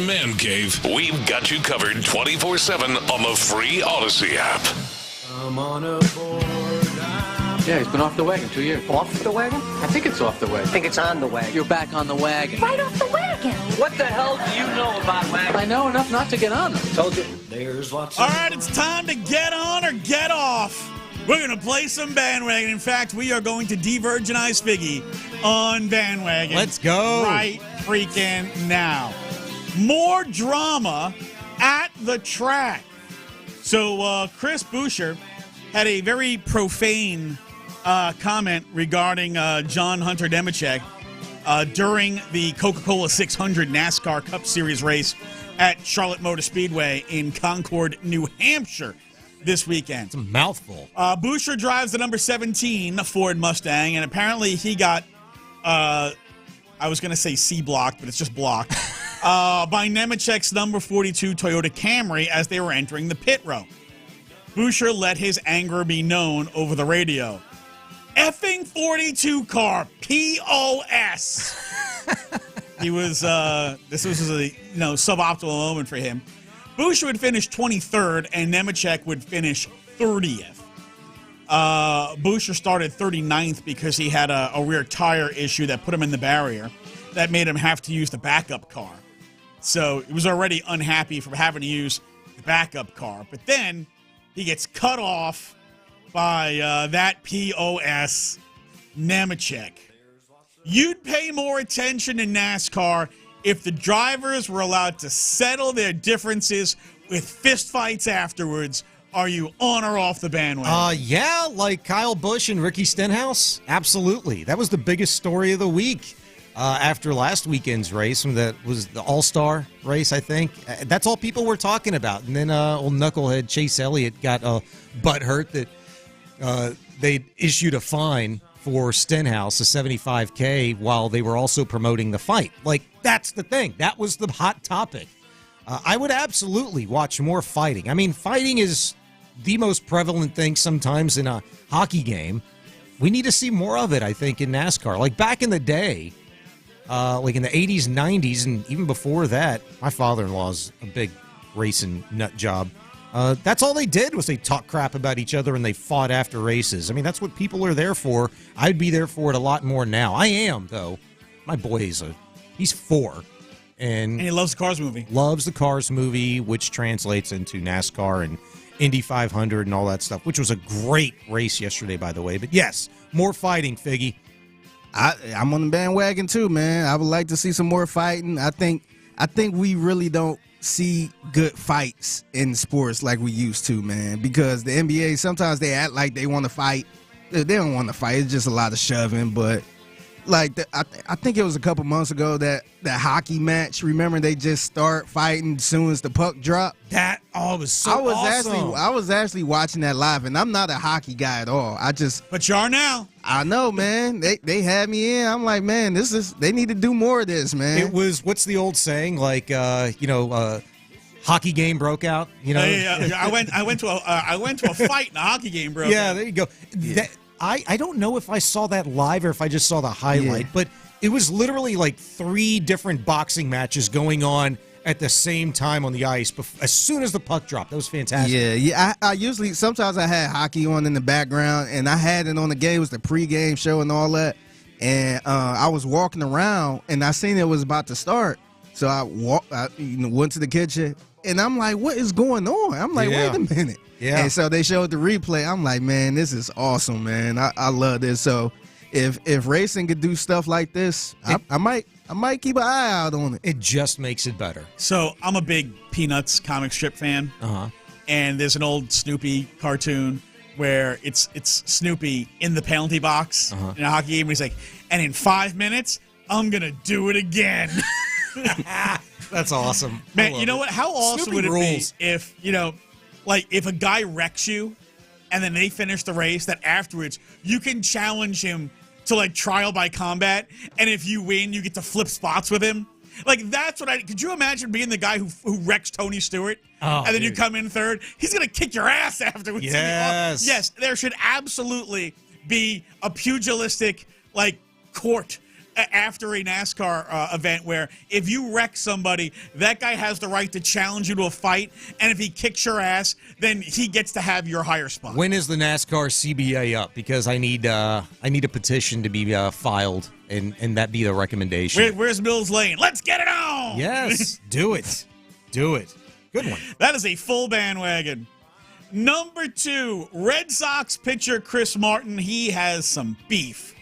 Man Cave, we've got you covered 24/7 on the free Odyssey app. I'm on a board. Yeah, he's been off the wagon 2 years. Off the wagon? I think it's off the wagon. I think it's on the wagon. You're back on the wagon. Right off the wagon. What the hell do you know about wagons? I know enough not to get on them. Told you. There's lots All right, it's time to get on or get off. We're going to play some bandwagon. In fact, we are going to de-virginize Figgy on bandwagon. Let's go. Right freaking now. More drama at the track. So Chris Boucher had a very profane comment regarding John Hunter Nemechek during the Coca-Cola 600 NASCAR Cup Series race at Charlotte Motor Speedway in Concord, New Hampshire this weekend. It's a mouthful. Boucher drives the number 17 Ford Mustang, and apparently he got, I was going to say C-blocked, but it's just blocked, by Nemechek's number 42 Toyota Camry as they were entering the pit row. Boucher let his anger be known over the radio. Effing 42 car, POS. He was, this was a suboptimal moment for him. Boucher would finish 23rd, and Nemechek would finish 30th. Boucher started 39th because he had a rear tire issue that put him in the barrier. That made him have to use the backup car. So he was already unhappy from having to use the backup car. But then he gets cut off by that POS, Nemechek. You'd pay more attention in NASCAR if the drivers were allowed to settle their differences with fistfights afterwards. Are you on or off the bandwagon? Yeah, like Kyle Busch and Ricky Stenhouse. Absolutely. That was the biggest story of the week after last weekend's race. That was the All-Star race, I think. That's all people were talking about. And then old knucklehead Chase Elliott got butthurt that they issued a fine for Stenhouse, a $75K, while they were also promoting the fight. Like, that's the thing. That was the hot topic. I would absolutely watch more fighting. I mean, fighting is the most prevalent thing sometimes in a hockey game. We need to see more of it, I think, in NASCAR. Like back in the day, like in the 80s, 90s, and even before that, my father-in-law's a big racing nut job. That's all they did was they talk crap about each other and they fought after races. I mean, that's what people are there for. I'd be there for it a lot more now. I am, though. My boy he's 4. And he loves the Cars movie. Loves the Cars movie, which translates into NASCAR and Indy 500 and all that stuff, which was a great race yesterday, by the way. But yes, more fighting, Figgy. I'm on the bandwagon too, man. I would like to see some more fighting. I think we really don't see good fights in sports like we used to, man, because the NBA, sometimes they act like they want to fight. They don't want to fight. It's just a lot of shoving. But like I think it was a couple months ago that hockey match. Remember, they just start fighting as soon as the puck dropped. That was so awesome. I was actually watching that live, and I'm not a hockey guy at all. But you are now. I know, man. They had me in. I'm like, man, they need to do more of this, man. It was, what's the old saying? Like, hockey game broke out. I went to a fight and a hockey game broke out. Yeah, there you go. Yeah. I don't know if I saw that live or if I just saw the highlight, but it was literally like 3 different boxing matches going on at the same time on the ice as soon as the puck dropped. That was fantastic. Yeah. I usually, sometimes I had hockey on in the background, and I had it on the game. It was the pregame show and all that. And I was walking around, and I seen it was about to start. So I went to the kitchen, and I'm like, what is going on? I'm like, wait a minute. Yeah. And so they showed the replay. I'm like, man, this is awesome, man. I love this. So if racing could do stuff like this, I might keep an eye out on it. It just makes it better. So I'm a big Peanuts comic strip fan. And there's an old Snoopy cartoon where it's Snoopy in the penalty box in a hockey game. He's like, and in 5 minutes, I'm going to do it again. That's awesome. Man, you know what? How awesome Snoopy would it rules. be if, like if a guy wrecks you and then they finish the race, that afterwards you can challenge him to like trial by combat, and if you win, you get to flip spots with him. Like that's what could you imagine being the guy who wrecks Tony Stewart, and then you come in third? He's gonna kick your ass afterwards. Yes. Yes, there should absolutely be a pugilistic like court after a NASCAR event where if you wreck somebody, that guy has the right to challenge you to a fight, and if he kicks your ass, then he gets to have your higher spot. When is the NASCAR CBA up? Because I need a petition to be filed, and that be the recommendation. Where's Mills Lane? Let's get it on! Yes, do it. Do it. Good one. That is a full bandwagon. Number 2, Red Sox pitcher Chris Martin. He has some beef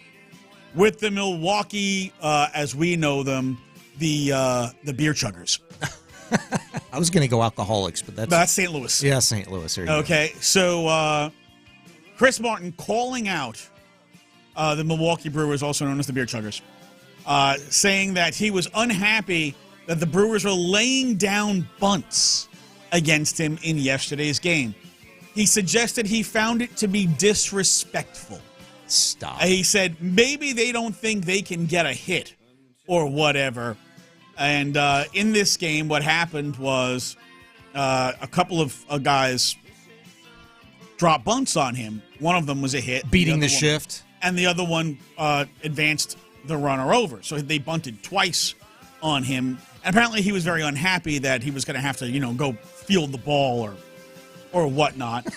with the Milwaukee, as we know them, the beer chuggers. I was going to go alcoholics, but that's St. Louis. Yeah, St. Louis. There you okay, go. So Chris Martin calling out the Milwaukee Brewers, also known as the beer chuggers, saying that he was unhappy that the Brewers were laying down bunts against him in yesterday's game. He suggested he found it to be disrespectful. Stop. He said maybe they don't think they can get a hit or whatever. And in this game, what happened was a couple of guys dropped bunts on him. One of them was a hit. Beating the shift. And the other one advanced the runner over. So they bunted twice on him. And apparently he was very unhappy that he was going to have to, go field the ball or whatnot.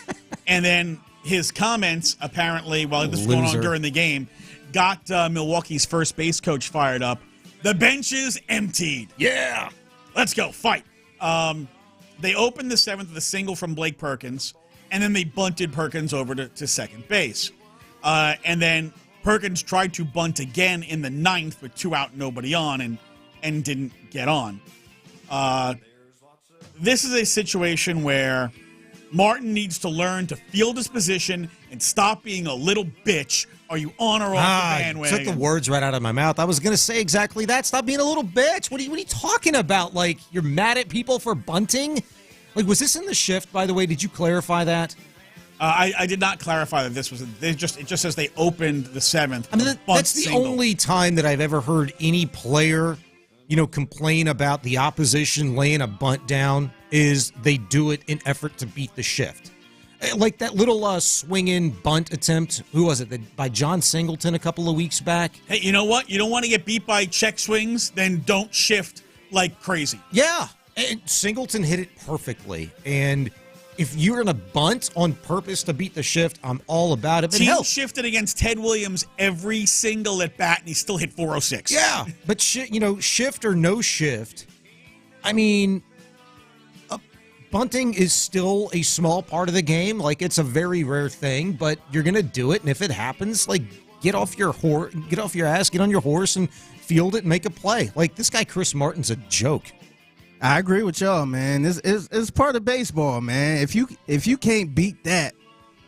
And then his comments, apparently, while this was going on during the game, got Milwaukee's first base coach fired up. The bench is emptied. Yeah. Let's go. Fight. They opened the 7th with a single from Blake Perkins, and then they bunted Perkins over to second base. And then Perkins tried to bunt again in the 9th with 2 out, nobody on, and didn't get on. This is a situation where Martin needs to learn to field his position and stop being a little bitch. Are you on or off the bandwagon? Took the words right out of my mouth. I was going to say exactly that. Stop being a little bitch. What are you talking about? Like, you're mad at people for bunting? Like, was this in the shift, by the way? Did you clarify that? I did not clarify that this was. It just says they opened the 7th. I mean, that's the only time that I've ever heard any player, complain about the opposition laying a bunt down is they do it in effort to beat the shift. Like that little swing-in bunt attempt. Who was it? By John Singleton a couple of weeks back. Hey, you know what? You don't want to get beat by check swings, then don't shift like crazy. Yeah. And Singleton hit it perfectly. And if you're going to bunt on purpose to beat the shift, I'm all about it. But Team shifted against Ted Williams every single at bat, and he still hit 406. Yeah. But, shift or no shift, I mean, bunting is still a small part of the game. Like, it's a very rare thing, but you're going to do it. And if it happens, like, get off your ass, get on your horse and field it and make a play. Like, this guy, Chris Martin's a joke. I agree with y'all, man. It's part of baseball, man. If you can't beat that,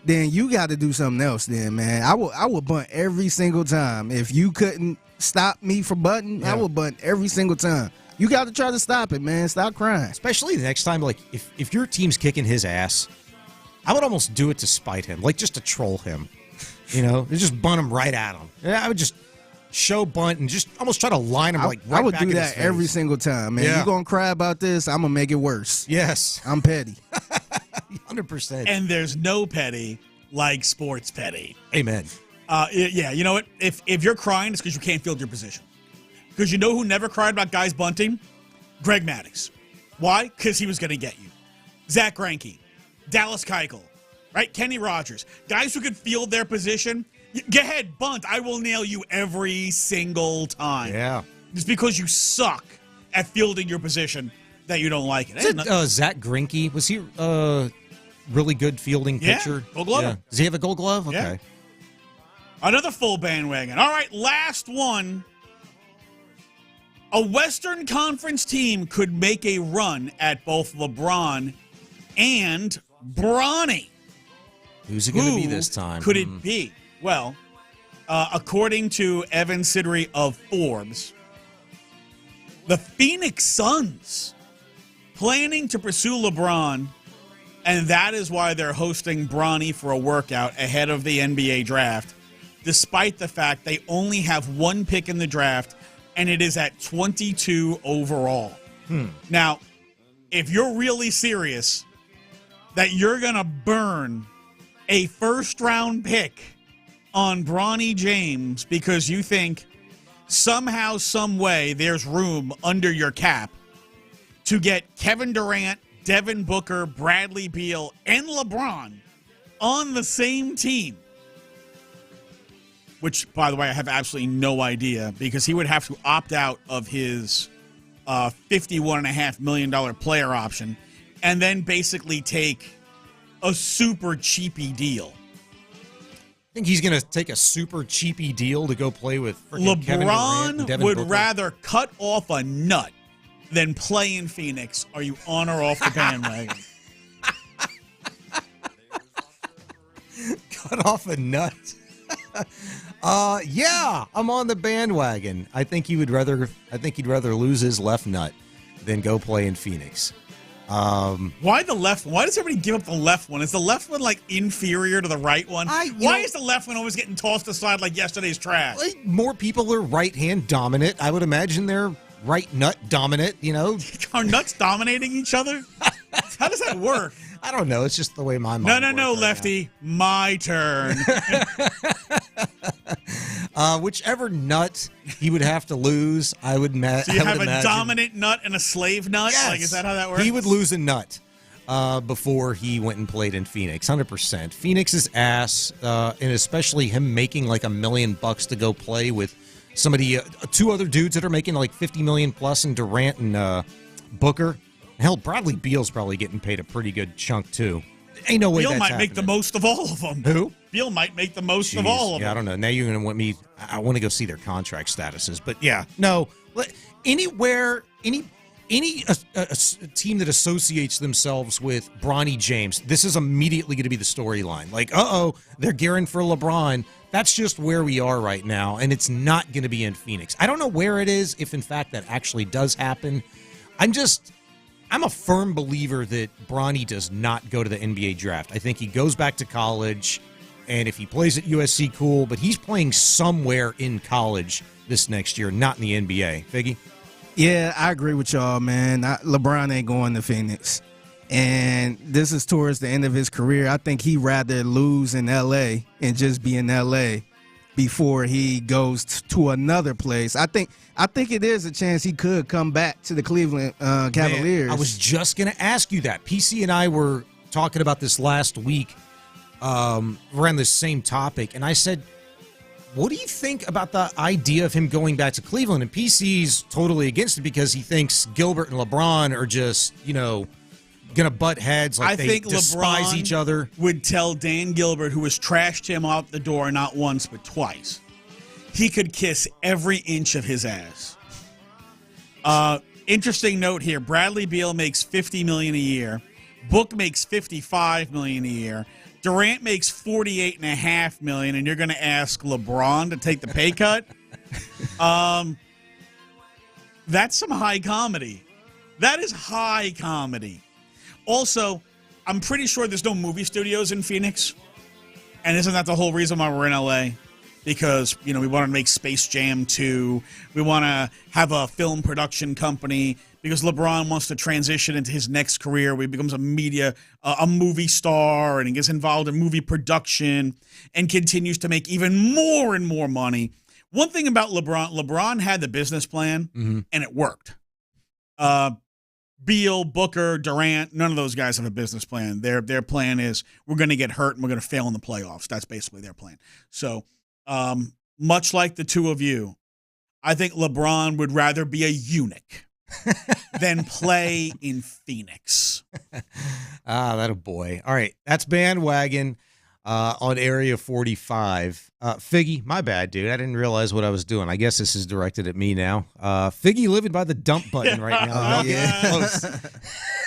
then you got to do something else. Then, man, I would bunt every single time. If you couldn't stop me from bunting, yeah. I would bunt every single time. You got to try to stop it, man. Stop crying. Especially the next time, like if your team's kicking his ass, I would almost do it to spite him, like just to troll him. Just bunt him right at him. I would just show bunt and just almost try to line him right I would back do in that his face. every single time, man. Yeah. You're going to cry about this, I'm going to make it worse. Yes. I'm petty. 100%. And there's no petty like sports petty. Amen. Yeah, you know what? If you're crying, it's because you can't field your position. Because you know who never cried about guys bunting? Greg Maddux. Why? Because he was going to get you. Zach Greinke. Dallas Keuchel. Right? Kenny Rogers. Guys who could field their position. Go ahead, bunt. I will nail you every single time. Yeah. Just because you suck at fielding your position that you don't like it. Is it Zach Greinke? Was he really good fielding pitcher? Gold Glove. Yeah. Does he have a Gold Glove? Okay. Yeah. Another full bandwagon. All right, last one. A Western Conference team could make a run at both LeBron and Bronny. Who's it going to be this time? Could it be? Well, according to Evan Siddery of Forbes, the Phoenix Suns planning to pursue LeBron, and that is why they're hosting Bronny for a workout ahead of the NBA draft, despite the fact they only have one pick in the draft, and it is at 22 overall. Now, if you're really serious that you're going to burn a first-round pick on Bronny James because you think somehow, some way, there's room under your cap to get Kevin Durant, Devin Booker, Bradley Beal, and LeBron on the same team. Which, by the way, I have absolutely no idea because he would have to opt out of his $51.5 million player option and then basically take a super cheapy deal. I think he's going to take a super cheapy deal to go play with Kevin Durant and LeBron Devin would Booker. rather cut off a nut than play in Phoenix. Are you on or off the bandwagon? Cut off a nut. Yeah, I'm on the bandwagon. I think he'd rather lose his left nut than go play in Phoenix. Why the left? Why does everybody give up the left one? Is the left one like inferior to the right one? Why is the left one always getting tossed aside like yesterday's trash? More people are right hand dominant. I would imagine they're right nut dominant. Are nuts dominating each other? How does that work? I don't know. It's just the way my mind works No, Lefty. My turn. Whichever nut he would have to lose, I would imagine. So you have a dominant nut and a slave nut? Yes. Like, is that how that works? He would lose a nut before he went and played in Phoenix, 100%. Phoenix's ass, and especially him making like $1 million to go play with somebody, two other dudes that are making like $50 million plus, and Durant and Booker. Hell, Bradley Beal's probably getting paid a pretty good chunk too. Ain't no way Beal that's might happening. make the most of all of them. Who? Beal might make the most of all of them. Yeah, I don't know. Now you're going to want me. I want to go see their contract statuses. But yeah, no. Anywhere, any team that associates themselves with Bronny James, this is immediately going to be the storyline. Like, they're gearing for LeBron. That's just where we are right now, and it's not going to be in Phoenix. I don't know where it is, if in fact that actually does happen. I'm a firm believer that Bronny does not go to the NBA draft. I think he goes back to college, and if he plays at USC, cool, but he's playing somewhere in college this next year, not in the NBA. Figgy? Yeah, I agree with y'all, man. LeBron ain't going to Phoenix. And this is towards the end of his career. I think he'd rather lose in L.A. and just be in L.A. before he goes to another place. I think it is a chance he could come back to the Cleveland Cavaliers. Man, I was just going to ask you that. PC and I were talking about this last week around this same topic, and I said, what do you think about the idea of him going back to Cleveland? And PC's totally against it because he thinks Gilbert and LeBron are just, going to butt heads like they despise LeBron each other. Would tell Dan Gilbert, who has trashed him out the door not once but twice, he could kiss every inch of his ass. Interesting note here: Bradley Beal makes $50 million a year. Book makes $55 million a year. Durant makes $48.5 million, and you're going to ask LeBron to take the pay cut? That's some high comedy. That is high comedy. Also, I'm pretty sure there's no movie studios in Phoenix. And isn't that the whole reason why we're in L.A.? Because, we want to make Space Jam 2. We want to have a film production company. Because LeBron wants to transition into his next career where he becomes a movie star, and he gets involved in movie production and continues to make even more and more money. One thing about LeBron had the business plan, and it worked. Beal, Booker, Durant, none of those guys have a business plan. Their plan is we're going to get hurt and we're going to fail in the playoffs. That's basically their plan. So much like the two of you, I think LeBron would rather be a eunuch than play in Phoenix. That a boy. All right, that's bandwagon on Area 45. Figgy, my bad, dude. I didn't realize what I was doing. I guess this is directed at me now. Figgy living by the dump button right now. Close.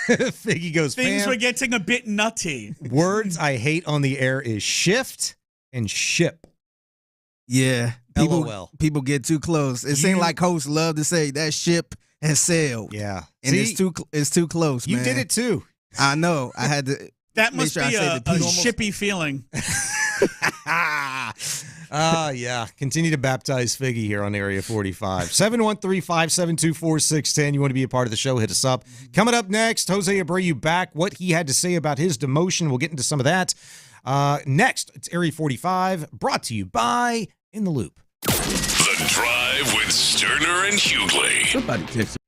Figgy goes, things fam, were getting a bit nutty. Words I hate on the air is shift and ship. Yeah, LOL. People get too close. It seems like hosts love to say that ship has sailed. Yeah, and it's too close. You man. did it too. I know. I had to. That must be a shippy feeling. Yeah. Continue to baptize Figgy here on Area 45. 713-572-4610. You want to be a part of the show, hit us up. Coming up next, Jose Abreu back. What he had to say about his demotion. We'll get into some of that. Next, it's Area 45, brought to you by In the Loop. The Drive with Stoerner and Hughley. Somebody text.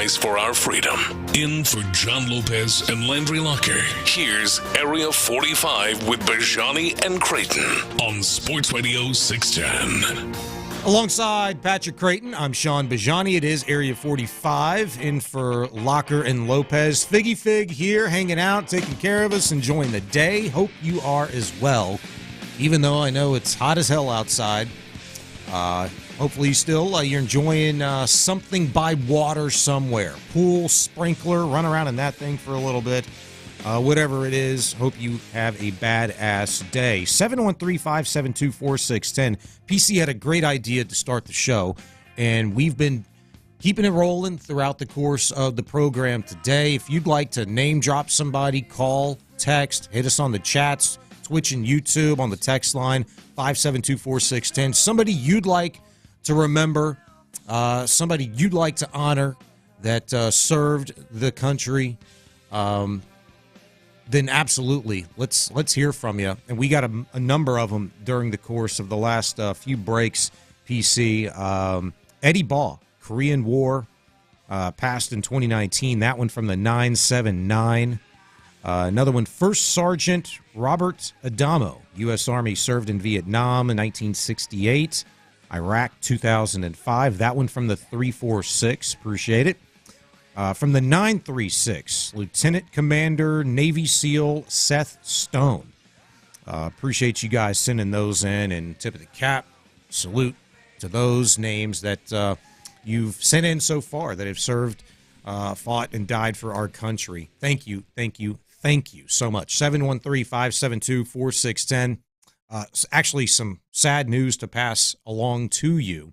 sacrifice for our freedom. In for John Lopez and Landry Locker, here's Area 45 with Bijani and Creighton on Sports Radio 610. Alongside Patrick Creighton, I'm Sean Bijani. It is Area 45, in for Locker and Lopez. Figgy Fig here, hanging out, taking care of us, enjoying the day. Hope you are as well. even though I know it's hot as hell outside. Hopefully you're enjoying something by water somewhere. Pool, sprinkler, run around in that thing for a little bit. Whatever it is, hope you have a badass day. 713-572-4610. PC had a great idea to start the show, and we've been keeping it rolling throughout the course of the program today. If you'd like to name drop somebody, call, text, hit us on the chats, Twitch and YouTube on the text line, 572-4610. Somebody you'd like to remember, somebody you'd like to honor that served the country, then absolutely, let's hear from you. And we got a number of them during the course of the last few breaks, PC. Eddie Baugh, Korean War, passed in 2019. That one from the 979. Another one, First Sergeant Robert Adamo, U.S. Army, served in Vietnam in 1968. Iraq, 2005. That one from the 346. Appreciate it. From the 936, Lieutenant Commander Navy SEAL Seth Stone. Appreciate you guys sending those in, and tip of the cap, salute to those names that you've sent in so far that have served, fought, and died for our country. Thank you, thank you, thank you so much. 713-572-4610. Actually, some sad news to pass along to you.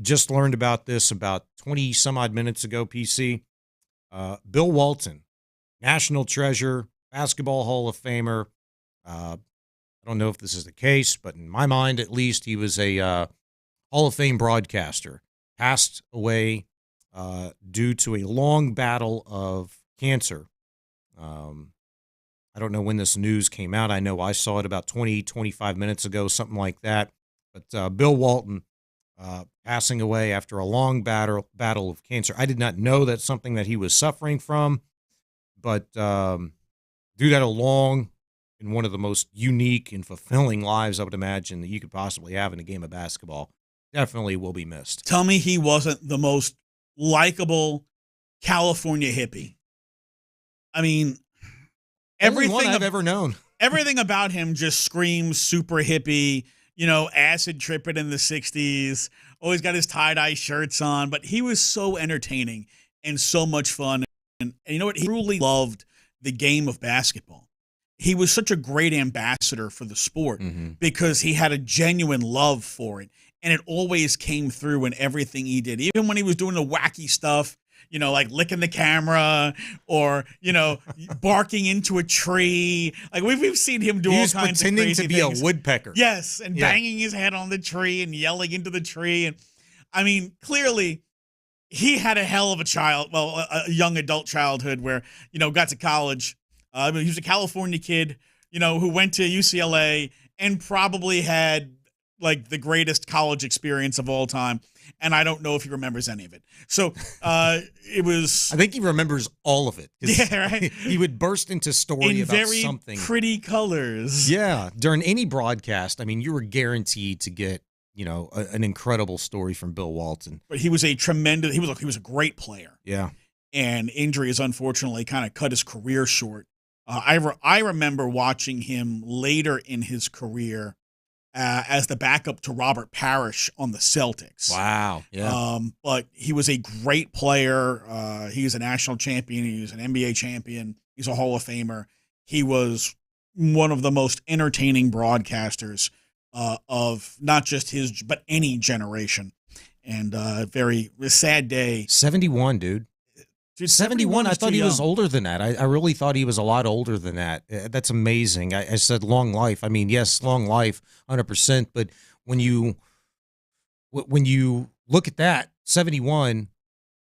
Just learned about this about 20 some odd minutes ago, PC. Bill Walton, national treasure, basketball Hall of Famer. I don't know if this is the case, but in my mind, at least, he was a Hall of Fame broadcaster. Passed away due to a long battle of cancer. I don't know when this news came out. I know I saw it about 20, 25 minutes ago, something like that. But Bill Walton passing away after a long battle of cancer. I did not know that's something that he was suffering from, but dude had a long and one of the most unique and fulfilling lives I would imagine that you could possibly have in a game of basketball. Definitely will be missed. Tell me he wasn't the most likable California hippie. I mean, everything I've ever known. Everything about him just screams super hippie, acid tripping in the 60s, always got his tie-dye shirts on, but he was so entertaining and so much fun. And you know what? He truly loved the game of basketball. He was such a great ambassador for the sport because he had a genuine love for it. And it always came through in everything he did. Even when he was doing the wacky stuff, like licking the camera or, barking into a tree. Like we've seen him do all kinds of crazy things. He was pretending to be a woodpecker. Yes, and banging his head on the tree and yelling into the tree. And I mean, clearly he had a hell of a young adult childhood where, got to college. He was a California kid, who went to UCLA and probably had like the greatest college experience of all time. And I don't know if he remembers any of it. So it was... I think he remembers all of it. Yeah, right? He would burst into story about very something. Pretty colors. Yeah. During any broadcast, I mean, you were guaranteed to get, an incredible story from Bill Walton. But he was a tremendous... He was a great player. Yeah. And injuries, unfortunately, kind of cut his career short. I remember watching him later in his career as the backup to Robert Parrish on the Celtics. Wow. Yeah. But he was a great player. He was a national champion. He was an NBA champion. He's a Hall of Famer. He was one of the most entertaining broadcasters of not just his, but any generation. And very sad day. 71, dude. Dude, 71, I thought he was older than that. I really thought he was a lot older than that. That's amazing. I said long life. I mean, yes, long life, 100%. But when you look at that, 71,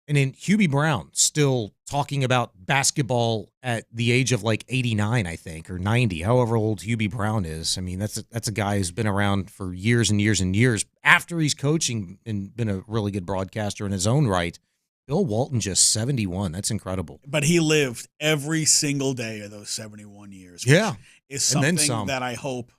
and then Hubie Brown still talking about basketball at the age of like 89, I think, or 90, however old Hubie Brown is. I mean, that's a guy who's been around for years and years and years after he's coaching and been a really good broadcaster in his own right. Bill Walton just 71. That's incredible. But he lived every single day of those 71 years. Yeah. Is something that I hope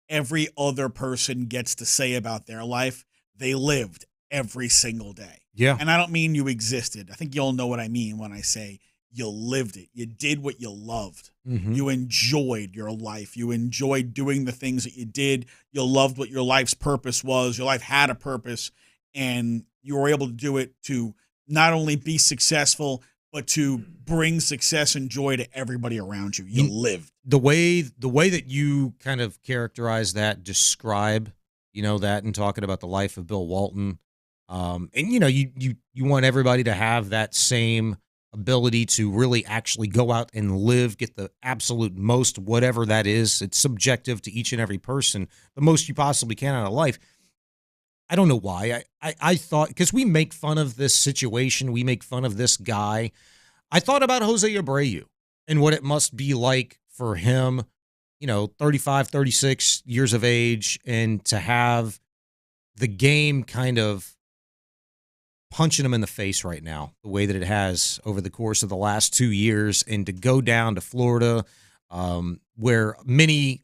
every other person gets to say about their life. They lived every single day. Yeah. And I don't mean you existed. I think you all know what I mean when I say you lived it. You did what you loved. Mhm. You enjoyed your life. You enjoyed doing the things that you did. You loved what your life's purpose was. Your life had a purpose, and you were able to do it to not only be successful, but to bring success and joy to everybody around you. You lived. The way that you kind of characterize that, describe, that and talking about the life of Bill Walton, and you want everybody to have that same ability to really actually go out and live, get the absolute most, whatever that is. It's subjective to each and every person, the most you possibly can out of life. I don't know why. I thought, because we make fun of this situation, we make fun of this guy. I thought about Jose Abreu and what it must be like for him, 35, 36 years of age, and to have the game kind of punching him in the face right now, the way that it has over the course of the last 2 years, and to go down to Florida, where many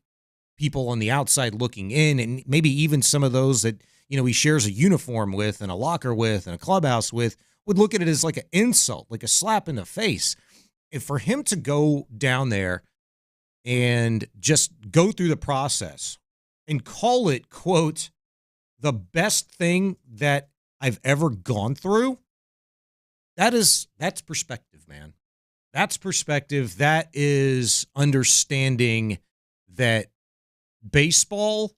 people on the outside looking in, and maybe even some of those that, he shares a uniform with and a locker with and a clubhouse with, would look at it as like an insult, like a slap in the face. And for him to go down there and just go through the process and call it, quote, the best thing that I've ever gone through, that's perspective, man. That's perspective. That is understanding that baseball,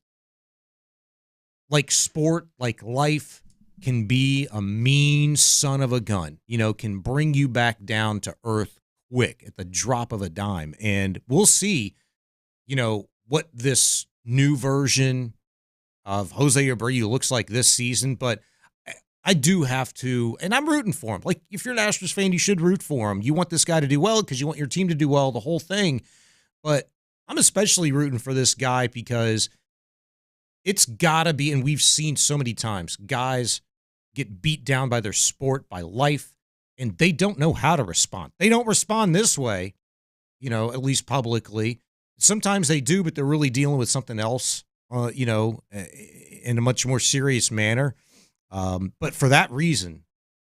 like sport, like life, can be a mean son of a gun, can bring you back down to earth quick at the drop of a dime. And we'll see, what this new version of Jose Abreu looks like this season. But I do have to, and I'm rooting for him. Like, if you're an Astros fan, you should root for him. You want this guy to do well because you want your team to do well, the whole thing. But I'm especially rooting for this guy because it's got to be, and we've seen so many times, guys get beat down by their sport, by life, and they don't know how to respond. They don't respond this way, at least publicly. Sometimes they do, but they're really dealing with something else, in a much more serious manner. But for that reason,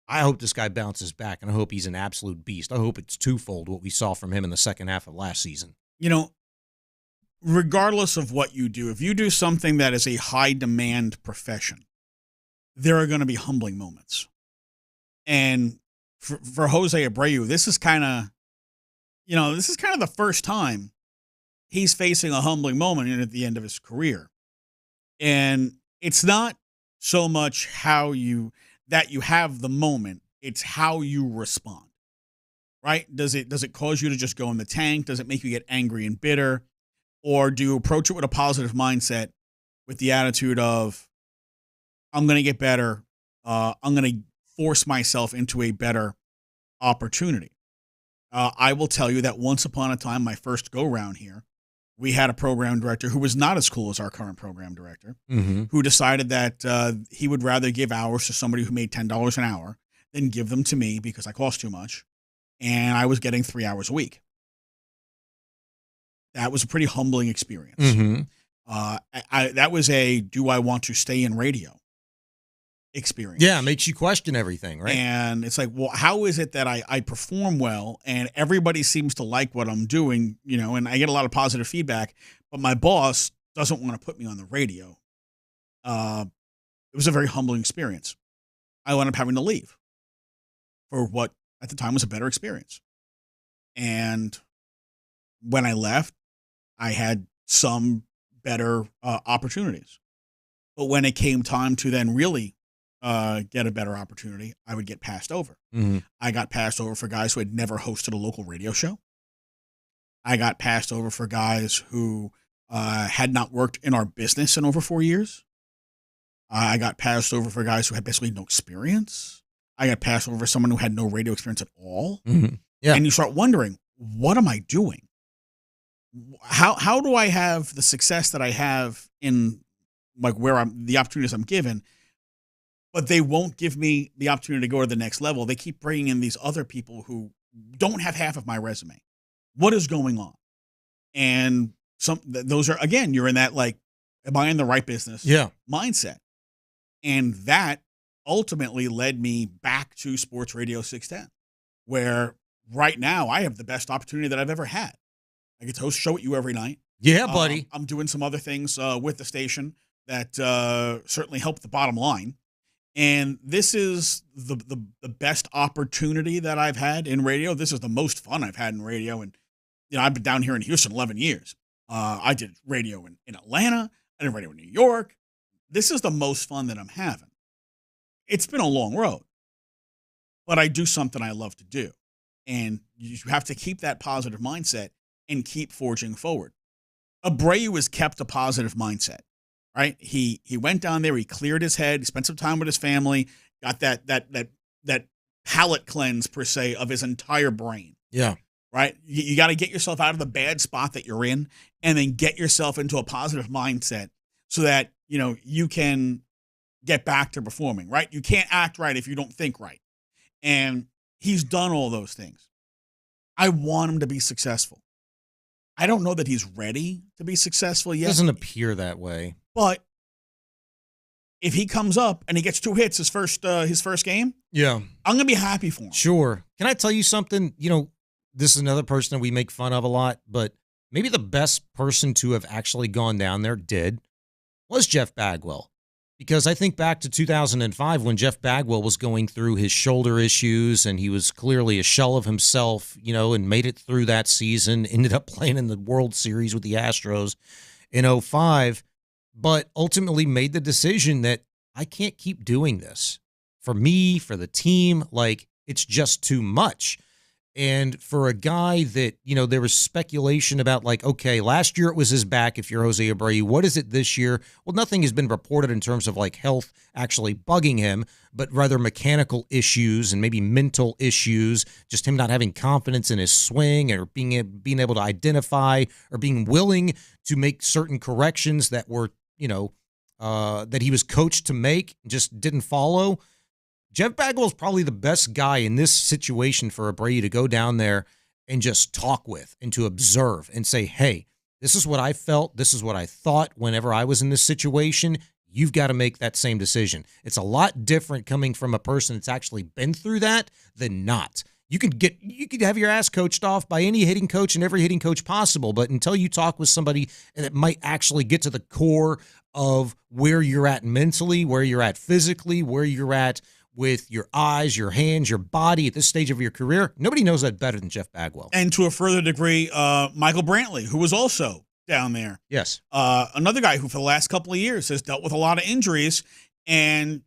I hope this guy bounces back, and I hope he's an absolute beast. I hope it's twofold what we saw from him in the second half of last season. Regardless of what you do, if you do something that is a high-demand profession, there are going to be humbling moments. And for Jose Abreu, this is kind of the first time he's facing a humbling moment at the end of his career. And it's not so much that you have the moment, it's how you respond. Right? Does it cause you to just go in the tank? Does it make you get angry and bitter? Or do you approach it with a positive mindset, with the attitude of, I'm going to get better. I'm going to force myself into a better opportunity. I will tell you that once upon a time, my first go-round here, we had a program director who was not as cool as our current program director, who decided that he would rather give hours to somebody who made $10 an hour than give them to me because I cost too much, and I was getting 3 hours a week. That was a pretty humbling experience. That was a do I want to stay in radio experience. Yeah, it makes you question everything, right? And it's like, well, how is it that I perform well and everybody seems to like what I'm doing, and I get a lot of positive feedback, but my boss doesn't want to put me on the radio. It was a very humbling experience. I wound up having to leave for what at the time was a better experience. And when I left, I had some better opportunities. But when it came time to then really get a better opportunity, I would get passed over. I got passed over for guys who had never hosted a local radio show. I got passed over for guys who had not worked in our business in over 4 years. I got passed over for guys who had basically no experience. I got passed over for someone who had no radio experience at all. Yeah. And you start wondering, what am I doing? How do I have the success that I have in like where the opportunities I'm given, but they won't give me the opportunity to go to the next level? They keep bringing in these other people who don't have half of my resume. What is going on? And those are, again, you're in that like, am I in the right business mindset? And that ultimately led me back to Sports Radio 610, where right now I have the best opportunity that I've ever had. I get to host a show with you every night. Yeah, buddy. I'm doing some other things with the station that certainly help the bottom line. And this is the best opportunity that I've had in radio. This is the most fun I've had in radio. And, I've been down here in Houston 11 years. I did radio in Atlanta. I did radio in New York. This is the most fun that I'm having. It's been a long road, but I do something I love to do. And you have to keep that positive mindset and keep forging forward. Abreu has kept a positive mindset, right? He went down there, he cleared his head, he spent some time with his family, got that palate cleanse, per se, of his entire brain. Yeah. Right? You got to get yourself out of the bad spot that you're in and then get yourself into a positive mindset so that, you can get back to performing, right? You can't act right if you don't think right. And he's done all those things. I want him to be successful. I don't know that he's ready to be successful yet. Doesn't appear that way. But if he comes up and he gets 2 hits his first game, yeah, I'm going to be happy for him. Sure. Can I tell you something? This is another person that we make fun of a lot, but maybe the best person to have actually gone down there was Jeff Bagwell. Because I think back to 2005 when Jeff Bagwell was going through his shoulder issues and he was clearly a shell of himself, and made it through that season, ended up playing in the World Series with the Astros in 2005, but ultimately made the decision that I can't keep doing this. For me, for the team, it's just too much. And for a guy that, there was speculation about okay, last year it was his back if you're Jose Abreu. What is it this year? Well, nothing has been reported in terms of health actually bugging him, but rather mechanical issues and maybe mental issues, just him not having confidence in his swing or being able to identify or being willing to make certain corrections that were, that he was coached to make, just didn't follow. Jeff Bagwell is probably the best guy in this situation for Abreu to go down there and just talk with and to observe and say, hey, this is what I felt. This is what I thought whenever I was in this situation. You've got to make that same decision. It's a lot different coming from a person that's actually been through that than not. You could have your ass coached off by any hitting coach and every hitting coach possible, but until you talk with somebody that might actually get to the core of where you're at mentally, where you're at physically, where you're at with your eyes, your hands, your body at this stage of your career, nobody knows that better than Jeff Bagwell. And to a further degree, Michael Brantley, who was also down there. Yes. Another guy who for the last couple of years has dealt with a lot of injuries and,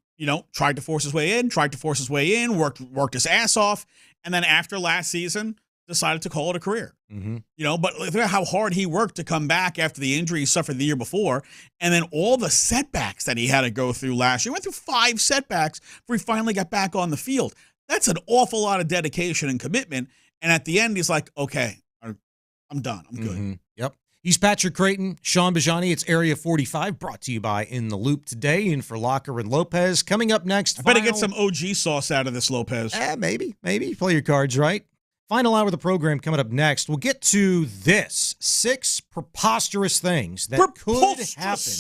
tried to force his way in, worked his ass off, and then after last season, decided to call it a career. Mm-hmm. But look at how hard he worked to come back after the injury he suffered the year before, and then all the setbacks that he had to go through last year. He went through 5 setbacks before he finally got back on the field. That's an awful lot of dedication and commitment. And at the end, he's like, okay, I'm done. I'm good. Mm-hmm. Yep. He's Patrick Creighton, Sean Bijani. It's Area 45, brought to you by In the Loop today, and for Locker and Lopez. Coming up next, I better get some OG sauce out of this, Lopez. Maybe. Play your cards right. Final hour of the program coming up next. We'll get to this. 6 preposterous things that could happen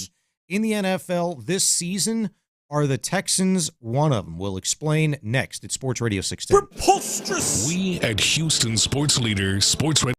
in the NFL this season. Are the Texans one of them? We'll explain next at Sports Radio 610. Preposterous! We at Houston Sports Leader, Sports Radio.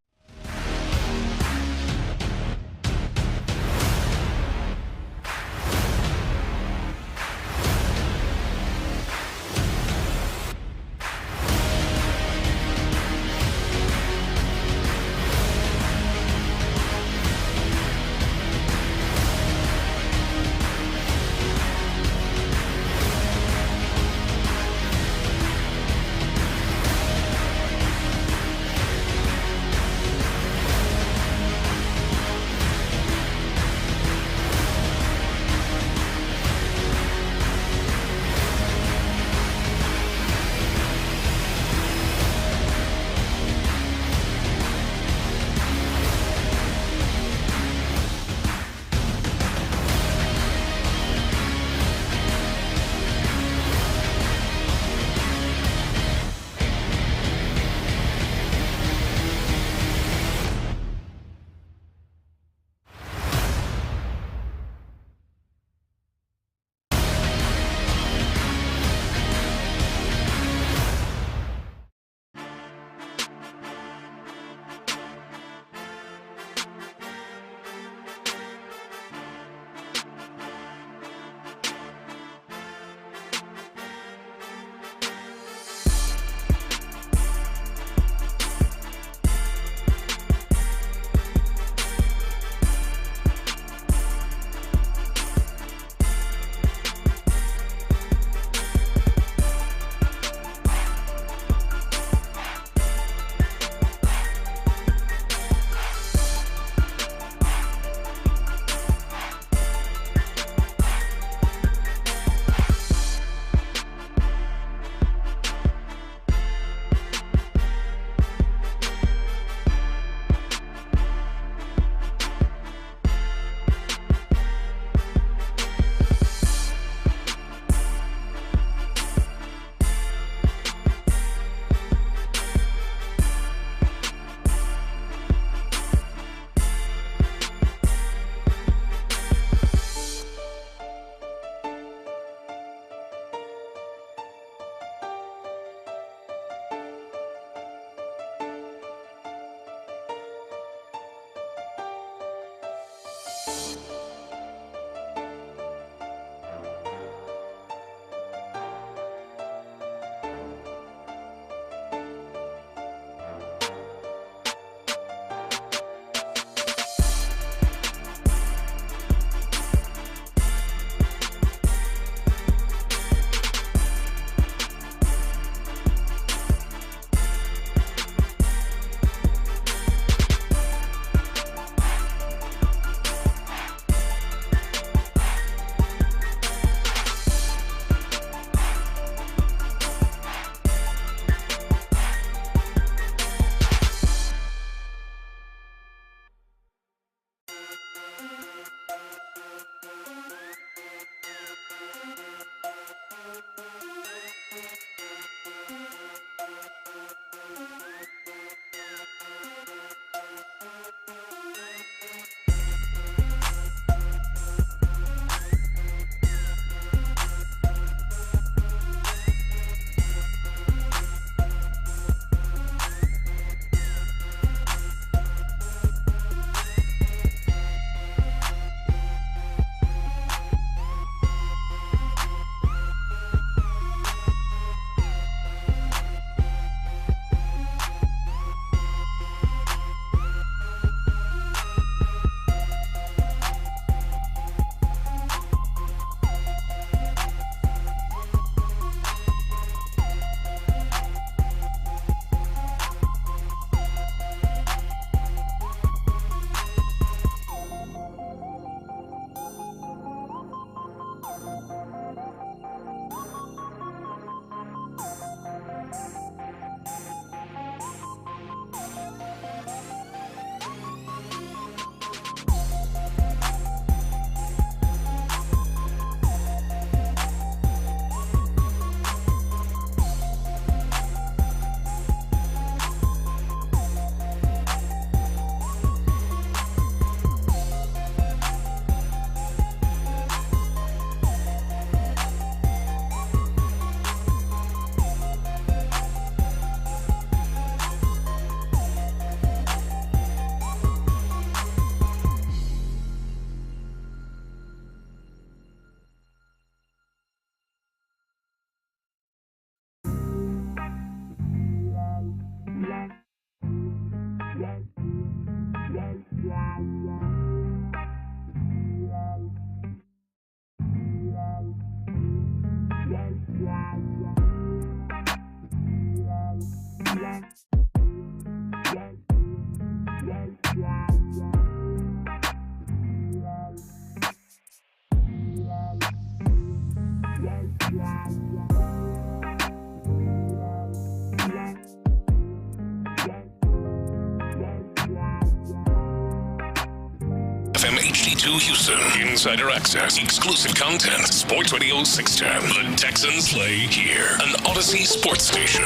FM HD2 Houston. Insider access, exclusive content. Sports Radio 610. The Texans play here. An Odyssey sports station.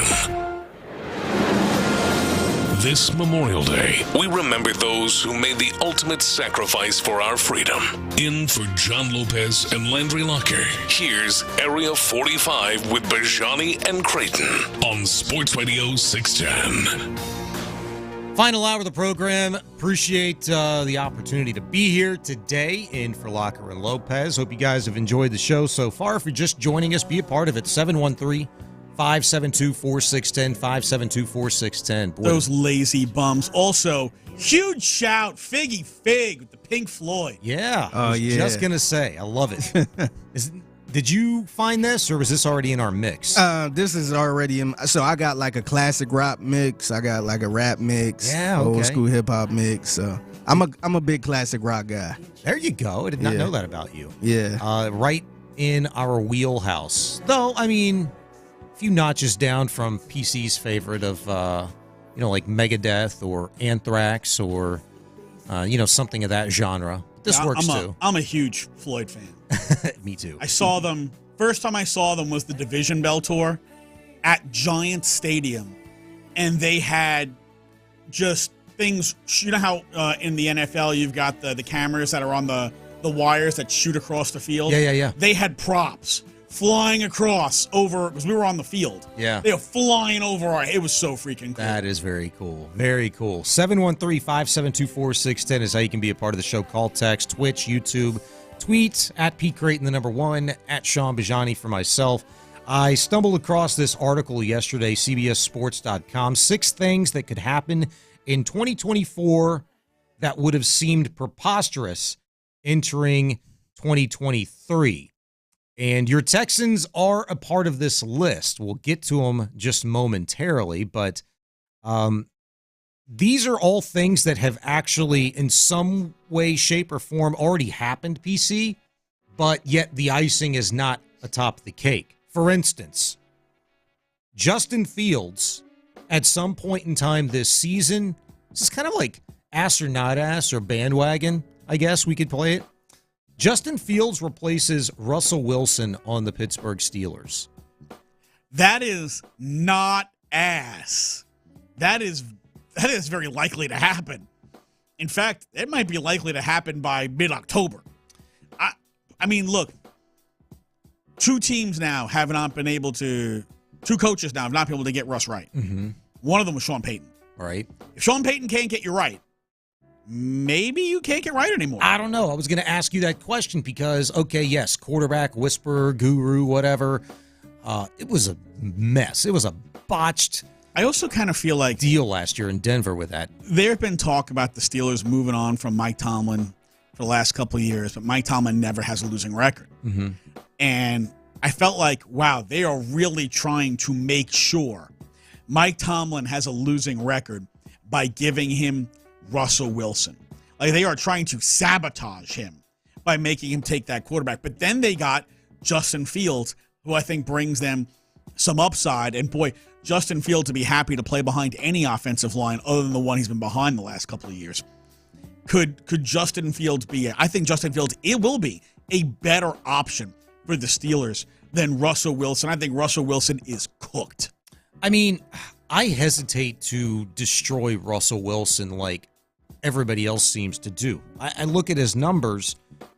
This Memorial Day, we remember those who made the ultimate sacrifice for our freedom. In for John Lopez and Landry Locker, here's Area 45 with Bijani and Creighton on Sports Radio 610. Final hour of the program. Appreciate the opportunity to be here today in for Locker and Lopez. Hope you guys have enjoyed the show so far. If you're just joining us, be a part of it. 713-572-4610, 572-4610. Those lazy bums. Also, huge shout, Figgy Fig with the Pink Floyd. Yeah. I was just going to say, I love it. Did you find this, or was this already in our mix? This is already in. So I got like a classic rock mix. I got like a rap mix. Yeah, okay. Old school hip hop mix. So I'm a big classic rock guy. There you go. I did not know that about you. Yeah. Right in our wheelhouse. Though, I mean, a few notches down from PC's favorite of, like Megadeth or Anthrax or, something of that genre. This works too. I'm a huge Floyd fan. Me too. I saw them. First time I saw them was the Division Bell tour at Giant Stadium, and they had just things. You know how in the NFL you've got the cameras that are on the wires that shoot across the field. Yeah. They had props flying across over because we were on the field. Yeah. They were flying over it was so freaking cool. That is very cool. Very cool. 713-572-4610 is how you can be a part of the show. Call, text, Twitch, YouTube, tweet at Pete Creighton, @1, at Sean Bijani for myself. I stumbled across this article yesterday, CBSSports.com. 6 things that could happen in 2024 that would have seemed preposterous entering 2023. And your Texans are a part of this list. We'll get to them just momentarily, but these are all things that have actually, in some way, shape, or form, already happened, PC, but yet the icing is not atop the cake. For instance, Justin Fields, at some point in time this season, this is kind of like ass or not ass or bandwagon, I guess we could play it. Justin Fields replaces Russell Wilson on the Pittsburgh Steelers. That is not ass. That is very likely to happen. In fact, it might be likely to happen by mid-October. I mean, look, two coaches now have not been able to get Russ right. Mm-hmm. One of them was Sean Payton. All right. If Sean Payton can't get you right, maybe you can't get right anymore. I don't know. I was going to ask you that question because, okay, yes, quarterback, whisperer, guru, whatever. It was a mess. It was a botched I also kind of feel like deal last year in Denver with that. There have been talk about the Steelers moving on from Mike Tomlin for the last couple of years, but Mike Tomlin never has a losing record. Mm-hmm. And I felt like, wow, they are really trying to make sure Mike Tomlin has a losing record by giving him Russell Wilson. Like, they are trying to sabotage him by making him take that quarterback. But then they got Justin Fields, who I think brings them some upside. And boy, Justin Fields to be happy to play behind any offensive line other than the one he's been behind the last couple of years. Could Justin Fields be? I think Justin Fields, it will be a better option for the Steelers than Russell Wilson. I think Russell Wilson is cooked. I mean, I hesitate to destroy Russell Wilson like everybody else seems to do. I look at his numbers,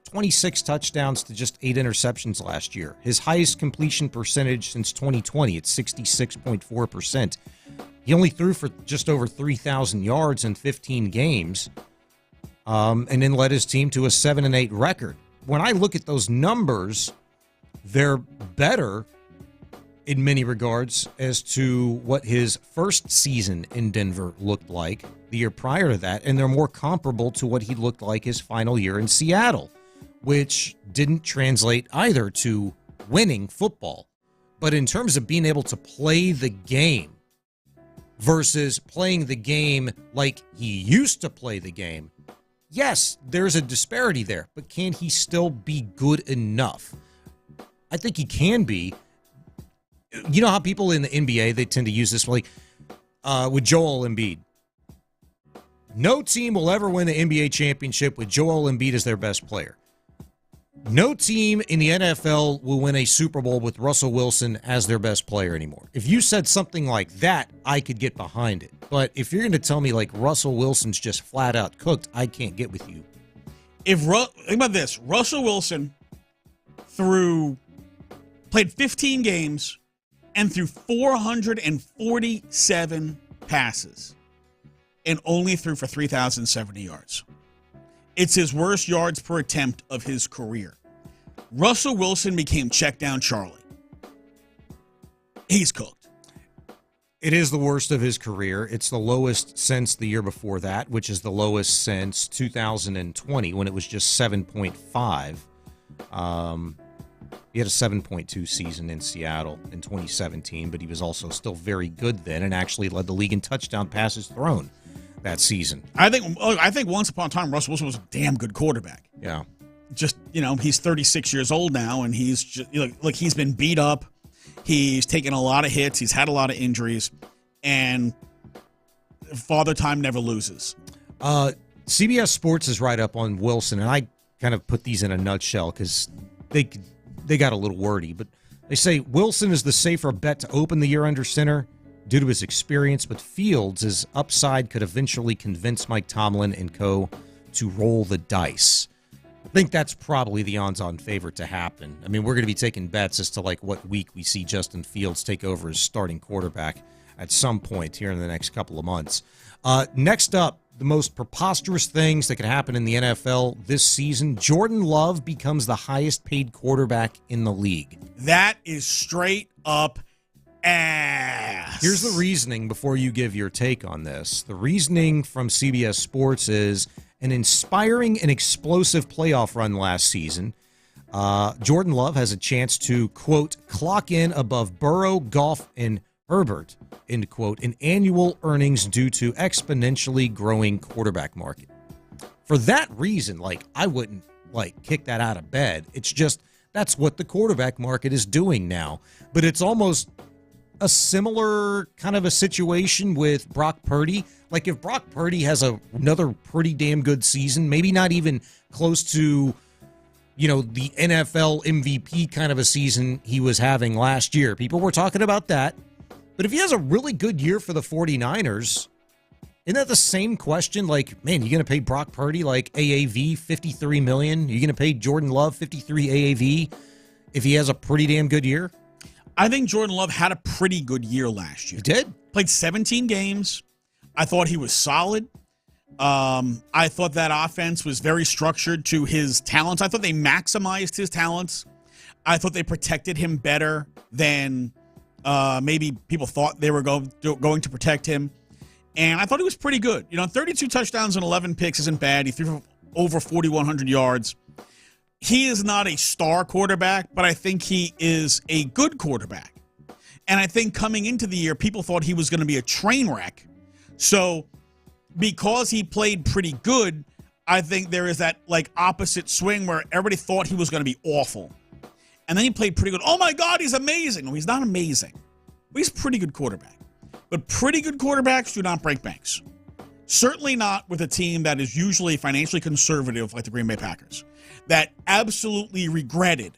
26 touchdowns to just 8 interceptions last year. His highest completion percentage since 2020, it's 66.4%. He only threw for just over 3,000 yards in 15 games, and then led his team to a 7-8 record. When I look at those numbers, they're better in many regards as to what his first season in Denver looked like the year prior to that, and they're more comparable to what he looked like his final year in Seattle, which didn't translate either to winning football. But in terms of being able to play the game versus playing the game like he used to play the game, yes, there's a disparity there, but can he still be good enough? I think he can be. You know how people in the NBA, they tend to use this, like with Joel Embiid. No team will ever win the NBA championship with Joel Embiid as their best player. No team in the NFL will win a Super Bowl with Russell Wilson as their best player anymore. If you said something like that, I could get behind it. But if you're going to tell me like Russell Wilson's just flat out cooked, I can't get with you. Think about this. Russell Wilson played 15 games and threw 447 passes and only threw for 3,070 yards. It's his worst yards per attempt of his career. Russell Wilson became check down Charlie. He's cooked. It is the worst of his career. It's the lowest since the year before that, which is the lowest since 2020 when it was just 7.5. He had a 7.2 season in Seattle in 2017, but he was also still very good then and actually led the league in touchdown passes thrown that season. I think once upon a time Russell Wilson was a damn good quarterback. Yeah. Just, he's 36 years old now, and he's just, look, he's been beat up. He's taken a lot of hits. He's had a lot of injuries, and Father Time never loses. CBS Sports is right up on Wilson, and I kind of put these in a nutshell because they got a little wordy, but they say Wilson is the safer bet to open the year under center due to his experience, but Fields' upside could eventually convince Mike Tomlin and co. to roll the dice. I think that's probably the odds-on favorite to happen. I mean, we're going to be taking bets as to like what week we see Justin Fields take over as starting quarterback at some point here in the next couple of months. Next up, the most preposterous things that could happen in the NFL this season, Jordan Love becomes the highest-paid quarterback in the league. That is straight up ass. Here's the reasoning before you give your take on this. The reasoning from CBS Sports is an inspiring and explosive playoff run last season. Jordan Love has a chance to, quote, clock in above Burrow, Goff, and Herbert, end quote, in annual earnings due to exponentially growing quarterback market. For that reason, I wouldn't, kick that out of bed. It's just that's what the quarterback market is doing now. But it's almost a similar kind of a situation with Brock Purdy. Like if Brock Purdy has another pretty damn good season, maybe not even close to, the NFL MVP kind of a season he was having last year. People were talking about that. But if he has a really good year for the 49ers, isn't that the same question? Like, man, you going to pay Brock Purdy AAV $53 million? You going to pay Jordan Love $53 AAV if he has a pretty damn good year? I think Jordan Love had a pretty good year last year. He did. Played 17 games. I thought he was solid. I thought that offense was very structured to his talents. I thought they maximized his talents. I thought they protected him better than maybe people thought they were going to protect him. And I thought he was pretty good. 32 touchdowns and 11 picks isn't bad. He threw for over 4,100 yards. He is not a star quarterback, but I think he is a good quarterback. And I think coming into the year, people thought he was going to be a train wreck. So because he played pretty good, I think there is that opposite swing where everybody thought he was going to be awful. And then he played pretty good. Oh, my God, he's amazing. No, he's not amazing. But he's a pretty good quarterback. But pretty good quarterbacks do not break banks. Certainly not with a team that is usually financially conservative like the Green Bay Packers, that absolutely regretted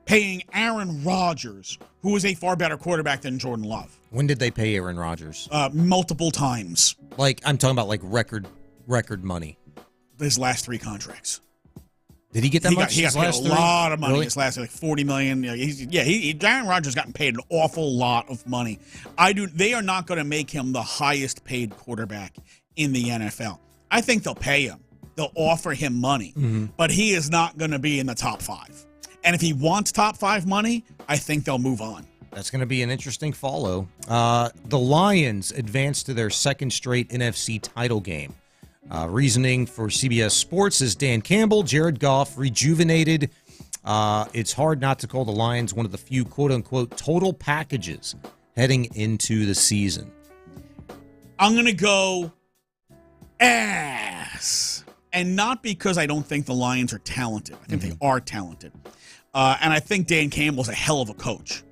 paying Aaron Rodgers, who is a far better quarterback than Jordan Love. When did they pay Aaron Rodgers? Multiple times. I'm talking about record money. His last 3 contracts. Did he get that much? He got paid a lot of money. Really? His last $40 million. Aaron Rodgers got paid an awful lot of money. They are not going to make him the highest paid quarterback in the NFL. I think they'll pay him. They'll offer him money, but he is not going to be in the top 5. And if he wants top 5 money, I think they'll move on. That's going to be an interesting follow. The Lions advance to their second straight NFC title game. Reasoning for CBS Sports is Dan Campbell, Jared Goff, rejuvenated. It's hard not to call the Lions one of the few quote-unquote total packages heading into the season. I'm going to go ass. And not because I don't think the Lions are talented. I think they are talented. And I think Dan Campbell's a hell of a coach.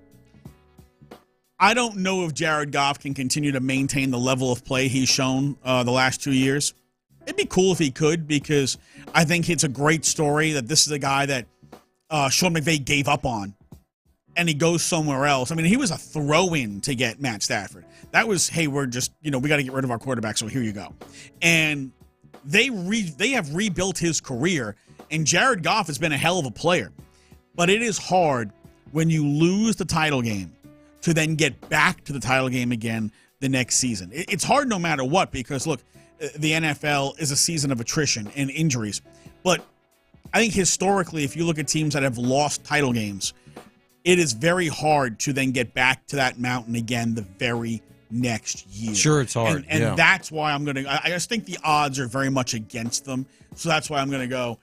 I don't know if Jared Goff can continue to maintain the level of play he's shown the last 2 years. It'd be cool if he could, because I think it's a great story that this is a guy that Sean McVay gave up on, and he goes somewhere else. I mean, he was a throw-in to get Matt Stafford. That was, hey, we're just, we got to get rid of our quarterback, so here you go. And they have rebuilt his career, and Jared Goff has been a hell of a player. But it is hard when you lose the title game to then get back to the title game again the next season. It's hard no matter what, because, look, the NFL is a season of attrition and injuries. But I think historically, if you look at teams that have lost title games, it is very hard to then get back to that mountain again the very next year. Sure, it's hard. And that's why I just think the odds are very much against them. So that's why I'm going to go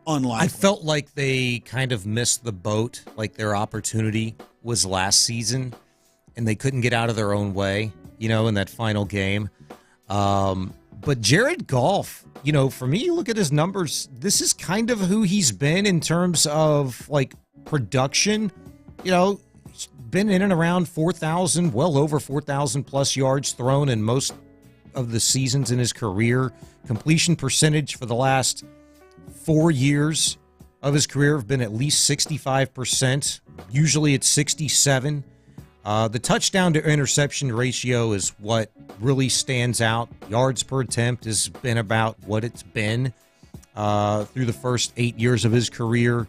unlikely. I felt like they kind of missed the boat, like their opportunity was last season, and they couldn't get out of their own way, in that final game. But Jared Goff, for me, you look at his numbers, this is kind of who he's been in terms of, like, production. He's been in and around 4,000, well over 4,000 plus yards thrown in most of the seasons in his career. Completion percentage for the last 4 years of his career have been at least 65%. Usually it's 67%. The touchdown to interception ratio is what really stands out. Yards per attempt has been about what it's been through the first 8 years of his career.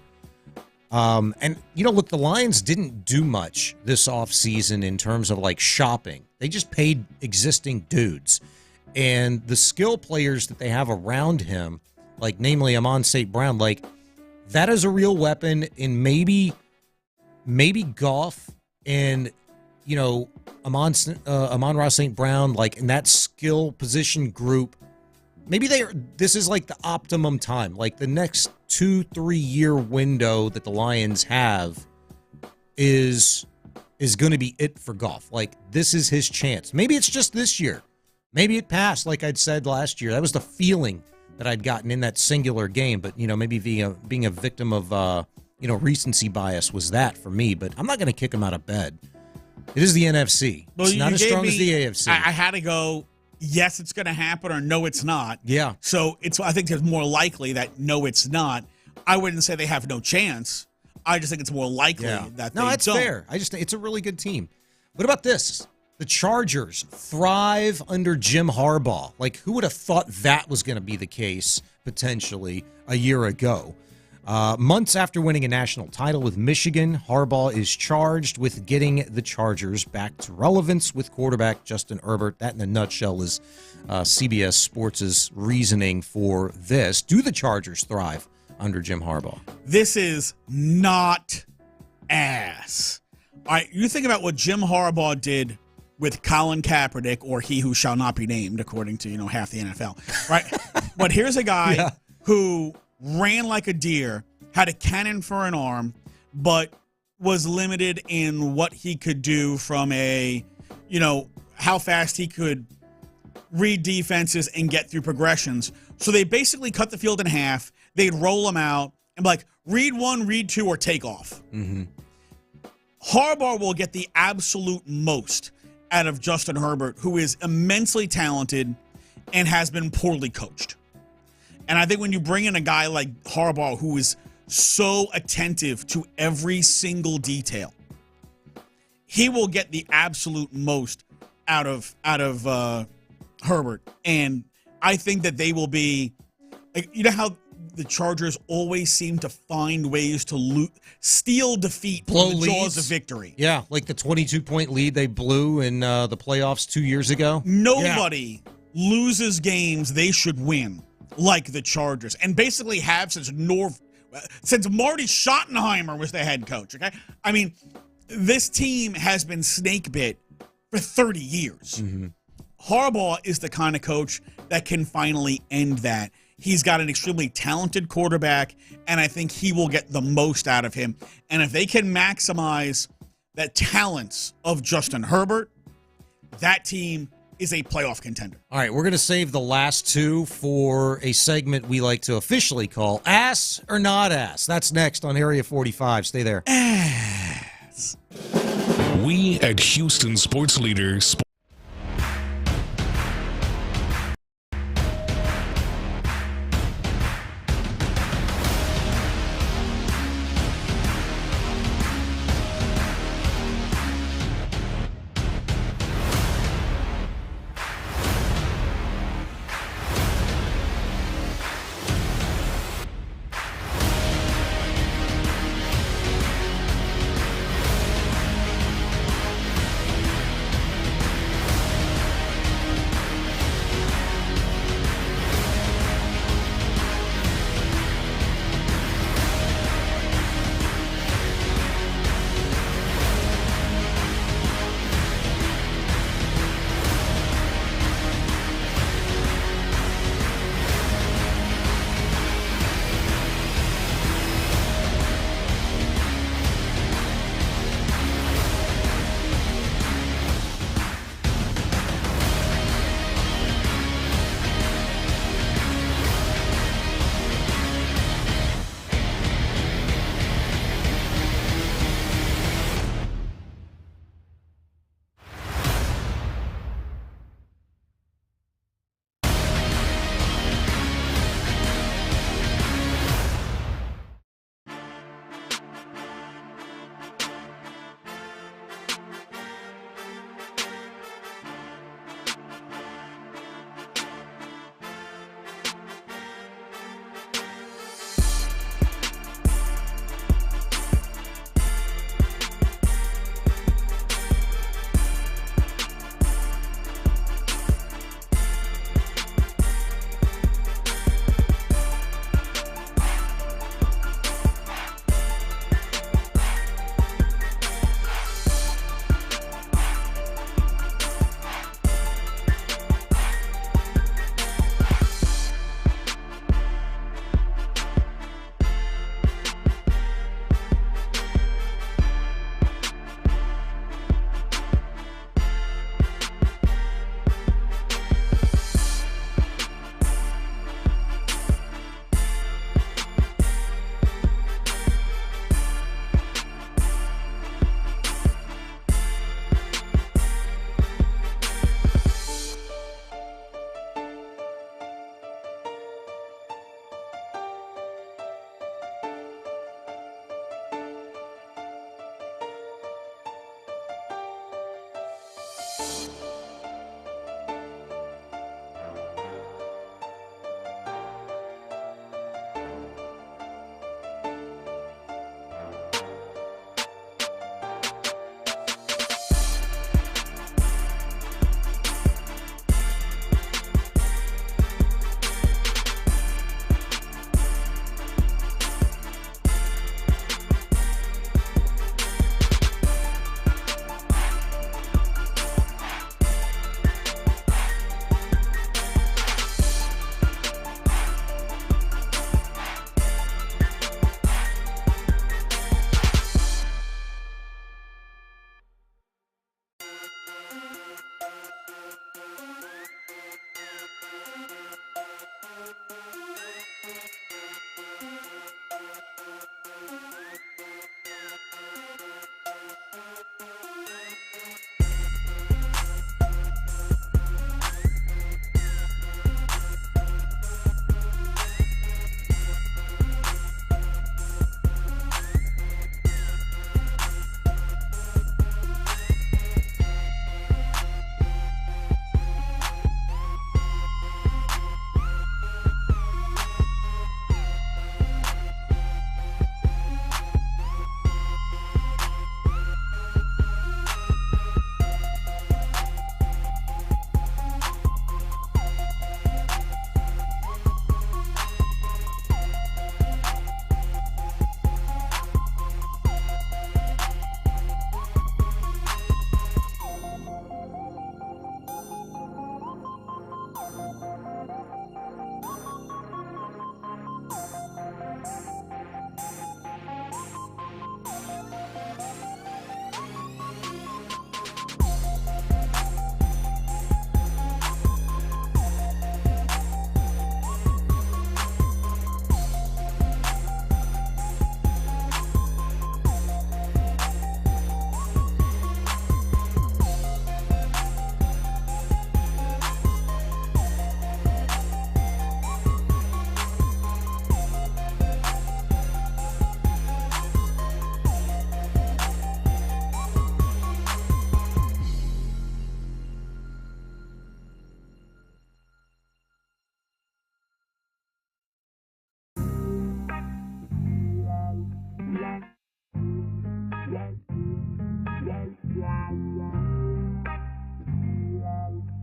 And, look, the Lions didn't do much this offseason in terms of, like, shopping. They just paid existing dudes. And the skill players that they have around him, like, namely Amon St. Brown, like, that is a real weapon. And maybe Goff and, Amon-Ra St. Brown, like, in that skill position group, maybe this is like the optimum time. Like, the next 2-3 year window that the Lions have is going to be it for Goff. Like, this is his chance. Maybe it's just this year. Maybe it passed, like I'd said last year. That was the feeling that I'd gotten in that singular game. But, maybe being a victim of, recency bias was that for me. But I'm not going to kick him out of bed. It is the NFC. Well, it's not as strong as the AFC. I had to go, yes, it's going to happen, or no, it's not. Yeah. So I think it's more likely that no, it's not. I wouldn't say they have no chance. I just think it's more likely that they don't. No, that's fair. I just think it's a really good team. What about this? The Chargers thrive under Jim Harbaugh. Like, who would have thought that was going to be the case potentially a year ago? Months after winning a national title with Michigan, Harbaugh is charged with getting the Chargers back to relevance with quarterback Justin Herbert. That, in a nutshell, is CBS Sports' reasoning for this. Do the Chargers thrive under Jim Harbaugh? This is not ass. All right, you think about what Jim Harbaugh did with Colin Kaepernick, or he who shall not be named, according to half the NFL, right? But here's a guy who ran like a deer, had a cannon for an arm, but was limited in what he could do from how fast he could read defenses and get through progressions. So they basically cut the field in half. They'd roll them out and be like, read one, read two, or take off. Mm-hmm. Harbaugh will get the absolute most out of Justin Herbert, who is immensely talented and has been poorly coached. And I think when you bring in a guy like Harbaugh, who is so attentive to every single detail, he will get the absolute most out of Herbert. And I think that they will be, how the Chargers always seem to find ways to steal defeat Blow from the jaws leads. of victory. Yeah, like the 22-point lead they blew in the playoffs 2 years ago. Nobody loses games they should win like the Chargers, and basically have since Marty Schottenheimer was the head coach. Okay, I mean, this team has been snake bit for 30 years. Mm-hmm. Harbaugh is the kind of coach that can finally end that. He's got an extremely talented quarterback, and I think he will get the most out of him. And if they can maximize the talents of Justin Herbert, that team is a playoff contender. All right, we're going to save the last two for a segment we like to officially call Ass or Not Ass. That's next on Area 45. Stay there. Ass. We at Houston Sports Leader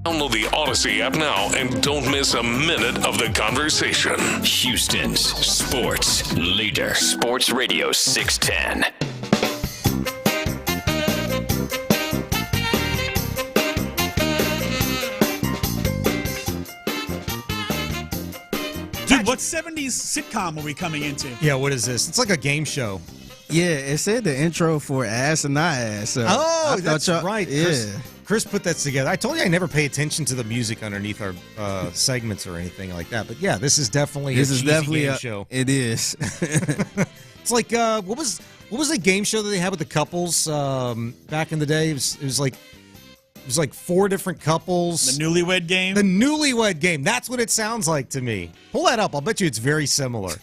Download the Odyssey app now and don't miss a minute of the conversation. Houston's sports leader. Sports Radio 610. Dude, what 70s sitcom are we coming into? Yeah, what is this? It's like a game show. Yeah, it said the intro for Ass and Not Ass. So that's right. Yeah. Chris put that together. I told you I never pay attention to the music underneath our segments or anything like that. But yeah, this is definitely a game show. It is. It's like what was the game show that they had with the couples back in the day? It was like 4 different couples. The Newlywed Game? The Newlywed Game. That's what it sounds like to me. Pull that up. I'll bet you it's very similar.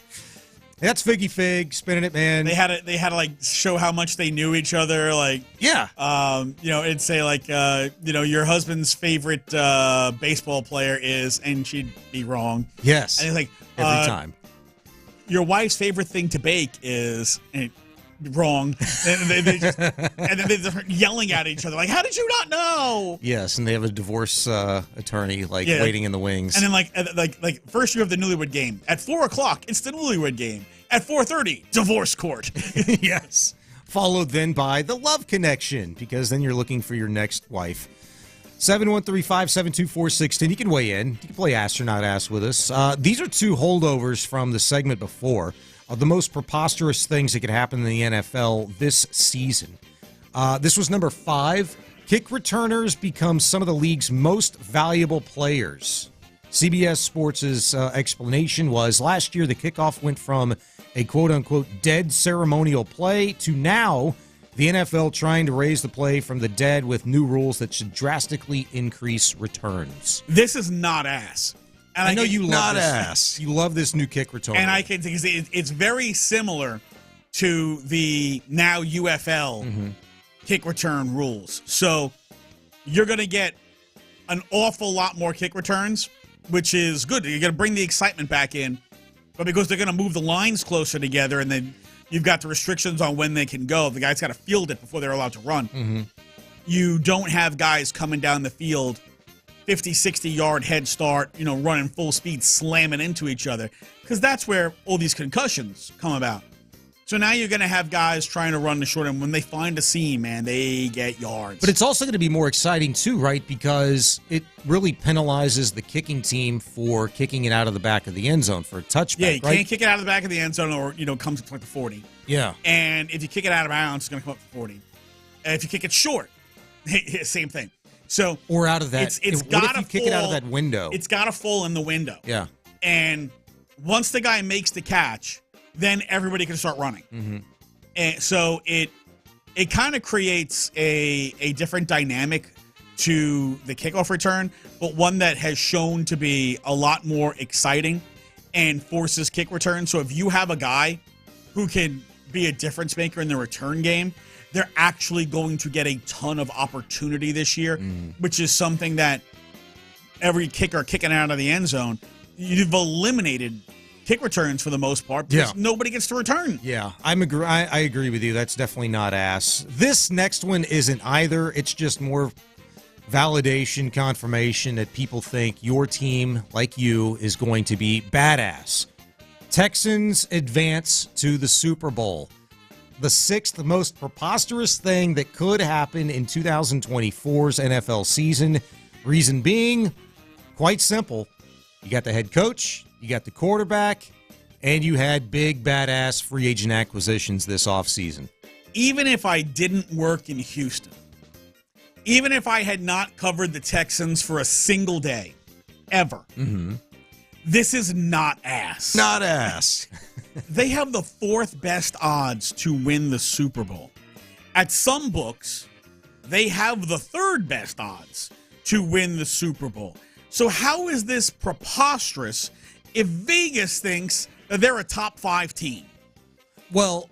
That's Figgy Fig spinning it, man. They had to like show how much they knew each other. Like, yeah, it'd say like, your husband's favorite baseball player is, and she'd be wrong. Yes, and it's like every time. Your wife's favorite thing to bake is wrong, and then they start yelling at each other. Like, how did you not know? Yes, and they have a divorce attorney waiting in the wings. And then like first you have the Newlywed Game at 4:00. It's the Newlywed Game at 4:30. Divorce court. Yes, followed then by the Love Connection, because then you're looking for your next wife. 713-572-4610. You can weigh in. You can play Ask or Not Ask with us. These are 2 holdovers from the segment before. The most preposterous things that could happen in the NFL this season. This was number 5. Kick returners become some of the league's most valuable players. CBS Sports' explanation was last year the kickoff went from a quote-unquote dead ceremonial play to now the NFL trying to raise the play from the dead with new rules that should drastically increase returns. This is not ass. And I know you love this. You love this new kick return. And I can think it's very similar to the now UFL kick return rules. So you're going to get an awful lot more kick returns, which is good. You're going to bring the excitement back in. But because they're going to move the lines closer together, and then you've got the restrictions on when they can go. The guy's got to field it before they're allowed to run. You don't have guys coming down the field 50, 60-yard head start, running full speed, slamming into each other, because that's where all these concussions come about. So now you're going to have guys trying to run the short end. When they find a seam, man, they get yards. But it's also going to be more exciting, too, right? Because it really penalizes the kicking team for kicking it out of the back of the end zone for a touchback, Yeah, you can't kick it out of the back of the end zone or, comes to like the 40. Yeah. And if you kick it out of bounds, it's going to come up to 40. And if you kick it short, same thing. So or out of that, it's what got if to you kick it out of that window. It's got to fall in the window. Yeah. And once the guy makes the catch, then everybody can start running. And so it kind of creates a different dynamic to the kickoff return, but one that has shown to be a lot more exciting and forces kick return. So if you have a guy who can be a difference maker in the return game, they're actually going to get a ton of opportunity this year, which is something that every kicker kicking out of the end zone, you've eliminated kick returns for the most part because nobody gets to return. Yeah, I agree with you. That's definitely not ass. This next one isn't either. It's just more validation, confirmation that people think your team, like you, is going to be badass. Texans advance to the Super Bowl. The 6th most preposterous thing that could happen in 2024's NFL season. Reason being, quite simple. You got the head coach, you got the quarterback, and you had big, badass free agent acquisitions this offseason. Even if I didn't work in Houston, even if I had not covered the Texans for a single day, ever, this is not ass. Not ass. They have the 4th best odds to win the Super Bowl. At some books, they have the 3rd best odds to win the Super Bowl. So how is this preposterous if Vegas thinks that they're a top 5 team? Well,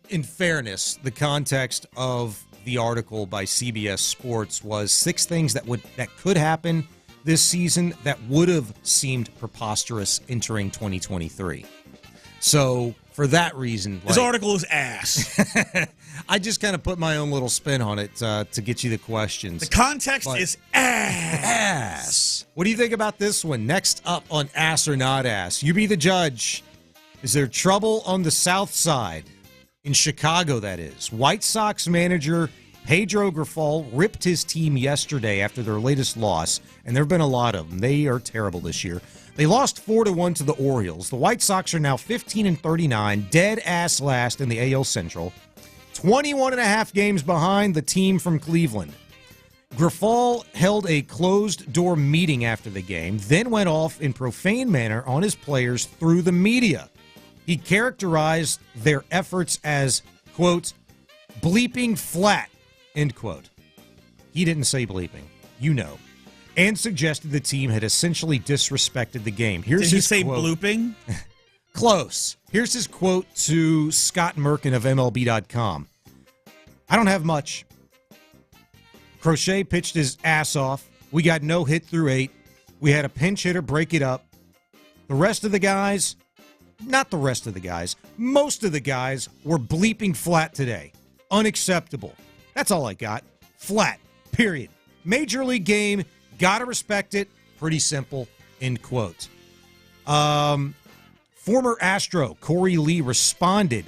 in fairness, the context of the article by CBS Sports was 6 things that could happen this season that would have seemed preposterous entering 2023. So for that reason. This article is ass. I just kind of put my own little spin on it to get you the questions. The context is ass. What do you think about this one? Next up on Ass or Not Ass. You be the judge. Is there trouble on the South Side? In Chicago, that is. White Sox manager Pedro Grifol ripped his team yesterday after their latest loss, and there have been a lot of them. They are terrible this year. They lost 4-1 to the Orioles. The White Sox are now 15-39, dead ass last in the AL Central, 21.5 games behind the team from Cleveland. Grifol held a closed-door meeting after the game, then went off in profane manner on his players through the media. He characterized their efforts as, quote, bleeping flat, end quote. He didn't say bleeping, you know, and suggested the team had essentially disrespected the game. Here's Did he his say quote. blooping? Close. Here's his quote to Scott Merkin of MLB.com. I don't have much. Crochet pitched his ass off. We got no hit through 8. We had a pinch hitter break it up. The rest of the guys, not the rest of the guys, most of the guys were bleeping flat today. Unacceptable. That's all I got. Flat. Period. Major league game. Gotta respect it. Pretty simple. End quote. Former Astro Corey Lee responded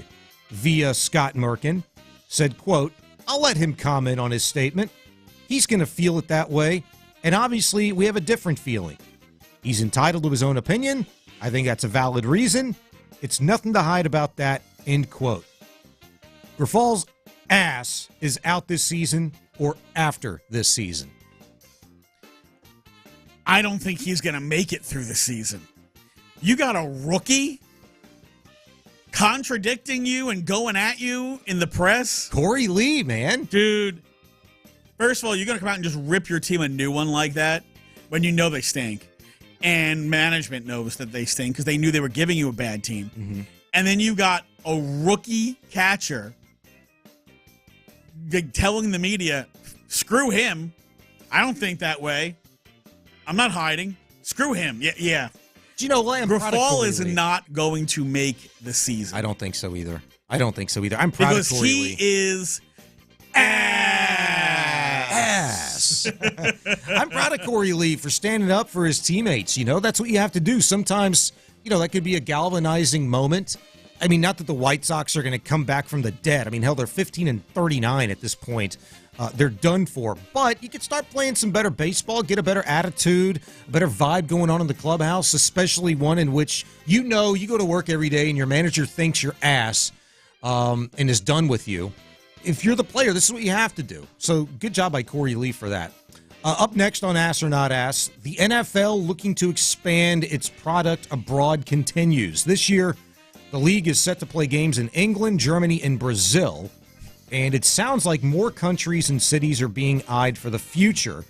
via Scott Merkin. Said, quote, I'll let him comment on his statement. He's going to feel it that way. And obviously, we have a different feeling. He's entitled to his own opinion. I think that's a valid reason. It's nothing to hide about that. End quote. Grifol's ass is out this season or after this season. I don't think he's going to make it through the season. You got a rookie contradicting you and going at you in the press? Corey Lee, man. Dude, first of all, you're going to come out and just rip your team a new one like that when you know they stink. And management knows that they stink because they knew they were giving you a bad team. Mm-hmm. And then you got a rookie catcher telling the media, screw him. I don't think that way. I'm not hiding. Screw him. Yeah. Do you know what? Grifol is not going to make the season. I don't think so either. I'm proud because of Corey he Lee. is ass. I'm proud of Corey Lee for standing up for his teammates. You know, that's what you have to do. Sometimes, you know, that could be a galvanizing moment. I mean, not that the White Sox are going to come back from the dead. I mean, hell, they're 15-39 at this point. They're done for. But you could start playing some better baseball, get a better attitude, a better vibe going on in the clubhouse, especially one in which you know you go to work every day and your manager thinks you're ass and is done with you. If you're the player, this is what you have to do. So good job by Corey Lee for that. Up next on Ass or Not Ass, the NFL looking to expand its product abroad continues. This year, the league is set to play games in England, Germany, and Brazil. And it sounds like more countries and cities are being eyed for the future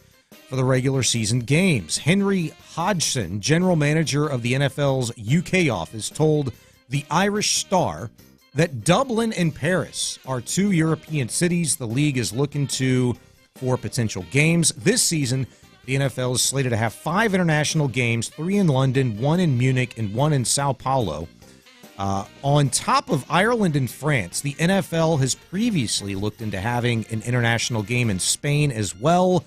for the regular season games. Henry Hodgson, general manager of the NFL's UK office, told the Irish Star that Dublin and Paris are 2 European cities the league is looking to for potential games. This season, the NFL is slated to have 5 international games, 3 in London, 1 in Munich, and 1 in Sao Paulo. On top of Ireland and France, the NFL has previously looked into having an international game in Spain as well.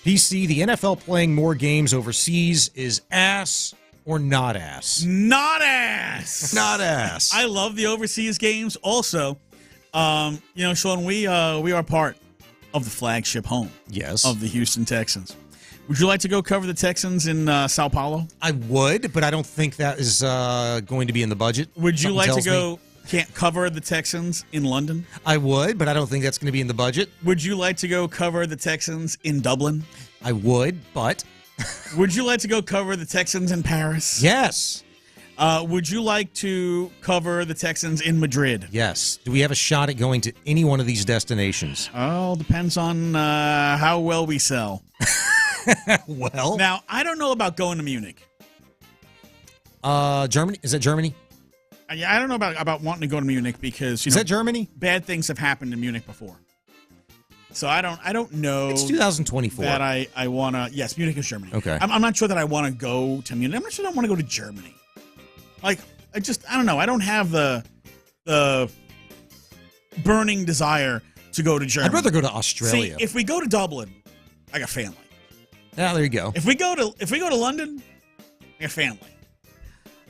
PC, the NFL playing more games overseas is ass or not ass? Not ass. Not ass. I love the overseas games. Also, Sean, we are part of the flagship home. Yes. Of the Houston Texans. Would you like to go cover the Texans in Sao Paulo? I would, but I don't think that is going to be in the budget. Would you like to go can't cover the Texans in London? I would, but I don't think that's going to be in the budget. Would you like to go cover the Texans in Dublin? I would, but... Would you like to go cover the Texans in Paris? Yes. Would you like to cover the Texans in Madrid? Yes. Do we have a shot at going to any one of these destinations? Oh, depends on how well we sell. Well, now I don't know about going to Munich. Germany? Is that Germany? I don't know about wanting to go to Munich because is that Germany? Bad things have happened in Munich before, so I don't know. It's 2024 that I want to. Yes, Munich is Germany. Okay, I'm not sure that I want to go to Munich. I'm not sure that I want to go to Germany. Like I don't know. I don't have the burning desire to go to Germany. I'd rather go to Australia. See, if we go to Dublin, I got family. Yeah, there you go. If we go to London, I got family.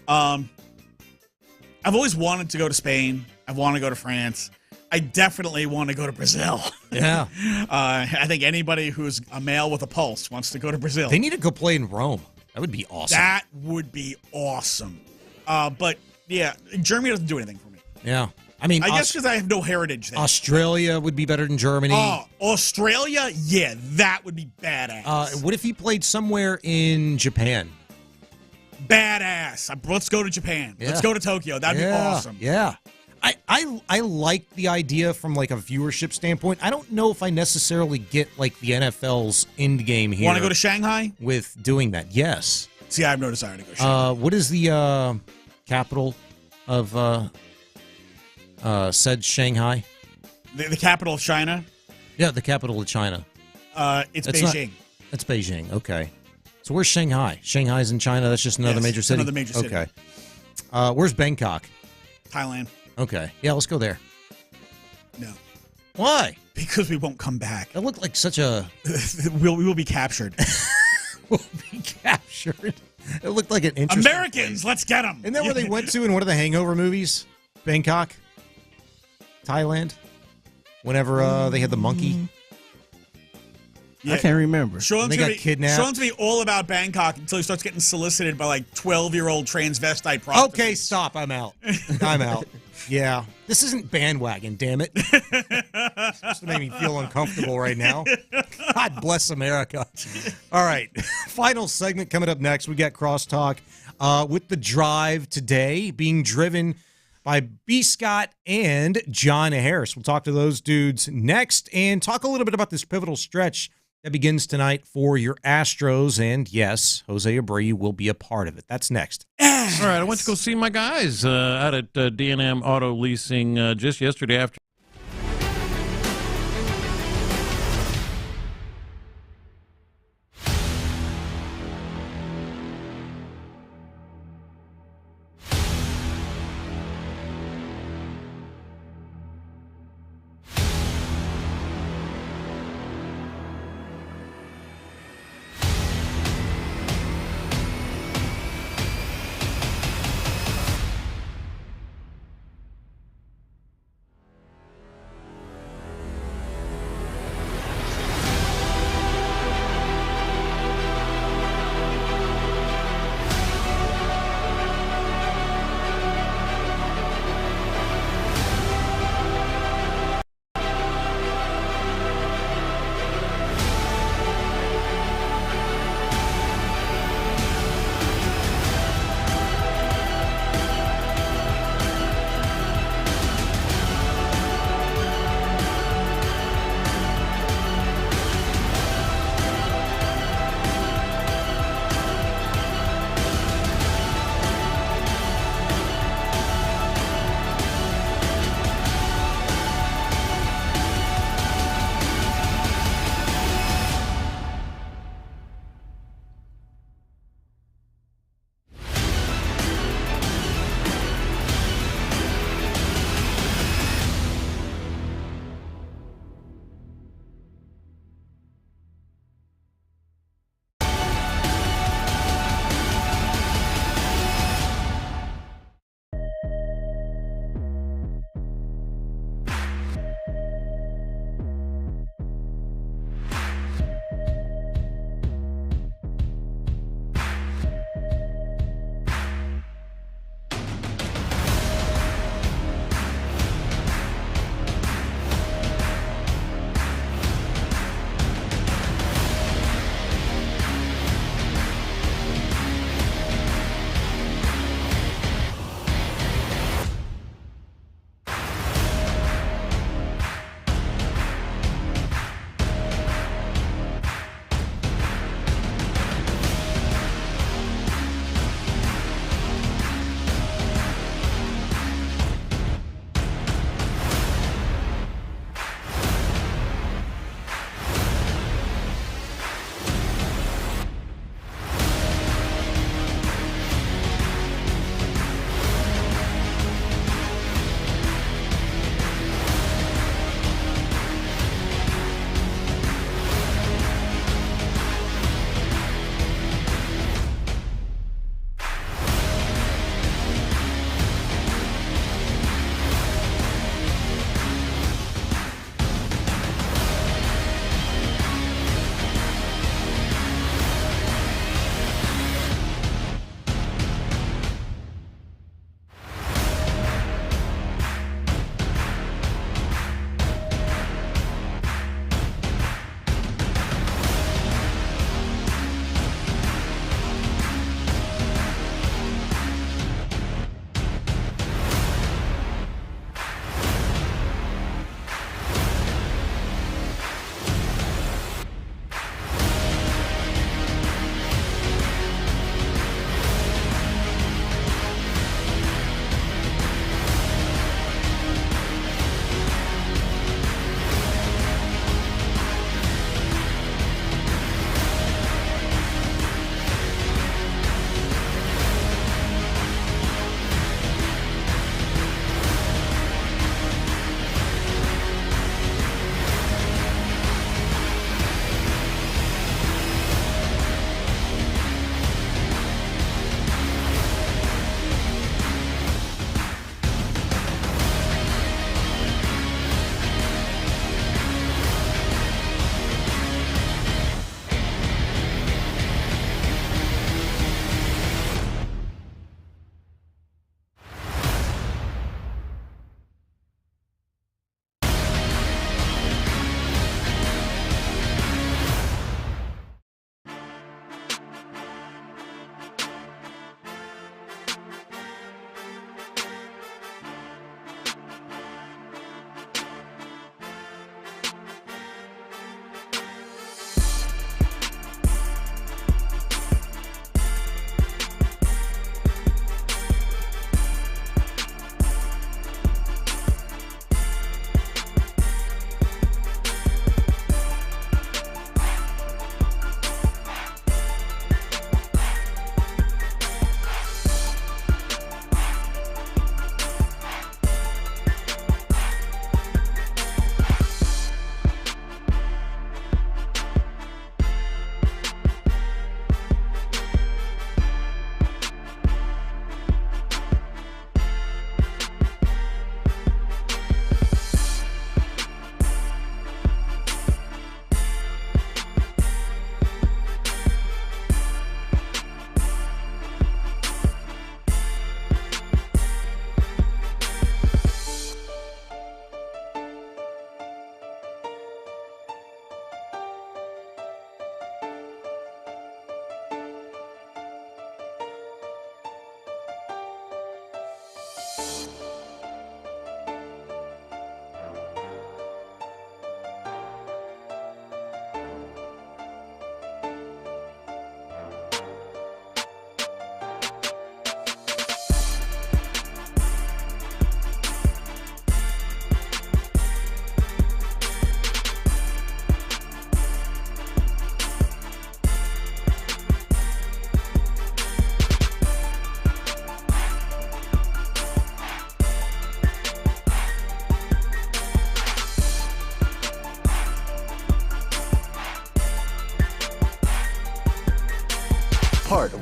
I've always wanted to go to Spain. I want to go to France. I definitely want to go to Brazil. Yeah. I think anybody who's a male with a pulse wants to go to Brazil. They need to go play in Rome. That would be awesome. That would be awesome. But, yeah, Germany doesn't do anything for me. Yeah. I mean, I guess because I have no heritage there. Australia would be better than Germany. Oh, Australia? Yeah, that would be badass. What if he played somewhere in Japan? Badass. Let's go to Japan. Yeah. Let's go to Tokyo. That'd be awesome. Yeah. I like the idea from like a viewership standpoint. I don't know if I necessarily get like the NFL's end game here. Want to go to Shanghai? With doing that, yes. See, I have no desire to go to Shanghai. What is the capital of said Shanghai? The capital of China? Yeah, the capital of China. It's Beijing. It's Beijing, okay. So where's Shanghai? Shanghai's in China. That's just another major city? Another major city. Okay. Where's Bangkok? Thailand. Okay. Yeah, let's go there. No. Why? Because we won't come back. It looked like such a... we will be captured. We'll be captured. It looked like an interesting Americans, let's get them. Isn't that where they went to in one of the Hangover movies? Bangkok? Thailand? Whenever they had the monkey? Yeah. I can't remember. They got kidnapped. Sean's to be all about Bangkok until he starts getting solicited by like 12-year-old transvestite prostitutes. Okay, stop. I'm out. I'm out. Yeah. This isn't bandwagon, damn it. It's supposed to make me feel uncomfortable right now. God bless America. All right. Final segment coming up next. We got Crosstalk with the drive today being driven by B. Scott and John Harris. We'll talk to those dudes next and talk a little bit about this pivotal stretch that begins tonight for your Astros. And yes, Jose Abreu will be a part of it. That's next. All right, I went to go see my guys out at D&M Auto Leasing just yesterday after.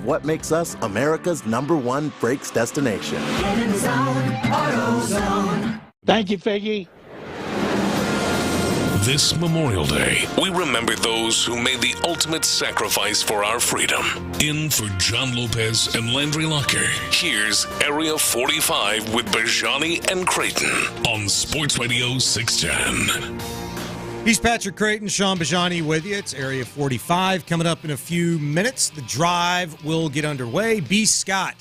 what makes us America's #1 brakes destination. Get in the zone, AutoZone. Thank you, Figgy. This Memorial Day, we remember those who made the ultimate sacrifice for our freedom. In for John Lopez and Landry Locker, here's Area 45 with Bijani and Creighton on Sports Radio 610. He's Patrick Creighton, Sean Bijani with you. It's Area 45 coming up in a few minutes. The drive will get underway. B. Scott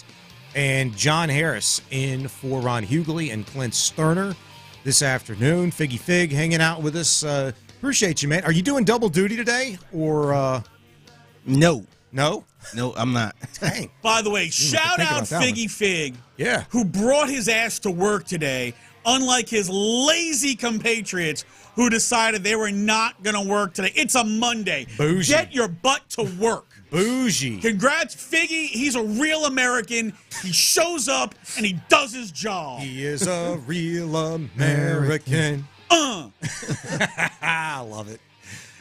and John Harris in for Ron Hughley and Clint Stoerner this afternoon. Figgy Fig hanging out with us. Appreciate you, man. Are you doing double duty today or No? No, I'm not. Dang. By the way, shout out Figgy Fig, who brought his ass to work today, unlike his lazy compatriots who decided they were not going to work today. It's a Monday. Bougie. Get your butt to work. Bougie. Congrats, Figgy. He's a real American. He shows up, and he does his job. He is a real American. I love it.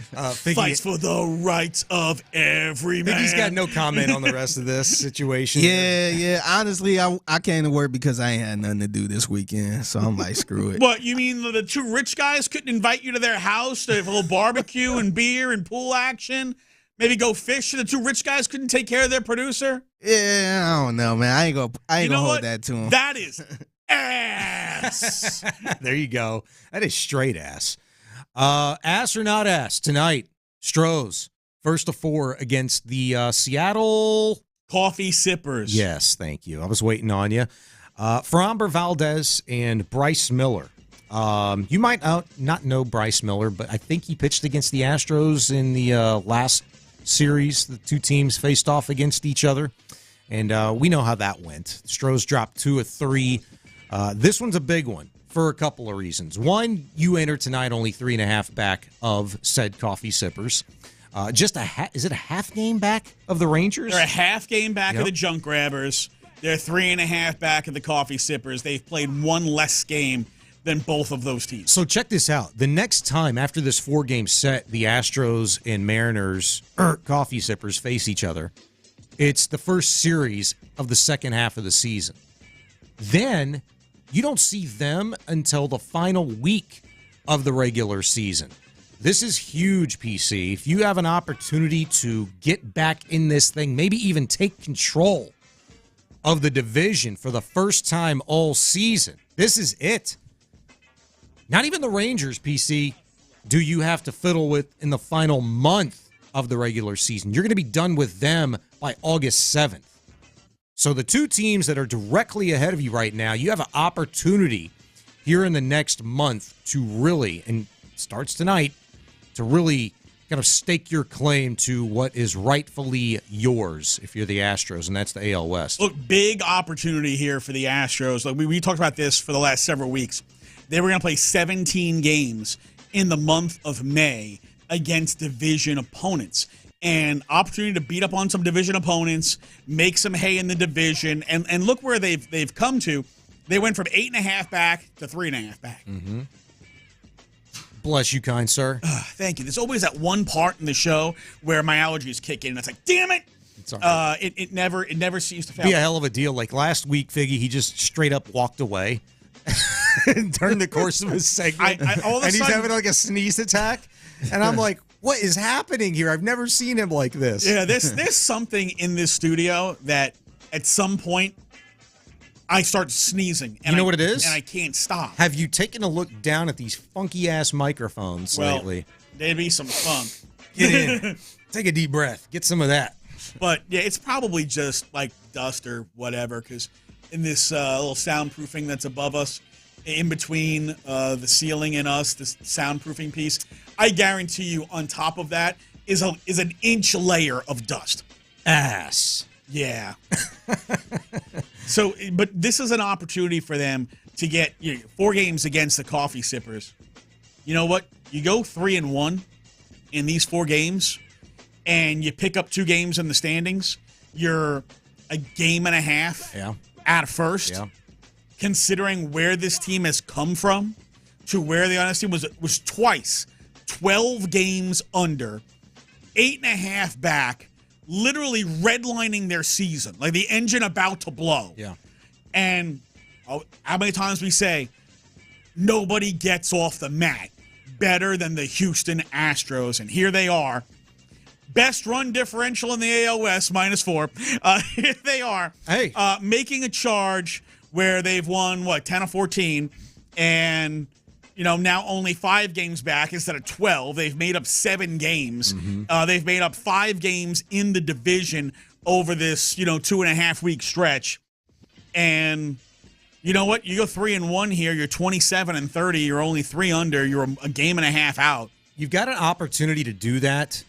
Fights for the rights of every man. Figgy's got no comment on the rest of this situation. Yeah. Honestly, I came to work because I ain't had nothing to do this weekend, so I'm like, screw it. What, you mean the two rich guys couldn't invite you to their house to have a little barbecue and beer and pool action? Maybe go fish? The two rich guys couldn't take care of their producer? Yeah, I don't know, man. I ain't gonna hold that to him. That is ass. There you go. That is straight ass. Ass or not ass tonight? Stros, first of 4 against the Seattle Coffee Sippers. Yes, thank you. I was waiting on you. Framber Valdez and Bryce Miller. You might not know Bryce Miller, but I think he pitched against the Astros in the last series. The two teams faced off against each other, and we know how that went. The Stros dropped 2 of 3. This one's a big one for a couple of reasons. One, you enter tonight only 3.5 back of said Coffee Sippers. Is it a half game back of the Rangers? They're a half game back of the Junk Grabbers. They're 3.5 back of the Coffee Sippers. They've played one less game than both of those teams. So check this out. The next time after this 4-game set, the Astros and Mariners Coffee Sippers face each other, it's the first series of the second half of the season. Then you don't see them until the final week of the regular season. This is huge, PC. If you have an opportunity to get back in this thing, maybe even take control of the division for the first time all season, this is it. Not even the Rangers, PC, do you have to fiddle with in the final month of the regular season. You're going to be done with them by August 7th. So the two teams that are directly ahead of you right now, you have an opportunity here in the next month to really, and it starts tonight, to really kind of stake your claim to what is rightfully yours if you're the Astros, and that's the AL West. Look, big opportunity here for the Astros. Like we talked about this for the last several weeks. They were going to play 17 games in the month of May against division opponents. And opportunity to beat up on some division opponents, make some hay in the division, and look where they've come to. They went from 8.5 back to 3.5 back. Mm-hmm. Bless you, kind sir. Thank you. There's always that one part in the show where my allergies kick in, and it's like, damn it! It's all right. It never seems to fail. Be a hell of a deal. Like last week, Figgy, he just straight up walked away during the course of his segment, and he's having like a sneeze attack, and I'm like, what is happening here? I've never seen him like this. Yeah, there's something in this studio that at some point I start sneezing. And you know what it is? And I can't stop. Have you taken a look down at these funky-ass microphones lately? There'd be some funk. Get in. Take a deep breath. Get some of that. But, yeah, it's probably just like dust or whatever, because in this little soundproofing that's above us, in between the ceiling and us, this soundproofing piece, I guarantee you on top of that is an inch layer of dust. Ass. Yeah. So, but this is an opportunity for them to get 4 games against the Coffee Sippers. You know what? You go 3-1 in these 4 games, and you pick up 2 games in the standings. You're a game and a half out of first. Yeah. Considering where this team has come from to where the honest team was twice 12 games under, 8.5 back literally redlining their season, like the engine about to blow. Yeah. And how many times we say nobody gets off the mat better than the Houston Astros, and here they are. Best run differential in the AL West, -4. Here they are. Hey. Making a charge where they've won, 10 of 14, and now only 5 games back instead of 12. They've made up 7 games. Mm-hmm. They've made up 5 games in the division over this, 2.5-week stretch. And you know what? You go 3-1 here. You're 27-30. You're only 3 under. You're a game and a half out. You've got an opportunity to do that.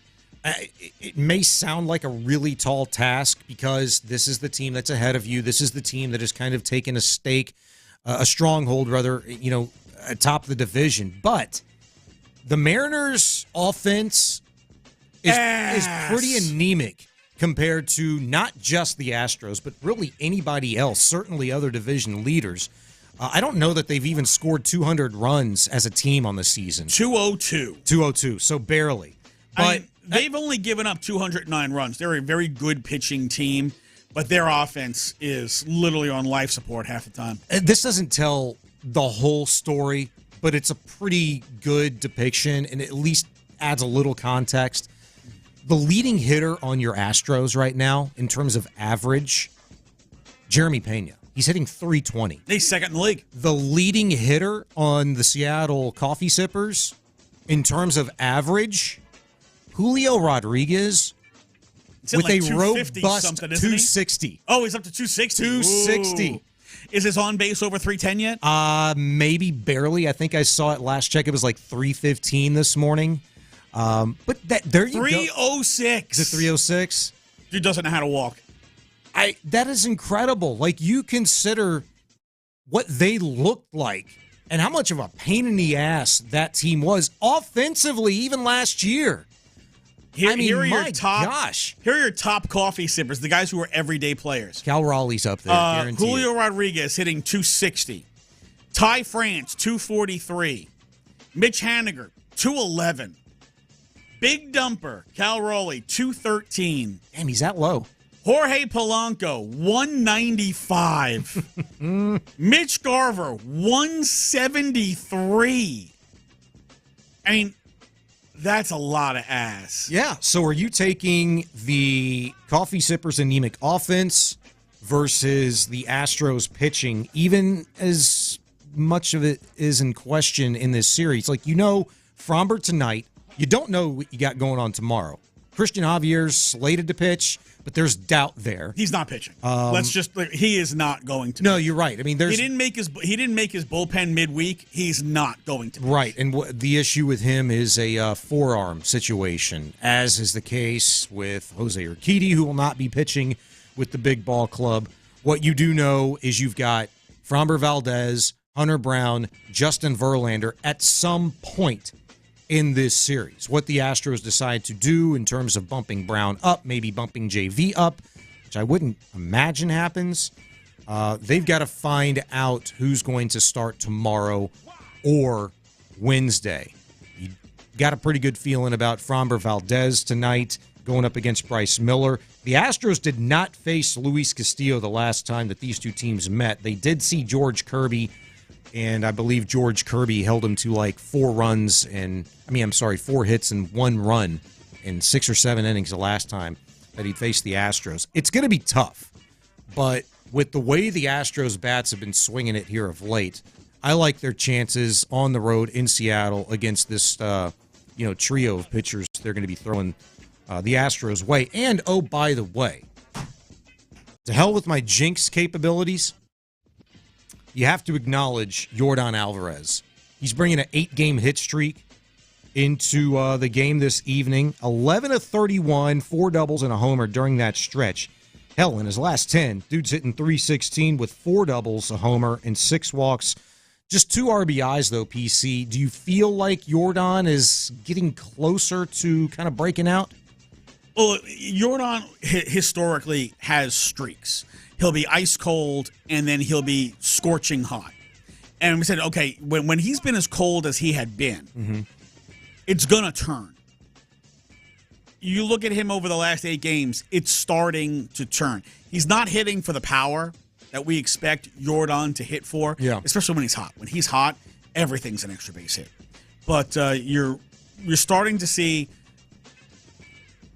It may sound like a really tall task because this is the team that's ahead of you. This is the team that has kind of taken a stake, a stronghold, rather, atop the division. But the Mariners' offense is pretty anemic compared to not just the Astros, but really anybody else, certainly other division leaders. I don't know that they've even scored 200 runs as a team on the season. 202. So barely. But they've only given up 209 runs. They're a very good pitching team, but their offense is literally on life support half the time. This doesn't tell the whole story, but it's a pretty good depiction and at least adds a little context. The leading hitter on your Astros right now in terms of average, Jeremy Pena. He's hitting .320. He's second in the league. The leading hitter on the Seattle Coffee Sippers in terms of average, Julio Rodriguez with like a robust 260. Oh, he's up to 260. 260. Ooh. Is his on base over 310 yet? Maybe barely. I think I saw it last check. It was like 315 this morning. But there you 306. Go. Is it 306? Dude doesn't know how to walk. That is incredible. Like, you consider what they looked like and how much of a pain in the ass that team was offensively even last year. Here are your top coffee sippers, the guys who are everyday players. Cal Raleigh's up there, guaranteed. Julio Rodriguez hitting 260. Ty France, 243. Mitch Haniger, 211. Big Dumper, Cal Raleigh, 213. Damn, he's that low. Jorge Polanco, 195. Mitch Garver, 173. I mean, that's a lot of ass. Yeah. So are you taking the Coffee Sippers anemic offense versus the Astros pitching, even as much of it is in question in this series? Like, Fromber tonight, you don't know what you got going on tomorrow. Christian Javier's slated to pitch, but there's doubt there. He's not pitching. He is not going to. No, you're right. I mean, he didn't make his bullpen midweek. He's not going to pitch. Right, and the issue with him is a forearm situation, as is the case with Jose Urquidy, who will not be pitching with the big ball club. What you do know is you've got Framber Valdez, Hunter Brown, Justin Verlander at some point in this series. What the Astros decide to do in terms of bumping Brown up, maybe bumping JV up, which I wouldn't imagine happens. They've got to find out who's going to start tomorrow or Wednesday. You got a pretty good feeling about Framber Valdez tonight going up against Bryce Miller. The Astros did not face Luis Castillo the last time that these two teams met. They did see George Kirby, and I believe George Kirby held him to like 4 hits and 1 run in 6 or 7 innings the last time that he faced the Astros. It's going to be tough, but with the way the Astros bats have been swinging it here of late, I like their chances on the road in Seattle against this trio of pitchers they're going to be throwing the Astros' way. And, oh, by the way, to hell with my jinx capabilities, you have to acknowledge Yordan Alvarez. He's bringing an 8-game hit streak into the game this evening. 11 of 31, 4 doubles and a homer during that stretch. Hell, in his last 10, dude's hitting .316 with 4 doubles, a homer, and 6 walks. Just 2 RBIs, though, PC. Do you feel like Yordan is getting closer to kind of breaking out? Well, Yordan historically has streaks. He'll be ice cold, and then he'll be scorching hot. And we said, okay, when he's been as cold as he had been, it's going to turn. you look at him over the last 8 games, it's starting to turn. He's not hitting for the power that we expect Jordan to hit for, especially when he's hot. When he's hot, everything's an extra base hit. But you're starting to see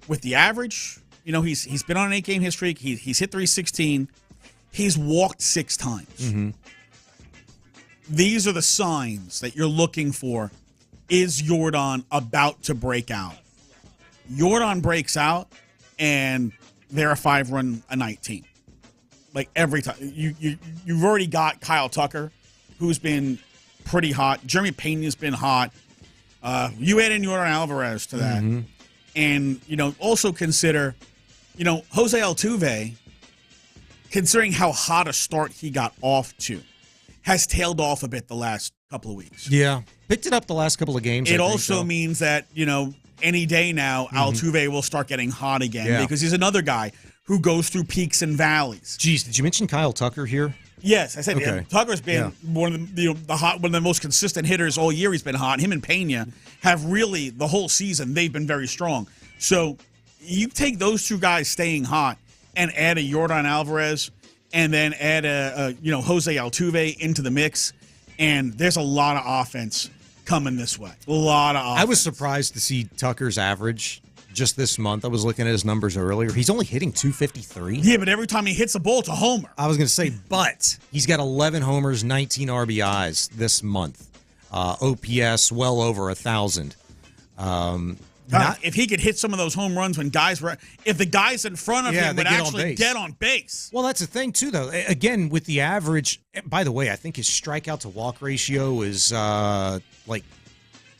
with the average, he's been on an 8-game hit streak. He's hit 316. He's walked 6 times. Mm-hmm. These are the signs that you're looking for. Is Jordan about to break out? Jordan breaks out, and they're a 5-run a night team. Like every time. You've already got Kyle Tucker, who's been pretty hot. Jeremy Pena's been hot. You add in Jordan Alvarez to that. Mm-hmm. And, also consider, Jose Altuve, considering how hot a start he got off to, has tailed off a bit the last couple of weeks. Yeah. Picked it up the last couple of games. It also means that, any day now, Altuve will start getting hot again because he's another guy who goes through peaks and valleys. Geez, did you mention Kyle Tucker here? Yes, I said Tucker's been one of the most consistent hitters all year. He's been hot. Him and Pena have really the whole season. They've been very strong. So you take those 2 guys staying hot and add a Jordan Alvarez, and then add a Jose Altuve into the mix, and there's a lot of offense coming this way. A lot of offense. I was surprised to see Tucker's average just this month. I was looking at his numbers earlier. He's only hitting 253. Yeah, but every time he hits a ball, it's a homer. I was going to say, but he's got 11 homers, 19 RBIs this month. OPS well over 1,000. If he could hit some of those home runs when if the guys in front of him would actually get on base. Well, that's the thing, too, though. Again, with the average, by the way, I think his strikeout to walk ratio is like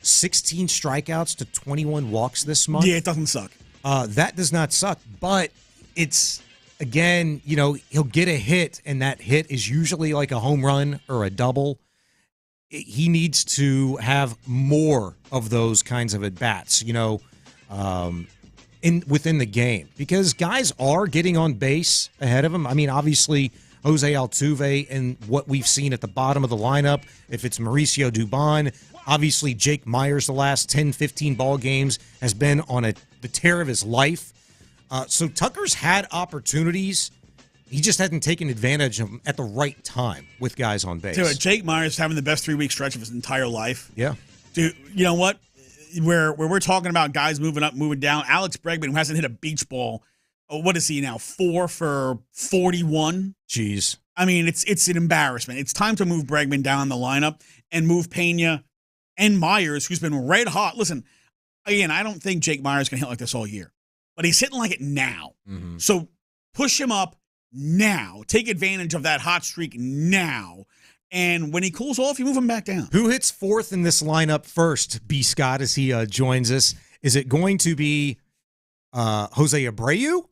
16 strikeouts to 21 walks this month. Yeah, it doesn't suck. That does not suck, but it's, again, he'll get a hit, and that hit is usually like a home run or a double. He needs to have more of those kinds of at-bats, within the game, because guys are getting on base ahead of him. I mean, obviously, Jose Altuve and what we've seen at the bottom of the lineup, if it's Mauricio Dubon, obviously Jake Myers the last 10, 15 ball games has been on the tear of his life. So Tucker's had opportunities. He just hasn't taken advantage of them at the right time with guys on base. Dude, Jake Myers having the best 3-week stretch of his entire life. Yeah. Dude, you know what? Where we're talking about guys moving up, moving down, Alex Bregman, who hasn't hit a beach ball, what is he now, 4 for 41? Jeez. I mean, it's an embarrassment. It's time to move Bregman down the lineup and move Pena and Myers, who's been red hot. Listen, again, I don't think Jake Myers can hit like this all year, but he's hitting like it now. Mm-hmm. So push him up now. Take advantage of that hot streak now. And when he cools off, you move him back down. Who hits 4th in this lineup first, B. Scott, as he joins us? Is it going to be Jose Abreu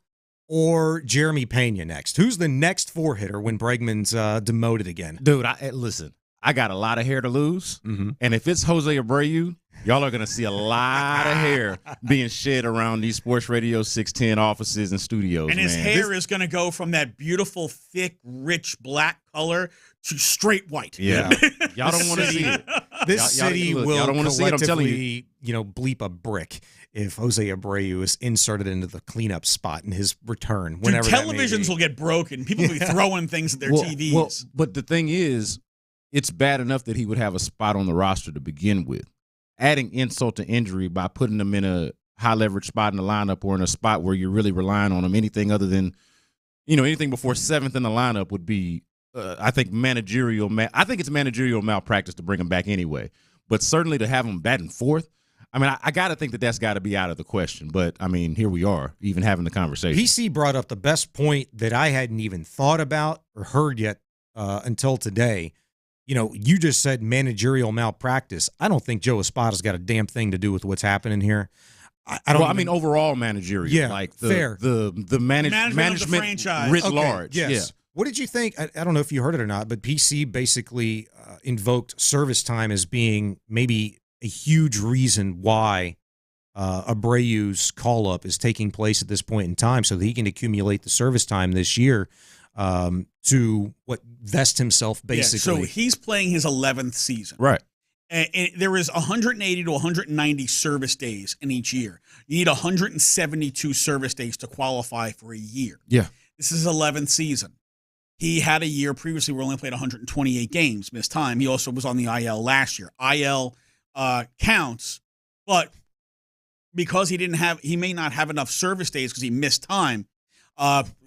or Jeremy Pena next? Who's the next 4-hitter when Bregman's demoted again? Dude, listen, I got a lot of hair to lose. Mm-hmm. And if it's Jose Abreu, y'all are going to see a lot of hair being shed around these Sports Radio 610 offices and studios. And his hair is going to go from that beautiful, thick, rich black color to straight white. Yeah. Y'all don't want to see it. This city will don't want to see it, I'm telling collectively, bleep a brick if Jose Abreu is inserted into the cleanup spot in his return. Whenever televisions will get broken. People will be throwing things at their TVs. Well, but the thing is, it's bad enough that he would have a spot on the roster to begin with. Adding insult to injury by putting him in a high leverage spot in the lineup or in a spot where you're really relying on him, anything other than, anything before 7th in the lineup would be, I think, managerial. I think it's managerial malpractice to bring him back anyway. But certainly to have him batting 4th, I mean, I got to think that's got to be out of the question. But, I mean, here we are, even having the conversation. PC brought up the best point that I hadn't even thought about or heard yet until today. You just said managerial malpractice. I don't think Joe Espada's got a damn thing to do with what's happening here. I mean, overall managerial. Yeah, like fair. The management of the franchise. writ Okay, large. yes. Yeah. What did you think? I don't know if you heard it or not, but PC basically invoked service time as being maybe a huge reason why Abreu's call-up is taking place at this point in time so that he can accumulate the service time this year to vest himself basically. Yeah, so he's playing his 11th season. Right. there is 180 to 190 service days in each year. You need 172 service days to qualify for a year. Yeah. This is his 11th season. He had a year previously where he only played 128 games, missed time. He also was on the IL last year. IL counts, but because he may not have enough service days because he missed time.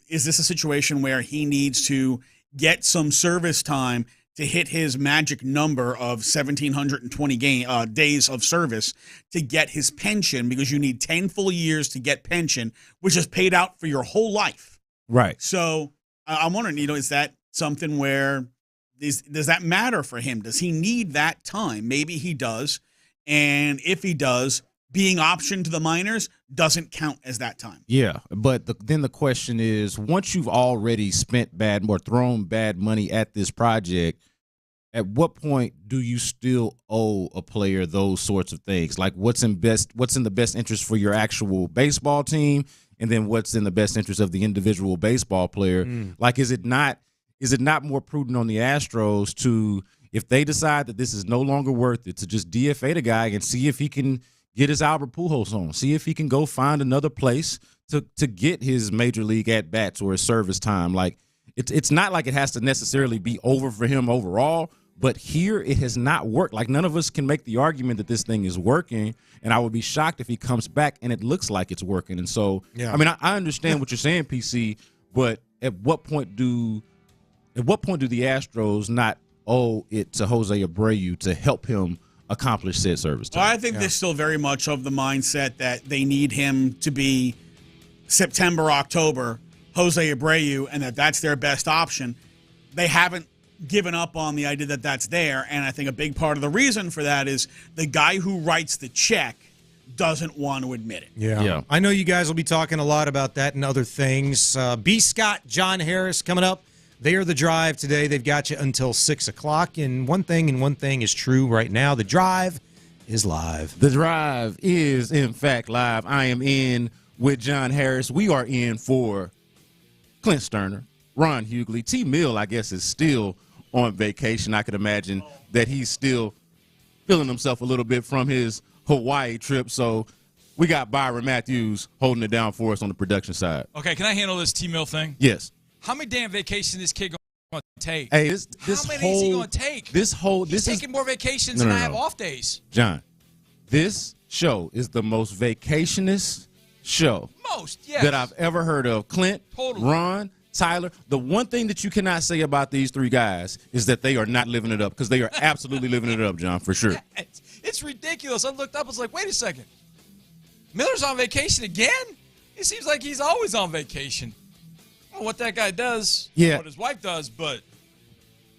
Is this a situation where he needs to get some service time to hit his magic number of 1,720 days of service to get his pension, because you need 10 full years to get pension, which is paid out for your whole life. Right. So I'm wondering, is that something where does that matter for him? Does he need that time? Maybe he does. And if he does, being optioned to the minors doesn't count as that time. Yeah, but then the question is, once you've already spent thrown bad money at this project, at what point do you still owe a player those sorts of things? Like what's in the best interest for your actual baseball team, and then what's in the best interest of the individual baseball player? Like, is it not more prudent on the Astros to, if they decide that this is no longer worth it, to just DFA the guy and see if he can get his Albert Pujols on, see if he can go find another place to get his major league at bats or his service time? Like, it's not like it has to necessarily be over for him overall, but here it has not worked. Like, none of us can make the argument that this thing is working, and I would be shocked if he comes back and it looks like it's working. And so, yeah. I mean, I understand what you're saying, PC, but at what point do the Astros not owe it to Jose Abreu to help him accomplish said service time? Well, I think they're still very much of the mindset that they need him to be September, October, Jose Abreu, and that's their best option. They haven't given up on the idea that that's there, and I think a big part of the reason for that is the guy who writes the check doesn't want to admit it. Yeah. I know you guys will be talking a lot about that and other things. B. Scott, John Harris coming up. They are the Drive today. They've got you until 6 o'clock. And one thing is true right now. The Drive is live. The Drive is, in fact, live. I am in with John Harris. We are in for Clint Stoerner, Ron Hughley. T. Mill, I guess, is still on vacation. I could imagine that he's still feeling himself a little bit from his Hawaii trip. So we got Byron Matthews holding it down for us on the production side. Okay, can I handle this T. Mill thing? Yes. How many damn vacations this kid going to take? Hey, how many is he going to take? He's taking more vacations than I have off days. John, this show is the most vacationist show that I've ever heard of. Clint, Ron, Tyler. The one thing that you cannot say about these three guys is that they are not living it up, because they are absolutely living it up, John, for sure. It's ridiculous. I looked up. I was like, wait a second. Miller's on vacation again? It seems like he's always on vacation. I don't know what that guy does, what his wife does, but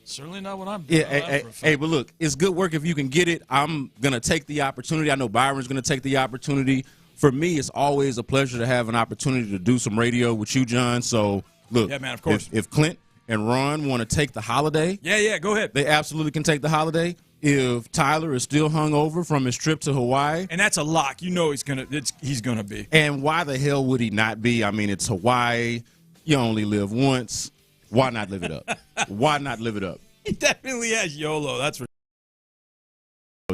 certainly not what I'm doing. Hey, but look, it's good work if you can get it. I'm going to take the opportunity. I know Byron's going to take the opportunity. For me, it's always a pleasure to have an opportunity to do some radio with you, John. So, look, yeah, man, of course. If Clint and Ron want to take the holiday, go ahead. They absolutely can take the holiday. If Tyler is still hungover from his trip to Hawaii, and that's a lock, you know he's gonna be. And why the hell would he not be? I mean, it's Hawaii. You only live once. Why not live it up? Why not live it up? He definitely has YOLO. That's for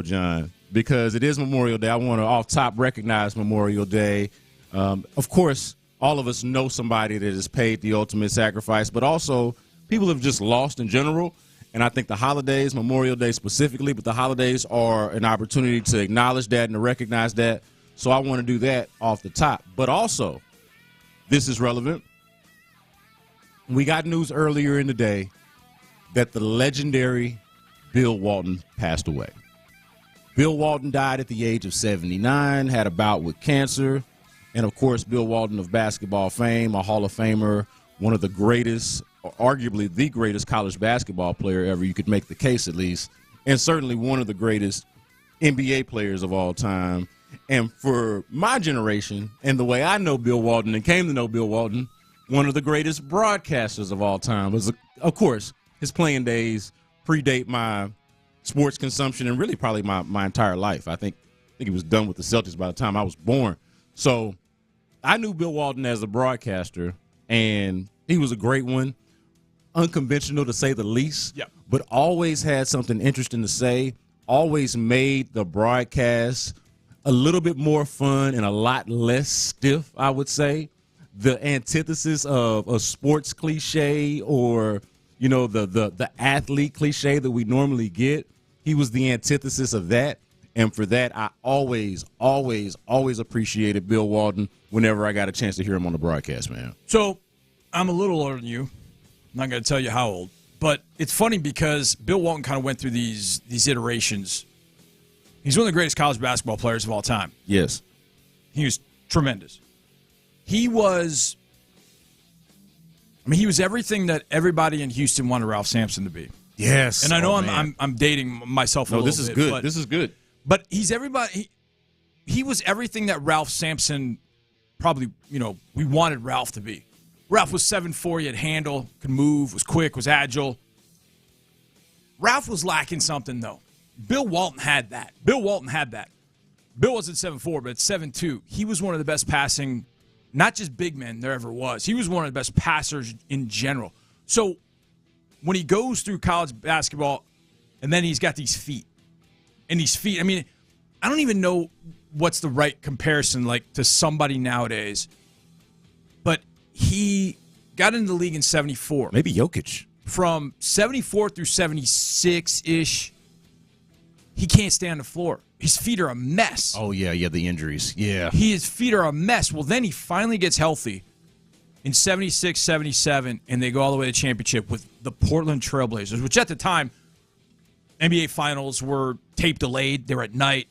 John, because it is Memorial Day. I want to off top recognize Memorial Day. Of course, all of us know somebody that has paid the ultimate sacrifice, but also people have just lost in general. And I think the holidays, Memorial Day specifically, but the holidays are an opportunity to acknowledge that and to recognize that. So I want to do that off the top. But also, this is relevant. We got news earlier in the day that the legendary Bill Walton passed away. Bill Walton died at the age of 79, had a bout with cancer. And, of course, Bill Walton of basketball fame, a Hall of Famer, one of the greatest, arguably the greatest college basketball player ever. You could make the case at least. And certainly one of the greatest NBA players of all time. And for my generation and the way I know Bill Walton and came to know Bill Walton, one of the greatest broadcasters of all time. Was, of course, his playing days predate my sports consumption and really probably my entire life. I think he was done with the Celtics by the time I was born. So I knew Bill Walton as a broadcaster, and he was a great one, unconventional to say the least, but always had something interesting to say, always made the broadcast a little bit more fun and a lot less stiff, I would say. The antithesis of a sports cliche or, you know, the athlete cliche that we normally get. He was the antithesis of that. And for that, I always appreciated Bill Walton whenever I got a chance to hear him on the broadcast, man. So I'm a little older than you. I'm not going to tell you how old. But it's funny because Bill Walton kind of went through these iterations. He's one of the greatest college basketball players of all time. Yes. He was tremendous. He was everything that everybody in Houston wanted Ralph Sampson to be. Yes. And I know I'm dating myself a little bit. No, this is good. This is good. But he's everybody. He was everything that Ralph Sampson probably, we wanted Ralph to be. Ralph was 7'4", he had handle, could move, was quick, was agile. Ralph was lacking something, though. Bill Walton had that. Bill wasn't 7'4", but 7'2". He was one of the best passing, not just big men there ever was. He was one of the best passers in general. So when he goes through college basketball, and then he's got these feet. And these feet, I don't even know what's the right comparison like to somebody nowadays. But he got into the league in 74. Maybe Jokic. From 74 through 76-ish, he can't stay on the floor. His feet are a mess. Oh, yeah, the injuries. Yeah. His feet are a mess. Well, then he finally gets healthy in 76, 77, and they go all the way to championship with the Portland Trailblazers, which at the time, NBA Finals were tape delayed. They were at night.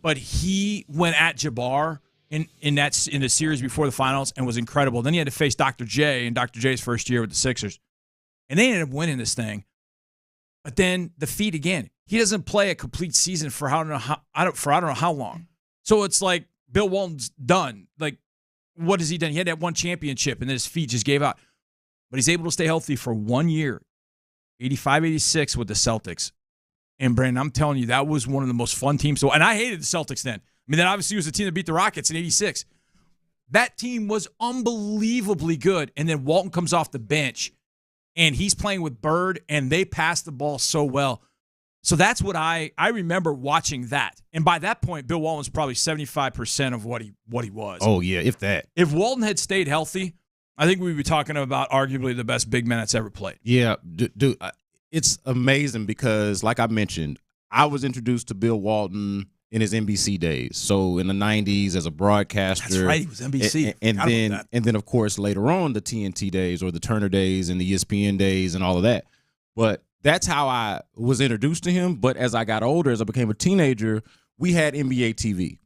But he went at Jabbar in the series before the finals and was incredible. Then he had to face Dr. J in Dr. J's first year with the Sixers. And they ended up winning this thing. But then the feet again. He doesn't play a complete season for I don't know how long. So it's like Bill Walton's done. Like, what has he done? He had that one championship, and then his feet just gave out. But he's able to stay healthy for 1 year, 85, 86 with the Celtics. And, Brandon, I'm telling you, that was one of the most fun teams. And I hated the Celtics then. That obviously was the team that beat the Rockets in 86. That team was unbelievably good. And then Walton comes off the bench, and he's playing with Bird, and they pass the ball so well. So that's what I remember watching that. And by that point, Bill Walton was probably 75% of what he was. Oh, yeah, if that. If Walton had stayed healthy, I think we'd be talking about arguably the best big man that's ever played. Yeah, dude, it's amazing because, like I mentioned, I was introduced to Bill Walton in his NBC days. So in the 90s as a broadcaster. That's right, he was NBC. And then, of course, later on, the TNT days or the Turner days and the ESPN days and all of that. But that's how I was introduced to him. But as I got older, as I became a teenager, we had NBA TV.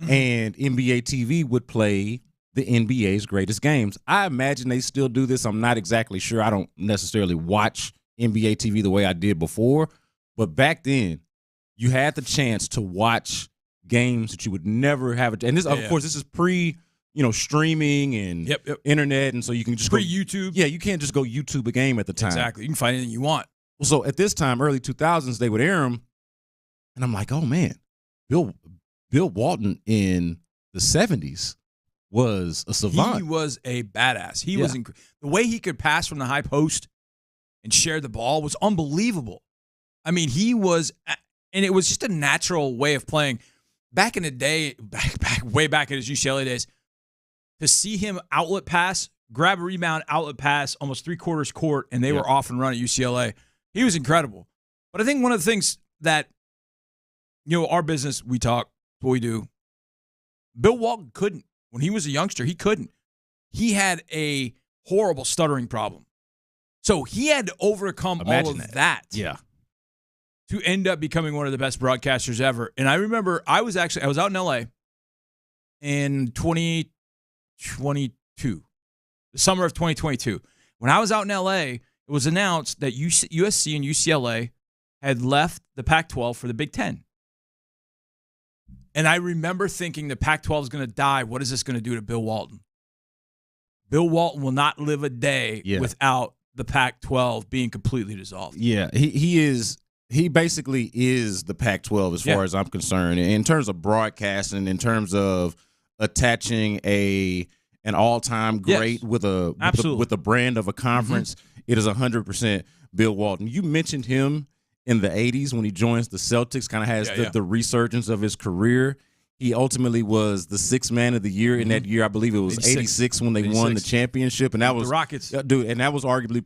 Mm-hmm. And NBA TV would play the NBA's greatest games. I imagine they still do this. I'm not exactly sure. I don't necessarily watch NBA TV the way I did before. But back then, you had the chance to watch games that you would never have. And this, of course, this is pre, streaming and internet. And so you can just pre-YouTube. Yeah, you can't just go YouTube a game at the time. Exactly. You can find anything you want. Well, so at this time, early 2000s, they would air them, and I'm like, oh, man, Bill Walton in the 70s was a savant. He was a badass. He was the way he could pass from the high post and share the ball was unbelievable. He was, and it was just a natural way of playing. Back in the day, way back in his UCLA days, to see him outlet pass, grab a rebound, outlet pass, almost three-quarters court, and they were off and running at UCLA. He was incredible. But I think one of the things that, our business, we talk, what we do, Bill Walton couldn't. When he was a youngster, he couldn't. He had a horrible stuttering problem. So he had to overcome all of that. Yeah. To end up becoming one of the best broadcasters ever. And I remember I was out in L.A. in 2022, the summer of 2022. When I was out in L.A., it was announced that USC and UCLA had left the Pac-12 for the Big Ten. And I remember thinking the Pac-12 is going to die. What is this going to do to Bill Walton? Bill Walton will not live a day without the Pac-12 being completely dissolved. Yeah, he basically is the Pac-12 as far as I'm concerned. In terms of broadcasting, in terms of attaching an all-time great with a brand of a conference, it is 100% Bill Walton. You mentioned him in the 80s when he joins the Celtics, kind of has the resurgence of his career. He ultimately was the sixth man of the year in that year. I believe it was 86 when they won the championship. And that was the Rockets. Dude, and that was arguably,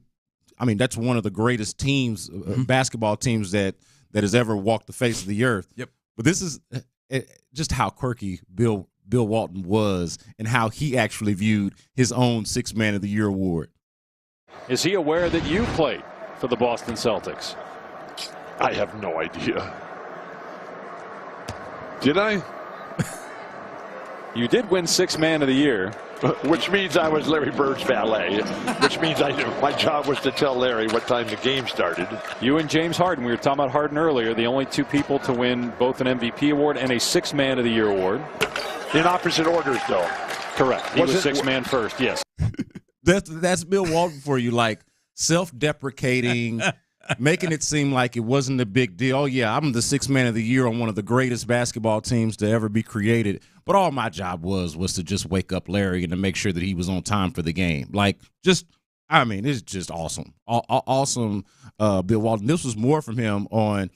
I mean, that's one of the greatest teams, basketball teams that has ever walked the face of the earth. Yep. But this is just how quirky Bill Walton was and how he actually viewed his own sixth man of the year award. Is he aware that you played for the Boston Celtics? I have no idea. Did I? You did win sixth man of the year. Which means I was Larry Bird's valet. Which means my job was to tell Larry what time the game started. You and James Harden, we were talking about Harden earlier, the only two people to win both an MVP award and a sixth man of the year award. In opposite orders, though. Correct. He was sixth man first, yes. That's Bill Walton for you, like self-deprecating, making it seem like it wasn't a big deal. Oh, yeah, I'm the sixth man of the year on one of the greatest basketball teams to ever be created. But all my job was to just wake up Larry and to make sure that he was on time for the game. Like, it's just awesome. Awesome, Bill Walton. This was more from him on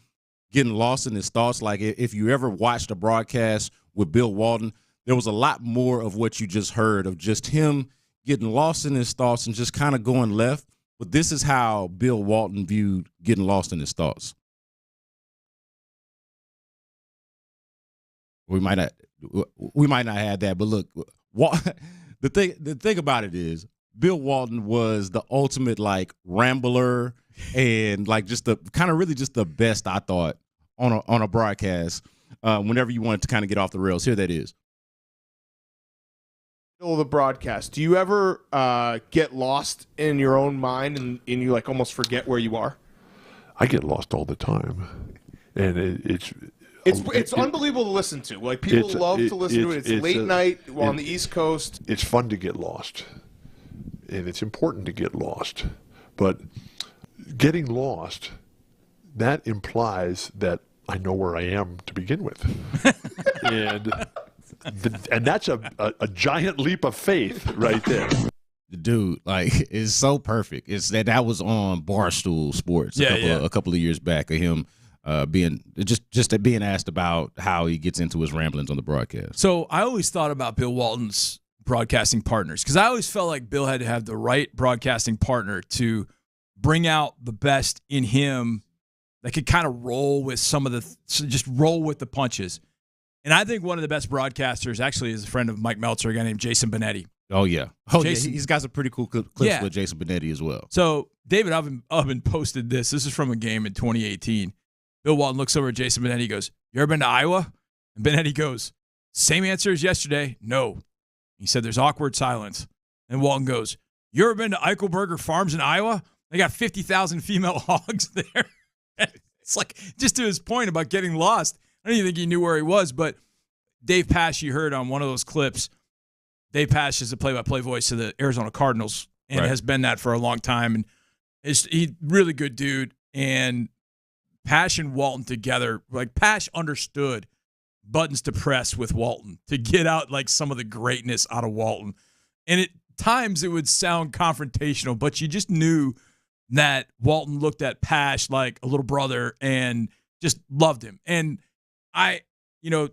getting lost in his thoughts. Like, if you ever watched a broadcast with Bill Walton, there was a lot more of what you just heard of just him getting lost in his thoughts and just kind of going left. But this is how Bill Walton viewed getting lost in his thoughts. We might not have that, but look, the thing about it is Bill Walton was the ultimate like rambler and like just the kind of really just the best, I thought, on a broadcast. Whenever you wanted to kind of get off the rails, here that is. The broadcast. Do you ever get lost in your own mind and you like almost forget where you are? I get lost all the time, and it's unbelievable to listen to. Like people love to listen to it. It's late night on the East Coast. It's fun to get lost, and it's important to get lost. But getting lost, that implies that I know where I am to begin with, and that's a giant leap of faith right there. Dude, like, it's so perfect. It's that was on Barstool Sports a couple of years back of him being asked about how he gets into his ramblings on the broadcast. So I always thought about Bill Walton's broadcasting partners because I always felt like Bill had to have the right broadcasting partner to bring out the best in him that could kind of roll with just roll with the punches. And I think one of the best broadcasters actually is a friend of Mike Meltzer, a guy named Jason Benetti. Oh, yeah. He's got some pretty cool clips with Jason Benetti as well. So David Oven posted this. This is from a game in 2018. Bill Walton looks over at Jason Benetti. He goes, "You ever been to Iowa?" And Benetti goes, "Same answer as yesterday. No." He said, "There's awkward silence." And Walton goes, "You ever been to Eichelberger Farms in Iowa? They got 50,000 female hogs there." It's like, just to his point about getting lost. I don't even think he knew where he was, but Dave Pasch, you heard on one of those clips, Dave Pasch is the play-by-play voice of the Arizona Cardinals and has been that for a long time. And he's really good dude. And Pasch and Walton together, like Pasch understood buttons to press with Walton to get out like some of the greatness out of Walton. And at times it would sound confrontational, but you just knew that Walton looked at Pasch like a little brother and just loved him. And the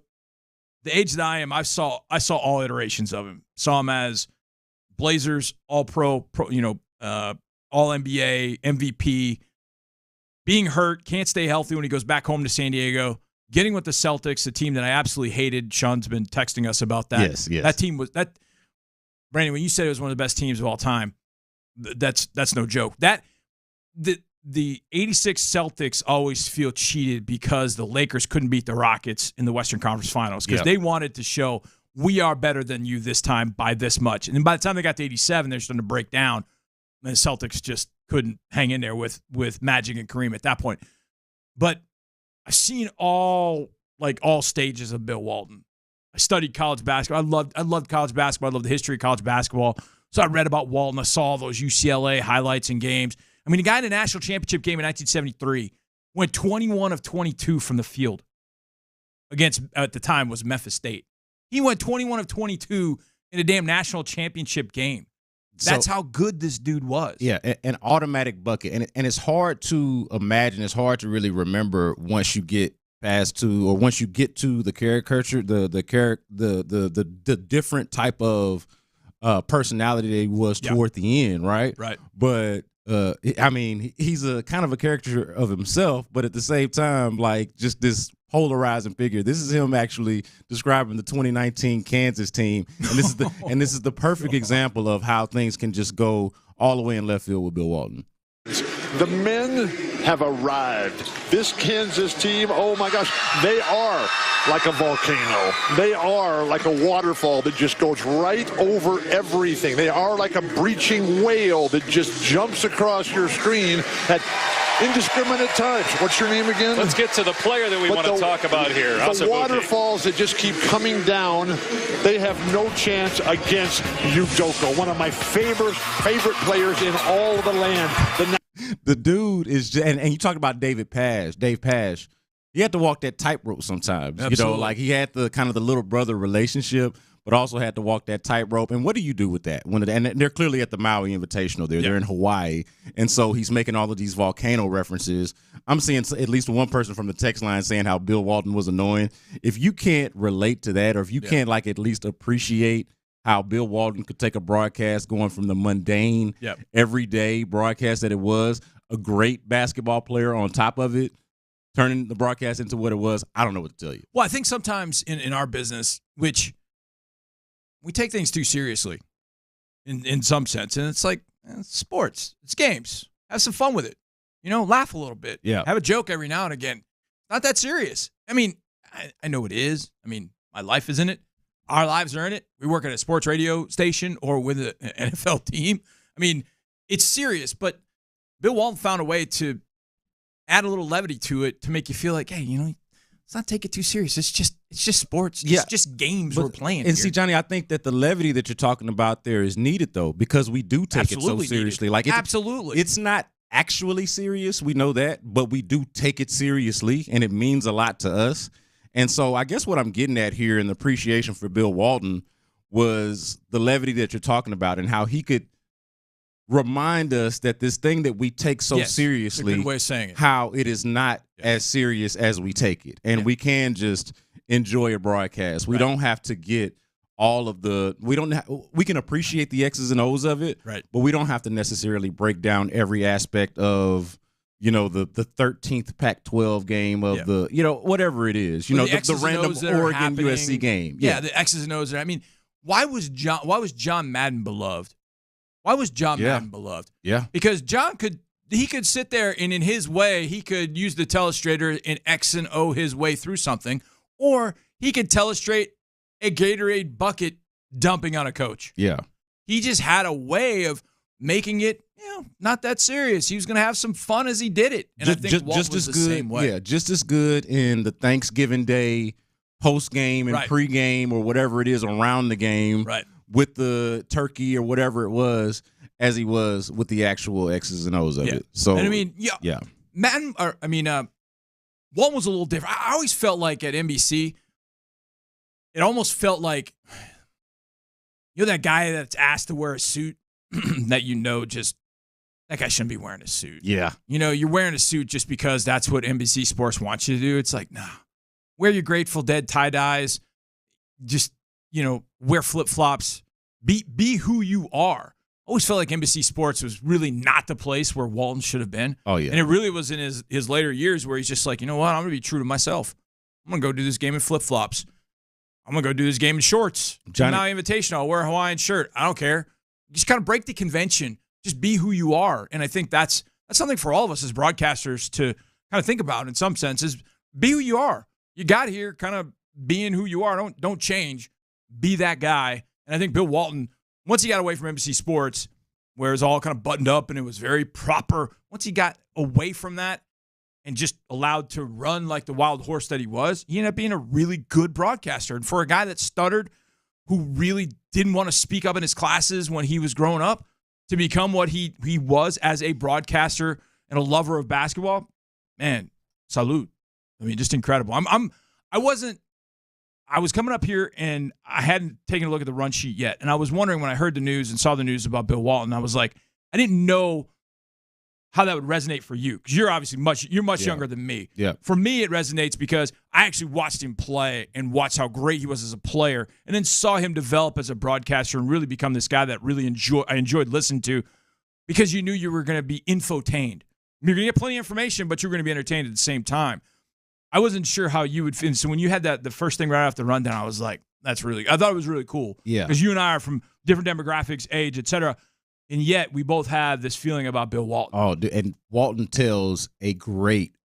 age that I am, I saw all iterations of him. Saw him as Blazers, All-Pro, All-NBA, MVP, being hurt, can't stay healthy when he goes back home to San Diego, getting with the Celtics, a team that I absolutely hated. Sean's been texting us about that. Yes. That team was that. Brandon, when you said it was one of the best teams of all time, that's no joke. The 86 Celtics always feel cheated because the Lakers couldn't beat the Rockets in the Western Conference Finals because they wanted to show we are better than you this time by this much. And then by the time they got to 87, they're starting to break down. And the Celtics just couldn't hang in there with Magic and Kareem at that point. But I've seen all stages of Bill Walton. I studied college basketball. I loved college basketball. I loved the history of college basketball. So I read about Walton. I saw those UCLA highlights and games. I mean, the guy in a national championship game in 1973 went 21 of 22 from the field against, at the time, was Memphis State. He went 21 of 22 in a damn national championship game. That's how good this dude was. Yeah, an automatic bucket, and it's hard to imagine. It's hard to really remember once you get past to, or once you get to the caricature, the different type of personality that he was toward the end, right? Right. But I mean, he's a kind of a caricature of himself, but at the same time, like just this polarizing figure. This is him actually describing the 2019 Kansas team, and this is the perfect example of how things can just go all the way in left field with Bill Walton. The men have arrived. This Kansas team, oh my gosh, they are like a volcano. They are like a waterfall that just goes right over everything. They are like a breaching whale that just jumps across your screen at indiscriminate times. What's your name again? Let's get to the player that we want to talk about here. The waterfalls that just keep coming down, they have no chance against Udoka, one of my favorite players in all of the land. The dude is just, and you talked about Dave Pash. He had to walk that tightrope sometimes. Absolutely. You know, like he had the kind of the little brother relationship, but also had to walk that tightrope. And what do you do with that? And they're clearly at the Maui Invitational there. They're in Hawaii. And so he's making all of these volcano references. I'm seeing at least one person from the text line saying how Bill Walton was annoying. If you can't relate to that, or if you can't like at least appreciate how Bill Walton could take a broadcast going from the mundane, everyday broadcast that it was, a great basketball player on top of it, turning the broadcast into what it was, I don't know what to tell you. Well, I think sometimes in our business, which we take things too seriously in some sense, and it's like it's sports, it's games. Have some fun with it. You know, laugh a little bit. Yeah. Have a joke every now and again. Not that serious. I mean, I know it is. I mean, my life is in it. Our lives are in it. We work at a sports radio station or with an NFL team. I mean, it's serious, but Bill Walton found a way to add a little levity to it to make you feel like, hey, you know, let's not take it too serious. It's just sports. It's just games we're playing. And see, Johnny, I think that the levity that you're talking about there is needed, though, because we do take it so seriously. Needed. Like Absolutely. It's not actually serious. We know that, but we do take it seriously, and it means a lot to us. And so I guess what I'm getting at here in the appreciation for Bill Walton was the levity that you're talking about and how he could remind us that this thing that we take so seriously, a good way of saying it. How it is not as serious as we take it. And we can just enjoy a broadcast. We don't have to get all of the we can appreciate the X's and O's of it, but we don't have to necessarily break down every aspect of, you know, the 13th Pac-12 game of the, you know, whatever it is, you know, the random Oregon USC game. Yeah, the X's and O's. I mean, why was John Madden beloved? Why was John Madden beloved? Yeah. Because John could sit there and in his way, he could use the telestrator and X and O his way through something, or he could telestrate a Gatorade bucket dumping on a coach. Yeah. He just had a way of making it, you know, not that serious. He was going to have some fun as he did it. And I think Walt was the same way. Yeah, just as good in the Thanksgiving Day post-game and pre-game or whatever it is around the game with the turkey or whatever it was as he was with the actual X's and O's of it. So, and I mean, Madden, Walton was a little different. I always felt like at NBC, it almost felt like, you know, that guy that's asked to wear a suit that you know just that guy shouldn't be wearing a suit. Yeah. You know, you're wearing a suit just because that's what NBC Sports wants you to do. It's like, nah, wear your Grateful Dead tie-dyes. Just, you know, wear flip-flops. Be who you are. I always felt like NBC Sports was really not the place where Walton should have been. Oh, yeah. And it really was in his later years where he's just like, you know what, I'm going to be true to myself. I'm going to go do this game in flip-flops. I'm going to go do this game in shorts. Johnny, now invitation, I'll wear a Hawaiian shirt. I don't care. Just kind of break the convention. Just be who you are. And I think that's something for all of us as broadcasters to kind of think about in some senses. Be who you are. You got here kind of being who you are. Don't change. Be that guy. And I think Bill Walton, once he got away from NBC Sports, where it was all kind of buttoned up and it was very proper, once he got away from that and just allowed to run like the wild horse that he was, he ended up being a really good broadcaster. And for a guy that stuttered, who really didn't want to speak up in his classes when he was growing up, to become what he was as a broadcaster and a lover of basketball, man, salute. I mean, just incredible. I I was coming up here, and I hadn't taken a look at the run sheet yet. And I was wondering when I heard the news and saw the news about Bill Walton, I was like, I didn't know how that would resonate for you, because you're obviously much younger than me. Yeah. For me, it resonates because I actually watched him play and watched how great he was as a player, and then saw him develop as a broadcaster and really become this guy that really I enjoyed listening to, because you knew you were going to be infotained. You're going to get plenty of information, but you're going to be entertained at the same time. I wasn't sure how you would fit. So when you had the first thing right after the rundown, I was like, I thought it was really cool. Yeah. Because you and I are from different demographics, age, et cetera. And yet we both have this feeling about Bill Walton. Oh, and Walton tells a great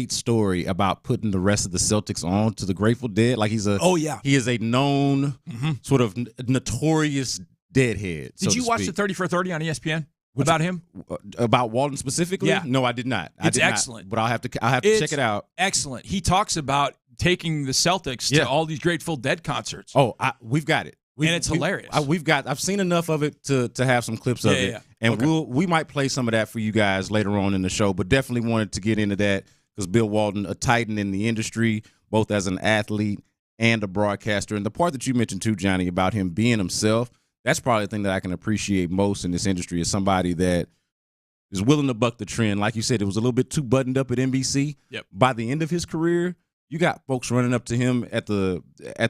story about putting the rest of the Celtics on to the Grateful Dead. Like he is a known sort of notorious deadhead. Did you watch the 30 for 30 on ESPN about him? About Walton specifically? Yeah. No, I did not. It's excellent. But I'll have to check it out. Excellent. He talks about taking the Celtics to all these Grateful Dead concerts. Oh, we've got it. And it's hilarious. I've seen enough of it to have some clips of it. And we might play some of that for you guys later on in the show, but definitely wanted to get into that because Bill Walton, a titan in the industry, both as an athlete and a broadcaster. And the part that you mentioned too, Johnny, about him being himself, that's probably the thing that I can appreciate most in this industry, is somebody that is willing to buck the trend. Like you said, it was a little bit too buttoned up at NBC. Yep. By the end of his career, you got folks running up to him at the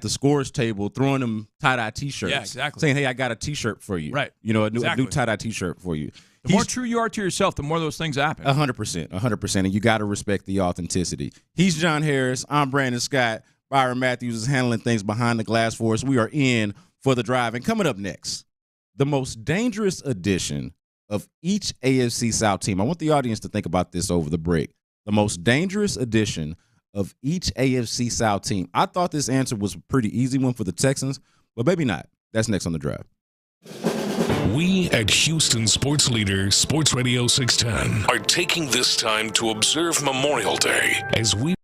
scores table, throwing him tie-dye T-shirts. Yeah, exactly. Saying, hey, I got a T-shirt for you. Right. You know, a new tie-dye T-shirt for you. The more true you are to yourself, the more those things happen. 100%. And you got to respect the authenticity. He's John Harris. I'm Brandon Scott. Byron Matthews is handling things behind the glass for us. We are in for the drive. And coming up next, the most dangerous addition of each AFC South team. I want the audience to think about this over the break. The most dangerous addition of each AFC South team. I thought this answer was a pretty easy one for the Texans, but maybe not. That's next on the drive. We at Houston Sports Leader, Sports Radio 610, are taking this time to observe Memorial Day as we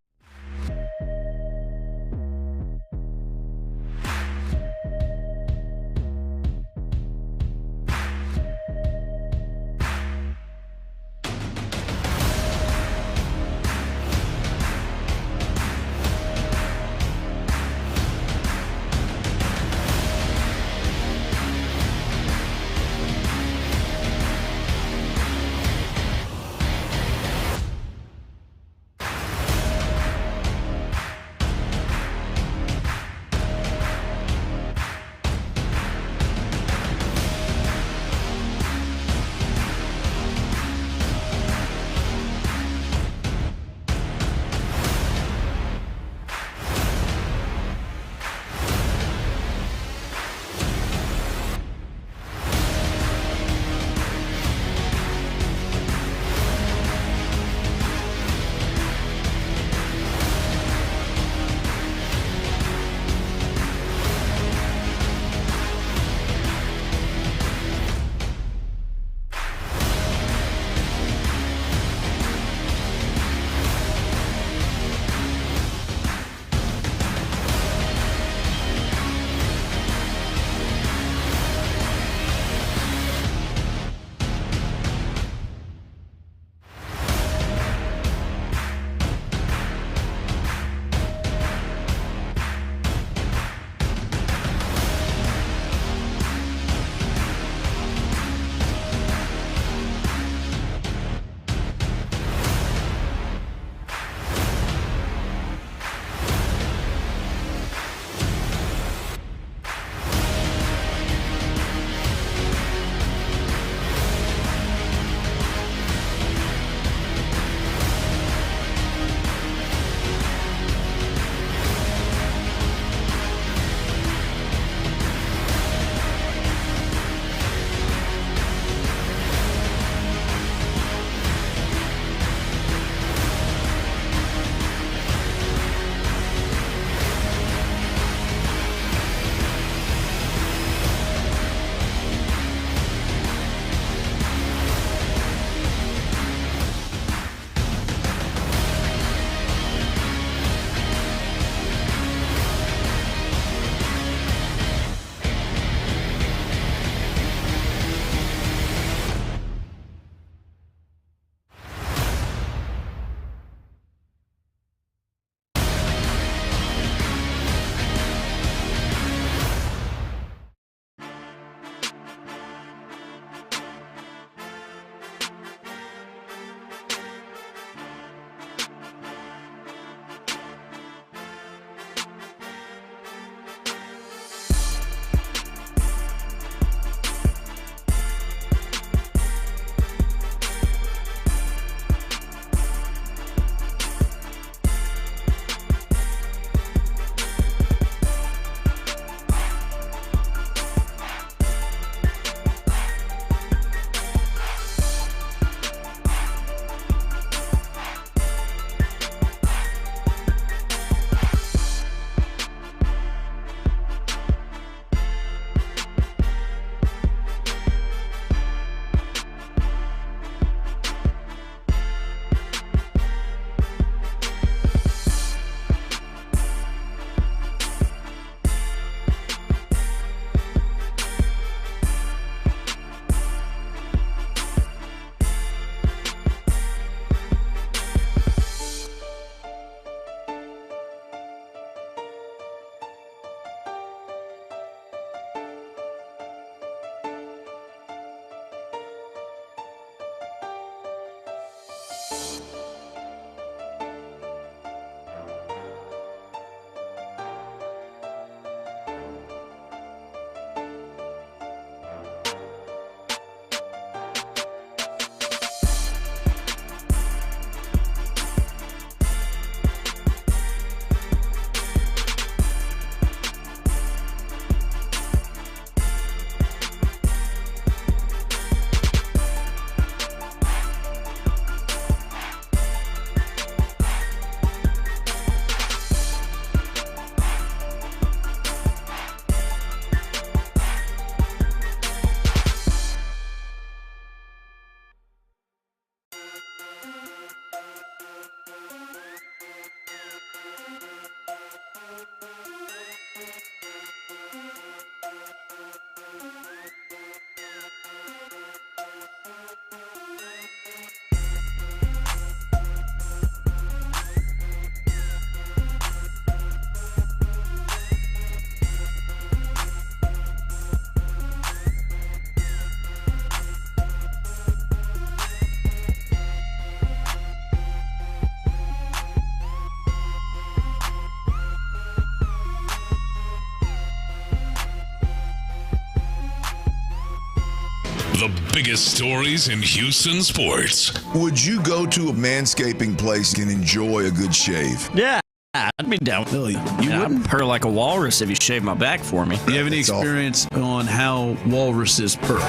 biggest stories in Houston sports. Would you go to a manscaping place and enjoy a good shave? Yeah, I'd be down. Really? You wouldn't purr like a walrus if you shaved my back for me. Do you have any experience on how walruses purr?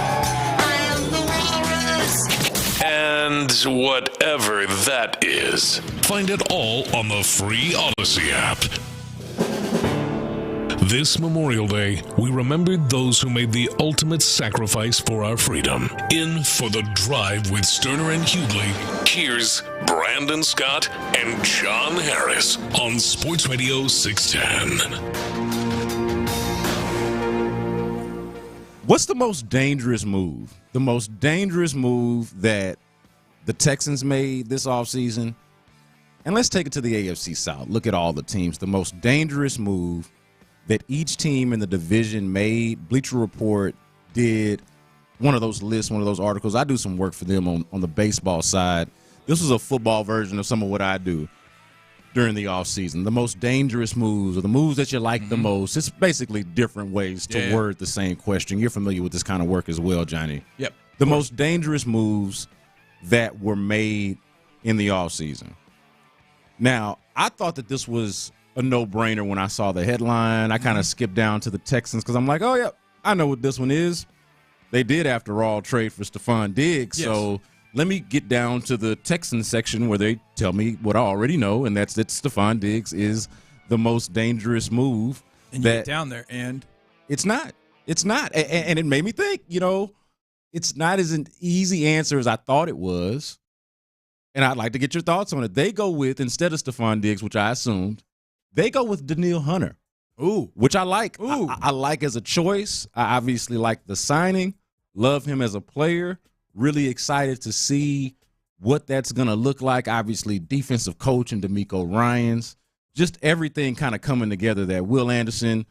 And whatever that is. Find it all on the free Odyssey app. This Memorial Day, we remembered those who made the ultimate sacrifice for our freedom. In for the drive with Stoerner and Hughley, here's Brandon Scott and John Harris on Sports Radio 610. What's the most dangerous move? The most dangerous move that the Texans made this offseason? And let's take it to the AFC South. Look at all the teams. The most dangerous move that each team in the division made. Bleacher Report did one of those lists, one of those articles. I do some work for them on the baseball side. This was a football version of some of what I do during the offseason. The most dangerous moves, or the moves that you like the most. It's basically different ways to word the same question. You're familiar with this kind of work as well, Johnny. Yep. The most dangerous moves that were made in the offseason. Now, I thought that this was a no-brainer when I saw the headline. I kind of skipped down to the Texans because I'm like, oh, yeah, I know what this one is. They did, after all, trade for Stephon Diggs. Yes. So let me get down to the Texans section where they tell me what I already know, and that's that Stephon Diggs is the most dangerous move. And you get down there, and it's not. It's not. And it made me think, it's not as an easy answer as I thought it was. And I'd like to get your thoughts on it. They go with, instead of Stephon Diggs, which I assumed, they go with Danielle Hunter. Ooh. Which I like. Ooh. I like as a choice. I obviously like the signing. Love him as a player. Really excited to see what that's going to look like. Obviously, defensive coach and D'Amico Ryans. Just everything kind of coming together there. Will Anderson,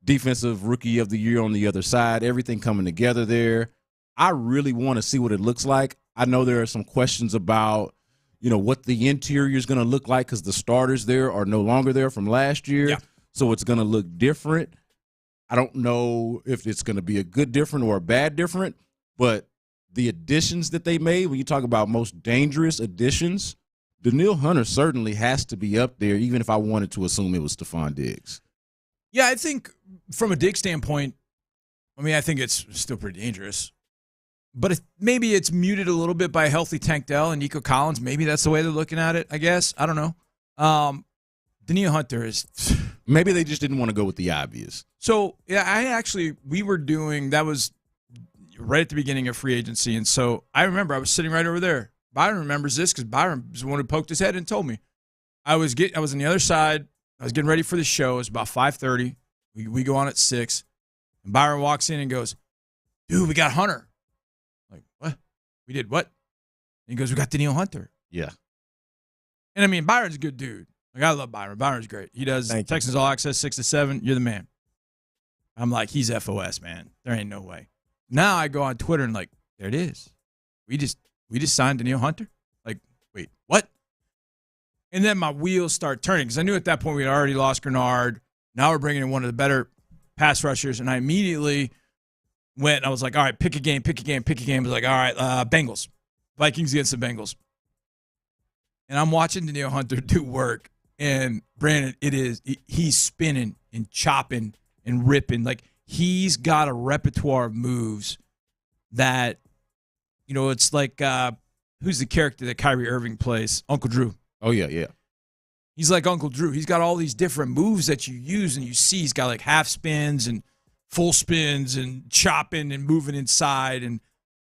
defensive rookie of the year on the other side. Everything coming together there. I really want to see what it looks like. I know there are some questions about, what the interior is going to look like because the starters there are no longer there from last year. Yeah. So it's going to look different. I don't know if it's going to be a good different or a bad different, but the additions that they made, when you talk about most dangerous additions, Danielle Hunter certainly has to be up there, even if I wanted to assume it was Stephon Diggs. Yeah, I think from a Diggs standpoint, I think it's still pretty dangerous. But maybe it's muted a little bit by a healthy Tank Dell and Nico Collins. Maybe that's the way they're looking at it, I guess. I don't know. Danielle Hunter is... Maybe they just didn't want to go with the obvious. So, yeah, we were doing... That was right at the beginning of free agency. And so I remember I was sitting right over there. Byron remembers this because Byron was the one who poked his head and told me. I was on the other side. I was getting ready for the show. It was about 5:30. We go on at 6. And Byron walks in and goes, dude, we got Hunter. What? We did what? And he goes, we got Danielle Hunter. Yeah. And Byron's a good dude. I love Byron. Byron's great. He does Texans All Access 6 to 7. You're the man. I'm like, he's FOS, man. There ain't no way. Now I go on Twitter and there it is. We just signed Danielle Hunter. Wait, what? And then my wheels start turning because I knew at that point we had already lost Grenard. Now we're bringing in one of the better pass rushers, and I immediately I was like, all right, pick a game. I was like, all right, Bengals. Vikings against the Bengals. And I'm watching Danielle Hunter do work. And Brandon, he's spinning and chopping and ripping. He's got a repertoire of moves that, it's like, who's the character that Kyrie Irving plays? Uncle Drew. Oh, yeah. He's like Uncle Drew. He's got all these different moves that you use and you see. He's got half spins and full spins and chopping and moving inside. And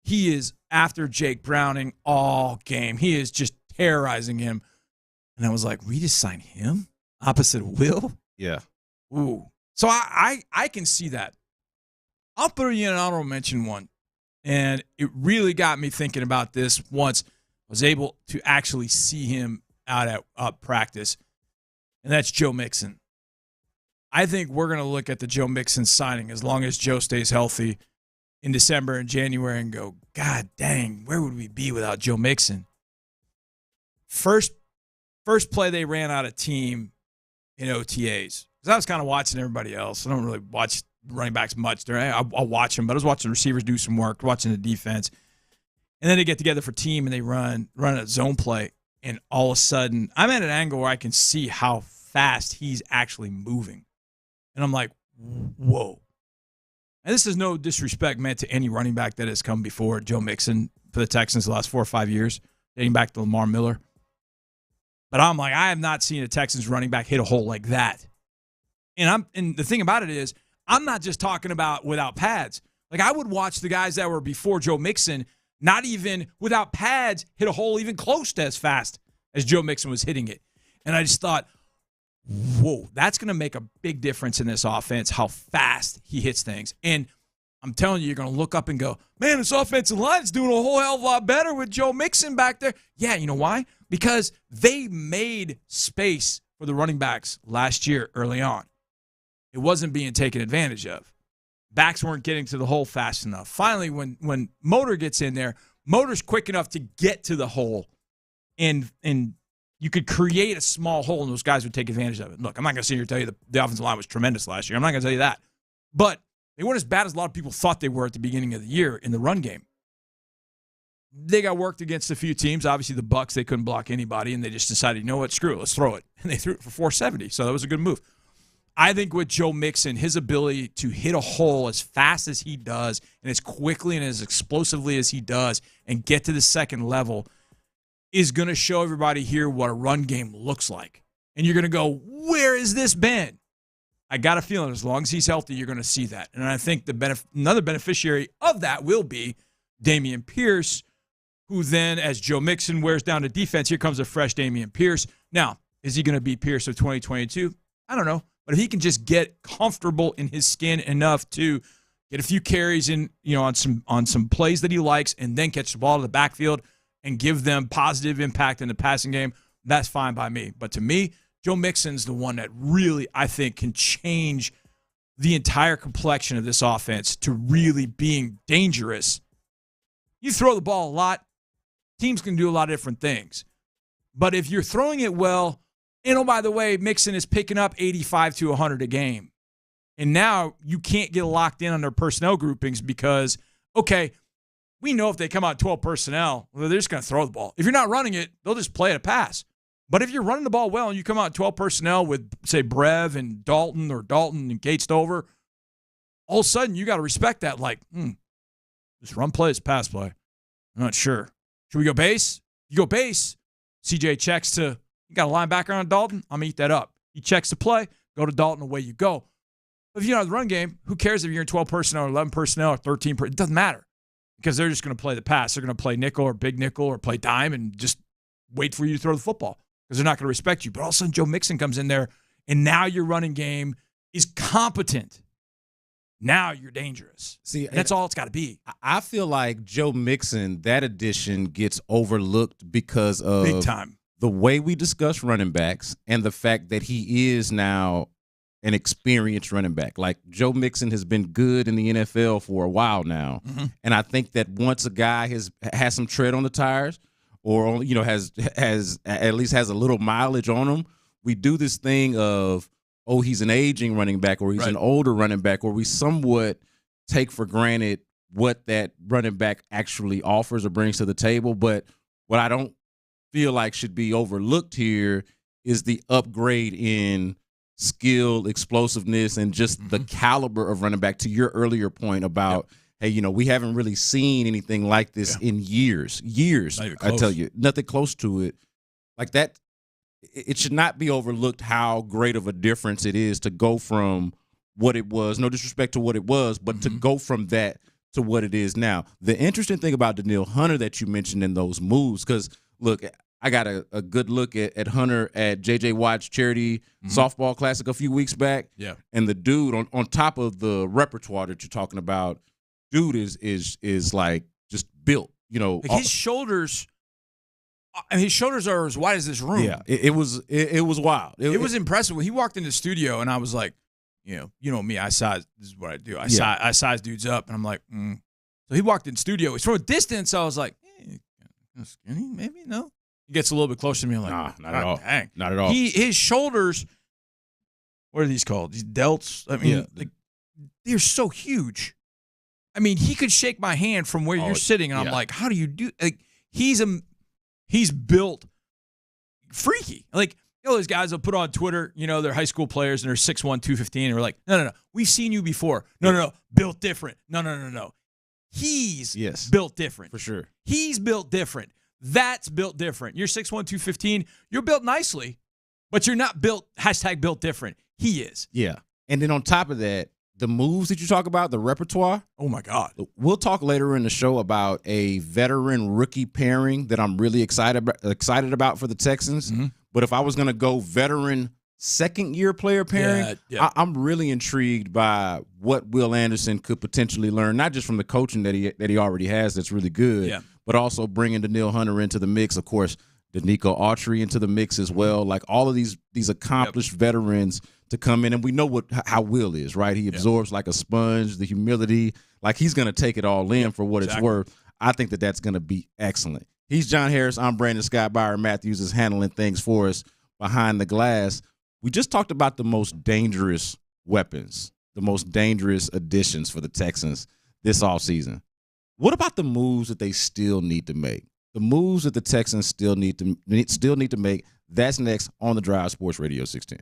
he is after Jake Browning all game. He is just terrorizing him. And I was like, we just signed him opposite of Will? Yeah. Ooh. So I can see that. I'll put you in an honorable mention one. And it really got me thinking about this once I was able to actually see him out at practice. And that's Joe Mixon. I think we're going to look at the Joe Mixon signing as long as Joe stays healthy in December and January and go, God dang, where would we be without Joe Mixon? First play they ran out of team in OTAs. Because I was kind of watching everybody else. I don't really watch running backs much. I'll watch them, but I was watching receivers do some work, watching the defense. And then they get together for team and they run a zone play. And all of a sudden, I'm at an angle where I can see how fast he's actually moving. And I'm like, whoa. And this is no disrespect meant to any running back that has come before Joe Mixon for the Texans the last 4 or 5 years, dating back to Lamar Miller. But I'm like, I have not seen a Texans running back hit a hole like that. And the thing about it is, I'm not just talking about without pads. Like, I would watch the guys that were before Joe Mixon, not even without pads, hit a hole even close to as fast as Joe Mixon was hitting it. And I just thought, whoa, that's going to make a big difference in this offense, how fast he hits things. And I'm telling you, you're going to look up and go, man, this offensive line is doing a whole hell of a lot better with Joe Mixon back there. Yeah, you know why? Because they made space for the running backs last year early on. It wasn't being taken advantage of. Backs weren't getting to the hole fast enough. Finally, when Motor gets in there, Motor's quick enough to get to the hole, and you could create a small hole, and those guys would take advantage of it. Look, I'm not going to sit here and tell you the offensive line was tremendous last year. I'm not going to tell you that. But they weren't as bad as a lot of people thought they were at the beginning of the year in the run game. They got worked against a few teams. Obviously, the Bucs, they couldn't block anybody, and they just decided, you know what, screw it, let's throw it. And they threw it for 470, so that was a good move. I think with Joe Mixon, his ability to hit a hole as fast as he does and as quickly and as explosively as he does and get to the second level is going to show everybody here what a run game looks like. And you're going to go, where has this been? I got a feeling as long as he's healthy, you're going to see that. And I think another beneficiary of that will be Dameon Pierce, who then, as Joe Mixon wears down the defense, here comes a fresh Dameon Pierce. Now, is he going to be Pierce of 2022? I don't know. But if he can just get comfortable in his skin enough to get a few carries in, on some plays that he likes, and then catch the ball to the backfield and give them positive impact in the passing game, that's fine by me. But to me, Joe Mixon's the one that really, I think, can change the entire complexion of this offense to really being dangerous. You throw the ball a lot, teams can do a lot of different things. But if you're throwing it well, and, oh, by the way, Mixon is picking up 85 to 100 a game. And now you can't get locked in on their personnel groupings because, okay, we know if they come out 12 personnel, well, they're just going to throw the ball. If you're not running it, they'll just play it a pass. But if you're running the ball well and you come out 12 personnel with, say, Brev and Dalton or Dalton and Kate Stover, all of a sudden you got to respect that. Like, this run play is pass play. I'm not sure. Should we go base? You go base. CJ checks to, you got a linebacker on Dalton? I'm going to eat that up. He checks the play, go to Dalton, away you go. But if you know the run game, who cares if you're in 12 personnel or 11 personnel or 13 personnel? It doesn't matter because they're just going to play the pass. They're going to play nickel or big nickel or play dime and just wait for you to throw the football because they're not going to respect you. But all of a sudden, Joe Mixon comes in there, and now your running game is competent. Now you're dangerous. See, and that's all it's got to be. I feel like Joe Mixon, that addition gets overlooked because of big time the way we discuss running backs and the fact that he is now an experienced running back. Like, Joe Mixon has been good in the NFL for a while now. Mm-hmm. And I think that once a guy has some tread on the tires or, has at least has a little mileage on him, we do this thing of, oh, he's an aging running back or he's an older running back, or we somewhat take for granted what that running back actually offers or brings to the table. But what I don't feel like should be overlooked here is the upgrade in skill, explosiveness, and just the caliber of running back, to your earlier point about, hey, we haven't really seen anything like this in years. I tell you, nothing close to it. Like that, it should not be overlooked how great of a difference it is to go from what it was, no disrespect to what it was, but to go from that to what it is now. The interesting thing about Danielle Hunter that you mentioned in those moves, because, look, I got a good look at Hunter at J.J. Watt's charity softball classic a few weeks back. Yeah. And the dude, on top of the repertoire that you're talking about, dude is like just built, Like his shoulders are as wide as this room. Yeah, it was wild. It was impressive. When he walked in the studio, and I was like, you know me, this is what I do. I size dudes up, and I'm like, So he walked in the studio. From a distance, I was like, hey, skinny, maybe, no. He gets a little bit closer to me. I'm like, nah, not at all. Dang. Not at all. His shoulders, what are these called? These delts? I mean, they're so huge. I mean, he could shake my hand from where you're sitting, and I'm like, how do you do? Like, he's built freaky. Like, those guys will put on Twitter, they're high school players and they're 6'1", 215, and we're like, no, we've seen you before. No, built different. No. He's built different. For sure. He's built different. That's built different. You're 6'1", 215. You're built nicely, but you're not built different. He is. Yeah. And then on top of that, the moves that you talk about, the repertoire. Oh, my God. We'll talk later in the show about a veteran-rookie pairing that I'm really excited about for the Texans. Mm-hmm. But if I was going to go veteran second-year player pairing, I'm really intrigued by what Will Anderson could potentially learn, not just from the coaching that he already has that's really good, but also bringing Daniil Hunter into the mix. Of course, Danico Autry into the mix as well. Like all of these accomplished veterans to come in, and we know how Will is, right? He absorbs like a sponge, the humility. Like he's going to take it all in for what it's worth. I think that's going to be excellent. He's John Harris. I'm Brandon Scott. Byron Matthews is handling things for us behind the glass. We just talked about the most dangerous weapons, the most dangerous additions for the Texans this offseason. What about the moves that they still need to make? The moves that the Texans still need to make. That's next on The Drive, Sports Radio 610.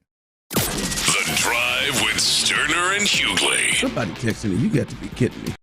The Drive with Stoerner and Hughley. Somebody texting me. You got to be kidding me.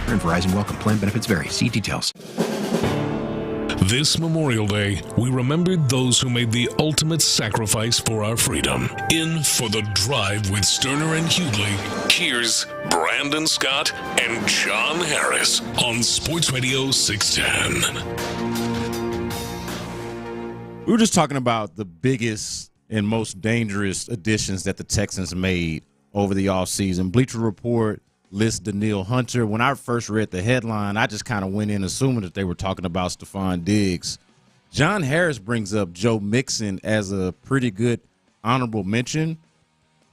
factor and Verizon Welcome Plan benefits vary. See details. This Memorial Day, we remembered those who made the ultimate sacrifice for our freedom. In for the drive with Stoerner and Hughley, here's Brandon Scott and John Harris on Sports Radio 610. We were just talking about the biggest and most dangerous additions that the Texans made over the offseason. Bleacher Report lists Danielle Hunter. When I first read the headline, I just kind of went in assuming that they were talking about Stephon Diggs. John Harris brings up Joe Mixon as a pretty good honorable mention.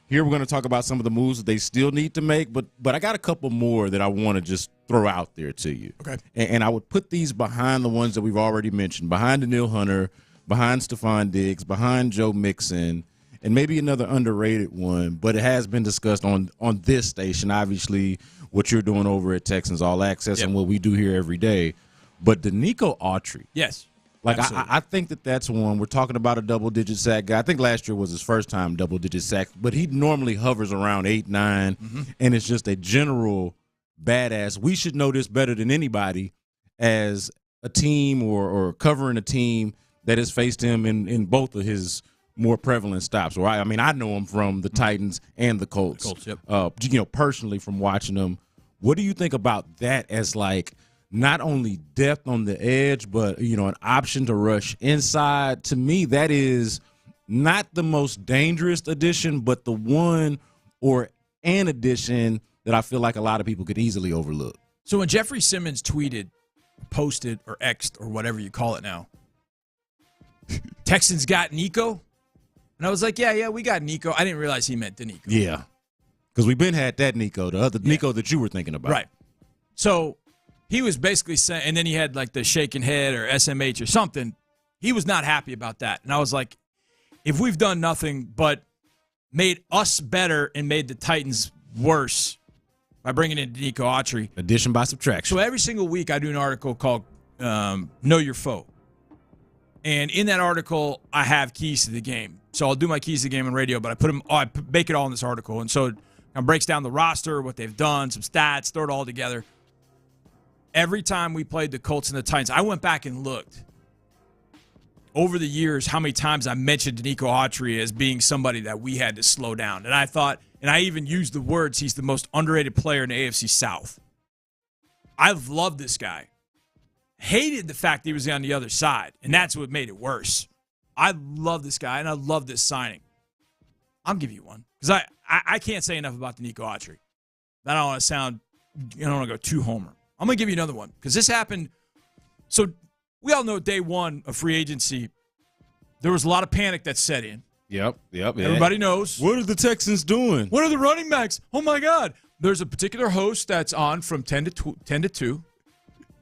Here we're going to talk about some of the moves that they still need to make, but I got a couple more that I want to just throw out there to you. Okay. And I would put these behind the ones that we've already mentioned, behind Danielle Hunter, behind Stephon Diggs, behind Joe Mixon, and maybe another underrated one, but it has been discussed on this station, obviously, what you're doing over at Texans All Access and what we do here every day. But Danico Autry. Yes. Like, I think that's one. We're talking about a double-digit sack guy. I think last year was his first time double-digit sack, but he normally hovers around 8, 9, and it's just a general badass. We should know this better than anybody as a team or covering a team that has faced him in both of his more prevalent stops. Right? I mean, I know him from the Titans and the Colts. Personally from watching them. What do you think about that as, like, not only depth on the edge, but, an option to rush inside? To me, that is not the most dangerous addition, but the one or an addition that I feel like a lot of people could easily overlook. So when Jeffrey Simmons tweeted, posted, or X'd, or whatever you call it now, Texans got Nico? And I was like, yeah, we got Nico. I didn't realize he meant Danico. Yeah, because we've been had that Nico, the other Nico that you were thinking about. Right. So he was basically saying, and then he had like the shaking head or SMH or something. He was not happy about that. And I was like, if we've done nothing but made us better and made the Titans worse by bringing in Danico Autry. Addition by subtraction. So every single week I do an article called Know Your Foe. And in that article, I have keys to the game. So I'll do my keys to the game on radio, but I make it all in this article. And so it breaks down the roster, what they've done, some stats, throw it all together. Every time we played the Colts and the Titans, I went back and looked over the years how many times I mentioned Danico Autry as being somebody that we had to slow down. And I thought, and I even used the words, he's the most underrated player in the AFC South. I've loved this guy. Hated the fact that he was on the other side, and that's what made it worse. I love this guy, and I love this signing. I'll give you one, because I can't say enough about Danico Autry. I don't want to sound, I don't want to go too homer. I'm going to give you another one, because this happened. So we all know day one of free agency, there was a lot of panic that set in. Yep. Everybody knows. What are the Texans doing? What are the running backs? Oh, my God. There's a particular host that's on from 10 to 2.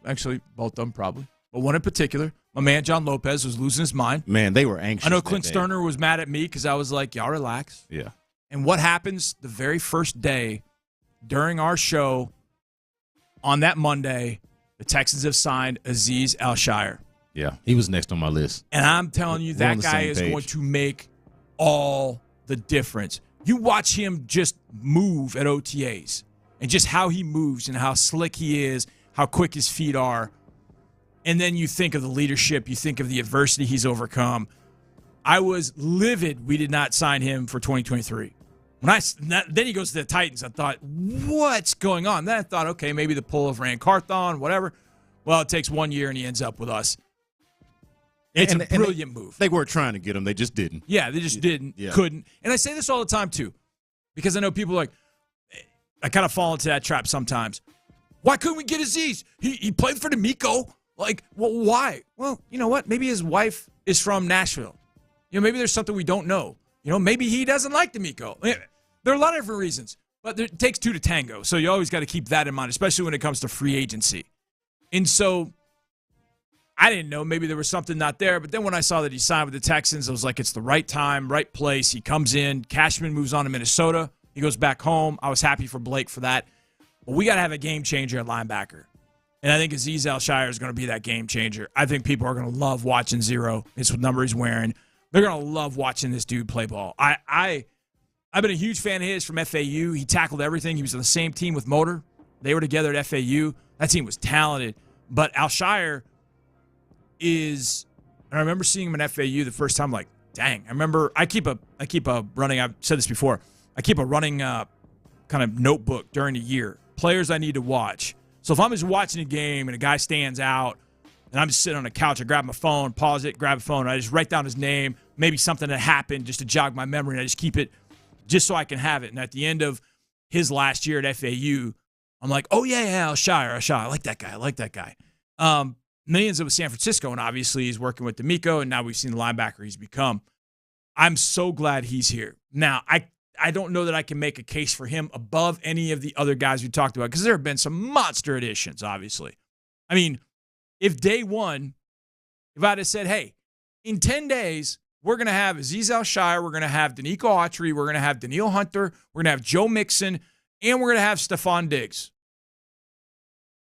Actually, both of them probably. But one in particular, my man John Lopez was losing his mind. Man, they were anxious. I know Clint Stoerner was mad at me because I was like, y'all relax. Yeah. And what happens the very first day during our show on that Monday, the Texans have signed Azeez Al-Shire. Yeah, he was next on my list. And I'm telling you, that guy is going to make all the difference. You watch him just move at OTAs and just how he moves and how slick he is, how quick his feet are. And then you think of the leadership. You think of the adversity he's overcome. I was livid we did not sign him for 2023. Then he goes to the Titans. I thought, what's going on? Then I thought, okay, maybe the pull of Rand Carthon, whatever. Well, it takes 1 year, and he ends up with us. It's a brilliant move. They weren't trying to get him. They just didn't. Yeah, they just didn't, couldn't. And I say this all the time, too, because I know people I kind of fall into that trap sometimes. Why couldn't we get Azeez? He played for Danico. Well, why? Well, you know what? Maybe his wife is from Nashville. Maybe there's something we don't know. Maybe he doesn't like Danico. There are a lot of different reasons, but it takes two to tango. So you always got to keep that in mind, especially when it comes to free agency. And so I didn't know. Maybe there was something not there. But then when I saw that he signed with the Texans, I was like, it's the right time, right place. He comes in. Cashman moves on to Minnesota. He goes back home. I was happy for Blake for that. But we got to have a game changer at linebacker. And I think Azeez Al-Shire is going to be that game changer. I think people are going to love watching zero. It's what number he's wearing. They're going to love watching this dude play ball. I've been a huge fan of his from FAU. He tackled everything. He was on the same team with Motor. They were together at FAU. That team was talented. But Alshire is, and I remember seeing him in FAU the first time, like, dang. I remember I keep a running, I've said this before, I keep a running kind of notebook during the year. Players I need to watch. So if I'm just watching a game and a guy stands out and I'm just sitting on the couch, I grab my phone, pause it, grab a phone, and I just write down his name, maybe something that happened just to jog my memory, and I just keep it just so I can have it. And at the end of his last year at FAU, I'm like, oh, yeah, Alshire. I like that guy. Millions of San Francisco, and obviously he's working with D'Amico, and now we've seen the linebacker he's become. I'm so glad he's here. Now, I don't know that I can make a case for him above any of the other guys we talked about, because there have been some monster additions, obviously. I mean, if day one, if I'd have said, hey, in 10 days, we're going to have Azeez Alshire, we're going to have Danico Autry, we're going to have Daniil Hunter, we're going to have Joe Mixon, and we're going to have Stephon Diggs.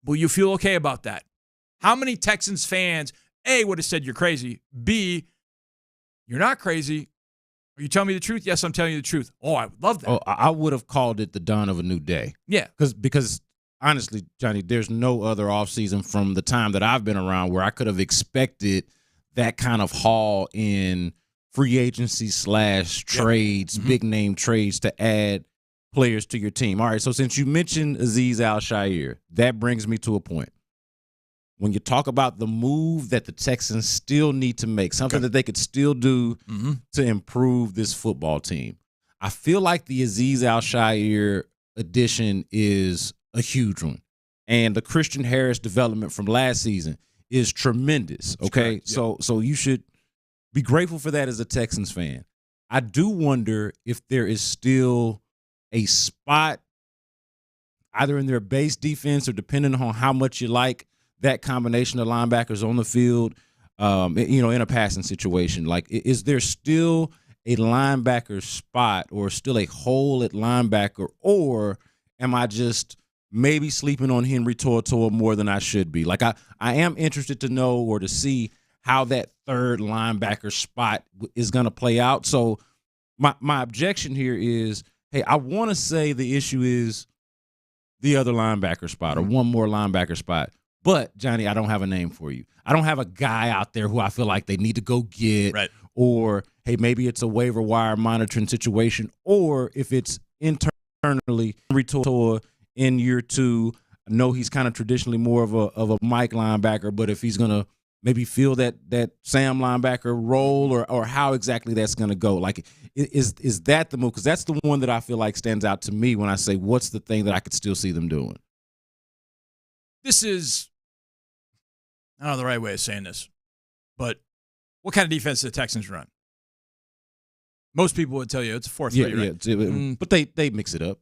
Will you feel okay about that? How many Texans fans, A, would have said you're crazy, B, you're not crazy, are you telling me the truth? Yes, I'm telling you the truth. Oh, I would love that. Oh, I would have called it the dawn of a new day. Yeah. Because honestly, Johnny, there's no other offseason from the time that I've been around where I could have expected that kind of haul in free agency / trades, big name trades to add players to your team. All right, so since you mentioned Azeez Alshire, that brings me to a point. When you talk about the move that the Texans still need to make, something that they could still do to improve this football team, I feel like the Azeez Alshire addition is a huge one. And the Christian Harris development from last season is tremendous, okay? So you should be grateful for that as a Texans fan. I do wonder if there is still a spot either in their base defense or depending on how much you like that combination of linebackers on the field, in a passing situation. Like, is there still a linebacker spot or still a hole at linebacker, or am I just maybe sleeping on Henry To'oTo'o more than I should be? Like, I am interested to know or to see how that third linebacker spot is going to play out. So my objection here is, hey, I want to say the issue is the other linebacker spot or one more linebacker spot. But, Johnny, I don't have a name for you. I don't have a guy out there who I feel like they need to go get. Right. Or, hey, maybe it's a waiver wire monitoring situation. Or if it's internally, Henry To'oTo'o in year 2, I know he's kind of traditionally more of a Mike linebacker, but if he's going to maybe fill that Sam linebacker role or how exactly that's going to go. Like, is that the move? Because that's the one that I feel like stands out to me when I say what's the thing that I could still see them doing. This is, I don't know the right way of saying this, but what kind of defense do the Texans run? Most people would tell you it's a 4-3, right? But they mix it up.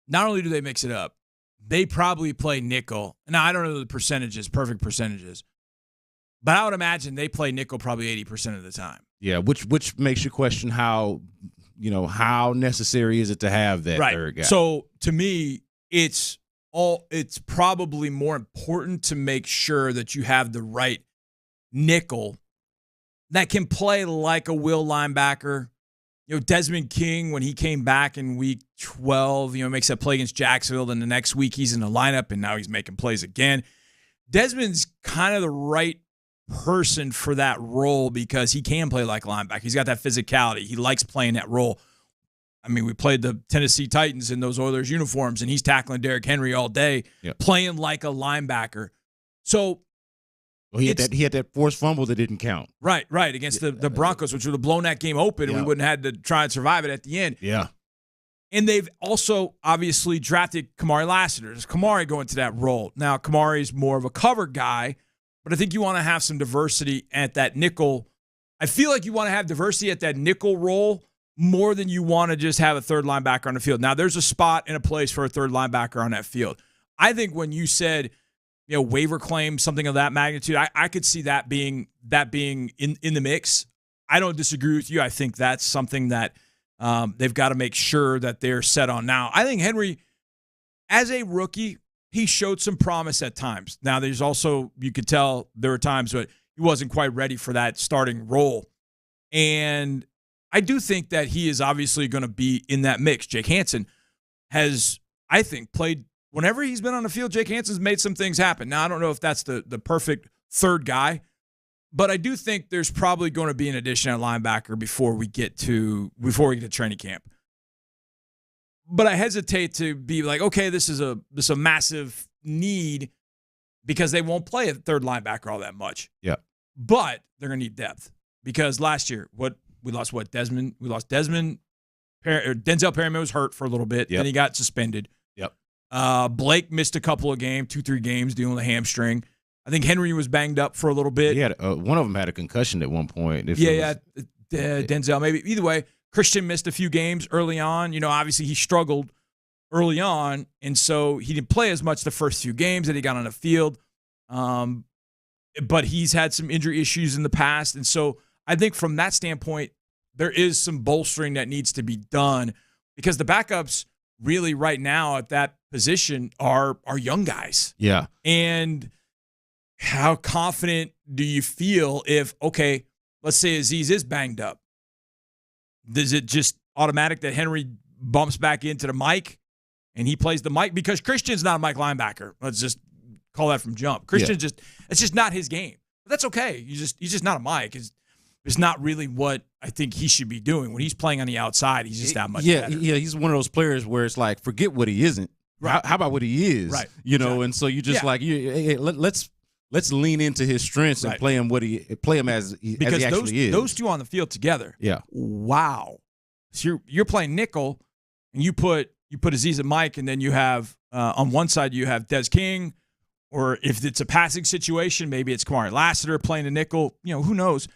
Not only do they mix it up, they probably play nickel. Now, I don't know the percentages, perfect percentages, but I would imagine they play nickel probably 80% of the time. Yeah, which makes you question how necessary is it to have that third guy. So to me, it's probably more important to make sure that you have the right nickel that can play like a will linebacker. Desmond King, when he came back in week 12, makes that play against Jacksonville. Then the next week he's in the lineup, and now he's making plays again. Desmond's kind of the right person for that role because he can play like linebacker. He's got that physicality. He likes playing that role. I mean, we played the Tennessee Titans in those Oilers uniforms, and he's tackling Derrick Henry all day, playing like a linebacker. So he had that forced fumble that didn't count. Right, against the Broncos, which would have blown that game open, and we wouldn't have had to try and survive it at the end. Yeah. And they've also obviously drafted Kamari Lassiter. Does Kamari go into that role? Now, Kamari's more of a cover guy, but I think you want to have some diversity at that nickel. I feel like you want to have diversity at that nickel role more than you want to just have a third linebacker on the field. Now, there's a spot and a place for a third linebacker on that field. I think when you said, waiver claim, something of that magnitude, I could see that being in the mix. I don't disagree with you. I think that's something that they've got to make sure that they're set on. Now, I think Henry, as a rookie, he showed some promise at times. Now, there's also, you could tell there were times that he wasn't quite ready for that starting role. And I do think that he is obviously going to be in that mix. Jake Hansen has, I think, played whenever he's been on the field, Jake Hanson's made some things happen. Now, I don't know if that's the perfect third guy, but I do think there's probably going to be an addition at linebacker before we get to training camp. But I hesitate to be like, okay, this is a massive need because they won't play a third linebacker all that much. Yeah. But they're going to need depth because last year, we lost Desmond. We lost Desmond. Denzel Perryman was hurt for a little bit. Yep. Then he got suspended. Yep. Blake missed a couple of games, 2-3 games dealing with a hamstring. I think Henry was banged up for a little bit. He had one of them had a concussion at one point. Denzel maybe. Either way, Christian missed a few games early on. Obviously he struggled early on, and so he didn't play as much the first few games that he got on the field. But he's had some injury issues in the past, and so I think from that standpoint, there is some bolstering that needs to be done because the backups really right now at that position are young guys. Yeah. And how confident do you feel if, okay, let's say Azeez is banged up? Is it just automatic that Henry bumps back into the Mike and he plays the Mike? Because Christian's not a Mike linebacker. Let's just call that from jump. Christian it's just not his game. But that's okay. He's just not a Mike. It's not really what I think he should be doing. When he's playing on the outside, he's just that much better. Yeah, he's one of those players where it's like, forget what he isn't. Right. How about what he is? Right. And so you just let's lean into his strengths and play him as he actually is. Those two on the field together. Yeah. Wow. So you're playing nickel, and you put Azeez at Mike, and then you have on one side you have Des King, or if it's a passing situation, maybe it's Kamari Lassiter playing a nickel. Who knows?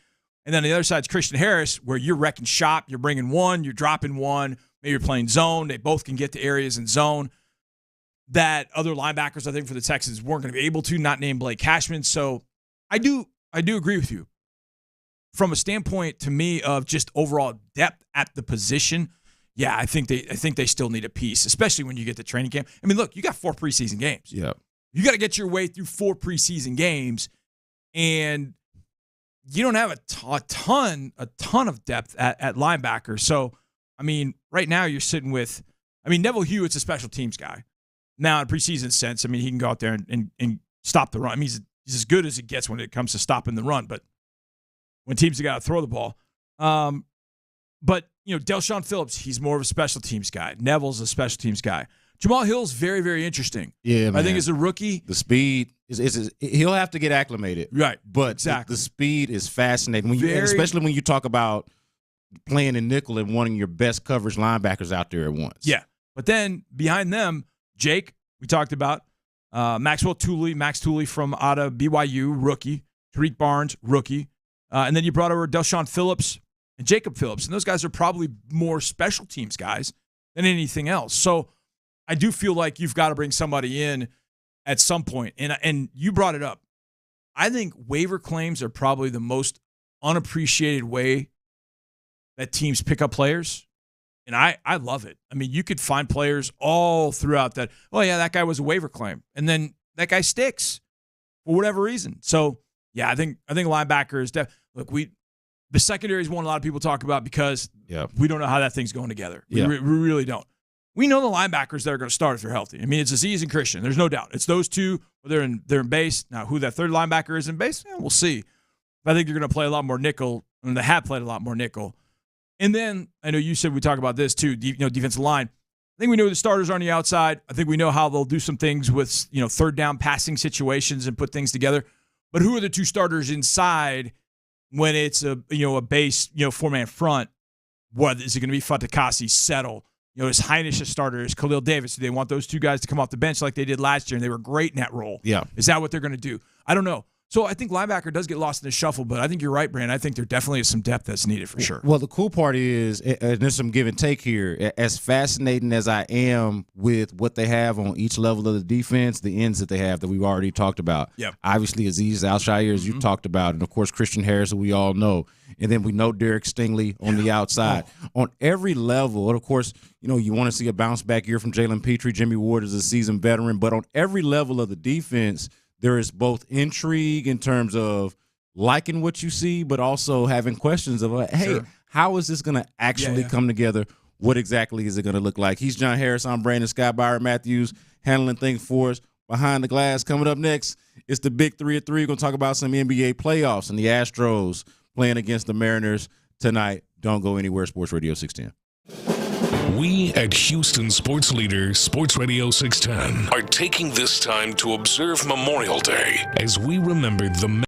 And then the other side's Christian Harris, where you're wrecking shop. You're bringing one, you're dropping one. Maybe you're playing zone. They both can get to areas in zone that other linebackers, I think, for the Texans weren't going to be able to, not named Blake Cashman. So I do agree with you. From a standpoint, to me, of just overall depth at the position, yeah, I think they still need a piece, especially when you get to training camp. I mean, look, you got 4 preseason games. Yeah. You got to get your way through 4 preseason games, and you don't have a ton of depth at linebacker. So, I mean, right now you're sitting with, Neville Hewitt's a special teams guy. Now, in preseason sense, he can go out there and stop the run. He's as good as it gets when it comes to stopping the run. But when teams have got to throw the ball. But, Delshon Phillips, he's more of a special teams guy. Neville's a special teams guy. Jamal Hill's very, very interesting. Yeah, man. I think as a rookie. The speed, he'll have to get acclimated. Right. But exactly. The speed is fascinating, especially when you talk about playing in nickel and wanting your best coverage linebackers out there at once. Yeah. But then behind them, Jake, we talked about, Max Tooley from out of BYU, rookie. Tariq Barnes, rookie. And then you brought over Delshon Phillips and Jacob Phillips. And those guys are probably more special teams guys than anything else. So I do feel like you've got to bring somebody in at some point. And you brought it up. I think waiver claims are probably the most unappreciated way that teams pick up players. And I love it. You could find players all throughout that. Oh, yeah, that guy was a waiver claim. And then that guy sticks for whatever reason. So, yeah, I think linebackers. Look, the secondary is one a lot of people talk about because we don't know how that thing's going together. We really don't. We know the linebackers that are going to start if they're healthy. It's Azeez and Christian. There's no doubt. It's those two. They're in base. Now, who that third linebacker is in base, we'll see. But I think you're going to play a lot more nickel, and they have played a lot more nickel. And then I know you said we talk about this too, defensive line. I think we know who the starters are on the outside. I think we know how they'll do some things with, third down passing situations and put things together. But who are the two starters inside when it's a base, 4-man front? What is it going to be? Fatukasi, Settle? Is Heinisch a starter? Is Khalil Davis? Do they want those two guys to come off the bench like they did last year and they were great in that role? Yeah. Is that what they're going to do? I don't know. So I think linebacker does get lost in the shuffle, but I think you're right, Brand. I think there definitely is some depth that's needed for sure. Well, the cool part is, and there's some give and take here, as fascinating as I am with what they have on each level of the defense, the ends that they have that we've already talked about. Yep. Obviously, Azeez Al-Shaair, as you talked about, and, of course, Christian Harris, who we all know. And then we know Derek Stingley on the outside. On every level, and, of course, you want to see a bounce-back year from Jalen Petrie. Jimmy Ward is a seasoned veteran. But on every level of the defense, there is both intrigue in terms of liking what you see, but also having questions of, hey, how is this going to actually come together? what exactly is it going to look like? He's John Harris. I'm Brandon Scott. Byron Matthews handling things for us. Behind the glass, coming up next, it's the Big 3 at 3. We're going to talk about some NBA playoffs and the Astros playing against the Mariners tonight. Don't go anywhere. Sports Radio 610. We at Houston Sports Leader, Sports Radio 610, are taking this time to observe Memorial Day as we remember the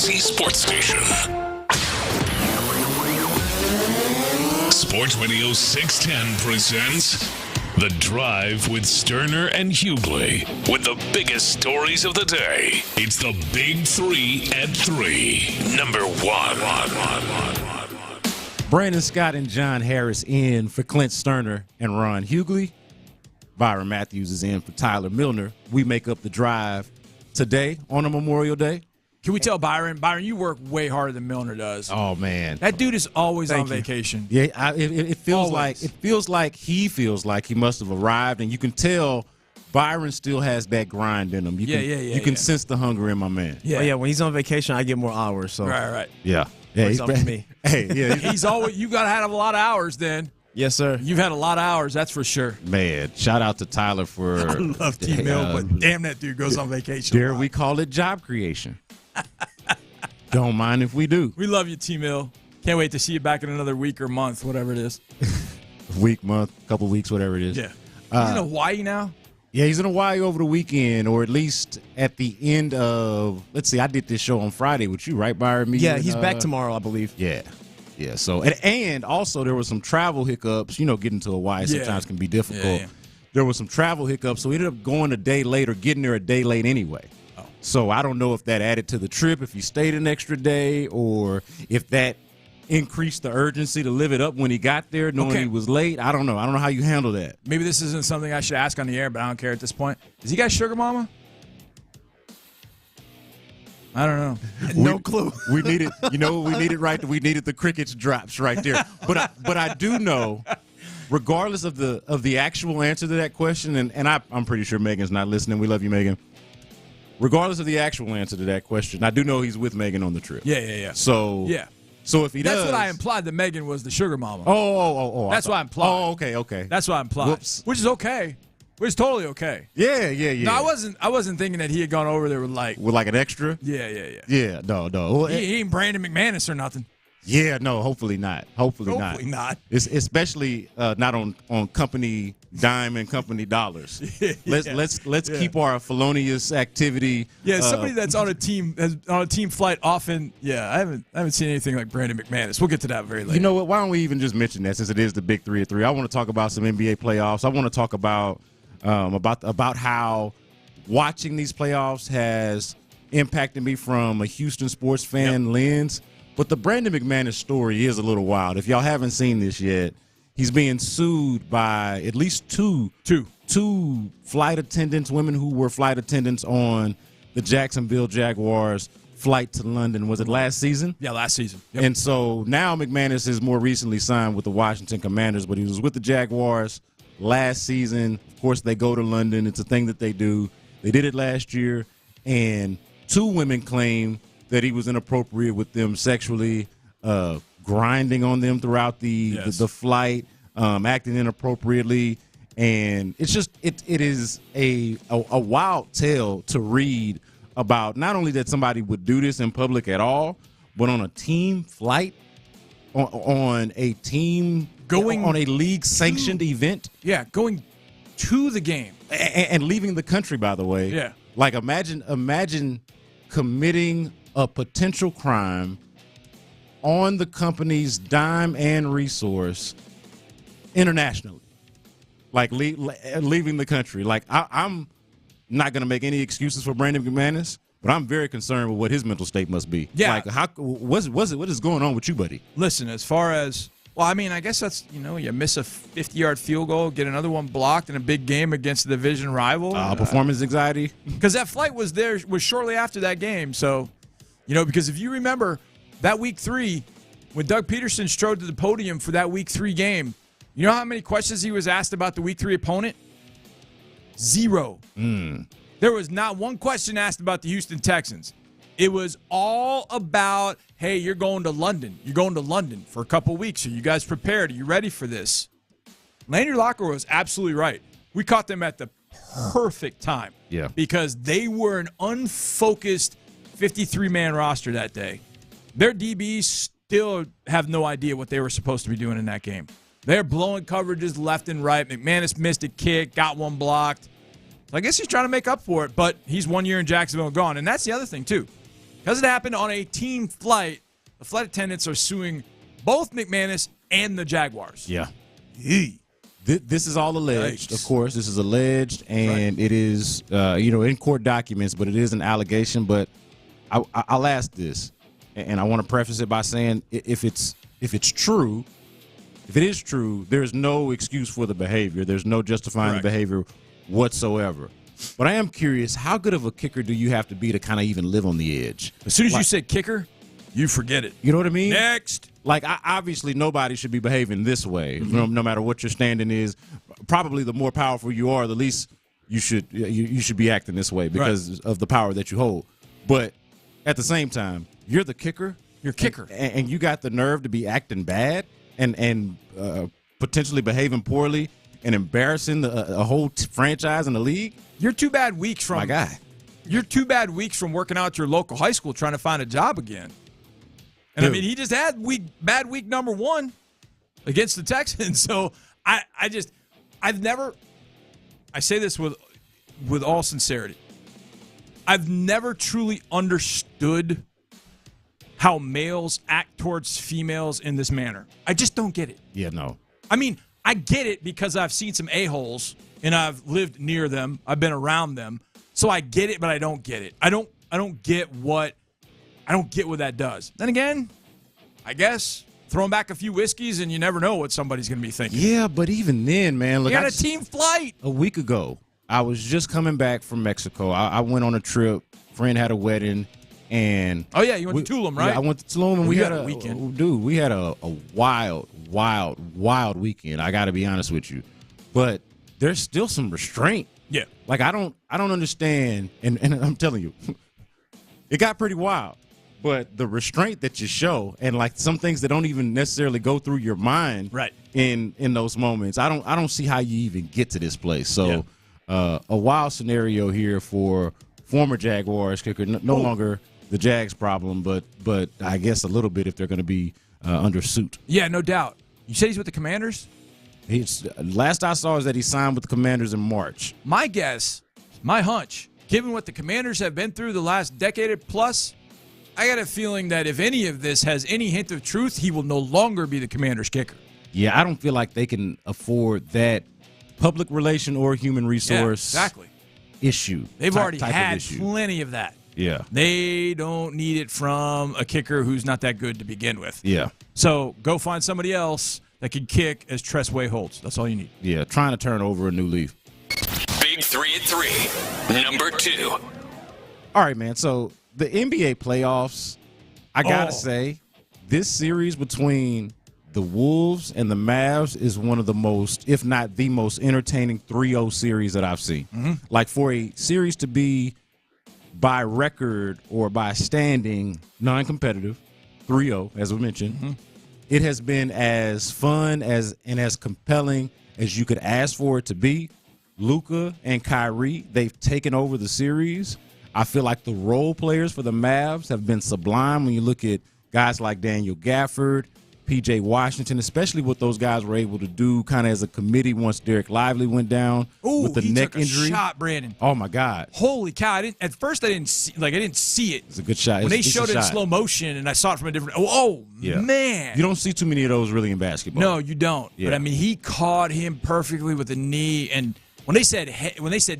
Cincy Sports Station. Sports Radio 610 presents The Drive with Stoerner and Hughley. With the biggest stories of the day, it's the Big Three at 3. Number 1. Brandon Scott and John Harris in for Clint Stoerner and Ron Hughley. Byron Matthews is in for Tyler Milner. We make up The Drive today on a Memorial Day. Can we tell Byron, you work way harder than Milner does. Oh man, that dude is always on vacation. Yeah, it feels like he feels like he must have arrived, and you can tell Byron still has that grind in him. You can sense the hunger in my man. Yeah, when he's on vacation, I get more hours. So right. Yeah, he's up to me. Hey, yeah, he's always. You got to have a lot of hours then. Yes, sir. You've had a lot of hours, that's for sure. Man, shout out to Tyler for. I love T-Mill, but damn, that dude goes on vacation. Dare we call it job creation? Don't mind if we do. We love you, T-Mill. Can't wait to see you back in another week or month, whatever it is. Week, month, couple weeks, whatever it is. Yeah. He's in Hawaii now? Yeah, he's in Hawaii over the weekend, or at least at the end of, let's see, I did this show on Friday with you, right, Byron? Yeah, he's back tomorrow, I believe. Yeah. So, and also there was some travel hiccups. You know, getting to Hawaii sometimes can be difficult. Yeah. There was some travel hiccups, so we ended up going a day late or getting there a day late anyway. So I don't know if that added to the trip, if he stayed an extra day, or if that increased the urgency to live it up when he got there, knowing he was late. I don't know. I don't know how you handle that. Maybe this isn't something I should ask on the air, but I don't care at this point. Does he got sugar mama? I don't know. No clue. We needed, we needed the crickets drops right there. But I do know, regardless of the actual answer to that question, and I'm pretty sure Megan's not listening. We love you, Megan. Regardless of the actual answer to that question, I do know he's with Megan on the trip. Yeah. So if he does, that's what I implied. That Megan was the sugar mama. Oh. That's what I implied. Oh, okay. That's what I implied. Whoops. Which is okay. Which is totally okay. Yeah. No, I wasn't thinking that he had gone over there with an extra. Yeah. Yeah. No. Well, he ain't Brandon McManus or nothing. Yeah. No. Hopefully not. Hopefully not. It's especially not on company dime and company dollars. Let's keep our felonious activity. Yeah, somebody that's on a team flight often. Yeah, I haven't seen anything like Brandon McManus. We'll get to that very late. You know what? Why don't we even just mention that, since it is the Big 3 at 3? I want to talk about some NBA playoffs. I want to talk about how watching these playoffs has impacted me from a Houston sports fan lens. But the Brandon McManus story is a little wild. If y'all haven't seen this yet, he's being sued by at least two flight attendants, women who were flight attendants on the Jacksonville Jaguars' flight to London. Was it last season? Yeah, last season. Yep. And so now McManus is more recently signed with the Washington Commanders, but he was with the Jaguars last season. Of course, they go to London. It's a thing that they do. They did it last year, and two women claim that he was inappropriate with them sexually, grinding on them throughout the flight, acting inappropriately. And it's just it is a wild tale to read about, not only that somebody would do this in public at all, but on a team flight, on a team going on a league sanctioned event. Yeah, going to the game and leaving the country, by the way. Yeah. Like imagine committing a potential crime on the company's dime and resource internationally, like leaving the country. Like I'm not going to make any excuses for Brandon McManus, but I'm very concerned with what his mental state must be. Yeah. Like what is going on with you, buddy? Listen, as far as, well, I mean, I guess that's, you miss a 50-yard field goal, get another one blocked in a big game against a division rival. Performance anxiety. Because that flight was shortly after that game. So, because if you remember that week 3, when Doug Peterson strode to the podium for that week 3 game, you know how many questions he was asked about the week 3 opponent? 0. There was not one question asked about the Houston Texans. It was all about, hey, you're going to London. You're going to London for a couple weeks. Are you guys prepared? Are you ready for this? Landry Locker was absolutely right. We caught them at the perfect time. Yeah. Because they were an unfocused 53-man roster that day. Their DBs still have no idea what they were supposed to be doing in that game. They're blowing coverages left and right. McManus missed a kick, got one blocked. So I guess he's trying to make up for it, but he's 1 year in Jacksonville and gone. And that's the other thing, too. Because it happened on a team flight, the flight attendants are suing both McManus and the Jaguars. Yeah. This is all alleged, of course. This is alleged, and it is, in court documents, but it is an allegation. But I'll ask this, and I want to preface it by saying if it's true, if it is true, there's no excuse for the behavior. There's no justifying the behavior whatsoever. But I am curious, how good of a kicker do you have to be to kind of even live on the edge? As soon as you said kicker, you forget it. You know what I mean? Next. Like, obviously, nobody should be behaving this way, no matter what your standing is. Probably the more powerful you are, the least you should be acting this way because of the power that you hold. But at the same time, you're the kicker. You're kicker. And you got the nerve to be acting bad and potentially behaving poorly and embarrassing a whole franchise in the league. You're 2 bad weeks from my guy. You're 2 bad weeks from working out at your local high school trying to find a job again. And I mean, he just had bad week number 1 against the Texans. So I say this with all sincerity. I've never truly understood how males act towards females in this manner. I just don't get it. Yeah, no. I mean, I get it because I've seen some a-holes and I've lived near them. I've been around them. So I get it, but I don't get it. I don't get what that does. Then again, I guess throwing back a few whiskeys and you never know what somebody's going to be thinking. Yeah, but even then, man, look, you got a team flight. A week ago, I was just coming back from Mexico. I went on a trip. Friend had a wedding, and you went to Tulum, right? Yeah, I went to Tulum, and we had a weekend. Dude, we had a wild weekend. I got to be honest with you, but there's still some restraint. Yeah, like I don't understand, and I'm telling you, it got pretty wild. But the restraint that you show, and like some things that don't even necessarily go through your mind, in those moments, I don't see how you even get to this place. So, a wild scenario here for former Jaguars kicker, no longer the Jags problem, but I guess a little bit if they're going to be under suit. Yeah, no doubt. You said he's with the Commanders? Last I saw is that he signed with the Commanders in March. My guess, my hunch, given what the Commanders have been through the last decade plus, I got a feeling that if any of this has any hint of truth, he will no longer be the Commanders kicker. Yeah, I don't feel like they can afford that public relation or human resource issue. They've already had plenty of that. Yeah. They don't need it from a kicker who's not that good to begin with. Yeah. So go find somebody else that can kick as Tressway holds. That's all you need. Yeah, trying to turn over a new leaf. Big 3 at 3, number 2. All right, man. So the NBA playoffs, I got to say, this series between the Wolves and the Mavs is one of the most, if not the most entertaining 3-0 series that I've seen. Mm-hmm. Like for a series to be by record or by standing non-competitive, 3-0, as we mentioned, it has been as fun and as compelling as you could ask for it to be. Luka and Kyrie, they've taken over the series. I feel like the role players for the Mavs have been sublime when you look at guys like Daniel Gafford, P.J. Washington, especially what those guys were able to do kind of as a committee once Derek Lively went down with the neck injury. Shot, Brandon. Oh my God! Holy cow! At first, I didn't see it. It's a good shot. When they showed it in slow motion, and I saw it from a different. Man! You don't see too many of those really in basketball. No, you don't. Yeah. But I mean, he caught him perfectly with the knee, and when they said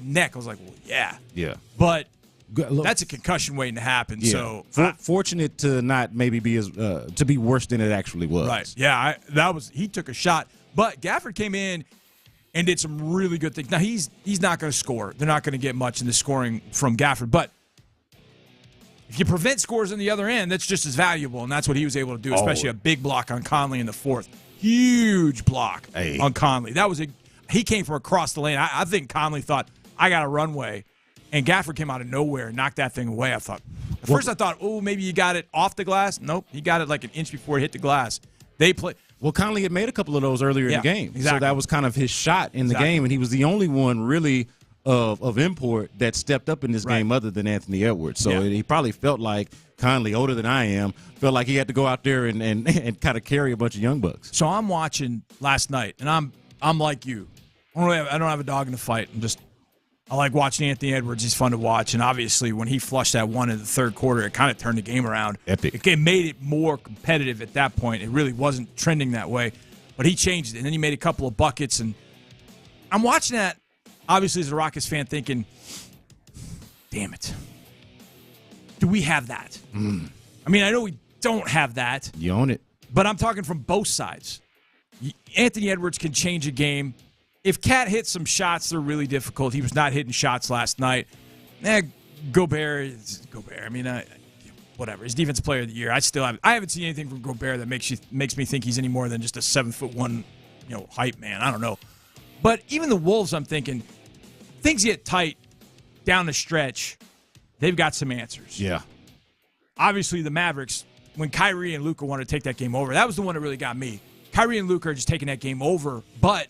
neck, I was like, well, yeah. Yeah. But that's a concussion waiting to happen. Yeah. So fortunate to not maybe be as to be worse than it actually was. Right. Yeah. He took a shot, but Gafford came in and did some really good things. Now he's not going to score. They're not going to get much in the scoring from Gafford, but if you prevent scores on the other end, that's just as valuable, and that's what he was able to do. Especially a big block on Conley in the fourth. Huge block on Conley. He came from across the lane. I think Conley thought, I got a runway. And Gafford came out of nowhere and knocked that thing away. I thought, first I thought, maybe you got it off the glass. Nope, he got it like an inch before it hit the glass. Well, Conley had made a couple of those earlier in the game. Exactly. So that was kind of his shot in the game, and he was the only one really of import that stepped up in this game other than Anthony Edwards. So he probably felt like Conley, older than I am, felt like he had to go out there and kind of carry a bunch of young bucks. So I'm watching last night, and I'm like you. I don't have a dog in the fight. I'm just I like watching Anthony Edwards. He's fun to watch. And obviously, when he flushed that one in the third quarter, it kind of turned the game around. Epic. It made it more competitive at that point. It really wasn't trending that way. But he changed it. And then he made a couple of buckets. And I'm watching that, obviously, as a Rockets fan, thinking, damn it. Do we have that? I mean, I know we don't have that. You own it. But I'm talking from both sides. Anthony Edwards can change a game. If Cat hits some shots, they're really difficult. He was not hitting shots last night. Gobert is Gobert. I mean, whatever. He's Defensive Player of the Year. I haven't seen anything from Gobert that makes me think he's any more than just a 7'1", hype man. I don't know. But even the Wolves, I'm thinking, things get tight down the stretch. They've got some answers. Yeah. Obviously, the Mavericks, when Kyrie and Luka wanted to take that game over, that was the one that really got me. Kyrie and Luka are just taking that game over. But,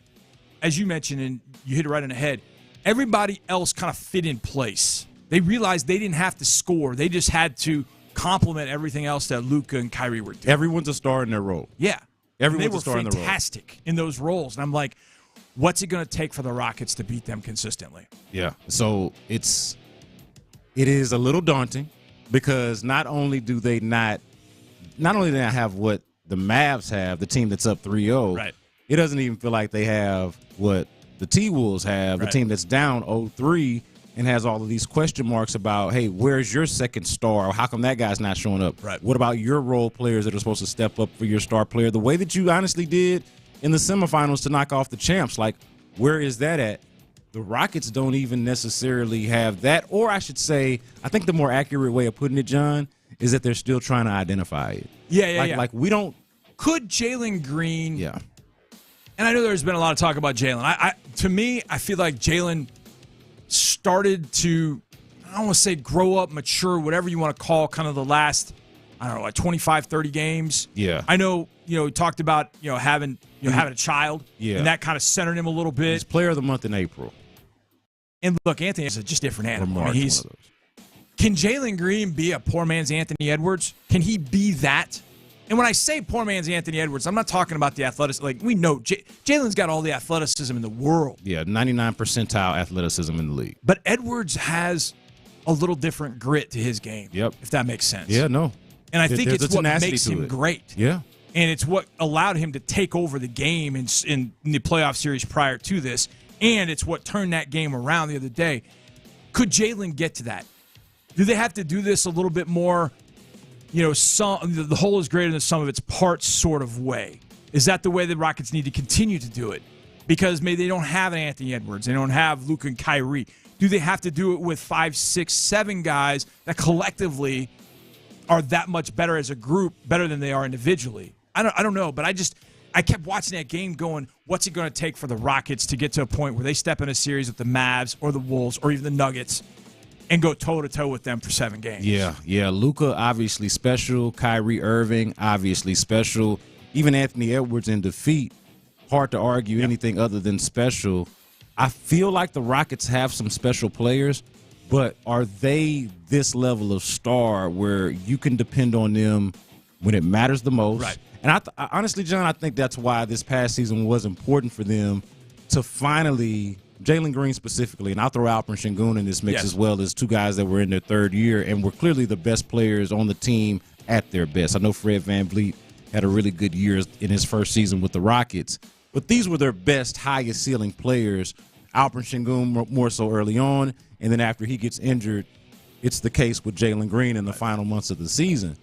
as you mentioned, and you hit it right on the head, everybody else kind of fit in place. They realized they didn't have to score. They just had to complement everything else that Luka and Kyrie were doing. Everyone's a star in their role. Yeah. Everyone's a star in their role. They were fantastic in those roles. And I'm like, what's it going to take for the Rockets to beat them consistently? Yeah. So it is a little daunting because not only do they not have what the Mavs have, the team that's up 3-0, right. It doesn't even feel like they have what the T-Wolves have, right. the team that's down 0-3 and has all of these question marks about, hey, where's your second star? How come that guy's not showing up? Right. What about your role players that are supposed to step up for your star player? The way that you honestly did in the semifinals to knock off the champs, like, where is that at? The Rockets don't even necessarily have that. Or I should say, I think the more accurate way of putting it, John, is that they're still trying to identify it. Yeah. Like we don't. Could Jalen Green? Yeah. And I know there's been a lot of talk about Jalen. To me, I feel like Jalen started to, I don't want to say grow up, mature, whatever you want to call kind of the last, I don't know, like 25, 30 games. Yeah. I know, he talked about, having a child. Yeah. And that kind of centered him a little bit. He's Player of the Month in April. And look, Anthony is a just different animal. March, can Jalen Green be a poor man's Anthony Edwards? Can he be that? And when I say poor man's Anthony Edwards, I'm not talking about the athleticism. Like, we know Jalen's got all the athleticism in the world. Yeah, 99 percentile athleticism in the league. But Edwards has a little different grit to his game. Yep. If that makes sense. Yeah, no. And I think it's what makes him great. Yeah. And it's what allowed him to take over the game in the playoff series prior to this. And it's what turned that game around the other day. Could Jalen get to that? Do they have to do this a little bit more, the whole is greater than the sum of its parts sort of way? Is that the way the Rockets need to continue to do it? Because maybe they don't have an Anthony Edwards. They don't have Luka and Kyrie. Do they have to do it with 5, 6, 7 guys that collectively are that much better as a group, better than they are individually? I don't know, but I kept watching that game going, what's it going to take for the Rockets to get to a point where they step in a series with the Mavs or the Wolves or even the Nuggets and go toe-to-toe with them for 7 games? Yeah. Luka, obviously special. Kyrie Irving, obviously special. Even Anthony Edwards in defeat, hard to argue anything other than special. I feel like the Rockets have some special players, but are they this level of star where you can depend on them when it matters the most? Right. And I honestly, John, I think that's why this past season was important for them to finally, Jalen Green specifically, and I'll throw Alperen Sengun in this mix as well, as 2 guys that were in their 3rd year and were clearly the best players on the team at their best. I know Fred VanVleet had a really good year in his first season with the Rockets, but these were their best, highest ceiling players. Alperen Sengun more so early on, and then after he gets injured, it's the case with Jalen Green in the final months of the season.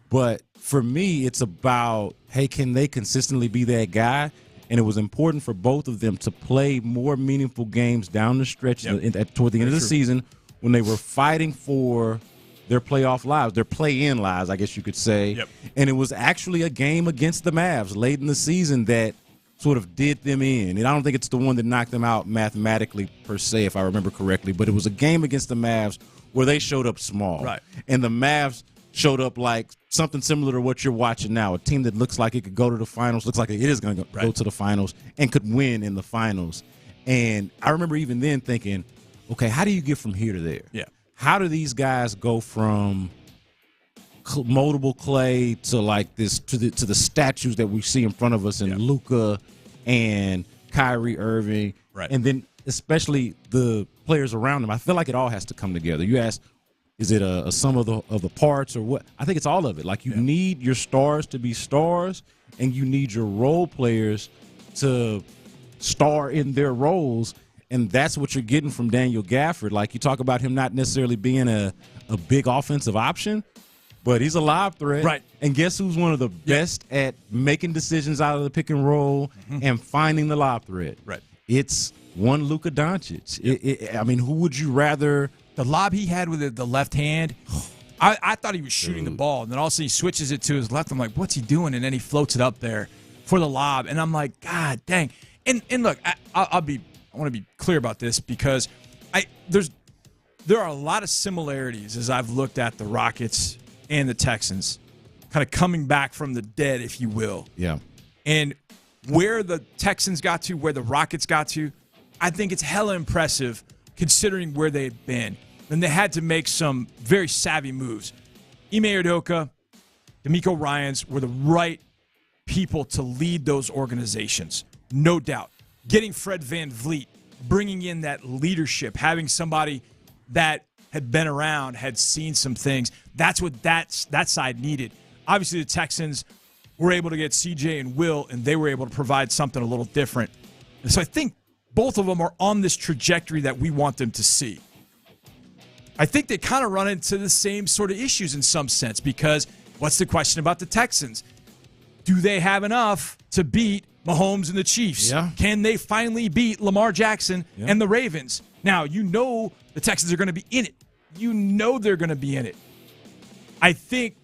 But for me, it's about, hey, can they consistently be that guy? And it was important for both of them to play more meaningful games down the stretch toward the end of the season when they were fighting for their playoff lives, their play-in lives, I guess you could say. Yep. And it was actually a game against the Mavs late in the season that sort of did them in. And I don't think it's the one that knocked them out mathematically per se, if I remember correctly, but it was a game against the Mavs where they showed up small. Right. And the Mavs showed up like something similar to what you're watching now, a team that looks like it could go to the finals, looks like it is going to go to the finals, and could win in the finals. And I remember even then thinking, okay, how do you get from here to there? Yeah. How do these guys go from moldable clay to like this to the statues that we see in front of us in Luka and Kyrie Irving, right? And then especially the players around him. I feel like it all has to come together. You ask, is it a sum of the parts or what? I think it's all of it. Like, you need your stars to be stars, and you need your role players to star in their roles, and that's what you're getting from Daniel Gafford. Like, you talk about him not necessarily being a big offensive option, but he's a live threat. Right. And guess who's one of the best at making decisions out of the pick and roll and finding the live threat? Right. It's one Luka Doncic. I mean, who would you rather? The lob he had with the left hand, I thought he was shooting the ball, and then all of a sudden he switches it to his left. I'm like, what's he doing? And then he floats it up there for the lob, and I'm like, God dang. And look, I want to be clear about this because there are a lot of similarities as I've looked at the Rockets and the Texans, kind of coming back from the dead, if you will. Yeah. And where the Texans got to, where the Rockets got to, I think it's hella impressive considering where they had been. And they had to make some very savvy moves. Ime Udoka, D'Amico Ryans were the right people to lead those organizations, no doubt. Getting Fred VanVleet, bringing in that leadership, having somebody that had been around, had seen some things, that's what that side needed. Obviously, the Texans were able to get CJ and Will, and they were able to provide something a little different. And so I think both of them are on this trajectory that we want them to see. I think they kind of run into the same sort of issues in some sense, because what's the question about the Texans? Do they have enough to beat Mahomes and the Chiefs? Yeah. Can they finally beat Lamar Jackson and the Ravens? Now, you know the Texans are going to be in it. You know they're going to be in it. I think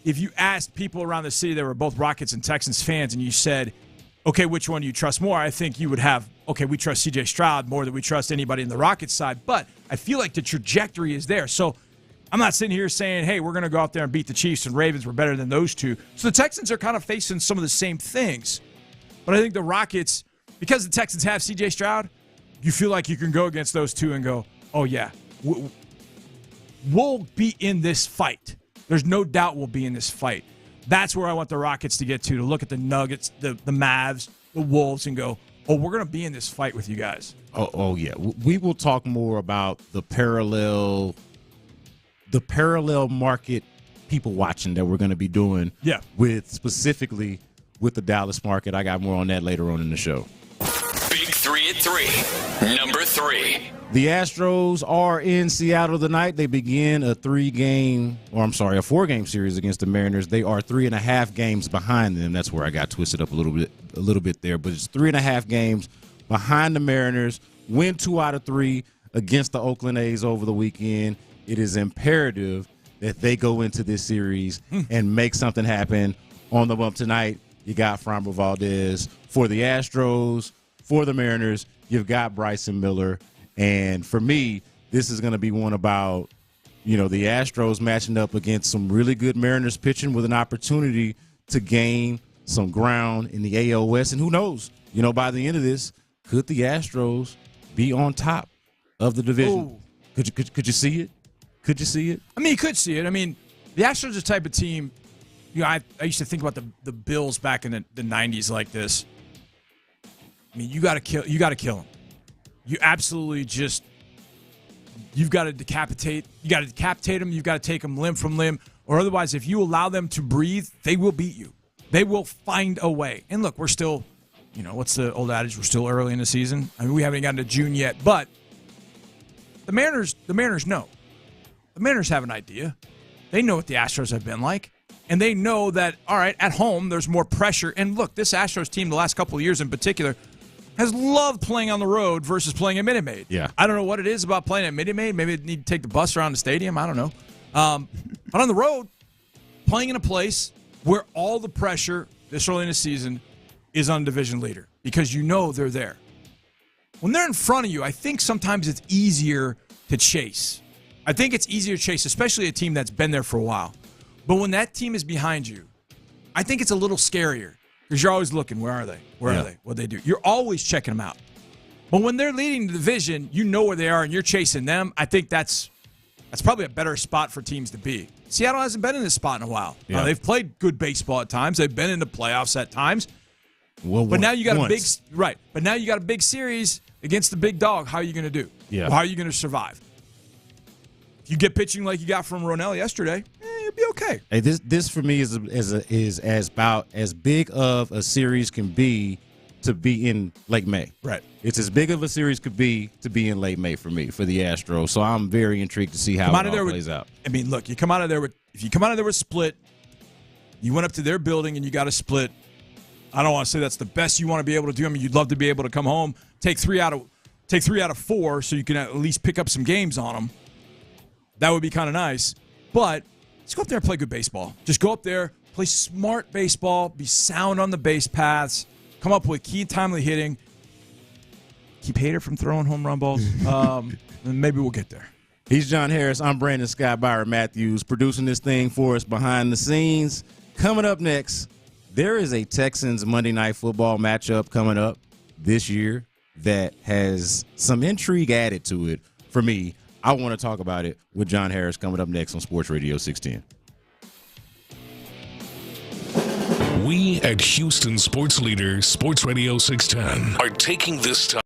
if you asked people around the city that were both Rockets and Texans fans and you said, okay, which one do you trust more? I think you would have, okay, we trust C.J. Stroud more than we trust anybody in the Rockets side. But I feel like the trajectory is there. So I'm not sitting here saying, hey, we're going to go out there and beat the Chiefs and Ravens. We're better than those two. So the Texans are kind of facing some of the same things. But I think the Rockets, because the Texans have C.J. Stroud, you feel like you can go against those two and go, oh, yeah, we'll be in this fight. There's no doubt we'll be in this fight. That's where I want the Rockets to get to look at the Nuggets, the Mavs, the Wolves, and go, oh, we're going to be in this fight with you guys. Oh yeah. We will talk more about the parallel market people watching that we're going to be doing with specifically with the Dallas market. I got more on that later on in the show. Big 3 at 3. Number 3. The Astros are in Seattle tonight. They begin a 4-game series against the Mariners. They are 3.5 games behind them. That's where I got twisted up a little bit there. But it's 3.5 games behind the Mariners. Win 2 out of 3 against the Oakland A's over the weekend. It is imperative that they go into this series and make something happen. On the bump tonight, you got Framber Valdez. For the Astros, for the Mariners, you've got Bryson Miller. And for me, this is going to be one about, the Astros matching up against some really good Mariners pitching with an opportunity to gain some ground in the AL West. And who knows, by the end of this, could the Astros be on top of the division? Could you see it? Could you see it? I mean, you could see it. I mean, the Astros are the type of team, I used to think about the Bills back in the 90s like this. I mean, you got to kill them. You absolutely you've got to decapitate. You got to decapitate them. You've got to take them limb from limb. Or otherwise, if you allow them to breathe, they will beat you. They will find a way. And look, we're still, what's the old adage? We're still early in the season. I mean, we haven't gotten to June yet. But the Mariners know. The Mariners have an idea. They know what the Astros have been like. And they know that, all right, at home, there's more pressure. And look, this Astros team, the last couple of years in particular, has loved playing on the road versus playing at Minute Maid. Yeah. I don't know what it is about playing at Minute Maid. Maybe they need to take the bus around the stadium. I don't know. But on the road, playing in a place where all the pressure this early in the season is on division leader because they're there. When they're in front of you, I think sometimes it's easier to chase. I think it's easier to chase, especially a team that's been there for a while. But when that team is behind you, I think it's a little scarier. Because you're always looking, where are they? Where are they? What they do? You're always checking them out. But when they're leading the division, you know where they are and you're chasing them. I think that's probably a better spot for teams to be. Seattle hasn't been in this spot in a while. Yeah. They've played good baseball at times. They've been in the playoffs at times. Well, but now you got a big series against the big dog, how are you going to do? Yeah. Or how are you going to survive? If you get pitching like you got from Ronell yesterday, you'll be okay. Hey, this for me is as about as big of a series can be to be in late May. Right. It's as big of a series could be to be in late May for me, for the Astros. So I'm very intrigued to see how it all plays out. I mean, look, if you come out of there with split, you went up to their building and you got a split. I don't want to say that's the best you want to be able to do. I mean, you'd love to be able to come home, take three out of 4, so you can at least pick up some games on them. That would be kind of nice. But just go up there and play good baseball. Just go up there, play smart baseball, be sound on the base paths, come up with key timely hitting, keep Hader from throwing home run balls, and maybe we'll get there. He's John Harris. I'm Brandon Scott Byron Matthews, producing this thing for us behind the scenes. Coming up next, there is a Texans Monday Night Football matchup coming up this year that has some intrigue added to it for me. I want to talk about it with John Harris coming up next on Sports Radio 610. We at Houston Sports Leader, Sports Radio 610, are taking this time.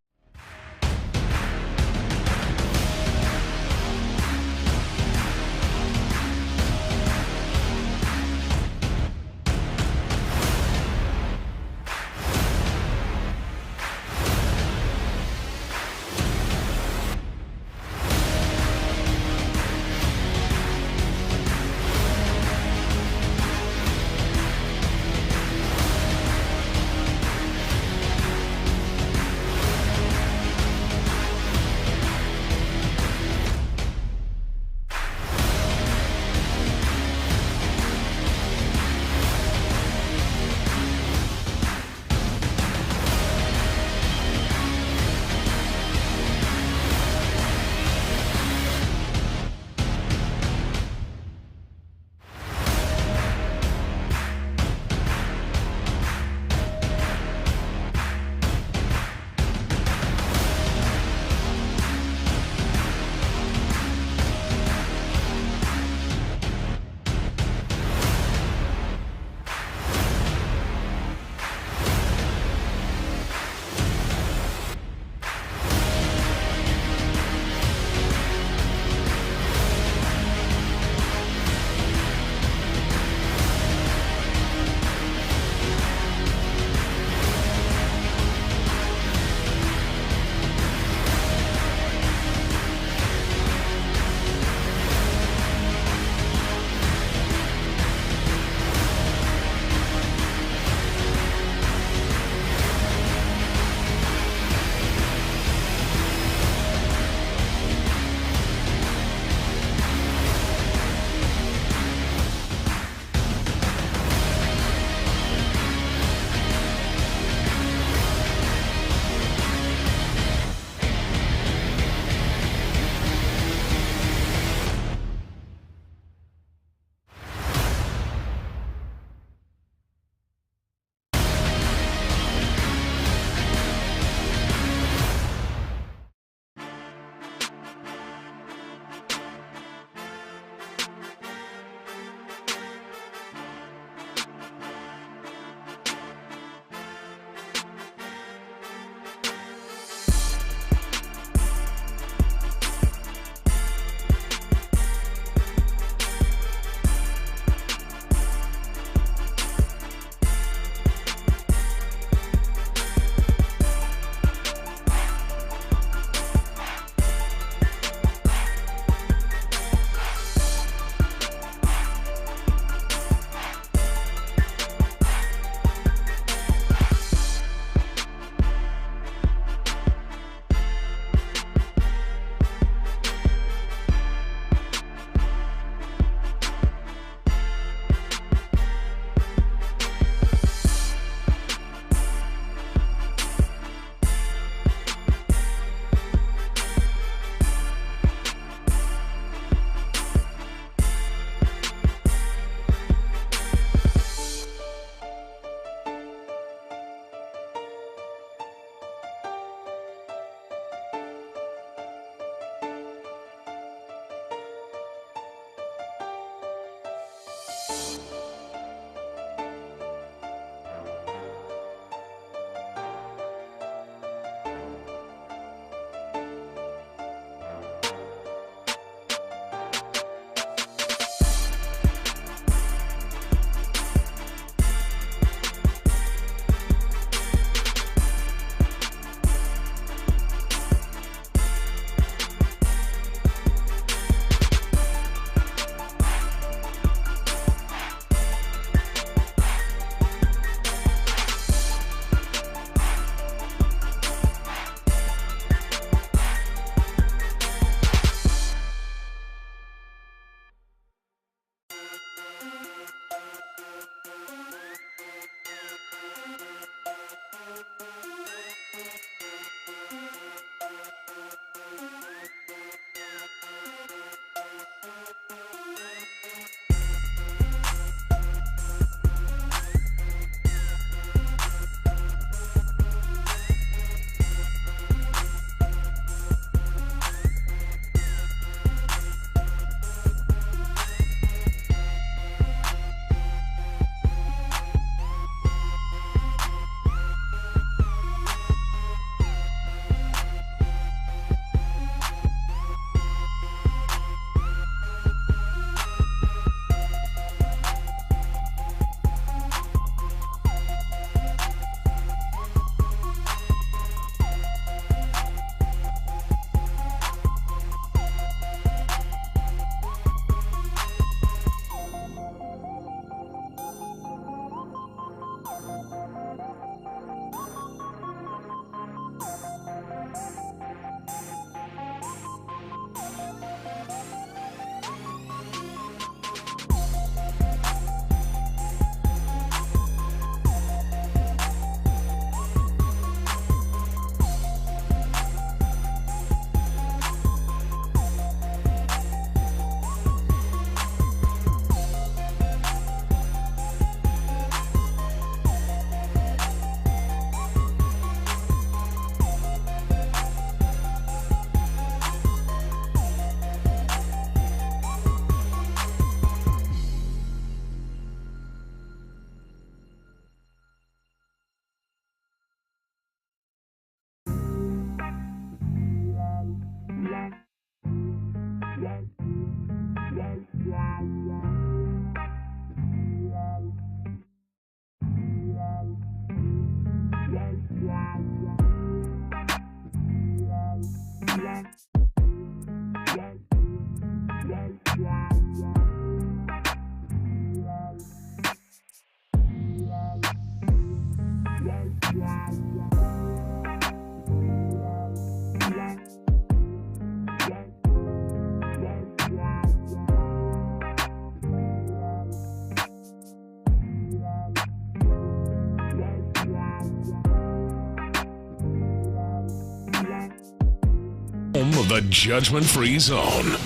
the judgment-free zone.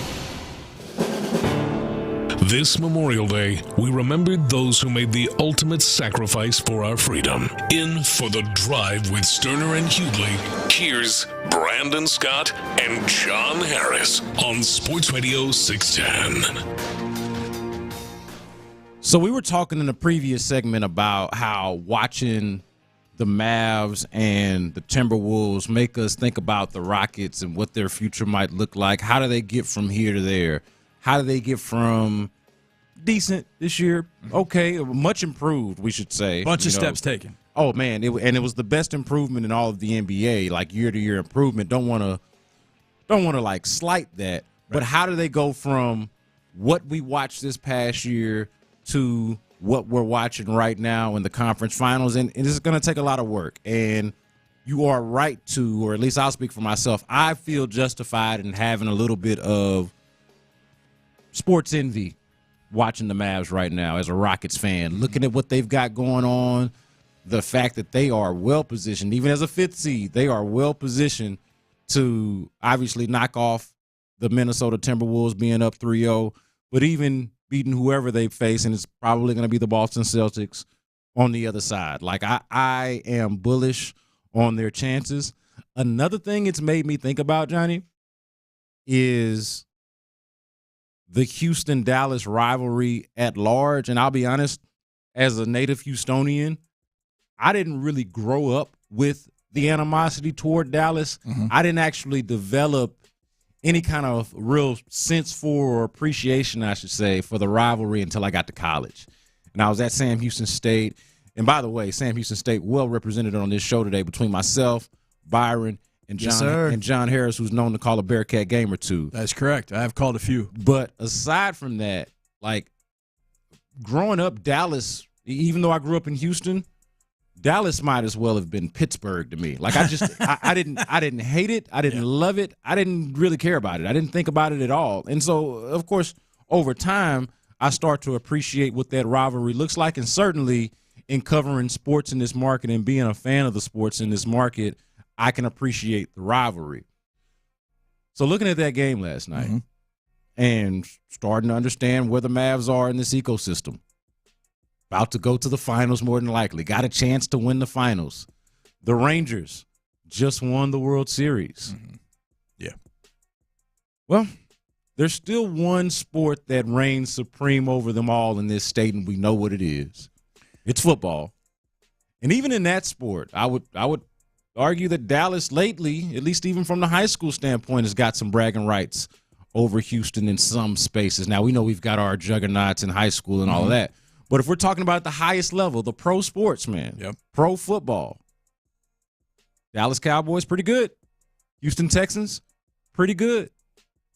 This Memorial Day, we remembered those who made the ultimate sacrifice for our freedom. In for the drive with Stoerner and Hughley, here's Brandon Scott and John Harris on Sports Radio 610. So we were talking in the previous segment about how watching the Mavs and the Timberwolves make us think about the Rockets and what their future might look like. How do they get from here to there? How do they get from decent this year? Okay, much improved, we should say. Bunch of steps taken. Oh man, it was the best improvement in all of the NBA, like year-to-year improvement. Don't want to like slight that, but how do they go from what we watched this past year to what we're watching right now in the conference finals? And this is going to take a lot of work. And you are right to, or at least I'll speak for myself, I feel justified in having a little bit of sports envy watching the Mavs right now as a Rockets fan, looking at what they've got going on, the fact that they are well-positioned, even as a fifth seed, they are well-positioned to obviously knock off the Minnesota Timberwolves being up 3-0, but even beating whoever they face, and it's probably going to be the Boston Celtics on the other side. Like, I am bullish on their chances. Another thing it's made me think about, Johnny, is the Houston-Dallas rivalry at large. And I'll be honest, as a native Houstonian, I didn't really grow up with the animosity toward Dallas. I didn't actually develop any kind of real sense for or appreciation, I should say, for the rivalry until I got to college. And I was at Sam Houston State. And by the way, Sam Houston State well represented on this show today between myself, Byron, and John Harris, who's known to call a Bearcat game or two. That's correct. I have called a few. But aside from that, like growing up, Dallas, even though I grew up in Houston, Dallas might as well have been Pittsburgh to me. Like I didn't hate it. I didn't love it. I didn't really care about it. I didn't think about it at all. And so, of course, over time, I start to appreciate what that rivalry looks like. And certainly in covering sports in this market and being a fan of the sports in this market, I can appreciate the rivalry. So looking at that game last night and starting to understand where the Mavs are in this ecosystem, about to go to the finals more than likely, got a chance to win the finals. The Rangers just won the World Series. Yeah. Well, there's still one sport that reigns supreme over them all in this state, and we know what it is. It's football. And even in that sport, I would argue that Dallas lately, at least even from the high school standpoint, has got some bragging rights over Houston in some spaces. Now, we know we've got our juggernauts in high school and all of that. But if we're talking about the highest level, the pro sports, man, pro football, Dallas Cowboys, pretty good. Houston Texans, pretty good.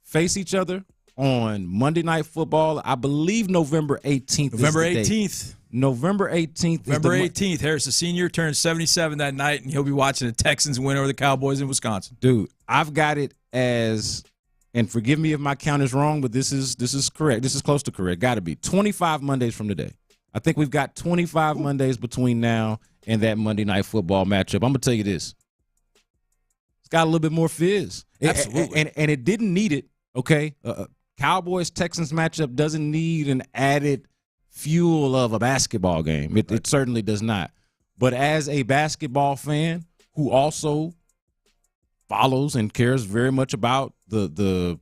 Face each other on Monday Night Football, I believe November 18th. November 18th. November 18th. November 18th. Harris, the senior, turns 77 that night, and he'll be watching the Texans win over the Cowboys in Wisconsin. Dude, I've got it as, and forgive me if my count is wrong, but this is correct. This is close to correct. Got to be 25 Mondays from today. I think we've got 25 Mondays between now and that Monday Night Football matchup. I'm going to tell you this. It's got a little bit more fizz. Absolutely. And it didn't need it, okay? Cowboys-Texans matchup doesn't need an added fuel of a basketball game. It certainly does not. But as a basketball fan who also follows and cares very much about the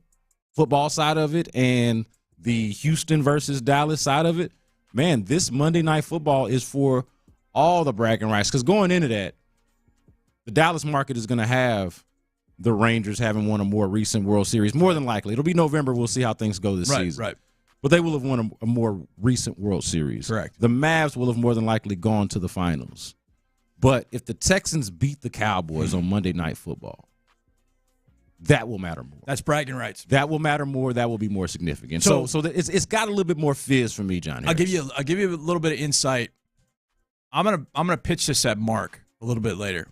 football side of it and the Houston versus Dallas side of it, man, this Monday Night Football is for all the bragging rights. Because going into that, the Dallas market is going to have the Rangers having won a more recent World Series. More than likely. It'll be November. We'll see how things go this season. Right. But they will have won a more recent World Series. Correct. The Mavs will have more than likely gone to the finals. But if the Texans beat the Cowboys on Monday Night Football, that will matter more. That's bragging rights. That will matter more. That will be more significant. So it's got a little bit more fizz for me, John Harris. I'll give you a little bit of insight. I'm gonna pitch this at Mark a little bit later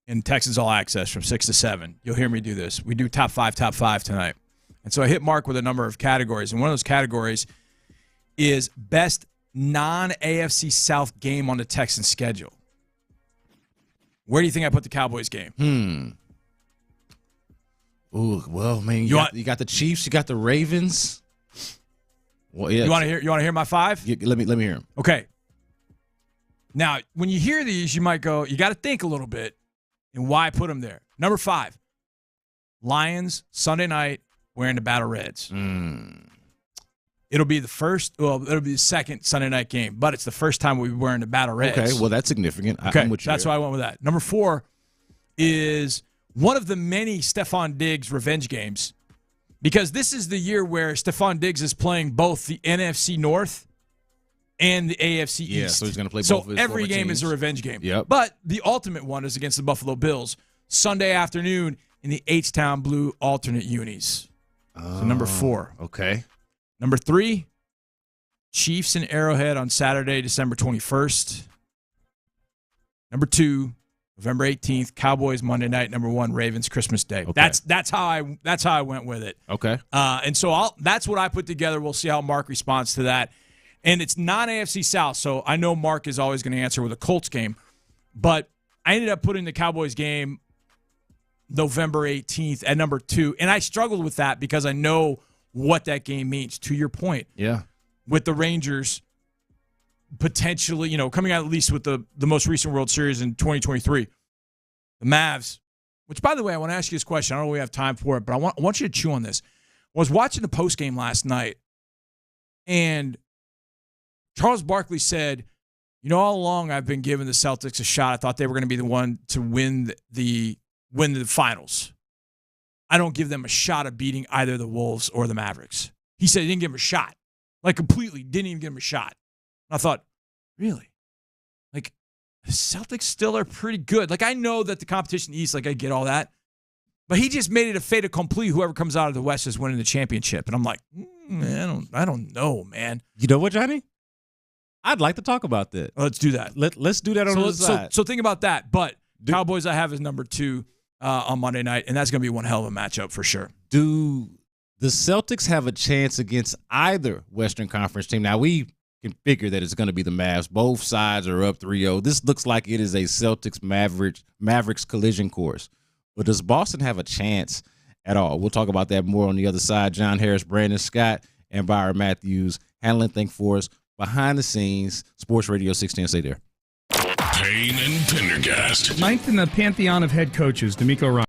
in Texans All Access from 6 to 7. You'll hear me do this. We do top five tonight. And so I hit Mark with a number of categories. And one of those categories is best non-AFC South game on the Texans schedule. Where do you think I put the Cowboys game? Ooh, well, man, you got the Chiefs, you got the Ravens. Well, yeah. You want to hear my 5? Let me hear them. Okay. Now, when you hear these, you might go, you got to think a little bit and why I put them there. Number 5, Lions, Sunday night, wearing the Battle Reds. It'll be it'll be the second Sunday night game, but it's the first time we'll be wearing the Battle Reds. Okay, well, that's significant. Okay, I'm with you that's why I went with that. Number 4 is one of the many Stephon Diggs revenge games, because this is the year where Stephon Diggs is playing both the NFC North and the AFC East. Yeah, so he's going to play both of his every former game teams. is a revenge game. Yep. But the ultimate one is against the Buffalo Bills, Sunday afternoon in the H-Town Blue alternate unis. So number 4. Okay. Number 3, Chiefs and Arrowhead on Saturday, December 21st. Number 2, November 18th, Cowboys Monday night. Number 1, Ravens Christmas Day. Okay. That's how I went with it. Okay. And so that's what I put together. We'll see how Mark responds to that. And it's non-AFC South, so I know Mark is always going to answer with a Colts game. But I ended up putting the Cowboys game November 18th at number 2, and I struggled with that because I know what that game means. To your point, yeah, with the Rangers potentially, coming out at least with the most recent World Series in 2023, the Mavs. Which, by the way, I want to ask you this question. I don't know if we have time for it, but I want you to chew on this. I was watching the post game last night, and Charles Barkley said, all along I've been giving the Celtics a shot. I thought they were going to be the one to win the finals. I don't give them a shot of beating either the Wolves or the Mavericks. He said he didn't give them a shot. Like, completely didn't even give them a shot. And I thought, really? Like, the Celtics still are pretty good. Like, I know that the competition East, I get all that. But he just made it a fait accompli. Whoever comes out of the West is winning the championship. And I'm like, I don't know, man. You know what, Johnny? I'd like to talk about that. Let's do that. Let's do that on the side. So think about that. But Cowboys I have as number 2 on Monday night, and that's going to be one hell of a matchup for sure. Do the Celtics have a chance against either Western Conference team? Now, we can figure that it's going to be the Mavs. Both sides are up 3-0. This looks like it is a Celtics-Mavericks collision course. But does Boston have a chance at all? We'll talk about that more on the other side. John Harris, Brandon Scott, and Byron Matthews handling things for us behind the scenes. Sports Radio 610. Stay there. Payne and Pendergast. 9th in the pantheon of head coaches, D'Amico Ryan.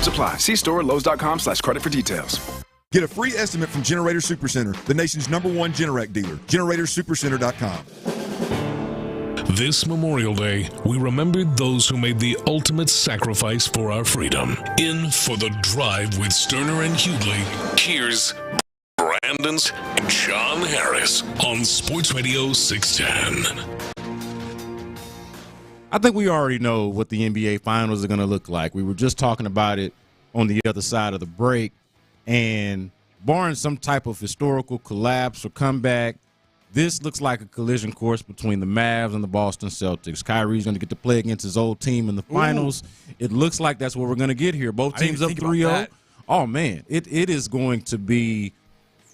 Restrictions apply. See store or Lowe's.com/credit for details. Get a free estimate from Generator Supercenter, the nation's #1 Generac dealer. GeneratorSupercenter.com. This Memorial Day, we remembered those who made the ultimate sacrifice for our freedom. In for the drive with Stoerner and Hughley, here's Brandon's John Harris on Sports Radio 610. I think we already know what the NBA Finals are going to look like. We were just talking about it on the other side of the break. And barring some type of historical collapse or comeback, this looks like a collision course between the Mavs and the Boston Celtics. Kyrie's going to get to play against his old team in the finals. It looks like that's what we're going to get here. Both teams up 3-0. Oh, man, it is going to be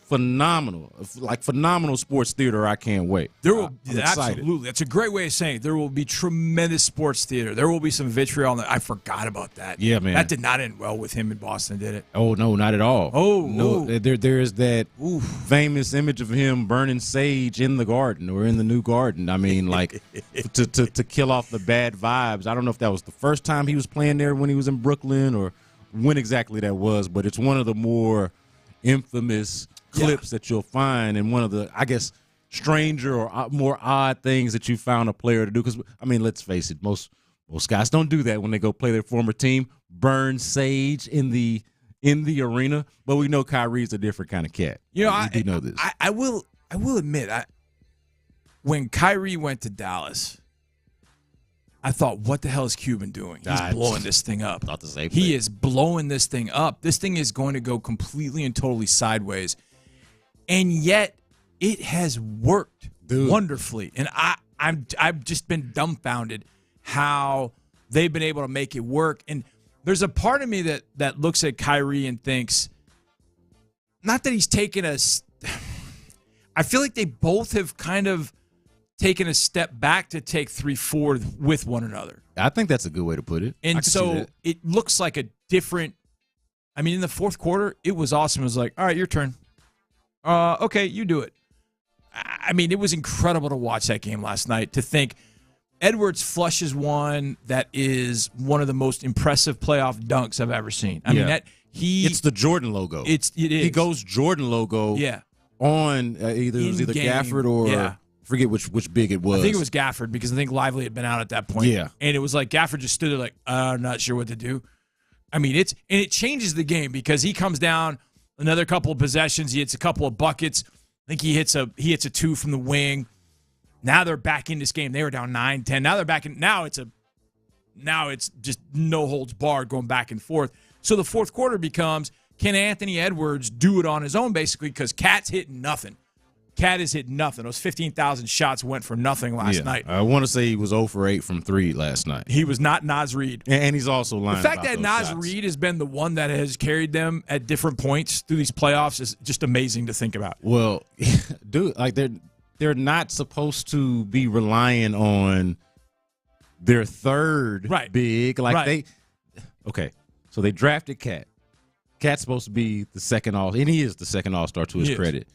phenomenal, like phenomenal sports theater. I can't wait. There will absolutely. That's a great way of saying it. There will be tremendous sports theater. There will be some vitriol. I forgot about that. Yeah, man. That did not end well with him in Boston, did it? Oh no, not at all. Oh no. There is that famous image of him burning sage in the garden or in the new garden. I mean, like to kill off the bad vibes. I don't know if that was the first time he was playing there when he was in Brooklyn or when exactly that was, but it's one of the more infamous clips that you'll find, and one of the, I guess, stranger or more odd things that you found a player to do. Because, I mean, let's face it, most guys don't do that when they go play their former team, burn sage in the arena. But we know Kyrie's a different kind of cat. You know, we know this. I will admit, when Kyrie went to Dallas, I thought, what the hell is Cuban doing? He's blowing this thing up. Not the same He is blowing this thing up. This thing is going to go completely and totally sideways. And yet, it has worked wonderfully. And I've just been dumbfounded how they've been able to make it work. And there's a part of me that looks at Kyrie and thinks, not that he's taken I feel like they both have kind of taken a step back to take 3 forward with one another. I think that's a good way to put it. And so it looks like a different, I mean, in the fourth quarter, it was awesome. It was like, all right, your turn. Okay, you do it. I mean, it was incredible to watch that game last night, to think Edwards flushes one that is one of the most impressive playoff dunks I've ever seen. I mean, it's the Jordan logo. It is. He goes Jordan logo on either Gafford or I forget which big it was. I think it was Gafford, because I think Lively had been out at that point. Yeah. And it was like Gafford just stood there like, I'm not sure what to do. I mean, it changes the game, because he comes down another couple of possessions. He hits a couple of buckets. I think he hits a 2 from the wing. Now they're back in this game. They were down 9-10. Now they're back in. Now it's just no holds barred, going back and forth. So the fourth quarter becomes, can Anthony Edwards do it on his own, basically, because Cat's hitting nothing. Cat has hit nothing. Those 15,000 shots went for nothing last night. I want to say he was 0 for 8 from 3 last night. He was not Nas Reed. And he's also lying. The fact that Nas Reed has been the one that has carried them at different points through these playoffs is just amazing to think about. Well, dude, like they're not supposed to be relying on their third big. Like so they drafted Cat. Cat's supposed to be the second and he is the second All-Star to his credit.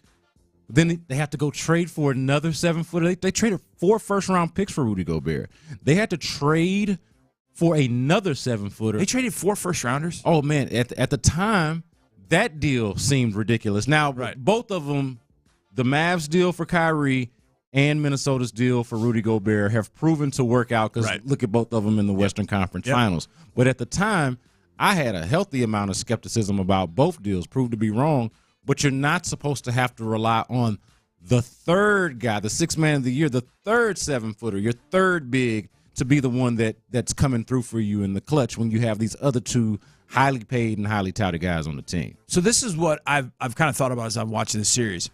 Then they have to go trade for another 7-footer. They traded 4 first-round picks for Rudy Gobert. They had to trade for another 7-footer. They traded 4 first-rounders? Oh, man. At the time, that deal seemed ridiculous. Now, both of them, the Mavs deal for Kyrie and Minnesota's deal for Rudy Gobert, have proven to work out, because look at both of them in the Western Conference Finals. But at the time, I had a healthy amount of skepticism about both deals, proved to be wrong. But you're not supposed to have to rely on the third guy, the 6th man of the year, the third 7-footer, your third big, to be the one that's coming through for you in the clutch when you have these other 2 highly paid and highly touted guys on the team. So this is what I've kind of thought about as I'm watching this series.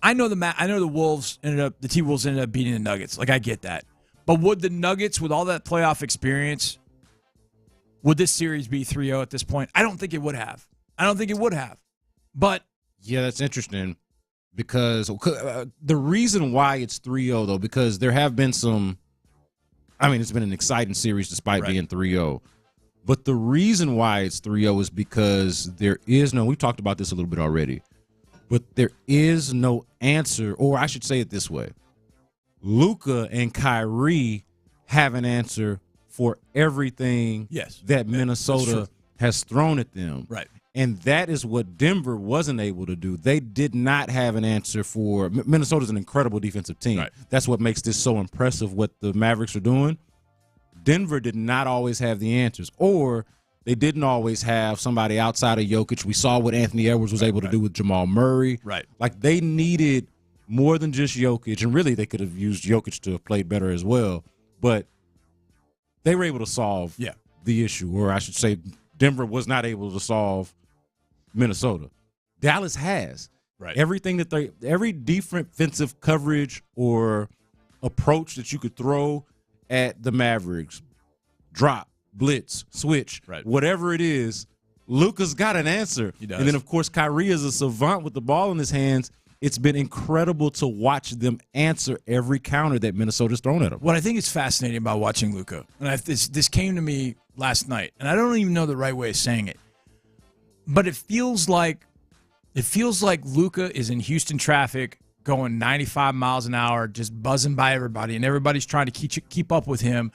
I know the T-Wolves ended up beating the Nuggets. Like, I get that. But would the Nuggets, with all that playoff experience, would this series be 3-0 at this point? I don't think it would have. But yeah, that's interesting, because the reason why it's 3-0, though, because there have been some, I mean, it's been an exciting series despite being 3-0. But the reason why it's 3-0 is because there is no, we talked about this a little bit already, but there is no answer, or I should say it this way. Luka and Kyrie have an answer for everything that Minnesota has thrown at them. Right. And that is what Denver wasn't able to do. They did not have an answer for – Minnesota's an incredible defensive team. Right. That's what makes this so impressive, what the Mavericks are doing. Denver did not always have the answers, or they didn't always have somebody outside of Jokic. We saw what Anthony Edwards was able to do with Jamal Murray. Right. Like, they needed more than just Jokic, and really they could have used Jokic to have played better as well. But they were able to solve the issue, or I should say Denver was not able to solve Minnesota. Dallas has. Right. Everything that every defensive coverage or approach that you could throw at the Mavericks, drop, blitz, switch, whatever it is, Luka's got an answer. He does. And then, of course, Kyrie is a savant with the ball in his hands. It's been incredible to watch them answer every counter that Minnesota's thrown at them. What I think is fascinating about watching Luka, and this came to me last night, and I don't even know the right way of saying it, but it feels like Luka is in Houston traffic going 95 miles an hour, just buzzing by everybody, and everybody's trying to keep up with him.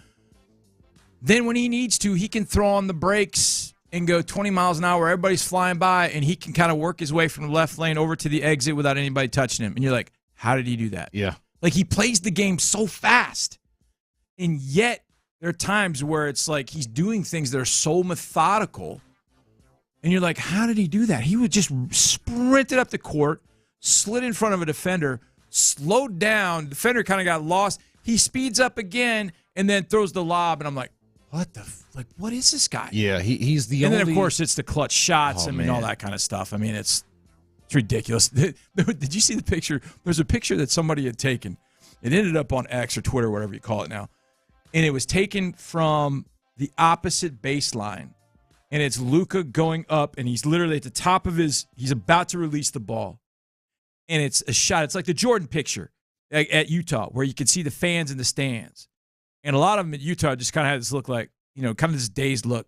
Then when he needs to, he can throw on the brakes and go 20 miles an hour. Everybody's flying by, and he can kind of work his way from the left lane over to the exit without anybody touching him. And you're like, how did he do that? Yeah. Like, he plays the game so fast, and yet there are times where it's like he's doing things that are so methodical, and you're like, how did he do that? He would just sprinted up the court, slid in front of a defender, slowed down. The defender kind of got lost. He speeds up again and then throws the lob, and I'm like, what is this guy? Yeah, he's the and only. And then, of course, it's the clutch shots and all that kind of stuff. I mean, it's ridiculous. Did you see the picture? There's a picture that somebody had taken. It ended up on X or Twitter, whatever you call it now. And it was taken from the opposite baseline. And it's Luka going up, and he's literally at the top of he's about to release the ball. And it's a shot. It's like the Jordan picture at Utah, where you can see the fans in the stands. And a lot of them at Utah just kind of had this look like, kind of this dazed look.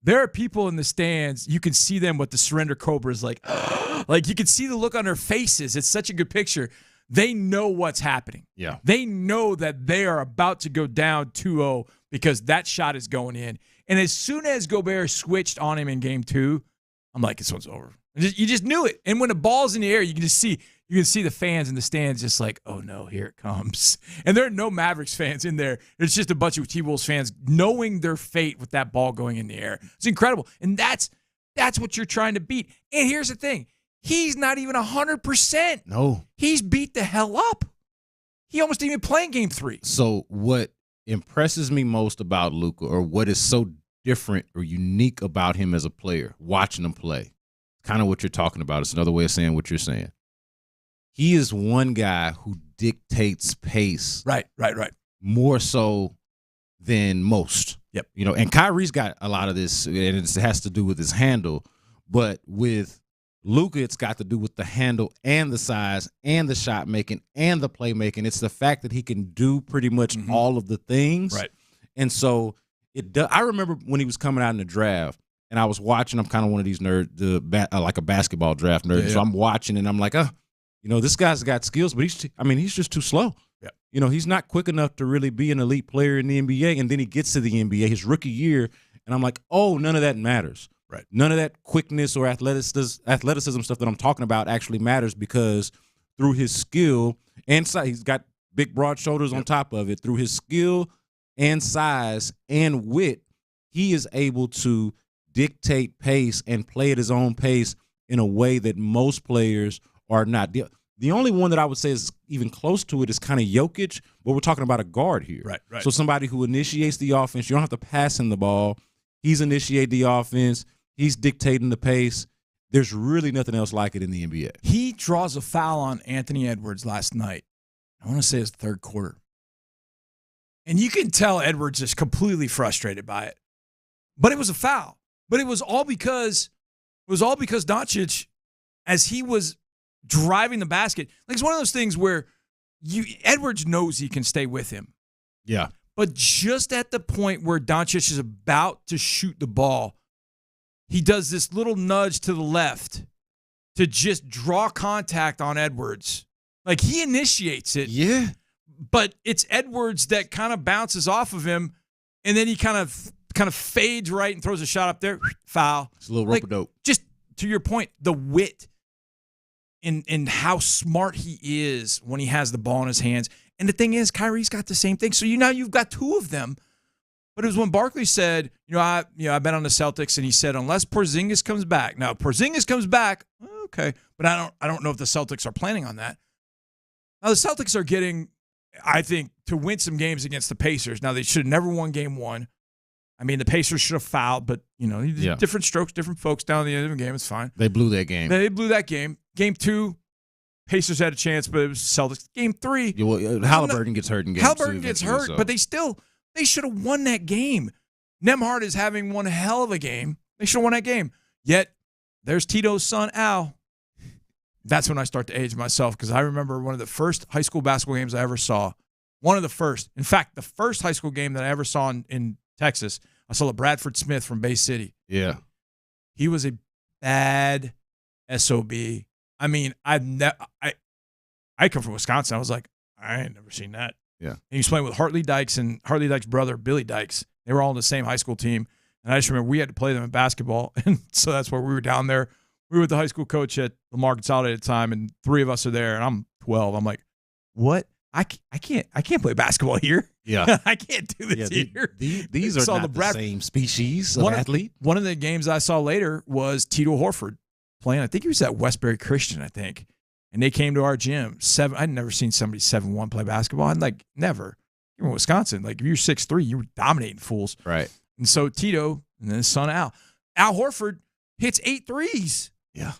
There are people in the stands, you can see them with the surrender cobras, like you can see the look on their faces. It's such a good picture. They know what's happening. Yeah. They know that they are about to go down 2-0 because that shot is going in. And as soon as Gobert switched on him in game 2, I'm like, this one's over. You just knew it. And when the ball's in the air, you can see the fans in the stands just like, oh no, here it comes. And there are no Mavericks fans in there. It's just a bunch of T-Wolves fans knowing their fate with that ball going in the air. It's incredible. And that's what you're trying to beat. And here's the thing. He's not even 100%. No. He's beat the hell up. He almost didn't even play in game 3. So what impresses me most about Luka, or what is so different or unique about him as a player, watching him play, kind of what you're talking about. It's another way of saying what you're saying. He is one guy who dictates pace. Right. More so than most. Yep. And Kyrie's got a lot of this, and it has to do with his handle. But with Luka, it's got to do with the handle and the size and the shot making and the playmaking. It's the fact that he can do pretty much all of the things. Right. And so I remember when he was coming out in the draft, and I was watching. I'm kind of one of these nerds, like a basketball draft nerd. Yeah. So I'm watching, and I'm like, this guy's got skills, but he's just too slow. Yeah. He's not quick enough to really be an elite player in the NBA. And then he gets to the NBA, his rookie year, and I'm like, oh, none of that matters. Right. None of that quickness or athleticism stuff that I'm talking about actually matters, because through his skill and size, he's got big, broad shoulders on top of it. Through his skill and size and wit, he is able to dictate pace and play at his own pace in a way that most players are not. The only one that I would say is even close to it is kind of Jokic, but we're talking about a guard here. Right. So somebody who initiates the offense. You don't have to pass him the ball. He's initiating the offense. He's dictating the pace. There's really nothing else like it in the NBA. He draws a foul on Anthony Edwards last night. I want to say it's third quarter. And you can tell Edwards is completely frustrated by it. But it was a foul. But it was all because Doncic, as he was driving the basket, like, it's one of those things where Edwards knows he can stay with him. Yeah. But just at the point where Doncic is about to shoot the ball, he does this little nudge to the left to just draw contact on Edwards. Like, he initiates it. Yeah. But it's Edwards that kind of bounces off of him and then he kind of fades right and throws a shot up there, foul. It's a little rope-a-dope. Just to your point, the wit and how smart he is when he has the ball in his hands. And the thing is, Kyrie's got the same thing. So you've got two of them. But it was when Barkley said, I've been on the Celtics, and he said, unless Porzingis comes back. Now, if Porzingis comes back, okay, but I don't know if the Celtics are planning on that. Now, the Celtics are getting, I think, to win some games against the Pacers. Now, they should have never won game one. I mean, the Pacers should have fouled, but, different strokes, different folks down at the end of the game. It's fine. They blew that game. They blew that game. Game two, Pacers had a chance, but it was Celtics. Game three. Halliburton gets hurt in game Halliburton two. gets hurt, but they should have won that game. Nembhard is having one hell of a game. They should have won that game. Yet, there's Tito's son, Al. That's when I start to age myself, because I remember one of the first high school basketball games I ever saw. One of the first. In fact, the first high school game that I ever saw in Texas, I saw Bradford Smith from Bay City. Yeah. He was a bad SOB. I mean, I come from Wisconsin. I was like, I ain't never seen that. Yeah. And he was playing with Hartley Dykes and Hartley Dykes' brother, Billy Dykes. They were all on the same high school team. And I just remember we had to play them in basketball. And so that's where we were down there. We were with the high school coach at Lamar Consolidated at the time, and three of us are there, and I'm 12. I'm like, what? I can't play basketball here. Yeah. I can't do this here. These are not the same species of athlete. One of the games I saw later was Tito Horford playing. I think he was at Westbury Christian, I think. And they came to our gym. I'd never seen somebody 7'1" play basketball. I'd like, never. You're in Wisconsin. Like, if you're 6'3", you were dominating fools. Right. And so Tito and then his son Al Horford hits 8 threes. Yeah.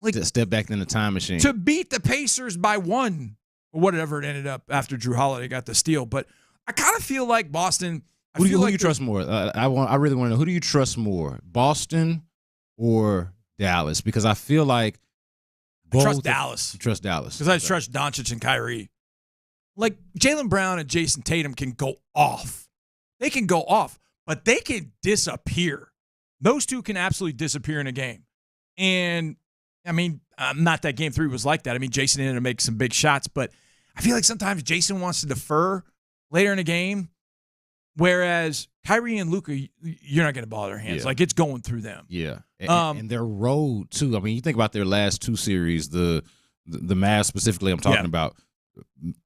Like, just step back in the time machine. To beat the Pacers by 1. Or whatever it ended up after Drew Holiday got the steal. But I kind of feel like Boston. Who do you trust more? I really want to know, who do you trust more, Boston or Dallas? Because I feel like I trust Dallas. You trust Dallas. Because I trust Doncic and Kyrie. Like, Jaylen Brown and Jason Tatum can go off. They can go off, but they can disappear. Those two can absolutely disappear in a game. And, I mean, not that game 3 was like that. I mean, Jason ended up making some big shots, but I feel like sometimes Jason wants to defer later in the game, whereas Kyrie and Luka, you're not going to ball their hands. Yeah. Like, it's going through them. Yeah. And their road, too. I mean, you think about their last 2 series, the Mavs specifically I'm talking about,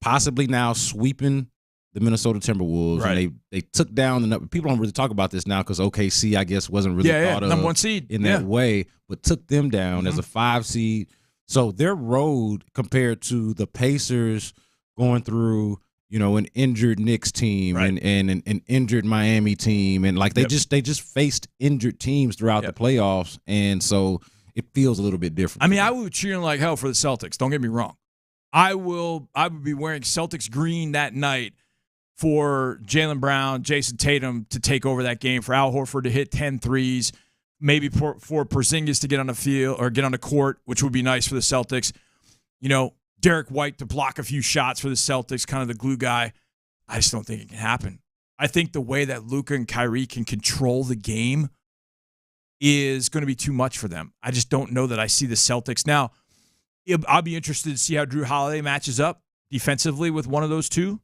possibly now sweeping the Minnesota Timberwolves. Right. And they took down the number. People don't really talk about this now because OKC, I guess, wasn't really thought of number 1 seed in that way, but took them down as a 5 seed. So their road compared to the Pacers going through, an injured Knicks team and an injured Miami team, and like they just faced injured teams throughout the playoffs, and so it feels a little bit different. I mean, I would cheer like hell for the Celtics. Don't get me wrong. I would be wearing Celtics green that night for Jaylen Brown, Jason Tatum to take over that game, for Al Horford to hit 10 threes, maybe for Porzingis to get on the field or get on the court, which would be nice for the Celtics. Derek White to block a few shots for the Celtics, kind of the glue guy. I just don't think it can happen. I think the way that Luka and Kyrie can control the game is going to be too much for them. I just don't know that I see the Celtics. Now, I'll be interested to see how Drew Holiday matches up defensively with one of those two.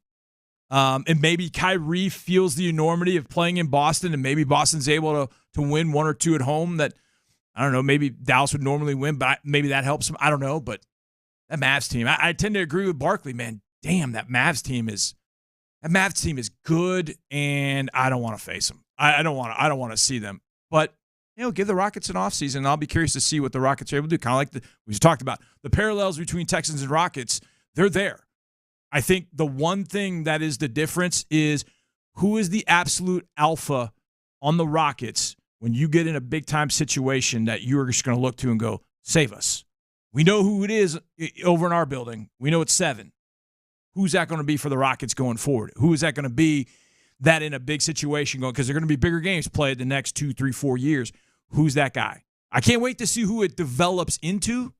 And maybe Kyrie feels the enormity of playing in Boston, and maybe Boston's able to win 1 or 2 at home that, I don't know, maybe Dallas would normally win, but maybe that helps him. I don't know, but that Mavs team, I tend to agree with Barkley, man. Damn, that Mavs team is good, and I don't want to face them. I don't want to see them. But give the Rockets an offseason, and I'll be curious to see what the Rockets are able to do. Kind of like we just talked about the parallels between Texans and Rockets. They're there. I think the one thing that is the difference is who is the absolute alpha on the Rockets when you get in a big-time situation that you're just going to look to and go, save us. We know who it is over in our building. We know it's 7. Who's that going to be for the Rockets going forward? Who is that going to be that in a big situation going? Because they're going to be bigger games played the next 2, 3, 4 years. Who's that guy? I can't wait to see who it develops into.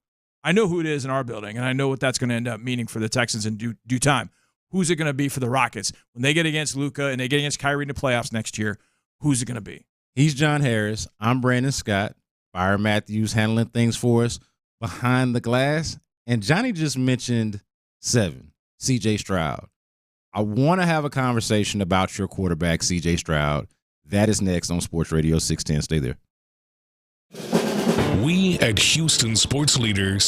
I know who it is in our building, and I know what that's going to end up meaning for the Texans in due time. Who's it going to be for the Rockets? When they get against Luka and they get against Kyrie in the playoffs next year, who's it going to be? He's John Harris. I'm Brandon Scott. Byron Matthews handling things for us behind the glass. And Johnny just mentioned 7, C.J. Stroud. I want to have a conversation about your quarterback, C.J. Stroud. That is next on Sports Radio 610. Stay there. We at Houston Sports Leader.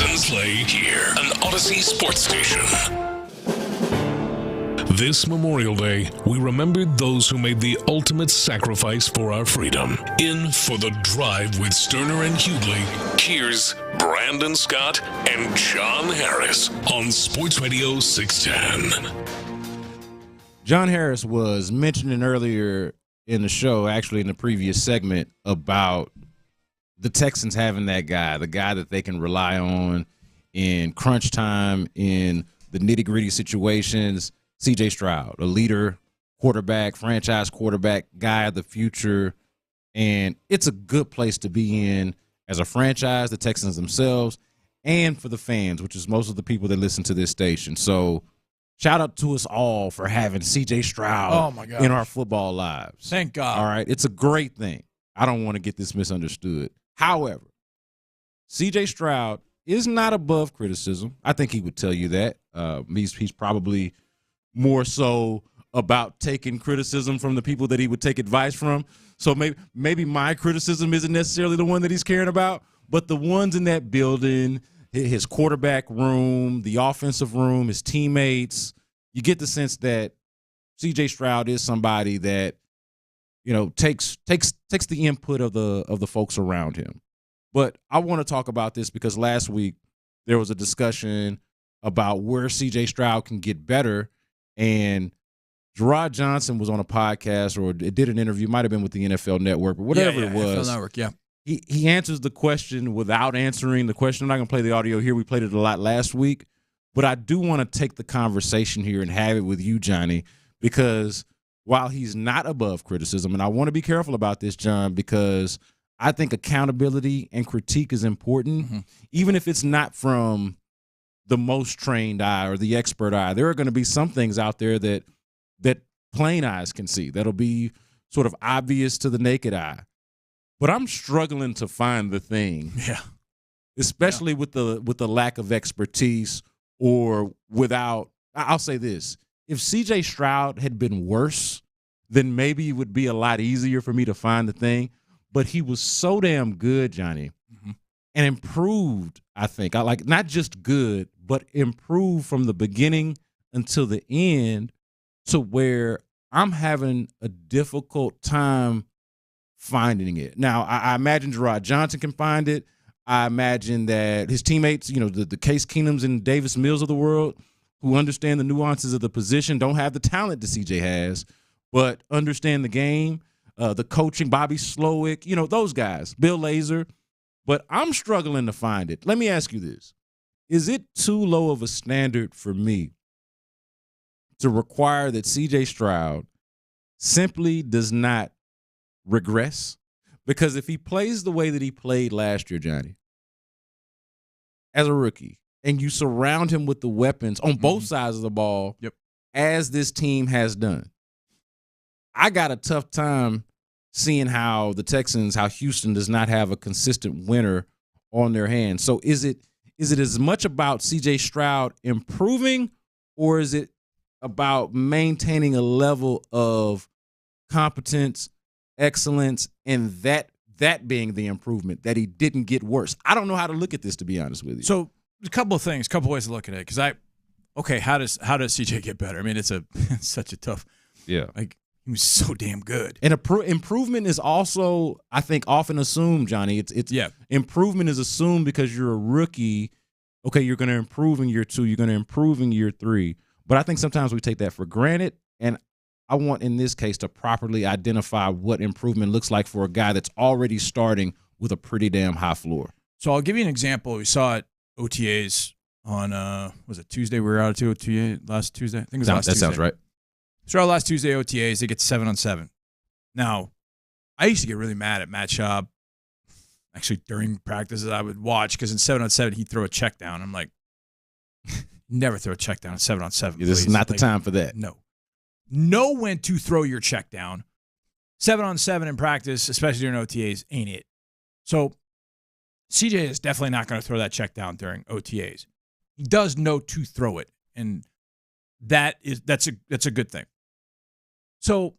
Texans play here on Odyssey Sports Station. This Memorial Day, we remembered those who made the ultimate sacrifice for our freedom. In for the drive with Stoerner and Hughley, here's Brandon Scott and John Harris on Sports Radio 610. John Harris was mentioning earlier in the show, actually in the previous segment, about the Texans having that guy, the guy that they can rely on in crunch time, in the nitty-gritty situations. C.J. Stroud, a leader, quarterback, franchise quarterback, guy of the future. And it's a good place to be in as a franchise, the Texans themselves, and for the fans, which is most of the people that listen to this station. So shout out to us all for having C.J. Stroud in our football lives. Thank God. All right. It's a great thing. I don't want to get this misunderstood. However, C.J. Stroud is not above criticism. I think he would tell you that. He's probably more so about taking criticism from the people that he would take advice from. So maybe my criticism isn't necessarily the one that he's caring about, but the ones in that building, his quarterback room, the offensive room, his teammates, you get the sense that C.J. Stroud is somebody that, you know, takes the input of the folks around him. But I want to talk about this because last week there was a discussion about where C.J. Stroud can get better. And Gerard Johnson was on a podcast or it did an interview, might have been with the NFL Network, but whatever it was. NFL Network, yeah. He answers the question without answering the question. I'm not going to play the audio here. We played it a lot last week. But I do want to take the conversation here and have it with you, Johnny, because while he's not above criticism, and I want to be careful about this, John, because I think accountability and critique is important, even if it's not from the most trained eye or the expert eye. There are going to be some things out there that plain eyes can see that'll be sort of obvious to the naked eye. But I'm struggling to find the thing, especially with the lack of expertise or without. I'll say this: if C.J. Stroud had been worse, then maybe it would be a lot easier for me to find the thing. But he was so damn good, Johnny, and improved. I think I like not just good, but improved from the beginning until the end, to where I'm having a difficult time finding it. Now, I imagine Gerard Johnson can find it. I imagine that his teammates, you know, the Case Keenums and Davis Mills of the world, who understand the nuances of the position, don't have the talent that CJ has, but understand the game, the coaching, Bobby Slowick, you know, those guys, Bill Lazor. But I'm struggling to find it. Let me ask you this. Is it too low of a standard for me to require that C.J. Stroud simply does not regress? Because if he plays the way that he played last year, Johnny, as a rookie, and you surround him with the weapons on both sides of the ball, as this team has done, I got a tough time seeing how the Texans, how Houston does not have a consistent winner on their hands. So is it as much about C.J. Stroud improving, or is it about maintaining a level of competence, excellence, and that being the improvement, that he didn't get worse? I don't know how to look at this, to be honest with you. So a couple of things, couple ways to look at it. Because how does CJ get better? I mean, it's such a tough. Yeah. Like, he was so damn good. And improvement is also, I think, often assumed, Johnny. Improvement is assumed because you're a rookie. Okay, you're going to improve in year 2. You're going to improve in year 3. But I think sometimes we take that for granted. And I want, in this case, to properly identify what improvement looks like for a guy that's already starting with a pretty damn high floor. So I'll give you an example. We saw it OTAs on, was it Tuesday? We were out at OTA last Tuesday? I think it was last Tuesday. That sounds right. So last Tuesday OTAs, they get 7-on-7. Now, I used to get really mad at Matt Schaub. Actually, during practices, I would watch because in 7-on-7, he'd throw a check down. I'm like, never throw a check down in 7-on-7. Yeah, this is not the time for that. No. Know when to throw your check down. 7-on-7 in practice, especially during OTAs, ain't it. So CJ is definitely not going to throw that check down during OTAs. He does know to throw it, and that's a good thing. So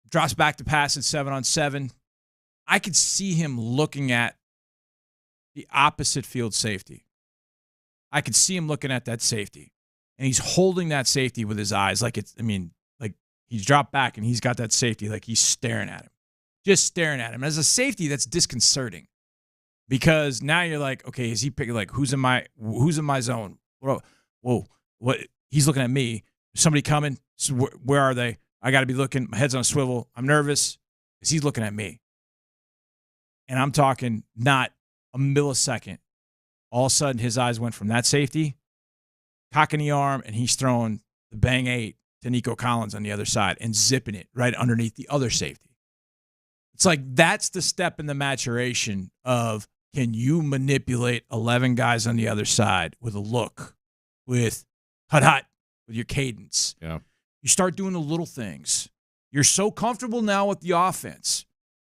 drops back to pass at 7-on-7. I could see him looking at the opposite field safety. I could see him looking at that safety. And he's holding that safety with his eyes like he's dropped back and he's got that safety like he's staring at him. Just staring at him. As a safety, that's disconcerting. Because now you're like, okay, is he picking who's in my zone? Whoa, what? He's looking at me. Somebody coming? Where are they? I got to be looking. My head's on a swivel. I'm nervous because he's looking at me. And I'm talking not a millisecond. All of a sudden, his eyes went from that safety, cocking the arm, and he's throwing the bang 8 to Nico Collins on the other side and zipping it right underneath the other safety. It's like that's the step in the maturation of, can you manipulate 11 guys on the other side with a look, with hut, with your cadence? Yeah. You start doing the little things. You're so comfortable now with the offense.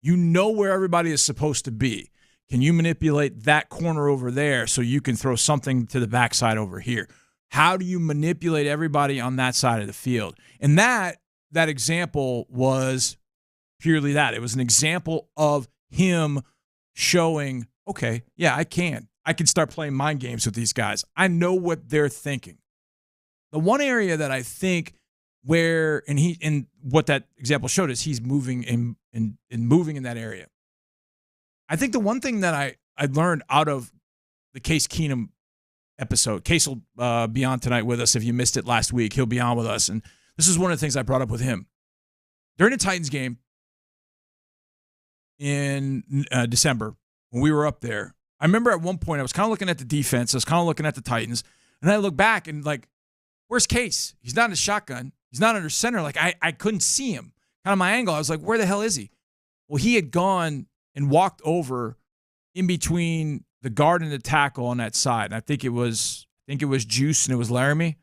You know where everybody is supposed to be. Can you manipulate that corner over there so you can throw something to the backside over here? How do you manipulate everybody on that side of the field? And that example was purely that. It was an example of him showing, okay, yeah, I can start playing mind games with these guys. I know what they're thinking. The one area that I think and what that example showed is he's moving and moving in that area. I think the one thing that I learned out of the Case Keenum episode, Case will be on tonight with us. If you missed it last week, he'll be on with us. And this is one of the things I brought up with him. During the Titans game in December, when we were up there, I remember at one point I was kind of looking at the defense. I was kind of looking at the Titans. And I look back and where's Case? He's not in a shotgun. He's not under center. I couldn't see him. Kind of my angle. I was like, where the hell is he? Well, he had gone and walked over in between the guard and the tackle on that side. And I think it was Juice and it was Laramie.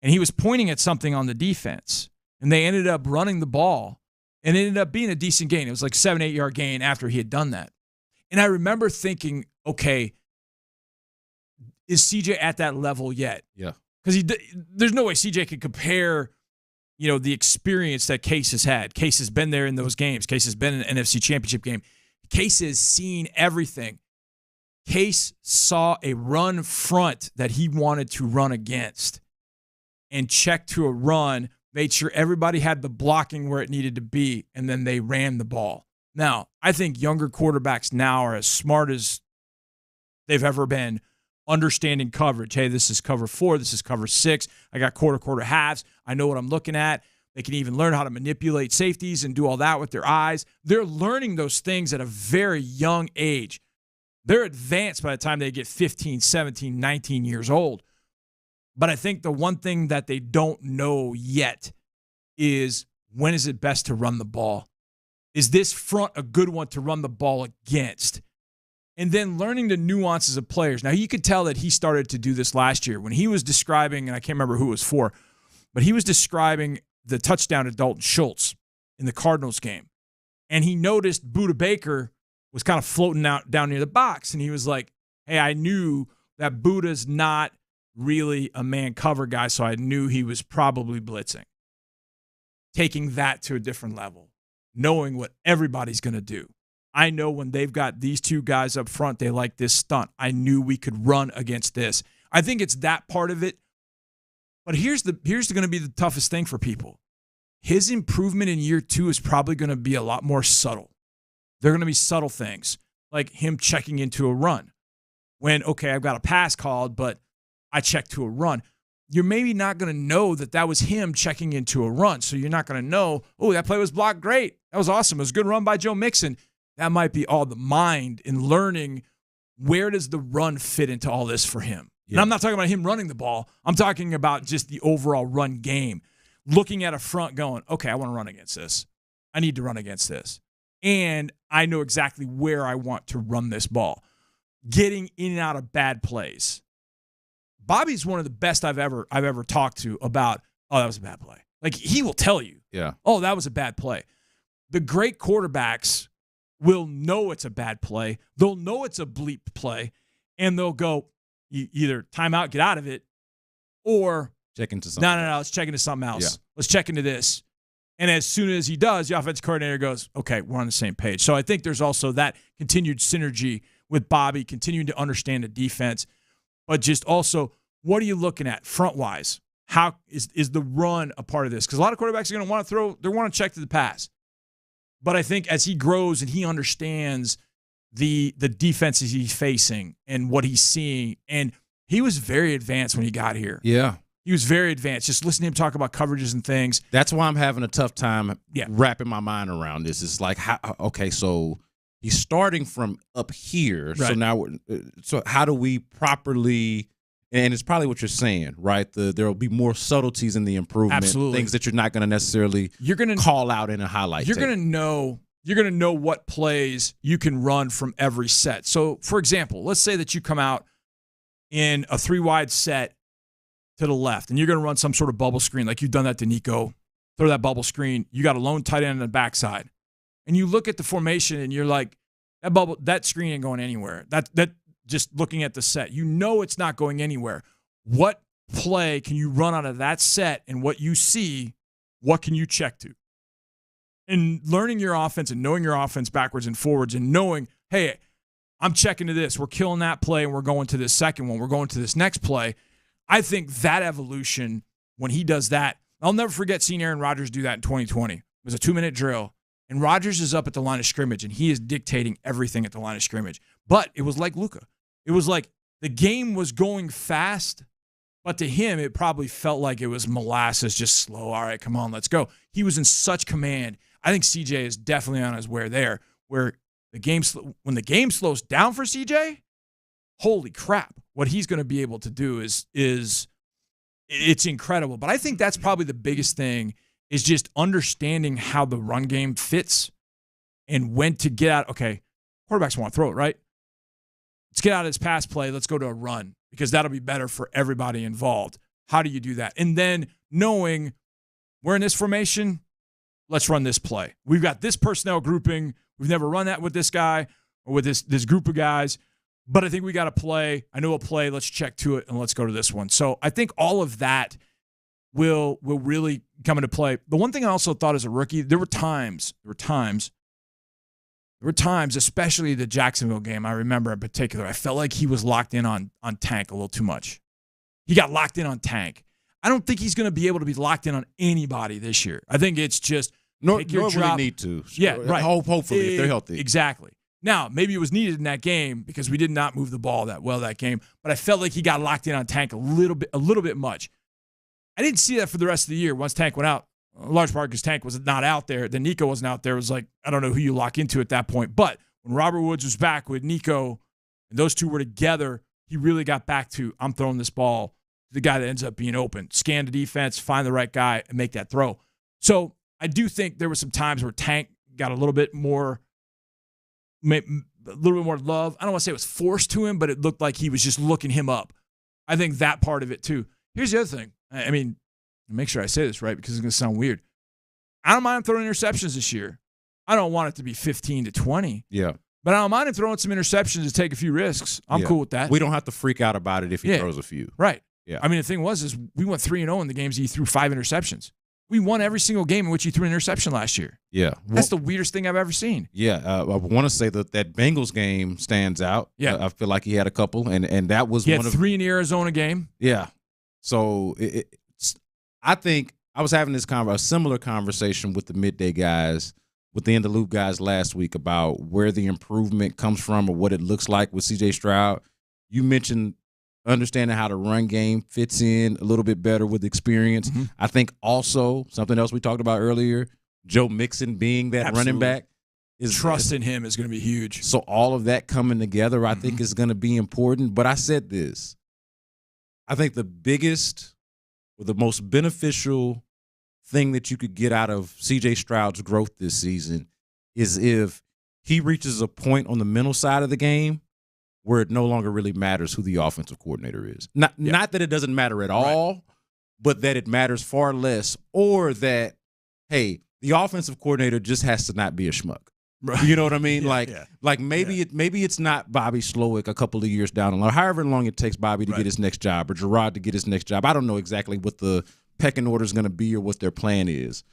And he was pointing at something on the defense. And they ended up running the ball. And it ended up being a decent gain. It was 7-8 yard gain after he had done that. And I remember thinking, okay, is CJ at that level yet? Yeah. Because there's no way CJ could compare, the experience that Case has had. Case has been there in those games. Case has been in an NFC Championship game. Case has seen everything. Case saw a run front that he wanted to run against and checked to a run, made sure everybody had the blocking where it needed to be, and then they ran the ball. Now, I think younger quarterbacks now are as smart as they've ever been, understanding coverage. Hey, this is cover 4. This is cover 6. I got quarter halves. I know what I'm looking at. They can even learn how to manipulate safeties and do all that with their eyes. They're learning those things at a very young age. They're advanced by the time they get 15, 17, 19 years old. But I think the one thing that they don't know yet is, when is it best to run the ball? Is this front a good one to run the ball against? And then learning the nuances of players. Now, you could tell that he started to do this last year when he was describing, and I can't remember who it was for, but he was describing the touchdown to Dalton Schultz in the Cardinals game. And he noticed Budda Baker was kind of floating out down near the box. And he was like, hey, I knew that Budda's not really a man cover guy, so I knew he was probably blitzing. Taking that to a different level, knowing what everybody's going to do. I know when they've got these two guys up front, they like this stunt. I knew we could run against this. I think it's that part of it. But here's going to be the toughest thing for people. His improvement in year 2 is probably going to be a lot more subtle. They're going to be subtle things, like him checking into a run. When, okay, I've got a pass called, but I checked to a run. You're maybe not going to know that was him checking into a run. So you're not going to know, oh, that play was blocked. Great. That was awesome. It was a good run by Joe Mixon. That might be all the mind in learning, where does the run fit into all this for him? Yeah. And I'm not talking about him running the ball. I'm talking about just the overall run game. Looking at a front going, okay, I want to run against this. I need to run against this. And I know exactly where I want to run this ball. Getting in and out of bad plays. Bobby's one of the best I've ever talked to about, oh, that was a bad play. Like, he will tell you, yeah, oh, that was a bad play. The great quarterbacks will know it's a bad play. They'll know it's a bleep play, and they'll go either timeout, get out of it, or check into something. No, let's check into something else. Yeah. Let's check into this. And as soon as he does, the offensive coordinator goes, okay, we're on the same page. So I think there's also that continued synergy with Bobby, continuing to understand the defense. but just also what are you looking at front-wise? How is the run a part of this? Because a lot of quarterbacks are going to want to throw, they want to check to the pass. But I think as he grows and he understands the defenses he's facing and what he's seeing, and he was very advanced when he got here. Yeah. He was very advanced. Just listening to him talk about coverages and things. That's why I'm having a tough time wrapping my mind around this. It's like, so he's starting from up here. Right. So now, so how do we properly, and it's probably what you're saying, right? There will be more subtleties in the improvement. Absolutely. Things that you're not going to necessarily call out in a highlight You're tape. going to know what plays you can run from every set. So, for example, let's say that you come out in a 3-wide set to the left, and you're going to run some sort of bubble screen like you've done that to Nico. Throw that bubble screen. You got a lone tight end on the backside. And you look at the formation, and you're like, that screen ain't going anywhere. That just looking at the set, you know it's not going anywhere. What play can you run out of that set, and what you see, what can you check to? And learning your offense and knowing your offense backwards and forwards and knowing, hey, I'm checking to this. We're killing that play, and we're going to this second one. We're going to this next play. I think that evolution, when he does that, I'll never forget seeing Aaron Rodgers do that in 2020. It was a 2-minute drill, and Rodgers is up at the line of scrimmage, and he is dictating everything at the line of scrimmage. But it was like Luka. It was like the game was going fast, but to him, it probably felt like it was molasses, just slow. All right, come on, let's go. He was in such command. I think CJ is definitely on his way there, where when the game slows down for CJ, holy crap, what he's going to be able to do is it's incredible. But I think that's probably the biggest thing, is just understanding how the run game fits and when to get out. Okay, quarterbacks want to throw it, right? Let's get out of this pass play. Let's go to a run, because that'll be better for everybody involved. How do you do that? And then knowing we're in this formation, let's run this play. We've got this personnel grouping. We've never run that with this guy or with this group of guys. But I think we got a play. I know a play. Let's check to it, and let's go to this one. So I think all of that will really come into play. The one thing I also thought as a rookie, there were times, especially the Jacksonville game, I remember in particular, I felt like he was locked in on Tank a little too much. He got locked in on Tank. I don't think he's going to be able to be locked in on anybody this year. I think it's just take your drop. Really need to. Yeah, right. Hopefully, if they're healthy. Exactly. Now, maybe it was needed in that game because we did not move the ball that well that game, but I felt like he got locked in on Tank a little bit much. I didn't see that for the rest of the year once Tank went out, in large part because Tank was not out there. Then Nico wasn't out there. It was like, I don't know who you lock into at that point. But when Robert Woods was back with Nico and those two were together, he really got back to, I'm throwing this ball to the guy that ends up being open. Scan the defense, find the right guy, and make that throw. So I do think there were some times where Tank got a little bit more love. I don't want to say it was forced to him, but it looked like he was just looking him up. I think that part of it too. Here's the other thing. I mean, make sure I say this right because it's going to sound weird. I don't mind throwing interceptions this year. I don't want it to be 15 to 20. Yeah. But I don't mind him throwing some interceptions to take a few risks. I'm cool with that. We don't have to freak out about it if he throws a few. Right. Yeah. I mean, the thing was we went 3-0 in the games he threw 5 interceptions. We won every single game in which he threw an interception last year. Yeah. That's the weirdest thing I've ever seen. Yeah. I want to say that Bengals game stands out. Yeah. I feel like he had a couple, and that was he one had of 3 in the Arizona game. Yeah. So I think I was having a similar conversation with the midday guys, with the In the Loop guys last week about where the improvement comes from or what it looks like with C.J. Stroud. You mentioned understanding how the run game fits in a little bit better with experience. Mm-hmm. I think also something else we talked about earlier, Joe Mixon being that running back. Trust in him is going to be huge. So all of that coming together, I think, is going to be important. But I said this. I think the biggest or the most beneficial thing that you could get out of C.J. Stroud's growth this season is if he reaches a point on the mental side of the game where it no longer really matters who the offensive coordinator is. Not that it doesn't matter at all, but that it matters far less, or that, hey, the offensive coordinator just has to not be a schmuck. Right. You know what I mean? Maybe it's not Bobby Slowick a couple of years down the line, however long it takes Bobby to get his next job or Gerard to get his next job. I don't know exactly what the pecking order is going to be or what their plan is.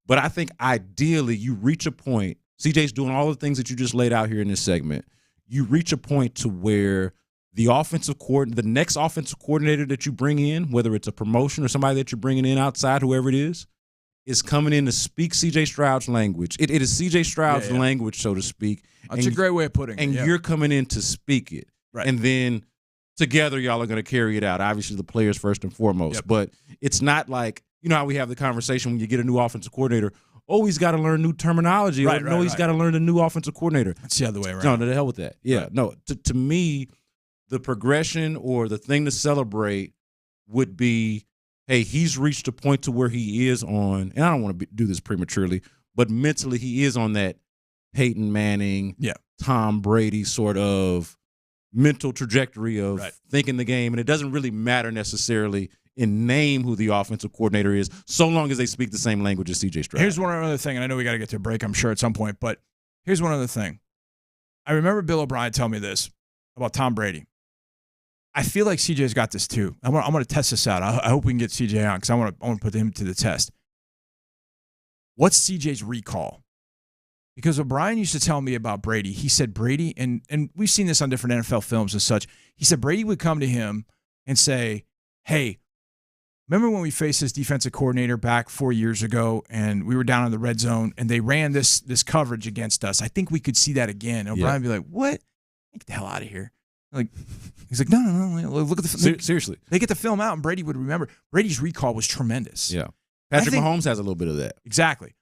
But I think ideally you reach a point, CJ's doing all the things that you just laid out here in this segment, you reach a point to where the next offensive coordinator that you bring in, whether it's a promotion or somebody that you're bringing in outside, whoever it is coming in to speak C.J. Stroud's language. It is C.J. Stroud's language, so to speak. That's a great way of putting it. And you're coming in to speak it. Right. And then together y'all are going to carry it out. Obviously, the players first and foremost. Yep. But it's not like, you know how we have the conversation when you get a new offensive coordinator. Oh, he's got to learn new terminology. He's got to learn a new offensive coordinator. That's the other way around. No, the hell with that. Yeah, right. No. To me, the progression or the thing to celebrate would be, hey, he's reached a point to where he is on, and I don't want to do this prematurely, but mentally he is on that Peyton Manning, Tom Brady sort of mental trajectory of thinking the game, and it doesn't really matter necessarily in name who the offensive coordinator is, so long as they speak the same language as C.J. Stroud. Here's one other thing, and I know we got to get to a break, I'm sure, at some point, but here's one other thing. I remember Bill O'Brien telling me this about Tom Brady. I feel like CJ's got this too. I'm going to test this out. I hope we can get CJ on because I want to put him to the test. What's CJ's recall? Because O'Brien used to tell me about Brady. He said Brady, and we've seen this on different NFL films and such. He said Brady would come to him and say, hey, remember when we faced this defensive coordinator back 4 years ago and we were down in the red zone and they ran this coverage against us? I think we could see that again. And O'Brien would be like, what? Get the hell out of here. Like, he's like, no. Look at the film. Seriously. They get the film out and Brady would remember. Brady's recall was tremendous. Yeah. Patrick Mahomes has a little bit of that. Exactly.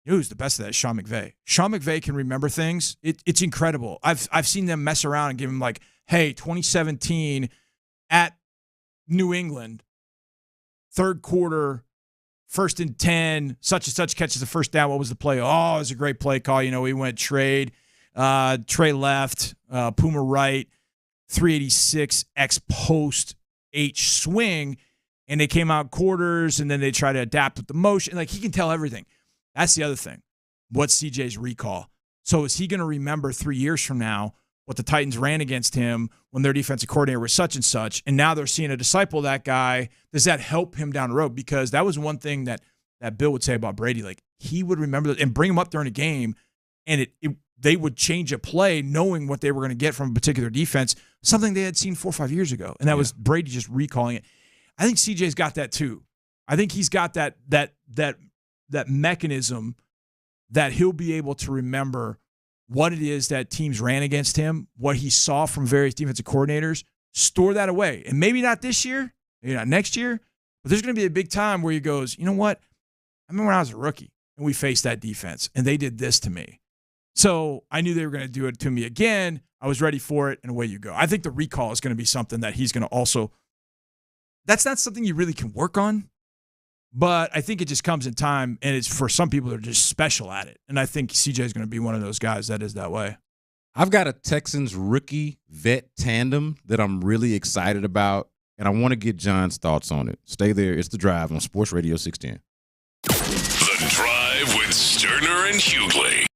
Who's the best of that? Sean McVay. Sean McVay can remember things. It's incredible. I've seen them mess around and give him like, hey, 2017 at New England, third quarter, 1st and 10, such and such catches the first down. What was the play? Oh, it was a great play call. You know, we went Trey left, Puma right, 386 X post H swing, and they came out quarters, and then they try to adapt with the motion. Like, he can tell everything. That's the other thing. What's CJ's recall? So is he going to remember 3 years from now what the Titans ran against him when their defensive coordinator was such and such, and now they're seeing a disciple of that guy? Does that help him down the road? Because that was one thing that Bill would say about Brady. Like, he would remember and bring him up during a game, and they would change a play knowing what they were going to get from a particular defense, something they had seen 4 or 5 years ago. And that was Brady just recalling it. I think CJ's got that too. I think he's got that mechanism that he'll be able to remember what it is that teams ran against him, what he saw from various defensive coordinators, store that away. And maybe not this year, maybe not next year, but there's going to be a big time where he goes, you know what? I remember when I was a rookie and we faced that defense and they did this to me. So I knew they were going to do it to me again. I was ready for it, and away you go. I think the recall is going to be something that he's going to also – that's not something you really can work on, but I think it just comes in time, and it's for some people that are just special at it. And I think CJ is going to be one of those guys that is that way. I've got a Texans rookie vet tandem that I'm really excited about, and I want to get John's thoughts on it. Stay there. It's The Drive on Sports Radio 610. The Drive with Stoerner and Hughley.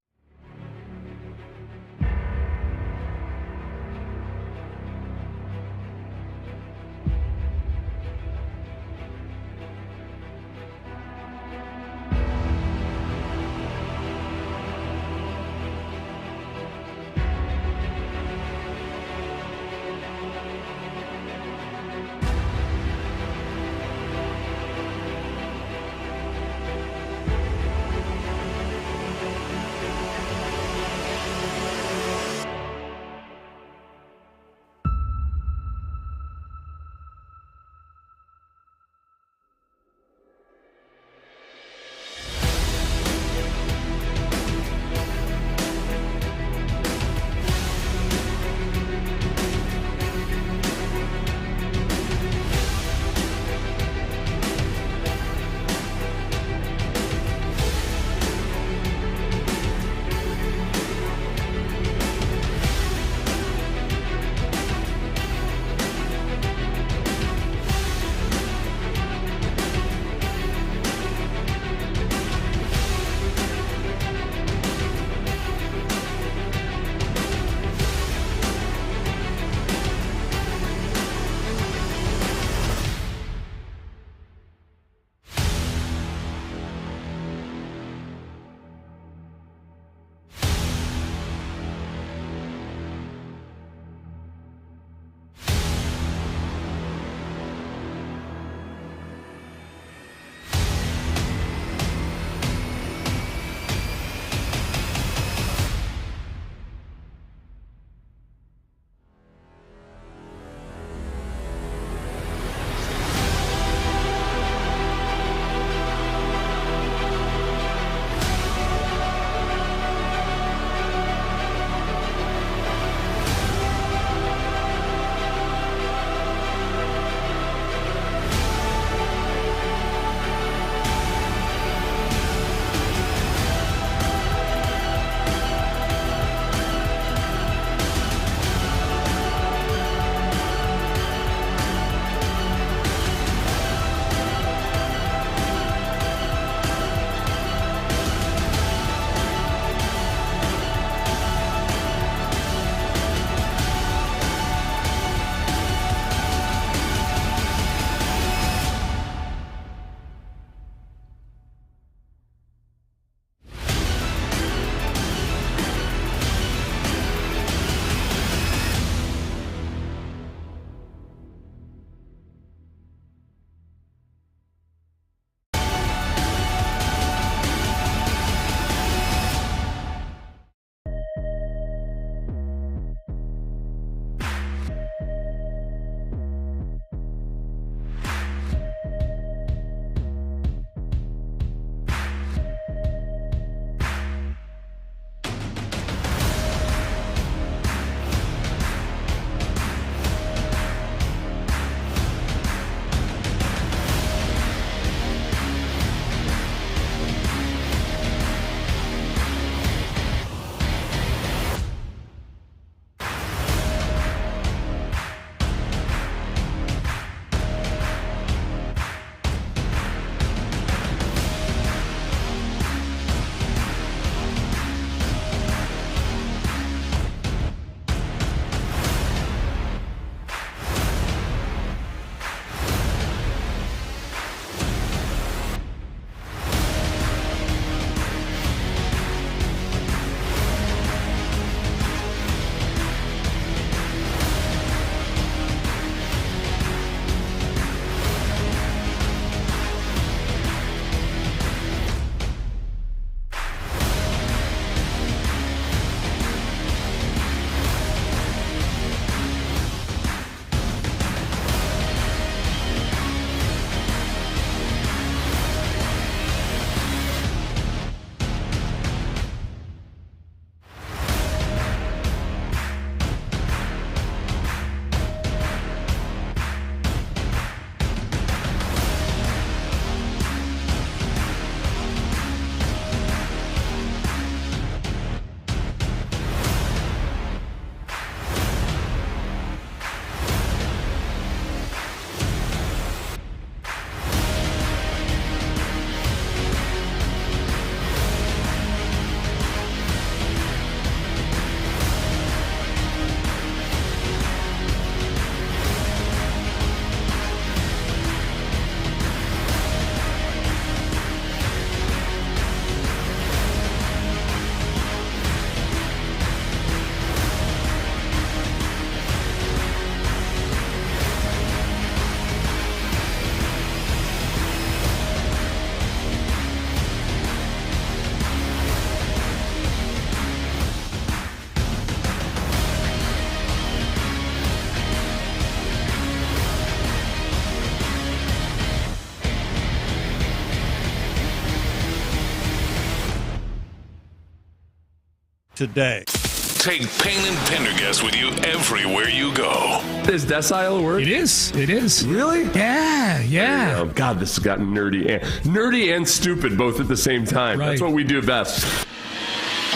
today. Take Payne and Pendergast with you everywhere you go. Is decile a word? It is. It is. Really? Yeah. Oh, God, this has gotten nerdy and stupid both at the same time. Right. That's what we do best.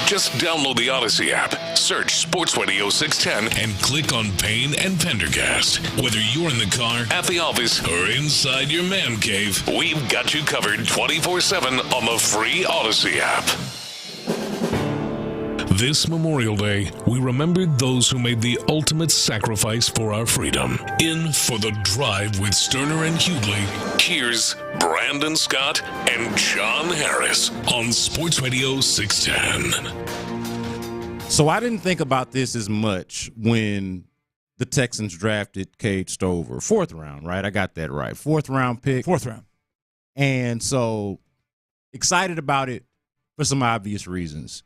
Just download the Odyssey app, search Sports Radio 610, and click on Payne and Pendergast. Whether you're in the car, at the office, or inside your man cave, we've got you covered 24/7 on the free Odyssey app. This Memorial Day, we remembered those who made the ultimate sacrifice for our freedom. In for the drive with Stoerner and Hughley, here's Brandon Scott and John Harris on Sports Radio 610. So I didn't think about this as much when the Texans drafted Cade Stover. 4th round, right? I got that right. 4th round pick. 4th round. And so excited about it for some obvious reasons.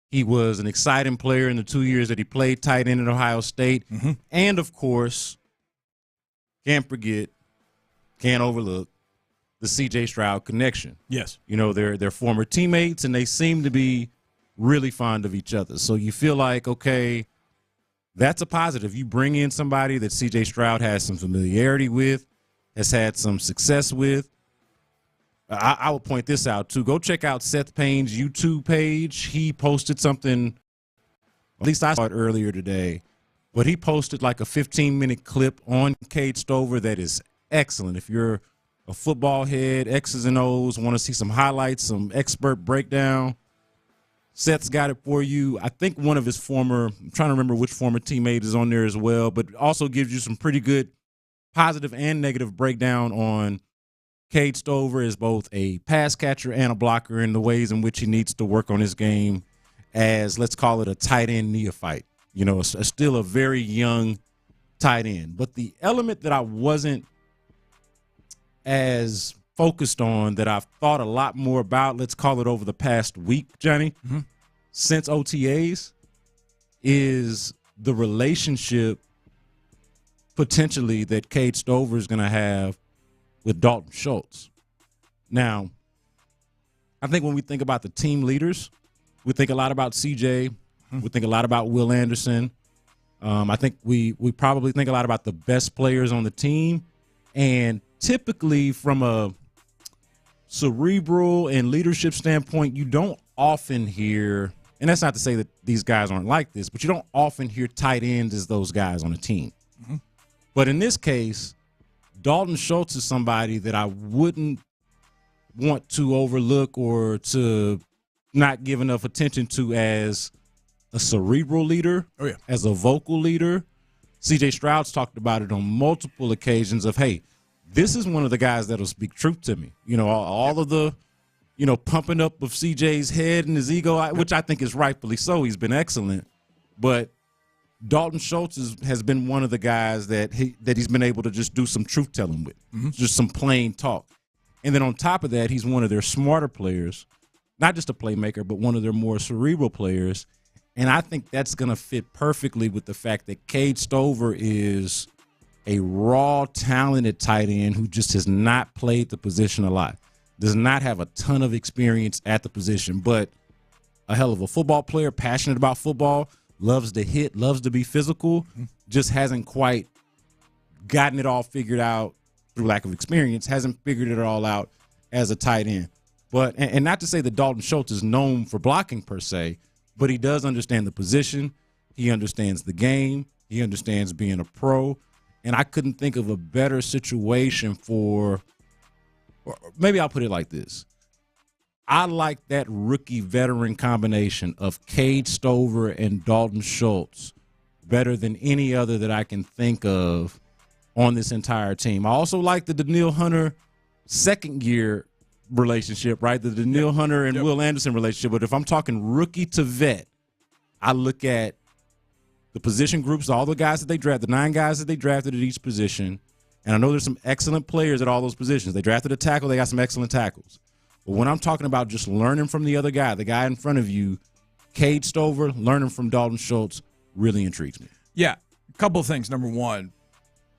He was an exciting player in the 2 years that he played tight end at Ohio State. Mm-hmm. And, of course, can't forget, can't overlook the C.J. Stroud connection. Yes. You know, they're former teammates, and they seem to be really fond of each other. So you feel like, okay, that's a positive. You bring in somebody that C.J. Stroud has some familiarity with, has had some success with. I will point this out, too. Go check out Seth Payne's YouTube page. He posted something, at least I saw it earlier today, but he posted like a 15-minute clip on Cade Stover that is excellent. If you're a football head, X's and O's, want to see some highlights, some expert breakdown, Seth's got it for you. I think one of his I'm trying to remember which former teammate is on there as well, but also gives you some pretty good positive and negative breakdown on Cade Stover is both a pass catcher and a blocker in the ways in which he needs to work on his game as, let's call it, a tight end neophyte. You know, still a very young tight end. But the element that I wasn't as focused on, that I've thought a lot more about, let's call it over the past week, Johnny, since OTAs, is the relationship potentially that Cade Stover is going to have with Dalton Schultz. Now, I think when we think about the team leaders, we think a lot about CJ. We think a lot about Will Anderson. I think we probably think a lot about the best players on the team. And typically from a cerebral and leadership standpoint, you don't often hear, and that's not to say that these guys aren't like this, but you don't often hear tight ends as those guys on a team. But in this case, Dalton Schultz is somebody that I wouldn't want to overlook or to not give enough attention to as a cerebral leader, as a vocal leader. C.J. Stroud's talked about it on multiple occasions of, hey, this is one of the guys that'll speak truth to me. You know, all of the, you know, pumping up of C.J.'s head and his ego, which I think is rightfully so. He's been excellent. But Dalton Schultz has been one of the guys that he's been able to just do some truth-telling with, just some plain talk. And then on top of that, he's one of their smarter players, not just a playmaker, but one of their more cerebral players. And I think that's going to fit perfectly with the fact that Cade Stover is a raw, talented tight end who just has not played the position a lot, does not have a ton of experience at the position, but a hell of a football player, passionate about football, loves to hit, loves to be physical, just hasn't quite gotten it all figured out through lack of experience, hasn't figured it all out as a tight end. But and not to say that Dalton Schultz is known for blocking per se, but he does understand the position. He understands the game. He understands being a pro. And I couldn't think of a better situation for, or maybe I'll put it like this. I like that rookie-veteran combination of Cade Stover and Dalton Schultz better than any other that I can think of on this entire team. I also like the Daniil Hunter second-year relationship, right? The Daniil Hunter and Will Anderson relationship. But if I'm talking rookie to vet, I look at the position groups, all the guys that they drafted, the 9 guys that they drafted at each position. And I know there's some excellent players at all those positions. They drafted a tackle. They got some excellent tackles. But when I'm talking about just learning from the other guy, the guy in front of you, Cade Stover, learning from Dalton Schultz, really intrigues me. Yeah, a couple of things. Number one,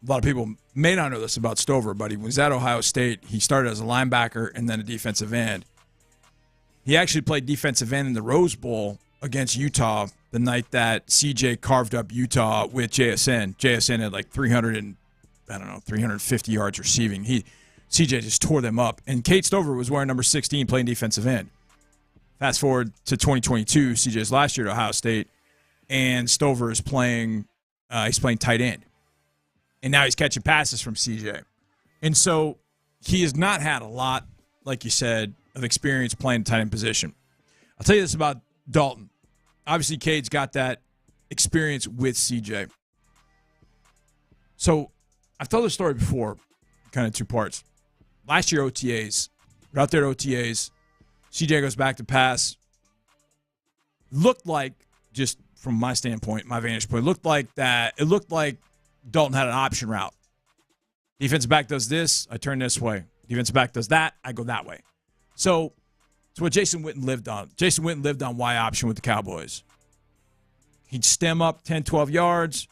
a lot of people may not know this about Stover, but he was at Ohio State. He started as a linebacker and then a defensive end. He actually played defensive end in the Rose Bowl against Utah the night that CJ carved up Utah with JSN. JSN had like 350 yards receiving. CJ just tore them up. And Cade Stover was wearing number 16 playing defensive end. Fast forward to 2022, CJ's last year at Ohio State, and Stover is playing he's playing tight end. And now he's catching passes from CJ. And so he has not had a lot, like you said, of experience playing tight end position. I'll tell you this about Dalton. Obviously, Cade's got that experience with CJ. So I've told this story before, kind of two parts. Last year, OTAs. We're out there at OTAs. CJ goes back to pass. Looked like, just from my standpoint, my vantage point, it looked like Dalton had an option route. Defensive back does this, I turn this way. Defensive back does that, I go that way. So it's what Jason Witten lived on. Jason Witten lived on Y option with the Cowboys. He'd stem up 10, 12 yards.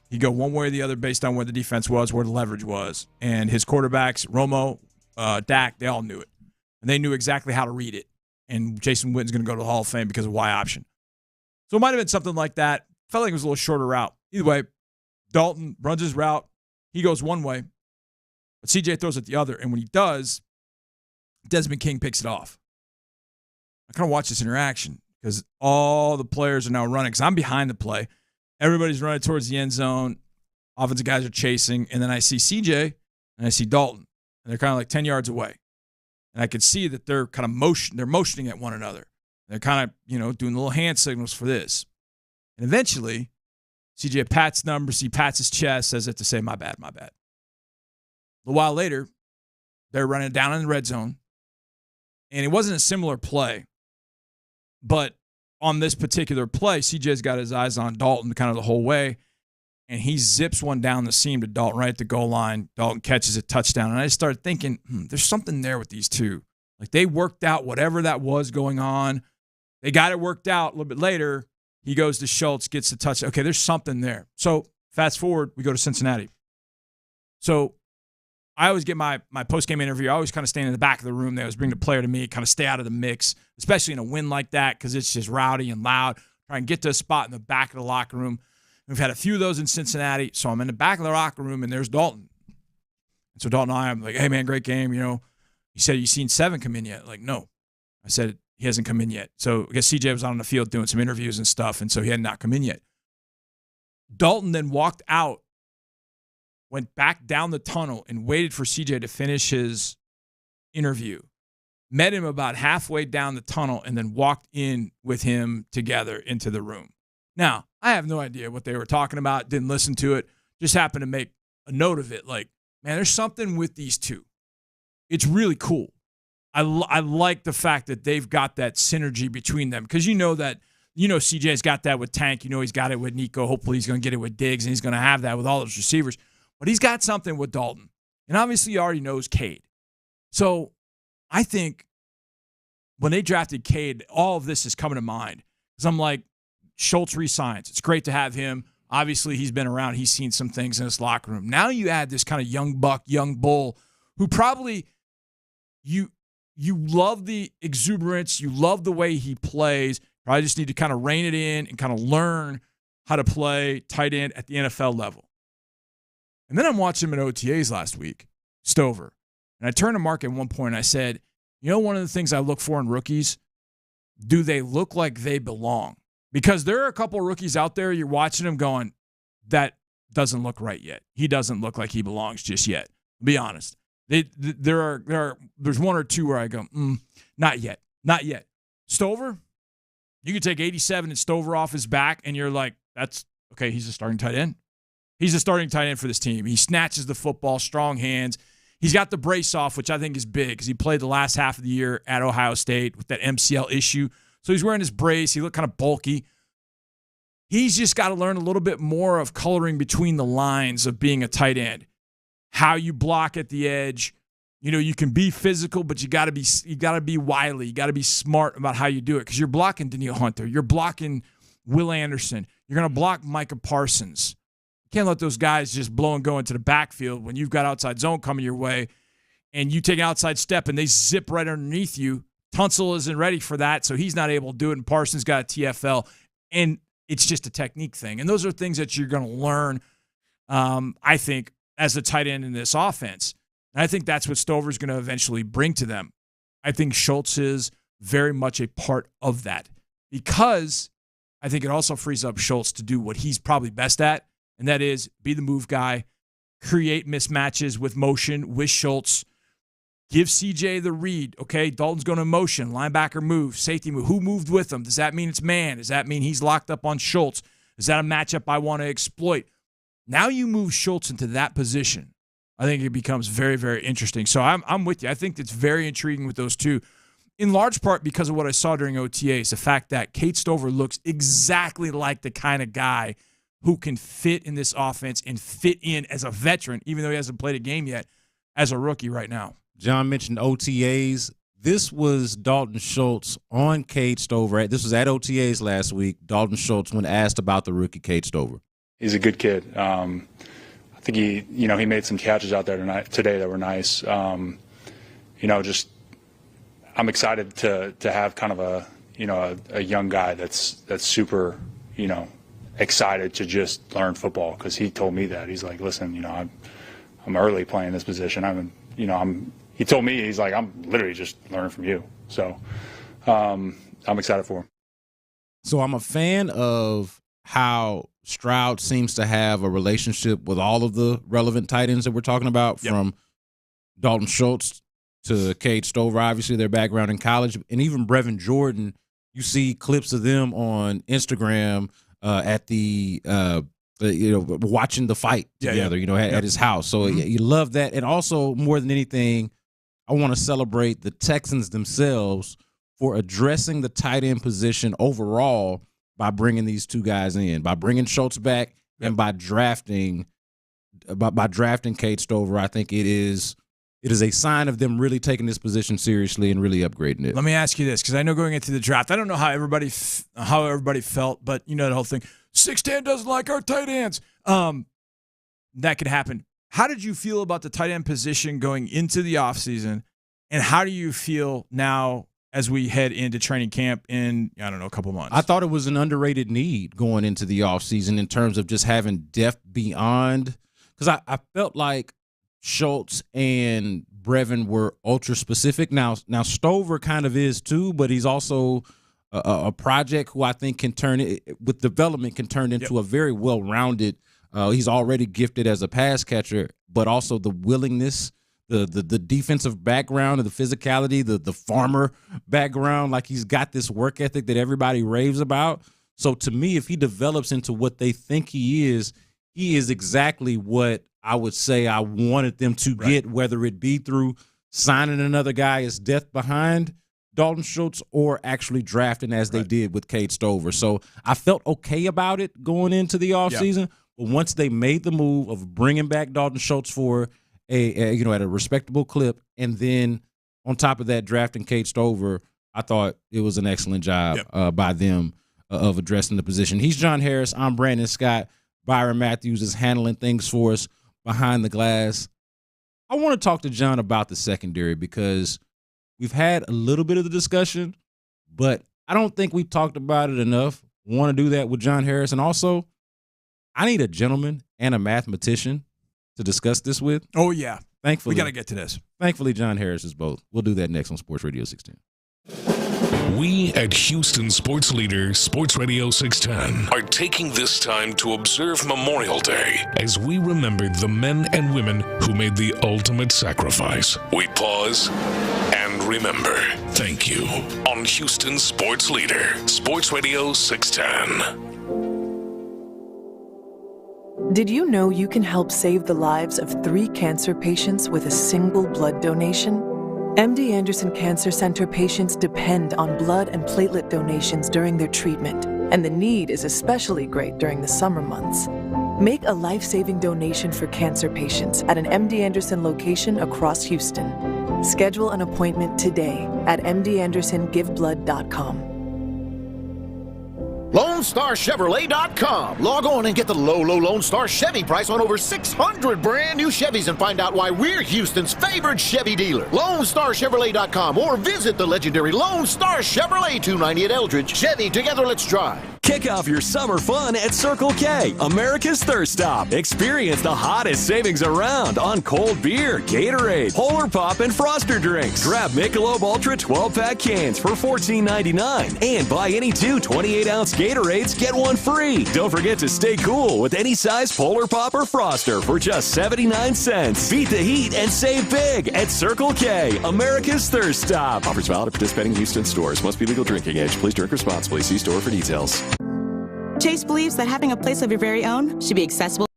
He'd go one way or the other based on where the defense was, where the leverage was. And his quarterbacks, Romo, Dak, they all knew it. And they knew exactly how to read it. And Jason Witten's going to go to the Hall of Fame because of Y option. So it might have been something like that. Felt like it was a little shorter route. Either way, Dalton runs his route. He goes one way, but CJ throws it the other. And when he does, Desmond King picks it off. I kind of watch this interaction because all the players are now running because I'm behind the play. Everybody's running towards the end zone. Offensive guys are chasing. And then I see CJ and I see Dalton. And they're kind of like 10 yards away. And I could see that they're kind of motioning at one another. They're kind of, doing little hand signals for this. And eventually, CJ pats numbers, he pats his chest, says it to say, my bad. A little while later, they're running down in the red zone. And it wasn't a similar play. But on this particular play, CJ's got his eyes on Dalton kind of the whole way. And he zips one down the seam to Dalton right at the goal line. Dalton catches a touchdown. And I just started thinking, there's something there with these two. Like they worked out whatever that was going on. They got it worked out a little bit later. He goes to Schultz, gets the touch. Okay, there's something there. So fast forward, we go to Cincinnati. So I always get my post-game interview. I always kind of stand in the back of the room. They always bring the player to me, kind of stay out of the mix, especially in a win like that because it's just rowdy and loud. Try and get to a spot in the back of the locker room. We've had a few of those in Cincinnati. So I'm in the back of the locker room, and there's Dalton. And so Dalton and I'm like, hey, man, great game. You said you seen 7 come in yet? Like, no. I said, he hasn't come in yet. So I guess CJ was on the field doing some interviews and stuff, and so he had not come in yet. Dalton then walked out, went back down the tunnel, and waited for CJ to finish his interview. Met him about halfway down the tunnel, and then walked in with him together into the room. Now, I have no idea what they were talking about, didn't listen to it, just happened to make a note of it. Like, man, there's something with these two. It's really cool. I like the fact that they've got that synergy between them because CJ's got that with Tank. He's got it with Nico. Hopefully he's going to get it with Diggs, and he's going to have that with all those receivers. But he's got something with Dalton. And obviously he already knows Cade. So I think when they drafted Cade, all of this is coming to mind because I'm like, Schultz resigns. It's great to have him. Obviously he's been around. He's seen some things in his locker room. Now you add this kind of young buck, young bull who probably you love the exuberance. You love the way he plays. Probably just need to kind of rein it in and kind of learn how to play tight end at the NFL level. And then I'm watching him at OTAs last week, Stover. And I turned to Mark at one point and I said, one of the things I look for in rookies, do they look like they belong? Because there are a couple of rookies out there, you're watching them going, that doesn't look right yet. He doesn't look like he belongs just yet. Be honest. There's one or two where I go, not yet. Stover, you could take 87 and Stover off his back, and you're like, that's okay. He's a starting tight end. He's a starting tight end for this team. He snatches the football, strong hands. He's got the brace off, which I think is big because he played the last half of the year at Ohio State with that MCL issue. So he's wearing his brace. He looked kind of bulky. He's just got to learn a little bit more of coloring between the lines of being a tight end. How you block at the edge. You can be physical, but you got to be wily. You got to be smart about how you do it because you're blocking Daniil Hunter. You're blocking Will Anderson. You're going to block Micah Parsons. You can't let those guys just blow and go into the backfield when you've got outside zone coming your way and you take an outside step and they zip right underneath you. Tunsil isn't ready for that, so he's not able to do it, and Parsons got a TFL, and it's just a technique thing. And those are things that you're going to learn, I think, as a tight end in this offense. And I think that's what Stover's going to eventually bring to them. I think Schultz is very much a part of that because I think it also frees up Schultz to do what he's probably best at, and that is be the move guy, create mismatches with motion with Schultz, give CJ the read. Okay, Dalton's going to motion, linebacker move, safety move. Who moved with him? Does that mean it's man? Does that mean he's locked up on Schultz? Is that a matchup I want to exploit? Now you move Schultz into that position. I think it becomes very, very interesting. So I'm with you. I think it's very intriguing with those two, in large part because of what I saw during OTAs, the fact that Cade Stover looks exactly like the kind of guy who can fit in this offense and fit in as a veteran, even though he hasn't played a game yet, as a rookie right now. John mentioned OTAs. This was Dalton Schultz on Cade Stover. This was at OTAs last week. Dalton Schultz, when asked about the rookie Cade Stover. He's a good kid. I think he made some catches out there today that were nice. I'm excited to have kind of a young guy that's super, excited to just learn football, because he told me that. He's like, listen, I'm early playing this position. He told me, he's like, I'm literally just learning from you. So I'm excited for him. So I'm a fan of how Stroud seems to have a relationship with all of the relevant tight ends that we're talking about, from Dalton Schultz to Cade Stover, obviously their background in college, and even Brevin Jordan. You see clips of them on Instagram at the watching the fight together, at his house. So you love that. And also, more than anything, I want to celebrate the Texans themselves for addressing the tight end position overall by bringing these two guys in, by bringing Schultz back, and by drafting Cade Stover. I think it is a sign of them really taking this position seriously and really upgrading it. Let me ask you this, because I know going into the draft, I don't know how everybody felt, but the whole thing, 6'10" doesn't like our tight ends. That could happen. How did you feel about the tight end position going into the offseason, and how do you feel now as we head into training camp in, a couple months? I thought it was an underrated need going into the offseason in terms of just having depth beyond, because I felt like Schultz and Brevin were ultra specific. Now Stover kind of is too, but he's also a project who I think can turn into a very well-rounded. He's already gifted as a pass catcher, but also the willingness, the defensive background, and the physicality, the farmer background. Like, he's got this work ethic that everybody raves about. So to me, if he develops into what they think he is exactly what I would say I wanted them to get, whether it be through signing another guy as depth behind Dalton Schultz or actually drafting as they did with Cade Stover. So I felt okay about it going into the offseason. But once they made the move of bringing back Dalton Schultz for at a respectable clip, and then on top of that drafting Cade Stover, I thought it was an excellent job by them of addressing the position. He's John Harris. I'm Brandon Scott. Byron Matthews is handling things for us behind the glass. I want to talk to John about the secondary, because we've had a little bit of the discussion, but I don't think we've talked about it enough. Want to do that with John Harris. And also, I need a gentleman and a mathematician to discuss this with. Oh, yeah. Thankfully, we got to get to this. Thankfully, John Harris is both. We'll do that next on Sports Radio 610. We at Houston Sports Leader, Sports Radio 610, are taking this time to observe Memorial Day as we remember the men and women who made the ultimate sacrifice. We pause and remember. Thank you. On Houston Sports Leader, Sports Radio 610. Did you know you can help save the lives of 3 cancer patients with a single blood donation? MD Anderson Cancer Center patients depend on blood and platelet donations during their treatment, and the need is especially great during the summer months. Make a life-saving donation for cancer patients at an MD Anderson location across Houston. Schedule an appointment today at mdandersongiveblood.com. LoneStarChevrolet.com. Log on and get the low Lone Star Chevy price on over 600 brand new Chevys and find out why we're Houston's favorite Chevy dealer. LoneStarChevrolet.com or visit the legendary Lone Star Chevrolet 290 at Eldridge. Chevy, together let's drive. Kick off your summer fun at Circle K, America's Thirst Stop. Experience the hottest savings around on cold beer, Gatorade, Polar Pop, and Froster drinks. Grab Michelob Ultra 12-pack cans for $14.99 and buy any two 28-ounce Gatorades, get one free. Don't forget to stay cool with any size Polar Pop or Froster for just 79 cents. Beat the heat and save big at Circle K, America's Thirst Stop. Offers valid at participating Houston stores. Must be legal drinking age. Please drink responsibly. See store for details. Chase believes that having a place of your very own should be accessible.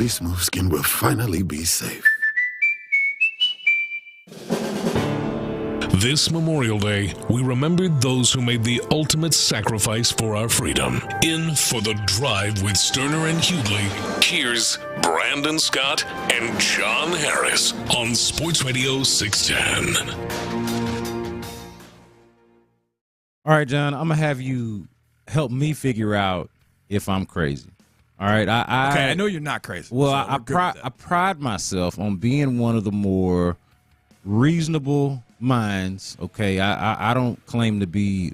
Smooth skin will finally be safe. This Memorial Day, we remembered those who made the ultimate sacrifice for our freedom. In for the drive with Stoerner and Hughley, here's Brandon Scott and John Harris on Sports Radio 610. All right, John, I'm going to have you help me figure out if I'm crazy. All right, I know you're not crazy. Well, so I pride myself on being one of the more reasonable minds. Okay, I don't claim to be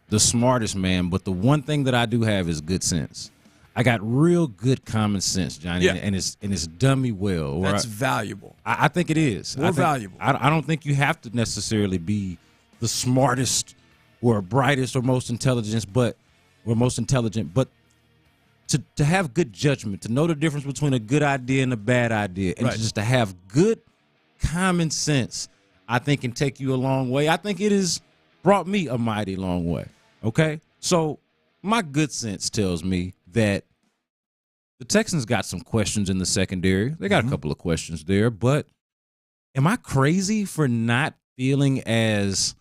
the smartest man, but the one thing that I do have is good sense. I got real good common sense, Johnny, and it's done me well. That's valuable. I think it is. More valuable. I don't think you have to necessarily be the smartest or brightest or most intelligent, but to have good judgment, to know the difference between a good idea and a bad idea, and just to have good common sense, I think can take you a long way. I think it has brought me a mighty long way. Okay? So my good sense tells me that the Texans got some questions in the secondary. They got a couple of questions there, but am I crazy for not feeling as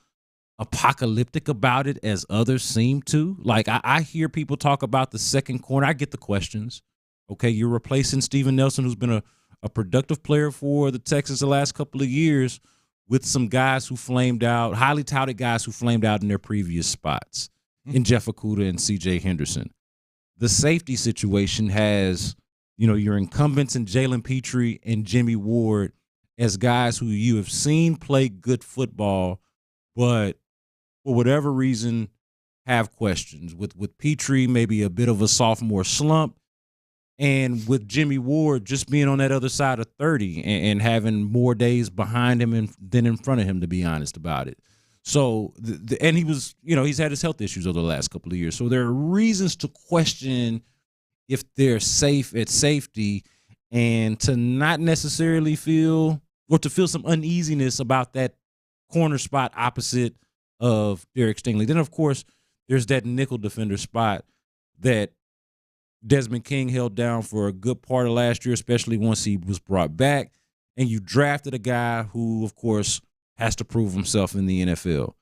apocalyptic about it as others seem to? Like, I hear people talk about the second corner. I get the questions. Okay, you're replacing Steven Nelson, who's been a productive player for the Texans the last couple of years, with some guys who flamed out, highly touted guys who flamed out in their previous spots, in Jeff Okudah and C.J. Henderson. The safety situation has, your incumbents in Jalen Petrie and Jimmy Ward as guys who you have seen play good football, but for whatever reason have questions. With Petrie, maybe a bit of a sophomore slump, and with Jimmy Ward just being on that other side of 30 and having more days behind him than in front of him, to be honest about it. So, and he was, he's had his health issues over the last couple of years. So there are reasons to question if they're safe at safety, and to not necessarily feel, or to feel some uneasiness about that corner spot opposite of Derek Stingley. Then, of course, there's that nickel defender spot that Desmond King held down for a good part of last year, especially once he was brought back. And you drafted a guy who, of course, has to prove himself in the NFL.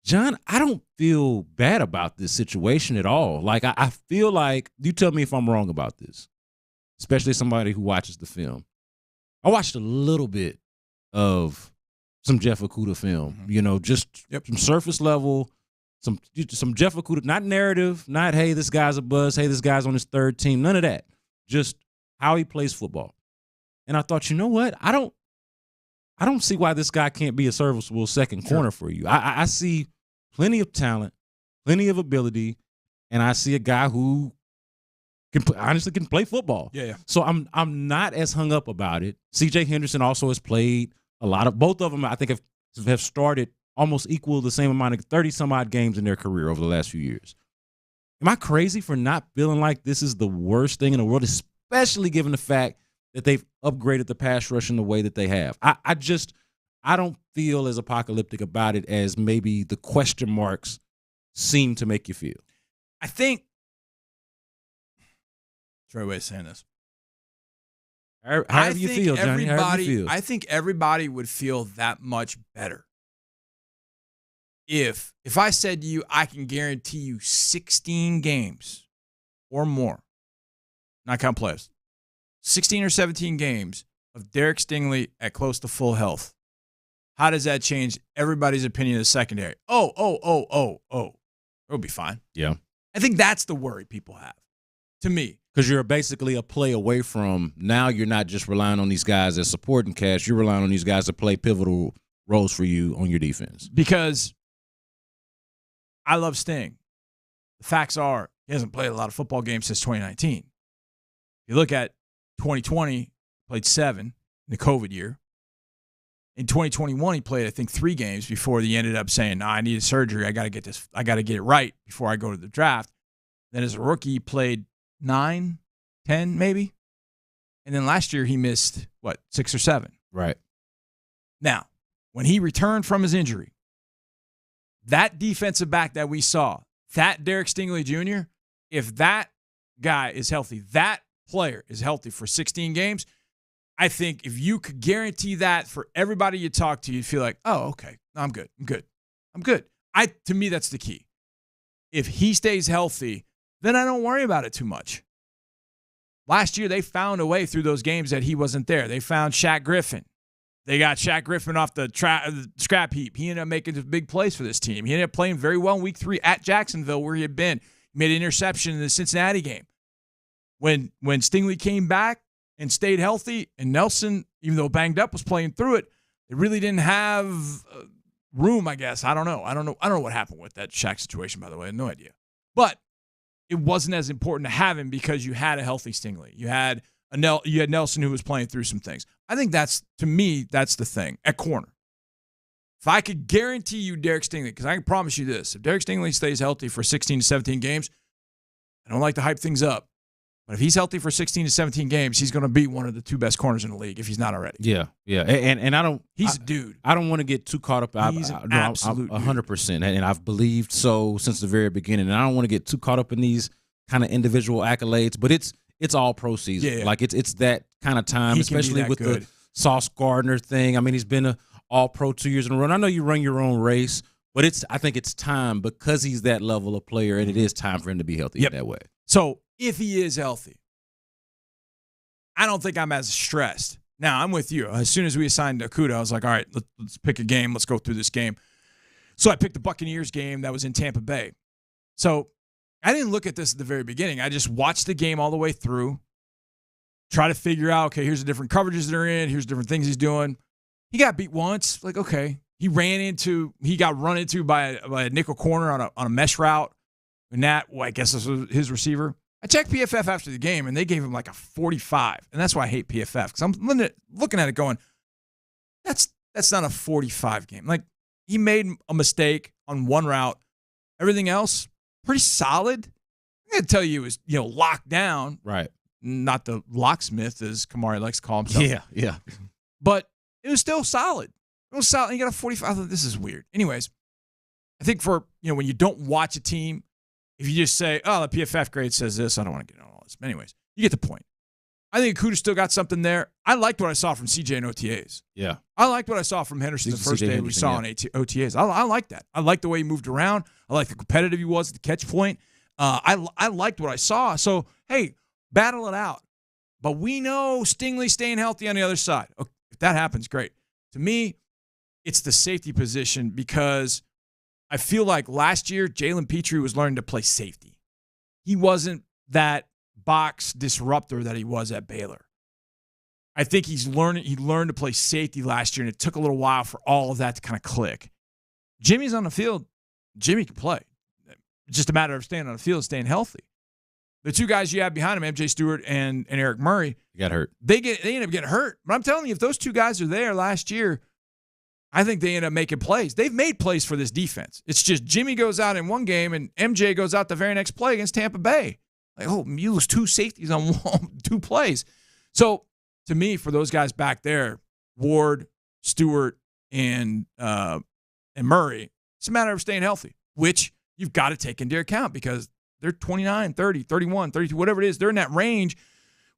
John, I don't feel bad about this situation at all. Like, I feel like, you tell me if I'm wrong about this, especially somebody who watches the film. I watched a little bit of some Jeff Okudah film, just some surface level, some Jeff Okudah, not narrative, not, hey, this guy's a buzz, hey, this guy's on his third team, none of that. Just how he plays football. And I thought, you know what? I don't see why this guy can't be a serviceable second corner for you. I see plenty of talent, plenty of ability, and I see a guy who honestly can play football. Yeah. So I'm not as hung up about it. C.J. Henderson also has played a lot of, both of them I think have started almost equal the same amount of 30-some-odd games in their career over the last few years. Am I crazy for not feeling like this is the worst thing in the world, especially given the fact that they've upgraded the pass rush in the way that they have? I don't feel as apocalyptic about it as maybe the question marks seem to make you feel. I think that's the right way of saying this. However you feel, Johnny. However you feel. I think everybody would feel that much better if I said to you, I can guarantee you 16 games or more, not count playoffs, 16 or 17 games of Derek Stingley at close to full health. How does that change everybody's opinion of the secondary? It'll be fine. Yeah. I think that's the worry people have, to me. Because you're basically a play away from, now you're not just relying on these guys as supporting cast, you're relying on these guys to play pivotal roles for you on your defense. Because I love Sting. The facts are he hasn't played a lot of football games since 2019. You look at 2020, played 7 in the COVID year. In 2021, he played, I think, 3 games before he ended up saying, I needed surgery. I got to get it right before I go to the draft. Then as a rookie, he played 9, 10 maybe. And then last year he missed, 6 or 7. Right. Now, when he returned from his injury, that defensive back that we saw, that Derek Stingley Jr., if that guy is healthy, that player is healthy for 16 games, I think if you could guarantee that for everybody you talk to, you'd feel like, oh, okay, I'm good. To me, that's the key. If he stays healthy, then I don't worry about it too much. Last year, they found a way through those games that he wasn't there. They found Shaq Griffin. They got Shaq Griffin off the scrap heap. He ended up making this big plays for this team. He ended up playing very well in week 3 at Jacksonville, where he had been. He made an interception in the Cincinnati game. When Stingley came back and stayed healthy, and Nelson, even though banged up, was playing through it, they really didn't have room, I guess. I don't know what happened with that Shaq situation, by the way. I have no idea. But it wasn't as important to have him because you had a healthy Stingley. You had Nelson who was playing through some things. I think to me, that's the thing at corner. If I could guarantee you Derek Stingley, because I can promise you this, if Derek Stingley stays healthy for 16 to 17 games, I don't like to hype things up, but if he's healthy for 16 to 17 games, he's going to be one of the 2 best corners in the league if he's not already. Yeah. And I don't. He's a dude. I don't want to get too caught up. He's an absolute 100%, and I've believed so since the very beginning. And I don't want to get too caught up in these kind of individual accolades, but it's all pro season. Yeah. Like it's that kind of time, especially with the Sauce Gardner thing. I mean, he's been all pro 2 years in a row. And I know you run your own race, but I think it's time because he's that level of player, and it is time for him to be healthy in that way. So if he is healthy, I don't think I'm as stressed. Now, I'm with you. As soon as we assigned Okudah, I was like, all right, let's pick a game. Let's go through this game. So I picked the Buccaneers game that was in Tampa Bay. So I didn't look at this at the very beginning. I just watched the game all the way through. try to figure out, okay, here's the different coverages they're in. Here's different things he's doing. He got beat once. Like, okay. He got run into by a nickel corner on a mesh route. And I guess this was his receiver. I checked PFF after the game, and they gave him like a 45. And that's why I hate PFF, because I'm looking at it going, that's not a 45 game. Like, he made a mistake on one route. Everything else, pretty solid. I'm going to tell you, it was locked down. Right. Not the locksmith, as Kamari likes to call himself. Yeah. But it was still solid. It was solid. He got a 45. I thought, this is weird. Anyways, I think for, when you don't watch a team, if you just say, oh, the PFF grade says this, I don't want to get on all this. But anyways, you get the point. I think Okudah still got something there. I liked what I saw from CJ in OTAs. Yeah. I liked what I saw from Henderson the first day we saw on OTAs. I like that. I like the way he moved around. I like the competitive he was at the catch point. I liked what I saw. So, hey, battle it out. But we know Stingley staying healthy on the other side. Okay, if that happens, great. To me, it's the safety position, because I feel like last year Jalen Petrie was learning to play safety. He wasn't that box disruptor that he was at Baylor. I think he learned to play safety last year, and it took a little while for all of that to kind of click. Jimmy's on the field. Jimmy can play. It's just a matter of staying on the field and staying healthy. The two guys you have behind him, MJ Stewart and Eric Murray, got hurt. They end up getting hurt. But I'm telling you, if those two guys are there last year, I think they end up making plays. They've made plays for this defense. It's just Jimmy goes out in one game and MJ goes out the very next play against Tampa Bay. Like, oh, you lose two safeties on two plays. So, to me, for those guys back there, Ward, Stewart, and Murray, it's a matter of staying healthy, which you've got to take into account, because they're 29, 30, 31, 32, whatever it is. They're in that range.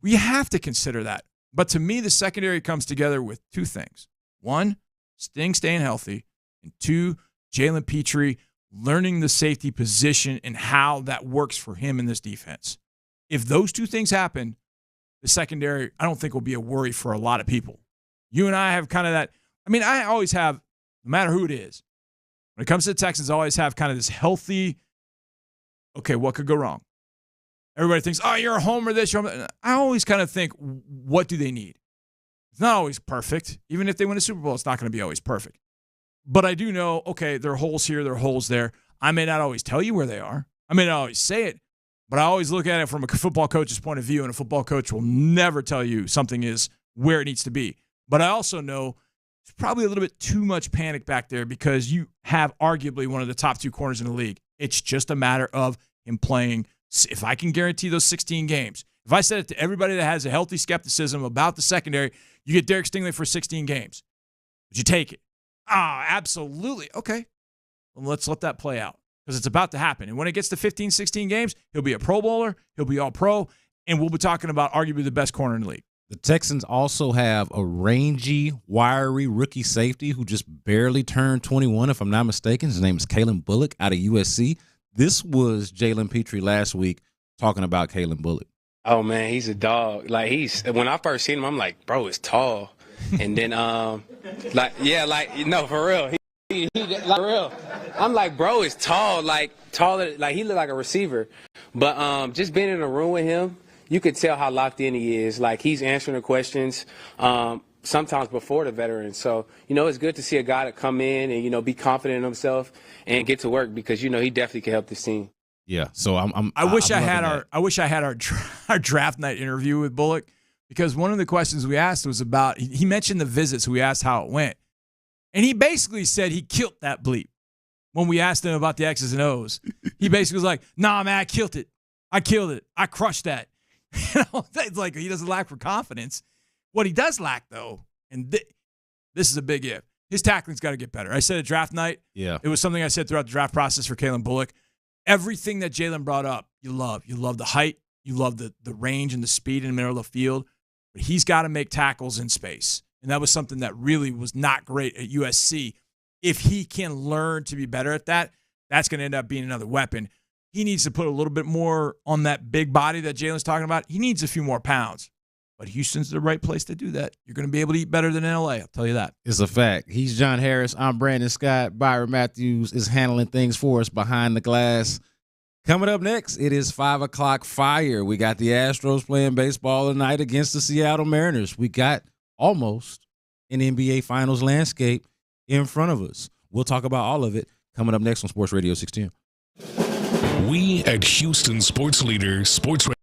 We have to consider that. But to me, the secondary comes together with two things. One, Sting staying healthy, and two, Jalen Petrie learning the safety position and how that works for him in this defense. If those two things happen, the secondary, I don't think, will be a worry for a lot of people. You and I have kind of that. I mean, I always have, no matter who it is, when it comes to the Texans, I always have kind of this healthy, okay, what could go wrong? Everybody thinks, oh, you're a homer this, you're a homer. I always kind of think, what do they need? It's not always perfect. Even if they win a Super Bowl, it's not going to be always perfect. But I do know, okay, there are holes here, there are holes there. I may not always tell you where they are. I may not always say it, but I always look at it from a football coach's point of view, and a football coach will never tell you something is where it needs to be. But I also know there's probably a little bit too much panic back there, because you have arguably one of the top two corners in the league. It's just a matter of him playing. If I can guarantee those 16 games, if I said it to everybody that has a healthy skepticism about the secondary, you get Derek Stingley for 16 games. Would you take it? Absolutely. Okay. Well, let's let that play out, because it's about to happen. And when it gets to 15, 16 games, he'll be a Pro Bowler, he'll be all pro, and we'll be talking about arguably the best corner in the league. The Texans also have a rangy, wiry rookie safety who just barely turned 21, if I'm not mistaken. His name is Kalen Bullock out of USC. This was Jalen Petrie last week talking about Kalen Bullock. Oh, man, he's a dog. Like, when I first seen him, I'm like, bro, it's tall. And then, no, for real. He like, for real. I'm like, bro, it's tall, like, taller. Like, he looked like a receiver. But just being in a room with him, you could tell how locked in he is. Like, he's answering the questions sometimes before the veterans. So, it's good to see a guy that come in and, be confident in himself and get to work, because, he definitely can help this team. Yeah, so I wish I had our draft night interview with Bullock, because one of the questions we asked was about, he mentioned the visits. We asked how it went, and he basically said he killed that bleep. When we asked him about the X's and O's, he basically was like, "Nah, man, I killed it. I crushed that." It's like he doesn't lack for confidence. What he does lack, though, and this is a big if, his tackling's got to get better. I said at draft night. Yeah, it was something I said throughout the draft process for Kalen Bullock. Everything that Jalen brought up, you love. You love the height. You love the range and the speed in the middle of the field. But he's got to make tackles in space. And that was something that really was not great at USC. If he can learn to be better at that, that's going to end up being another weapon. He needs to put a little bit more on that big body that Jalen's talking about. He needs a few more pounds. But Houston's the right place to do that. You're going to be able to eat better than in LA, I'll tell you that. It's a fact. He's John Harris. I'm Brandon Scott. Byron Matthews is handling things for us behind the glass. Coming up next, it is 5 o'clock fire. We got the Astros playing baseball tonight against the Seattle Mariners. We got almost an NBA Finals landscape in front of us. We'll talk about all of it coming up next on Sports Radio 610. We at Houston Sports Leader, Sports Radio.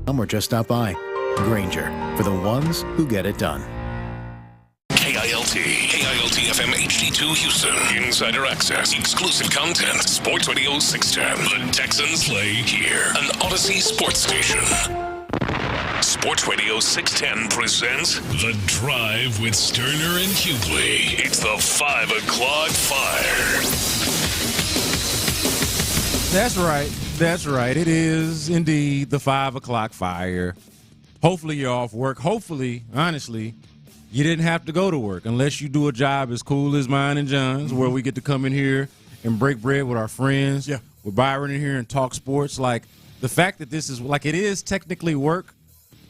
Or just stop by. Granger, for the ones who get it done. KILT FM HD2 Houston. Insider access, exclusive content. Sports Radio 610. The Texans play here. An Odyssey sports station. Sports Radio 610 presents The Drive with Stoerner and Hughley. It's the 5 o'clock fire. That's right. That's right. It is indeed the 5 o'clock fire. Hopefully you're off work. Hopefully, honestly, you didn't have to go to work unless you do a job as cool as mine and John's, where we get to come in here and break bread with our friends. Yeah. With Byron in here and talk sports. Like, the fact that this is, like, it is technically work,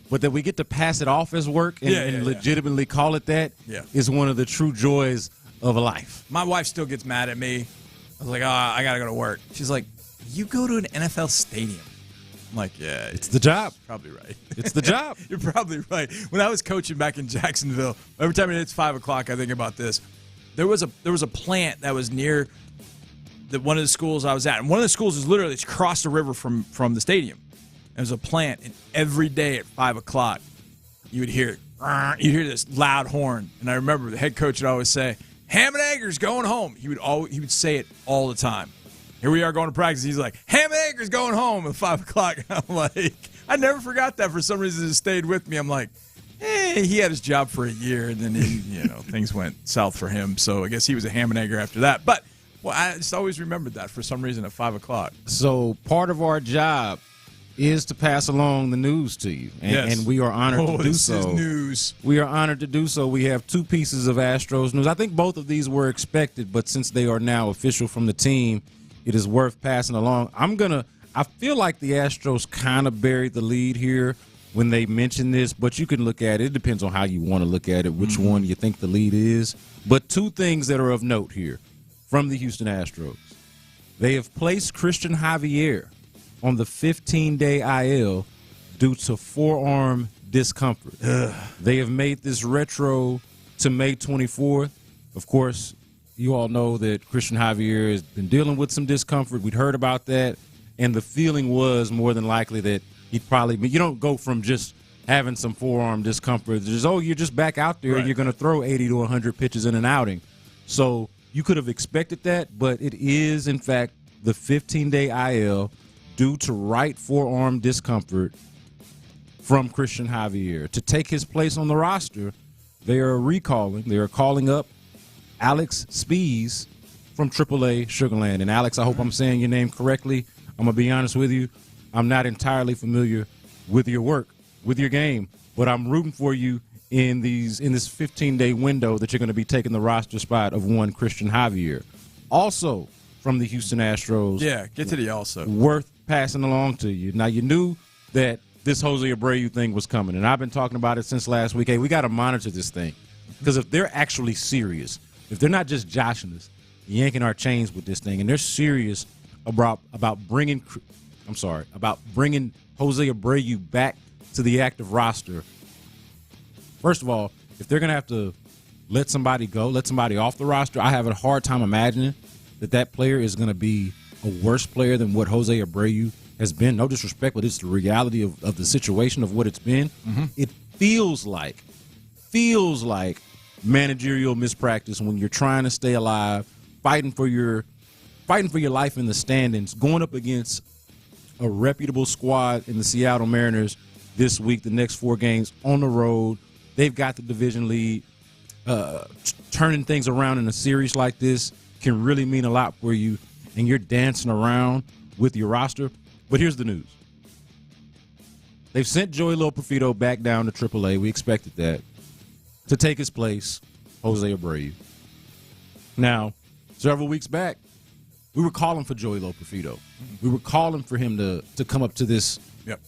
but that we get to pass it off as work and legitimately call it that is one of the true joys of life. My wife still gets mad at me. I was like, I got to go to work. She's like, you go to an NFL stadium. I'm like, yeah. It's the job. Probably right. It's the job. You're probably right. When I was coaching back in Jacksonville, every time it hits 5 o'clock, I think about this. There was a plant that was near one of the schools I was at. And one of the schools is literally across the river from the stadium. There was a plant, and every day at 5 o'clock, you would hear this loud horn. And I remember the head coach would always say, Ham and Egger's going home. He would say it all the time. Here we are going to practice. He's like, Ham and Egger's going home at 5 o'clock. I'm like, I never forgot that. For some reason, it stayed with me. I'm like, he had his job for a year, and then things went south for him. So I guess he was a Ham and Egger after that. But I just always remembered that for some reason at 5 o'clock. So part of our job is to pass along the news to you, and we are honored to do so. This is news. We are honored to do so. We have two pieces of Astros news. I think both of these were expected, but since they are now official from the team, it is worth passing along. I feel like the Astros kind of buried the lead here when they mentioned this, but you can look at it. It depends on how you want to look at it, which one you think the lead is. But two things that are of note here from the Houston Astros. They have placed Christian Javier on the 15-day IL due to forearm discomfort. They have made this retro to May 24th. Of course, you all know that Christian Javier has been dealing with some discomfort. We'd heard about that, and the feeling was more than likely that he'd probably be. You don't go from just having some forearm discomfort. Just, you're just back out there, and you're going to throw 80 to 100 pitches in an outing. So you could have expected that, but it is, in fact, the 15-day IL due to right forearm discomfort from Christian Javier. To take his place on the roster, they are calling up Alex Spees from AAA Sugarland. And Alex, I hope I'm saying your name correctly. I'm going to be honest with you. I'm not entirely familiar with your work, with your game, but I'm rooting for you in this 15-day window that you're going to be taking the roster spot of one Christian Javier. Also from the Houston Astros. Yeah, get to the also. Worth passing along to you. Now, you knew that this Jose Abreu thing was coming, and I've been talking about it since last week. Hey, we got to monitor this thing, because if they're actually serious, if they're not just joshing us, yanking our chains with this thing, and they're serious about bringing Jose Abreu back to the active roster, first of all, if they're going to have to let somebody go, let somebody off the roster, I have a hard time imagining that player is going to be a worse player than what Jose Abreu has been. No disrespect, but it's the reality of the situation of what it's been. It feels like managerial mispractice when you're trying to stay alive, fighting for your life in the standings, going up against a reputable squad in the Seattle Mariners this week, the next 4 games on the road. They've got the division lead. Turning things around in a series like this can really mean a lot for you, and you're dancing around with your roster. But here's the news. They've sent Joey Loperfido back down to AAA. We expected that. To take his place, Jose Abreu. Now, several weeks back, we were calling for Joey Loperfido. We were calling for him to come up to this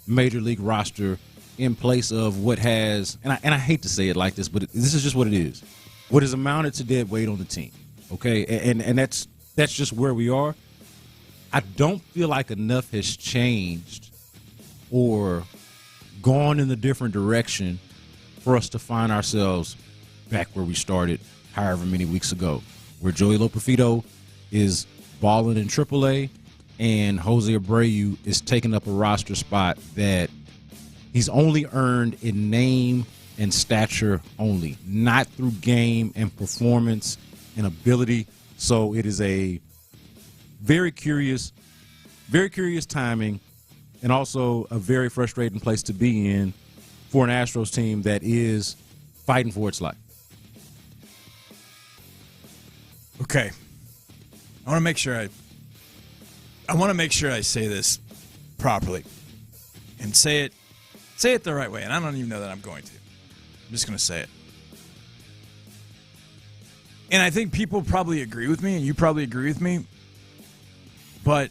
major league roster in place of what has, and I hate to say it like this, but this is just what it is. What has amounted to dead weight on the team. Okay, and that's just where we are. I don't feel like enough has changed or gone in a different direction for us to find ourselves back where we started however many weeks ago, where Joey Loperfido is balling in AAA and Jose Abreu is taking up a roster spot that He's only earned in name and stature only, not through game and performance and ability. So it is a very curious timing, and also a very frustrating place to be in for an Astros team that is fighting for its life. Okay. I want to make sure I say this properly and say it the right way. And I don't even know that I'm going to. I'm just going to say it. And I think people probably agree with me, and you probably agree with me. But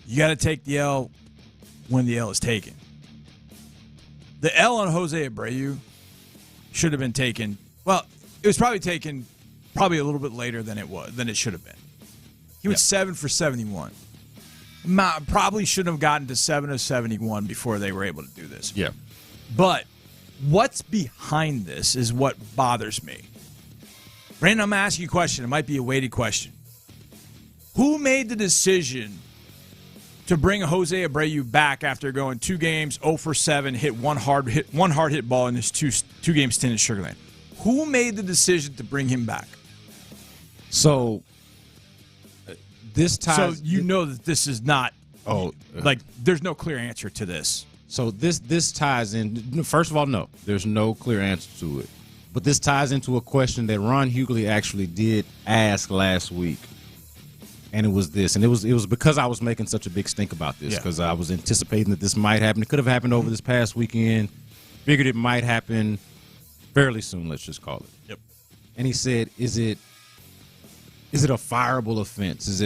you got to take the L when the L is taken. The L on Jose Abreu should have been taken. Well, it was probably taken a little bit later than it should have been. He was 7 for 71. Probably shouldn't have gotten to 7 of 71 before they were able to do this. Yeah. But what's behind this is what bothers me. Brandon, I'm going to ask you a question. It might be a weighted question. Who made the decision to bring Jose Abreu back after going 2 games, 0 for 7, hit one hard hit ball in his two game stint in Sugar Land? Who made the decision to bring him back? So this ties. So you know that this is not. There's no clear answer to this. So this ties in. First of all, no, there's no clear answer to it. But this ties into a question that Ron Hughley actually did ask last week. And it was this. And it was because I was making such a big stink about this, because I was anticipating that this might happen. It could have happened over this past weekend. Figured it might happen fairly soon, let's just call it. Yep. And he said, is it a fireable offense? Is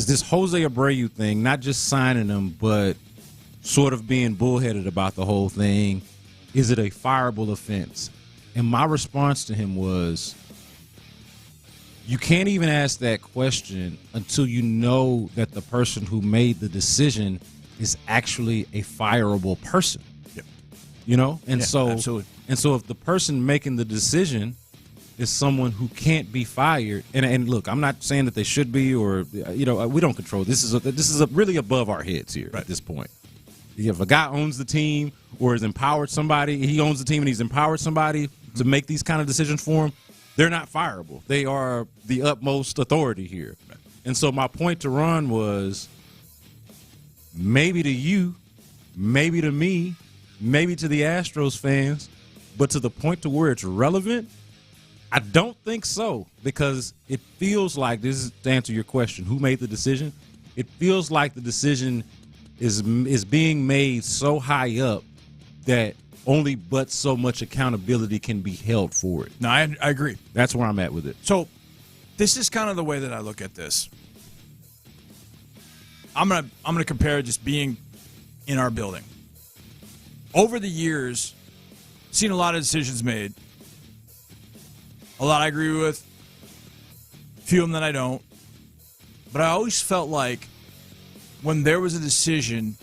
this Jose Abreu thing, not just signing him, but sort of being bullheaded about the whole thing, is it a fireable offense? And my response to him was, you can't even ask that question until you know that the person who made the decision is actually a fireable person. Yep. You know? And so absolutely. And so if the person making the decision is someone who can't be fired, and look, I'm not saying that they should be, or we don't control. This is really above our heads here at this point. If a guy owns the team or has empowered somebody, he owns the team and he's empowered somebody to make these kind of decisions for him, they're not fireable. They are the utmost authority here. And so my point to Ron was, maybe to you, maybe to me, maybe to the Astros fans, but to the point to where it's relevant, I don't think so, because it feels like, this is to answer your question, who made the decision? It feels like the decision is being made so high up that only but so much accountability can be held for it. No, I agree. That's where I'm at with it. So this is kind of the way that I look at this. I'm gonna compare just being in our building. Over the years, seen a lot of decisions made. A lot I agree with, a few of them that I don't. But I always felt like when there was a decision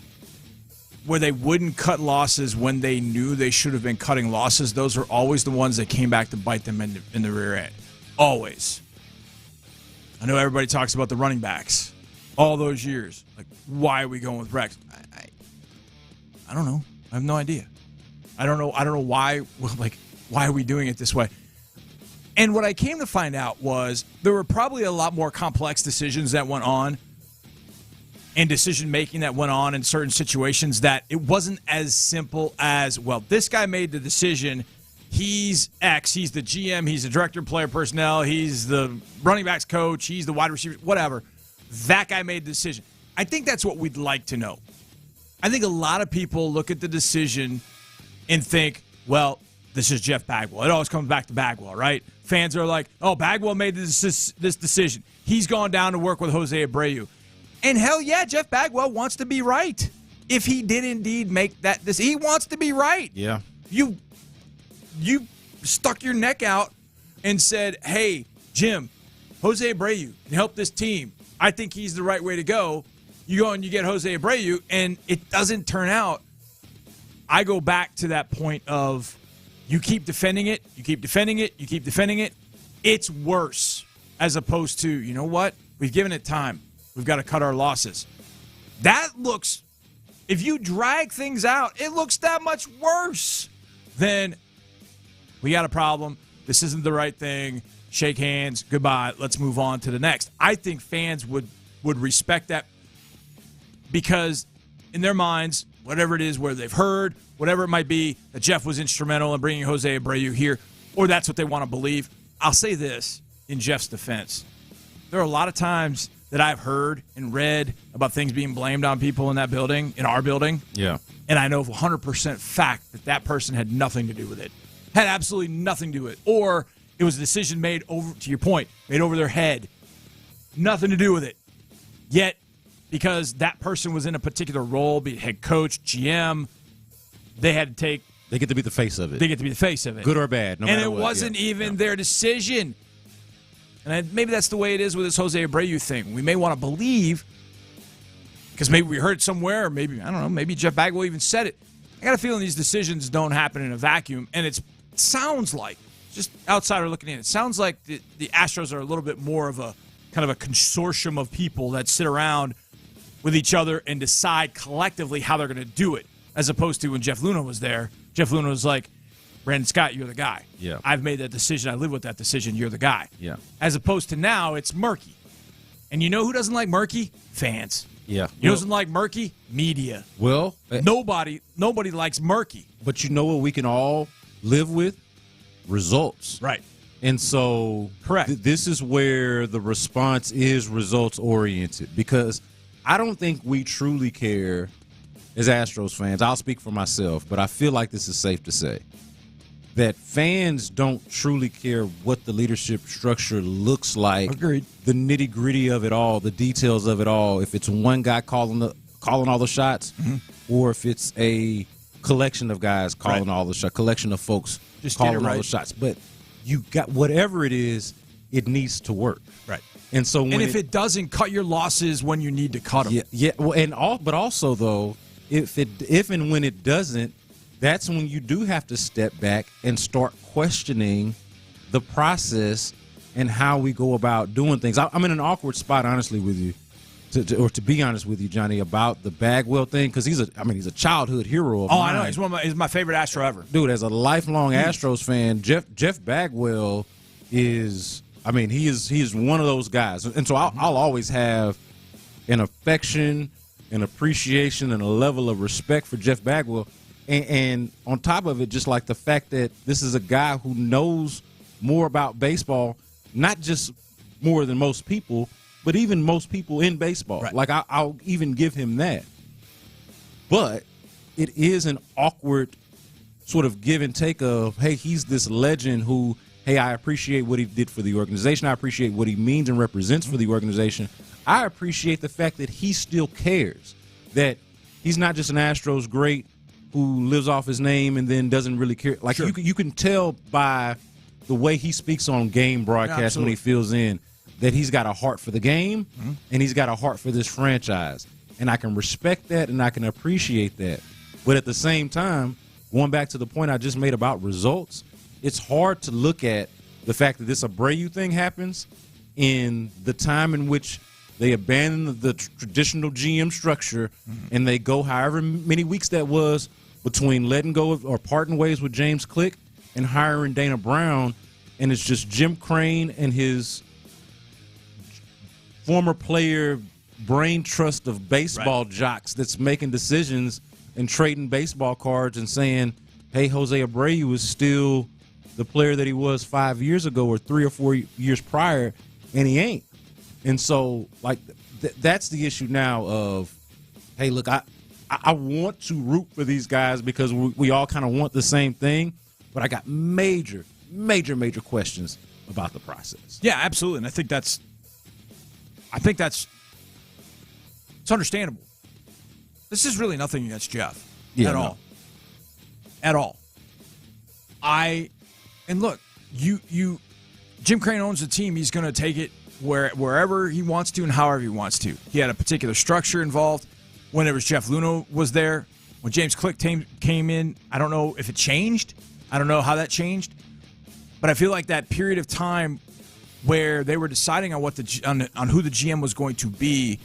where they wouldn't cut losses when they knew they should have been cutting losses, those are always the ones that came back to bite them in the rear end. Always. I know everybody talks about the running backs all those years. Like, why are we going with Rex? I don't know. I have no idea. I don't know why. Why are we doing it this way? And what I came to find out was there were probably a lot more complex decisions that went on and decision-making that went on in certain situations, that it wasn't as simple as, well, this guy made the decision. He's X. He's the GM. He's the director of player personnel. He's the running backs coach. He's the wide receiver, whatever. That guy made the decision. I think that's what we'd like to know. I think a lot of people look at the decision and think, well, this is Jeff Bagwell. It always comes back to Bagwell, right? Fans are like, oh, Bagwell made this decision. He's gone down to work with Jose Abreu. And hell yeah, Jeff Bagwell wants to be right. If he did indeed make that he wants to be right. Yeah. You stuck your neck out and said, hey, Jim, Jose Abreu can help this team. I think he's the right way to go. You go and you get Jose Abreu, and it doesn't turn out. I go back to that point of you keep defending it, you keep defending it, you keep defending it. It's worse, as opposed to, you know what? We've given it time. We've got to cut our losses. That looks If you drag things out, it looks that much worse than we got a problem. This isn't the right thing. Shake hands. Goodbye. Let's move on to the next. I think fans would respect that because in their minds, whatever it is, where they've heard, whatever it might be, that Jeff was instrumental in bringing Jose Abreu here, or that's what they want to believe. I'll say this in Jeff's defense. There are a lot of times that I've heard and read about things being blamed on people in that building, in our building. Yeah. And I know 100% fact that person had nothing to do with it. Had absolutely nothing to do with it. Or it was a decision made over, to your point, made over their head. Nothing to do with it. Yet, because that person was in a particular role, be it head coach, GM, they had to take. They get to be the face of it. They get to be the face of it. Good or bad, no and matter it what. wasn't even their decision. And maybe that's the way it is with this Jose Abreu thing. We may want to believe, because maybe we heard it somewhere, or maybe, I don't know, maybe Jeff Bagwell even said it. I got a feeling these decisions don't happen in a vacuum, and it sounds like, just outsider looking in, it sounds like the Astros are a little bit more of a kind of a consortium of people that sit around with each other and decide collectively how they're going to do it, as opposed to when Jeff Luna was there. Jeff Luna was like, Brandon Scott, you're the guy. Yeah. I've made that decision. I live with that decision. You're the guy. Yeah. As opposed to now, it's murky. And you know who doesn't like murky? Fans. Yeah. You know who doesn't like murky? Media. Well, nobody likes murky. But you know what we can all live with? Results. Right. And so correct. This is where the response is results oriented, because I don't think we truly care as Astros fans. I'll speak for myself, but I feel like this is safe to say that fans don't truly care what the leadership structure looks like. Agreed. The nitty-gritty of it all, the details of it all. If it's one guy calling all the shots, or if it's a collection of guys calling all the shots, collection of folks just calling all the shots. But you got whatever it is, it needs to work. Right. And so when if it doesn't, cut your losses when you need to cut them. Yeah. Well, but also though, if and when it doesn't, that's when you do have to step back and start questioning the process and how we go about doing things. I'm in an awkward spot, honestly, with you, to be honest with you, Johnny, about the Bagwell thing, because he's a childhood hero of mine. I know. He's my favorite Astro ever. Dude, as a lifelong Astros fan, Jeff Bagwell is, he is one of those guys. And so I'll always have an affection, an appreciation, and a level of respect for Jeff Bagwell. And on top of it, just like the fact that this is a guy who knows more about baseball, not just more than most people, but even most people in baseball. Right. Like, I'll even give him that. But it is an awkward sort of give and take of, hey, he's this legend who, hey, I appreciate what he did for the organization. I appreciate what he means and represents for the organization. I appreciate the fact that he still cares, that he's not just an Astros great who lives off his name and then doesn't really care. Like, sure. you can tell by the way he speaks on game broadcasts when he fills in that he's got a heart for the game and he's got a heart for this franchise. And I can respect that and I can appreciate that. But at the same time, going back to the point I just made about results, it's hard to look at the fact that this Abreu thing happens in the time in which they abandon the traditional GM structure and they go however many weeks that was between letting go of, or parting ways with James Click and hiring Dana Brown, and it's just Jim Crane and his former player brain trust of baseball jocks that's making decisions and trading baseball cards and saying, hey, Jose Abreu is still the player that he was 5 years ago or 3 or 4 years prior, and he ain't. And so, like, that's the issue now of, hey, look, I want to root for these guys because we all kind of want the same thing, but I got major questions about the process. Yeah, absolutely. And I think that's it's understandable. This is really nothing against Jeff all. At all. And look, Jim Crane owns the team. He's going to take it wherever he wants to and however he wants to. He had a particular structure involved. When it was Jeff Luna was there, when James Click came in, I don't know if it changed. I don't know how that changed. But I feel like that period of time where they were deciding on who the GM was going to be,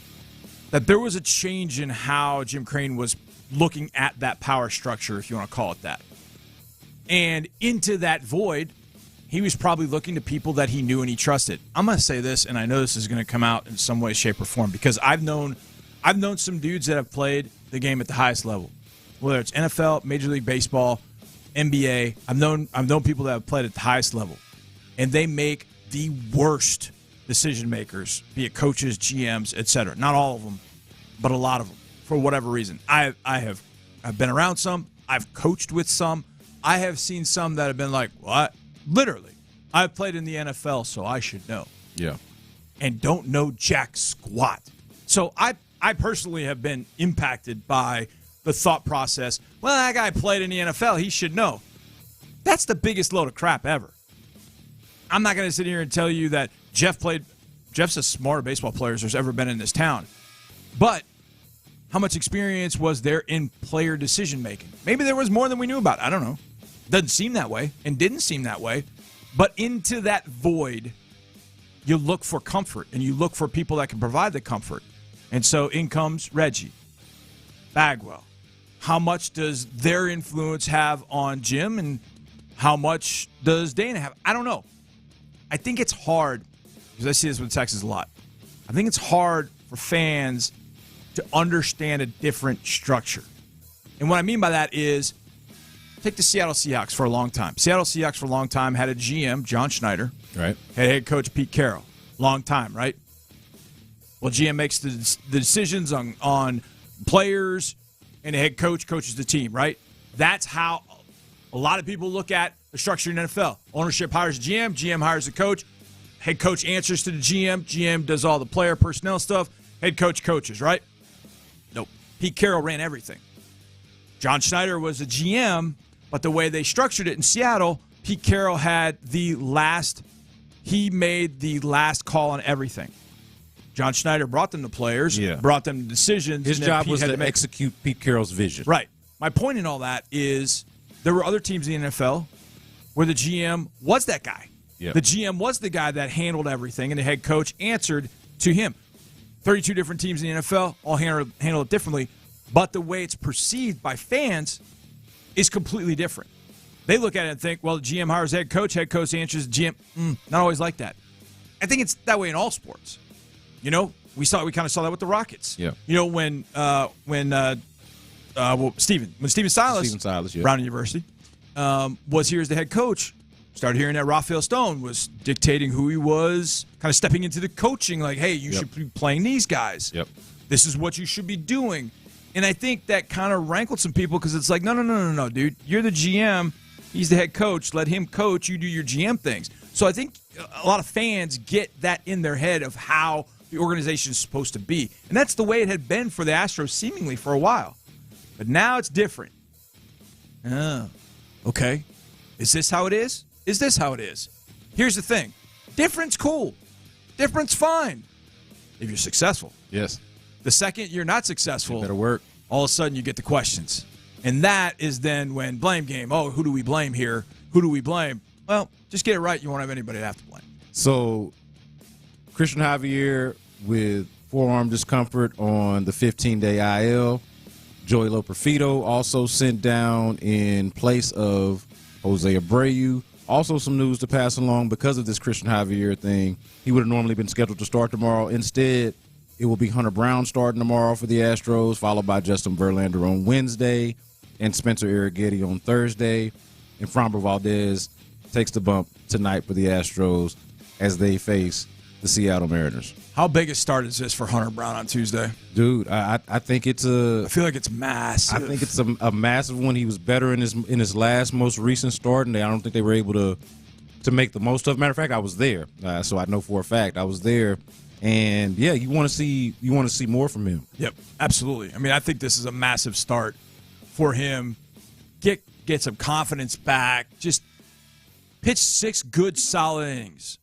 that there was a change in how Jim Crane was looking at that power structure, if you want to call it that. And into that void, he was probably looking to people that he knew and he trusted. I'm going to say this, and I know this is going to come out in some way, shape, or form, because I've known some dudes that have played the game at the highest level, whether it's NFL, Major League Baseball, NBA. I've known people that have played at the highest level, and they make the worst decision makers, be it coaches, GMs, etc. Not all of them, but a lot of them, for whatever reason. I've been around some. I've coached with some. I have seen some that have been like, what? Literally, I've played in the NFL, so I should know. Yeah. And don't know jack squat. So I personally have been impacted by the thought process, well, that guy played in the NFL, he should know. That's the biggest load of crap ever. I'm not going to sit here and tell you that Jeff's as smart a baseball player as there's ever been in this town. But how much experience was there in player decision-making? Maybe there was more than we knew about. I don't know. Doesn't seem that way and didn't seem that way. But into that void, you look for comfort, and you look for people that can provide the comfort. And so in comes Reggie, Bagwell. How much does their influence have on Jim, and how much does Dana have? I don't know. I think it's hard, because I see this with the Texans a lot. I think it's hard for fans to understand a different structure. And what I mean by that is, take the Seattle Seahawks for a long time. Seattle Seahawks for a long time had a GM, John Schneider. Right. Had head coach Pete Carroll. Long time, right? Well, GM makes the decisions on players, and the head coach coaches the team, right? That's how a lot of people look at the structure in NFL. Ownership hires a GM, GM hires a coach, head coach answers to the GM, GM does all the player personnel stuff, head coach coaches, right? Nope. Pete Carroll ran everything. John Schneider was a GM, but the way they structured it in Seattle, Pete Carroll made the last call on everything. John Schneider brought them the players, brought them the decisions. His job was to execute Pete Carroll's vision. Right. My point in all that is there were other teams in the NFL where the GM was that guy. Yep. The GM was the guy that handled everything, and the head coach answered to him. 32 different teams in the NFL all handle it differently, but the way it's perceived by fans is completely different. They look at it and think, well, the GM hires head coach answers GM. Not always like that. I think it's that way in all sports. You know, we kind of saw that with the Rockets. Yeah. You know, when Stephen Silas, Brown University, was here as the head coach, started hearing that Raphael Stone was dictating who he was, kind of stepping into the coaching, like, hey, you should be playing these guys. Yep. This is what you should be doing. And I think that kind of rankled some people because it's like, no, dude. You're the GM. He's the head coach. Let him coach. You do your GM things. So I think a lot of fans get that in their head of how the organization is supposed to be. And that's the way it had been for the Astros seemingly for a while. But now it's different. Oh, okay. Is this how it is? Is this how it is? Here's the thing. Different's cool. Different's fine if you're successful. Yes. The second you're not successful, you better work. All of a sudden you get the questions. And that is then when blame game. Oh, who do we blame here? Who do we blame? Well, just get it right. You won't have anybody to have to blame. So, Christian Javier with forearm discomfort on the 15-day IL. Joey Loperfido also sent down in place of Jose Abreu. Also some news to pass along because of this Christian Javier thing. He would have normally been scheduled to start tomorrow. Instead, it will be Hunter Brown starting tomorrow for the Astros, followed by Justin Verlander on Wednesday and Spencer Arrighetti on Thursday. And Framber Valdez takes the bump tonight for the Astros as they face the Seattle Mariners. How big a start is this for Hunter Brown on Tuesday? Dude, I think it's a... I feel like it's massive. I think it's a massive one. He was better in his last, most recent start, and I don't think they were able to make the most of it. Matter of fact, I was there, so I know for a fact I was there. And yeah, you want to see more from him. Yep, absolutely. I mean, I think this is a massive start for him. Get some confidence back. Just pitch 6 good, solid innings.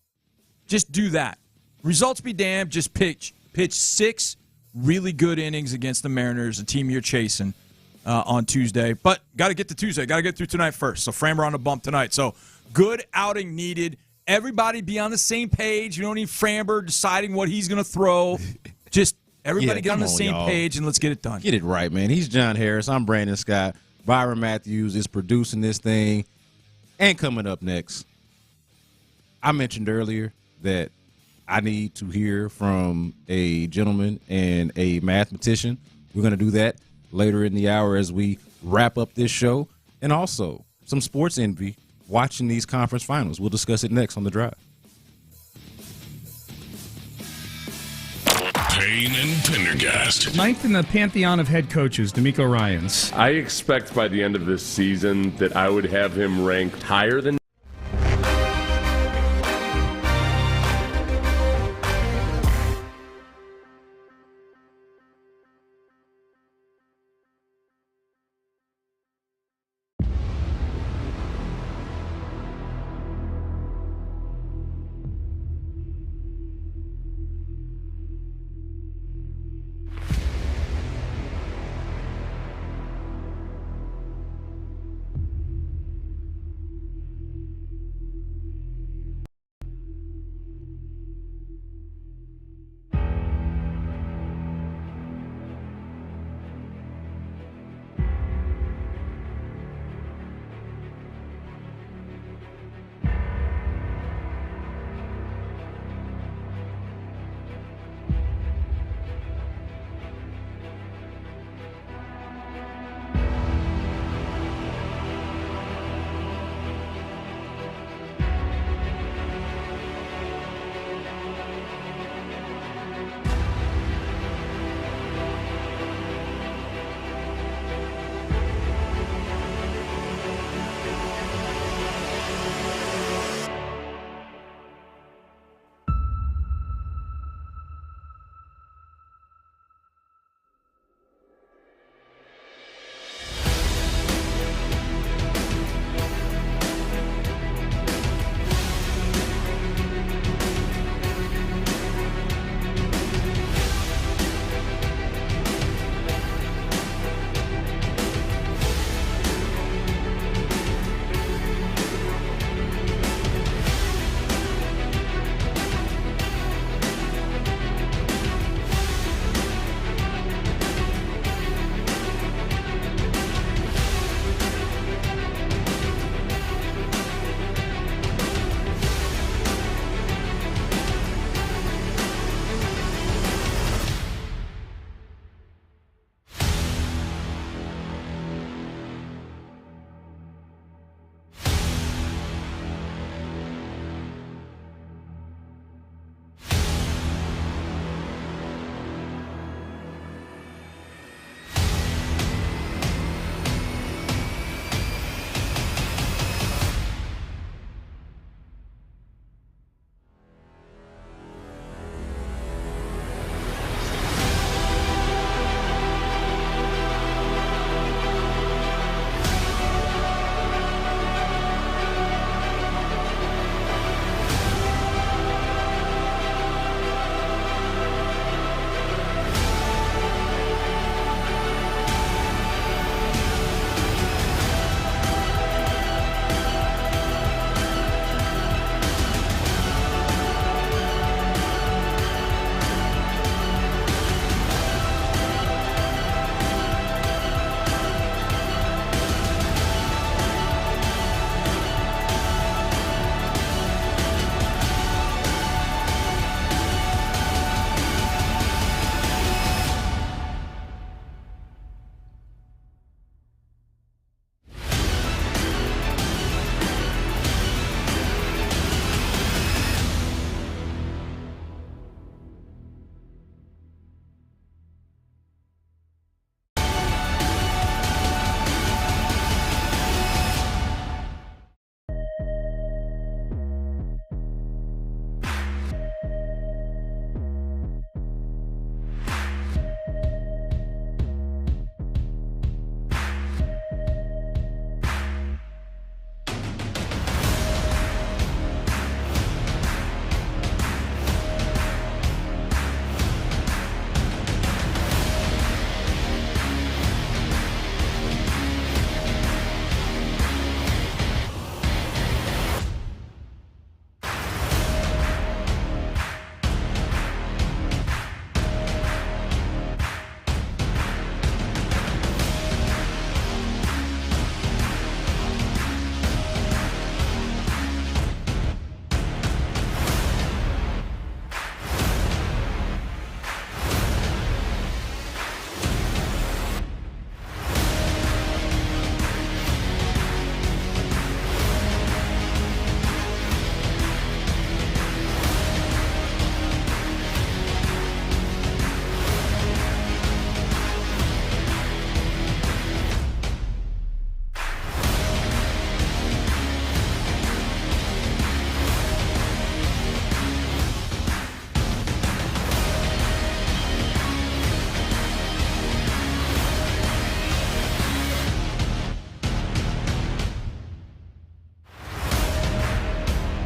Just do that. Results be damned. Just pitch 6 really good innings against the Mariners, a team you're chasing on Tuesday. But got to get to Tuesday. Got to get through tonight first. So Framber on the bump tonight. So good outing needed. Everybody be on the same page. You don't need Framber deciding what he's going to throw. Just Everybody get on the same page and let's get it done. Get it right, man. He's John Harris. I'm Brandon Scott. Byron Matthews is producing this thing. And coming up next, I mentioned earlier that I need to hear from a gentleman and a mathematician. We're going to do that later in the hour as we wrap up this show. And also some sports envy watching these conference finals. We'll discuss it next on The Drive. Payne and Pendergast. Ninth in the pantheon of head coaches, D'Amico Ryans. I expect by the end of this season that I would have him ranked higher than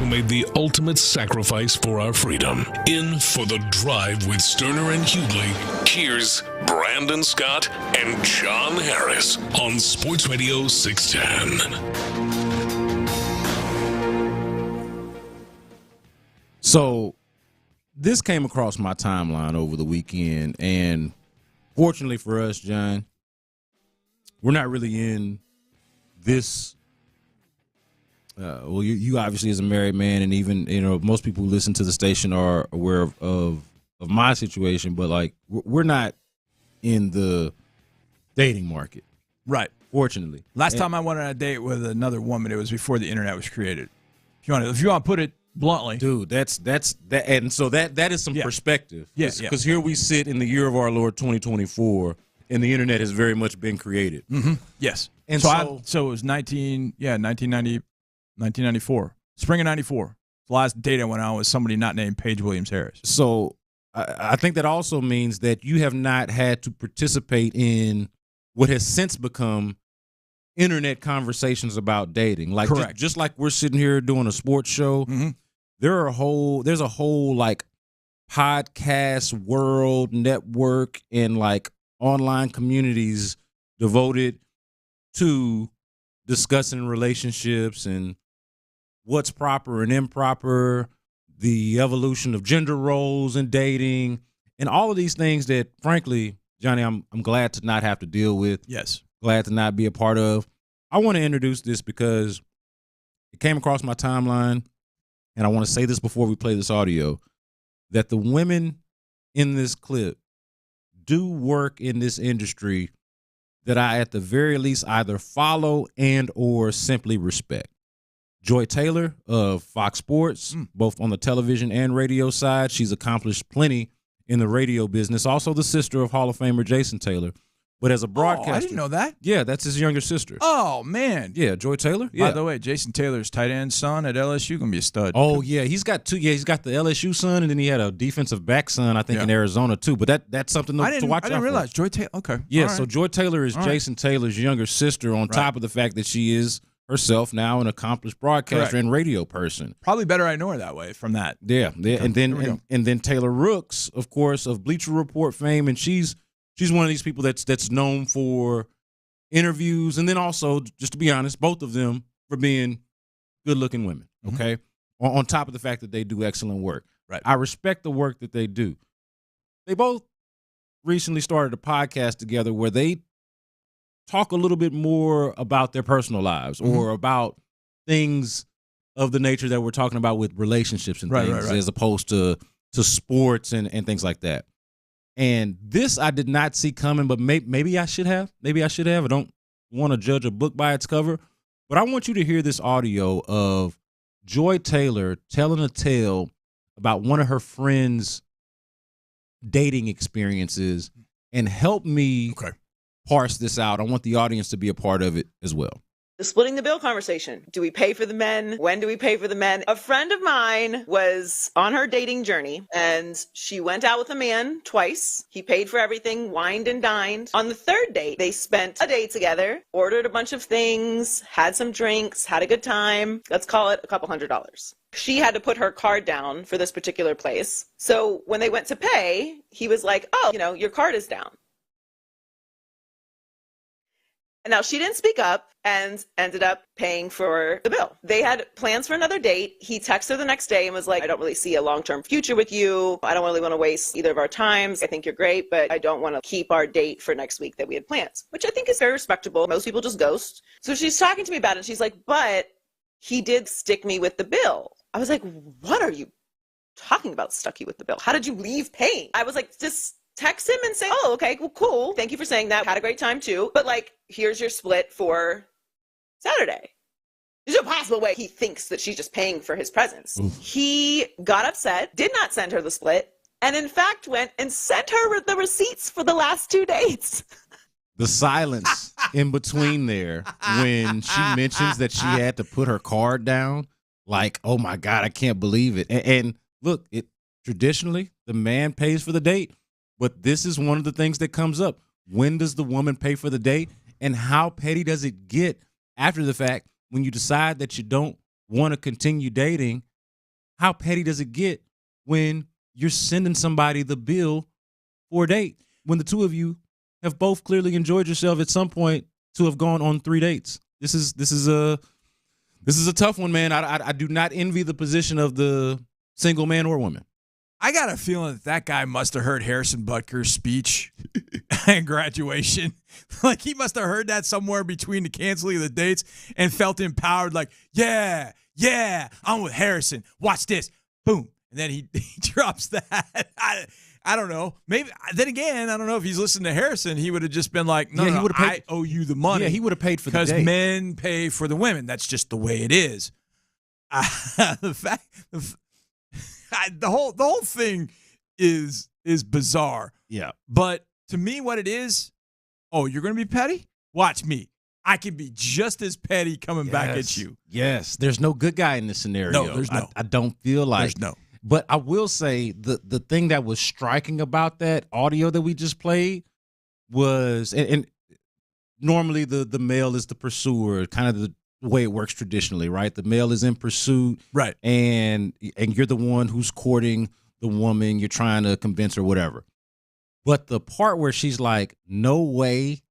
who made the ultimate sacrifice for our freedom. In for the drive with Stoerner and Hughley, here's Brandon Scott and John Harris on Sports Radio 610. So this came across my timeline over the weekend, and fortunately for us, John, we're not really in this. Well, you obviously as a married man, and even most people who listen to the station are aware of my situation, but like we're not in the dating market, right? Fortunately, last time I went on a date with another woman, it was before the internet was created. If you want to put it bluntly, dude, that's that, and so that is some perspective. Because here we sit in the year of our Lord 2024, and the internet has very much been created. Mm-hmm. Yes, and so it was 1994, spring of '94. The last date I went on was somebody not named Paige Williams Harris. So I think that also means that you have not had to participate in what has since become internet conversations about dating. Like just like we're sitting here doing a sports show, there's a whole like podcast world network and like online communities devoted to discussing relationships and what's proper and improper, the evolution of gender roles in dating, and all of these things that, frankly, Johnny, I'm glad to not have to deal with. Yes. Glad to not be a part of. I want to introduce this because it came across my timeline, and I want to say this before we play this audio, that the women in this clip do work in this industry that I, at the very least, either follow and or simply respect. Joy Taylor of Fox Sports, both on the television and radio side. She's accomplished plenty in the radio business. Also the sister of Hall of Famer Jason Taylor. But as a broadcaster. I didn't know that. Yeah, that's his younger sister. Oh, man. Yeah, Joy Taylor. Yeah. By the way, Jason Taylor's tight end son at LSU going to be a stud. Oh, yeah. He's got two. Yeah, he's got the LSU son, and then he had a defensive back son, I think, in Arizona, too. But that's something to watch out for. I didn't realize. Joy Taylor. Okay. Yeah, All so right. Joy Taylor is Jason Taylor's younger sister, on top of the fact that she is herself now an accomplished broadcaster and radio person. Probably better I know her that way from that. Yeah. Okay. And then Taylor Rooks, of course, of Bleacher Report fame, and she's one of these people that's known for interviews, and then also, just to be honest, both of them for being good-looking women, okay? On top of the fact that they do excellent work. Right. I respect the work that they do. They both recently started a podcast together where they talk a little bit more about their personal lives or about things of the nature that we're talking about with relationships and things, as opposed to sports and things like that. And this I did not see coming, but maybe I should have. Maybe I should have. I don't want to judge a book by its cover. But I want you to hear this audio of Joy Taylor telling a tale about one of her friends' dating experiences, and help me parse this out. I want the audience to be a part of it as well. The splitting the bill conversation. Do we pay for the men? When do we pay for the men? A friend of mine was on her dating journey, and she went out with a man twice. He paid for everything, wined and dined. On the third date, they spent a day together, ordered a bunch of things, had some drinks, had a good time. Let's call it $200. She had to put her card down for this particular place. So when they went to pay, he was like, oh, your card is down. And now she didn't speak up and ended up paying for the bill. They had plans for another date. He texted her the next day and was like, I don't really see a long-term future with you. I don't really want to waste either of our times. I think you're great, but I don't want to keep our date for next week that we had plans, which I think is very respectable. Most people just ghost. So she's talking to me about it, and she's like, but he did stick me with the bill. I was like, what are you talking about, stuck you with the bill? How did you leave paying? I was like, just text him and say, oh, okay, well, cool. Thank you for saying that. Had a great time too. But here's your split for Saturday. There's no possible way he thinks that she's just paying for his presence. Oof. He got upset, did not send her the split, and in fact went and sent her the receipts for the last 2 dates. The silence in between there when she mentions that she had to put her card down, like, oh my God, I can't believe it. And look, traditionally, the man pays for the date. But this is one of the things that comes up. When does the woman pay for the date? And how petty does it get after the fact when you decide that you don't want to continue dating how petty does it get when you're sending somebody the bill for a date when the two of you have both clearly enjoyed yourself at some point to have gone on 3 dates? This is a tough one, man. I do not envy the position of the single man or woman. I got a feeling that guy must have heard Harrison Butker's speech at graduation. Like, he must have heard that somewhere between the canceling of the dates and felt empowered, like, yeah, I'm with Harrison. Watch this. Boom. And then he drops that. I don't know. Maybe, then again, I don't know if he's listening to Harrison. He would have just been like, no, I owe you the money. Yeah, he would have paid for the date. Because men pay for the women. That's just the way it is. The whole thing is bizarre. Yeah. But to me, what it is, you're going to be petty? Watch me. I can be just as petty coming back at you. Yes. There's no good guy in this scenario. No, there's no. I don't feel like. There's no. But I will say the thing that was striking about that audio that we just played was, and normally the male is the pursuer, kind of the way it works traditionally, right? The male is in pursuit, right? And you're the one who's courting the woman. You're trying to convince her, whatever. But the part where she's like, no way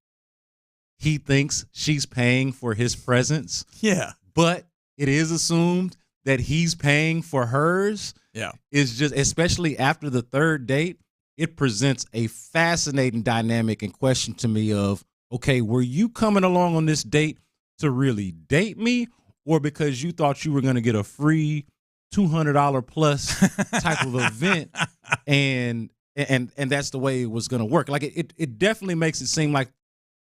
he thinks she's paying for his presence. Yeah. But it is assumed that he's paying for hers. Yeah. Is just, especially after the third date, it presents a fascinating dynamic and question to me of, okay, were you coming along on this date to really date me, or because you thought you were going to get a free $200 plus type of event, and that's the way it was going to work? Like, it definitely makes it seem like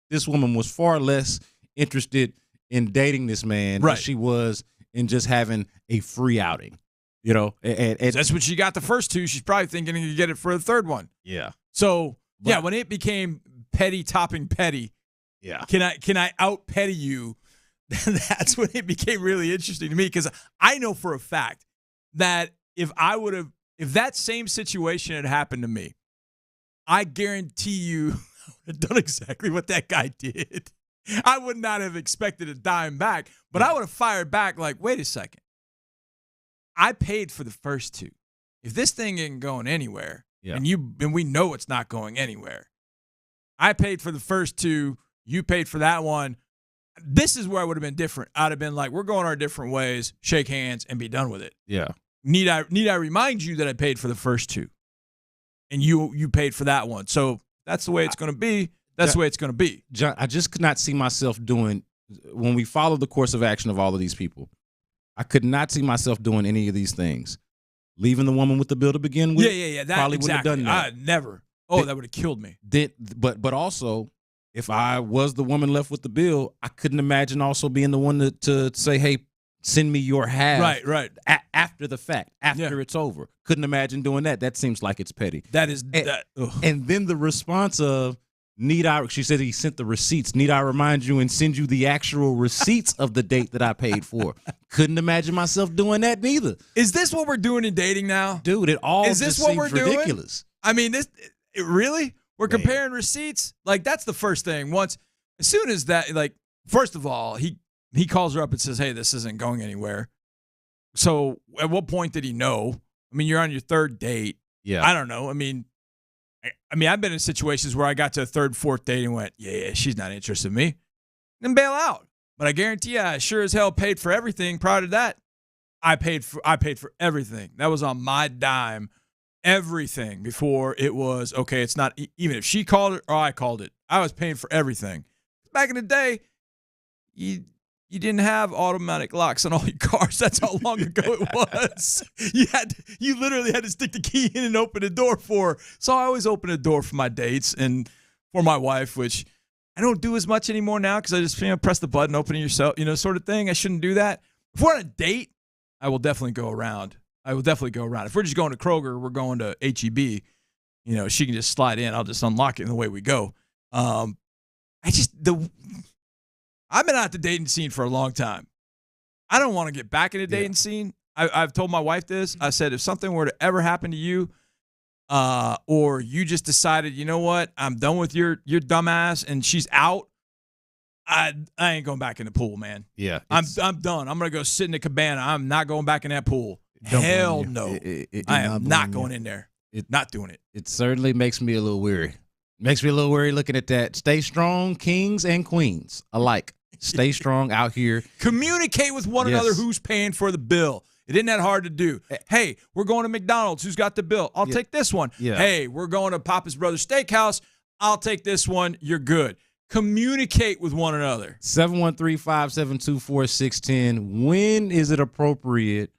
this woman was far less interested in dating this man than she was in just having a free outing. You know, and that's what she got the first two. She's probably thinking you get it for the third one. Yeah. So when it became petty topping petty, can I out petty you? That's when it became really interesting to me, because I know for a fact that if that same situation had happened to me, I guarantee you I would have done exactly what that guy did. I would not have expected a dime back, but I would have fired back like, wait a second. I paid for the first two. If this thing isn't going anywhere, and we know it's not going anywhere, I paid for the first two, you paid for that one. This is where I would have been different. I'd have been like, we're going our different ways, shake hands, and be done with it. Yeah. Need I remind you that I paid for the first two, and you paid for that one? So that's the way it's going to be. That's the way it's going to be. John, I just could not see myself doing, when we follow the course of action of all of these people, I could not see myself doing any of these things. Leaving the woman with the bill to begin with. Yeah. That probably exactly. Wouldn't have done that. Never. That would have killed me. But also, if I was the woman left with the bill, I couldn't imagine also being the one to say, hey, send me your half. Right. After the fact, after it's over. Couldn't imagine doing that. That seems like it's petty. That is. And then the response of, she said he sent the receipts. Need I remind you and send you the actual receipts of the date that I paid for? Couldn't imagine myself doing that neither. Is this what we're doing in dating now? Dude, it all is this just what we're ridiculous. Doing? I mean, really? We're comparing receipts? Like, that's the first thing. As soon as that, like, first of all, he calls her up and says, hey, this isn't going anywhere. So at what point did he know? I mean, you're on your third date. Yeah. I don't know. I mean, I've been in situations where I got to a third, fourth date and went, yeah, she's not interested in me, and bail out. But I guarantee you, I sure as hell paid for everything prior to that. I paid for everything. That was on my dime, everything before it was, okay, it's not, even if she called it or I called it, I was paying for everything. Back in the day, you didn't have automatic locks on all your cars. That's how long ago it was. You literally had to stick the key in and open the door for her. So I always open the door for my dates and for my wife, which I don't do as much anymore now because I just press the button, open it yourself, sort of thing. I shouldn't do that. If we're on a date, I will definitely go around. If we're just going to Kroger, we're going to H-E-B, she can just slide in. I'll just unlock it and away we go. I've been out the dating scene for a long time. I don't want to get back in the dating scene. I've told my wife this. I said, if something were to ever happen to you, or you just decided, you know what, I'm done with your dumbass, and she's out, I ain't going back in the pool, man. Yeah. I'm done. I'm going to go sit in the cabana. I'm not going back in that pool. Hell no. I am not going in there. Not doing it. It certainly makes me a little weary. Makes me a little weary looking at that. Stay strong, kings and queens alike. Stay strong out here. Communicate with one another who's paying for the bill. It isn't that hard to do. Hey, we're going to McDonald's. Who's got the bill? I'll take this one. Yeah. Hey, we're going to Papa's Brothers Steakhouse. I'll take this one. You're good. Communicate with one another. 713-572-4610. When is it appropriate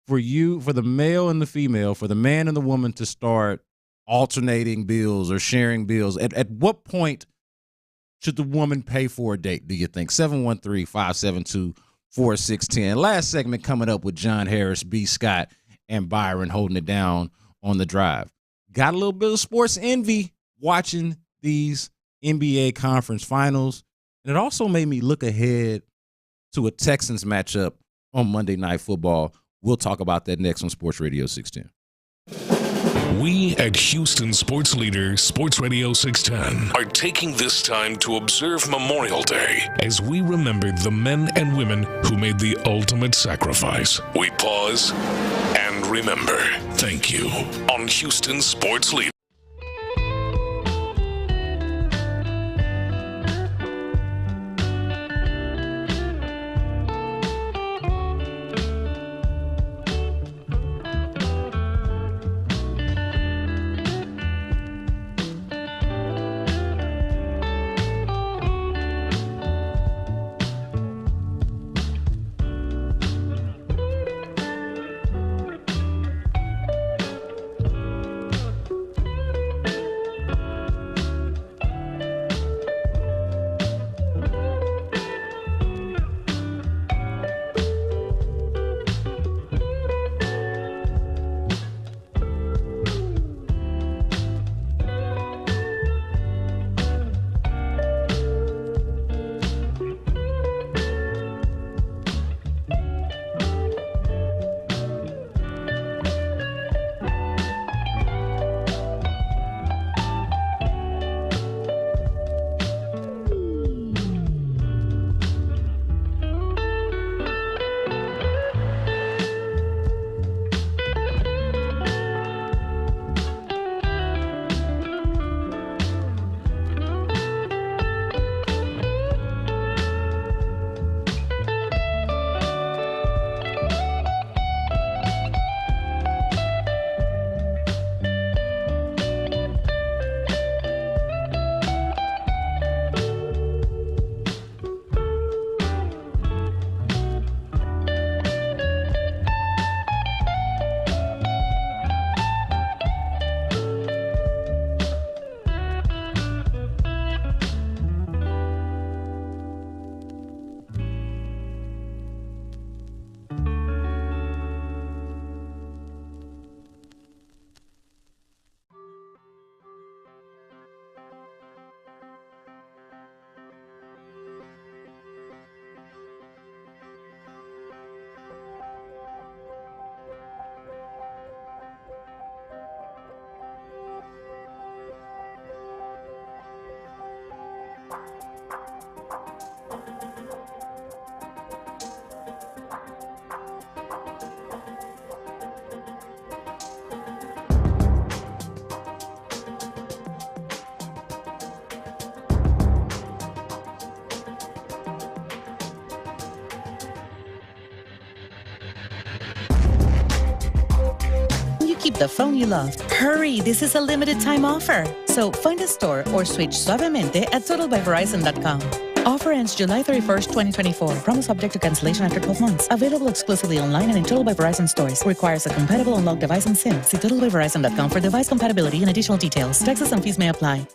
for you, for the male and the female, for the man and the woman to start alternating bills or sharing bills? At what point should the woman pay for a date, do you think? 713-572-4610. Last segment coming up with John Harris, B. Scott, and Byron holding it down on the drive. Got a little bit of sports envy watching these NBA conference finals. And it also made me look ahead to a Texans matchup on Monday Night Football. We'll talk about that next on Sports Radio 610. We at Houston Sports Leader, Sports Radio 610, are taking this time to observe Memorial Day as we remember the men and women who made the ultimate sacrifice. We pause and remember. Thank you on Houston Sports Leader. Keep the phone you love. Hurry, this is a limited time offer. So find a store or switch suavemente at totalbyverizon.com. Offer ends July 31st, 2024. Promo subject to cancellation after 12 months. Available exclusively online and in Total by Verizon stores. Requires a compatible unlocked device and SIM. See totalbyverizon.com for device compatibility and additional details. Taxes and fees may apply.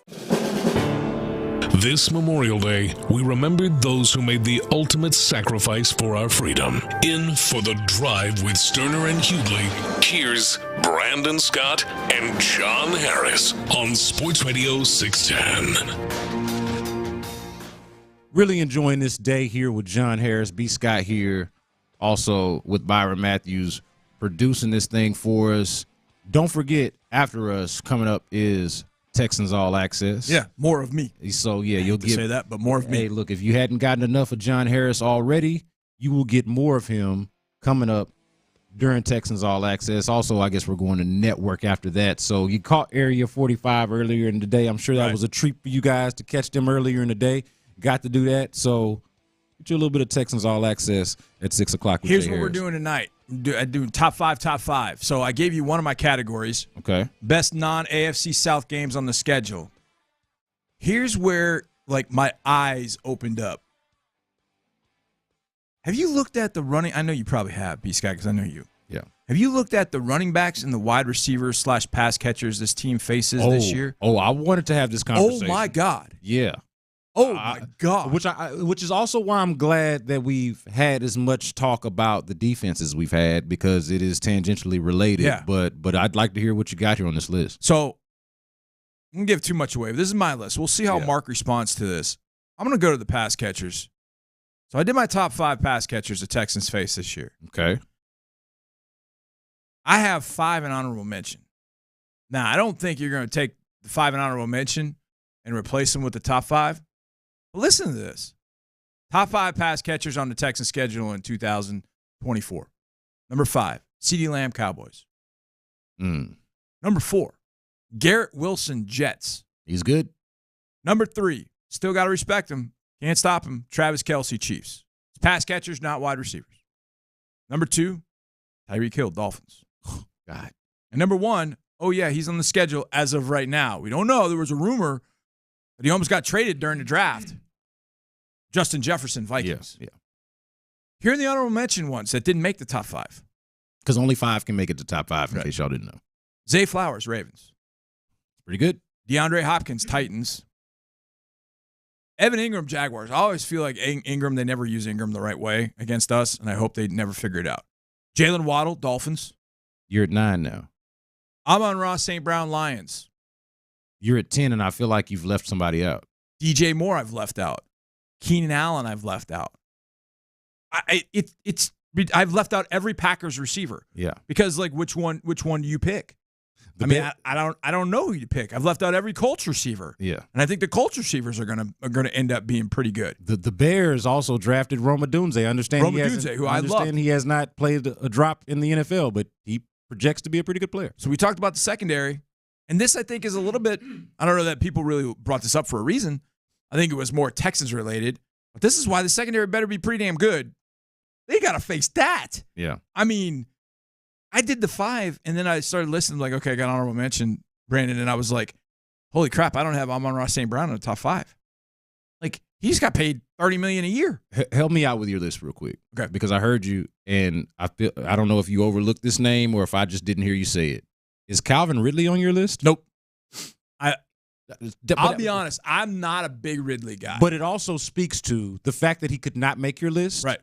This Memorial Day, we remembered those who made the ultimate sacrifice for our freedom. In for the drive with Stoerner and Hughley, here's Brandon Scott and John Harris on Sports Radio 610. Really enjoying this day here with John Harris, B. Scott here, also with Byron Matthews producing this thing for us. Don't forget, after us, coming up is Texans All Access. Yeah, more of me. So, yeah, you'll get say that, but more of me. Hey, look, if you hadn't gotten enough of John Harris already, you will get more of him coming up during Texans All Access. Also, I guess we're going to network after that. So you caught Area 45 earlier in the day. I'm sure that was a treat for you guys to catch them earlier in the day. Got to do that. So get you a little bit of Texans All Access at 6 o'clock. Here's what we're doing tonight. I'm doing top five. So I gave you one of my categories. Okay. Best non-AFC South games on the schedule. Here's where, like, my eyes opened up. Have you looked at the running? I know you probably have, B-Sky, because I know you. Yeah. Have you looked at the running backs and the wide receivers / pass catchers this team faces this year? Oh, I wanted to have this conversation. Oh, my God. Yeah. Oh, my God. Which is also why I'm glad that we've had as much talk about the defenses we've had, because it is tangentially related. Yeah. But I'd like to hear what you got here on this list. So I'm going to give too much away. This is my list. We'll see how Mark responds to this. I'm going to go to the pass catchers. So I did my top 5 pass catchers the Texans face this year. Okay. I have 5 in honorable mention. Now, I don't think you're going to take the 5 in honorable mention and replace them with the top 5. But listen to this. Top 5 pass catchers on the Texans schedule in 2024. Number 5, CeeDee Lamb, Cowboys. Number 4, Garrett Wilson, Jets. He's good. Number 3, still got to respect him. Can't stop him. Travis Kelce, Chiefs. It's pass catchers, not wide receivers. Number 2, Tyreek Hill, Dolphins. God. And number 1, oh, yeah, he's on the schedule as of right now. We don't know. There was a rumor that he almost got traded during the draft. Justin Jefferson, Vikings. Yeah. Here are the honorable mention ones that didn't make the top 5. Because only 5 can make it to top 5, in case y'all didn't know. Zay Flowers, Ravens. Pretty good. DeAndre Hopkins, Titans. Evan Ingram, Jaguars. I always feel like Ingram, they never use Ingram the right way against us, and I hope they never figure it out. Jalen Waddle, Dolphins. You're at 9 now. Amon-Ra St. Brown, Lions. You're at 10, and I feel like you've left somebody out. DJ Moore, I've left out. Keenan Allen, I've left out. I've left out every Packers receiver. Yeah. Because, like, which one do you pick? I don't know who you pick. I've left out every Colts receiver. Yeah. And I think the Colts receivers are gonna end up being pretty good. The Bears also drafted Rome Odunze. Who I love. He has not played a drop in the NFL, but he projects to be a pretty good player. So we talked about the secondary, and this I think is a little bit. I don't know that people really brought this up for a reason. I think it was more Texans related, but this is why the secondary better be pretty damn good. They got to face that. Yeah. I mean, I did the 5, and then I started listening, like, okay, I got honorable mention, Brandon, and I was like, holy crap, I don't have Amon-Ra St. Brown in the top 5. Like, he just got paid $30 million a year. Help me out with your list real quick. Okay. Because I heard you, and I don't know if you overlooked this name or if I just didn't hear you say it. Is Calvin Ridley on your list? Nope. I'll be honest, I'm not a big Ridley guy. But it also speaks to the fact that he could not make your list. Right.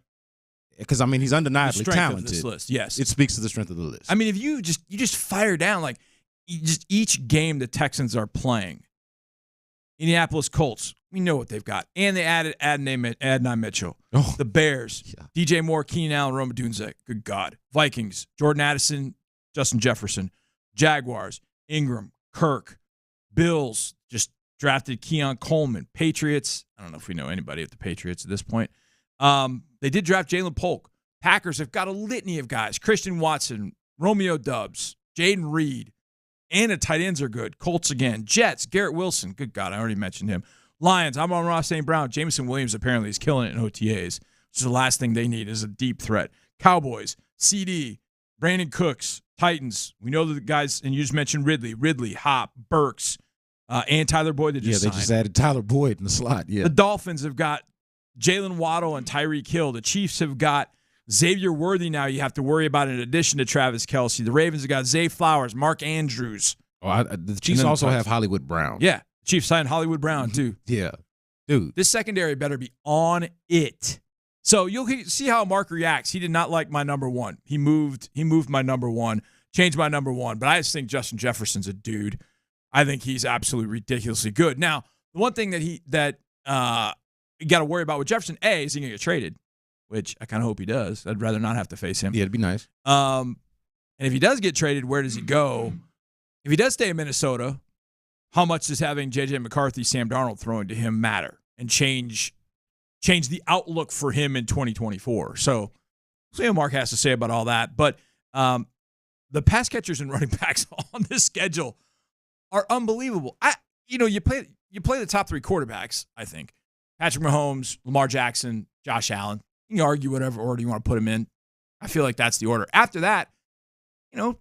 Because, I mean, he's undeniably talented. Of this list, yes. It speaks to the strength of the list. I mean, if you just fire down, like, just each game the Texans are playing. Indianapolis Colts, we know what they've got. And they added Adonai Mitchell. Oh. The Bears, Yeah. DJ Moore, Keenan Allen, Rome Odunze. Good God. Vikings, Jordan Addison, Justin Jefferson. Jaguars, Ingram, Kirk. Bills just drafted Keon Coleman. Patriots, I don't know if we know anybody at the Patriots at this point. They did draft Jalen Polk. Packers have got a litany of guys. Christian Watson, Romeo Doubs, Jaden Reed, and the tight ends are good. Colts again. Jets, Garrett Wilson. Good God, I already mentioned him. Lions, Amon-Ra St. Brown. Jameson Williams apparently is killing it in OTAs. Which is the last thing they need is a deep threat. Cowboys, CD, Brandon Cooks, Titans. We know the guys, and you just mentioned Ridley, Hop, Burks, and Tyler Boyd that just signed. They just added Tyler Boyd in the slot. Yeah. The Dolphins have got Jalen Waddle and Tyreek Hill. The Chiefs have got Xavier Worthy now you have to worry about in addition to Travis Kelce. The Ravens have got Zay Flowers, Mark Andrews. The Chiefs also have Hollywood Brown. Yeah. Chiefs signed Hollywood Brown, too. Yeah. Dude. This secondary better be on it. So you'll see how Mark reacts. He did not like my number 1. He moved my number 1, changed my number 1. But I just think Justin Jefferson's a dude. I think he's absolutely ridiculously good. Now, the one thing that you got to worry about with Jefferson, A, is he going to get traded, which I kind of hope he does. I'd rather not have to face him. Yeah, it'd be nice. And if he does get traded, where does he go? If he does stay in Minnesota, how much does having J.J. McCarthy, Sam Darnold throwing to him matter and change the outlook for him in 2024? So see what Mark has to say about all that. But The pass catchers and running backs on this schedule are unbelievable. You play the top three quarterbacks, I think. Patrick Mahomes, Lamar Jackson, Josh Allen. You can argue whatever order you want to put them in. I feel like that's the order. After that,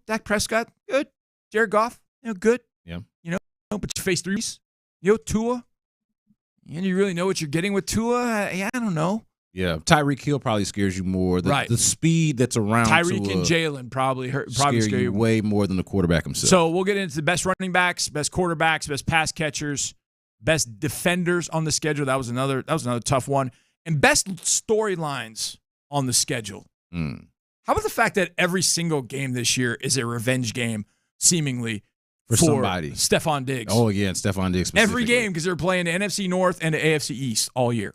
Dak Prescott, good. Jared Goff, good. Yeah. But you face threes. Tua. And you really know what you're getting with Tua? I don't know. Yeah, Tyreek Hill probably scares you more. The speed that's around Tyreek and Jalen probably scare you way more than the quarterback himself. So we'll get into the best running backs, best quarterbacks, best pass catchers, best defenders on the schedule. That was another tough one. And best storylines on the schedule. How about the fact that every single game this year is a revenge game, seemingly, for somebody? Stephon Diggs. Oh, yeah, and Stephon Diggs specifically. Every game because they're playing the NFC North and the AFC East all year.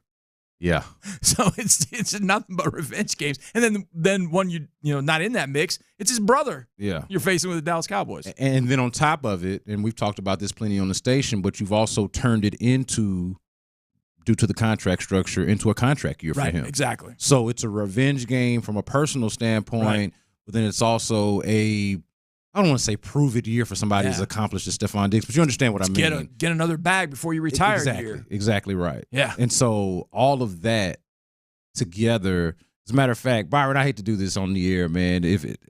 Yeah. So it's nothing but revenge games. And then one not in that mix, it's his brother. Yeah. You're facing with the Dallas Cowboys. And then on top of it, and we've talked about this plenty on the station, but you've also turned it into, due to the contract structure, into a contract year for him. Exactly. So it's a revenge game from a personal standpoint, but then it's also I don't want to say prove it year for somebody as accomplished as Stephon Diggs, but you understand what I mean. Get another bag before you retire. Exactly. Exactly right. Yeah. And so all of that together, as a matter of fact, Byron, I hate to do this on the air, man.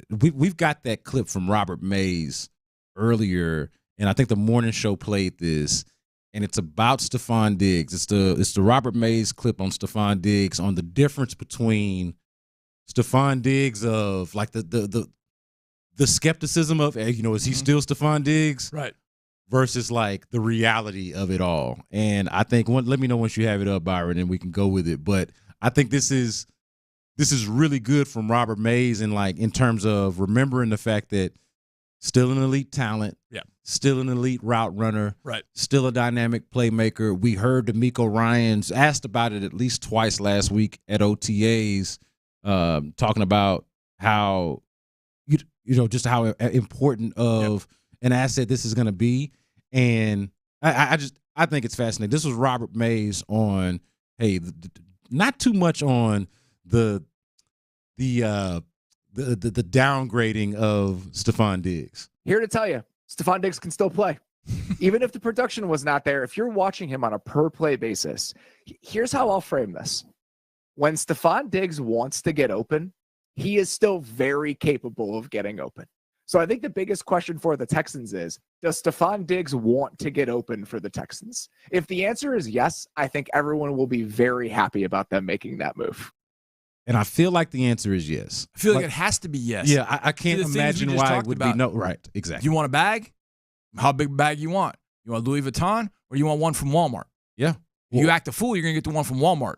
We've got that clip from Robert Mays earlier, and I think the morning show played this, and it's about Stephon Diggs. It's the Robert Mays clip on Stephon Diggs on the difference between Stephon Diggs of like the skepticism of, is he still Stephon Diggs? Right. Versus like the reality of it all. And I think let me know once you have it up, Byron, and we can go with it. But I think this is really good from Robert Mays, and like in terms of remembering the fact that still an elite talent, still an elite route runner, right, still a dynamic playmaker. We heard D'Amico Ryans asked about it at least twice last week at OTAs, talking about how just how important of an asset this is going to be. And I think it's fascinating. This was Robert Mays on, not too much on the downgrading of Stephon Diggs. Here to tell you, Stephon Diggs can still play. Even if the production was not there, if you're watching him on a per play basis, here's how I'll frame this. When Stephon Diggs wants to get open, he is still very capable of getting open. So I think the biggest question for the Texans is, does Stephon Diggs want to get open for the Texans? If the answer is yes, I think everyone will be very happy about them making that move. And I feel like the answer is yes. I feel like it has to be yes. Yeah, I can't imagine why it would be no. Right, exactly. You want a bag? How big a bag you want? You want Louis Vuitton or you want one from Walmart? Yeah. You act a fool, you're going to get the one from Walmart.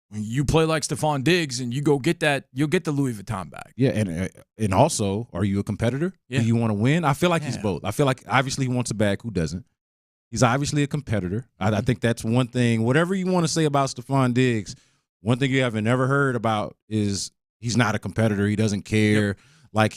When you play like Stephon Diggs and you go get that, you'll get the Louis Vuitton bag. Yeah, and also, are you a competitor? Yeah. Do you want to win? I feel like he's both. I feel like obviously he wants a bag. Who doesn't? He's obviously a competitor. I think that's one thing. Whatever you want to say about Stephon Diggs, one thing you haven't ever heard about is he's not a competitor. He doesn't care. Like